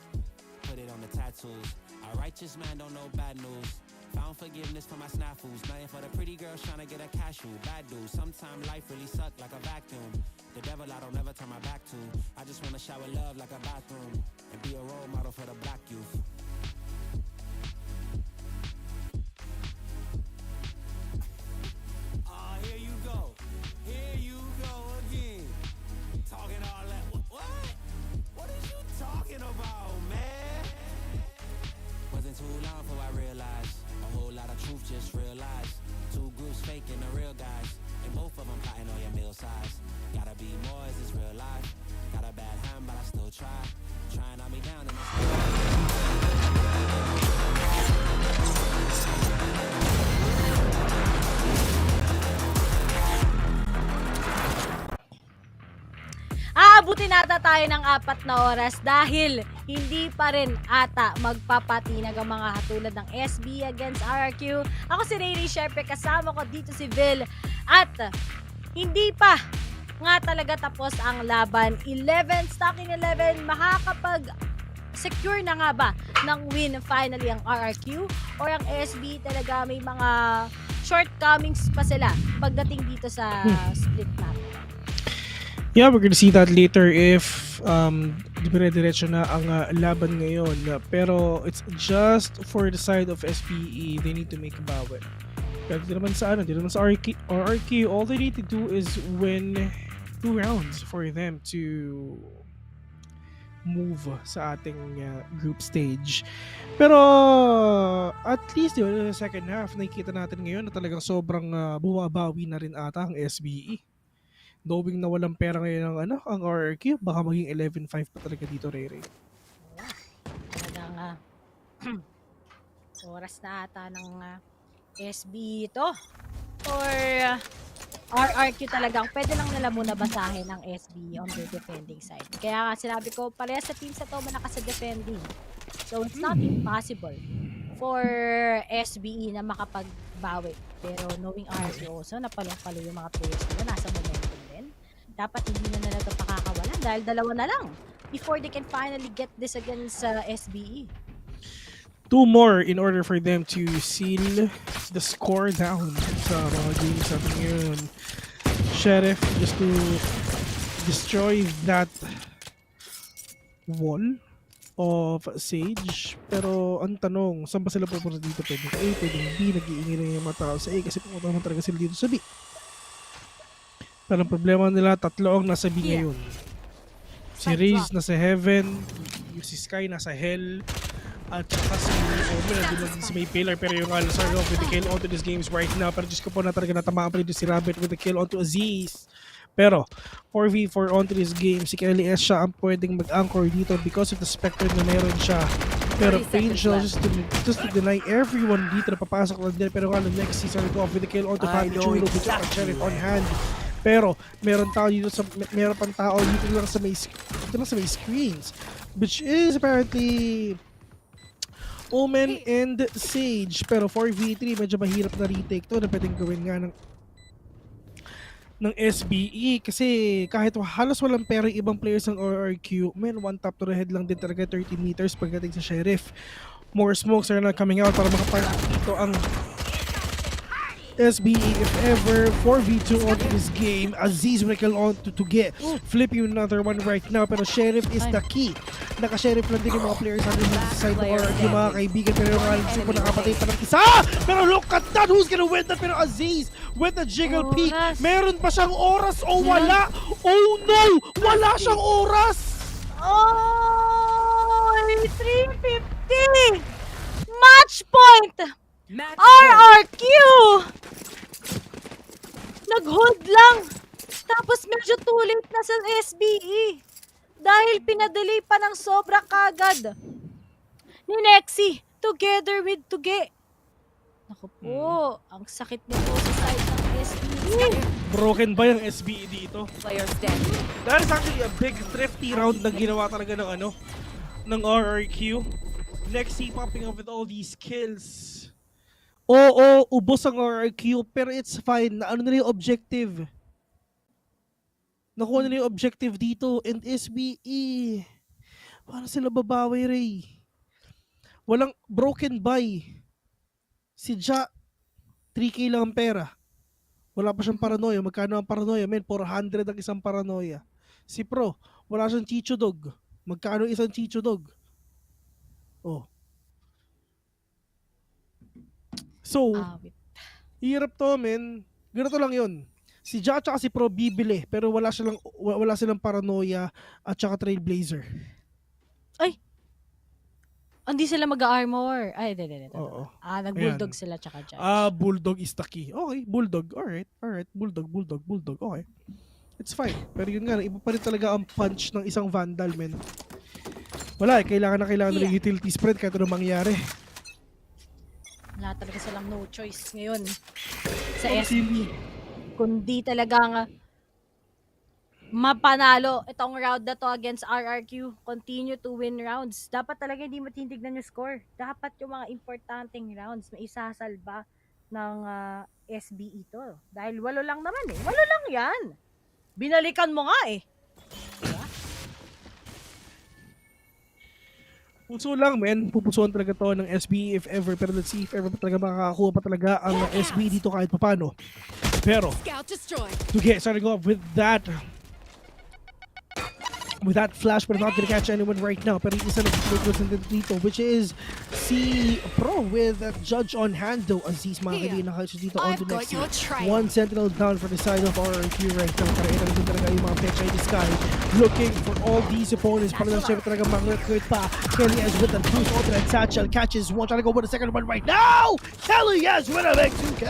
Put it on the tattoos. A righteous man don't know bad news. Found forgiveness for my snafus. Nothing for the pretty girls trying to get a cashew. Bad dude. Sometimes life really suck like a vacuum. The devil I don't never turn my back to. I just wanna shower love like a bathroom. And be a role model for the black youth. Here you go. Here you go again. Talking all that. What? What is you talking about, man? Wasn't too long before I realized a whole lot of truth just realized. 2 groups faking the real guys, and both of them plotting on your meal size. Gotta be more, is this real life? Got a bad hand, but I still try. Trying to knock me down and I Aabutin nata tayo ng 4 na oras dahil hindi pa rin ata magpapatinag ang mga hatulad ng SB against RRQ. Ako si Rayray, syempre kasama ko dito si Vil. At hindi pa nga talaga tapos ang laban. 11, stacking 11, makakapag-secure na nga ba ng win finally ang RRQ or ang SB talaga may mga shortcomings pa sila pagdating dito sa split map? Yeah, we're gonna see that later if dire-diretso na ang laban ngayon. Pero it's just for the side of SPE. They need to make a bawi. Pero di naman sa RRQ, all they need to do is win 2 rounds for them to move sa ating group stage. Pero at least yun, sa second half, nakikita natin ngayon na talagang sobrang bumabawi na rin ata ang SBE. Knowing na walang pera ngayon ang RRQ, baka maging 11-5 pa talaga dito, Ray. Talagang oras na ata ng SB ito. Or RRQ talagang pwede lang nila muna basahin ang SB on their defending side. Kaya nga sinabi ko, parehas sa teams na to malakas sa defending. So it's not impossible for SBE na makapagbawi. Pero knowing RRQ also, napalong-palo yung mga players nila, nasa momentum din. Dapat hindi na nila ito pakakawalan dahil dalawa na lang before they can finally get this against SBE. 2 more in order for them to seal the score down sa mga games natin ngayon. Sheriff just to destroy that wall of Sage. Pero ang tanong, saan ba sila pupunta dito? Pwedeng A, pwedeng B, nag-iingay na yung mga tao sa A kasi pumunta naman talaga sila dito sa B. Pero ang problema nila, 3 ang nasa B ngayon. Si Riz nasa Heaven, si Sky nasa Hell, at saka si Omen nandun lang sa may pillar. Pero yung start off with the kill onto these games right now. Pero just ko po na talaga natamaan pa dito si Rabbit with the kill onto Aziz. Pero 4v4 onto this game, si Kelly S siya ang pwedeng mag-anchor dito because of the Spectre na meron siya. Pero Angel just to deny everyone dito na papasok lang din. Pero nga next season go off with the kill onto Papi Chulo with the Sheriff on hand. Pero meron tao dito meron pang tao dito lang sa may screens, which is apparently Omen and Sage. Pero 4v3 medyo mahirap na retake to na pwedeng gawin nga ng SBE kasi kahit halos walang pera yung ibang players ng RRQ, one tap to the head lang din talaga, 30 meters pagdating sa Sheriff. More smokes are not coming out para makapark dito ang SBE if ever. 4v2 on this game. Aziz will kill on to get flipping another one right now, pero Sheriff is the key. Naka-Sheriff lang din yung mga players natin sa side ng RRQ, mga kaibigan, pero yung Alexi po nakapatay pa ng isa. Pero look at that, who's gonna win that? Pero Aziz with the jiggle peek, meron pa siyang oras o wala? Oh no, wala siyang oras. Oh, 350 match point. RRQ! Nag-hold lang. Tapos medyo too late na sa SBE. Dahil pinadelay pa ng sobra kagad. Ni Nexi, together with Tuge. Naku po, ang sakit nito sa side ng SBE. Broken ba yung SBE dito? That is actually a big thrifty round na ginawa talaga ng RRQ. Nexi popping up with all these kills. Oo, ubos ang RRQ, pero it's fine. Ano na yung objective? Nakuha na yung objective dito. And SBE, paano sila babawi, Ray? Walang broken buy. Si Ja, 3K lang ang pera. Wala pa siyang paranoia. Magkano ang paranoia? 400 ang isang paranoia. Si Pro, wala siyang Chicho Dog. Magkano isang Chicho Dog? Oh. So, hirap to, men. Ganito lang yun. Si Ja at si Pro bibili, pero wala silang paranoia at saka Trailblazer. Ay! Hindi sila mag-armor. Ay, hindi. Oo. Nag-bulldog sila tsaka Judge. Bulldog is the key. Okay, bulldog. Alright. Bulldog. Okay. It's fine. Pero yun nga, iba pa rin talaga ang punch ng isang Vandal, men. Wala kailangan nila utility spread kahit anong mangyari. Wala talaga silang no choice ngayon sa SB. Kundi talagang mapanalo itong round na to against RRQ. Continue to win rounds. Dapat talaga hindi mo tinitignan yung score. Dapat yung mga importanteng rounds na isasalba ng SBE to. Dahil 8 lang naman 8 lang yan. Binalikan mo nga eh. Puso lang, men. Pupusuan talaga to ng SB if ever. Pero let's see if ever pa talaga makakakuha pa talaga ang SB dito kahit papano. Pero, to get starting off with that flash, but not gonna catch anyone right now. Pero yung isa na dito, which is si Pro with that judge on hand though. Aziz mga kaibigan nakakasya dito on to next year. One sentinel down for the side of RRQ right now. Para ito rin talaga yung mga pecha in the sky. Looking for all these opponents. Para lang siya talaga mga pa. Kelly has with the boost alternate satchel. Catches one. Trying to go with the second one right now. Kelly has with a big 2K.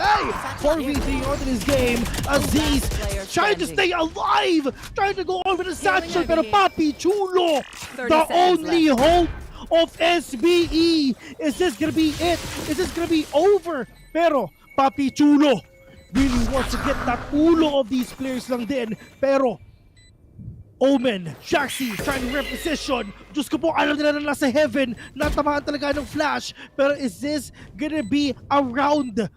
4v3 onto this game. Aziz trying to stay alive. Trying to go on with the satchel. Pero Papi Chulo, the only hope of SBE. Is this gonna be it? Is this gonna be over? Pero Papi Chulo really wants to get that ulo of these players lang din. Pero Omen, Jaxi trying to reposition. Diyos ko po, alam nila na nasa heaven. Natamaan talaga ng flash. Pero is this gonna be a round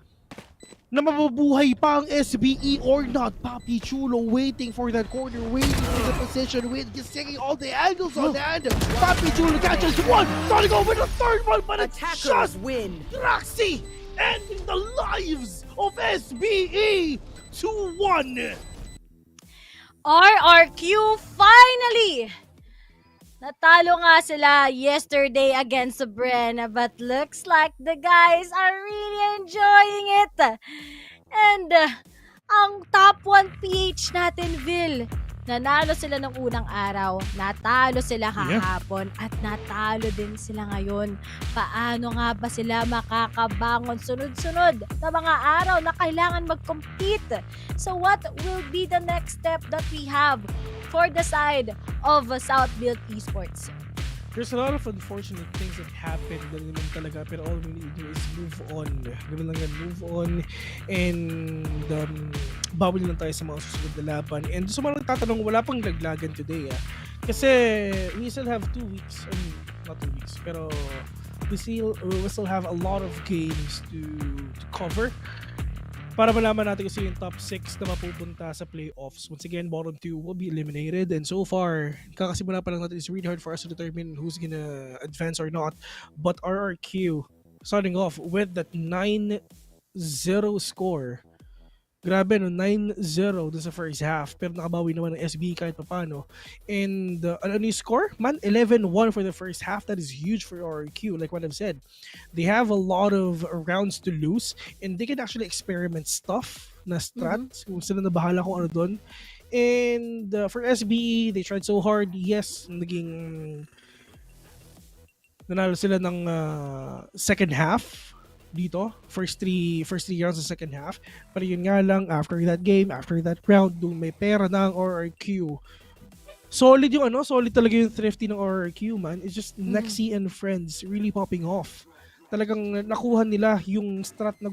na mabubuhay pa ang SBE or not? Papi Chulo waiting for that corner, waiting for the position, just taking all the angles on hand. Papi Chulo catches one, starting over the third one, but it's just Draxi ending the lives of SBE 2-1. RRQ finally! Natalo nga sila yesterday against Bren, but looks like the guys are really enjoying it. And ang top 1 PH natin, Vil, nanalo sila ng unang araw, natalo sila kahapon, at natalo din sila ngayon. Paano nga ba sila makakabangon sunod-sunod na mga araw na kailangan mag-compete? So what will be the next step that we have for the side of Southbuild Esports? There's a lot of unfortunate things that happened naman talaga, pero all we need to do is move on. Ganun lang yan, move on, and bawal lang tayo sa mga susunod na laban. And sa mga nagtatanong, wala pang laglagan today kasi we still have 2 weeks, I mean, not 2 weeks, pero we still have a lot of games to cover para malaman natin kasi yung top 6 na mapupunta sa playoffs. Once again, bottom 2 will be eliminated, and so far, kakasimula pa lang natin, it's really hard for us to determine who's gonna advance or not. But RRQ, starting off with that 9-0 score. Grabe, no? 9-0 dun sa first half, pero nakabawi naman ng SB kahit papano. And ano yung score? Man, 11-1 for the first half. That is huge for RRQ, like what I've said. They have a lot of rounds to lose, and they can actually experiment stuff na strats, kung sila na bahala kung ano dun. And for SB, they tried so hard. Yes, nanalo sila ng second half dito, first three rounds sa second half, pero yun nga lang, after that game, after that round, doon may pera na ang RRQ. Solid yung solid talaga yung thrifty ng RRQ, man. It's just Nexi and friends really popping off. Talagang nakuha nila yung strat na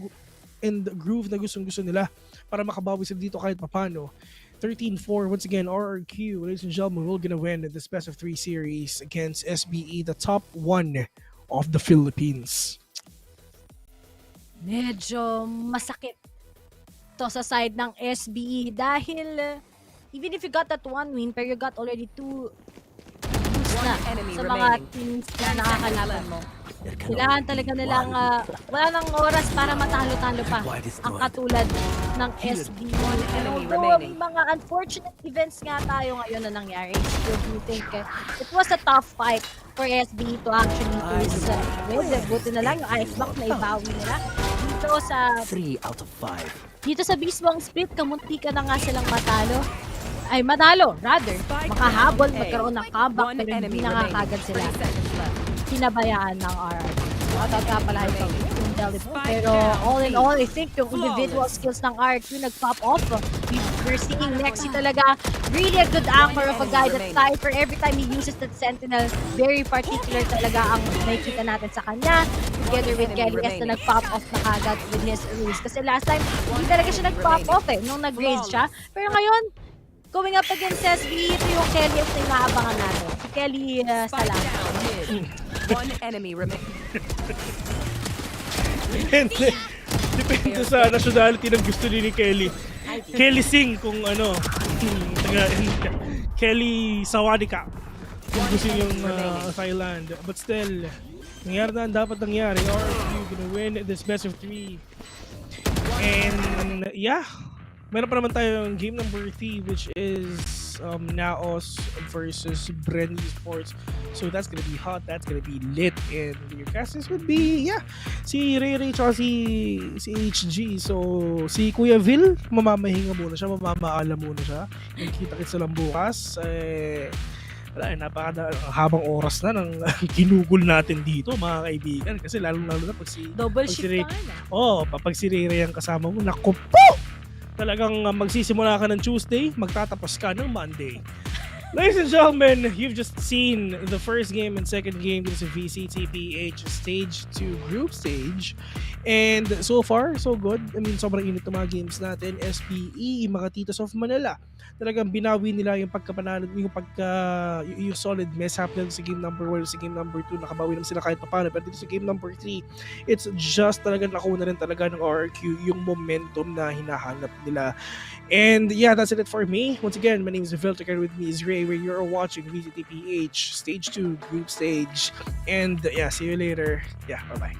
and groove na gustong-gusto nila para makabawi sila dito kahit papano. 13-4, once again, RRQ, ladies and gentlemen, we're gonna win this best of 3 series against SBE, the top 1 of the Philippines. Medyo masakit to sa side ng SBE dahil even if you got that 1 win, pero you got already 2 lose na sa mga teams na nakakalaban mo. Kailangan talaga nilang wala nang oras para matalo-talo pa ang katulad ng SBE. And although mga unfortunate events nga tayo ngayon na nangyari, still do you think it was a tough fight for SBE to actually face with? Buti na lang yung Icebox na ibawi nila. Dito sa 3 out of 5. Dito sa mismong split, kamunti ka na nga silang manalo, makahabol, magkaroon ng comeback, pero hindi nakakagad sila. Pinabayaan ng RRQ. Matagkapalahay pa yung Delibon. Pero all in all, I think yung individual skills ng RRQ nag-pop off. We're seeing Nexi talaga really a good anchor of a guy that Cypher every time he uses that Sentinel, very particular talaga ang nakikita natin sa kanya. Together with Kelly S na nag-pop off na kagad with his rules. Kasi last time, hindi talaga siya nag-pop off nung nag-raise siya. Pero ngayon, going up against SB, ito yung Kelly S na inaabangan natin. Si Kelly Salam. 1 enemy remaining. Depende sa nationality ng gusto ni Kelly. Kelly Singh kung Kelly Sawadika. Kung gusto yung Thailand. But still, nangyari na ang dapat nangyari. RQ gonna win this best of 3. And yeah, meron pa naman tayong game number 3, which is Naos versus Bren Esports. So that's gonna be hot, that's gonna be lit. And your casters would be, si Ray tsaka si HG. So si Kuya Vil, mamamahinga muna siya, mamamaala muna siya. Yung kita-kits lang bukas. Wala, habang oras na ng ginugol natin dito, mga kaibigan. Kasi lalo-lalo na pag si... Double shift ka na. Pag si Ray ang kasama mo, naku po! Talagang magsisimula ka ng Tuesday, magtatapos ka ng Monday. Ladies and gentlemen, you've just seen the first game and second game. This is VCTPH Stage 2 Group Stage. And so far, so good. I mean, sobrang init ng mga games natin. SPE, mga Titos of Manila. Talagang binawi nila yung pagkapanalo, yung solid mess-up nila sa game number 1, sa game number 2, nakabawi naman sila kahit paano. Pero dito sa game number 3, it's just talagang nakuha na rin talaga ng RRQ yung momentum na hinahanap nila. And yeah, that's it for me. Once again, my name is Phil. Together with me is Ray, where you're watching VCTPH Stage 2 Group Stage. And yeah, see you later. Yeah, bye-bye.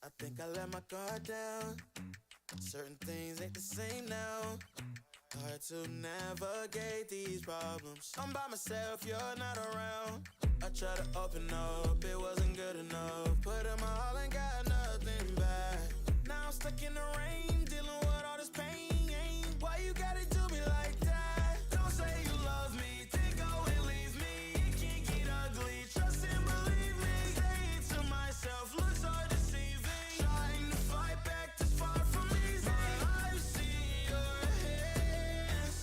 I think I let my guard down. Certain things ain't the same now. Hard to navigate these problems. I'm by myself, you're not around. I tried to open up, it wasn't good enough. Put in my all and got nothing back. Now I'm stuck in the rain, dealing with all this pain. Why you gotta do me like that? Don't say you love me, then go and leave me. It can get ugly, trust and believe me. Say it to myself, looks so deceiving. Trying to fight back, this far from easy. I've seen your hands.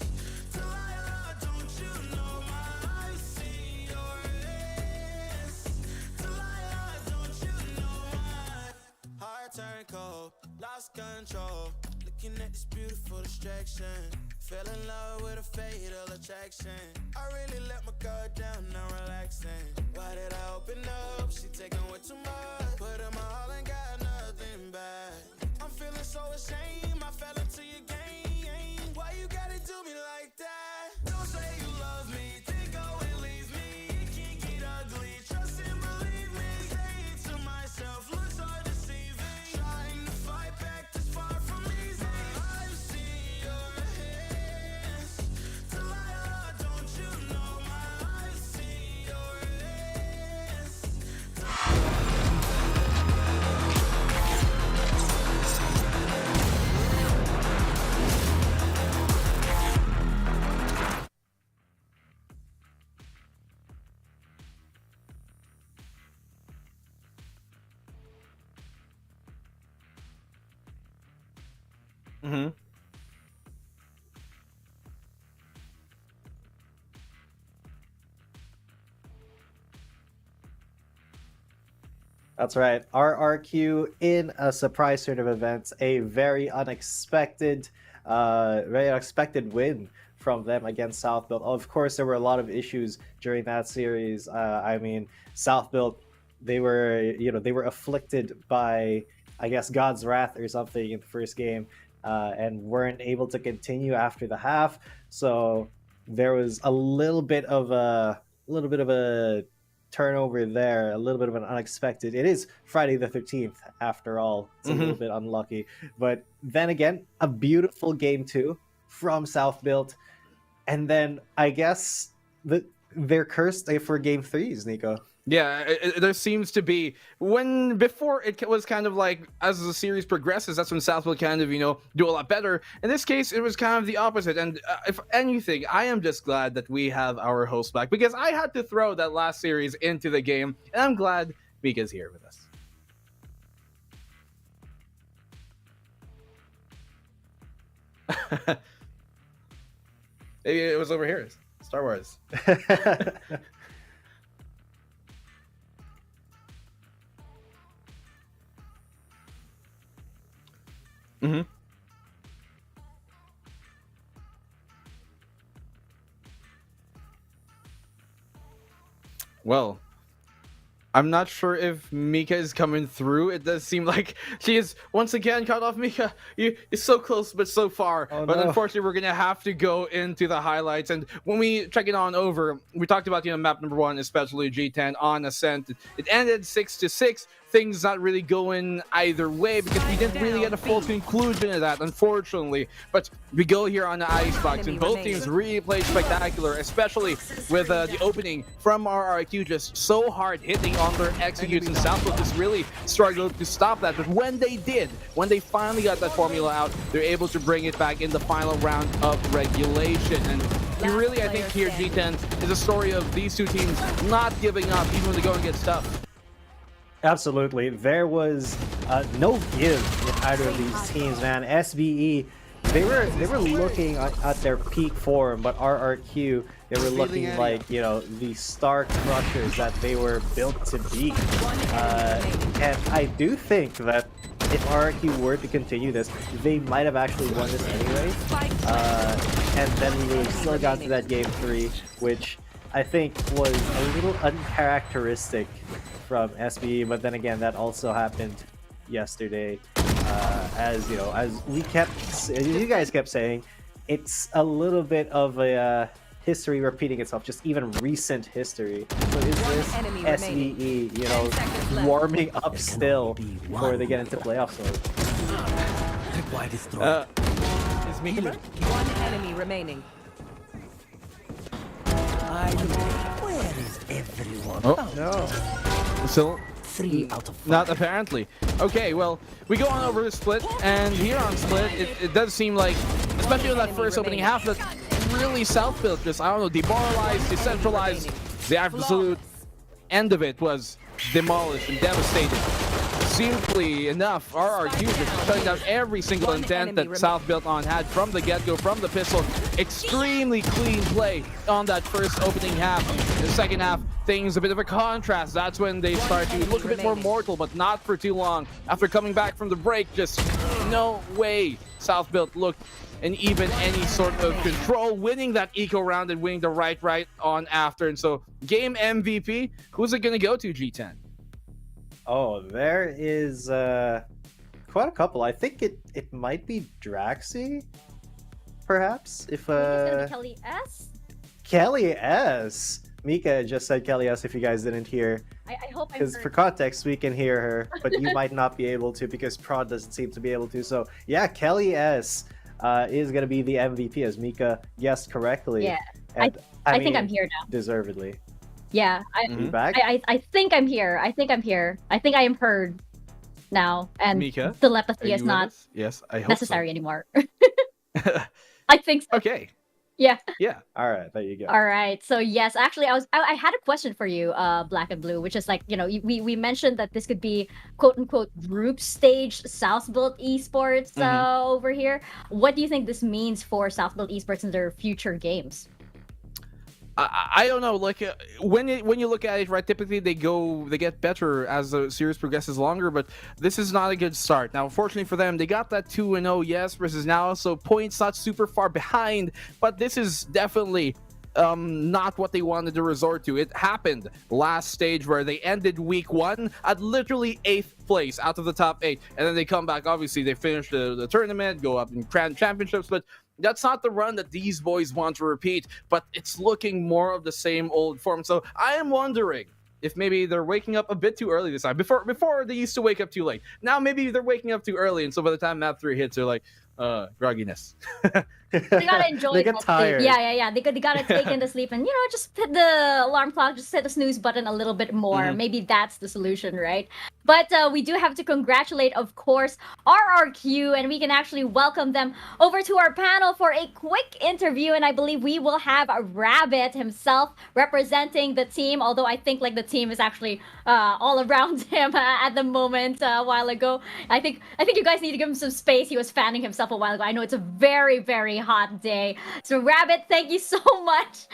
Delilah, don't you know my I've seen your hands. Delilah, don't you know my heart turned cold, lost control. Looking at this beautiful distraction. Fell in love with a fatal attraction. I really let my guard down, now relaxing. Why did I open up? She taking way too much. Put in my all and got nothing back. I'm feeling so ashamed, I fell into your game. Why you gotta do me like that? Don't say you love me, then go and leave me. It can get ugly, trust and believe me. Say it to myself, looks so deceiving. Trying to fight back, this far from easy. I've seen your hands. Delilah, don't you know my I've seen your hands. Mm-hmm. That's right. RRQ in a surprise turn of events, a very unexpected win from them against Southbuilt. Of course, there were a lot of issues during that series. I mean, Southbuilt, they were afflicted by, I guess, God's wrath or something in the first game, and weren't able to continue after the half. So there was a little bit of a turnover there, a little bit of an unexpected. It is Friday the 13th after all. It's a little bit unlucky, but then again, a beautiful game 2 from Southbuilt, and then I guess they're cursed for game 3s, Nico. Yeah, there seems to be, before it was kind of like, as the series progresses, that's when South will kind of, do a lot better. In this case, it was kind of the opposite. And if anything, I am just glad that we have our host back, because I had to throw that last series into the game, and I'm glad Mika's here with us. Maybe it was over here. Star Wars. Mm-hmm. Well, I'm not sure if Mika is coming through. It does seem like she is once again cut off. Mika, you're so close but so far. Oh, but no. Unfortunately, we're gonna have to go into the highlights. And when we check it on over, we talked about map number 1, especially G10 on Ascent. It ended 6-6. Things not really going either way because we didn't really get a full conclusion of that, unfortunately. But we go here on the Icebox, and both teams really played spectacular, especially with the opening from RRQ, just so hard hitting on their executes, and Southwood just really struggled to stop that. But when they did, when they finally got that formula out, they're able to bring it back in the final round of regulation. And really, I think here G10 is a story of these two teams not giving up even when the going gets tough. Absolutely. There was no give with either of these teams, man. SBE, they were looking at their peak form, but RRQ, they were looking like, the star crushers that they were built to be. And I do think that if RRQ were to continue this, they might have actually won this anyway. And then we would have still gotten to that game 3, which I think was a little uncharacteristic from SBE, but then again, that also happened yesterday. As you guys kept saying, it's a little bit of a history repeating itself, just even recent history. So is this enemy SVE, you know, warming up still before they get into playoffs mode? Is Mika back? One enemy remaining. Where is everyone? Oh. No. So, 3 out of 5. not apparently. Okay, well, we go on over to Split, and here on Split, it does seem like, especially in that first opening half, that really South built just, I don't know, demoralized, decentralized. The absolute end of it was demolished and devastated. Simply enough, RRQ just shutting down every single intent that South built on had from the get-go, from the pistol. Extremely clean play on that first opening half. In the second half, things a bit of a contrast. That's when they start to look a bit more mortal, but not for too long. After coming back from the break, just no way South built looked in even any sort of control, winning that eco round and winning the right on after. And so, game MVP, who's it going to go to, G10? Oh, there is quite a couple. I think it might be Draxi, perhaps. If Kelly S. Kelly S. Mika just said Kelly S. If you guys didn't hear, I hope I because heard. for context we can hear her, but you might not be able to because Prod doesn't seem to be able to. So yeah, Kelly S. Is gonna be the MVP, as Mika guessed correctly. Yeah, And, I think mean, I'm here now. Deservedly. Yeah, You back? I think I'm here. I think I'm here. I think I am heard now, and Mika, telepathy are is you not with us? Yes, I hope necessary anymore. I think so. Okay. Yeah. Yeah. All right, there you go. All right. So yes, actually, I had a question for you, Black and Blue, which is like, you know, we mentioned that this could be quote unquote group stage South Built Esports over here. What do you think this means for South Built Esports in their future games? I don't know. Like when you look at it, right? Typically they get better as the series progresses longer, but this is not a good start. Now, fortunately for them, they got that 2-0 yes versus Naos, so points not super far behind. But this is definitely not what they wanted to resort to. It happened last stage where they ended week 1 at literally 8th place out of the top 8, and then they come back. Obviously, they finish the tournament, go up in grand championships, but that's not the run that these boys want to repeat, but it's looking more of the same old form. So I am wondering if maybe they're waking up a bit too early this time. Before they used to wake up too late. Now maybe they're waking up too early, and so by the time map 3 hits, they're like, grogginess. They gotta enjoy They it. get tired. Yeah. They gotta take in the sleep and, you know, just hit the alarm clock, just hit the snooze button a little bit more. Maybe that's the solution, right? But we do have to congratulate, of course, RRQ, and we can actually welcome them over to our panel for a quick interview. And I believe we will have a Rabbit himself representing the team, although I think like the team is actually all around him at the moment a while ago. I think you guys need to give him some space. He was fanning himself a while ago. I know it's a very, very hot day. So Rabbit, thank you so much.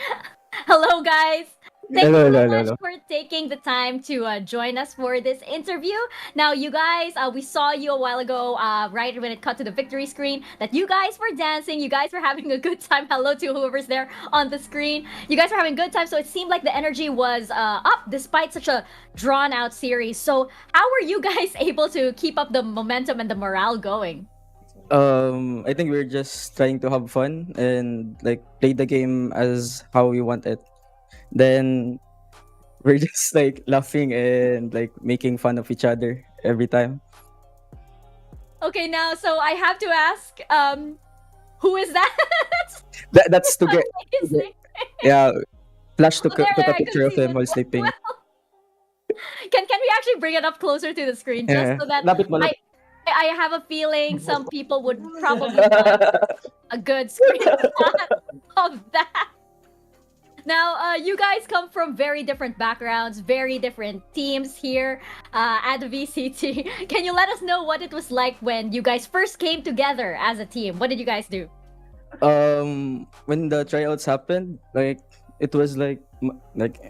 Hello, guys. Thank you so much for taking the time to join us for this interview. Now, you guys, we saw you a while ago, right when it cut to the victory screen, that you guys were dancing, you guys were having a good time. Hello to whoever's there on the screen. You guys were having a good time, so it seemed like the energy was up despite such a drawn-out series. So how were you guys able to keep up the momentum and the morale going? I think we're just trying to have fun and like play the game as how we want it. Then we're just like laughing and like making fun of each other every time. Okay, now, so I have to ask, who is that? That's to get, yeah. Flash took a picture of him while sleeping. Well, can we actually bring it up closer to the screen just so that I have a feeling some people would probably want a good screenshot of that. Now, you guys come from very different backgrounds, very different teams here at the VCT. Can you let us know what it was like when you guys first came together as a team? What did you guys do? When the tryouts happened, like it was like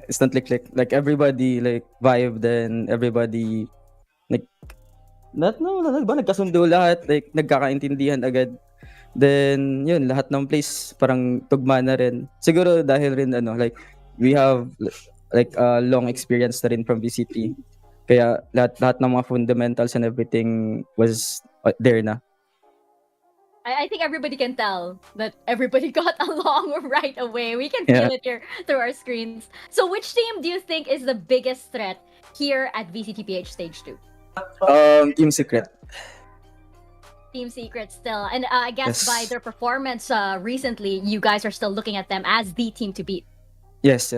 instantly click. Like everybody like vibed and everybody like nagkasundo lahat, like nagkakaintindihan agad. Then yun, lahat ng place parang tugma na rin. Siguro dahil rin like we have like long experience na rin from VCT. Kaya lahat ng mga fundamentals and everything was there na. I think everybody can tell that everybody got along right away. We can Yeah. feel it here through our screens. So which team do you think is the biggest threat here at VCTPH Stage 2? Team Secret. Team Secret still. And I guess Yes. by their performance recently, you guys are still looking at them as the team to beat. Yes.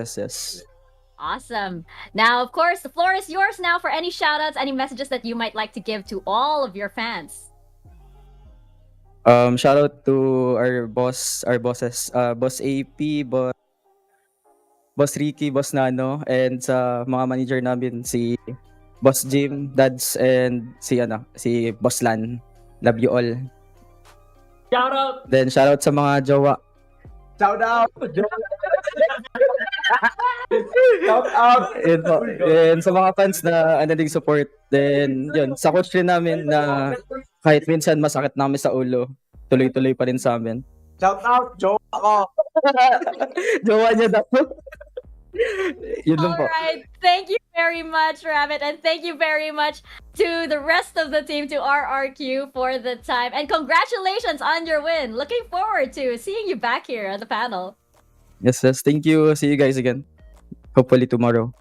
Awesome. Now, of course, the floor is yours now for any shoutouts, any messages that you might like to give to all of your fans. Shout out to our bosses, Boss AP, Boss Ricky, Boss Nano, and sa mga manager namin, si Boss Jim, Dads, and si Boss Lan. Love you all. Shout out! Then shout out sa mga jowa. Shout out! Shout out! And sa mga fans na ding support. Then yun, sa coach rin namin na kahit minsan masakit namin sa ulo, tuloy-tuloy pa rin sa amin. Shout out! Jowa ko! Jowa niya daw. Yun lang po. Alright, thank you very much, Rabbit, and thank you very much to the rest of the team, to RRQ for the time, and congratulations on your win. Looking forward to seeing you back here on the panel. Yes, thank you. See you guys again. Hopefully tomorrow.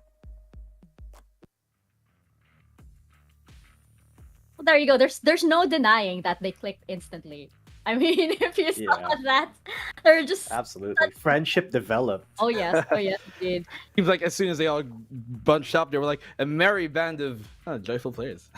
Well, there you go. There's no denying that they clicked instantly. I mean, if you saw that, they're just absolutely friendship developed. Oh yes, indeed. Seems like as soon as they all bunched up, they were like a merry band of joyful players.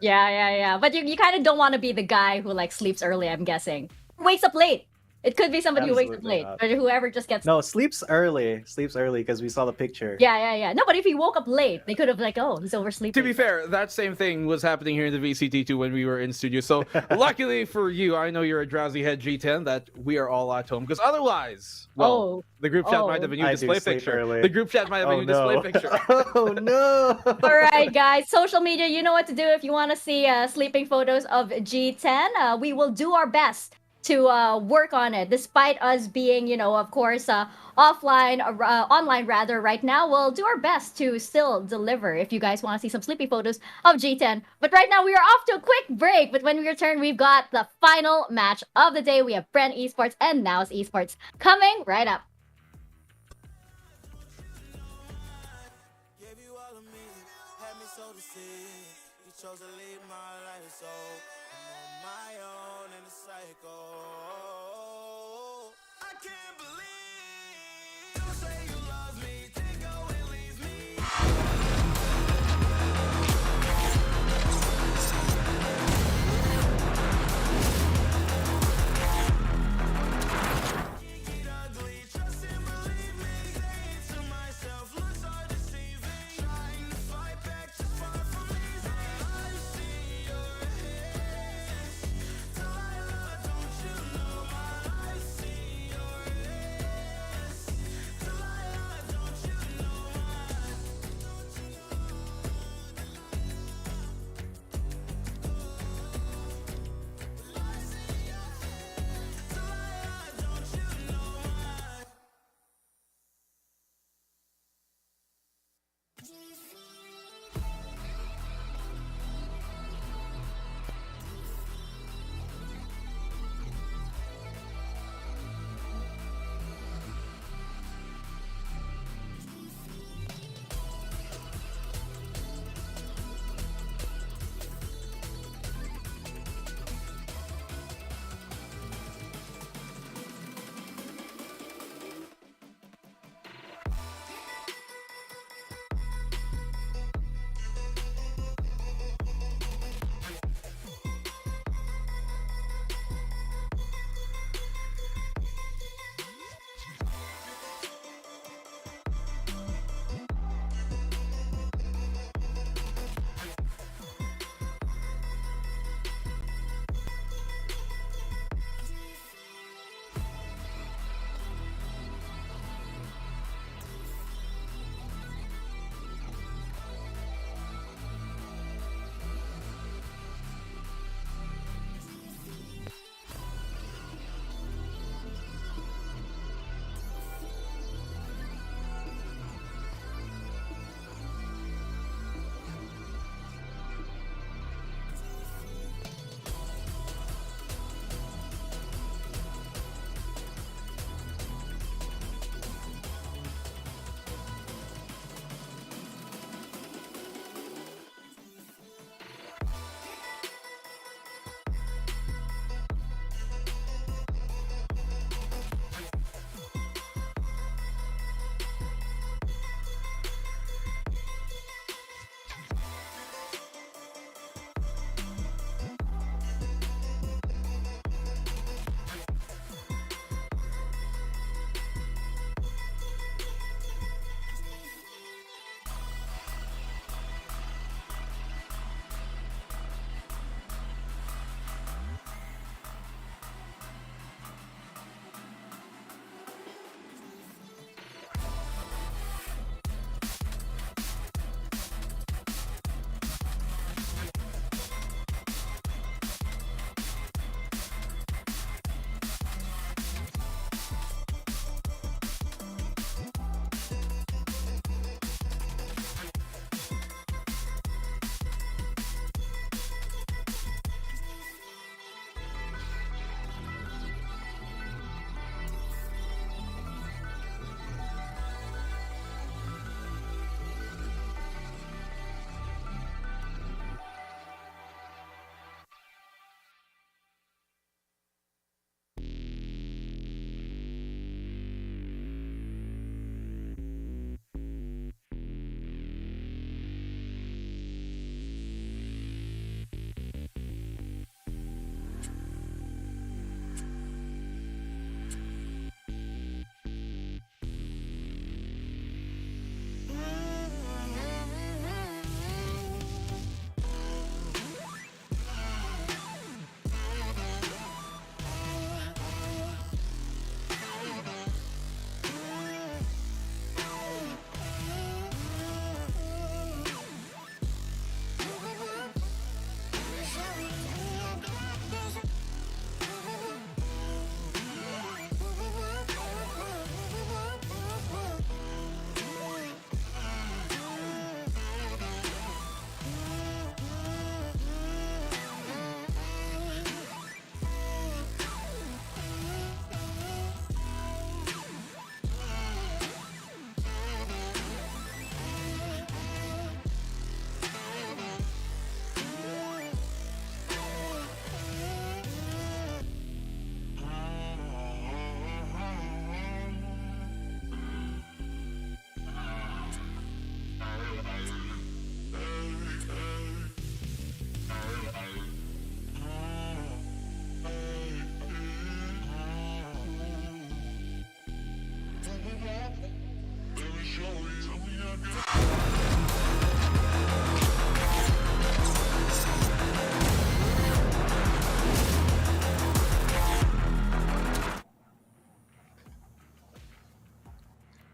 Yeah. But you kind of don't want to be the guy who like sleeps early, I'm guessing. Wakes up late. It could be somebody who wakes up Absolutely late, not. or whoever just gets. No, sleeps early because we saw the picture. Yeah. No, but if he woke up late, they could have like, oh, he's oversleeping. To be fair, that same thing was happening here in the VCT2 when we were in studio. So luckily for you, I know you're a drowsy head G10, that we are all at home. Because otherwise, well, the group chat might have a new I do display sleep picture. early. The group chat might have a new display picture. Oh no! All right, guys. Social media, you know what to do if you want to see sleeping photos of G10. We will do our best to work on it, despite us being, of course, online rather right now. We'll do our best to still deliver if you guys want to see some sleepy photos of G10. But right now we are off to a quick break. But when we return, we've got the final match of the day. We have Bren Esports and Naos Esports coming right up.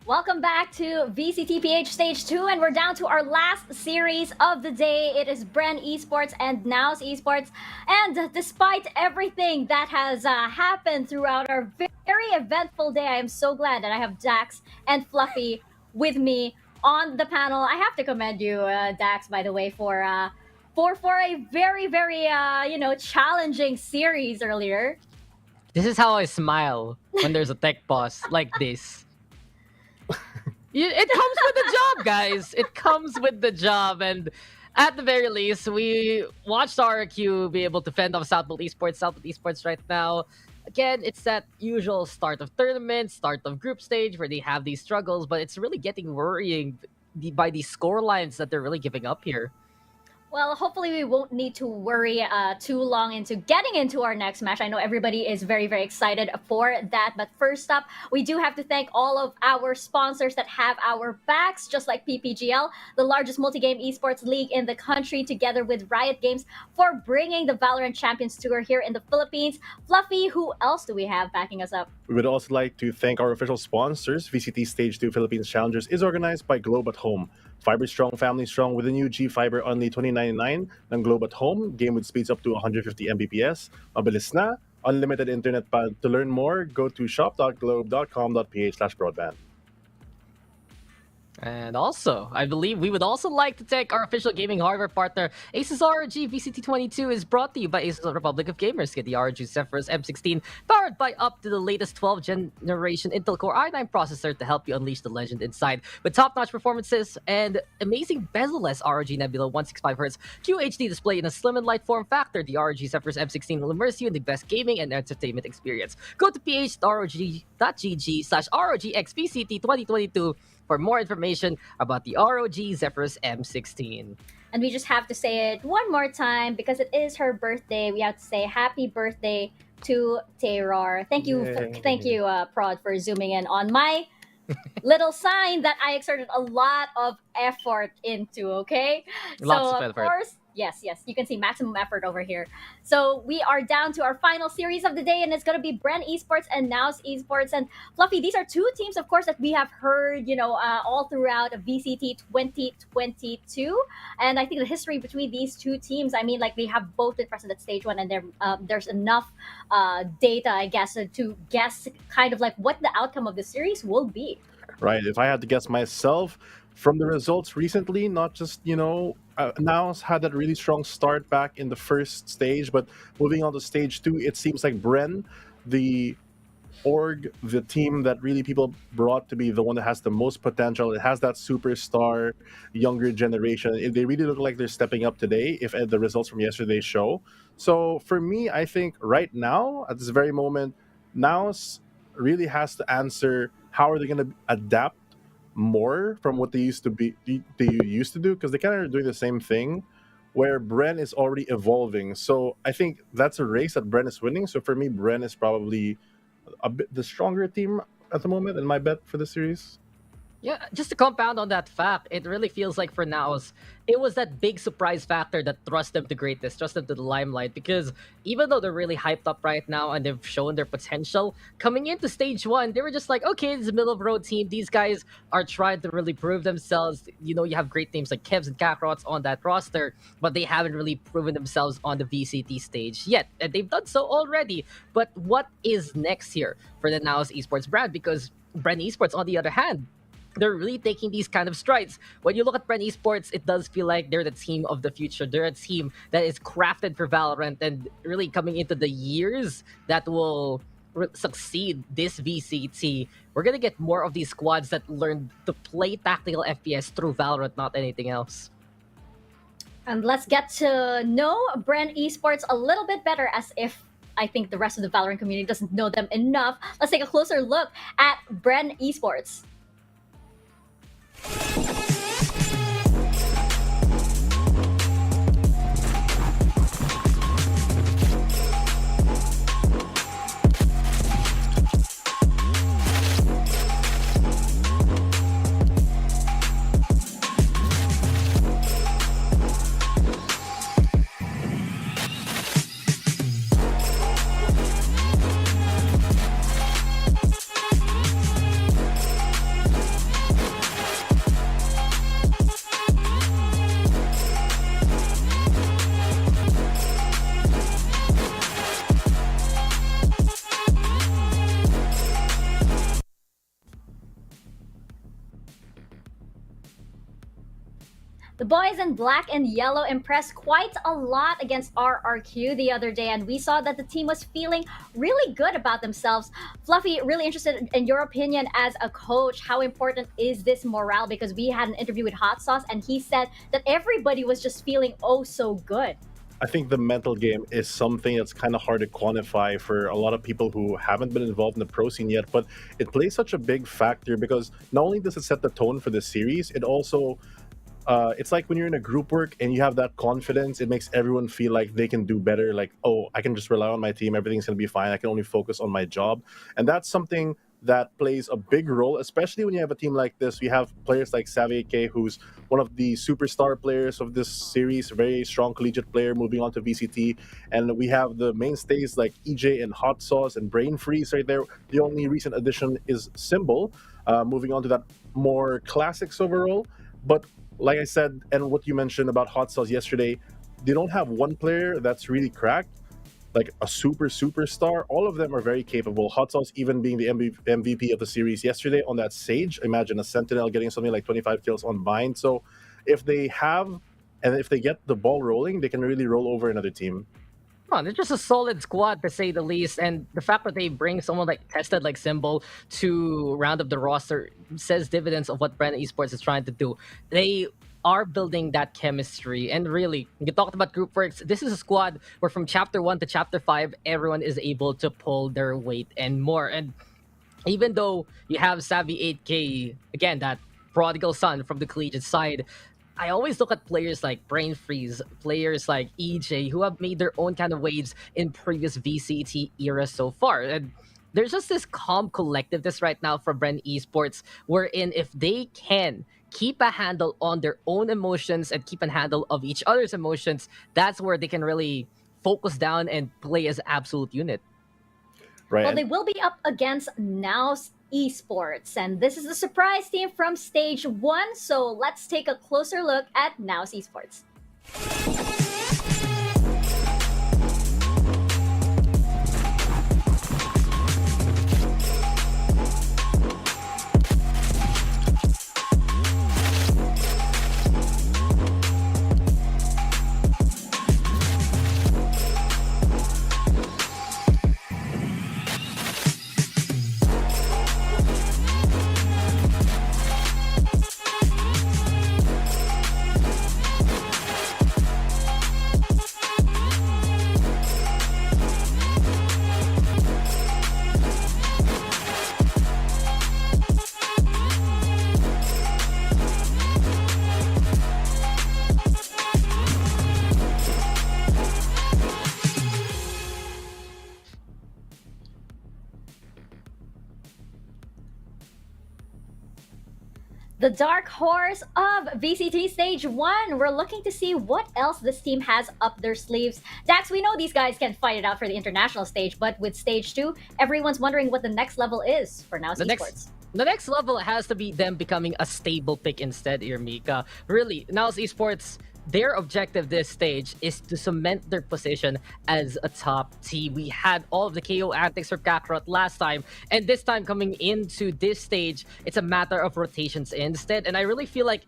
Welcome back to VCTPH Stage 2, and we're down to our last series of the day. It is Bren Esports and Naos Esports. And despite everything that has happened throughout our very eventful day, I am so glad that I have Dax and Fluffy with me on the panel. I have to commend you, Dax, by the way, for a very, very challenging series earlier. This is how I smile when there's a tech pause like this. It comes with the job, guys. It comes with the job, and at the very least, we watched RQ be able to fend off Southwood Esports. Southwood Esports right now, again, it's that usual start of tournament, start of group stage where they have these struggles, but it's really getting worrying by these score lines that they're really giving up here. Well, hopefully we won't need to worry too long into getting into our next match. I know everybody is very, very excited for that. But first up, we do have to thank all of our sponsors that have our backs, just like PPGL, the largest multi-game esports league in the country, together with Riot Games, for bringing the Valorant Champions Tour here in the Philippines. Fluffy, who else do we have backing us up? We would also like to thank our official sponsors. VCT Stage 2 Philippines Challengers is organized by Globe at Home. Fiber strong, family strong with the new G Fiber only $29.99 ng Globe at Home. Game with speeds up to 150 Mbps. Mabilis na, unlimited internet pa. To learn more, go to shop.globe.com.ph/broadband. And also, I believe we would also like to thank our official gaming hardware partner, Asus ROG. VCT22 is brought to you by Asus Republic of Gamers. Get the ROG Zephyrus M16 powered by up to the latest 12th generation Intel Core i9 processor to help you unleash the legend inside. With top-notch performances and amazing bezel-less ROG Nebula 165Hz QHD display in a slim and light form factor, the ROG Zephyrus M16 will immerse you in the best gaming and entertainment experience. Go to ph.rog.gg/ROGXVCT2022 for more information about the ROG Zephyrus M16. And we just have to say it one more time because it is her birthday. We have to say happy birthday to Terrar. Thank you, Prod, for zooming in on my little sign that I exerted a lot of effort into, okay? Lots of of effort. course, yes, you can see maximum effort over here. So we are down to our final series of the day, and it's going to be Bren Esports and Naos Esports. And Fluffy, these are two teams, of course, that we have heard, all throughout VCT 2022. And I think the history between these two teams, I mean, like, they have both been present at stage one, and there's enough data, I guess, to guess kind of like what the outcome of the series will be. Right. If I had to guess myself, from the results recently, not just, Naos had that really strong start back in the first stage, but moving on to stage 2, it seems like Bren, the team that really people brought to be the one that has the most potential, it has that superstar younger generation. They really look like they're stepping up today, if the results from yesterday show. So for me, I think right now, at this very moment, Naos really has to answer how are they going to adapt more from what they used to do, because they kind of are doing the same thing, where Bren is already evolving. So I think that's a race that Bren is winning. So for me, Bren is probably a bit the stronger team at the moment in my bet for the series. Yeah, just to compound on that fact, it really feels like for Naos, it was that big surprise factor that thrust them to greatness, thrust them to the limelight, because even though they're really hyped up right now and they've shown their potential, coming into stage 1, they were just like, okay, it's a middle-of-the-road team. These guys are trying to really prove themselves. You have great names like Kevs and Kakarot's on that roster, but they haven't really proven themselves on the VCT stage yet, and they've done so already. But what is next here for the Naos Esports brand? Because Bren Esports, on the other hand, they're really taking these kind of strides. When you look at Bren Esports, it does feel like they're the team of the future. They're a team that is crafted for Valorant and really coming into the years that will succeed this VCT. We're going to get more of these squads that learn to play tactical FPS through Valorant, not anything else. And let's get to know Bren Esports a little bit better, as if I think the rest of the Valorant community doesn't know them enough. Let's take a closer look at Bren Esports. The boys in black and yellow impressed quite a lot against RRQ the other day, and we saw that the team was feeling really good about themselves. Fluffy, really interested in your opinion as a coach. How important is this morale? Because we had an interview with Hot Sauce, and he said that everybody was just feeling oh so good. I think the mental game is something that's kind of hard to quantify for a lot of people who haven't been involved in the pro scene yet, but it plays such a big factor because not only does it set the tone for the series, it also it's like when you're in a group work and you have that confidence, it makes everyone feel like they can do better. Like, oh, I can just rely on my team. Everything's going to be fine. I can only focus on my job. And that's something that plays a big role, especially when you have a team like this. We have players like Savvy K, who's one of the superstar players of this series, a very strong collegiate player moving on to VCT. And we have the mainstays like EJ and Hot Sauce and Brain Freeze right there. The only recent addition is Symbol, moving on to that more classics overall. But like I said, and what you mentioned about Hot Sauce yesterday, they don't have one player that's really cracked, like a superstar. All of them are very capable. Hot Sauce even being the MVP of the series yesterday on that Sage. Imagine a Sentinel getting something like 25 kills on Bind. So if they have, and if they get the ball rolling, they can really roll over another team. On, they're just a solid squad to say the least, and the fact that they bring someone like tested like Symbol to round up the roster says dividends of what Bren Esports is trying to do. They are building that chemistry, and really, you talked about group works. This is a squad where from chapter 1 to chapter 5, everyone is able to pull their weight and more. And even though you have Savvy 8K, again, that prodigal son from the collegiate side, I always look at players like Brain Freeze, players like EJ, who have made their own kind of waves in previous VCT eras so far. And there's just this calm collectiveness right now for Bren Esports, wherein if they can keep a handle on their own emotions and keep a handle of each other's emotions, that's where they can really focus down and play as an absolute unit. Right. Well, they will be up against Naos Esports, and this is the surprise team from Stage 1, so let's take a closer look at Naos Esports. The dark horse of VCT Stage 1. We're looking to see what else this team has up their sleeves. Dax, we know these guys can fight it out for the international stage, but with Stage 2, everyone's wondering what the next level is for Naos Esports. The next level has to be them becoming a stable pick instead, Irmika. Really, Naos Esports, their objective this stage is to cement their position as a top team. We had all of the KO antics for Kakarot last time, and this time coming into this stage, it's a matter of rotations instead. And I really feel like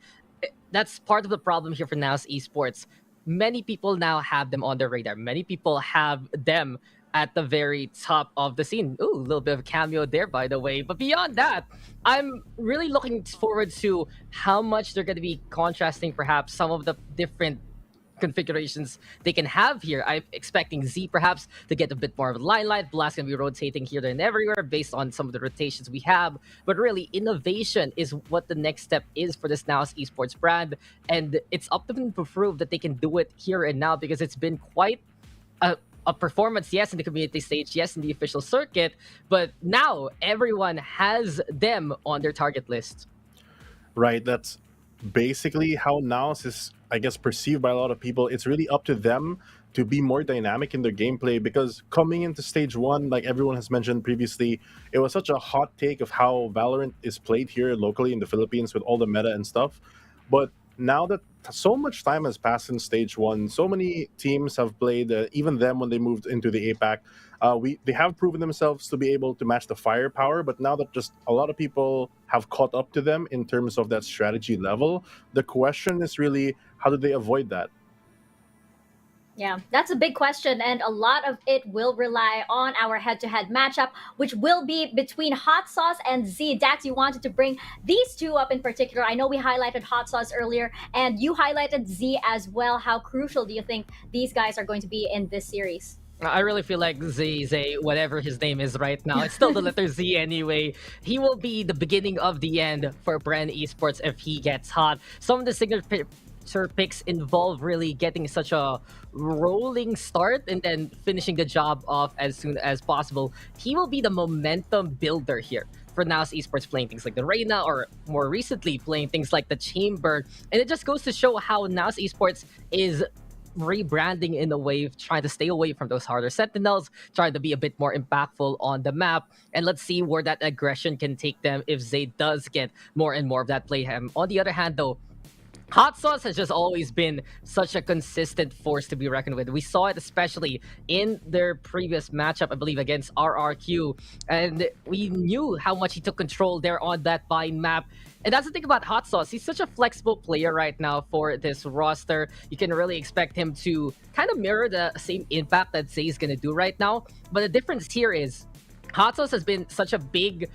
that's part of the problem here for Naos Esports. Many people now have them on their radar. Many people have them at the very top of the scene. Ooh, a little bit of a cameo there, by the way. But beyond that, I'm really looking forward to how much they're going to be contrasting perhaps some of the different configurations they can have here. I'm expecting Z perhaps to get a bit more of a limelight. Blast going to be rotating here, there, and everywhere based on some of the rotations we have. But really, innovation is what the next step is for this Naos Esports brand. And it's up to them to prove that they can do it here and now, because it's been quite a performance, yes, in the community stage, yes, in the official circuit, but now everyone has them on their target list. Right, that's basically how Naos is, I guess, perceived by a lot of people. It's really up to them to be more dynamic in their gameplay, because coming into Stage 1, like everyone has mentioned previously, it was such a hot take of how Valorant is played here locally in the Philippines with all the meta and stuff. But now that so much time has passed in stage 1, so many teams have played, even them when they moved into the APAC, they have proven themselves to be able to match the firepower, but now that just a lot of people have caught up to them in terms of that strategy level, the question is really, how do they avoid that? Yeah, that's a big question, and a lot of it will rely on our head-to-head matchup, which will be between Hot Sauce and Z. Dax, you wanted to bring these two up in particular. I know we highlighted Hot Sauce earlier, and you highlighted Z as well. How crucial do you think these guys are going to be in this series? I really feel like Z, whatever his name is right now, it's still the letter Z anyway. He will be the beginning of the end for Bren Esports if he gets hot. Some of the signature picks involve really getting such a rolling start and then finishing the job off as soon as possible. He will be the momentum builder here for Naos Esports, playing things like the Reyna, or more recently playing things like the Chamber. And it just goes to show how Naos Esports is rebranding in a way, trying to stay away from those harder sentinels, trying to be a bit more impactful on the map. And let's see where that aggression can take them if Zay does get more and more of that playtime. On the other hand, though, Hot Sauce has just always been such a consistent force to be reckoned with. We saw it especially in their previous matchup, I believe, against RRQ. And we knew how much he took control there on that Vine map. And that's the thing about Hot Sauce. He's such a flexible player right now for this roster. You can really expect him to kind of mirror the same impact that Zay is going to do right now. But the difference here is Hot Sauce has been such a big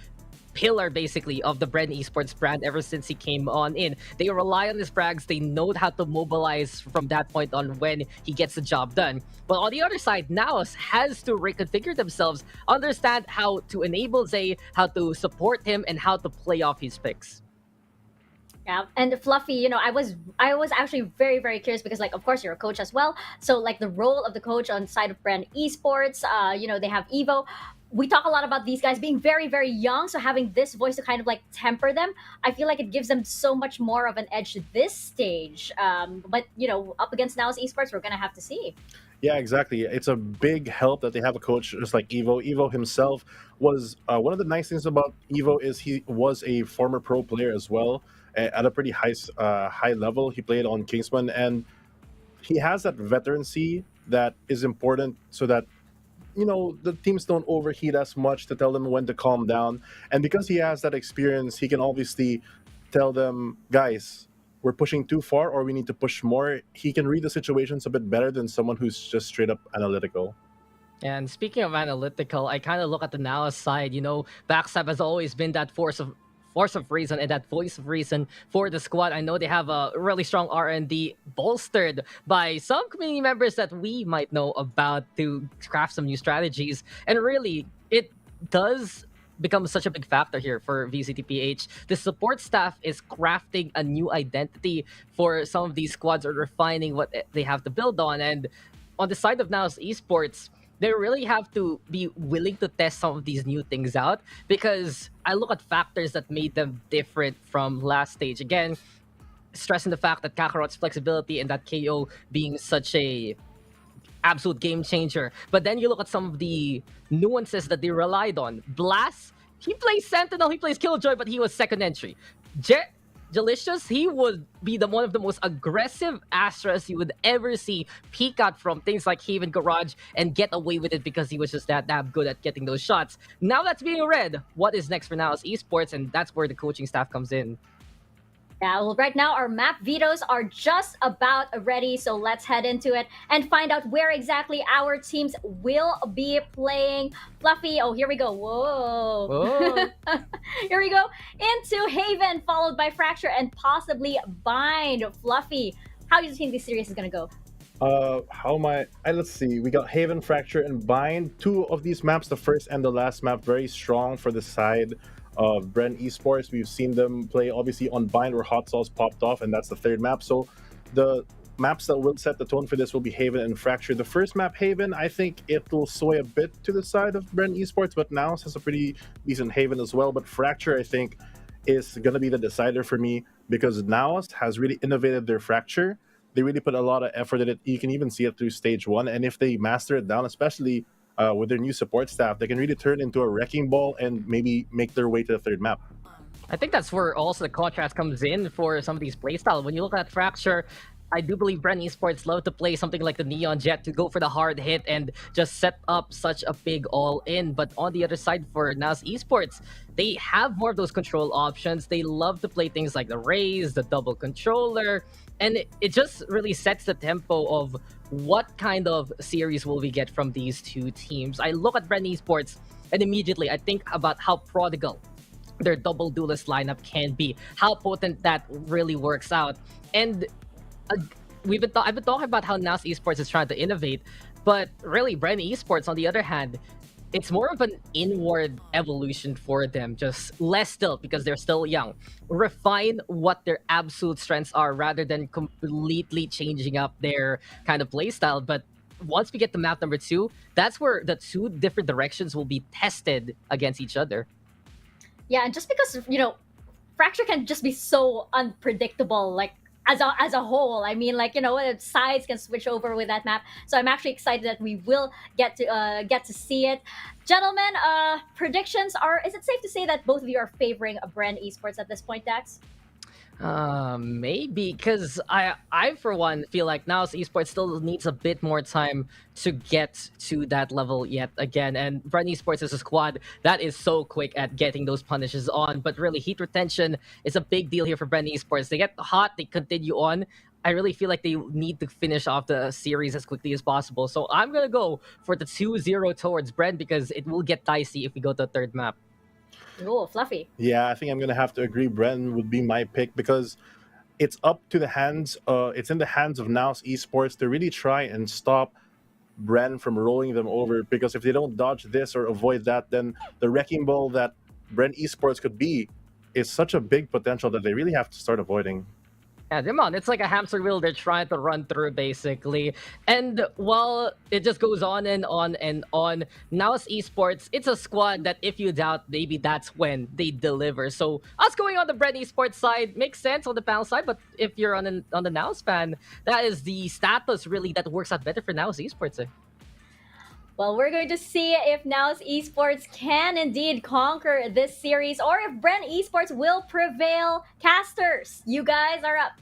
pillar basically of the Bren Esports brand ever since he came on in. They rely on his frags. They know how to mobilize from that point on when he gets the job done. But on the other side, Naos has to reconfigure themselves, understand how to enable Zay, how to support him, and how to play off his picks. Yeah, and Fluffy, you know, I was actually very, very curious because, like, of course, you're a coach as well. So, like, the role of the coach on side of Bren Esports, you know, they have Evo. We talk a lot about these guys being very, very young, so having this voice to kind of like temper them, I feel like it gives them so much more of an edge this stage. But you know, up against Naos Esports, we're gonna have to see. Yeah, exactly. It's a big help that they have a coach just like Evo. Evo himself was one of the nice things about Evo is he was a former pro player as well at a pretty high level. He played on Kingsman, and he has that veterancy that is important so that, you know, the teams don't overheat as much to tell them when to calm down. And because he has that experience, he can obviously tell them, guys, we're pushing too far or we need to push more. He can read the situations a bit better than someone who's just straight up analytical. And speaking of analytical, I kind of look at the Naos side. You know, Backstab has always been that force of reason and that voice of reason for the squad. I know they have a really strong R&D bolstered by some community members that we might know about to craft some new strategies. And really, it does become such a big factor here for VCTPH. The support staff is crafting a new identity for some of these squads, or refining what they have to build on. And on the side of Naos Esports, they really have to be willing to test some of these new things out, because I look at factors that made them different from last stage. Again, stressing the fact that Kakarot's flexibility and that KO being such a absolute game changer. But then you look at some of the nuances that they relied on. Blast, he plays Sentinel, he plays Killjoy, but he was second entry. Delicious, he would be one of the most aggressive Astras you would ever see peek out from things like Haven Garage and get away with it because he was just that damn good at getting those shots. Now that's being read. What is next for Naos Esports? And that's where the coaching staff comes in. Yeah, well, right now our map vetoes are just about ready, so let's head into it and find out where exactly our teams will be playing. Fluffy, oh, here we go. Whoa. Whoa. Here we go. Into Haven, followed by Fracture and possibly Bind. Fluffy, how do you think this series is going to go? Let's see. We got Haven, Fracture, and Bind. Two of these maps, the first and the last map, very strong for the side of Bren Esports. We've seen them play obviously on Bind where Hot Sauce popped off, and that's the third map. So the maps that will set the tone for this will be Haven and Fracture. The first map, Haven, I think it will sway a bit to the side of Bren Esports, but Naos has a pretty decent Haven as well. But Fracture, I think, is going to be the decider for me, because Naos has really innovated their Fracture. They really put a lot of effort in it. You can even see it through stage 1, and if they master it down, especially with their new support staff, they can really turn into a wrecking ball and maybe make their way to the third map. I think that's where also the contrast comes in for some of these playstyle. When you look at Fracture, I do believe Bren Esports love to play something like the Neon Jet to go for the hard hit and just set up such a big all-in. But on the other side for Naos Esports, they have more of those control options. They love to play things like the raise, the double controller, and it just really sets the tempo of what kind of series will we get from these two teams. I look at Bren Esports and immediately I think about how prodigal their double duelist lineup can be, how potent that really works out. And I've been talking about how Naos Esports is trying to innovate, but really Bren Esports on the other hand, it's more of an inward evolution for them, just less still because they're still young. Refine what their absolute strengths are rather than completely changing up their kind of playstyle. But once we get to map number 2, that's where the two different directions will be tested against each other. Yeah, and just because, Fracture can just be so unpredictable, like, as a whole. I mean, like, sides can switch over with that map. So I'm actually excited that we will get to see it. Gentlemen, predictions are, is it safe to say that both of you are favoring Bren Esports at this point, Dax? Maybe, because I for one feel like Naos Esports still needs a bit more time to get to that level yet again. And Bren Esports is a squad that is so quick at getting those punishes on. But really, heat retention is a big deal here for Bren Esports. They get hot, they continue on. I really feel like they need to finish off the series as quickly as possible. So I'm gonna go for the 2-0 towards Bren because it will get dicey if we go to the third map. Oh, Fluffy. Yeah, I think I'm gonna have to agree. Bren would be my pick because it's up to the hands. It's in the hands of Naos Esports to really try and stop Bren from rolling them over. Because if they don't dodge this or avoid that, then the wrecking ball that Bren Esports could be is such a big potential that they really have to start avoiding. Yeah, come on. It's like a hamster wheel they're trying to run through, basically. And while it just goes on and on and on, Naos Esports, it's a squad that if you doubt, maybe that's when they deliver. So us going on the Bren Esports side makes sense on the panel side, but if you're on the Naos fan, that is the status really that works out better for Naos Esports. Well, we're going to see if Naos Esports can indeed conquer this series or if Bren Esports will prevail. Casters, you guys are up.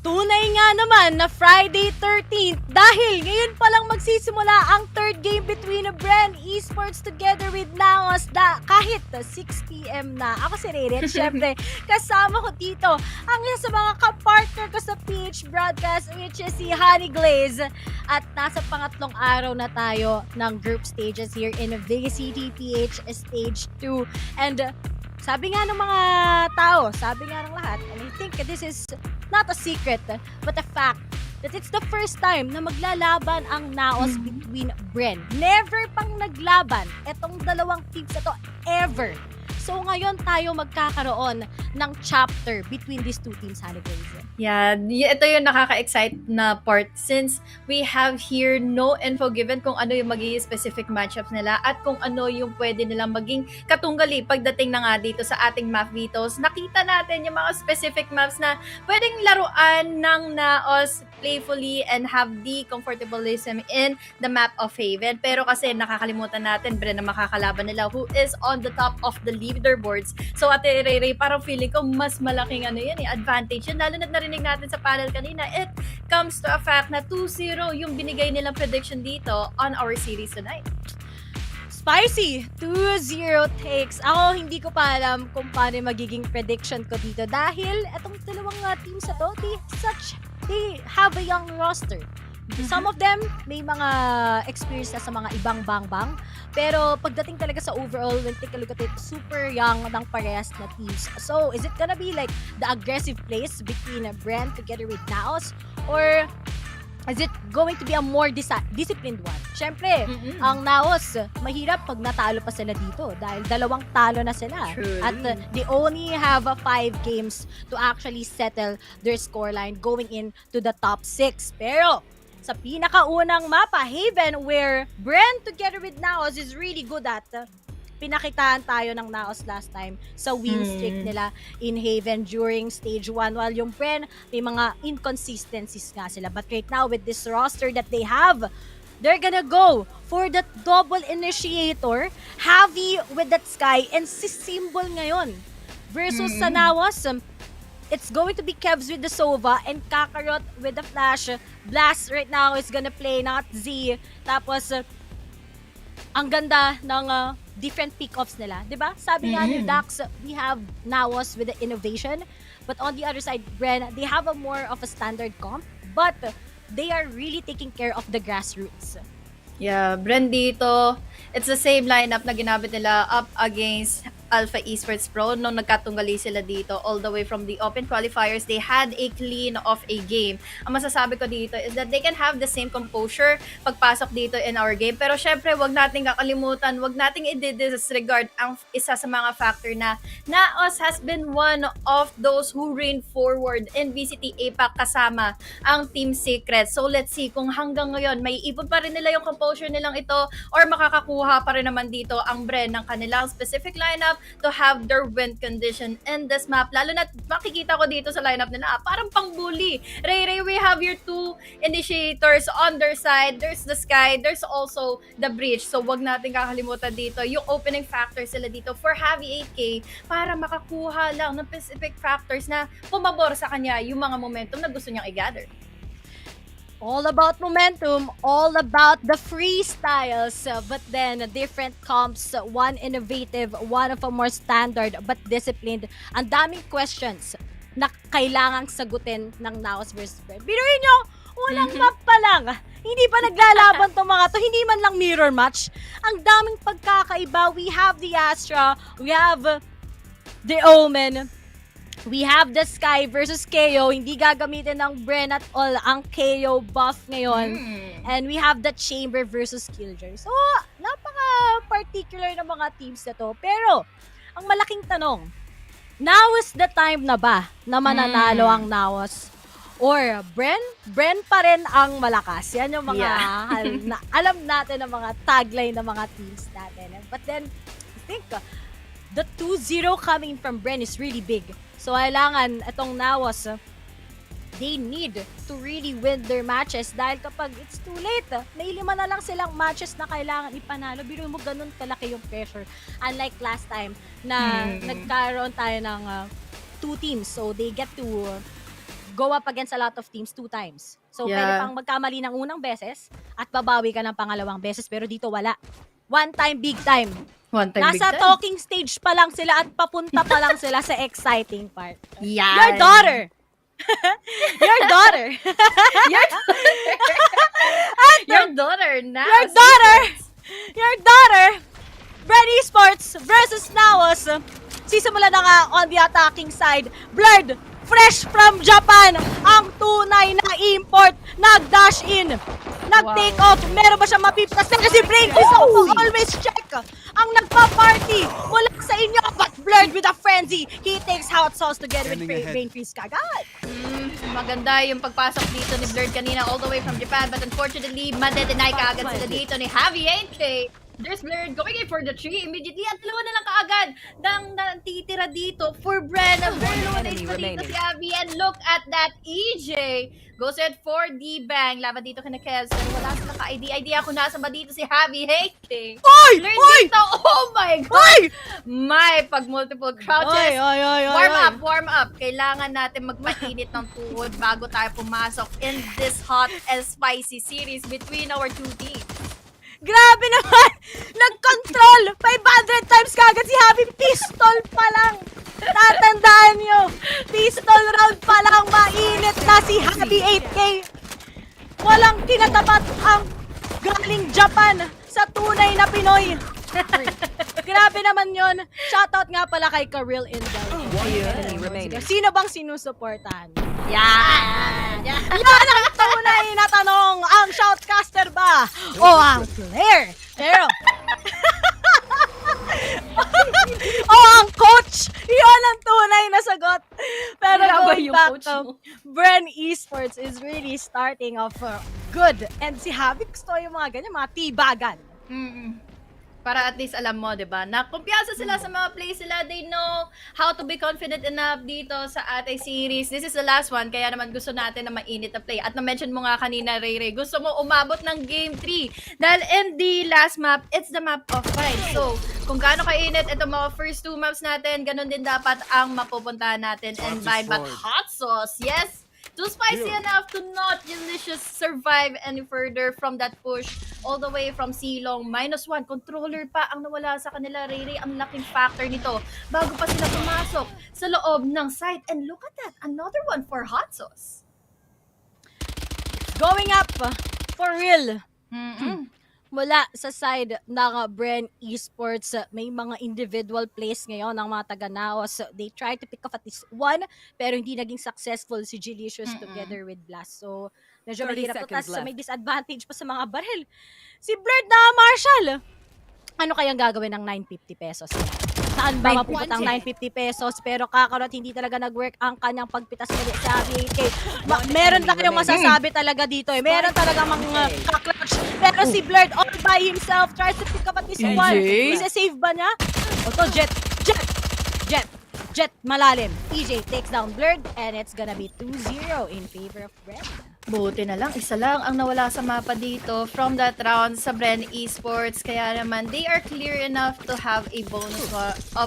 Tunay nga naman na Friday 13th dahil ngayon pa lang magsisimula ang third game between Bren Esports together with Naos kahit 6 p.m. na. Ako si Rere, syempre kasama ko dito ang isa sa mga kapartner ko sa PH broadcast which is si Honey Glaze at nasa pangatlong araw na tayo ng group stages here in VCTPH Stage 2 and sabi nga ng mga tao, sabi nga ng lahat, and I think this is not a secret, but a fact that it's the first time na maglalaban ang Naos between Bren. Never pang naglaban etong dalawang teams na to, ever. So ngayon tayo magkakaroon ng chapter between these two teams, Honey Glaze. Yeah, ito yung nakaka-excite na part since we have here no info given kung ano yung magiging specific matchups nila at kung ano yung pwede nilang maging katunggali pagdating na nga dito sa ating map vetoes. Nakita natin yung mga specific maps na pwedeng laruan ng Naos playfully and have the comfortableism in the map of Haven. Pero kasi nakakalimutan natin, Bren, na makakalaban nila who is on the top of the leaderboards. So Ate Ray, parang feeling ko mas malaking advantage yun. Lalo na narinig natin sa panel kanina, it comes to a fact na 2-0 yung binigay nilang prediction dito on our series tonight. Spicy! 2-0 takes. Ako, hindi ko pa alam kung paano magiging prediction ko dito dahil etong dalawang teams na to, they have a young roster. Some of them, may mga experience na sa mga ibang bang-bang. Pero pagdating talaga sa overall, when take a look at it, super young ng parehas na teams. So, is it gonna be like the aggressive plays between Bren together with Naos? Or is it going to be a more disciplined one? Siyempre, ang Naos, mahirap pag natalo pa sila dito dahil dalawang talo na sila. True. At they only have 5 games to actually settle their scoreline going into the top 6. Pero, sa pinakaunang mapa, Haven, where Bren together with Naos is really good at. Pinakitaan tayo ng Naos last time sa win streak nila in Haven during stage 1, while yung Bren, may mga inconsistencies nga sila. But right now, with this roster that they have, they're gonna go for that double initiator, Javi with that Sky, and si Symbol ngayon. Versus sa Naos, it's going to be Kevs with the Sova and Kakarot with the Flash. Blast right now is gonna play not Z. Tapos, ang ganda ng different pick-offs nila. Diba? Sabi nga ni Dax, we have Naos with the innovation. But on the other side, Bren, they have a more of a standard comp. But they are really taking care of the grassroots. Yeah, Bren dito, it's the same lineup na ginamit nila up against Alpha Esports Pro nung nagkatunggali sila dito all the way from the open qualifiers. They had a clean of a game. Ang masasabi ko dito is that they can have the same composure pagpasok dito in our game. Pero syempre, wag nating kakalimutan, wag nating i-disregard ang isa sa mga factor na Naos has been one of those who reigned forward in VCT APAC kasama ang Team Secret. So let's see kung hanggang ngayon may ipon pa rin nila yung composure nilang ito or makakakuha pa rin naman dito ang Bren ng kanilang specific lineup to have their win condition in this map. Lalo na makikita ko dito sa lineup nila, parang pang-bully. Ray, we have your two initiators on their side. There's the Sky, there's also the Breach. So wag natin kakalimutan dito yung opening factors sila dito for Javi 8K para makakuha lang ng specific factors na pumabor sa kanya yung mga momentum na gusto niyang i-gather. All about momentum, all about the freestyles, but then different comps, one innovative, one of a more standard but disciplined. Ang daming questions na kailangang sagutin ng Naos versus Bren. Biruin nyo, walang map pa lang. Hindi pa naglalaban tong mga to, hindi man lang mirror match. Ang daming pagkakaiba. We have the Astra, we have the Omen, we have the Sky versus Qeon. Hindi gagamitin ng Bren at all ang Qeon buff ngayon. And we have the Chamber versus Killjoy. So, napaka-particular ng mga teams na to. Pero, ang malaking tanong, now is the time na ba na mananalo ang Naos? Or Bren? Bren pa rin ang malakas. Yan yung mga na, alam natin ng mga tagline ng mga teams natin. But then, I think the 2-0 coming from Bren is really big. So, kailangan itong Naos, they need to really win their matches dahil kapag it's too late, may 5 na lang silang matches na kailangan ipanalo. Biro mo ganun kalaki yung pressure. Unlike last time na nagkaroon tayo ng 2 teams. So, they get to go up against a lot of teams 2 times. So, pwede pang magkamali ng unang beses at babawi ka ng pangalawang beses. Pero dito wala. One time, big time. Nasa talking stage pa lang sila at papunta pa lang sila sa exciting part. Your daughter! Your daughter! Your daughter, Naos. Your daughter! Your daughter! Bren Esports versus Naos. Sisimula na nga on the attacking side. Blurred, fresh from Japan, ang tunay na import, nag-dash in, nag-take off. Meron ba siyang mapiptas na kasi Brain Freeze always check ang nagpa-party mula sa inyo, but Blurred with a frenzy. He takes hot sauce together with Brain Freeze kagad. Maganda yung pagpasok dito ni Blurred kanina all the way from Japan, but unfortunately, madedenay kaagad sila dito ni Javi 8K. There's Blurred going in for the 3 immediately at 2 na lang kaagad ng natitira dito for Bren. Very low na dito si Javi, and look at that EJ. Goes ahead for the bang. Laban dito kina Kevs. Pero wala sila ka-ID. Idea ko nasa ba dito si Javi hating. Oy! Dito. Oh my God! May pag-multiple crouches. Warm up. Kailangan natin magpainit ng tuhod bago tayo pumasok in this hot and spicy series between our 2 teams. Grabe naman! Nag-control! 500 times kagad si Javi. Pistol pa lang! Tatandaan nyo! Pistol round pa lang, mainit na si Javi 8K! Walang tinatapat ang galing Japan sa tunay na Pinoy! Grabe naman yon. Shoutout nga pala kay Karil Indel. Sino bang sinusuportahan? Yan ang tunay na tanong. Ang shoutcaster ba o ang player? Pero o ang coach? Yun ang tunay na sagot. Pero going back to Bren Esports is really starting off good. And si Javi gusto yung mga ganyan, mga tibagan. Para at least alam mo, di ba, na kumpiyansa sila sa mga plays sila. They know how to be confident enough dito sa ating series. This is the last one, kaya naman gusto natin na mainit na play. At na-mention mo nga kanina, Ray, gusto mo umabot ng Game 3. Dahil in the last map, it's the map of fight. So, kung gaano kainit itong mga first 2 maps natin, ganun din dapat ang mapupuntahan natin. And by but hot sauce, yes! Too spicy enough to not Delicious survive any further from that push all the way from Silong. -1 controller pa ang nawala sa kanila, Ray. Ang laking factor nito bago pa sila pumasok sa loob ng site. And look at that, another one for hot sauce. Going up for real. Mula sa side ng Bren Esports, may mga individual plays ngayon ng mga taga Naos. They try to pick off at least one, pero hindi naging successful si Delicious together with Blast. So, medyo 30 mahirap to. seconds Tas left. may disadvantage pa sa mga baril. Si Blurred na Marshall. Ano kayang gagawin ng 950 pesos? Saan ba mapupunta ang 950 pesos? Pero Kakarot, hindi talaga nag-work ang kanyang pagpitas nila sa 8K. Meron lang kayong masasabi talaga dito eh. Meron talaga mga kaklutch. Pero si Blurred all by himself tries to pick up at least one. Isa-save ba niya? Oto, Jet, malalim. EJ takes down Blurred and it's gonna be 2-0 in favor of Bren. Buti na lang, isa lang ang nawala sa mapa dito from that round sa Bren Esports. Kaya naman, they are clear enough to have a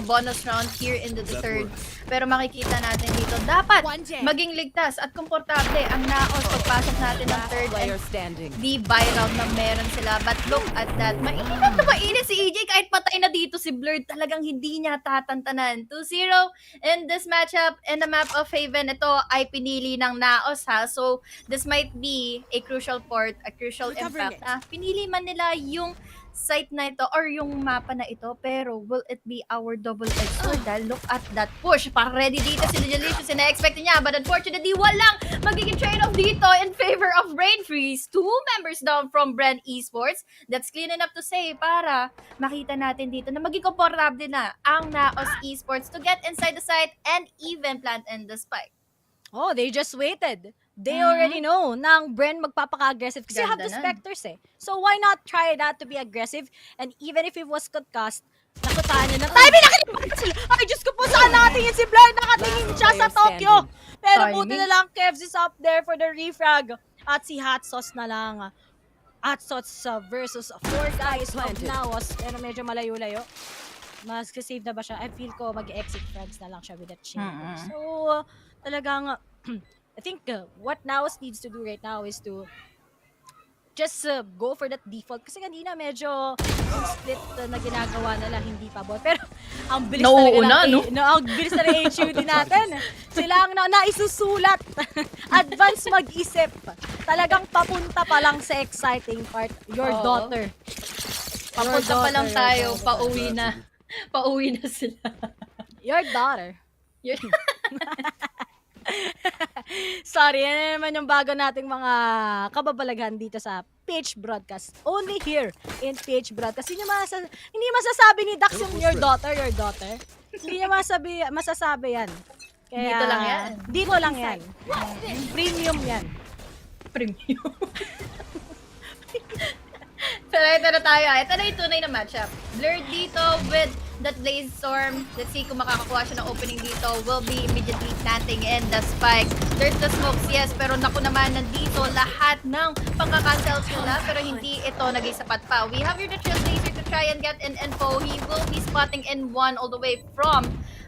bonus round here in the third. Pero makikita natin dito, dapat maging ligtas at komportable ang Naos pagpasok natin ng third and the buy round na meron sila. But look at that, mainit na mainit si EJ kahit patay na dito si Blurred. Talagang hindi niya tatantanan. 2-0 in this matchup in the map of Haven. Ito ay pinili ng Naos ha. So, this might be a crucial port, a crucial impact. Pinili man nila yung site na ito or yung mapa na ito, pero will it be our double-edged sword? Dahil look at that push. Para ready dito si Delicious, ina-expect niya, but unfortunately, walang magiging trade-off dito in favor of Brain Freeze. 2 members down from Bren Esports. That's clean enough to say para makita natin dito na maging komportable na ang Naos Esports to get inside the site and even plant in the spike. Oh, they just waited. They already know nang Bren magpapaka-aggressive kasi you have the Ganda Spectres eh. So why not try that to be aggressive? And even if it was concussed, nakutaan niya na timing, nakalimutan sila. Ay, Diyos ko po, saan nakatingin si Blur? Nakatingin siya sa Tokyo. Pero buti na lang, Kevs is up there for the refrag. At si Hot Sauce na lang. Hot Sauce versus 4 guys of Naos. Pero medyo malayo-layo. Mas save na ba siya? I feel ko mag-exit frags na lang siya with that chamber. So, talagang I think what Naos needs to do right now is to just go for that default. Kasi kanina medyo yung split na ginagawa nila hindi pa ball. Pero ang bilis ang bilis na ng HUD natin. Sila ang naisusulat. Advance mag-isip. Talagang papunta pa lang sa exciting part. Your daughter. Papunta pa lang tayo. Pauwi na. Pauwi na sila. Your daughter. Sorry, yan naman yung bago nating mga kababalaghan dito sa PH Broadcast. Only here in PH Broadcast. Hindi masasabi ni Dax yung your daughter. Hindi niya masasabi yan. Kaya, dito lang yan. Dito lang yan. Premium yan. Premium. So, ito na tayo. Ito na yung tunay na matchup. Blurred dito with that Blaze Storm. Let's see kung makakakuha siya ng opening dito. Will be immediately planting in the spike. There's the smokes, yes. Pero naku naman, nandito lahat ng pangkakancels nila. Pero hindi ito naging sapat pa. We have here the Chill Laser to try and get an info. He will be spotting in one all the way from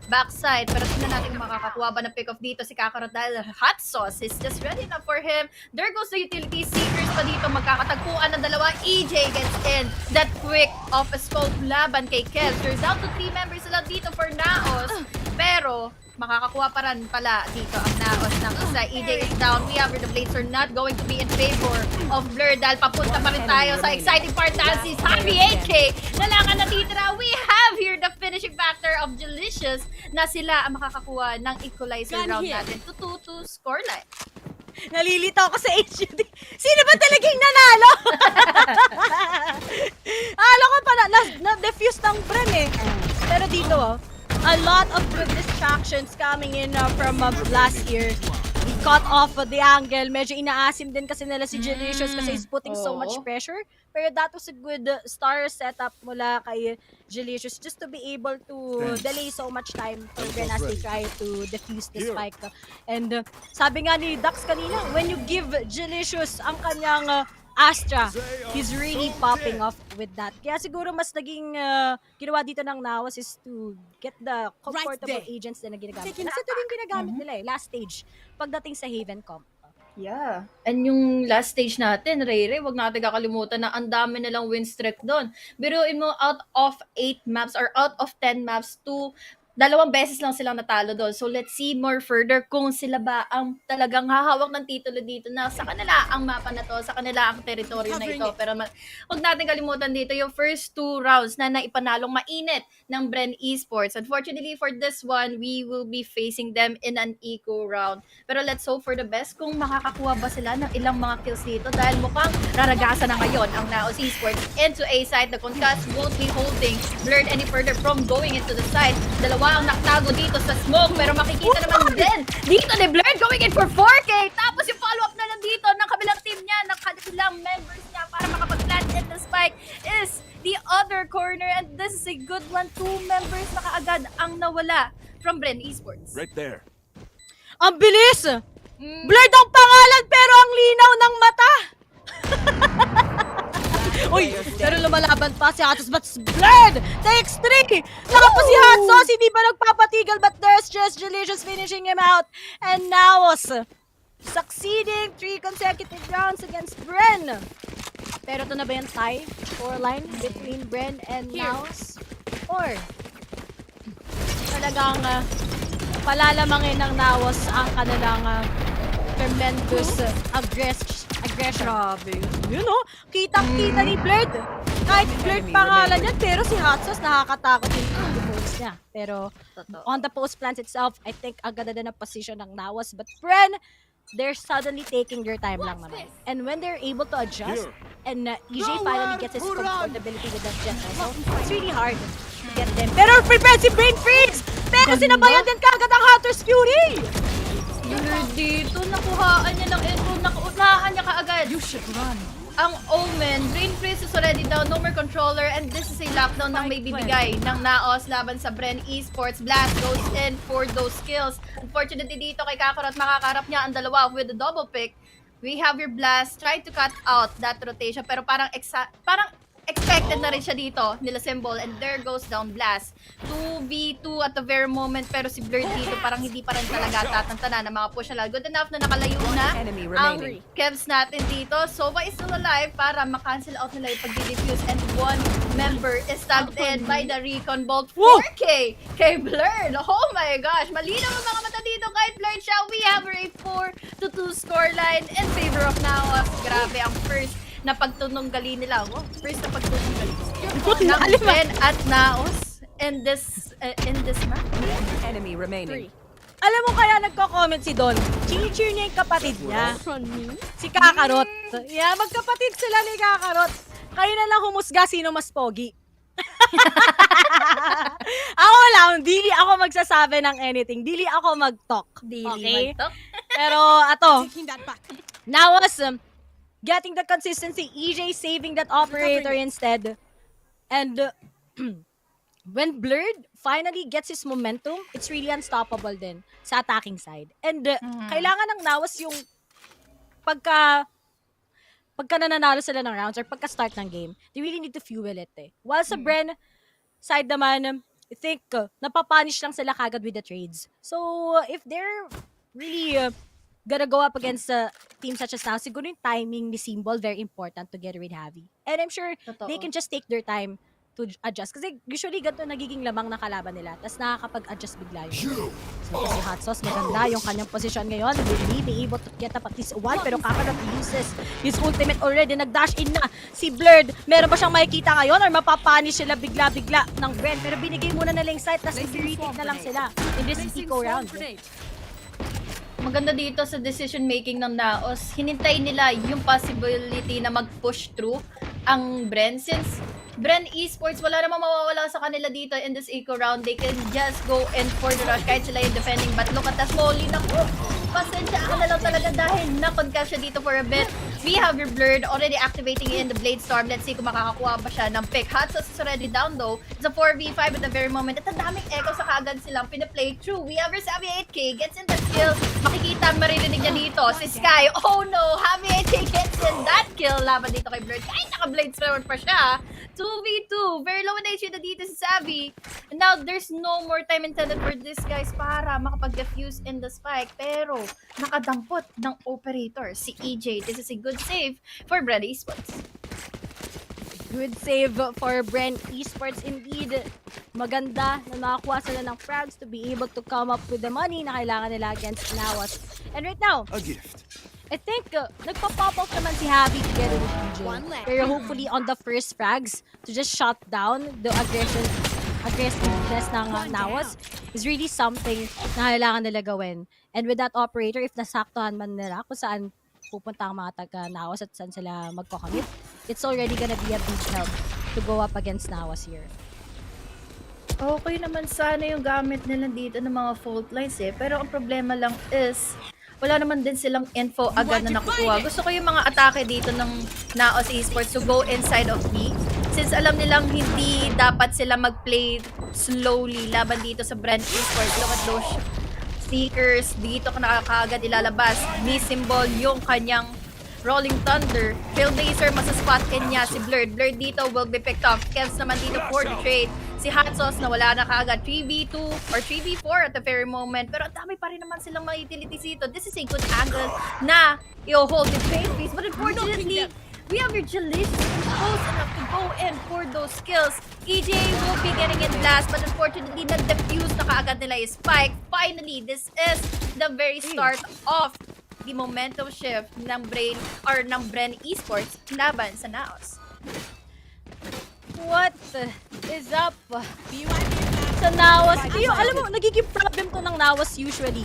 backside. Pero tingnan natin kung makakakuha ba ng pick-off dito si Kakarot dahil Hot Sauce is just ready enough for him. There goes the utility seekers pa dito. Magkakatagpuan ng dalawa. EJ gets in. That quick off a scope laban kay Kev. There's down to 3 members sila dito for Naos. Pero makakakuha pa rin pala dito ang Naos ng isa. EJ is down. We have the blades are not going to be in favor of Blur dahil papunta pa rin tayo sa exciting part na si Sabi 8K na lang ang natitira. We have here the finishing factor of Delicious na sila ang makakakuha ng equalizer round natin to 2-2 scoreline. Nalilito ako sa HUD. Sino ba talagang nanalo? Alam ko pa na-defuse ng Bren eh. Pero dito a lot of good distractions coming in from last year. cut off the angle. Medyo inaasim din kasi nila si Gelicious kasi he's putting so much Oo. pressure. Pero that was a good star setup mula kay Gelicious just to be able to delay so much time for Bren as they try to defuse the spike. And sabi nga ni Dax kanina, when you give Gelicious ang kanyang Astra, he's really popping off with that. Kaya siguro mas naging ginawa dito ng Naos is to get the comfortable agents na ginagamit. Kasi ito din ginagamit nila last stage pagdating sa Haven Comp. Yeah. And yung last stage natin, Ray, wag natin kakalimutan na ang dami nilang win streak doon. Biruin mo, out of 8 maps or out of 10 maps, 2 beses lang silang natalo doon. So let's see more further kung sila ba ang talagang hahawak ng titulo dito na sa kanila ang mapa na to, sa kanila ang teritoryo na ito. Pero huwag natin kalimutan dito yung first 2 rounds na naipanalong mainit ng Bren Esports. Unfortunately for this one, we will be facing them in an eco round. Pero let's hope for the best kung makakakuha ba sila ng ilang mga kills dito dahil mukhang raragasan na ngayon ang Naos Esports into A side. The Concuss won't be holding Blurred any further from going into the side. Dalawa ang naktago dito sa smoke pero makikita naman din dito ni Blurred going in for 4K. Tapos yung follow-up na lang dito ng kabilang team niya, ng kabilang members niya para makapag-plant in the spike is the other corner and this is a good one. 2 members na kaagad ang nawala from Bren Esports. Right there. Ang bilis! Blurred ang pangalan pero ang linaw ng mata! Uy, pero lumalaban pa si Hatos but Blurred takes 3! Tapos si Hatsos hindi pa nagpapatigil but there's just Gelicious finishing him out. And Naos succeeding 3 consecutive rounds against Bren. Pero ito na ba yung tie scoreline between Bren and Naos? Or talagang palalamangin ng Naos ang kanilang tremendous aggression. Grabe. You know, kitang-kita ni Blurred. Kahit Blurred pangalan yan, pero si Hatsos nakakatakot yung post niya. Pero on the post plants itself, I think ang ganda din ang position ng Naos. But Bren, they're suddenly taking their time lang naman. And when they're able to adjust, and EJ finally gets his comfortability with that jet also, it's really hard to get them. Pero prepare si Brain Freeze! Pero sinabayan din kagad ang Hunter's Fury! Blurred dito, nakuhaan niya ng info, nakuunahan niya kaagad. You should run. Ang Omen, Brain Freeze is already down, no more controller, and this is a lockdown ng may bibigay ng Naos laban sa Bren Esports. Blast goes in for those kills. Unfortunately dito kay Kakarot, makakarap niya ang dalawa with the double pick. We have your Blast, try to cut out that rotation, pero parang expected na rin siya dito, nila Symbol, and there goes down Blast. 2v2 at the very moment, pero si Blurred dito parang hindi pa rin talaga tatantana na mga push na lang. Good enough na nakalayo na ang Kevs natin dito. Sova is still alive para makancel out nila yung pag-defuse, and 1 member is tagged in by the Recon Bolt. 4K kay Blurred. Oh my gosh, malinaw ang mga mata dito kay Blurred. Shall we have a 4-2 scoreline in favor of Naos? Grabe ang first na pagtununggali nila. First na pagtununggali ng Bren at Naos in this map. Enemy remaining. Alam mo kaya nagko-comment si Don, chini-cheer niya yung kapatid niya. Si Kakarot. Yeah, magkapatid sila ni Kakarot. Kayo na lang humusga sino mas pogi. Ako lang, dili ako magsasabi ng anything. Dili ako mag-talk. Okay? Pero ato, Naos, getting the consistency, EJ saving that operator instead. And when Blurred finally gets his momentum, it's really unstoppable din sa attacking side. And kailangan ng Naos yung pagka nananalo sila ng rounds or pagka-start ng game, they really need to fuel it eh. While sa Bren side naman, I think napapunish lang sila kagad with the trades. So if they're really gonna go up against a team such as now, siguro yung timing ni Symbol very important to get rid heavy. And I'm sure they can just take their time to adjust. Kasi usually ganito nagiging lamang na kalaban nila. Tapos nakakapag-adjust bigla yun. So si Hot Sauce, maganda yung kanyang position ngayon. Will be able to get up at least one. Pero Kakarot uses his ultimate already. Nag-dash in na si Blurred. Meron ba siyang makikita ngayon or mapapunish sila bigla-bigla ng Bren? Pero binigay muna na lang site. Tapos i-retake na lang sila in this eco round. Maganda dito sa decision making ng Naos, hinintay nila yung possibility na mag-push through ang Bren. Since Bren Esports, wala namang mawawala sa kanila dito in this eco round. They can just go in for the rush kahit sila yung defending. But look at the Smolly. Naku! pasensya ka na lang talaga dahil na-concuss siya dito for a bit. We have your Blurred already activating in the Blade Storm. Let's see kung makakakuha pa siya ng pick. Hatsos is already down though. It's a 4v5 at the very moment. At ang daming echo sa kaagad silang pinaplay through. We have your Savvy 8K gets in the kill. Makikita, maririnig niya dito. Si Sky, oh no, Savvy 8K gets in that kill. Laban dito kay Blurred. Kahit naka-Blade Storm pa siya. 2v2. Very low na issue na dito si Savvy. And now, there's no more time intended for this guys para makapag-defuse in the spike. Pero, nakadampot ng operator si EJ. This is a good save for Bren Esports. Good save for Bren Esports indeed. Maganda na nakakuha sila ng frags to be able to come up with the money na kailangan nila against Naos. And right now, A gift. I think nagpa-pop off naman si Javi together with EJ. Pero hopefully on the first frags to just shut down the aggressiveness ng Naos is really something na kailangan nila gawin. And with that operator, if nasaktuhan man nila kung saan pupunta ang mga taga-Naos at saan sila magkocommit, it's already gonna be a big help to go up against Naos here. Okay naman sana yung gamit nila dito ng mga fault lines eh. Pero ang problema lang is, wala naman din silang info agad na nakukuha. Gusto ko yung mga atake dito ng Naos Esports to go inside of B. Since alam nilang hindi dapat sila mag-play slowly laban dito sa Bren Esports. Look at those stickers. Dito ka nakakaagad ilalabas. Ni symbol yung kanyang Rolling Thunder. Trailblazer, masaspotin niya si Blurred. Blurred dito will be picked off. Kevs naman dito for the trade. Si Hatsos na wala na kaagad 3v2 or 3v4 at the very moment. Pero ang dami pa rin naman silang mga utilities dito. This is a good angle na i-hold the trade piece. But unfortunately, we have your Jalicious close enough to go in for those kills. EJ will be getting in last, but unfortunately, na-defuse na kaagad nila yung spike. Finally, this is the very start of the momentum shift ng Bren Esports laban sa Naos. What is up sa Naos? Alam mo, nagiging problem to ng Naos usually.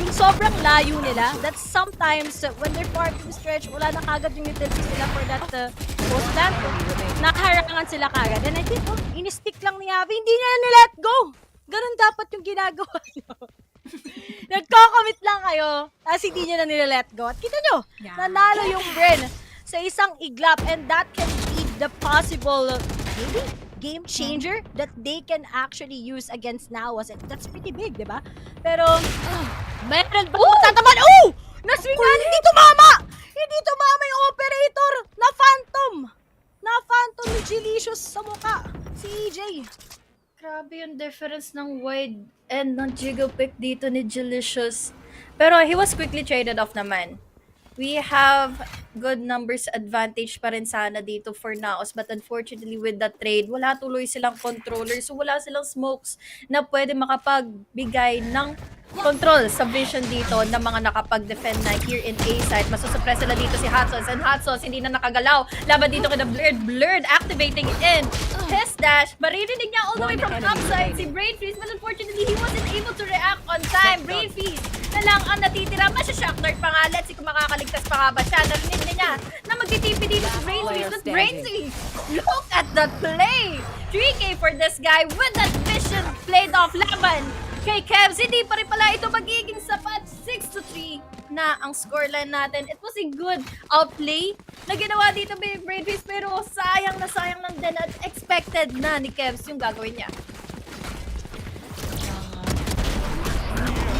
Yung sobrang layo nila, that sometimes when they're parting stretch, wala na kagad yung utilities nila for that post plant. Nakaharangan sila kagad. And I think, in-stick lang ni Javi, hindi niya na-let go. Ganun dapat yung ginagawa niyo. Nagko-commit lang kayo, tapos hindi nyo na nila-let go. At kita nyo, nanalo yung Bren sa isang iglap, and that can be the possible, maybe, game changer that they can actually use against Naos. And that's pretty big, di ba? Pero, meron ba tataman? Oh! Naswingan! Hindi tumama! Hindi tumama yung operator na Phantom! Na Phantom ni Jalicious sa mukha. Si EJ. Grabe yung difference ng wide and ng jiggle pick dito ni Jalicious. Pero he was quickly traded off naman. We have good numbers advantage pa rin sana dito for Naos, but unfortunately with the trade, wala tuloy silang controller, so wala silang smokes na pwede makapagbigay ng control sa vision dito ng mga nakapag-defend na here in A side. Masusuppress sila dito si Hatsos, and Hatsos hindi na nakagalaw. Laban dito kay Blurred activating in his dash. Maririnig niya all the way from topside si Brain Freeze, but unfortunately he wasn't able to react on time. Brain Freeze na lang ang natitira. Masya-shock dart pa nga. Let's see kung makakaligtas pa nga ba siya. Narinig niya na magtitipi dito si Brain Freeze. But Brain Freeze, look at that play! 3K for this guy with that vision played off laban kay Kevs. Hindi pa rin pala ito magiging sapat. 6-3 na ang scoreline natin. It was a good outplay na ginawa dito by Brain Freeze, pero sayang lang din at expected na ni Kevs yung gagawin niya.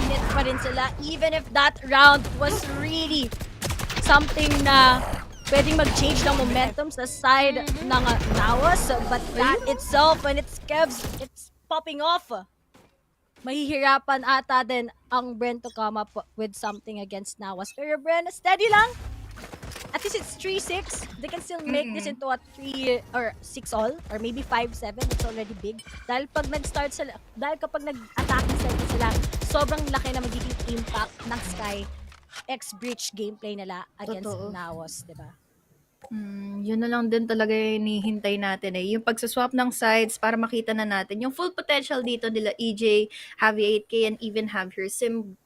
Init pa rin sila, even if that round was really something na pwedeng mag-change ng momentum sa side ng Naos, but that itself, when it's Kevs, it's popping off. Mahihirapan ata din ang Bren to come up with something against Naos. Pero Bren, steady lang. At least it's 3-6. They can still make this into a 3 or 6 all, or maybe 5-7. It's already big. Dahil kapag nag-attacking sila, sobrang laki na magiging impact ng Sky X-Breach gameplay nila against Naos, diba? Yun na lang din talaga yung hinihintay natin eh. Yung pagsaswap ng sides para makita na natin yung full potential dito nila EJ, Javi 8K, and even have your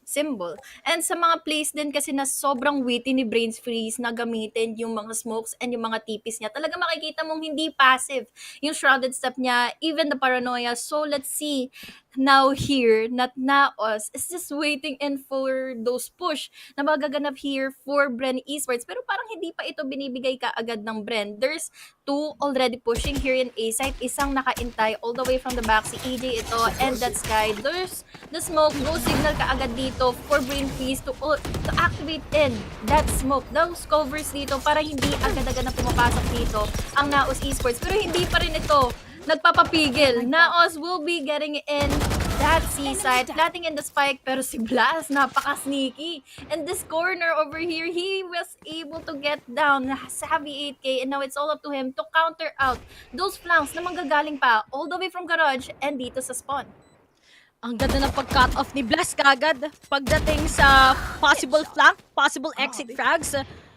symbol. And sa mga plays din kasi na sobrang witty ni Brains Freeze na gamitin yung mga smokes and yung mga tipis niya. Talaga makikita mong hindi passive yung shrouded step niya, even the paranoia. So let's see now here that Naos is just waiting in for those push na magaganap here for Bren Esports. Pero parang hindi pa ito binibigay kaagad ng Bren. There's two already pushing here in A side. Isang nakaintay all the way from the back, si EJ ito, and that Sky. There's the smoke, no signal kaagad dito for Brain Freeze to activate in that smoke. Those covers dito para hindi agad-agad na pumapasok dito ang Naos Esports. Pero hindi pa rin ito nagpapapigil. Naos will be getting in that C-side, planting in the spike, pero si Blast, napaka-sneaky. And this corner over here, he was able to get down, savvy 8k, and now it's all up to him to counter out those flanks na manggagaling pa all the way from garage and dito sa spawn. Ang ganda ng pag-cut off ni Blast kagad pagdating sa possible flank, possible exit frags.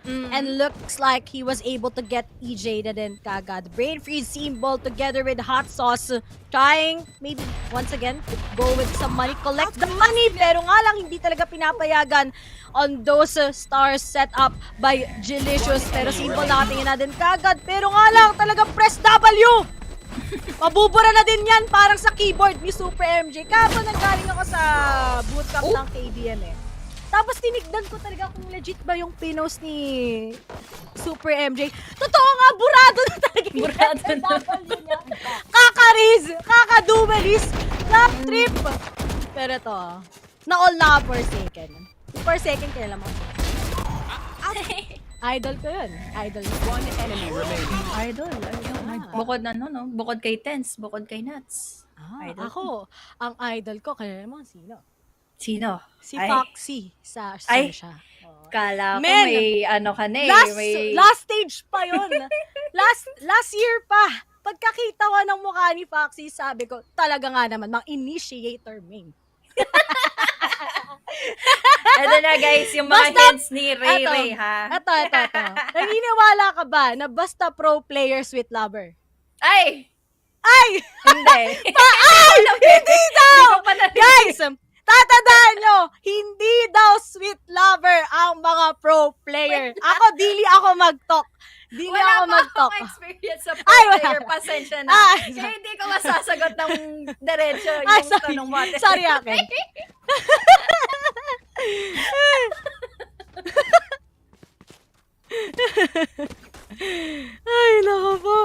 And looks like he was able to get EJ na din kagad. Brain Freeze symbol together with Hot Sauce. Trying maybe once again to go with some money. Collect the money. Pero nga lang hindi talaga pinapayagan on those stars set up by Delicious. Pero symbol nakatingin na din kagad. Pero nga lang talaga press W. Mabubura na din yan parang sa keyboard ni Super MJ. Kapag nanggaling ako sa bootcamp ng KBM Tapos tinignan ko talaga kung legit ba yung pinos ni Super MJ. Totoo nga, burado na talaga. Burado na. Kakariz, kakadubelis, lap trip. Pero ito, na-all na Forsaken. Forsaken ka nila mo. Idol ko yun. Idol. One enemy remaining. Idol. Bukod na no? Bukod kay Tense, bukod kay Nuts. Ako, ang idol ko, kaya naman sino? Sino? Si Foxy sa siya. Kala ko Men, may ano ka na last stage pa yun. last year pa. Pagkakita ko ng mukha ni Foxy, sabi ko, talaga nga naman, mang initiator main. Ito na guys, yung mga hints ni Ray ha. Ito. Naniniwala ka ba na basta pro players with lover? Ay! Hindi. Hindi daw! Guys, tatandaan nyo, hindi daw sweet lover ang mga pro player. Ako, dili ako mag-talk. Wala pa akong experience sa pro player, pasensya na. Kaya hindi ko masasagot ng diretso yung tanong mo. Sorry akin. Ay, nako po.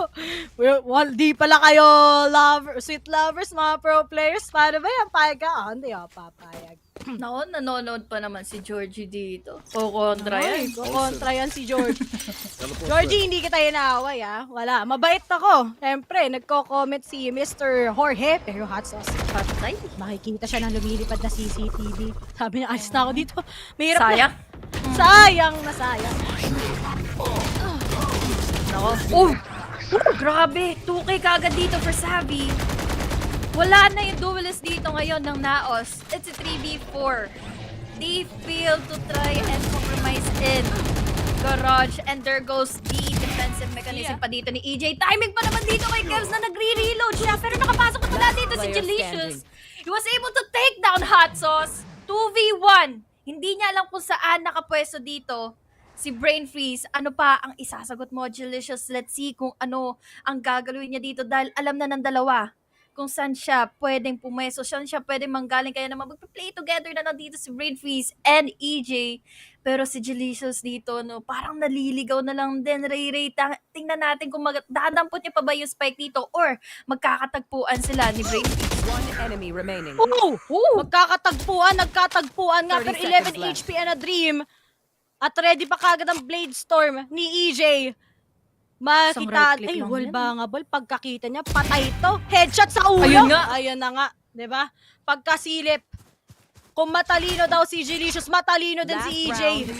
Well, di pala kayo sweet lovers, mga pro players. Paano ba yan? Payag ka? Hindi ako papayag. Nako, nanonood pa naman si Georgie dito. Kukontra yan. Kukontra yan si Georgie. Georgie, hindi kita inaaway Wala. Mabait ako. Siyempre, nagko-comment si Mr. Jorge, pero hot sauce. Patay. Makikita siya ng lumilipad na CCTV. Sabi niya, alis na ako dito. Mahirap sayang. Sayang na sayang. Nako. Grabe. 2K kagad dito for Savvy. Wala na yung duelist dito ngayon ng Naos. It's a 3v4. They fail to try and compromise in garage. And there goes the defensive mechanism pa dito ni EJ. Timing pa naman dito kay Kevs na nagre-reload siya. Pero nakapasok na pala dito si Delicious. He was able to take down Hot Sauce. 2v1. Hindi niya alam kung saan nakapwesto dito si Brain Freeze. Ano pa ang isasagot mo, Delicious? Let's see kung ano ang gagawin niya dito dahil alam na ng dalawa kung saan siya pwedeng pumeso, saan siya pwedeng manggaling, kaya naman magpa-play together na dito si Brain Freeze and EJ. Pero si Delicious dito, parang naliligaw na lang din. Ray, tingnan natin kung dadampot niya pa ba yung spike dito or magkakatagpuan sila ni Brain Freeze. One enemy remaining. Nagkatagpuan nga, pero 11 HP and a dream. At ready pa kagad ang Blade Storm ni EJ. Makita, wall ba nga ball? Pagkakita niya, patay to. Headshot sa ulo. Ayun na nga. Diba? Pagkasilip. Kung matalino daw si Delicious, matalino din si EJ.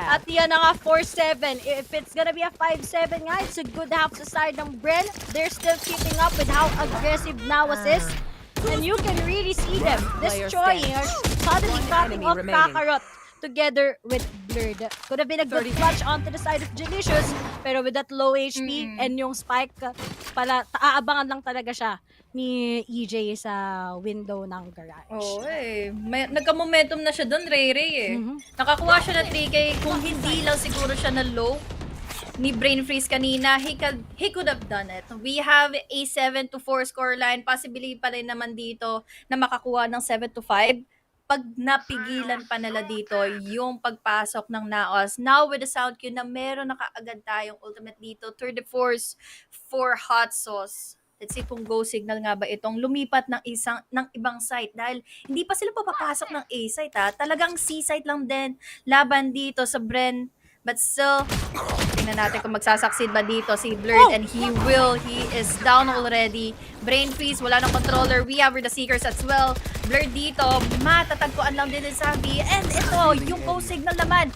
At yan na nga, 4-7. If it's gonna be a 5-7 nga, it's a good half sa side ng Bren. They're still keeping up with how aggressive Naos is. And you can really see them destroying or suddenly cutting off Kakarot. together with Blurred. Could have been a good clutch onto the side of Delicious, pero with that low HP and yung spike, pala, aabangan lang talaga siya ni EJ sa window ng garage. Oo nagka-momentum na siya doon, Ray eh. Nakakuha siya na 3K, kung hindi lang siguro siya na low ni Brain Freeze kanina, he could have done it. We have a 7-4 scoreline, possibly pa rin naman dito na makakuha ng 7-5. Pag napigilan pa nila dito yung pagpasok ng Naos. Now with the sound cue na meron na kaagad tayong ultimate dito, 34s for Hot Sauce. Let's see kung go signal nga ba itong lumipat ng ibang site dahil hindi pa sila papapasok ng A site Talagang C site lang din laban dito sa Bren. But still, tingnan natin kung magsasucceed ba dito si Blurred and he is down already. Brain Freeze, wala ng controller. We have the Seekers as well. Blurred dito, matatagpuan lang din sabi. And ito, yung go signal naman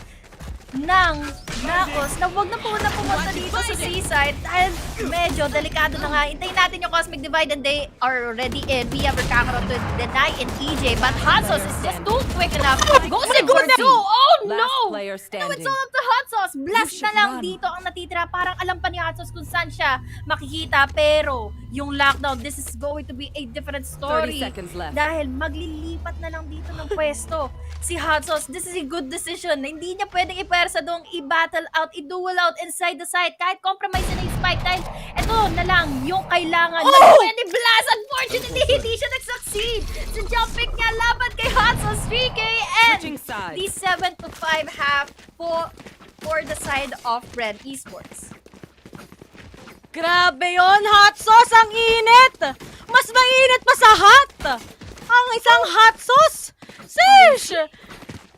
ng Naos na huwag na pumunta dito sa seaside dahil medyo delikado na nga. Hintayin natin yung Cosmic Divide and they are already in. We have Kakarot to deny in EJ but Hot Sauce is just too quick enough. Goes in for 2! Oh no! No, it's all up to Hot Sauce. Blast na lang dito ang natitira. Parang alam pa ni Hot Sauce kung saan siya makikita pero yung lockdown, this is going to be a different story. 30 seconds left. Dahil maglilipat na lang dito ng pwesto. Si Hot Sauce, this is a good decision. Hindi niya pwedeng ipersa doong i-battle out, i-duel out inside the site. Kahit compromise na yung spike. Dahil ito na lang yung kailangan. Nag-20 blast. Unfortunately, hindi siya nag-succeed. Sa jump pick niya, laban kay Hot Sauce 3K and the 7-5 half for the side of Red Esports. Grabe yon, Hot Sauce, ang init! Mas mainit pa sa hot! Ang isang Hot Sauce! Sish!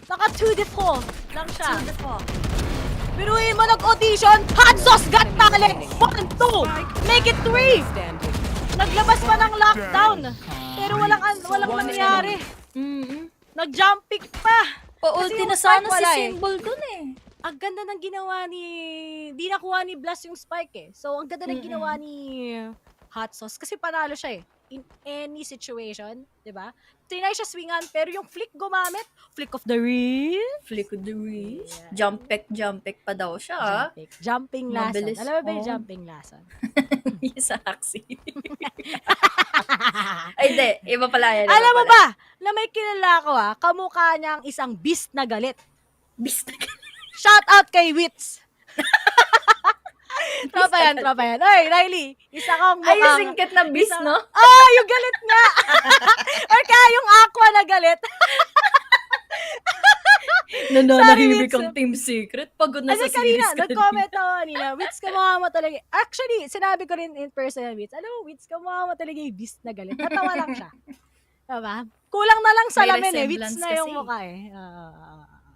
Naka 2-4 lang siya. 2-4. Biruin mo nag-audition, Hot Sauce got talent! 1, 2, make it 3! Naglabas pa ng lockdown, pero walang nangyari. Nag-jump pick pa! Pa-ulti na sana si Symbol dun eh. Ang ganda ng ginawa ni... Di nakuha ni Blast yung spike eh. So, ang ganda ng ginawa ni Hot Sauce. Kasi panalo siya eh. In any situation, di ba? Trinay siya swingan, pero yung flick gumamit. Flick of the wrist. Flick of the wrist. Yeah. Jump pick pa daw siya. Jumping lesson. Mabilis. Alam mo ba yung jumping lesson? Sa Axie. Ay, hindi. Iba pala yan. Alam mo ba, na may kilala ko kamukha niyang isang beast na galit. Beast na galit? Shout out kay Wits. Tropa yan. Oy, Riley, isa kang mukhang... Ay, yung singkit na beast, no? Yung galit nga. Or kaya yung aqua na galit. Nananahimik ang Team Secret. Pagod na sa series ka. Nag-comment ako kanina, Wits, kamukha mo talaga. Actually, sinabi ko rin in person, Wits. Alam mo, Wits, kamukha mo talaga yung beast na galit. Natawa lang siya. Diba? Kulang na lang sa lamin eh. Wits na yung mukha eh.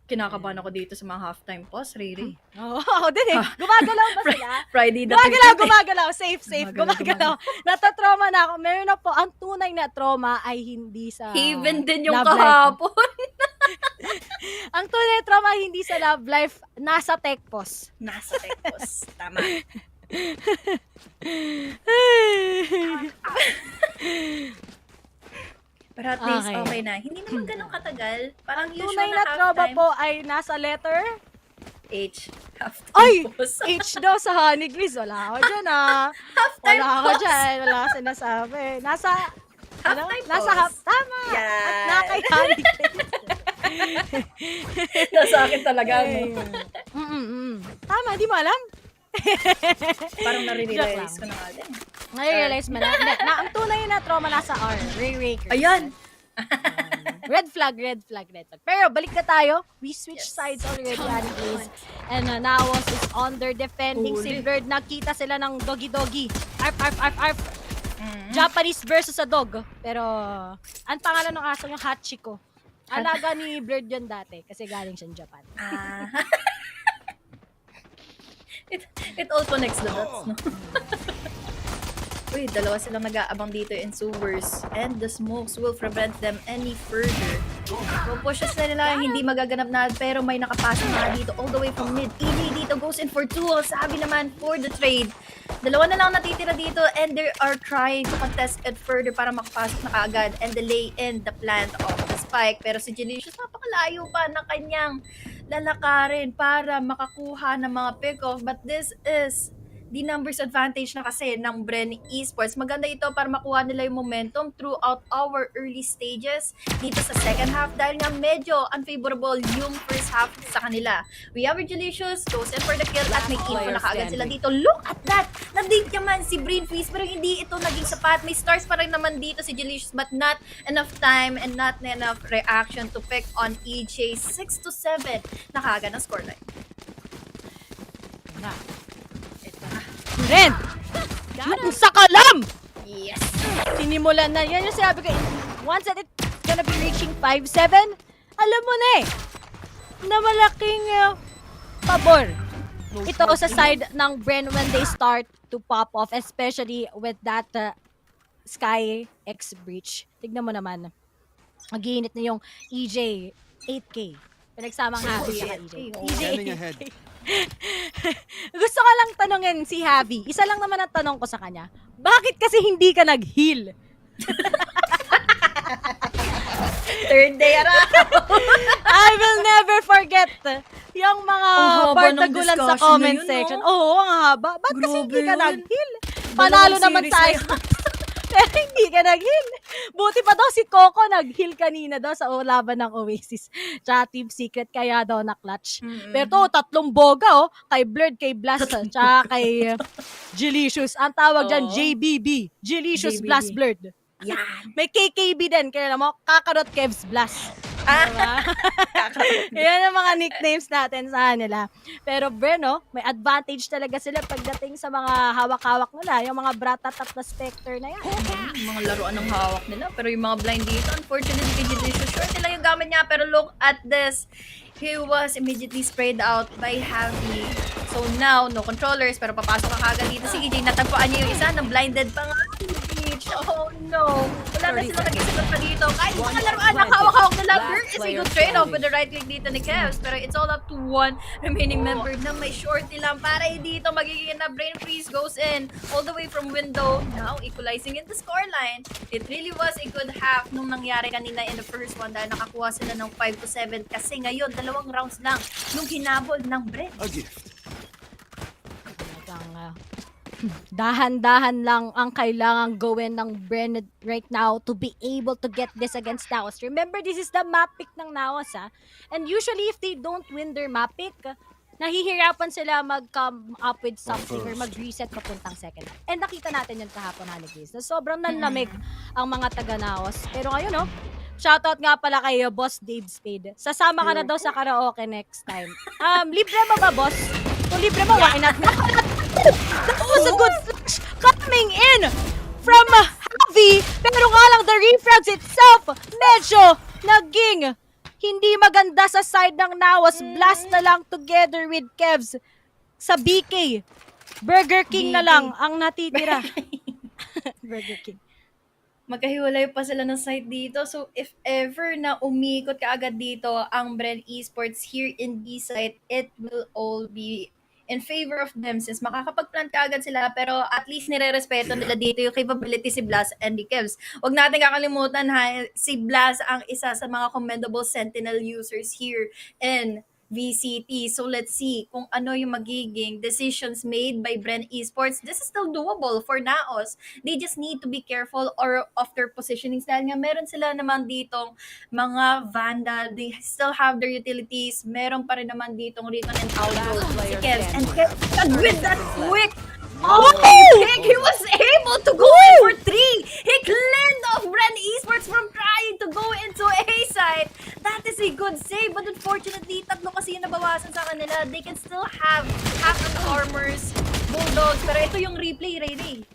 Kinakabahan ako dito sa mga halftime pause, Riri. Oo, din eh. Gumagalaw ba sila? Friday the Gumagalaw. Safe. Gumagalaw. Natatrauma na ako. Meron na po, ang tunay na trauma ay hindi sa Haven din yung love kahapon. Ang tunay na trauma ay hindi sa love life, nasa tech pause. Nasa tech pause. Tama. Pero at least okay na. Hindi naman ganun katagal. Parang usual tunay na trauma halftime. po ay nasa letter H. Halftime ay! pause. H daw sa honey glizz. Wala ako dyan Halftime Wala ako pause. dyan. Wala ako sinasabi. Nasa halftime nasa pause. half. Tama. Yes. At nakay honey glizz. Nasa akin talaga, no? Tama, di mo alam? Parang nare-realize ko na nga din. Nare-realize mo na. Ang tunay na trauma nasa R. Ray-Raker. Ayan! Red flag. Pero balik na tayo. We switch sides already, please. And Naos is on their defending si Bird. Nakita sila ng doggy-doggy. Arf. Japanese versus a dog. Pero, ang pangalan ng aso yung Hachiko. Alaga ni Bird yun dati kasi galing siya Japan. It all connects the dots, no? Uy, dalawa silang nag-aabang dito in sewers. And the smokes will prevent them any further. So, pushes na nila, hindi magaganap na, pero may nakapasok na dito all the way from mid. EJ dito goes in for 2. Sabi naman for the trade. Dalawa na lang natitira dito and they are trying to contest it further para makapasok na kaagad and delay in the plant of the spike. spike. Pero si Jelicious napakalayo pa ng kanyang lalakarin para makakuha ng mga pick-off. But this is the numbers advantage na kasi ng Bren Esports. Maganda ito para makuha nila yung momentum throughout our early stages dito sa second half dahil nga medyo unfavorable yung first half sa kanila. We have Jelicious, goes in for the kill at may info na kaagad sila dito. Look at that! Na-date naman si Brain Freeze pero hindi ito naging sapat. May stars pa rin naman dito si Jelicious but not enough time and not enough reaction to pick on EJ. 6-7 na kaagad ng scoreline. Ren! Yung sakalam! Yes! Sinimulan na. Yan yung sinabi ko. Once that it's gonna be reaching 5-7, alam mo na eh, na malaking pabor ito sa side ng Bren when they start to pop off, especially with that Sky X breach. Tignan mo naman. Mag-iinit na yung EJ 8K. Pinagsamang Javi ang EJ. EJ 8K. Gusto ko lang tanongin si Javi. Isa lang naman ang tanong ko sa kanya. Bakit kasi hindi ka nag-heal? Third day araw. I will never forget yung mga bardagulan sa comment section. Oo, ang haba. Ba't kasi hindi ka nag-heal? Panalo naman tayo. Pero hindi ka nag-heal. Buti pa daw si Coco nag-heal kanina daw sa laban ng Oasis. Tsaka Team Secret kaya daw na-clutch. Pero to, 3 boga kay Blurred, kay Blast, tsaka kay Jelicious. Ang tawag dyan, JBB. Jelicious Blast Blurred. Yan. May KKB din. Kaya mo, Kakarot Kevs Blast. Diba? Yan ang mga nicknames natin sa nila. Pero Breno, may advantage talaga sila pagdating sa mga hawak-hawak nila. Yung mga Bratatat na Spectre na yan. Yung mga laruan ng hawak nila. Pero yung mga blind dito, unfortunately, kay Jelicious, short nila yung gamit niya. Pero look at this. He was immediately sprayed out by Javi. So now, no controllers. Pero papasok ang kagad dito si EJ. Natagpuan niya yung isa na blinded pa nga. Oh no. Wala na sila nag-isipan pa dito. Kahit mga laruan, nakahawak-hawak nila. There is a good trade-off with the right click dito ni Kevs. Pero it's all up to one remaining member na may shorty lang. Para dito magiging na Brain Freeze goes in all the way from window. Now equalizing in the scoreline. It really was a good half nung nangyari kanina in the first one dahil nakakuha sila ng 5-7 kasi ngayon 2 rounds lang nung hinabol ng Bren. A gift. Dahan-dahan lang ang kailangang gawin ng Bren right now to be able to get this against Naos. Remember, this is the map pick ng Naos, ha? And usually, if they don't win their map pick, nahihirapan sila mag-come up with something or mag-reset papuntang second. And nakita natin yun kahapon, Haligis, na sobrang nanlamig ang mga taga-Naos. Pero ngayon, no? Shoutout nga pala kay Boss Dave Spade. Sasama ka na daw sa karaoke next time. Libre mo ba, boss? Kung libre mo, why not? That was a good flash coming in from Javi. Pero nga lang, the refrags itself, medyo naging hindi maganda sa side ng Naos. Blast na lang together with Kevs sa BK. Burger King na lang ang natitira. Burger King. Magkahiwalay pa sila ng site dito. So, if ever na umikot ka agad dito ang Bren Esports here in B site, it will all be in favor of them since makakapag-plant ka agad sila pero at least nire-respeto nila dito yung capability si Blast and the Kevs. Huwag natin kakalimutan ha, si Blast ang isa sa mga commendable Sentinel users here in VCT. So let's see kung ano yung magiging decisions made by Bren Esports. This is still doable for Naos. They just need to be careful or of their positionings dahil nga meron sila naman ditong mga Vandal. They still have their utilities. Meron pa rin naman ditong Recon and Outro si Kevs. And with that quick pick, he was able to go in for 3. He cleaned off Bren Esports from trying to go into A side. That is a good save, but unfortunately, 3 kasi yung nabawasan sa kanila. They can still have half of the armors, Bulldogs, pero ito yung replay, Ray.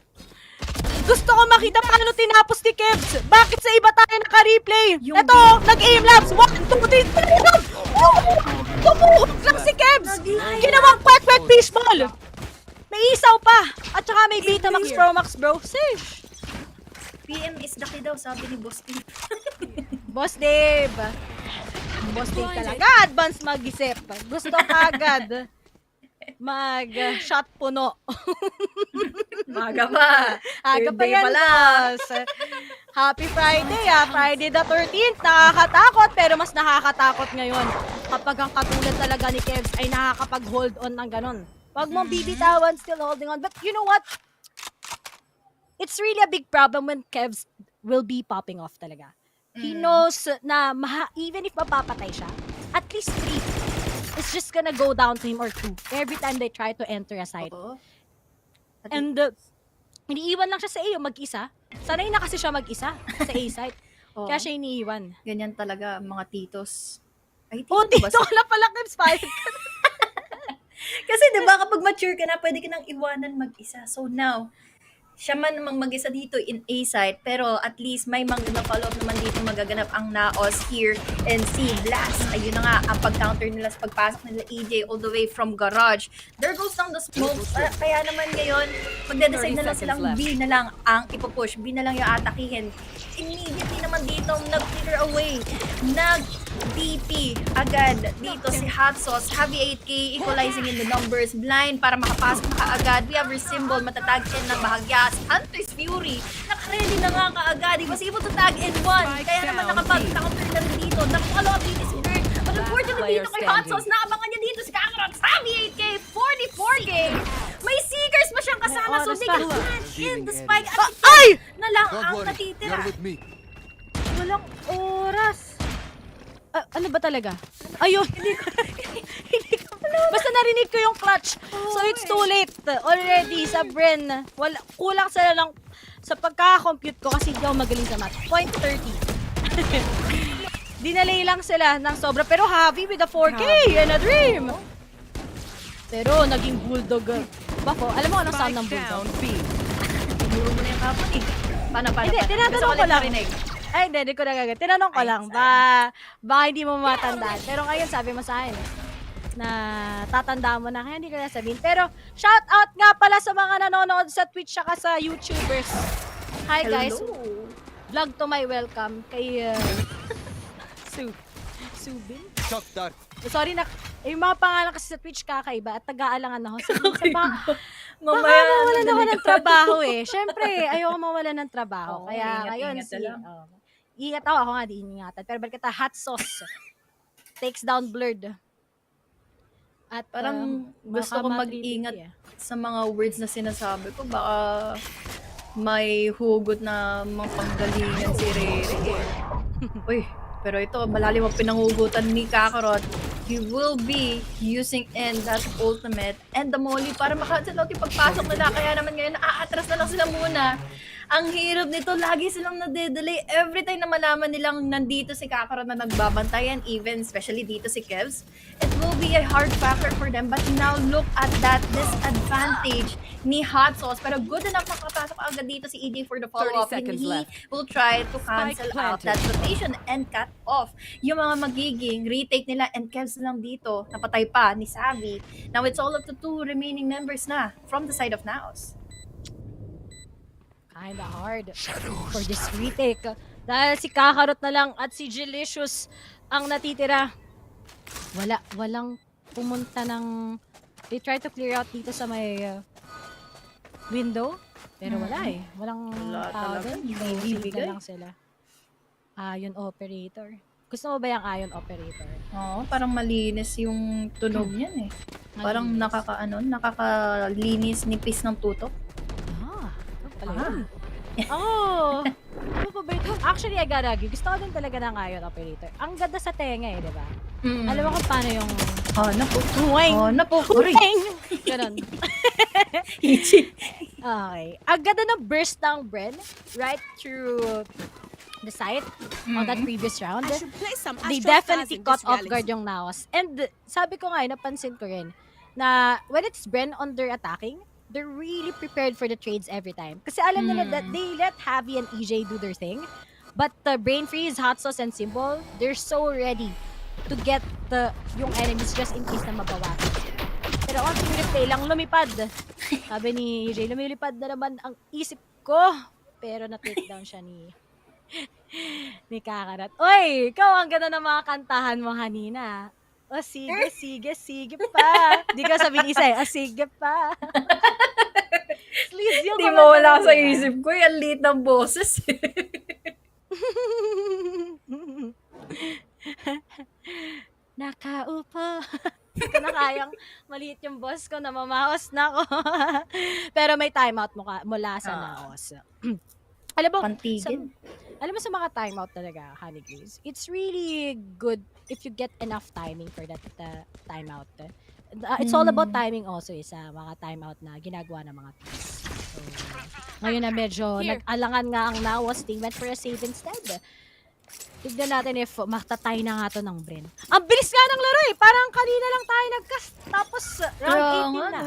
Gusto ko makita paano tinapos ni Kevs. Bakit sa iba tayo naka-replay? Ito, nag-aim labs. 1, 2, 3. Tumuhog lang si Kevs. Ginawang kwek-kwek fishball. May isaw pa. At saka may Betamax Pro Max, bro. Save. PM is lucky daw, sabi ni Boss Dave. Boss Dave. Boss Dave talaga. Advance mag-isip. Gusto ka agad mag-shot puno. Maga pa. Aga pa yan, boss. Happy Friday, Friday the 13th. Nakakatakot, pero mas nakakatakot ngayon kapag ang katulad talaga ni Kevs ay nakakapag-hold on ng ganun. Wag mong bibitawan, still holding on. But you know what? It's really a big problem when Kevs will be popping off talaga. He knows na even if mapapatay siya, at least 3 is just gonna go down to him or 2 every time they try to enter a site. And iniiwan lang siya sa A mag-isa. Sanay na kasi siya mag-isa sa A site. Kaya siya iniiwan. Ganyan talaga mga titos. Ay, tito ka na pala, Kevs. Kasi 'di ba kapag mature ka na, pwede ka nang iwanan mag-isa. So now, siya man namang mag-isa dito in A site, pero at least may mga follow-up naman dito magaganap ang Naos here and C Blast. Ayun na nga, ang pag-counter nila sa pagpasok nila EJ all the way from garage. There goes down the smoke. Kaya naman ngayon, magde-decide na lang silang B na lang ang ipupush. B na lang yung atakihin. Immediately naman dito, nag-clear away. Nag-DP agad dito si Hot Sauce. Heavy 8K, equalizing in the numbers. Blind para makapasok na kaagad. We have Resymbol, matatag in ng bahagya. Hunter's Fury, naka-ready na nga kaagad. He was able to tag in 1. Kaya naman nakapag-counter na rin dito. Nakapalo up dito si Bren. But unfortunately dito kay Hot Sauce, naabangan niya dito si Kakarot. Heavy 8K, 44 game. May Seekers pa siyang kasama. So they can plant in the spike. At na lang ang natitira. Walang oras. Ano ba talaga? Ayun, hindi ko basta narinig ko yung clutch. So it's too late already sa Bren. Kulang sila lang sa pagkaka-compute ko kasi hindi ako magaling sa math. 0.30. Dinalay lang sila ng sobra. Pero Javi with a 4K and a dream. Pero naging bulldog. Bako, alam mo anong sound ng bulldog? Tinuro mo na yung kapon eh. Paano? Hindi, tinatanong ko lang. Ay, hindi ko nagagad. Tinanong ko lang, baka hindi mo matandaan. Pero ngayon, sabi mo sa akin, na tatandaan mo na, kaya hindi ko na sabihin. Pero, shout out nga pala sa mga nanonood sa Twitch saka sa YouTubers. Hi guys. Vlog to my welcome kay Subin. Sorry na, yung mga pangalan kasi sa Twitch kakaiba at taga-alangan ako. Mamaya mawalan ako ng trabaho eh. Siyempre, ayoko mawalan ng trabaho. Kaya ngayon, ingat ako nga, di iningatan. Pero balik kita, Hot Sauce takes down Blurred. At parang gusto ko mag-ingat sa mga words na sinasabi ko. Baka may hugot na mga panggalingan si Rere. Uy, pero ito, malalim ang pinangugutan ni Kakarot. He will be using in that ultimate and the molly para makancel out yung pagpasok nila. Kaya naman ngayon, aatras na lang sila muna. Ang hirap nito, lagi silang nade-delay. Every time na malaman nilang nandito si Kakarot na nagbabantayan, even especially dito si Kevs, it will be a hard factor for them. But now, look at that disadvantage ni Hot Sauce. Pero good enough makapasok agad dito si EJ for the follow-up. And he will try to cancel out that rotation and cut off yung mga magiging retake nila. And Kevs lang dito, napatay pa ni Savvy. Now, it's all up to 2 remaining members na from the side of Naos. Kinda hard for this retake. Dahil si Kakarot na lang at si Delicious ang natitira. Walang pumunta ng... They try to clear out dito sa may window. Pero wala eh. Walang tao din. Bibigay lang sila. Ion operator. Gusto mo ba yung ion operator? Oo, parang malinis yung tunog niyan eh. Parang nakakalinis nipis ng tutok. Oh! Ano pa ba ito? Actually, I gotta argue. Gusto ko din talaga ng ion operator. Ang ganda sa tenga eh, di ba? Alam mo kung paano yung... napo. Ganon. Okay. Ang ganda ng burst ng Bren right through the site on that previous round. They definitely caught off guard yung Naos. And sabi ko nga, napansin ko rin na when it's Bren under attacking, they're really prepared for the trades every time. Kasi alam nila that they let Javi and EJ do their thing. But the Brain Freeze, Hot Sauce, and Symbol, they're so ready to get yung enemies just in case na mabawasan. Pero ang replay lang lumipad. Sabi ni EJ, lumilipad na naman ang isip ko. Pero na-takedown siya ni Kakarot. Oy, ikaw ang ganda ng mga kantahan mo kanina. O sige pa. Di ka sabihin isa eh, o sige pa. Hindi mo wala sa isip ko, yung liit ng boses. Nakaupo. Hindi ko na kayang maliit yung boss ko, namamaos na ako. Pero may timeout mula sa Naos. Alam mo, Pantigil. alam mo sa mga timeout talaga, Honey Grace, it's really good if you get enough timing for that timeout. It's all about timing also sa mga timeout na ginagawa ng mga teams. So, ngayon na medyo nag-alangan nga ang Naos team, went for a save instead. Tignan natin if matatay na nga to ng Bren. Ang bilis nga ng laro eh. Parang kanina lang tayo nag-cast. Tapos round 18 na.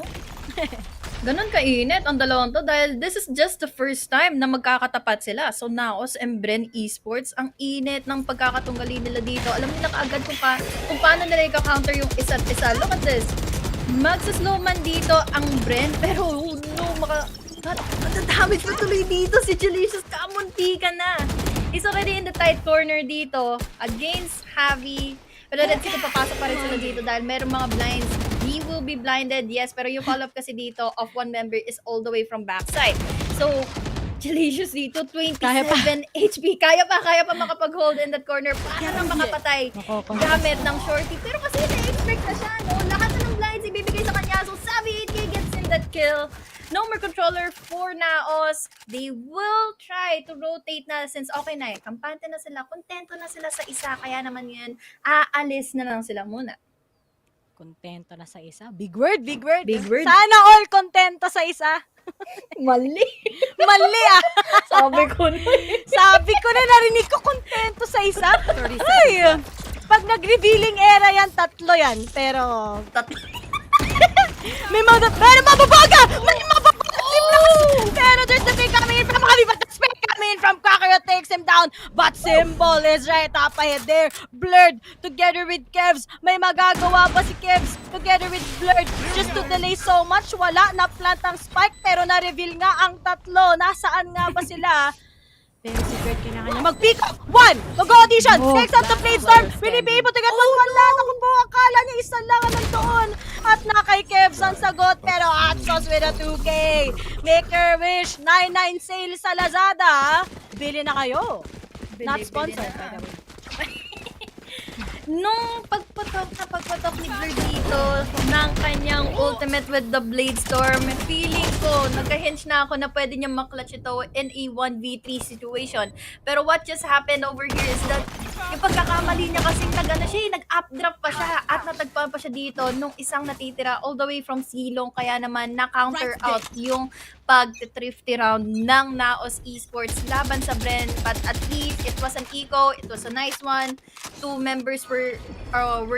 Ganun kainit ang dalawang to dahil this is just the first time na magkakatapat sila. So Naos and Bren Esports, ang init ng pagkakatunggali nila dito. Alam nila kaagad kung paano nila i-counter yung isa't isa. Look at this. Magsaslow man dito ang Bren pero matadamage pa tuloy dito si Jalicious. Kamunti ka na. He's already in the tight corner dito against Javi. Pero let's see kung papasok pa rin sila dito dahil meron mga blinds. He will be blinded, yes. Pero yung call-up kasi dito of one member is all the way from backside. So, Jalicious dito, 27 HP. Kaya pa makapag-hold in that corner para lang makapatay gamit ng shorty. Pero kasi na-expect na siya, no? Lahat na ng blinds ibibigay sa kanya. So, Savvy 8K gets in that kill. No more controller for Naos. They will try to rotate na since okay na eh. Kampante na sila. Kontento na sila sa isa. Kaya naman yun, aalis na lang sila muna. Kontento na sa isa? Big word, big word. Big word. Sana all kontento sa isa. Mali. Mali ah. Sabi ko na narinig ko kontento sa isa. Ay, pag nag-revealing era yan, tatlo yan. Pero... May mababaga! Pero there's the pick coming in from Javi, but the spin coming in from Kakaro takes him down. But Symbol is right up ahead there. Blurred together with Kevs. May magagawa pa si Kevs together with Blurred. Just to delay so much, wala na plant ang spike pero na-reveal nga ang tatlo. Nasaan nga ba sila? Pero si Bert kailangan niya mag-pick up. One! Mag-audition! Takes out the Flamestorm! Will he be able to get one land? Ako po, akala niya isa lang nandoon. At na kay Kevs ang sagot. Pero Atsos with a 2K. Make your wish. 99 sale sa Lazada. Bili na kayo. Not sponsored, by the way. Nung pagpatok ni Blur dito ng kanyang ultimate with the Blade Storm, feeling ko, nagka-hinge na ako na pwede niya maklatch ito in a 1v3 situation. Pero what just happened over here is that yung pagkakamali niya kasing nag-updraft pa siya at natagpuan pa siya dito nung isang natitira all the way from Silong, kaya naman na-counter out yung pag-thrifty round ng Naos Esports laban sa Bren. But at least it was an eco, it was a nice one. Two members were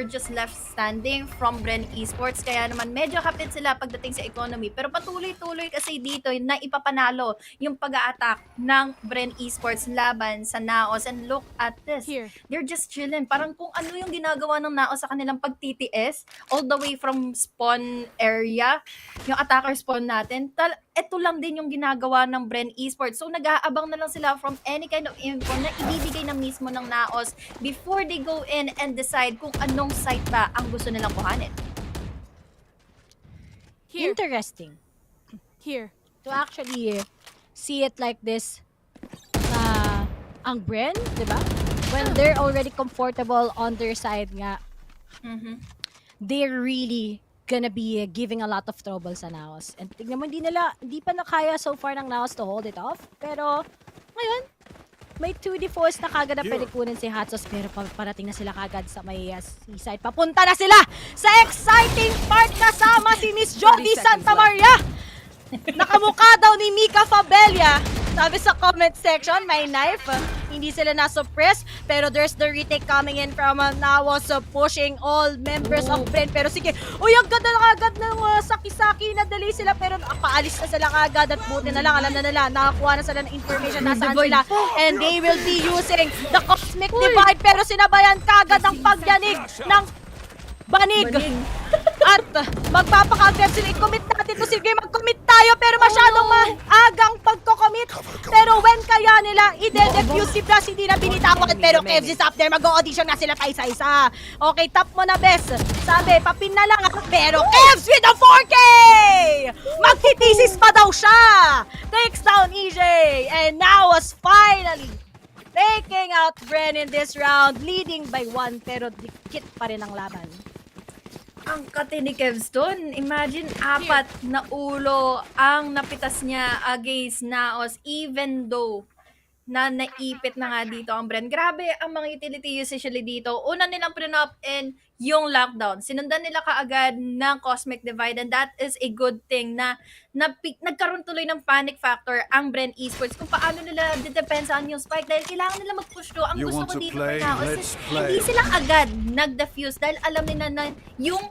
just left standing from Bren Esports, kaya naman medyo kapit sila pagdating sa economy. Pero patuloy-tuloy kasi dito na ipapanalo yung pag-a-attack ng Bren Esports laban sa Naos. And look at this. They're just chilling. Parang kung ano yung ginagawa ng Naos sa kanilang pag-TTS all the way from spawn area, yung attacker spawn natin, ito lang din yung ginagawa ng Bren Esports. So nag-aabang na lang sila from any kind of info na ibibigay na mismo ng Naos before they go in and decide kung anong site ba ang gusto nilang kuhanin. Interesting. Here, to actually see it like this, ang Bren, di ba? When they're already comfortable on their side nga, they're really gonna be giving a lot of trouble sa Naos. And tignan mo, hindi pa nakaya so far ng Naos to hold it off. Pero, ngayon, may 2D force na kagad na pwede kunin si Hatsos. Pero parating na sila kagad sa may seaside. Papunta na sila sa exciting part kasama si Miss Jody Santa Maria. Nakamukha daw ni Mika Fabella. Sabi sa comment section, may knife. Hindi sila na-suppress. Pero there's the retake coming in from Naos, pushing all members of Bren. Pero sige, uy, agad na kagad ng saki-saki na delay sila. Pero paalis na sila kagad at buti na lang. Alam na nila, nakakuha na sila ng information nasaan sila. And they will be using the Cosmic Divide. Pero sinabayan kagad ng pagyanig ng banig. At magpapaka-aggressive sila. I-commit natin to. Sige, mag-commit tayo. Pero masyadong maagang pagko-commit. Pero when kaya nila, i-defuse si Blast, hindi na binitawan. Pero Kevs is up there. Mag-audition na sila pa isa-isa. Okay, top mo na, Bes. Sabi, papin na lang. Pero Kevs with a 4K! Magtitisis pa daw siya. Takes down EJ. And now was finally taking out Bren in this round, leading by 1 pero dikit pa rin ang laban. Ang kati ni Kevston, imagine 4 na ulo ang napitas niya against Naos even though na naipit na nga dito ang Bren. Grabe ang mga utility usage dito. Una nilang prinop in yung lockdown. Sinundan nila kaagad ng Cosmic Divide and that is a good thing na nagkaroon tuloy ng panic factor ang Bren Esports kung paano nila didepensahan yung spike dahil kailangan nila mag-push to. Ang You gusto want ko to dito play? na Let's hindi play. sila agad nag-defuse dahil alam nila na yung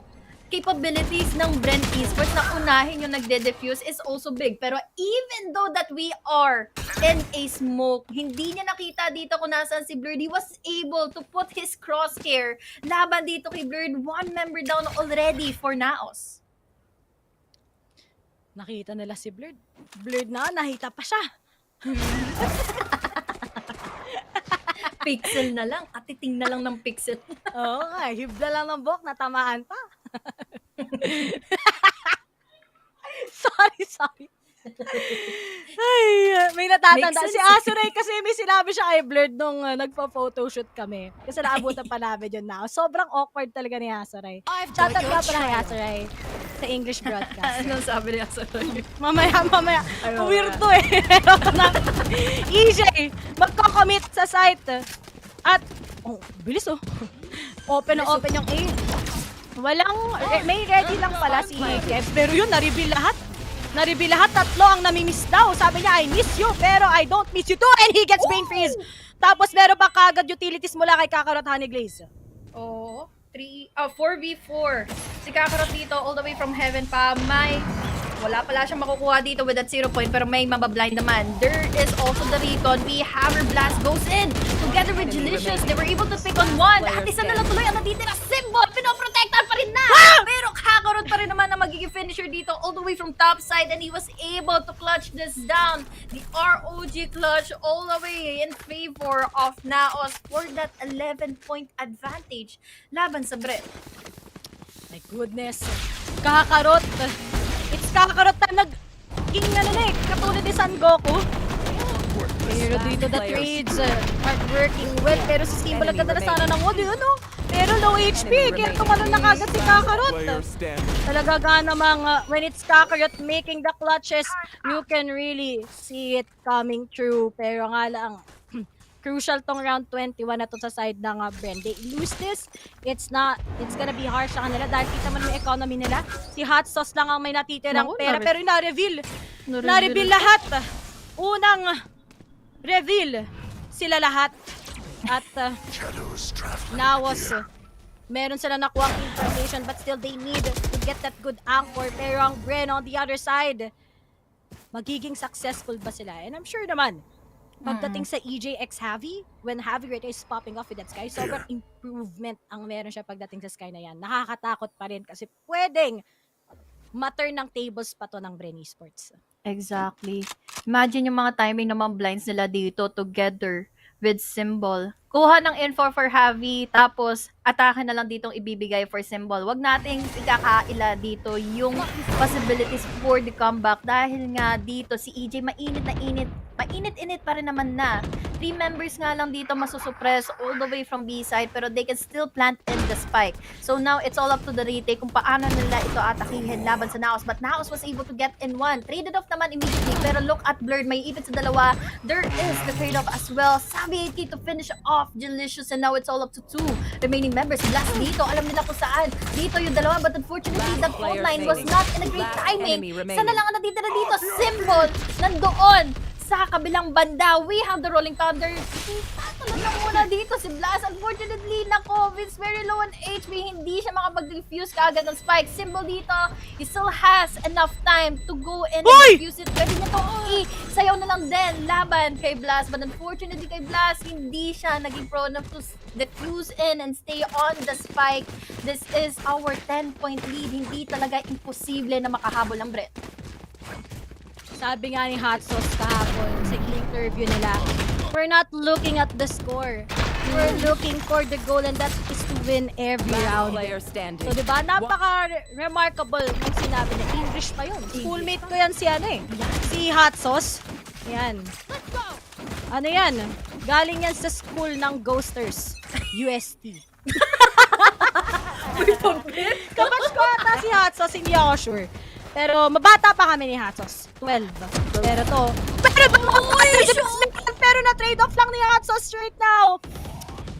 capabilities ng Bren Esports na unahin yung nagde-defuse is also big. Pero even though that we are in a smoke, hindi niya nakita dito kung nasaan si Blurred. He was able to put his crosshair laban dito kay Blurred. 1 member down already for Naos. Nakita nila si Blurred. Blurred na, nakita pa siya. Pixel na lang. Katiting na lang ng pixel. Oo nga, hibla lang ng buhok, natamaan pa. sorry. Ay, may natatanda. Makes Si sense. Azuray kasi may sinabi siya kay Blurred nung nagpa-photoshoot kami. Kasi naabutan pa namin yun na. Sobrang awkward talaga ni Azuray. Shoutout ka pala kay Azuray sa English broadcast. Anong sabi ni Azuray? Mamaya. Ayun, Weirdo eh. EJ, magko-commit sa site. At, bilis oh. Open na open yung A. May ready lang pala si Kev. Pero yun, na-reveal lahat. Tatlo ang namimiss daw. Sabi niya, I miss you, pero I don't miss you too. And he gets brain freeze. Tapos meron pa kagad utilities mula kay Kakarot Honey Glaze. Oo. 4v4. Si Kakarot dito, all the way from heaven pa. Wala pala siyang makukuha dito with that 0 point, pero may mabablind naman. There is also the Recon. We have her blast goes in. Together with Delicious, they were able to pick on 1. At isa na lang tuloy ang natitira. Symbol! Pinoprotektahan pa rin na! Pero Kakarot pa rin naman na magiging finisher dito all the way from top side, and he was able to clutch this down. The ROG clutch all the way in favor of Naos for that 11-point advantage laban sa Bren. My goodness. Kakarot. It's Kakarot na nag-king katulad ni San Goku. Pero dito the trades aren't working well. Pero si Symbol nagkadala sana ng wood, pero low HP. Kaya tumalon na kagad si Kakarot. Talaga ga namang when it's Kakarot making the clutches, you can really see it coming true. Pero nga lang, crucial tong round 21 na to sa side ng Bren. They lose this, it's gonna be harsh sa kanila dahil kita mo yung economy nila. Si Hot Sauce lang ang may natitirang pera, pero na-reveal. Na-reveal lahat. Unang reveal sila lahat. At Naos, meron sila nakuha information but still they need to get that good anchor. Pero ang Bren on the other side, magiging successful ba sila? And I'm sure naman, pagdating sa EJ x Javi, when Javi right is popping off with that Sky, sobrang improvement ang meron siya pagdating sa Sky na yan. Nakakatakot pa rin kasi pwedeng matter ng tables pa to ng Bren Esports. Exactly. Imagine yung mga timing ng mga blinds nila dito together with Symbol. Kuha ng info for Javi, tapos atake na lang ditong ibibigay for Symbol. Wag nating ikakaila dito yung possibilities for the comeback dahil nga dito si EJ mainit-init pa rin naman na. 3 members nga lang dito masusuppress all the way from B side pero they can still plant in the spike. So now it's all up to the retake kung paano nila ito atakihin laban sa Naos. But Naos was able to get in 1. Traded off naman immediately pero look at Blurred, may ipit sa dalawa. There is the trade-off as well. Sabi 80 to finish off Delicious and now it's all up to 2 remaining members. Blast dito, alam nila kung saan. Dito yung dalawa but unfortunately that phone line was not in a great timing. Sana lang ang natitira dito. Symbol nandoon sa kabilang banda. We have the Rolling Thunder. Tatalo na muna dito si Blast. Unfortunately, nako, Vince very low on HP. Hindi siya makapag-defuse kaagad ng spike. Symbol dito, he still has enough time to go in and defuse it. Pwede niya itong sayaw na lang din laban kay Blast. But unfortunately kay Blast, hindi siya naging pro enough to defuse in and stay on the spike. This is our 10-point lead. Hindi talaga imposible na makahabol ang Bren. Sabi nga ni Hot Sauce kahapon sa interview nila, we're not looking at the score. We're looking for the goal and that is to win every round. So diba, napaka-remarkable yung sinabi na English pa yun. Schoolmate ko yan si si Hot Sauce. Yan. Ano yan? Galing yan sa school ng Ghosters, UST. Kabatch ko ata si Hatsos, hindi ako sure. Pero mabata pa kami ni Hatsos, 12. Pero to, pero na-trade off lang ni Hatsos right now.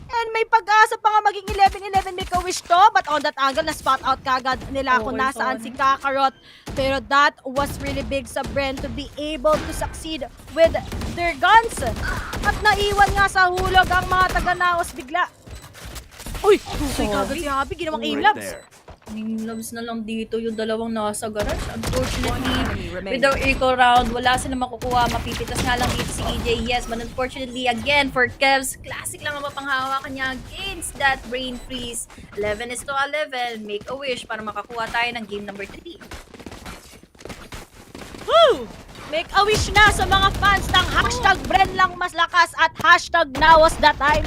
And may pag-asa pa nga maging 11-11 make a wish to, but on that angle, na-spot out kagad nila kung nasaan si Kakarot. Pero that was really big sa Bren to be able to succeed with their guns. At naiwan nga sa hulog ang mga taga-Naos bigla. Uy! Tusay kagad si Happy, ginawang aim-labs. Aim-labs na lang dito yung dalawang nasa garage. Unfortunately, with the eco round, wala sila makukuha. Mapipitas nga lang dito si EJ. Yes, but unfortunately, again, for Kevs, classic lang ang mapanghawakan niya against that brain freeze. 11-11, make a wish para makakuha tayo ng game number 3. Woo! Make a wish na sa mga fans ng hashtag Bren lang mas lakas at hashtag Naos the time.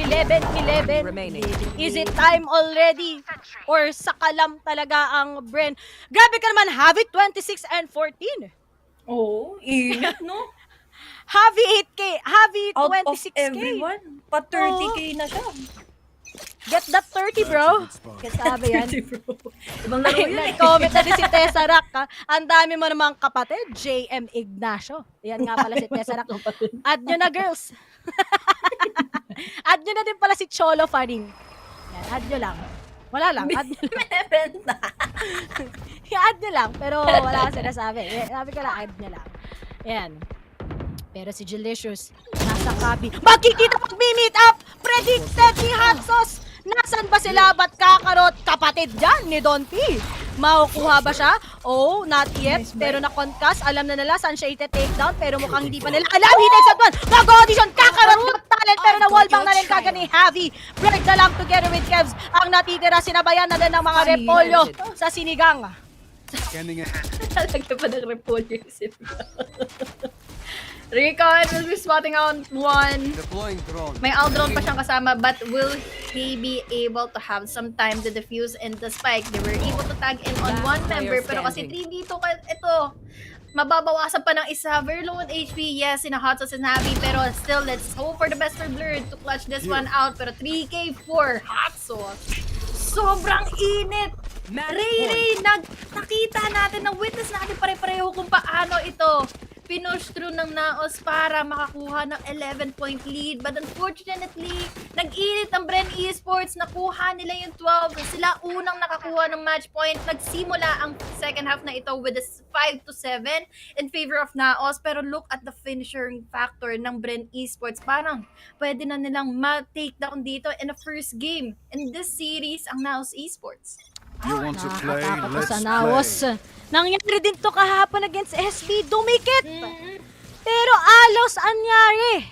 11-11. Is it time already? Or sakalam talaga ang Bren? Grabe ka naman, Javi 26-14. Oo, ingat no? Javi 8K, Javi 26K. Out of everyone, pa 30K na siya. Get that 30, bro. Kasabi yan. Ibang laro yan. Comment na din si Tesserac. Ang dami mo namang kapatid, JM Ignacio. Yan nga pala si Tesserac. Add nyo na, girls. Add nyo na din pala si Cholo Faring. Yan, add nyo lang. Wala lang, add nyo lang. Add nyo lang, pero wala ka sinasabi. Sabi ko lang, add nyo lang. Yan. Pero si Delicious, nasa copy. Magkikita mag-meet up! Predicted ni Hatsos! Nasaan ba sila? Ba't Kakarot? Kapatid dyan ni Don P. Makukuha ba siya? Oh, not yet. Pero na-concuss. Alam na nila saan siya ite-take down. Pero mukhang hindi pa nila alam. He takes that one. Mag-audition. Kakarot got talent. Pero na-wallbang na rin kagad ni Javi. Break na lang together with Kevs. Ang natitira, sinabayan na din ng mga repolyo sa sinigang. Talagyan pa ng repolyo yung sinigang. Recon will be spotting out one. May Aldron pa siyang kasama, but will he be able to have some time to defuse and the spike? They were able to tag in on one member, pero kasi 3 dito, ito, mababawasan pa ng isa. Very low on HP, yes, in a hot sauce and happy, pero still, let's hope for the best for Blurred to clutch this one out. Pero 3K for hot sauce. Sobrang init! Ray, nakita natin, na-witness natin pare-pareho kung paano ito pinush through ng Naos para makakuha ng 11-point lead. But unfortunately, nag-init ang Bren Esports. Nakuha nila yung 12. Sila unang nakakuha ng match point. Nagsimula ang second half na ito with a 5-7 in favor of Naos. Pero look at the finishing factor ng Bren Esports. Parang pwede na nilang ma-take down dito in the first game in this series ang Naos Esports. You want to play? Let's sa Naos. play. Nangyari din to kahapon against SB. Dumikit! Pero alos anyari.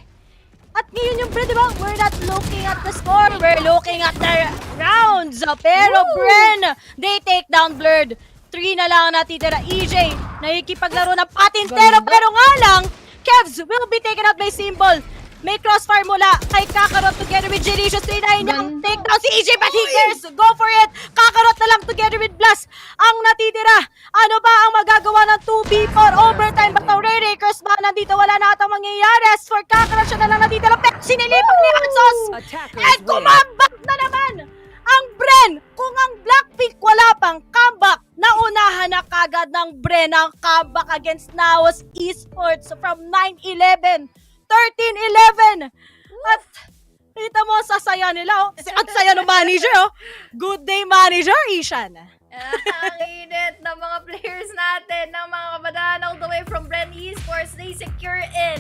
At ngayon yung Bren, diba? We're not looking at the score. We're looking at the rounds. Pero Bren, they take down Blurred. 3 na lang natitira. EJ, nakikipaglaro ng patintero. Pero nga lang, Kevs will be taken out by Symbol. May crossfire mula kay Kakarot together with Jelicious. 3-9 niyang take down si EJ, but he cares. Go for it. Kakarot na lang together with Blast ang natitira. Ano ba ang magagawa ng 2v4 overtime? But ang Ray Curse ba nandito? Wala na atang mangyayari. As for Kakarot, siya na lang natitira. Pero sinilipan ni Hatsos. And kumambak na naman ang Bren. Kung ang Blackpink wala pang comeback, naunahan na kagad ng Bren ang comeback against Naos Esports from 9-11. 13-11! At kita mo sa saya nila, oh. At saya ng manager, oh. Good day, manager, Ishan. Ang init ng mga players natin, ng mga kabataan all the way from Bren Esports. They secure in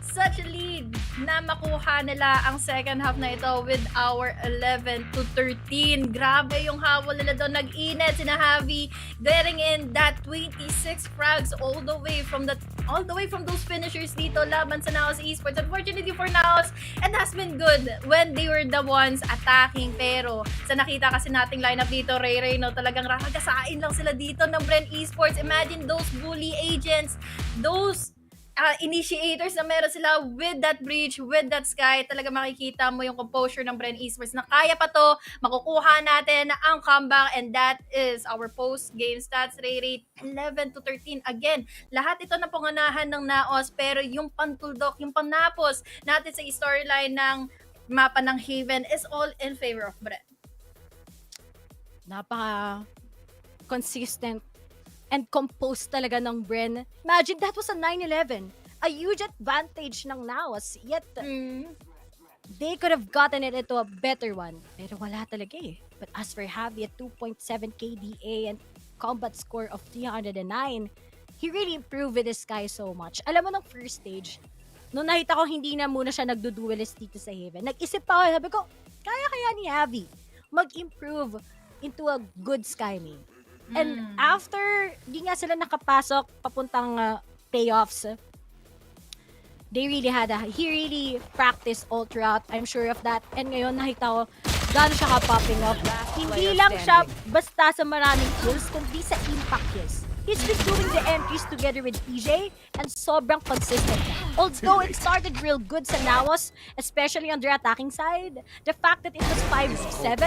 such a lead na makuha nila ang second half na ito with our 11-13. Grabe yung habol nila doon. Nag-init, sinahabi, getting in that 26 frags all the way from those finishers dito laban sa Naos Esports. Unfortunately for Naos, it has been good when they were the ones attacking. Pero sa nakita kasi nating lineup dito, Ray, no, talagang rakagasain lang sila dito ng Bren Esports. Imagine those bully agents, those initiators na meron sila with that breach, with that sky. Talaga makikita mo yung composure ng Bren Esports na kaya pa to, makukuha natin ang comeback, and that is our post-game stats rate 11 to 13. Again, lahat ito na pangunahan ng Naos, pero yung pantuldok, yung panapos natin sa storyline ng mapa ng Haven is all in favor of Bren. Napaka consistent and composed talaga ng Bren. Imagine, that was a 9-11. A huge advantage ng Naos. Yet, they could have gotten it into a better one. Pero wala talaga eh. But as for Javi at 2.7 KDA and combat score of 309, he really improved with this guy so much. Alam mo, nung first stage, nung nakita ko hindi na muna siya nagduduelist dito sa Haven, nag-isip pa ako, sabi ko, kaya ni Javi mag-improve into a good Sky main. And after, di nga sila nakapasok papuntang playoffs, he really practiced all throughout. I'm sure of that. And ngayon, nakita ko, gano'n siya ka-popping off. Hindi lang siya basta sa maraming kills, kundi sa impact kills. He's been doing the entries together with PJ, and sobrang consistent. Although it started real good sa Naos, especially on their attacking side, the fact that it was 5-7,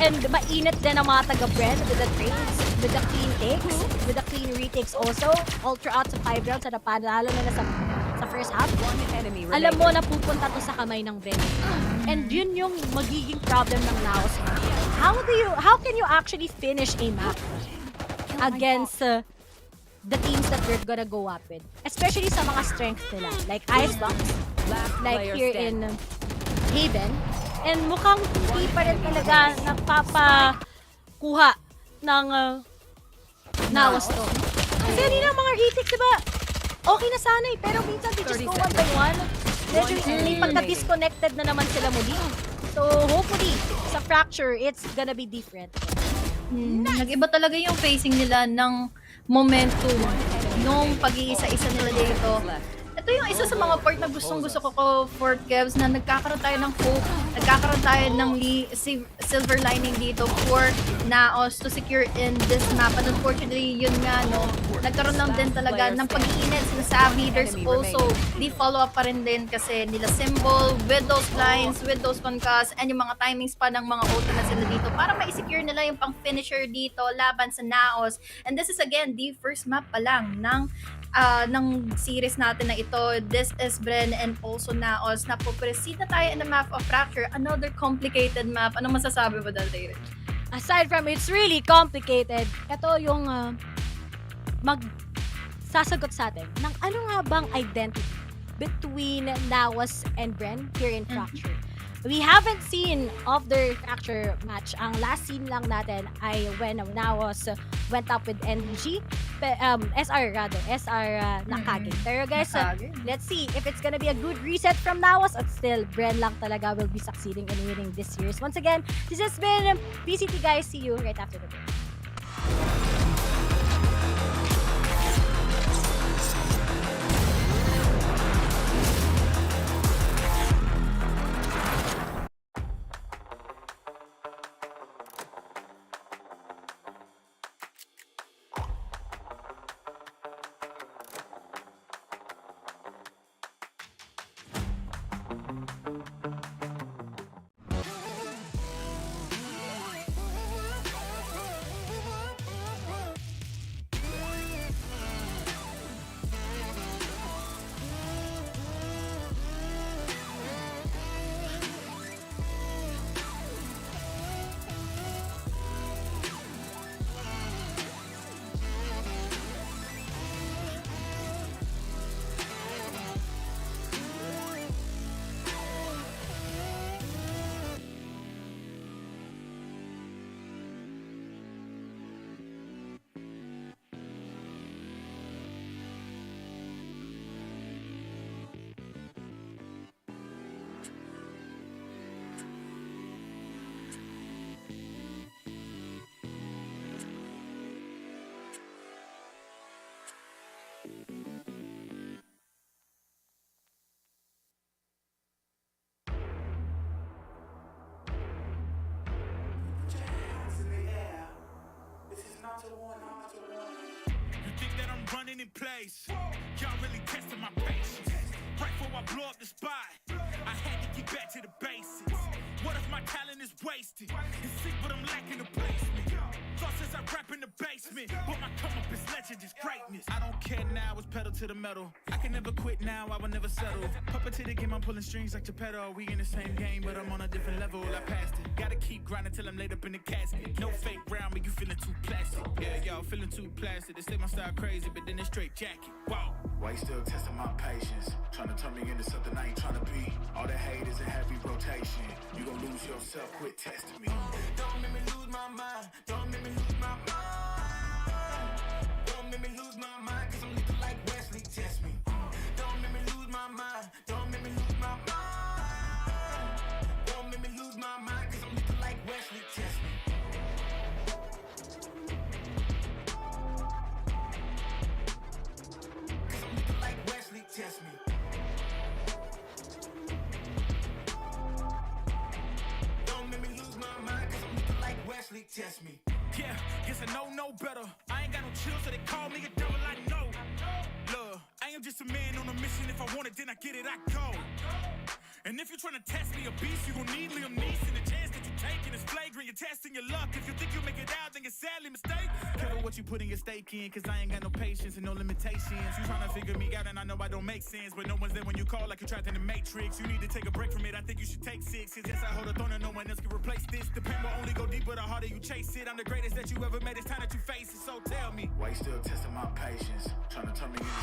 and mainit din ang mga taga-Bren with the trades, with the clean takes, with the clean retakes also, all throughout sa 5 rounds, at napanalo nila sa first half. Alam mo na pupunta to sa kamay ng Bren. And yun yung magiging problem ng Naos. How can you actually finish a map against the teams that we're gonna go up with? Especially sa mga strengths nila. Like Icebox, like here in Haven. And mukhang hindi pa rin talaga napapakuha ng Naos to. Kasi kanina mga retakes, diba? Okay na sana eh, pero minsan they just go 1 by 1. Medyo may pagka-disconnected na naman sila muli. So hopefully, sa Fracture, it's gonna be different. Nag-iba talaga yung facing nila ng momentum nung pag-iisa-isa nila dito. Ito yung isa sa mga part na gustong-gusto ko for Kevs, na nagkakaroon tayo ng hope, nagkakaroon tayo ng silver lining dito for Naos to secure in this map. And unfortunately, yun nga, no, nagkaroon lang din talaga ng pag-iinit sila sa leaders. Also, di follow-up pa rin din kasi nila Symbol with those lines, with those concuss, and yung mga timings pa ng mga ulti na sila dito para ma-secure nila yung pang-finisher dito laban sa Naos. And this is again, the first map pa lang ng series natin na ito. This is Bren and also Naos. Napoproceed na tayo in the map of Fracture. Another complicated map. Anong masasabi mo doon, David? Aside from it's really complicated, ito yung magsasagot sa atin ng ano nga bang identity between Naos and Bren here in Fracture. We haven't seen of their Fracture match. Ang last scene lang natin ay when Naos went up with NDG, SR Nakage. Pero guys, let's see if it's gonna be a good reset from Naos, at still Bren lang talaga will be succeeding in winning this series. Once again, this has been VCT, guys. See you right after the break. in place. Y'all really testing my patience. Right before I blow up the spot, I had to get back to the basics. What if my talent is wasted? It's sick, but I'm lacking the placement. Thought since I rap in the basement, but my come up is legend, is greatness. I don't care now, it's pedal to the metal. I can never quit now, I will never settle. Puppet to the game, I'm pulling strings like Geppetto. We in the same game, but I'm on a different level. I passed it. Gotta keep grinding till I'm laid up in the casket. No fake round me, you feeling too plastic. Yeah, y'all feeling too plastic. They say my style crazy, but then it's straight jacket. Wow. Why you still testing my patience? Trying to turn me into something I ain't trying to be. All the hate is a heavy rotation. You gon' lose yourself, quit testing me. Don't make me lose my mind. Don't make me lose my mind. Don't make me lose my mind, cause I'm looking like Wesley, test me. Don't make me lose my mind. Don't make me lose my mind. Don't make me lose my mind, cause I'm looking like Wesley, test me. Cause I'm looking like Wesley, test me. Don't make me lose my mind, cause I'm looking like Wesley, test me. Yeah, guess I know no better. I ain't got no chill, so they call me a devil. I know. Look, I am just a man on a mission. If I want it, then I get it, I go. And if you're trying to test me a beast, you gon' need Liam Neeson. The chance that you taking is flagrant. You're testing your luck. If you think you'll make it out, then you're sadly mistaken. Careful what you putting your stake in, cause I ain't got no patience and no limitations. You trying to figure me out, and I know I don't make sense, but no one's there when you call like you trapped in the Matrix. You need to take a break from it. I think you should take 6. Cause yes, I hold a throne and no one else can replace this. The pain will only go deeper the harder you chase it. I'm the greatest that you ever met. It's time that you face it. So tell me, why you still testing my patience? Trying to turn me into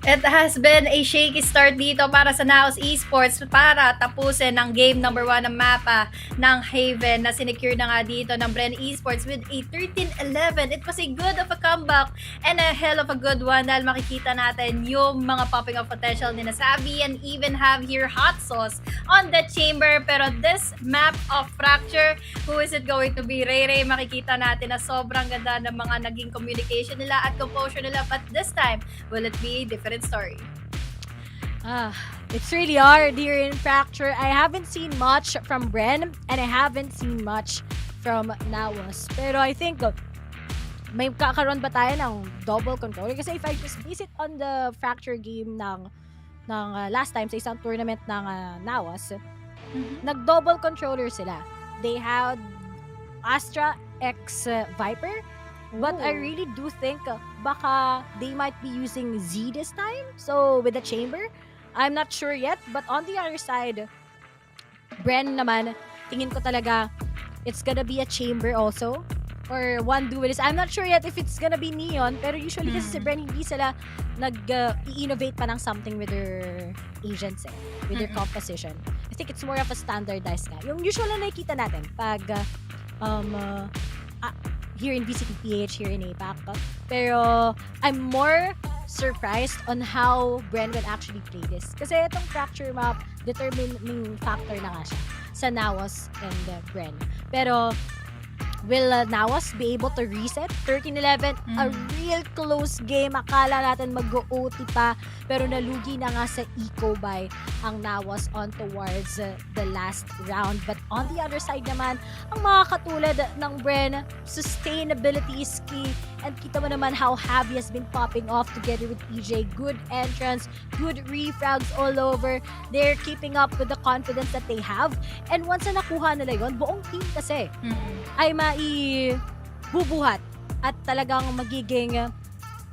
It has been a shaky start dito para sa Naos Esports para tapusin ang game number 1 ng mapa ng Haven na sinecure na nga dito ng Bren Esports with a 13-11. It was a good of a comeback and a hell of a good one dahil makikita natin yung mga popping of potential ni Nasabi and even have here hot sauce on the chamber. Pero this map of Fracture, who is it going to be? Ray, makikita natin na sobrang ganda ng mga naging communication nila at composure nila, but this time, will it be a different story? It's really hard here in Fracture. I haven't seen much from Bren and I haven't seen much from Naos. Pero I think may kakaroon ba tayo ng double controller? Kasi if I just base it on the Fracture game ng last time sa isang tournament ng Naos, nag-double controller sila. They had Astra X Viper. But I really do think baka they might be using Z this time. So with the chamber, I'm not sure yet. But on the other side, Bren naman, tingin ko talaga it's gonna be a chamber also. Or one duelist. I'm not sure yet if it's gonna be Neon. Pero usually kasi si Bren, hindi sila nag-i-innovate pa ng something with their agents with their composition. I think it's more of a standardized nga. Yung usual na nakikita natin pag here in VCTPH, here in APAC. Pero I'm more surprised on how Bren will actually play this. Kasi itong Fracture map, determining factor na nga siya sa Naos and Bren. Pero will Naos be able to reset? 13-11, a real close game. Akala natin mag-OT pa, pero nalugi na nga sa eco by ang Naos on towards the last round. But on the other side naman, ang mga katulad ng Bren, sustainability is key. And kita mo naman how Habi has been popping off together with EJ. Good entrance, good refrags all over. They're keeping up with the confidence that they have. And once na nakuha nila yun, buong team kasi ay bubuhat at talagang magiging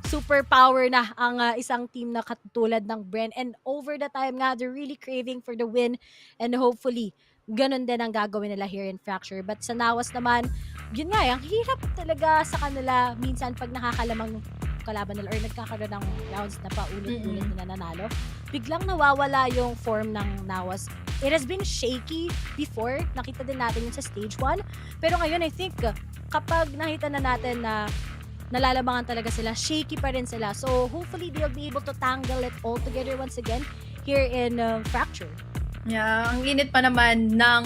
superpower na ang isang team na katulad ng Bren. And over the time nga, they're really craving for the win and hopefully ganun din ang gagawin nila here in Fracture. But sa Naos naman, yun nga, ang hirap talaga sa kanila minsan pag nakakalamang kalaban nila or nagkakaroon ng rounds na paulit-ulit na nanalo. Biglang nawawala yung form ng Naos. It has been shaky before. Nakita din natin yun sa stage 1. Pero ngayon, I think, kapag nakita na natin na nalalamangan talaga sila, shaky pa rin sila. So, hopefully, they'll be able to tangle it all together once again here in Fracture. Yeah, ang init pa naman ng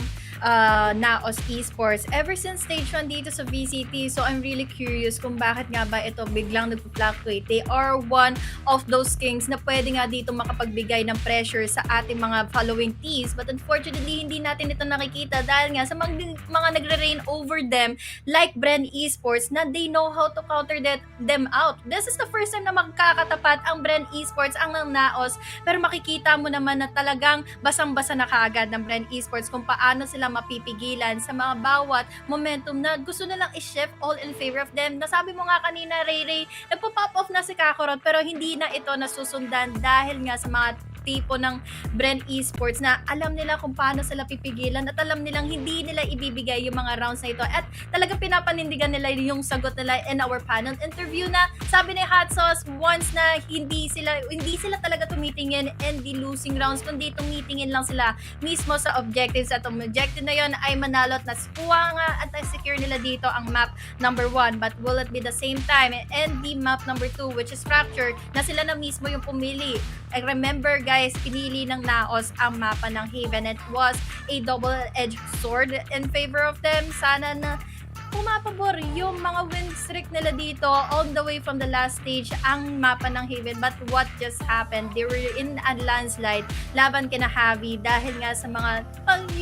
Naos Esports ever since stage 1 dito sa VCT. So I'm really curious kung bakit nga ba ito biglang nagpo-fluctuate. They are one of those kings na pwede nga dito makapagbigay ng pressure sa ating mga following teams. But unfortunately, hindi natin ito nakikita dahil nga sa mga nagre-reign over them like Bren Esports na they know how to counter them out. This is the first time na magkakatapat ang Bren Esports ang ng Naos, pero makikita mo naman na talagang basang-basa na kaagad ng Bren Esports kung paano sila mapipigilan sa mga bawat momentum na gusto nilang i-shift all in favor of them. Nasabi mo nga kanina, Ray, nagpo-pop off na si Kakarot pero hindi na ito nasusundan dahil nga sa mga tipo ng Bren Esports na alam nila kung paano sila pipigilan at alam nilang hindi nila ibibigay yung mga rounds na ito at talaga pinapanindigan nila yung sagot nila in our panel interview na sabi ni Hot Sauce once na hindi sila talaga tumitingin in the losing rounds kundi tumitingin lang sila mismo sa objectives at ang objective na yon ay manalo at naskuha nga at secure nila dito ang map number 1 but will it be the same time and the map number 2 which is Fractured na sila na mismo yung pumili. I remember guys, pinili ng Naos ang mapa ng Haven. It was a double-edged sword in favor of them. Sana na pumapabor yung mga win streak nila dito all the way from the last stage ang mapa ng Haven. But what just happened? They were in a landslide laban kina Javi dahil nga sa mga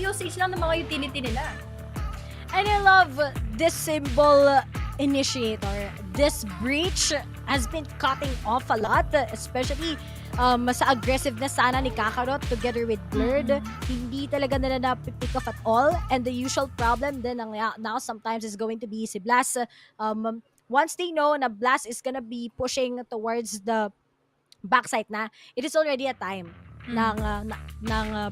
usage lang ng mga utility nila. And I love this symbol initiator. This breach has been cutting off a lot, especially sa aggressiveness sana ni Kakarot together with Blurred. Hindi talaga nila na-pick off at all. And the usual problem din now sometimes is going to be si Blast. Once they know na Blast is gonna be pushing towards the backside na, it is already a time ng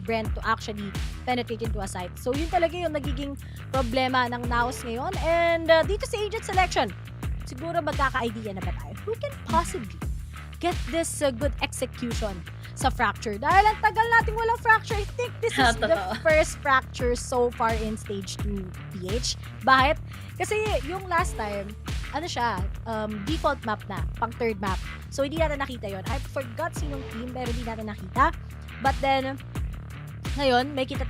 Bren to actually penetrate into a site. So yun talaga yung nagiging problema ng Naos ngayon. And dito sa agent selection, siguro magkaka-idea na ba tayo? Who can possibly get this good execution sa Fracture? Dahil ang tagal nating walang Fracture. I think this is the first Fracture so far in Stage 2 PH. Bakit? Kasi yung last time, default map na, pang third map. So hindi natin nakita yon. I forgot sinong team, pero hindi natin nakita. But then, ngayon, may kita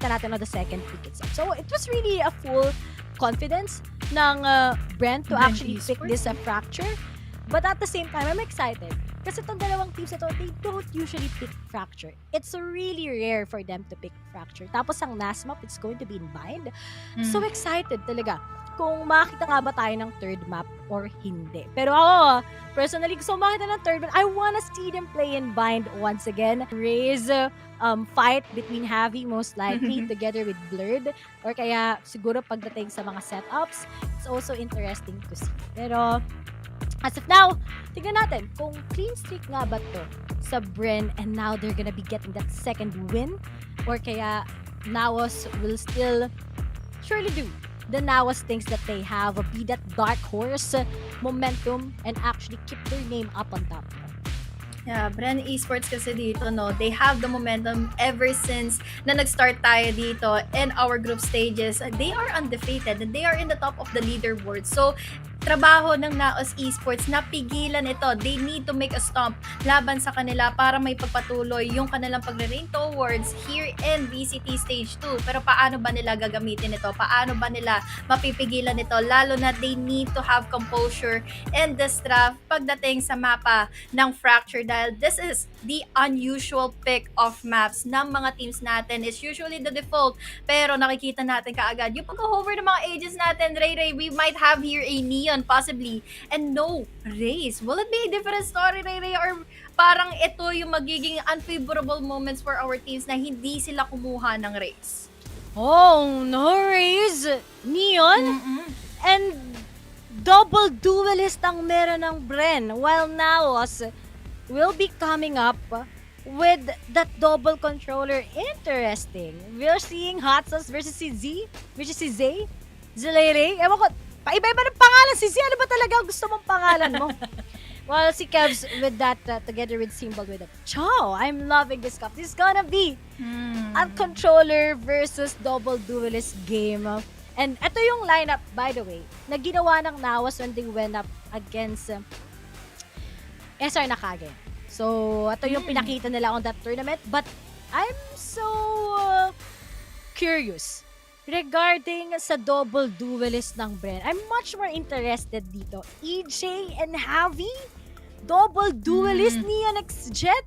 natin on the second pick itself. So it was really a full confidence ng Bren to actually pick this Fracture. But at the same time, I'm excited. Kasi itong dalawang teams ito, they don't usually pick Fracture. It's really rare for them to pick Fracture. Tapos ang last map, it's going to be in Bind. So excited talaga kung makita nga ba tayo ng third map or hindi. Pero ako, personally, gusto makita ng third map. I wanna see them play in Bind once again. Raise fight between Javi most likely together with Blurred. Or kaya siguro pagdating sa mga setups, it's also interesting to see. Pero as of now, tignan natin kung clean streak nga ba to sa Bren and now they're gonna be getting that second win or kaya Naos will still surely do the Naos things that they have, be that dark horse momentum and actually keep their name up on top. Yeah, Bren Esports kasi dito, no, they have the momentum ever since na nag-start tayo dito in our group stages. They are undefeated and they are in the top of the leaderboard. So, trabaho ng Naos Esports na pigilan ito. They need to make a stomp laban sa kanila para may pagpatuloy yung kanilang pagre-rain towards here in VCT Stage 2. Pero paano ba nila gagamitin ito? Paano ba nila mapipigilan ito? Lalo na they need to have composure and the strategy pagdating sa mapa ng Fracture dahil this is the unusual pick of maps ng mga teams natin. It's usually the default pero nakikita natin kaagad yung pag-hover ng mga agents natin. Ray, we might have here a Neon possibly and no race. Will it be a different story, Ray? Or parang ito yung magiging unfavorable moments for our teams na hindi sila kumuha ng race? Oh, no race! Neon? And double duelist ang meron ng Bren while Naos will be coming up with that double controller. Interesting. We're seeing Hot Sauce versus si Z, versus si Zay. Zalere. Ewan ko, paiba-iba ng pangalan. Si Z, ano ba talaga gusto mong pangalan mo? While si Kevs with that, together with Symbol with that. Chow, I'm loving this cup. This is gonna be a controller versus double duelist game. And ito yung lineup, by the way, na ginawa ng Naos when they went up against SR Nakage. So, ito yung pinakita nila on that tournament. But I'm so curious regarding sa double duelist ng Bren. I'm much more interested dito. EJ and Javi, double duelist Neon X Jet.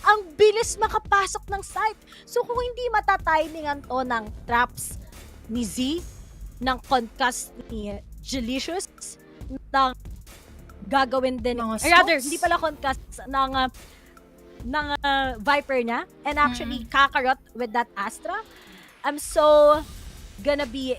Ang bilis makapasok ng site. So kung hindi matatimingan to ng traps ni Z, ng concuss ni Delicious, ng gagawin din, rather, hindi pala concuss, ng Viper niya, and actually Kakarot with that Astra, I'm so gonna be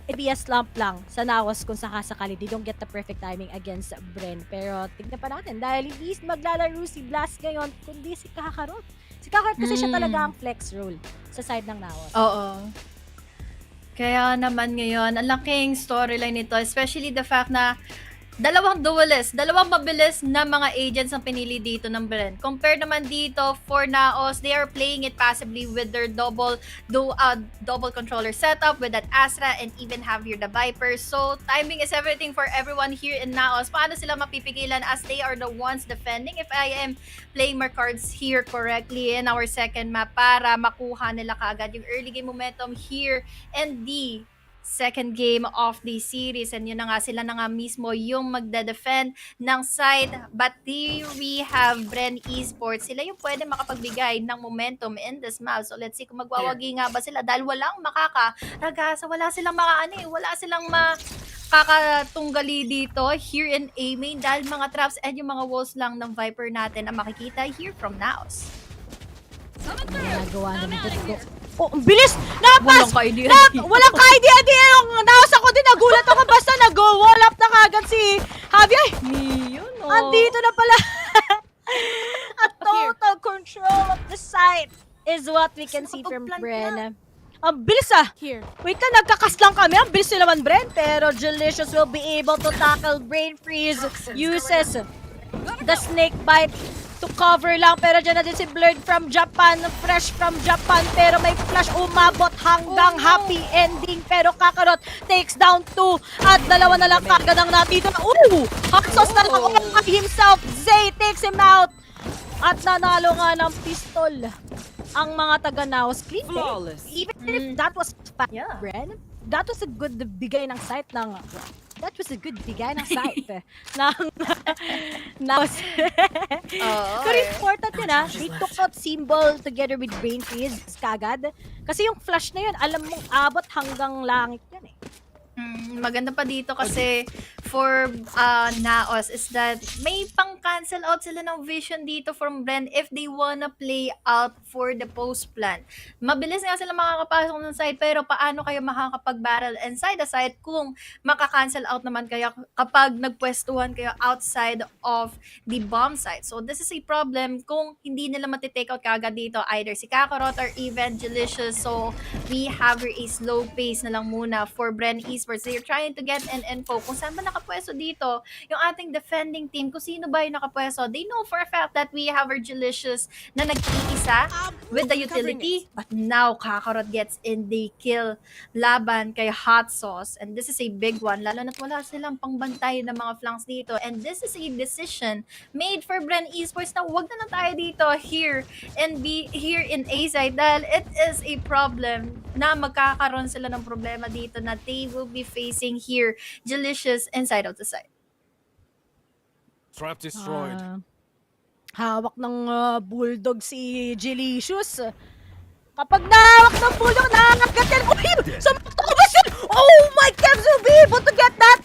a slump lang sa Naos kung sakasakali they don't get the perfect timing against Bren. Pero tignan pa natin dahil at least maglalaro si Blast ngayon kundi si Kakarot. Si Kakarot kasi siya talaga ang flex role sa side ng Naos. Oo. Kaya naman ngayon, ang laking storyline nito, especially the fact na dalawang duelist, dalawang mabilis na mga agents ang pinili dito ng Bren. Compare naman dito for Naos, they are playing it passively with their double controller setup with that Astra and even Javier the Viper. So, timing is everything for everyone here in Naos. Paano sila mapipigilan as they are the ones defending? If I am playing my cards here correctly in our second map para makuha nila kaagad yung early game momentum here and the second game of the series, and yun na nga, sila na nga mismo yung magde-defend ng side. But here we have Bren Esports, sila yung pwede makapagbigay ng momentum in this map. So let's see kung magwawagi nga ba sila dahil walang makaka-ragasa, wala silang wala silang makakatunggali dito here in A main dahil mga traps and yung mga walls lang ng Viper natin ang makikita here from Naos. Nagawa na dito. Oh, ang bilis! Napas! Walang ka-idea yung Naos ako din. Nagulat ako basta nag-wall up na kagad si Javier. Yun, oh. Andito na pala. A total control of the site is what we can see from Bren. Ang bilis Wait na, nagkakas lang kami. Ang bilis nila naman, Bren. Pero Delicious will be able to tackle Brain Freeze. Uses the Snake Bite to cover lang, pero dyan na din si Blurred from Japan, fresh from Japan, pero may flash umabot hanggang happy ending, pero Kakarot takes down 2 at dalawa na lang kagad ang natito na, Haxos na lang himself, Zay takes him out at nanalo nga ng pistol ang mga taga-Naos. Clean take. Even if that was fast, Bren, that was a good bigay ng site ng Naos. Pero important yun they took out Symbol together with Brain Freeze kagad. Kasi yung flash na yun, alam mong abot hanggang langit yan Maganda pa dito kasi for Naos is that may pang-cancel out sila ng vision dito from Bren if they wanna play out for the post plan. Mabilis nga sila makakapasok ng side pero paano kayo makakapag-battle inside the side kung maka-cancel out naman kayo kapag nagpwestuhan kayo outside of the bomb site. So this is a problem kung hindi nila matitake out kagad dito either si Kakarot or even Delicious. So we have a slow pace na lang muna for Bren Esports. They're trying to get an info kung saan ba nakapwesto dito yung ating defending team, kung sino ba yung nakapwesto. They know for a fact that we have our Delicious na nag-iisa with the utility, but now Kakarot gets in the kill laban kay Hot Sauce, and this is a big one lalo na't wala silang pangbantay ng mga flanks dito, and this is a decision made for Bren Esports na wag na lang tayo dito here in A side dahil it is a problem na magkakaroon sila ng problema dito na they will be facing here Delicious inside of the site. Trap destroyed. Hawak ng bulldog si Delicious. Kapag nahawak ng bulldog, nakakagat yan. Samakto ko ba siya? Oh my God, will be able to get that.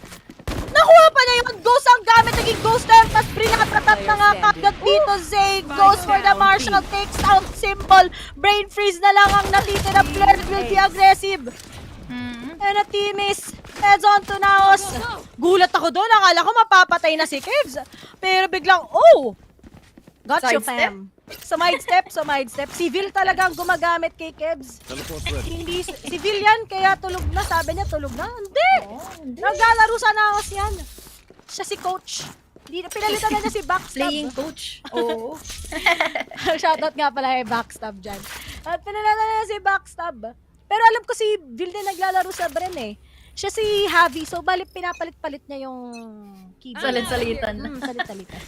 Nakuha pa niya yung ghost ang gamit. Naging ghost na. Mas pinakatratap na nga kagad dito. Zay goes for the Marshall. Takes out Symbol. Brain Freeze na lang ang natitira. Blair will be aggressive. And a team is heads on to Naos. Gulat ako doon. Akala ko mapapatay na si Kevs. Pero biglang, got you, fam. Side step. Civil talagang gumagamit kay Kevs. Hindi civil yan, kaya tulog na. Sabi niya, tulog na. Hindi! Naglalaro sa Naos yan. Siya si coach. Pinalitan na niya si Backstab. Playing coach. Oo. Shoutout nga pala kay Backstab dyan. At pinalitan na niya si Backstab. Pero alam ko si Vilde naglalaro sa Bren Siya si Javi, so balik pinapalit-palit niya yung keyboard. Salit-salitan. Salit-salitan.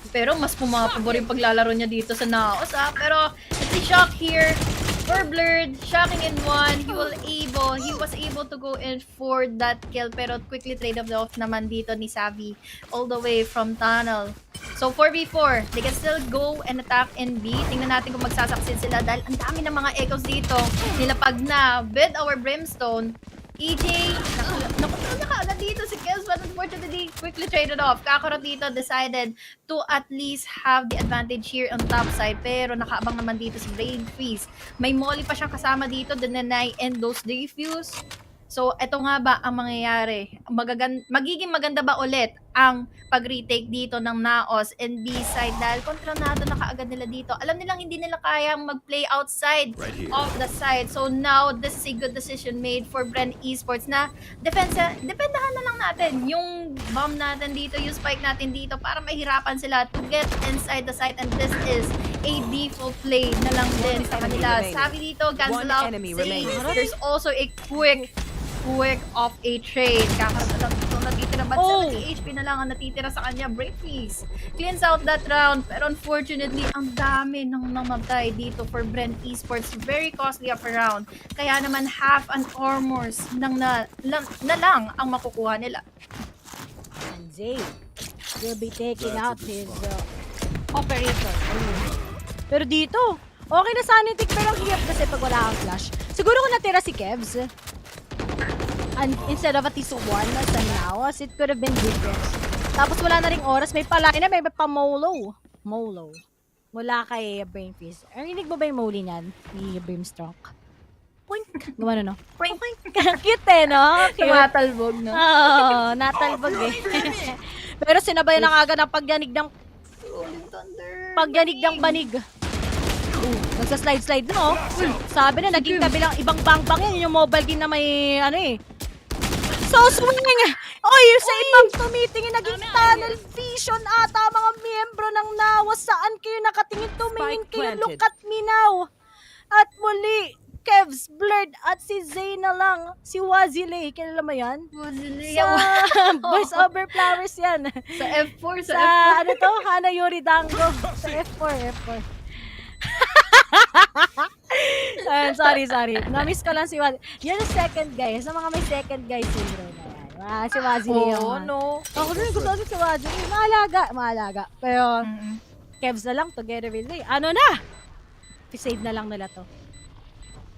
Pero mas pumapabor yung paglalaro niya dito sa Naos Pero it's a shock here for for Blurred, shocking in one. He was able to go in for that kill, pero quickly trade off naman dito ni Savvy all the way from tunnel. So 4v4, they can still go and attack in B. Tingnan natin kung magsasaksin sila dahil ang dami ng mga echoes dito. Nilapag na with our Brimstone. EJ, nakontrol na kaagad dito si Kills, but unfortunately, quickly traded off. Kakarot dito decided to at least have the advantage here on top side, pero nakaabang naman dito si Brain Freeze. May molly pa siyang kasama dito, the Nanay and those defuse. So, eto nga ba ang mangyayari? Magiging maganda ba ulit ang pag-retake dito ng Naos and B-side dahil kontranado na kaagad nila dito. Alam nilang hindi nila kayang mag-play outside of the side. So, now, this is a good decision made for Bren Esports na dependahan na lang natin yung bomb natin dito, yung spike natin dito para mahirapan sila to get inside the site, and this is a default play na lang din sa kanila. Sabi dito, cancel out. There's also a quick off a trade. Kakaroon lang ito natitira. But 70 HP na lang ang natitira sa kanya. Break freeze. Cleans out that round. Pero unfortunately, ang dami nang namatay dito for Bren Esports. Very costly up round. Kaya naman half an armors na lang ang makukuha nila. And Zay will be taking out his operator. Pero dito, okay na sana yung tick, pero ang hirap kasi pag wala kang flash. Siguro kung natira si Kevs, and instead of at least one sa Naos, it could have been different. Tapos wala na ring oras, may palain na, may pa-molo. Mula kay Brain Freeze. Rinig mo ba yung moli niyan? Ni Brimstroke? Point. Gumano, no? Point. Cute eh, no? Tumatalbog, no? Oo, natalbog eh. Pero sinabayan na agad ang pagyanig ng banig. Nagsa-slide no? Sabi na, naging kabilang ibang bang-bang yan. Yung mobile game na may, So, swing! Oy, sa ibang tumitingin, naging tunnel vision ata mga miyembro ng Naos. Saan kayo nakatingin? Tumingin kayo, look at me now. At muli, Kevs, Blurred, at si Zay na lang. Si Wazile, kilala mo yan? Wazile. Sa Boys Over Flowers yan. Sa F4, sa ano to? Hana Yuri Dango. Sa F4. Sorry. Na-miss ko lang si Wazile. Yan ang second guy. Sa mga may second guy syndrome na yan. Si Wazile yung no. Ako rin gusto si Wazile. Maalaga. Pero, Kevs na lang together with Zay. Ano na? I-save na lang nila to.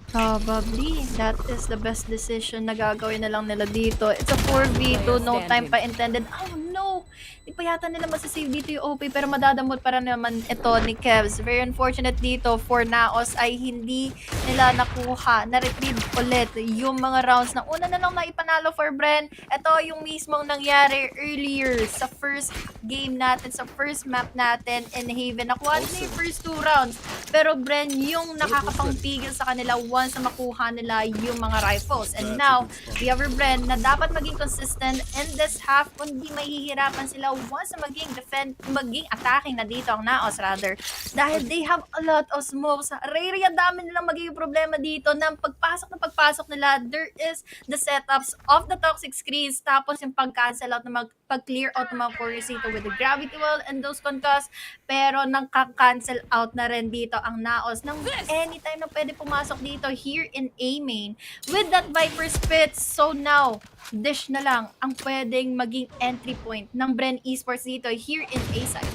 Probably. That is the best decision na gagawin na lang nila dito. It's a 4v2, no time pa intended. Oh no! Di pa yata nila masasave dito yung OP, pero madadamot para naman ito ni Kevs. Very unfortunate dito for Naos ay hindi nila nakuha, na-retrieve ulit yung mga rounds na una na lang naipanalo for Bren. Ito yung mismong nangyari earlier sa first game natin, sa first map natin in Haven. Nakuha nila yung first 2 rounds, pero Bren yung nakakapangpigil sa kanila once na makuha nila yung mga rifles. And now, we have Bren na dapat maging consistent in this half, kundi mahihirapan sila once na maging attacking na dito ang Naos rather. Dahil they have a lot of smokes. Rary, ang dami nilang magiging problema dito na pagpasok nila, there is the setups of the toxic screens, tapos yung pag-cancel out na pag-clear out ng mga couriers dito with the gravity well and those concuss. Pero nang-cancel out na rin dito ang Naos nang anytime na pwede pumasok dito here in A main with that Viper Spit. So now, Dish na lang ang pwedeng maging entry point ng Bren Esports dito here in A side.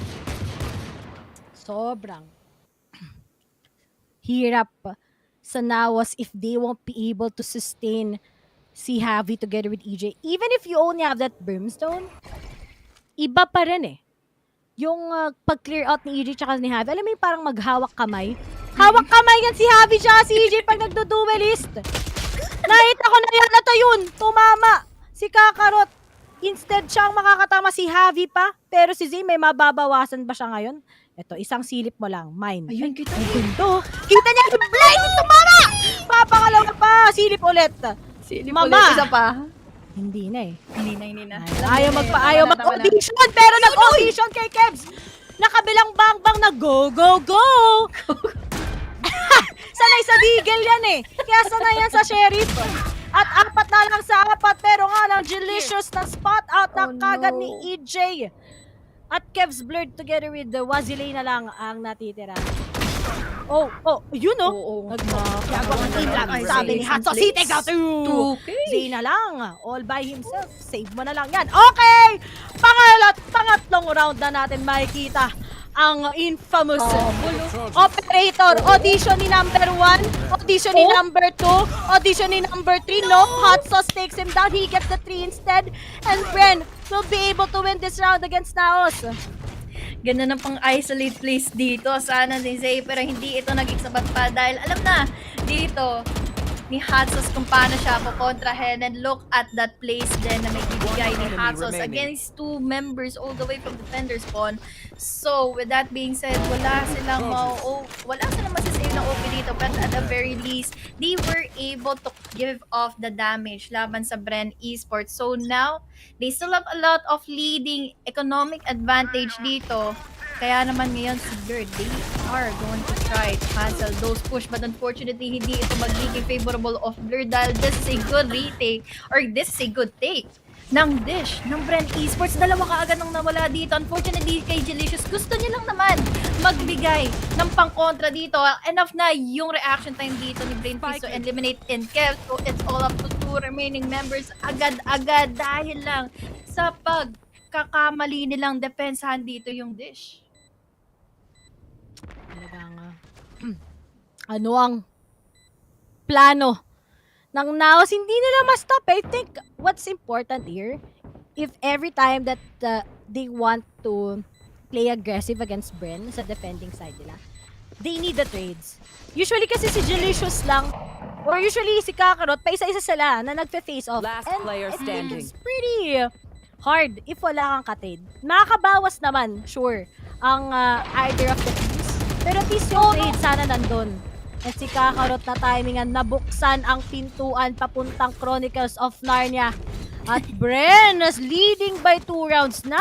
Sobrang hirap sa Naos if they won't be able to sustain si Javi together with EJ. Even if you only have that Brimstone, iba pa rin eh. Yung pag-clear out ni EJ tsaka ni Javi, alam mo yung parang maghawak kamay? Hawak kamay yan si Javi tsaka si EJ pag nagdo-duelist. Nakita ko na yan, ito yun, tumama si Kakarot. Instead siyang makakatama si Javi pa, pero si Zay may mababawasan ba siya ngayon? Ito, isang silip mo lang, mine. Ayun, kita niya, blind, tumama! Papakalawa pa, silip ulit. Mama! Isa pa. Hindi na eh. Hindi na. Ayaw mag-audition, pero nag-audition kay Kevs. Nakabilang bang-bang na go! Sanay sa Deagle yan eh. Kaya sanay yan sa Sheriff. At 4 na lang sa 4, pero nga lang delicious na spot out na kagad ni EJ. At Kevs Blurred together with the Wazile na lang ang natitira. Yun o. Oo. Nagmakago ang team lang. Ay, Sabi ni Zay, Hatso, please. he takes out 2. 2K. Zay na lang. All by himself. Save mo na lang yan. Okay! Pangatlong round na natin makikita ang infamous operator. Audition ni number 1. Audition ni number 2. Audition ni number 3. No, Hot Sauce takes him down. He gets the 3 instead. And Bren will be able to win this round against Naos. Ganda ng pang-isolate place dito. Sana ni Zay, pero hindi ito naging sapat pa dahil alam na dito ni Hatsos kung paano siya kukontrahen, and look at that place din na may bibigay ni Hatsos against 2 members all the way from defender spawn. So with that being said, wala silang masasave na OP dito, but at the very least they were able to give off the damage laban sa Bren Esports. So now they still have a lot of leading economic advantage dito. Kaya naman ngayon si Bird, they are going to try to cancel those push, but unfortunately hindi ito magiging favorable of Blur dahil this is a good retake, or this is a good take ng dish ng Bren Esports. Dalawa kaagad nang nawala dito. Unfortunately kay Delicious, gusto niya lang naman magbigay ng pang-kontra dito. Enough na yung reaction time dito ni Brain Fist to eliminate Kev. So it's all up to 2 remaining members agad-agad dahil lang sa pagkakamali nilang depensahan dito yung dish. Ano ang plano ng Naos? Hindi nila ma-stop. I think what's important here, if every time that they want to play aggressive against Bren sa defending side nila, they need the trades. Usually kasi si Delicious lang, or usually si Kakarot, pa isa-isa sila na nagfe-face off. Last And player I think standing. it's pretty hard if wala kang ka-trade. Nakakabawas naman, sure, ang either of the teams. Pero at least yung trade sana nandun. At si Kakarot na timingan, nabuksan ang pintuan papuntang Chronicles of Narnia. At Bren is leading by 2 rounds na.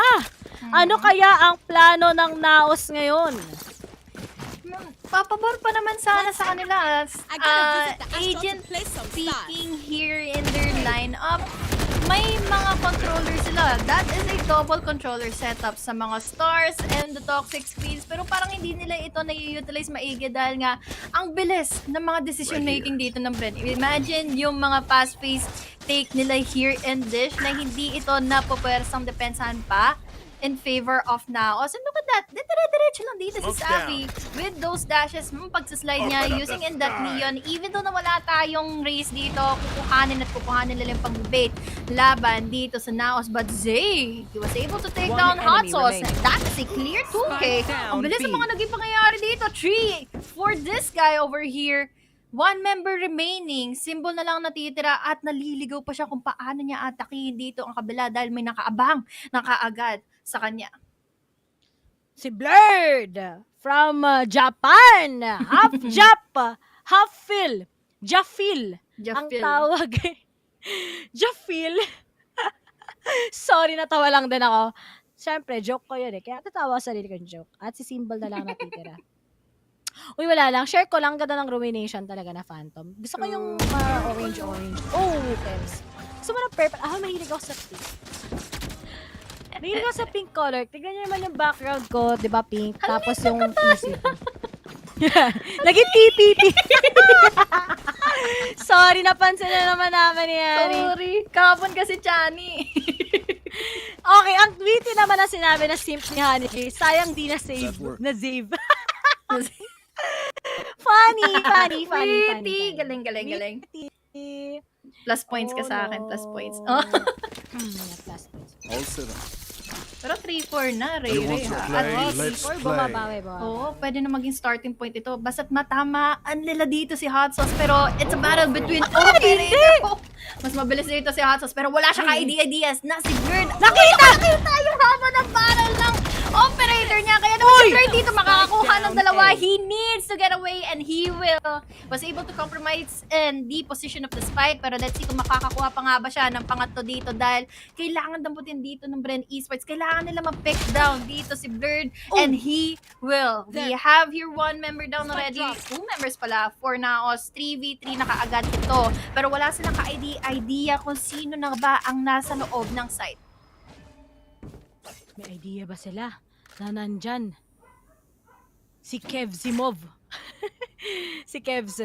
Ano kaya ang plano ng Naos ngayon? Papabor pa naman sana sa kanila. Agent speaking here in their lineup. May mga controller sila. That is a double controller setup sa mga stars and the toxic queens. Pero parang hindi nila ito na-utilize maigi dahil nga ang bilis ng mga decision making dito ng Bren. Imagine yung mga fast-paced take nila here in dish na hindi ito napapwersang depensahan pa in favor of Naos. And look at that, dire-diretso lang dito si Savvy with those dashes, pagsaslide niya using in that Qeon. Even though nawala tayong race dito, kukuhanin nila yung pang-bait laban dito sa Naos. But Zay, he was able to take down Hot Sauce. That's a clear 2K. Ang bilis ng mga naging pangyayari dito. 3 for this guy over here. 1 member remaining, symbol na lang natitira at naliligaw pa siya kung paano niya atakihin dito ang kabila dahil may nakaabang, nakaagad sa kanya. Si Blurred from Japan. Half Jap, half FIL. Jafil. Ang tawag. Jafil. Sorry, natawa lang din ako. Siyempre, joke ko yun eh. Kaya tatawa sa sarili kong joke. At si symbol na lang natitira. Uy, wala lang. Share ko lang. Ganda ng rumination talaga na Phantom. Gusto ko yung orange-orange. Oh, Pems. Gusto mo ng purple? Mahilig ako sa pink. Mahilig ako sa pink color. Tignan niyo naman yung background ko. Diba pink? Tapos yung PC ko. Naging TPP. Sorry, napansin na naman namin yan. Sorry. Kapon kasi Chani. Okay, ang witty naman na sinabi na simp ni Honey J. Sayang di na-save. Na-save. Funny. Witty. Galing. Plus points ka sa akin. Plus points. Plus points. All 7. Pero 3-4 na, Ray. You want to At play? least, Let's play. Bumabawi. Oo, pwede na maging starting point ito. Basta't matamaan nila dito si Hot Sauce. Pero it's a battle between operator. Mas mabilis dito si Hot Sauce. Pero wala siya ka-ideas na si Bird. Nakita yung haba ng battle ng operator niya. Kaya naman si Bird dito makakakuha ng dalawa. He needs to get away and he was able to compromise in the position of the spike. Pero let's see kung makakakuha pa nga ba siya ng pangatlo dito dahil kailangan damputin dito ng Bren Esports. Kailangan nila ma-pick down dito si Bird and he will. We have here 1 member down already. 2 members pala for Naos. 3v3 na kaagad ito. Pero wala silang ka-idea kung sino na ba ang nasa loob ng site. May idea ba sila na nandyan si Kev Zimov? Si Kevs.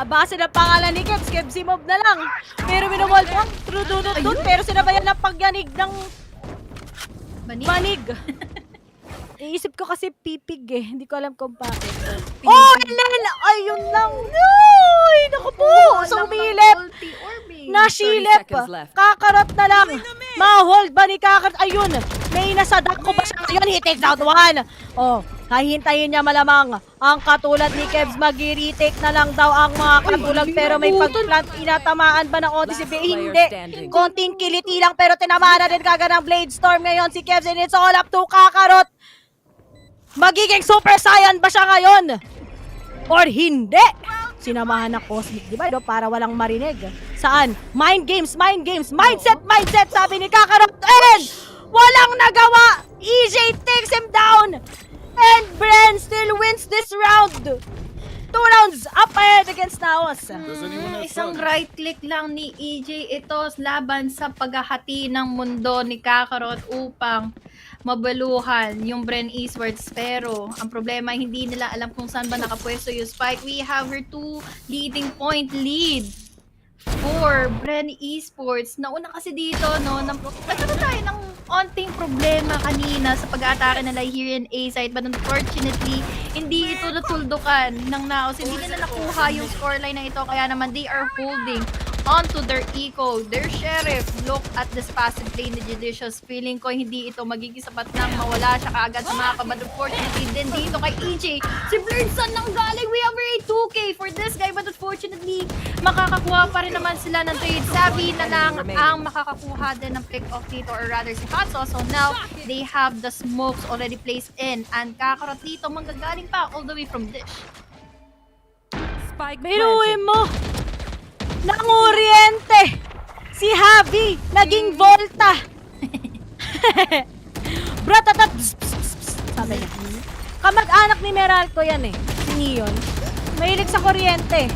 Base ng pangalan ni Kevs, Kevsimov na lang. Pero minawal po, trudunod doon. Pero sinabayan ng pagyanig ng banig. Iisip ko kasi pipig eh. Hindi ko alam kung bakit. Oh, Ellen! Ayun lang. No! Ay, naku po. Sumilip. Nasilip. Kakarot na lang. Ma-hold ba ni Kakarot? Ayun. May nasadak ko ba siya ngayon? He takes out one. Oh, hahintayin niya malamang ang katulad ni Kevs. Mag-retake na lang daw ang mga katulad. Pero may pag-plant. Inatamaan ba ng Oasis? Hindi. Konting kiliti lang pero tinamaan na din kagad ng Blade Storm ngayon si Kevs. And it's all up to Kakarot. Magiging Super Saiyan ba siya ngayon? Or hindi? Sinamahan ng Cosmic Divide para walang marinig. Saan? Mind games, mindset, sabi ni Kakarot. And walang nagawa. EJ takes him down. And Bren still wins this round. 2 rounds up ahead against Naos. Isang right click lang ni EJ ito laban sa paghahati ng mundo ni Kakarot upang mabaluhan yung Bren Esports. Pero ang problema, hindi nila alam kung saan ba nakapwesto yung spike. We have her 2 leading point lead for Bren Esports. Nauna kasi dito, no, nagkaroon tayo ng onting problema kanina sa pag-atake nila here in A side. But unfortunately, hindi ito natuldukan ng Naos. Hindi nila nakuha yung scoreline na ito. Kaya naman, they are holding onto their eco, their sheriff. Look at this passive play ni Judicious. Feeling ko hindi ito magiging sapat nang mawala siya kaagad sa mga kabad. Unfortunately, din dito kay EJ. Si Blurson nang galing. We have a 2K for this guy. But unfortunately, makakakuha pa rin naman sila ng trade. Savvy na lang ang makakakuha din ng pick-off dito, or rather si Hatso. So now, they have the smokes already placed in. And Kakarot dito, manggagaling pa all the way from Dish. Spike biruin mo! Nang Oriente! Si Javi! Naging Volta! Bratatat! Sabi niya. Kamag-anak ni Meralco yan eh. Si Neon. Mahilig sa kuryente.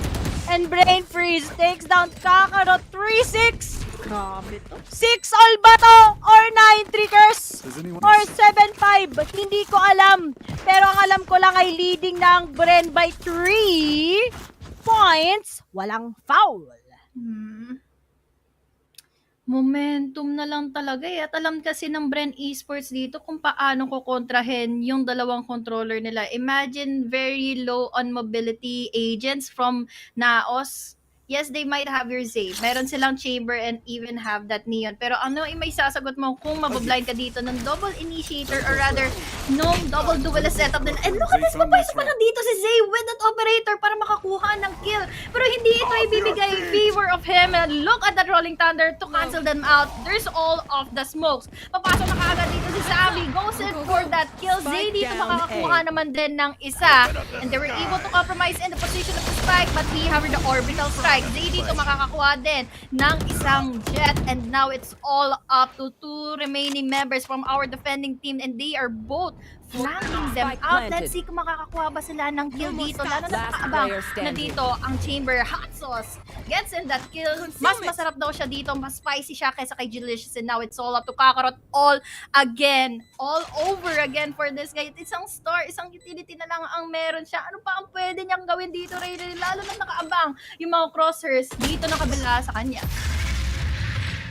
And Brain Freeze takes down Kakarot 3-6! Grabe to. 6 all ba to? Or 9 triggers? Or 7-5? Hindi ko alam. Pero ang alam ko lang ay leading ng Bren by 3 points, walang foul. Momentum na lang talaga eh. At alam kasi ng Bren Esports dito kung paano ko kontrahin yung dalawang controller nila. Imagine very low on mobility agents from Naos. Yes, they might have your save. Meron silang chamber and even have that neon. Pero ano yung may sasagot mo kung mabablind ka dito ng double initiator, or rather, no double dual setup din. And look at this, mapwes pa lang dito si Zay with that operator para makakuha ng kill. Pero hindi ito ibibigay favor of him. And look at that rolling thunder to cancel them out. There's all of the smokes. Papasok na kaagad dito si Sammy. Goes in for that kill. Zay dito makakakuha naman din ng isa. And they were able to compromise in the position of the spike, but we have the orbital strike. Zay dito makakakuha din ng isang jet, and now it's all up to 2 remaining members from our defending team, and they are both flanking them out. Let's see kung makakakuha ba sila ng kill dito, lalo na nakaabang na dito ang chamber. Hot sauce gets in that kill. Mas masarap daw siya dito, mas spicy siya kaysa kay Delicious, and now it's all up to Kakarot all over again for this guy. Isang star, isang utility na lang ang meron siya. Ano pa ang pwede niyang gawin dito, Rayleigh? Lalo na nakaabang yung mga crosshairs dito na kabila sa kanya.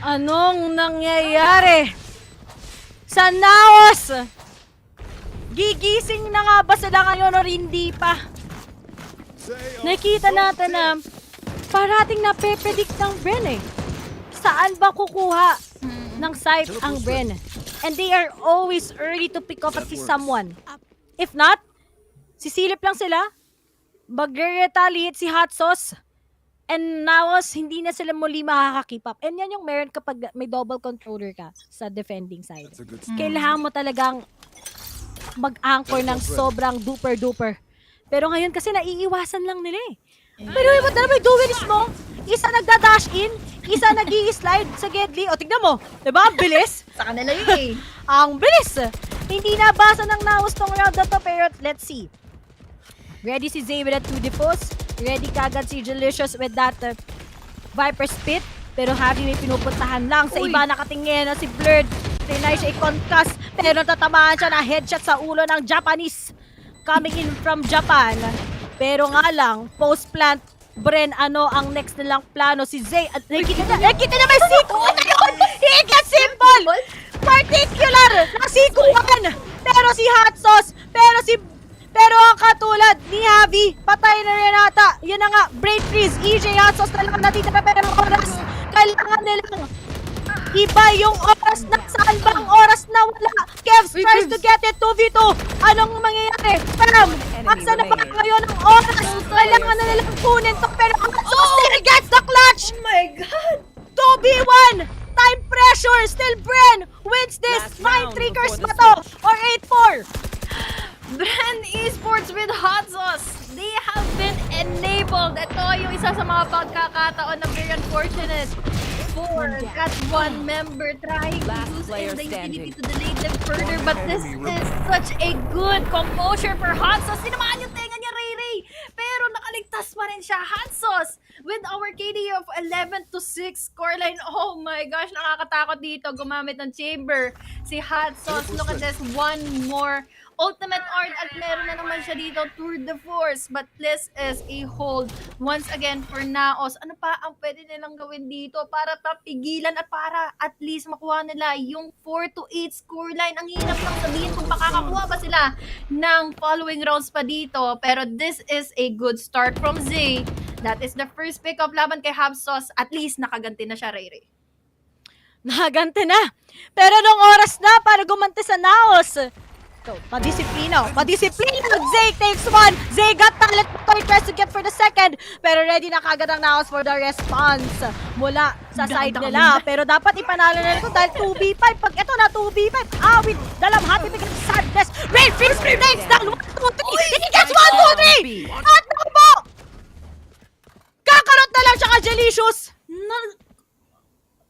Anong nangyayari sa Naos? Gigising na nga ba sila ngayon o hindi pa? Nakita natin na parating nape-predict ng Bren eh. Saan ba kukuha ng site ang Bren? And they are always early to pick up at least someone. If not, sisilip lang sila. Mag-retaliate si Hot Sauce. And Naos, hindi na sila muli makaka-keep up. And yan yung meron kapag may double controller ka sa defending side. Kailangan mo talagang mag-anchor ng sobrang duper-duper. Pero ngayon kasi naiiwasan lang nila eh. Pero iba na may duelist mo. Isa nagda-dash in, isa nag-i-slide sa Gedli. O tignan mo, diba? Ang bilis. Sa kanila yun eh. Ang bilis. Hindi nabasa ng Naos tong round na to, pero let's see. Ready si Zay with that 2 defaults. Ready kagad si Delicious with that Viper Spit. Pero Javi may pinupuntahan lang. Sa iba nakatingin na si Blurred. Trinay siya i-concuss. Pero natatamaan siya na headshot sa ulo ng Japanese. Coming in from Japan. Pero nga lang, post-plant, Bren, ano ang next nilang plano? Si Zay, at nakikita niya may siko! Ano yun? Higa symbol! Particular na sikuan! Pero si Hot Sauce, pero ang katulad ni Javi, patay na rin ata. Yan na nga, Brain Freeze, EJ Hot Sauce na lang natitira pero oras. Kailangan nilang iba yung oras na saan bang oras na wala. Kevs tries to get it 2v2. Anong mangyayari? Pam, asa na pa ngayon ang oras? Kailangan na nilang kunin to pero ang still gets the clutch! Oh my God! 2v1! Time pressure! Still Bren wins this! 9 triggers ba to? Or 8-4? Bren Esports with Hot Sauce. They have been enabled. Ito yung isa sa mga pagkakataon na very unfortunate for that one member trying to use in the utility to delay them further. But this is such a good composure for Hot Sauce. Sinamaan yung tenga niya, Ray Ray. Pero nakaligtas pa rin siya. Hot Sauce with our KD of 11-6 scoreline. Oh my gosh, nakakatakot dito. Gumamit ng chamber. Si Hot Sauce, look at this. One more ultimate art at meron na naman siya dito tour de force, but this is a hold once again for Naos. Ano pa ang pwede nilang gawin dito para papigilan at para at least makuha nila yung 4-8 scoreline? Ang hirap lang sabihin kung makakakuha ba sila ng following rounds pa dito, pero this is a good start from Zay. That is the first pick up laban kay Habsos. At least nakaganti na siya, Ray Ray. Nakaganti na. Pero nung oras na para gumanti sa Naos. So, padisiplina. Zay takes one. Zay got talent. He tries to get for the second. Pero ready na kagad ang Naos for the response mula sa side nila. Pero dapat ipanalo na ito dahil 2v5. Pag ito na 2v5, with dalamhati bigyan sadness. Rain Freeze takes down 1, 2, 3. He gets 1, 2, 3. At po! Kakarot na lang siya ka Jelicious.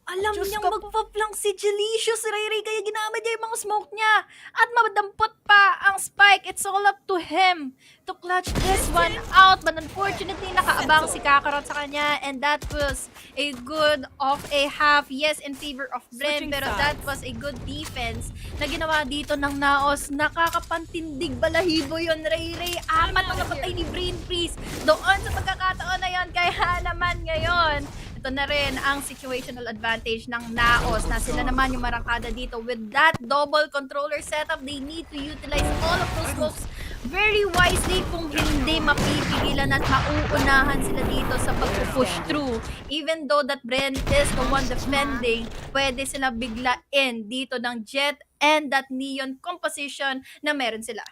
Alam niyang magpa-flank si Jelicious, Ray Ray, kaya ginamit niya yung mga smoke niya. At madampot pa ang spike. It's all up to him to clutch this one out. But unfortunately, nakaabang si Kakarot sa kanya. And that was a good of a half. Yes, in favor of Bren. Pero that was a good defense na ginawa dito ng Naos. Nakakapantindig balahibo yun, Ray Ray. Amat mga patay ni Brain Freeze doon sa pagkakataon na yun. Kaya naman ngayon, ito na rin ang situational advantage ng Naos na sila naman yung marangkada dito. With that double controller setup, they need to utilize all of those smokes very wisely kung hindi mapipigilan at mauunahan sila dito sa pag-push through. Even though that Bren is the one defending, pwede sila biglain dito ng Jet and that Neon composition na meron sila.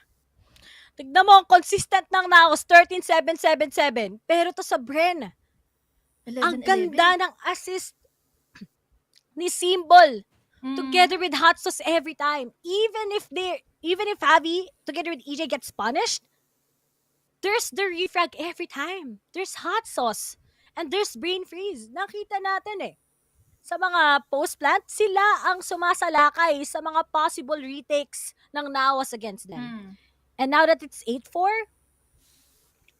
Tignan mo, ang consistent ng Naos, 13-7-7-7. Pero to sa Bren, 11, ang ganda ng assist ni Symbol together with Hot Sauce every time. Even if Javi together with EJ gets punished, there's the refrag every time. There's Hot Sauce and there's Brain Freeze. Nakita natin sa mga post-plant, sila ang sumasalakay sa mga possible retakes ng Naos against them. And now that it's 8-4,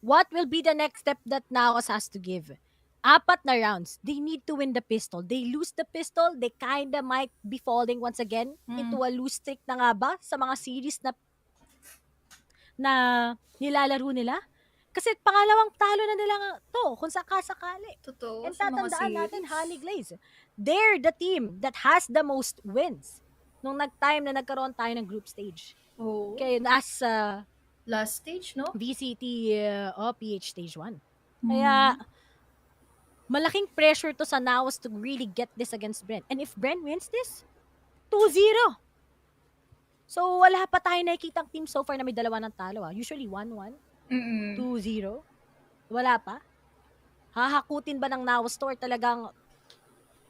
what will be the next step that Naos has to give? 4 na rounds. They need to win the pistol. They lose the pistol, they kinda might be falling once again into a lose streak na nga ba sa mga series na nilalaro nila? Kasi pangalawang talo na nila to kung sakasakali. Totoo. And tatandaan natin, Honey Glaze, they're the team that has the most wins nung time na nagkaroon tayo ng group stage. Oh. Kaya nasa last stage, no? VCT PH Stage 1. Kaya malaking pressure to sa Naos to really get this against Bren. And if Bren wins this, 2-0. So, wala pa tayo nakikitang team so far na may dalawa ng talo. Usually 1-1, 2-0. Wala pa. Hahakutin ba ng Naos store talagang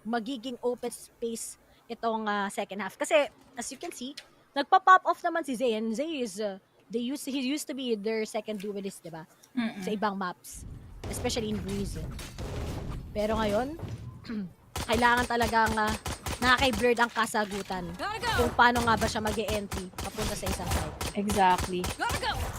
magiging open space itong second half? Kasi, as you can see, nagpa-pop off naman si Zay. And Zay is, he used to be their second duelist, diba? Sa ibang maps. Especially in Breeze. Pero ngayon, kailangan talagang nakaka-blurred ang kasagutan kung paano nga ba siya mag-e-entry papunta sa isang site. Exactly.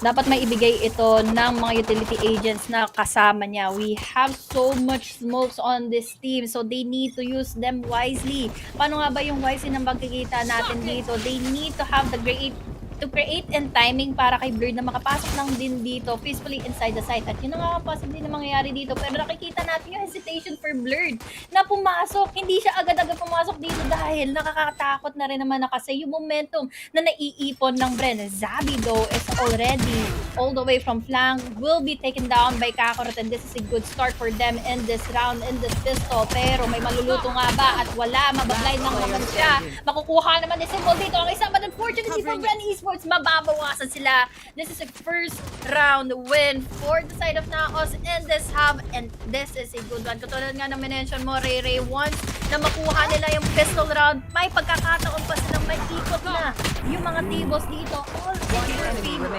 Dapat may ibigay ito ng mga utility agents na kasama niya. We have so much smokes on this team, so they need to use them wisely. Paano nga ba yung wisely na magkikita natin dito? They need to have the great to create and timing para kay Blurred na makapasok lang din dito peacefully inside the site. At yun ang possibly na mangyayari dito. Pero nakikita natin yung hesitation for Blurred na pumasok. Hindi siya agad-agad pumasok dito dahil nakakatakot na rin naman na kasi yung momentum na naiipon ng Bren. Zabi though is already all the way from flank, will be taken down by Kakarot, and this is a good start for them in this round, in this pistol. Pero may maluluto nga ba? At wala, mabablind lang naman siya. Makukuha naman ni Symbol dito ang isa, but unfortunately for Bren Esports, mababawasan sila. This is a first round win for the side of Naos in this hub, and this is a good one. Katulad nga na mention mo, Ray, once na makuha nila yung pistol round, may pagkakataon pa silang may ikot na yung mga tables dito. All in their favor.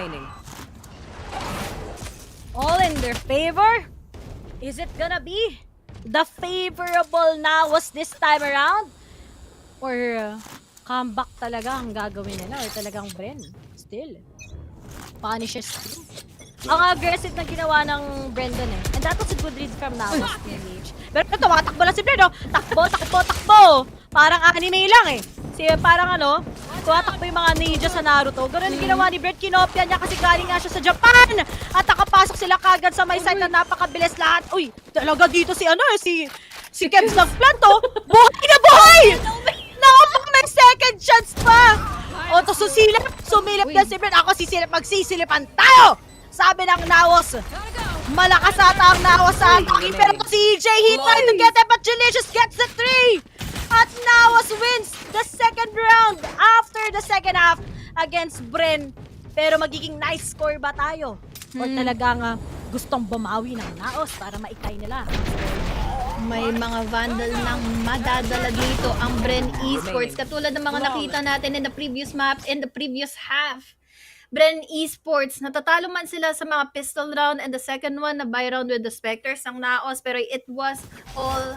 All in their favor? Is it gonna be the favorable Naos this time around? Or comeback talaga ang gagawin nila? Or talagang Bren still punishes still? Ang aggressive na ginawa ng Brendan eh. And that was a good read from Naos PH. Pero ito, makatakbo lang si Bren, no? Takbo! Parang anime lang eh. Parang tumatakbo yung mga ninja sa Naruto. Ganun yung ginawa ni Bren, kinopya niya kasi galing nga siya sa Japan. At nakapasok sila kagad sa may site na napakabilis lahat. Uy, talaga dito si Kems ng Planto. Buhay na buhay! Nakapaka may second chance pa! O, to sumilip na si Bren. Ako magsisilipan tayo! Sabi ng Naos. Malakas ata ang Naos sa attacking. Pero to si EJ, he tried to get it, but Delicious gets the 3! At Naos wins the second round after the second half against Bren. Pero magiging nice score ba tayo? Or talagang gustong bumawi ng Naos para maikay nila? May mga vandal nang madadala dito ang Bren Esports. Katulad ng mga nakita natin in the previous map, in the previous half. Bren Esports, natatalo man sila sa mga pistol round, and the second one na buy round with the Spectres ng Naos, pero it was all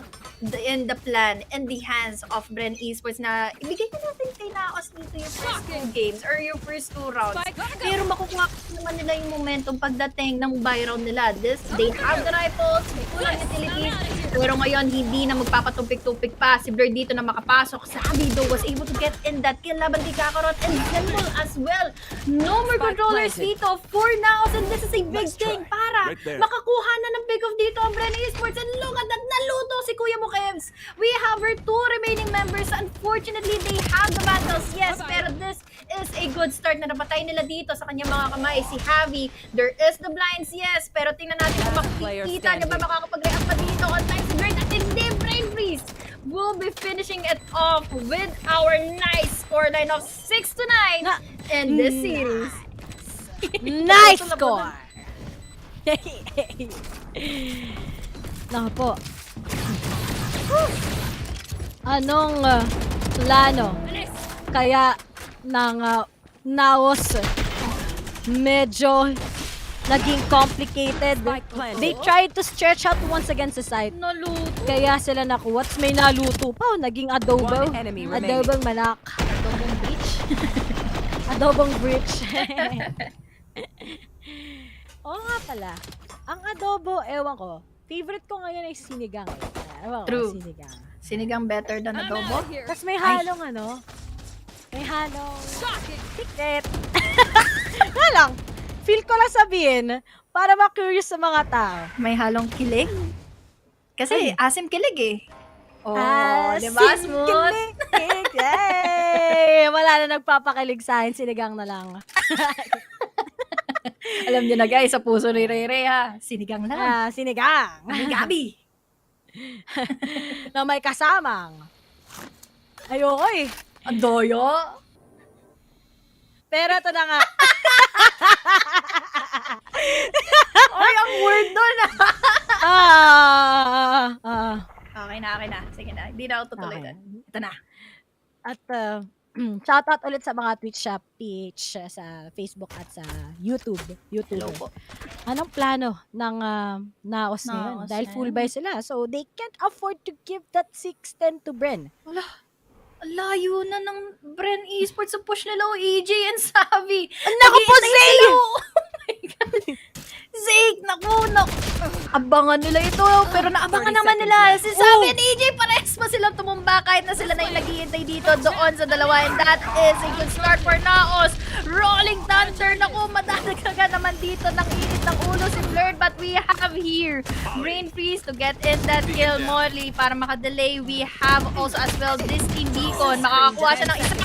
in the plan, in the hands of Bren Esports na ibigay na natin kay Naos dito yung first 2 games or yung first 2 rounds. Pero makukuha naman nila yung momentum pagdating ng buy round nila. They have the rifles, may kulang utilities, pero ngayon hindi na magpapatumpik-tumpik pa. Si Blur dito na makapasok. Sabi though was able to get in that kill laban kay Kakarot and Symbol as well. No more controllers dito for Naos, and this is a big thing para makakuha na ng pick off dito ang Bren Esports. And look at that, naluto si Kuya Mukebs. We have our 2 remaining members. Unfortunately, they have the battles, yes, pero this is a good start na napatay nila dito sa kanyang mga kamay. Si Javi, there is the blinds, yes, pero tingnan natin kung makikita niya ba makakapag-react pa dito on time si Bren, at hindi Brain Freeze will be finishing it off with our nice scoreline of 6-9 in this series. Nice score! Naku po. Anong plano kaya ng Naos? Medyo naging complicated. They tried to stretch out once against the site. Naluto. Kaya sila nakuha. May naluto pa. Naging adobo. Adobong manak. Adobong beach. Adobong bridge. Oo nga pala. Ang adobo, ewan ko. Favorite ko ngayon ay sinigang. Ewan ko, True. sinigang. Sinigang better than adobo? Tapos may halong may halong ticket. Nga lang, feel ko lang sabihin para ma-curious sa mga tao. May halong kilig? Kasi asim kilig eh. Oh, Asim diba? Smooth. kilig. Yay! Wala na nagpapakilig sa akin, sinigang na lang. Alam niyo na guys, sa puso ni Rere ha, sinigang lang. Sinigang. Ni Gabi. Na may kasamang. Ayoko eh. Ang doyo. Pero ito na nga. Ay, ang word doon Okay na. Sige na. Hindi na ako tutuloy doon. Ito na. At shoutout ulit sa mga Twitch shop PH sa Facebook at sa YouTube. Hello po. Anong plano ng Naos ngayon? Naos Dahil full ngayon? buy sila. So they can't afford to give that 6-10 to Bren. Wala. Layo na ng Bren Esports sa push nila o EJ and Savi. Naku po, Zay! Oh my God. Zay, naku. Abangan nila ito. Pero naabangan naman nila. Si Savi and EJ pares pa silang tumumba kahit na sila na yung naghihintay dito doon sa dalawa. And that is a good start for Naos. Rolling Thunder. Naku, madadagdagan naman dito ng init ng ulo si Blurred. But we have here Brain Freeze to get in that kill. Molly para makadelay. We have also as well this Team Beacon. Makakakuha siya ng isang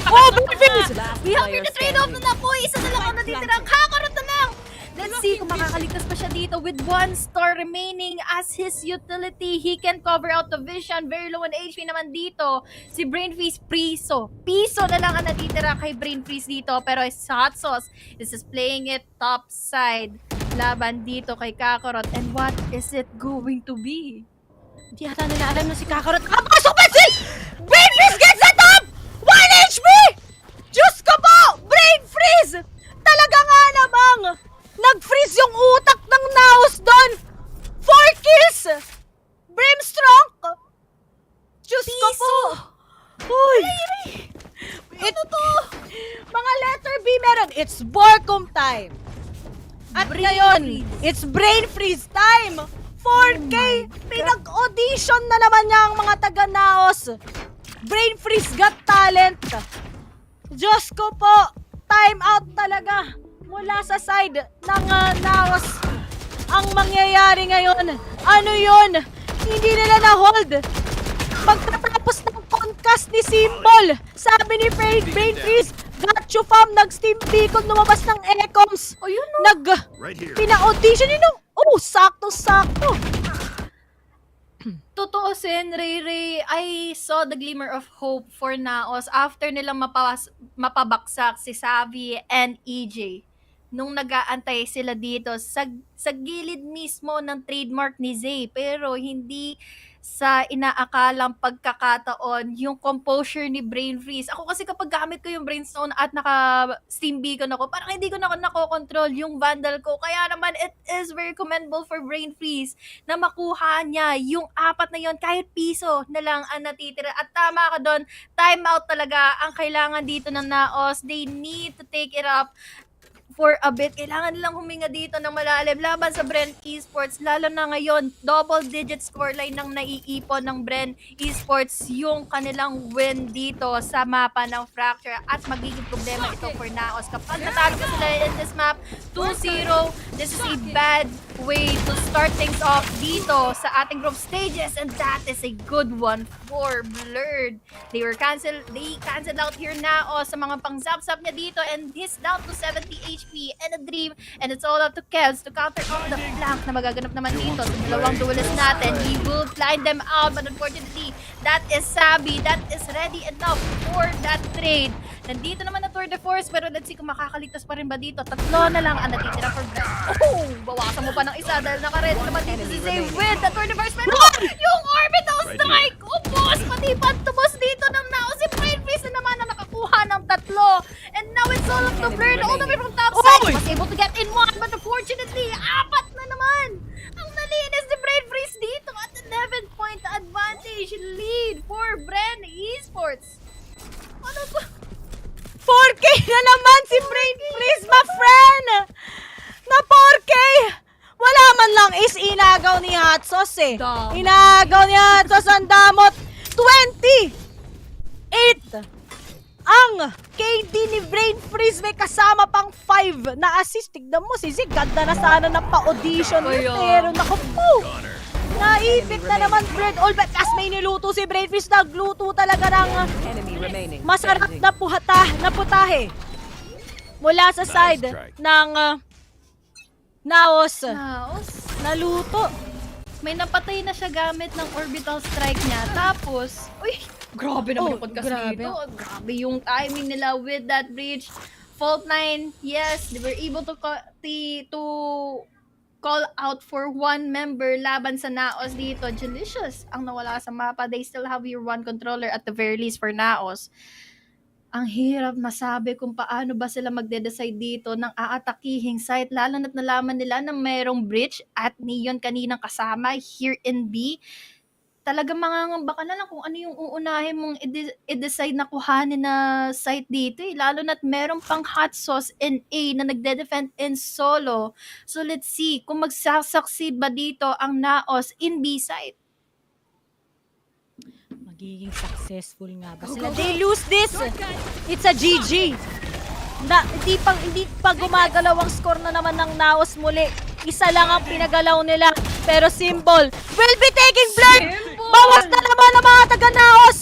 we have here the trade-off na naku. Isa na lang ang natitirang. Kakarot na lang. Let's see kung makakaligtas pa siya dito with 1 star remaining as his utility. He can cover out the vision. Very low on HP naman dito. Si Brain Freeze, Piso na lang ang natitira kay Brain Freeze dito. Pero Hot Sauce is playing it top side. Laban dito kay Kakarot. And what is it going to be? Hindi ata nila alam na si Kakarot. Kapasok ba si Brain Freeze gets the top! 1 HP! Diyos ko po! Brain Freeze! Talaga nga namang nag-freeze yung utak ng Naos doon! 4 kills! Brimstrong! Diyos ko po! Uy! Ito to! Mga letter B meron. It's Borkum time! At ngayon, it's Brain Freeze time! 4K! Pinag-audition na naman niya ang mga taga-Naos! Brain Freeze got talent! Diyos ko po! Time out talaga! Mula sa side ng Naos. Ang mangyayari ngayon, ano yun? Hindi nila na-hold. Pagkatapos ng concast ni Symbol, sabi ni Brain Freeze, got you fam, nag-steam beacon, lumabas ng ecoms. O yun no? Pina-audition yun no? Oh, sakto-sakto. Totoo, Sen, Ray, I saw the glimmer of hope for Naos after nilang mapabaksak si Savi and EJ. Nung nag-aantay sila dito sa gilid mismo ng trademark ni Zay, pero hindi sa inaakalang pagkakataon yung composure ni Brain Freeze. Ako kasi kapag gamit ko yung Brainstone at naka-Steam Beacon ako, parang hindi ko na nakokontrol yung Vandal ko. Kaya naman, it is very commendable for Brain Freeze na makuha niya yung 4 na yon kahit piso na lang ang natitira. At tama ka doon, timeout talaga ang kailangan dito ng Naos. They need to take it up for a bit. Kailangan nilang huminga dito ng malalim laban sa Bren Esports, lalo na ngayon double-digit scoreline ng naiipon ng Bren Esports yung kanilang win dito sa mapa ng Fracture at magiging problema ito for Naos. Kapag natalo sila in this map 2-0, this is a bad way to start things off dito sa ating group stages, and that is a good one for Blurred. They canceled out here Naos sa mga pang-zap-zap niya dito, and he's down to 70 HP and a dream, and it's all up to Kevs to counter off the flank na magaganap naman dito sa dalawang duelist natin. He will blind them out, but unfortunately, that is Sabi. That is ready enough for that trade. Nandito naman na Tour de Force, pero let's see kung makakaligtas pa rin ba dito. 3 na lang ang natitira for Bren. Oh! Bawasan mo pa ng isa dahil naka-ready naman dito si Zay with the Tour de Force. Pero yung orbital strike! Ubos! Pati pantubos dito ng Naos. Si Brain Freeze na naman na nakakuha ng 3. And now it's all up to Blurred all the way from top side. Was able to get in 1, but unfortunately, 4 na naman. Ang nalinis ni Brain Freeze dito at 11-point advantage lead for Bren Esports. Ano to? 4K na naman si Brain Freeze, my friend! Na 4K! Wala man lang is inagaw ni Hot Sauce eh. Inagaw ni Hot Sauce ang damot. 28 ang KD ni Brain Freeze, may kasama pang 5 na assist. Tignan mo si Zig, ganda na sana ng pa-audition. Pero naku po! Naipit na naman Blurred all but as may niluto si Brain Freeze, nagluto talaga ng masarap na putahe mula sa side ng Naos. Naluto. May napatay na siya gamit ng orbital strike niya. Tapos, uy, grabe naman yung podcast dito. Grabe yung timing nila with that breach. Fault9, yes, they were able to call out for 1 member laban sa Naos dito. Delicious ang nawala sa mapa. They still have your 1 controller at the very least for Naos. Ang hirap masabi kung paano ba sila magde-decide dito ng aatakihing site, lalo na't nalaman nila na mayroong breach at Neon kaninang kasama here in B. Talagang mangangamba ka na lang kung ano yung uunahin mong i-decide na kuhanin na site dito eh. Lalo na't meron pang Hot Sauce in A na nagde-defend in solo. So let's see kung magsasucceed ba dito ang Naos in B site. magiging successful nga ba sila? They lose this! It's a GG! Hindi pa gumagalaw ang score na naman ng Naos muli. Isa lang ang pinagalaw nila. Pero Symbol will be taking Blur! Bawas na naman ang mga taga-Naos!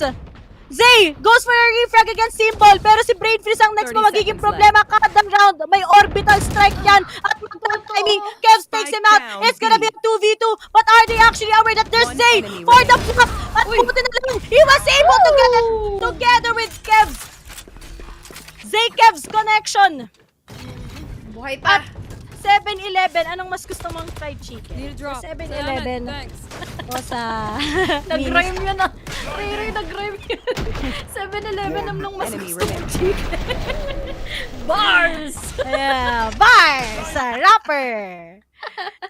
Zay goes for a refrag against Symbol, pero si Brain Freeze ang next 30 na magiging seconds problema kada round. May orbital strike yan at magandang timing. Kevs takes him out. down, It's gonna be a 2v2, but are they actually aware that there's Zay enemy for the block? At pumunta na lang. He was able to get it together with Kevs. Zay Kevs connection. Buhay pa. At 7-Eleven, anong mas gusto mong fried chicken? Sa 7-Eleven o sa Nag-rhyme yun ah. Ray, nag-rhyme yun. 7-Eleven ang mas Enemy gusto mong chicken. Bars! Yeah, bars! Rapper!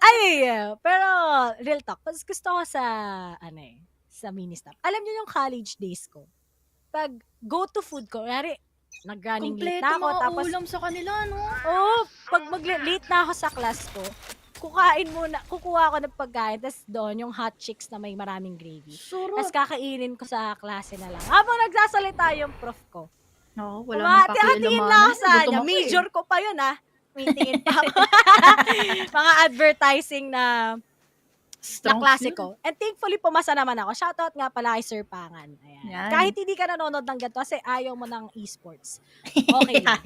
Ay, pero real talk, mas gusto ko sa, sa mini-stop. Alam niyo yung college days ko, pag go to food ko, kaya nag-running late na ako, tapos ulam sa kanila, no? Oo, pag mag-late na ako sa class ko, kukuha ako ng pagkain, tapos doon yung hot chicks na may maraming gravy. Tapos kakainin ko sa klase na lang. Habang nagsasalita yung prof ko. No, wala nang Hatiin lang ako sa kanya. Major ko pa yun, May tingin pa ako. Mga advertising na klase ko. And thankfully, pumasa naman ako. Shoutout nga pala kay Sir Pangan. Ayan. Yan. Kahit hindi ka nanonood ng ganito kasi ayaw mo ng esports. Okay lang.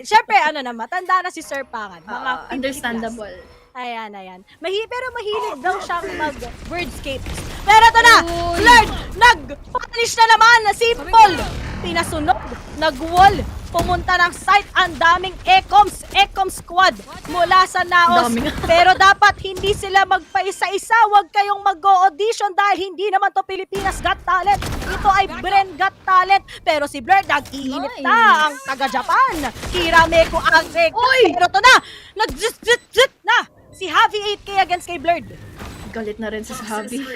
Siyempre, matanda na si Sir Pangan. Mga 50 understandable. Plus. Ayan. Pero mahilig daw siyang mag-wordscape. Pero ito na! Lord! Nag-punish na naman na Simple! Pinasunog, nag-wall, pumunta ng site, ang daming Ecom squad mula sa Naos. Pero dapat hindi sila magpaisa-isa, huwag kayong mag-audition dahil hindi naman to Pilipinas Got Talent. Ito ay Bren Got Talent. Pero si Blur, nag-iinit na ang taga-Japan. Hirameko Agreg. Pero to na, nag-zit na si Javi 8K against kay Blurred. Galit na rin si Javi.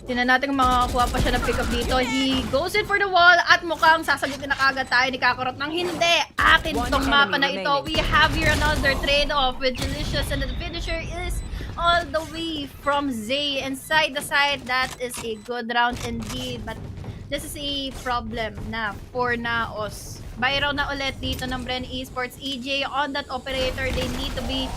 Tingnan natin kung makakakuha pa siya ng pick up dito. He goes in for the wall at mukhang sasagutin na kagad tayo ni Kakarot ng hindi. Akin tong mapa na ito. We have here another trade-off with Delicious and the finisher is all the way from Zay inside the side. That is a good round indeed. But this is a problem na for Naos. Buy round na ulit dito ng Bren Esports. EJ on that operator. They need to be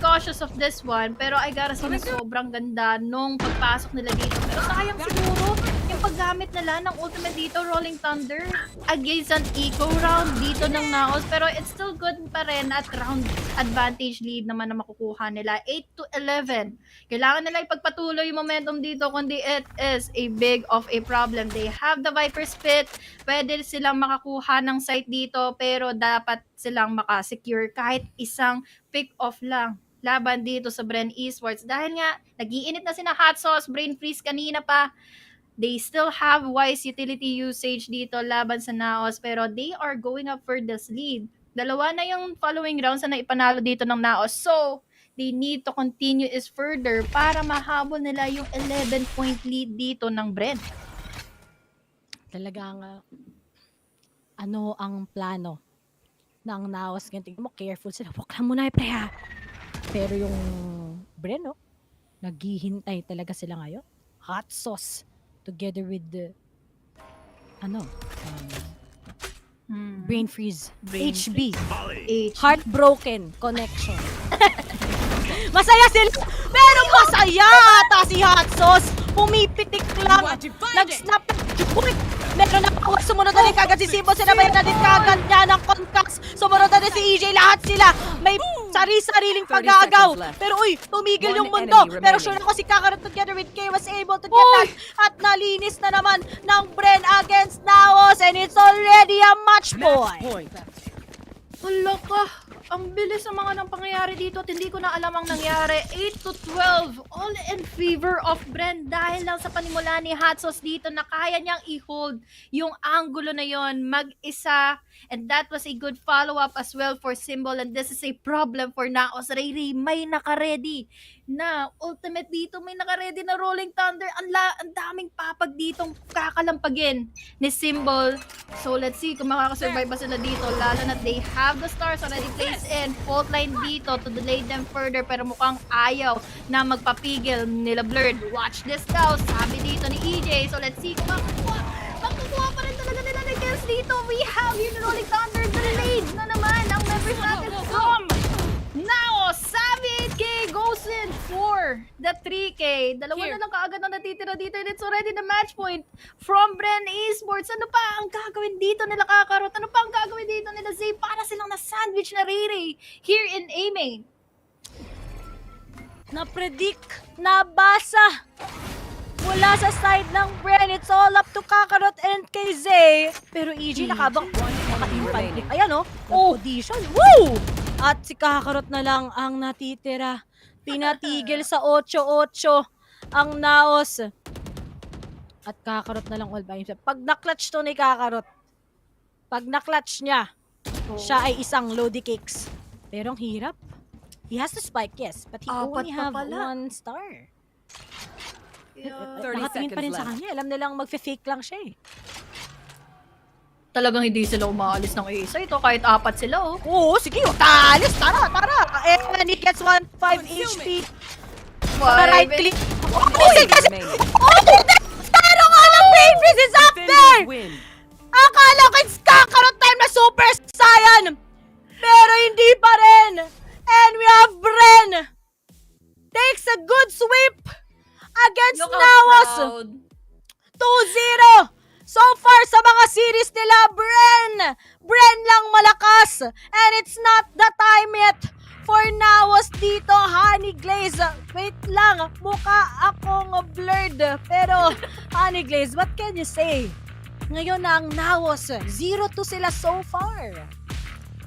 cautious of this one, pero I gotta say na sobrang ganda nung pagpasok nila dito. Pero sayang siguro yung paggamit nila ng ultimate dito, Rolling Thunder, against an eco round dito ng Naos. Pero it's still good pa rin at round advantage lead naman na makukuha nila. 8-11. Kailangan nila ipagpatuloy yung momentum dito, kundi it is a big of a problem. They have the Viper Spit. Pwede silang makakuha ng site dito, pero dapat silang makasecure kahit isang pick-off lang laban dito sa Bren Esports. Dahil nga, nag-iinit na sina Hot Sauce, Brain Freeze kanina pa. They still have wise utility usage dito laban sa Naos, pero they are going up for this lead. Dalawa na yung following rounds na ipanalo dito ng Naos. So, they need to continue is further para mahabol nila yung 11-point lead dito ng Bren. Talagang, ano ang plano ng Naos? Tingnan mo, careful sila. Wag lang muna, pre, ha? Pero yung Bren, naghihintay talaga sila ngayon. Hot Sauce together with the Brain Freeze, HB, Heartbroken Connection. Masaya sila, pero masaya ata si Hot Sauce. Pumipitik lang, nag-snap. Meron na pa, sumunod na rin kagad si Simbo, sinabayan na din kagad niya ng Concas. Sumunod na din si EJ, lahat sila may sari-sariling pag-aagaw. Pero tumigil yung mundo. Pero sure ako si Kakarot together with K was able to get that. At nalinis na naman ng Bren against Naos, and it's already a match point. Wala ka. Ang bilis ng mga nang pangyayari dito at hindi ko na alam ang nangyari. 8-12, all in favor of Bren dahil lang sa panimula ni Hot Sauce dito na kaya niyang i-hold yung angulo na yon mag-isa. And that was a good follow-up as well for Symbol, and this is a problem for Naos. Ray may naka-ready. na ultimate dito. May naka-ready na Rolling Thunder. Ang daming papag ditong kakalampagin ni Symbol. So let's see kung makakasurvive ba sila dito. Lalo na they have the stars already placed in. Fault line dito to delay them further. Pero mukhang ayaw na magpapigil nila Blurred. Watch this daw. Sabi dito ni EJ. So let's see kung makakuha pa rin talaga nila ni kills dito. We have here the Rolling Thunder. Delayed na naman ang members natin from Naos. Savvy 8K goes in for the 3K. Dalawa na lang kaagad ang natitira dito and it's already the match point from Bren Esports. Ano pa ang gagawin dito nila Kakarot? Ano pa ang gagawin dito nila Zay para silang na-sandwich na Riri here in A-Main? Na-predict, nabasa mula sa side ng Bren. It's all up to Kakarot and kay Zay. Pero EG nakabang naka-infantry. Ayan oh, audition. Woo! At si Kakarot na lang ang natitira. Pinatigil sa 8-8 ang Naos. At Kakarot na lang all by himself. Pag na-clutch to ni Kakarot, pag na-clutch niya, siya ay isang Lodi Cakes. Pero ang hirap. He has to spike, yes. But he only have 1 star. Nakatingin pa rin sa kanya. Alam nilang magfe-fake lang siya eh. Talagang hindi sila umaalis ng isa. Ito kahit 4 sila oh. Oo, sige. Alis, tara. And he gets 1-5 HP. Right click. Pero nga lang, Babyface is up there! Akala ko it's Kakarot time na Super Saiyan. Pero hindi pa rin. And we have Bren. Takes a good sweep against Naos. 2-0. So far sa mga series nila, Bren lang malakas. And it's not the time yet for Naos dito. Honey Glaze, wait lang, mukha akong blurred. Pero Honey Glaze, what can you say? Ngayon na ang Naos, 0-2 sila so far.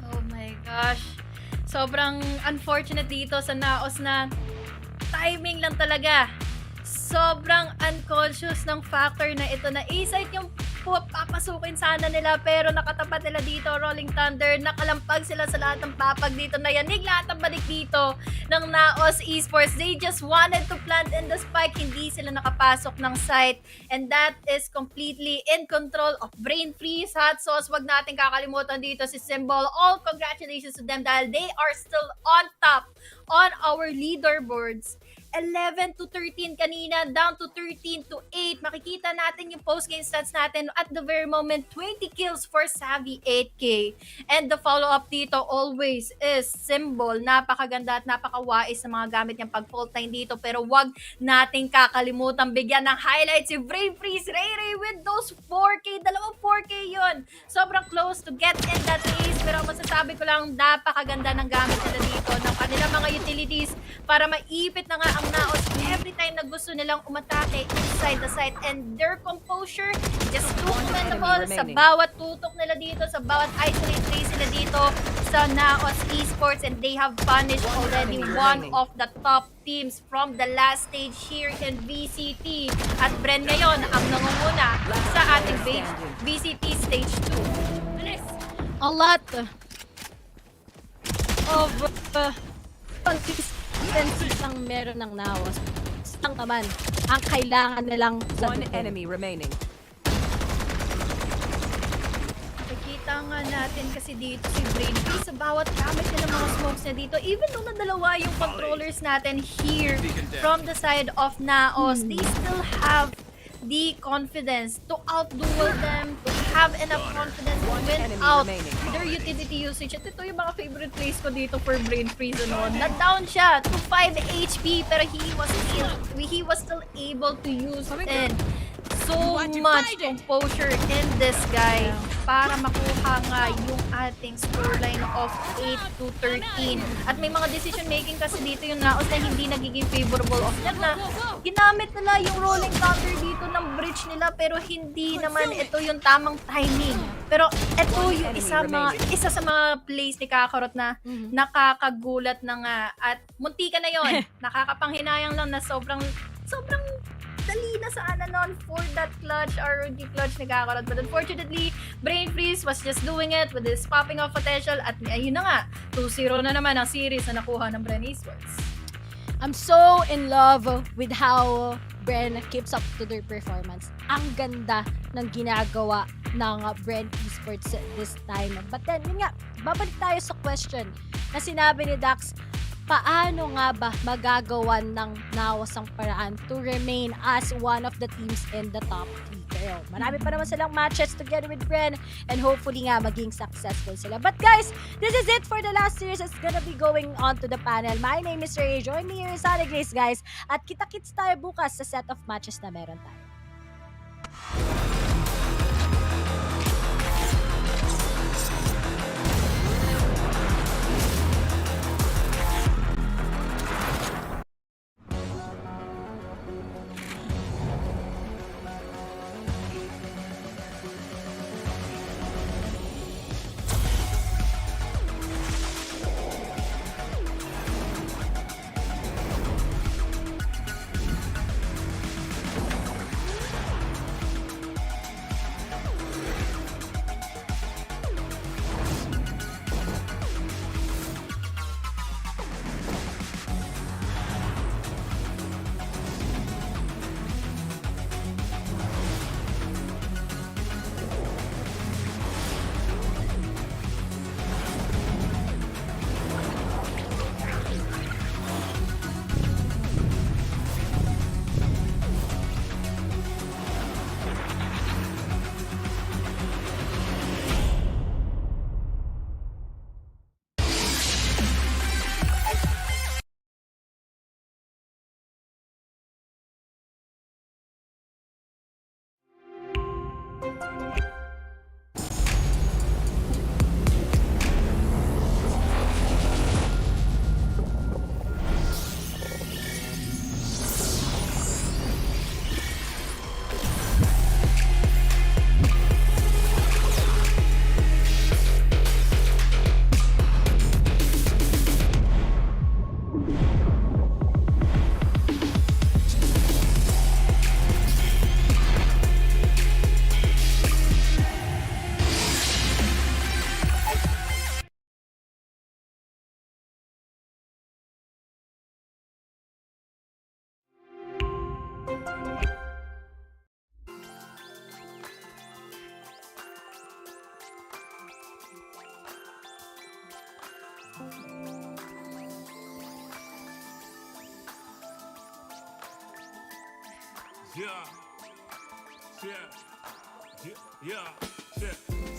Oh my gosh. Sobrang unfortunate dito sa Naos na timing lang talaga. Sobrang unconscious ng factor na ito na A-site yung papasukin sana nila pero nakatapat nila dito Rolling Thunder, nakalampag sila sa lahat ng papag dito, nayanig lahat ng balik dito ng Naos Esports. They just wanted to plant in the spike, hindi sila nakapasok ng site and that is completely in control of Brain Freeze. Hot Sauce, wag natin kakalimutan dito si Symbol. All congratulations to them dahil they are still on top on our leaderboards. 11-13 kanina, down to 13-8. Makikita natin yung post-game stats natin at the very moment, 20 kills for Savvy 8K. And the follow-up dito always is Symbol. Napakaganda at napakawais sa mga gamit niyang pag-fault line dito. Pero wag nating kakalimutan bigyan ng highlights si Brave Freeze Ray with those 4K. Dalawang 4K yun. Sobrang close to get in that ace. Pero masasabi ko lang, napakaganda ng gamit nila dito ng kanilang mga utilities para maipit na nga ang Naos every time na gusto nilang umatake inside the site and their composure just too commendable sa bawat tutok nila dito, sa bawat isolate play sila dito sa Naos Esports and they have punished already one of the top teams from the last stage here in VCT at Bren ngayon ang nangunguna sa ating VCT Stage 2. A lot of consistency ang meron ng Naos. Isang naman ang kailangan nilang One enemy remaining. Nakikita nga natin kasi dito si Brain sa bawat gamit nila mga smokes niya dito. Even though na dalawa yung controllers natin here from the side of Naos, they still have the confidence to outduel them, to have enough confidence to win out their utility usage. At ito yung mga favorite plays ko dito for Brain Freeze. Na-down siya to 5 HP pero he was still able to use in so much composure in this guy para makuha nga yung ating scoreline of 8-13. At may mga decision making kasi dito yung Naos na hindi nagiging favorable of them na ginamit nila yung Rolling Thunder dito ng bridge nila pero hindi naman ito yung tamang timing. Pero ito yung isa sa mga plays ni Kakarot na nakakagulat na nga at muntika na yon. Nakakapanghinayang lang na sobrang dali na sana nun for that clutch, ROG clutch ni Kakarot. But unfortunately, Brain Freeze was just doing it with his popping off potential at ayun na nga, 2-0 na naman ang series na nakuha ng Bren Esports. I'm so in love with how Bren keeps up to their performance. Ang ganda ng ginagawa ng Bren Esports this time. But then, yun nga, babalik tayo sa question na sinabi ni Dax, paano nga ba magagawan ng Naos ang paraan to remain as one of the teams in the top 3? Pero marami pa naman silang matches together with Bren and hopefully nga maging successful sila. But guys, this is it for the last series. It's gonna be going on to the panel. My name is Ray. Join me here in Sonic Race, guys. At kita-kits tayo bukas sa set of matches na meron tayo.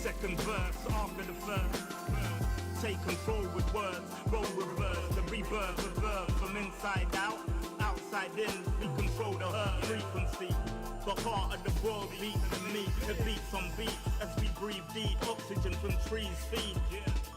Second verse after the first. Take control with words, roll reverse, the rebirth of verb from inside out, outside in. We control the hurt frequency. The heart of the world beats in me. It beats on beats as we breathe deep. Oxygen from trees feed.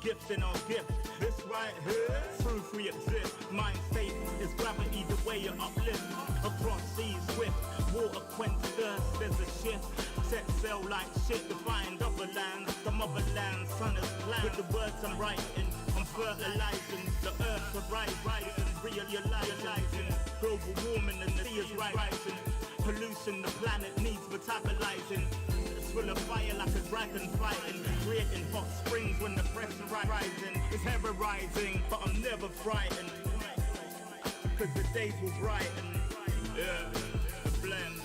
Gift in our gift. This right here, proof we exist. Mind state is gravity, the way you uplift. Across seas swift, water quench thirst. There's a shift. Set sail like shit to find other lands. The motherland, sun is planned. With the words I'm writing, I'm fertilizing. The earth's a rising, realizing. Global warming and the sea is rising. Pollution, the planet needs metabolizing. It's full of fire like a dragon fighting. Creating hot springs when the pressure rising. It's ever rising, but I'm never frightened. Cause the days will brighten. Yeah, the blend.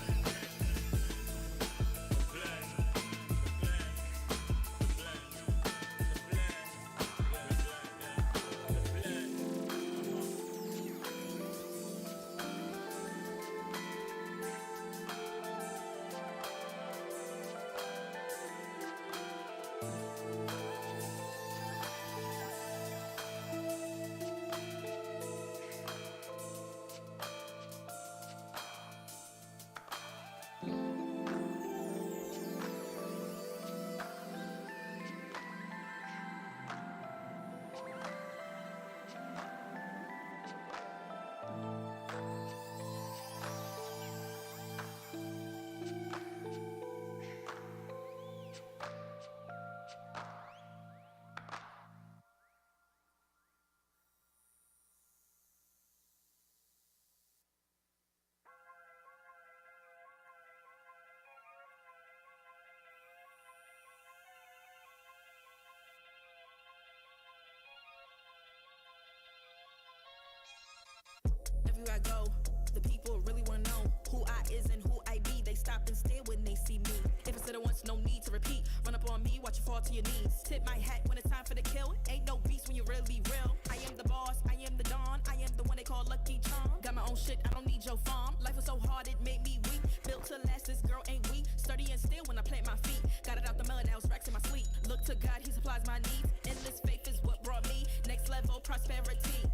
everywhere I go. The people really wanna know who I is and who I be. They stop and stare when they see me. If I said it once, no need to repeat. Run up on me, watch you fall to your knees. Tip my hat when it's time for the kill. Ain't no beast when you're really real. I am the boss, I am the dawn. I am the one they call Lucky Charm. Got my own shit, I don't need your farm. Life was so hard, it made me weak. Built to last, this girl ain't weak. Sturdy and still when I plant my feet. Got it out the mud, now it's racks in my sleep. Look to God, he supplies my needs. Endless faith is what brought me next level prosperity.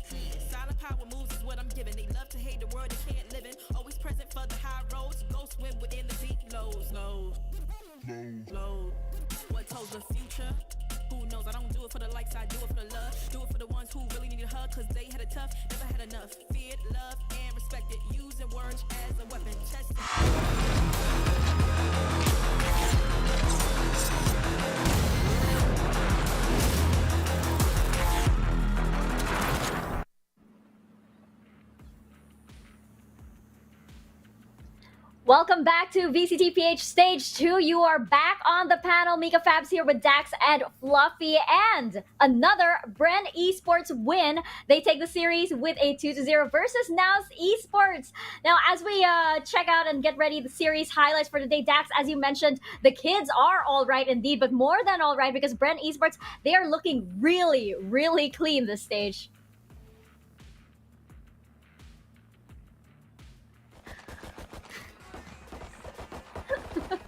Silent power moves is what I'm giving. They love to hate the world they can't live in. Always present for the high roads. Go swim within the deep lows. Low. What tells the future? Who knows? I don't do it for the likes, I do it for the love. Do it for the ones who really need a hug, cause they had it tough, never had enough. Feared, loved, and respected. Using words as a weapon. Tested. Welcome back to VCTPH Stage 2. You are back on the panel. Mika Fabs here with Dax and Fluffy. And another Bren Esports win. They take the series with a 2-0 versus Naos Esports. Now, as we check out and get ready the series highlights for today, Dax, as you mentioned, the kids are all right indeed, but more than all right because Bren Esports, they are looking really, really clean this stage.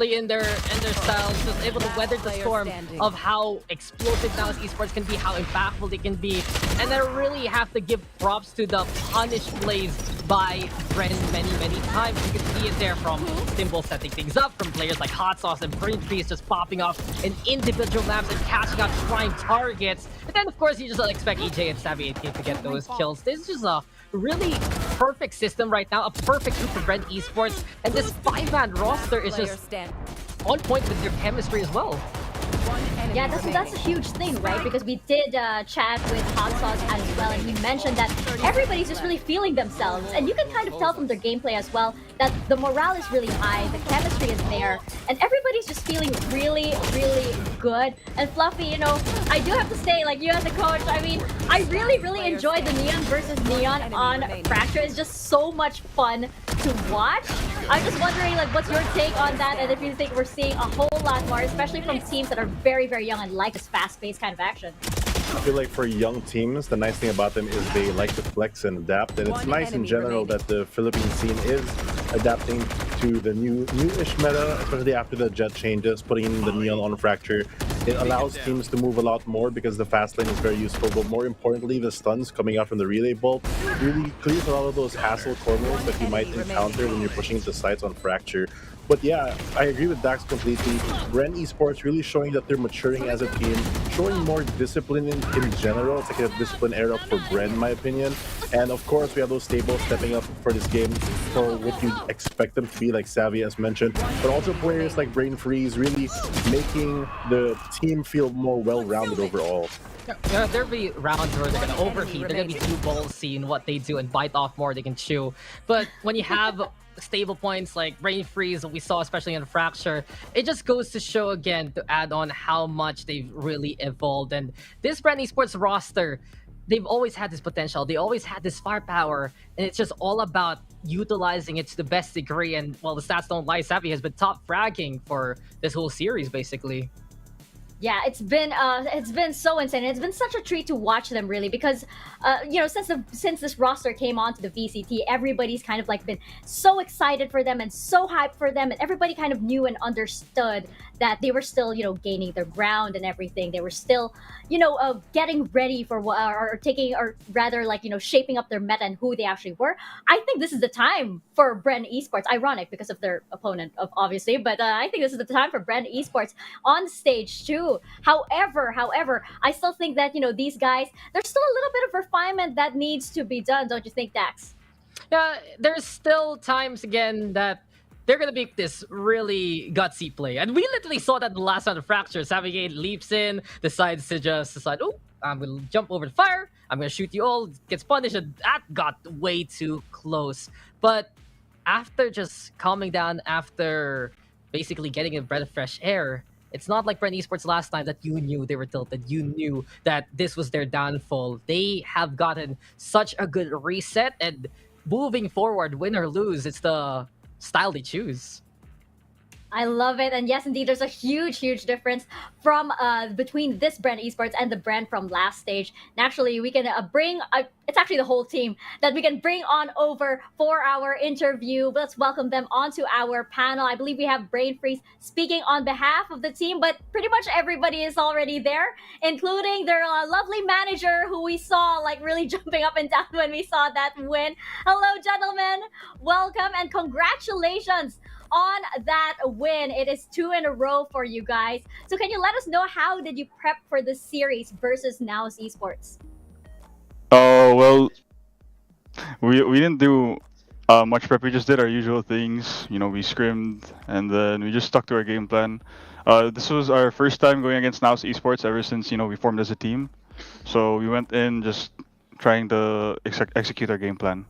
in their styles, just able to weather the storm of how explosive Naos Esports can be, how impactful they can be. And I really have to give props to the punish plays by Bren many times. You can see it there from Symbol setting things up, from players like Hot Sauce and Green Trees just popping off in individual maps and catching out prime targets. And then, of course, you just expect EJ and Savvy 8K to get those kills. This is just a really perfect system right now, a perfect group for Bren Esports, and this 5-man roster is just on point with their chemistry as well. Yeah, that's a huge thing, right? Because we did chat with Hot Sauce as well, and he mentioned that everybody's just really feeling themselves. And you can kind of tell from their gameplay as well that the morale is really high, the chemistry is there, and everybody's just feeling really, really good. And Fluffy, you know, I do have to say, like, you as a coach, I mean, I really enjoyed the Neon versus Neon on Fracture. It's just so much fun to watch. I'm just wondering, like, what's your take on that, and if you think we're seeing a whole lot more, especially from teams that are very young and like this fast-paced kind of action. I feel like for young teams, the nice thing about them is they like to flex and adapt, and it's nice in general that the Philippine scene is adapting to the newish meta, especially after the jet changes, putting in the Neon on Fracture. It allows teams to move a lot more because the fast lane is very useful, but more importantly, the stuns coming out from the relay bolt really clears a lot of those hassle corners that you might encounter when you're pushing into sites on Fracture. But yeah, I agree with Dax completely. Bren Esports really showing that they're maturing as a team, showing more discipline in general. It's like a discipline era for Bren, in my opinion. And of course, we have those staples stepping up for this game for what you expect them to be, like Savvy as mentioned. But also players like Brain Freeze really making the team feel more well-rounded overall. Yeah, there'll be rounds where they're going to overheat, they're going to be too ball seeing what they do and bite off more they can chew. But when you have stable points like Brain Freeze that we saw especially in Fracture, it just goes to show again to add on how much they've really evolved. And this Bren Esports roster, they've always had this potential, they always had this firepower, and it's just all about utilizing it to the best degree. And well, the stats don't lie, Savvy has been top fragging for this whole series basically. Yeah, it's been so insane. It's been such a treat to watch them, really, because you know, since this roster came onto the VCT, everybody's kind of like been so excited for them and so hyped for them, and everybody kind of knew and understood that they were still, you know, gaining their ground and everything. They were still, you know, getting ready for or taking, or rather, like, you know, shaping up their meta and who they actually were. I think this is the time for Bren Esports. Ironic because of their opponent, obviously, but I think this is the time for Bren Esports on stage 2. However, I still think that, you know, these guys, there's still a little bit of refinement that needs to be done, don't you think, Dax? Yeah, there's still times again that they're gonna make this really gutsy play, and we literally saw that in the last round of Fracture. Savigate leaps in, decides to just decide, oh, I'm gonna jump over the fire, I'm gonna shoot you all, gets punished, and that got way too close. But after just calming down, after basically getting a breath of fresh air, it's not like Bren Esports last time that you knew they were tilted. You knew that this was their downfall. They have gotten such a good reset, and moving forward, win or lose, it's the style they choose. I love it. And yes, indeed, there's a huge, huge difference from between this brand Esports and the brand from last stage. Naturally, we can bring, it's actually the whole team that we can bring on over for our interview. Let's welcome them onto our panel. I believe we have Brain Freeze speaking on behalf of the team, but pretty much everybody is already there, including their lovely manager who we saw like really jumping up and down when we saw that win. Hello, gentlemen. Welcome and congratulations on that win. It is 2 in a row for you guys. So can you let us know how did you prep for this series versus Naos Esports? Oh, well, we didn't do much prep. We just did our usual things. You know, we scrimmed and then we just stuck to our game plan. This was our first time going against Naos Esports ever since, you know, we formed as a team. So we went in just trying to execute our game plan.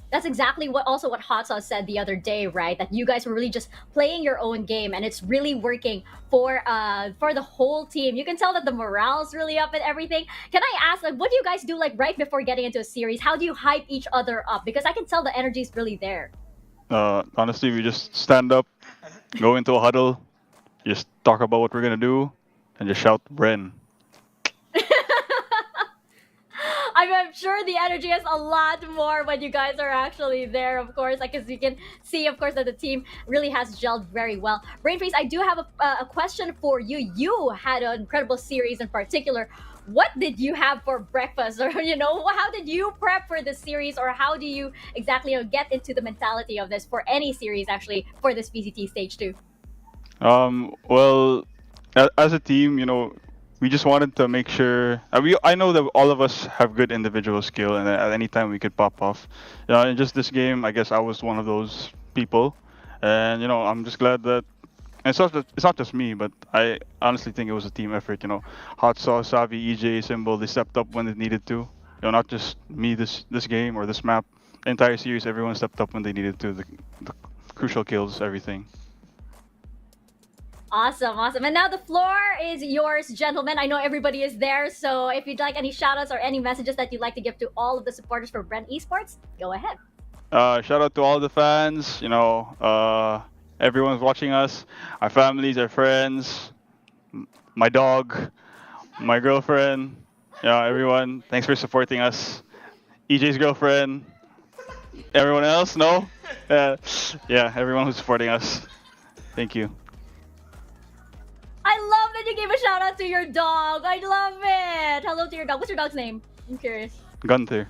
That's exactly what Hot Sauce said the other day, right? That you guys were really just playing your own game, and it's really working for the whole team. You can tell that the morale's really up and everything. Can I ask, like, what do you guys do like right before getting into a series? How do you hype each other up? Because I can tell the energy is really there. Honestly, we just stand up, go into a huddle, just talk about what we're gonna do, and just shout Bren. I'm sure the energy is a lot more when you guys are actually there, of course, because you can see, of course, that the team really has gelled very well. Brainface, I do have a question for you. You had an incredible series in particular. What did you have for breakfast? Or, you know, how did you prep for this series? Or how do you exactly get into the mentality of this for any series, actually, for this VCT Stage 2? Well, as a team, you know, we just wanted to make sure. I know that all of us have good individual skill, and at any time we could pop off. You know, in just this game, I guess I was one of those people, and you know, I'm just glad that. And it's not just me, but I honestly think it was a team effort. You know, Hot Sauce, Savi, EJ, Symbol, they stepped up when they needed to. You know, not just me this game or this map. The entire series, everyone stepped up when they needed to. The crucial kills, everything. Awesome. And now the floor is yours, gentlemen. I know everybody is there, so if you'd like any shoutouts or any messages that you'd like to give to all of the supporters for Bren Esports, go ahead. Shout out to all the fans. You know, everyone's watching us. Our families, our friends, my dog, my girlfriend. Yeah, everyone. Thanks for supporting us. EJ's girlfriend. Everyone else? No? Yeah, everyone who's supporting us. Thank you. I love that you gave a shout out to your dog. I love it. Hello to your dog. What's your dog's name? I'm curious. Gunther.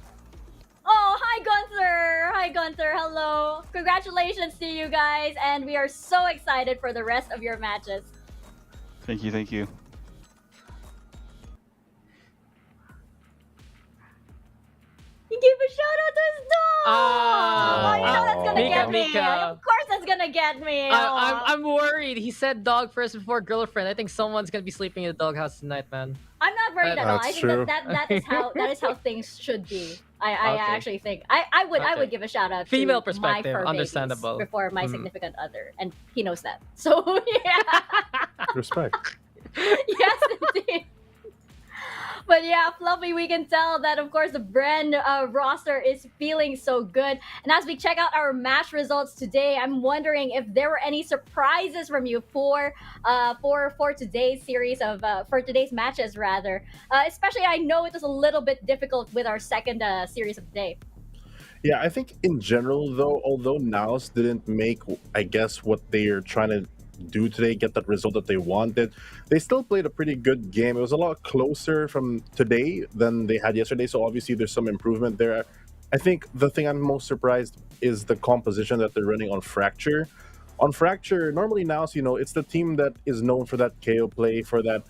Oh, hi Gunther. Hi Gunther. Hello. Congratulations to you guys, and we are so excited for the rest of your matches. Thank you. He gave a shout out to his dog. You know that's gonna get me. Of course, that's gonna get me. I'm worried. He said dog first before girlfriend. I think someone's gonna be sleeping in the doghouse tonight, man. I'm not worried at all. I think that is how things should be. I actually think I would give a shout out female to perspective, my fur understandable, before my significant other, and he knows that. So yeah. Respect. Yes, indeed. But yeah, Fluffy, we can tell that, of course, the Bren roster is feeling so good. And as we check out our match results today, I'm wondering if there were any surprises from you for today's series of for today's matches, rather. Especially, I know it was a little bit difficult with our second series of the day. Yeah, I think in general, though, although Naos didn't make, I guess, what they're trying to do today, get that result that they wanted, they still played a pretty good game. It was a lot closer from today than they had yesterday, so obviously there's some improvement there. I think the thing I'm most surprised is the composition that they're running on Fracture. On Fracture, normally Naos, you know, it's the team that is known for that KO play, for that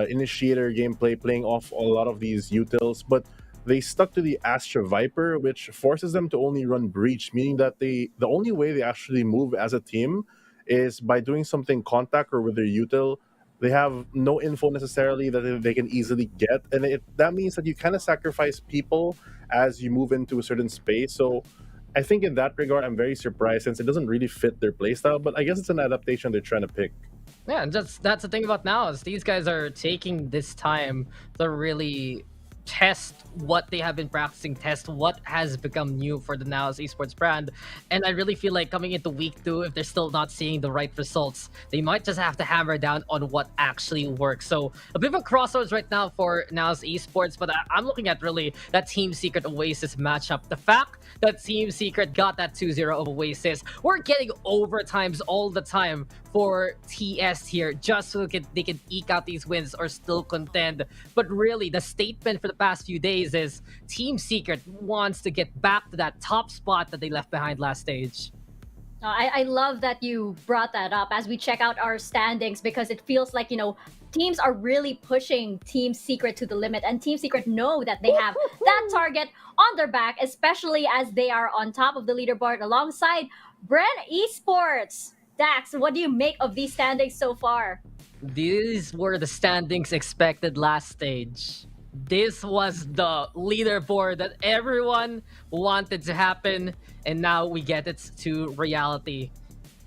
initiator gameplay, playing off a lot of these utils, but they stuck to the Astra Viper, which forces them to only run Breach, meaning that the only way they actually move as a team is by doing something contact or with their util. They have no info necessarily that they can easily get, and that means that you kind of sacrifice people as you move into a certain space. So I think in that regard, I'm very surprised since it doesn't really fit their playstyle, but I guess it's an adaptation they're trying to pick. Yeah, and that's the thing about now is these guys are taking this time to really test what they have been practicing, test what has become new for the Naos Esports brand. And I really feel like coming into week 2, if they're still not seeing the right results, they might just have to hammer down on what actually works. So a bit of a crossroads right now for Naos Esports, but I'm looking at really that Team Secret Oasis matchup. The fact that Team Secret got that 2-0 of Oasis, we're getting overtimes all the time for TS here, just so they can eke out these wins or still contend. But really, the statement for the past few days is Team Secret wants to get back to that top spot that they left behind last stage. I love that you brought that up as we check out our standings, because it feels like, teams are really pushing Team Secret to the limit, and Team Secret know that they have that target on their back, especially as they are on top of the leaderboard alongside Bren Esports. Dax, what do you make of these standings so far? These were the standings expected last stage. This was the leaderboard that everyone wanted to happen, and now we get it to reality.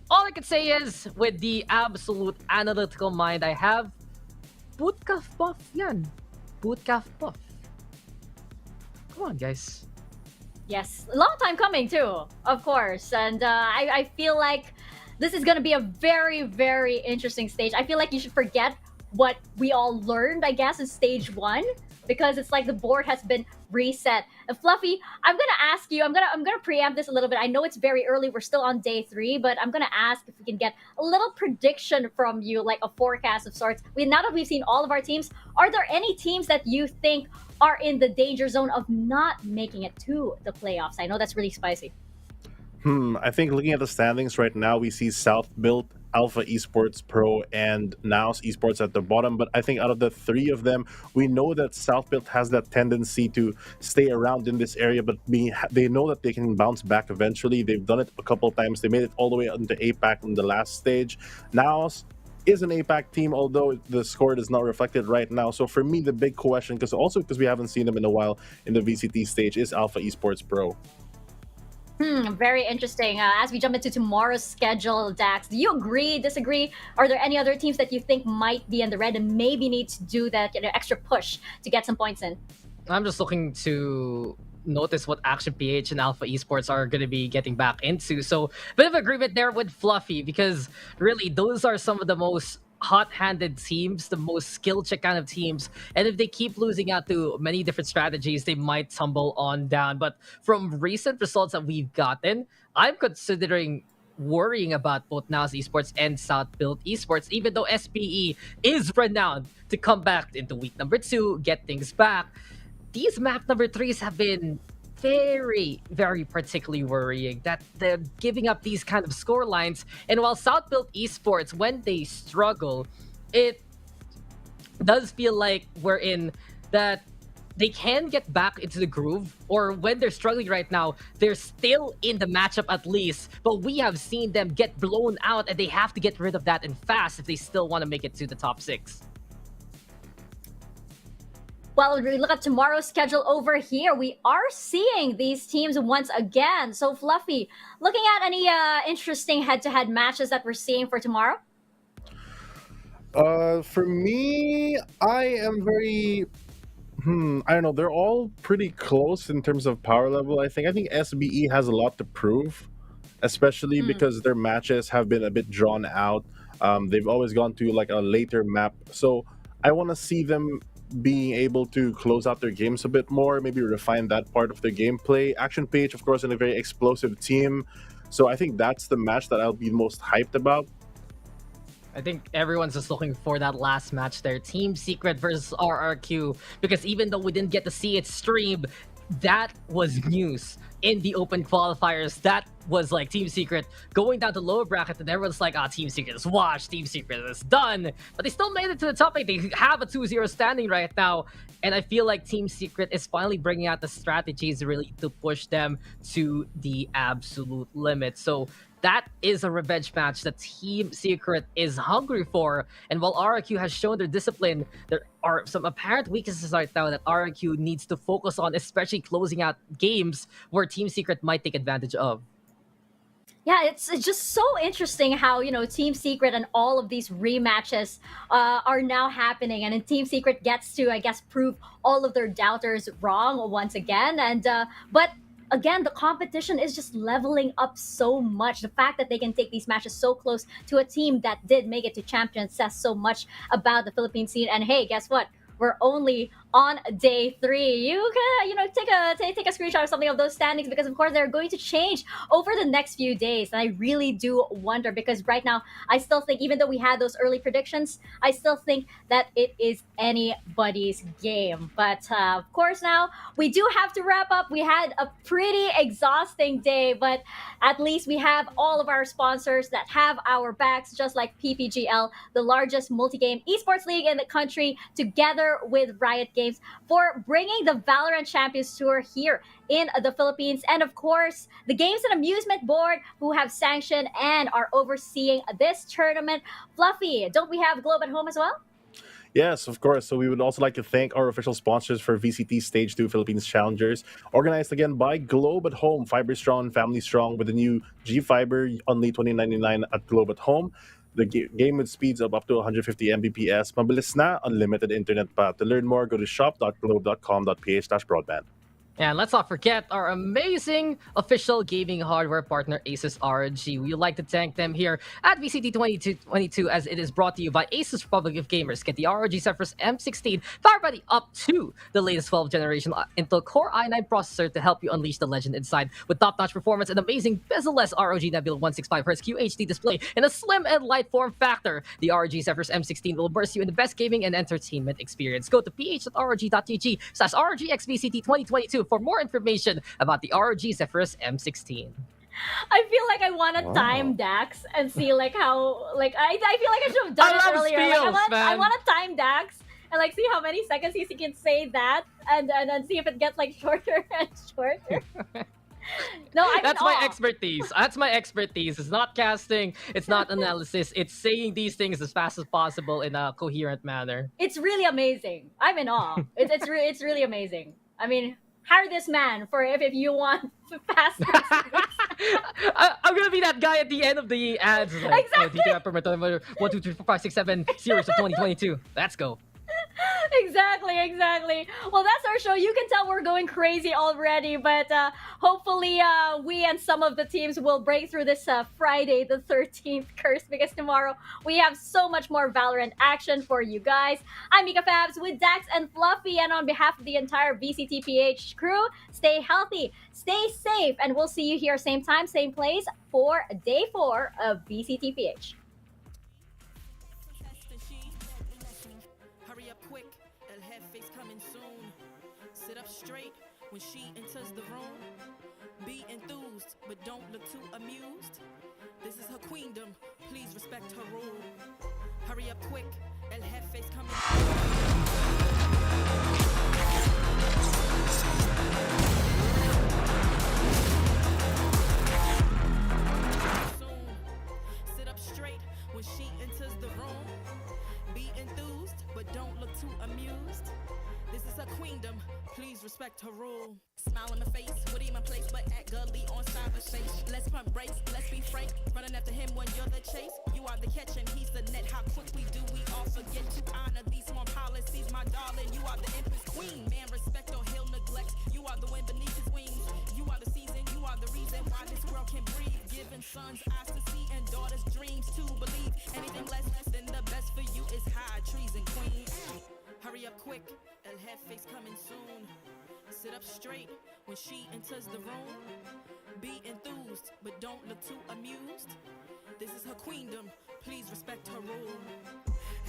All I can say is, with the absolute analytical mind I have, Bootcaf buff yan. Bootcaf buff. Come on, guys. Yes, a long time coming too, of course. And I feel like this is going to be a very, very interesting stage. I feel like you should forget what we all learned, I guess, in stage 1, because it's like the board has been reset. And Fluffy, I'm gonna ask you, I'm gonna preempt this a little bit. I know it's very early, we're still on day 3, but I'm gonna ask if we can get a little prediction from you, like a forecast of sorts. Now that we've seen all of our teams, are there any teams that you think are in the danger zone of not making it to the playoffs? I know that's really spicy. I think looking at the standings right now, we see South Built, Alpha Esports Pro, and Naos Esports at the bottom. But I think out of the 3 of them, we know that South Built has that tendency to stay around in this area, but they know that they can bounce back eventually. They've done it a couple of times. They made it all the way into APAC in the last stage. Naos is an APAC team, although the score is not reflected right now. So for me, the big question, because we haven't seen them in a while in the VCT stage, is Alpha Esports Pro. Very interesting. As we jump into tomorrow's schedule, Dax, do you agree, disagree? Are there any other teams that you think might be in the red and maybe need to do that extra push to get some points in? I'm just looking to notice what Action PH and Alpha Esports are going to be getting back into. So, bit of agreement there with Fluffy, because really, those are some of the most hot-handed teams, the most skill-check kind of teams, and if they keep losing out to many different strategies, they might tumble on down. But from recent results that we've gotten, I'm considering worrying about both Naos Esports and South Built Esports, even though SPE is renowned to come back into week number 2, get things back. These map number 3s have been very, very particularly worrying that they're giving up these kind of score lines. And while South Built Esports, when they struggle, it does feel like we're in that they can get back into the groove, or when they're struggling right now, they're still in the matchup at least. But we have seen them get blown out, and they have to get rid of that and fast if they still want to make it to the top 6. Well, we look at tomorrow's schedule over here. We are seeing these teams once again. So, Fluffy, looking at any interesting head-to-head matches that we're seeing for tomorrow? For me, I am very... I don't know. They're all pretty close in terms of power level, I think. I think SBE has a lot to prove, especially because their matches have been a bit drawn out. They've always gone to like a later map. So I want to see them being able to close out their games a bit more, maybe refine that part of their gameplay. Action Page, of course, in a very explosive team. So I think that's the match that I'll be most hyped about. I think everyone's just looking for that last match there. Team Secret versus RRQ. Because even though we didn't get to see it streamed, that was news in the open qualifiers. That was like Team Secret going down to lower bracket, and everyone's like, Team Secret is washed, Team Secret is done. But they still made it to the top 8. They have a 2-0 standing right now. And I feel like Team Secret is finally bringing out the strategies really to push them to the absolute limit. So that is a revenge match that Team Secret is hungry for. And while RRQ has shown their discipline, there are some apparent weaknesses right now that RRQ needs to focus on, especially closing out games where Team Secret might take advantage of. Yeah, it's just so interesting how, Team Secret and all of these rematches are now happening, and then Team Secret gets to, I guess, prove all of their doubters wrong once again. And but again, the competition is just leveling up so much. The fact that they can take these matches so close to a team that did make it to champions says so much about the Philippine scene. And hey, guess what? We're only on day 3. You can, take a screenshot or something of those standings, because of course they're going to change over the next few days. And I really do wonder, because right now I still think, even though we had those early predictions, I still think that it is anybody's game. But of course, now we do have to wrap up. We had a pretty exhausting day, but at least we have all of our sponsors that have our backs, just like PPGL, the largest multi-game esports league in the country, together with Riot Games, for bringing the Valorant Champions Tour here in the Philippines. And of course, the Games and Amusement Board, who have sanctioned and are overseeing this tournament. Fluffy, don't we have Globe at Home as well? Yes, of course. So we would also like to thank our official sponsors for VCT Stage 2 Philippines Challengers, organized again by Globe at Home, Fiber Strong, Family Strong, with the new G Fiber, only $20.99 at Globe at Home. The game with speeds of up to 150 Mbps. Mabilis na, unlimited internet pa. To learn more, go to shop.globe.com.ph/broadband. And let's not forget our amazing official gaming hardware partner, Asus ROG. We'd like to thank them here at VCT 2022, as it is brought to you by Asus Republic of Gamers. Get the ROG Zephyrus M16 powered by the up to the latest 12th generation Intel Core i9 processor to help you unleash the legend inside, with top-notch performance and amazing bezel-less ROG Nebula 165Hz QHD display in a slim and light form factor. The ROG Zephyrus M16 will immerse you in the best gaming and entertainment experience. Go to ph.rog.gg/ROGXVCT 2022 for more information about the ROG Zephyrus M16. I feel like I want to time Dax and see how I feel like I should have done it earlier. I want to time Dax and see how many seconds he can say that, and then see if it gets shorter and shorter. No, That's my expertise. That's my expertise. It's not casting. It's not analysis. It's saying these things as fast as possible in a coherent manner. It's really amazing. I'm in awe. It's really amazing. I mean, hire this man for if you want faster. I'm gonna be that guy at the end of the ads. Exactly. DJ Permit 1, 2, 3, 4, 5, 6, 7 series of 2022. Let's go. Exactly. Well, that's our show. You can tell we're going crazy already, but hopefully we and some of the teams will break through this Friday the 13th curse, because tomorrow we have so much more Valorant action for you guys. I'm Mika Fabs with Dax and Fluffy, and on behalf of the entire VCTPH crew, stay healthy, stay safe, and we'll see you here same time, same place for day 4 of VCTPH. Sit up straight when she enters the room. Be enthused, but don't look too amused. This is her queendom, please respect her rule. Hurry up quick, El Jefe's coming. Soon. Sit up straight when she enters the room. Be enthused, but don't look too amused. This is her queendom, please respect her rule. Smile on the face, would even place, but act gully on cyberspace. Let's pump brakes, let's be frank. Running after him when you're the chase. You are the catch and he's the net. How quickly do we all forget to honor these small policies, my darling? You are the empress queen. Man, respect or he'll neglect. You are the wind beneath his wings. You are the season, you are the reason why this world can breathe. Giving sons eyes to see and daughters dreams to believe. Anything less than the best for you is high treason, queen. Hurry up quick, El Jefe's coming soon. Sit up straight when she enters the room. Be enthused, but don't look too amused. This is her queendom, please respect her rule.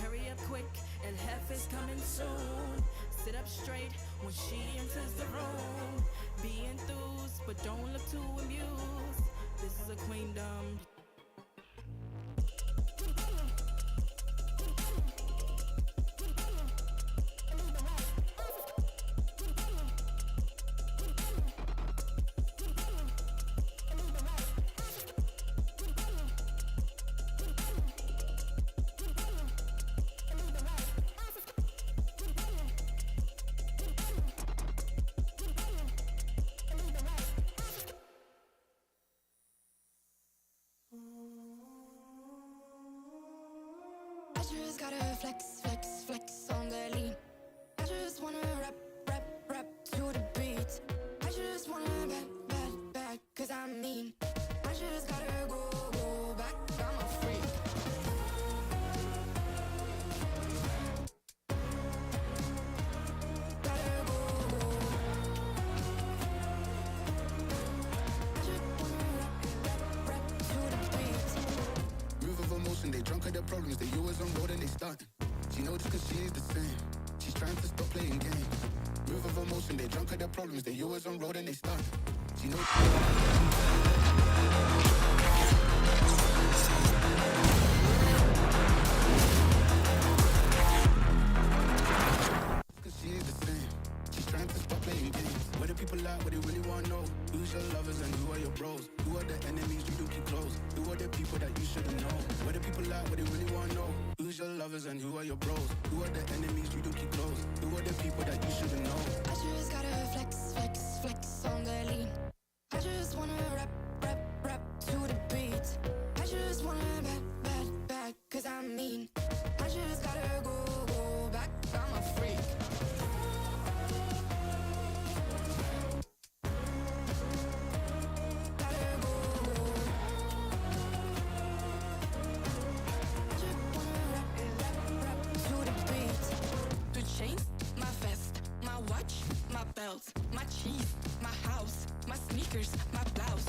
Hurry up quick, El Jefe's coming soon. Sit up straight when she enters the room. Be enthused, but don't look too amused. This is a queendom. just gotta flex, flex, flex on the lean. I just wanna rap, rap, rap to the beat. I just wanna back, back, back, cause I'm mean. I just gotta go, go back, I'm a freak. Move of emotion, they drunk at their problems. They always on road and they stunt. She knows cause she is the same. She's trying to stop playing games. Move of emotion, they drunk at their problems. They always on road and they stunt. She knows. Cause she is the same. She's trying to stop playing games. Where the people at, what they really want to know. Who's your lovers and who are your bros? Who are the enemies you do keep close? Who are the people that you shouldn't know? Where the people at, what they really want to know. Who's your lovers and who are your bros? Who are the enemies you do keep close? Who are the people that you shouldn't know? I just gotta flex, flex, flex on the lean. I just wanna rap, rap, rap to the beat. I just wanna back, back, back, cause I'm mean. I just gotta go, go back, I'm a freak. The chains, my vest, my watch, my belt, my cheese, my house, my sneakers, my blouse.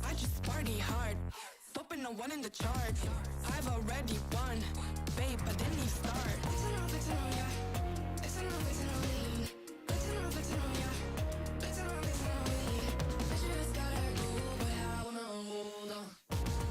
I just party hard, popping a one in the chart. I've already won, babe, I didn't even start. Flexing on, flexing on, yeah. Flexing on, flexing on, lean. Flexing on, flexing on, yeah. Flexing on, flexing on, lean. I just gotta go, but I wanna hold on.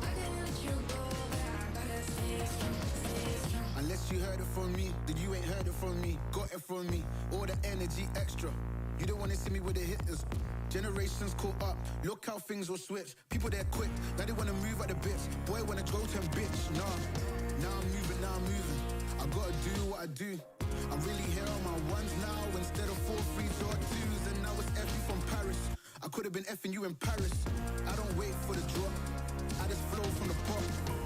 I can't let you go, but I gotta stay strong, stay strong. Unless you heard it from me, then you ain't heard it from me. Got it from me, all the energy extra. You don't wanna see me with the hitters. Generations caught up, look how things will switch. People they're quick, now they wanna move at the bits. Boy wanna go to bitch, nah. Now I'm moving, now I'm moving. I gotta do what I do. I'm really here on my ones now instead of 4 3s or 2s. And now it's Effie from Paris. I could have been effing you in Paris. I don't wait for the drop, I just flow from the pop.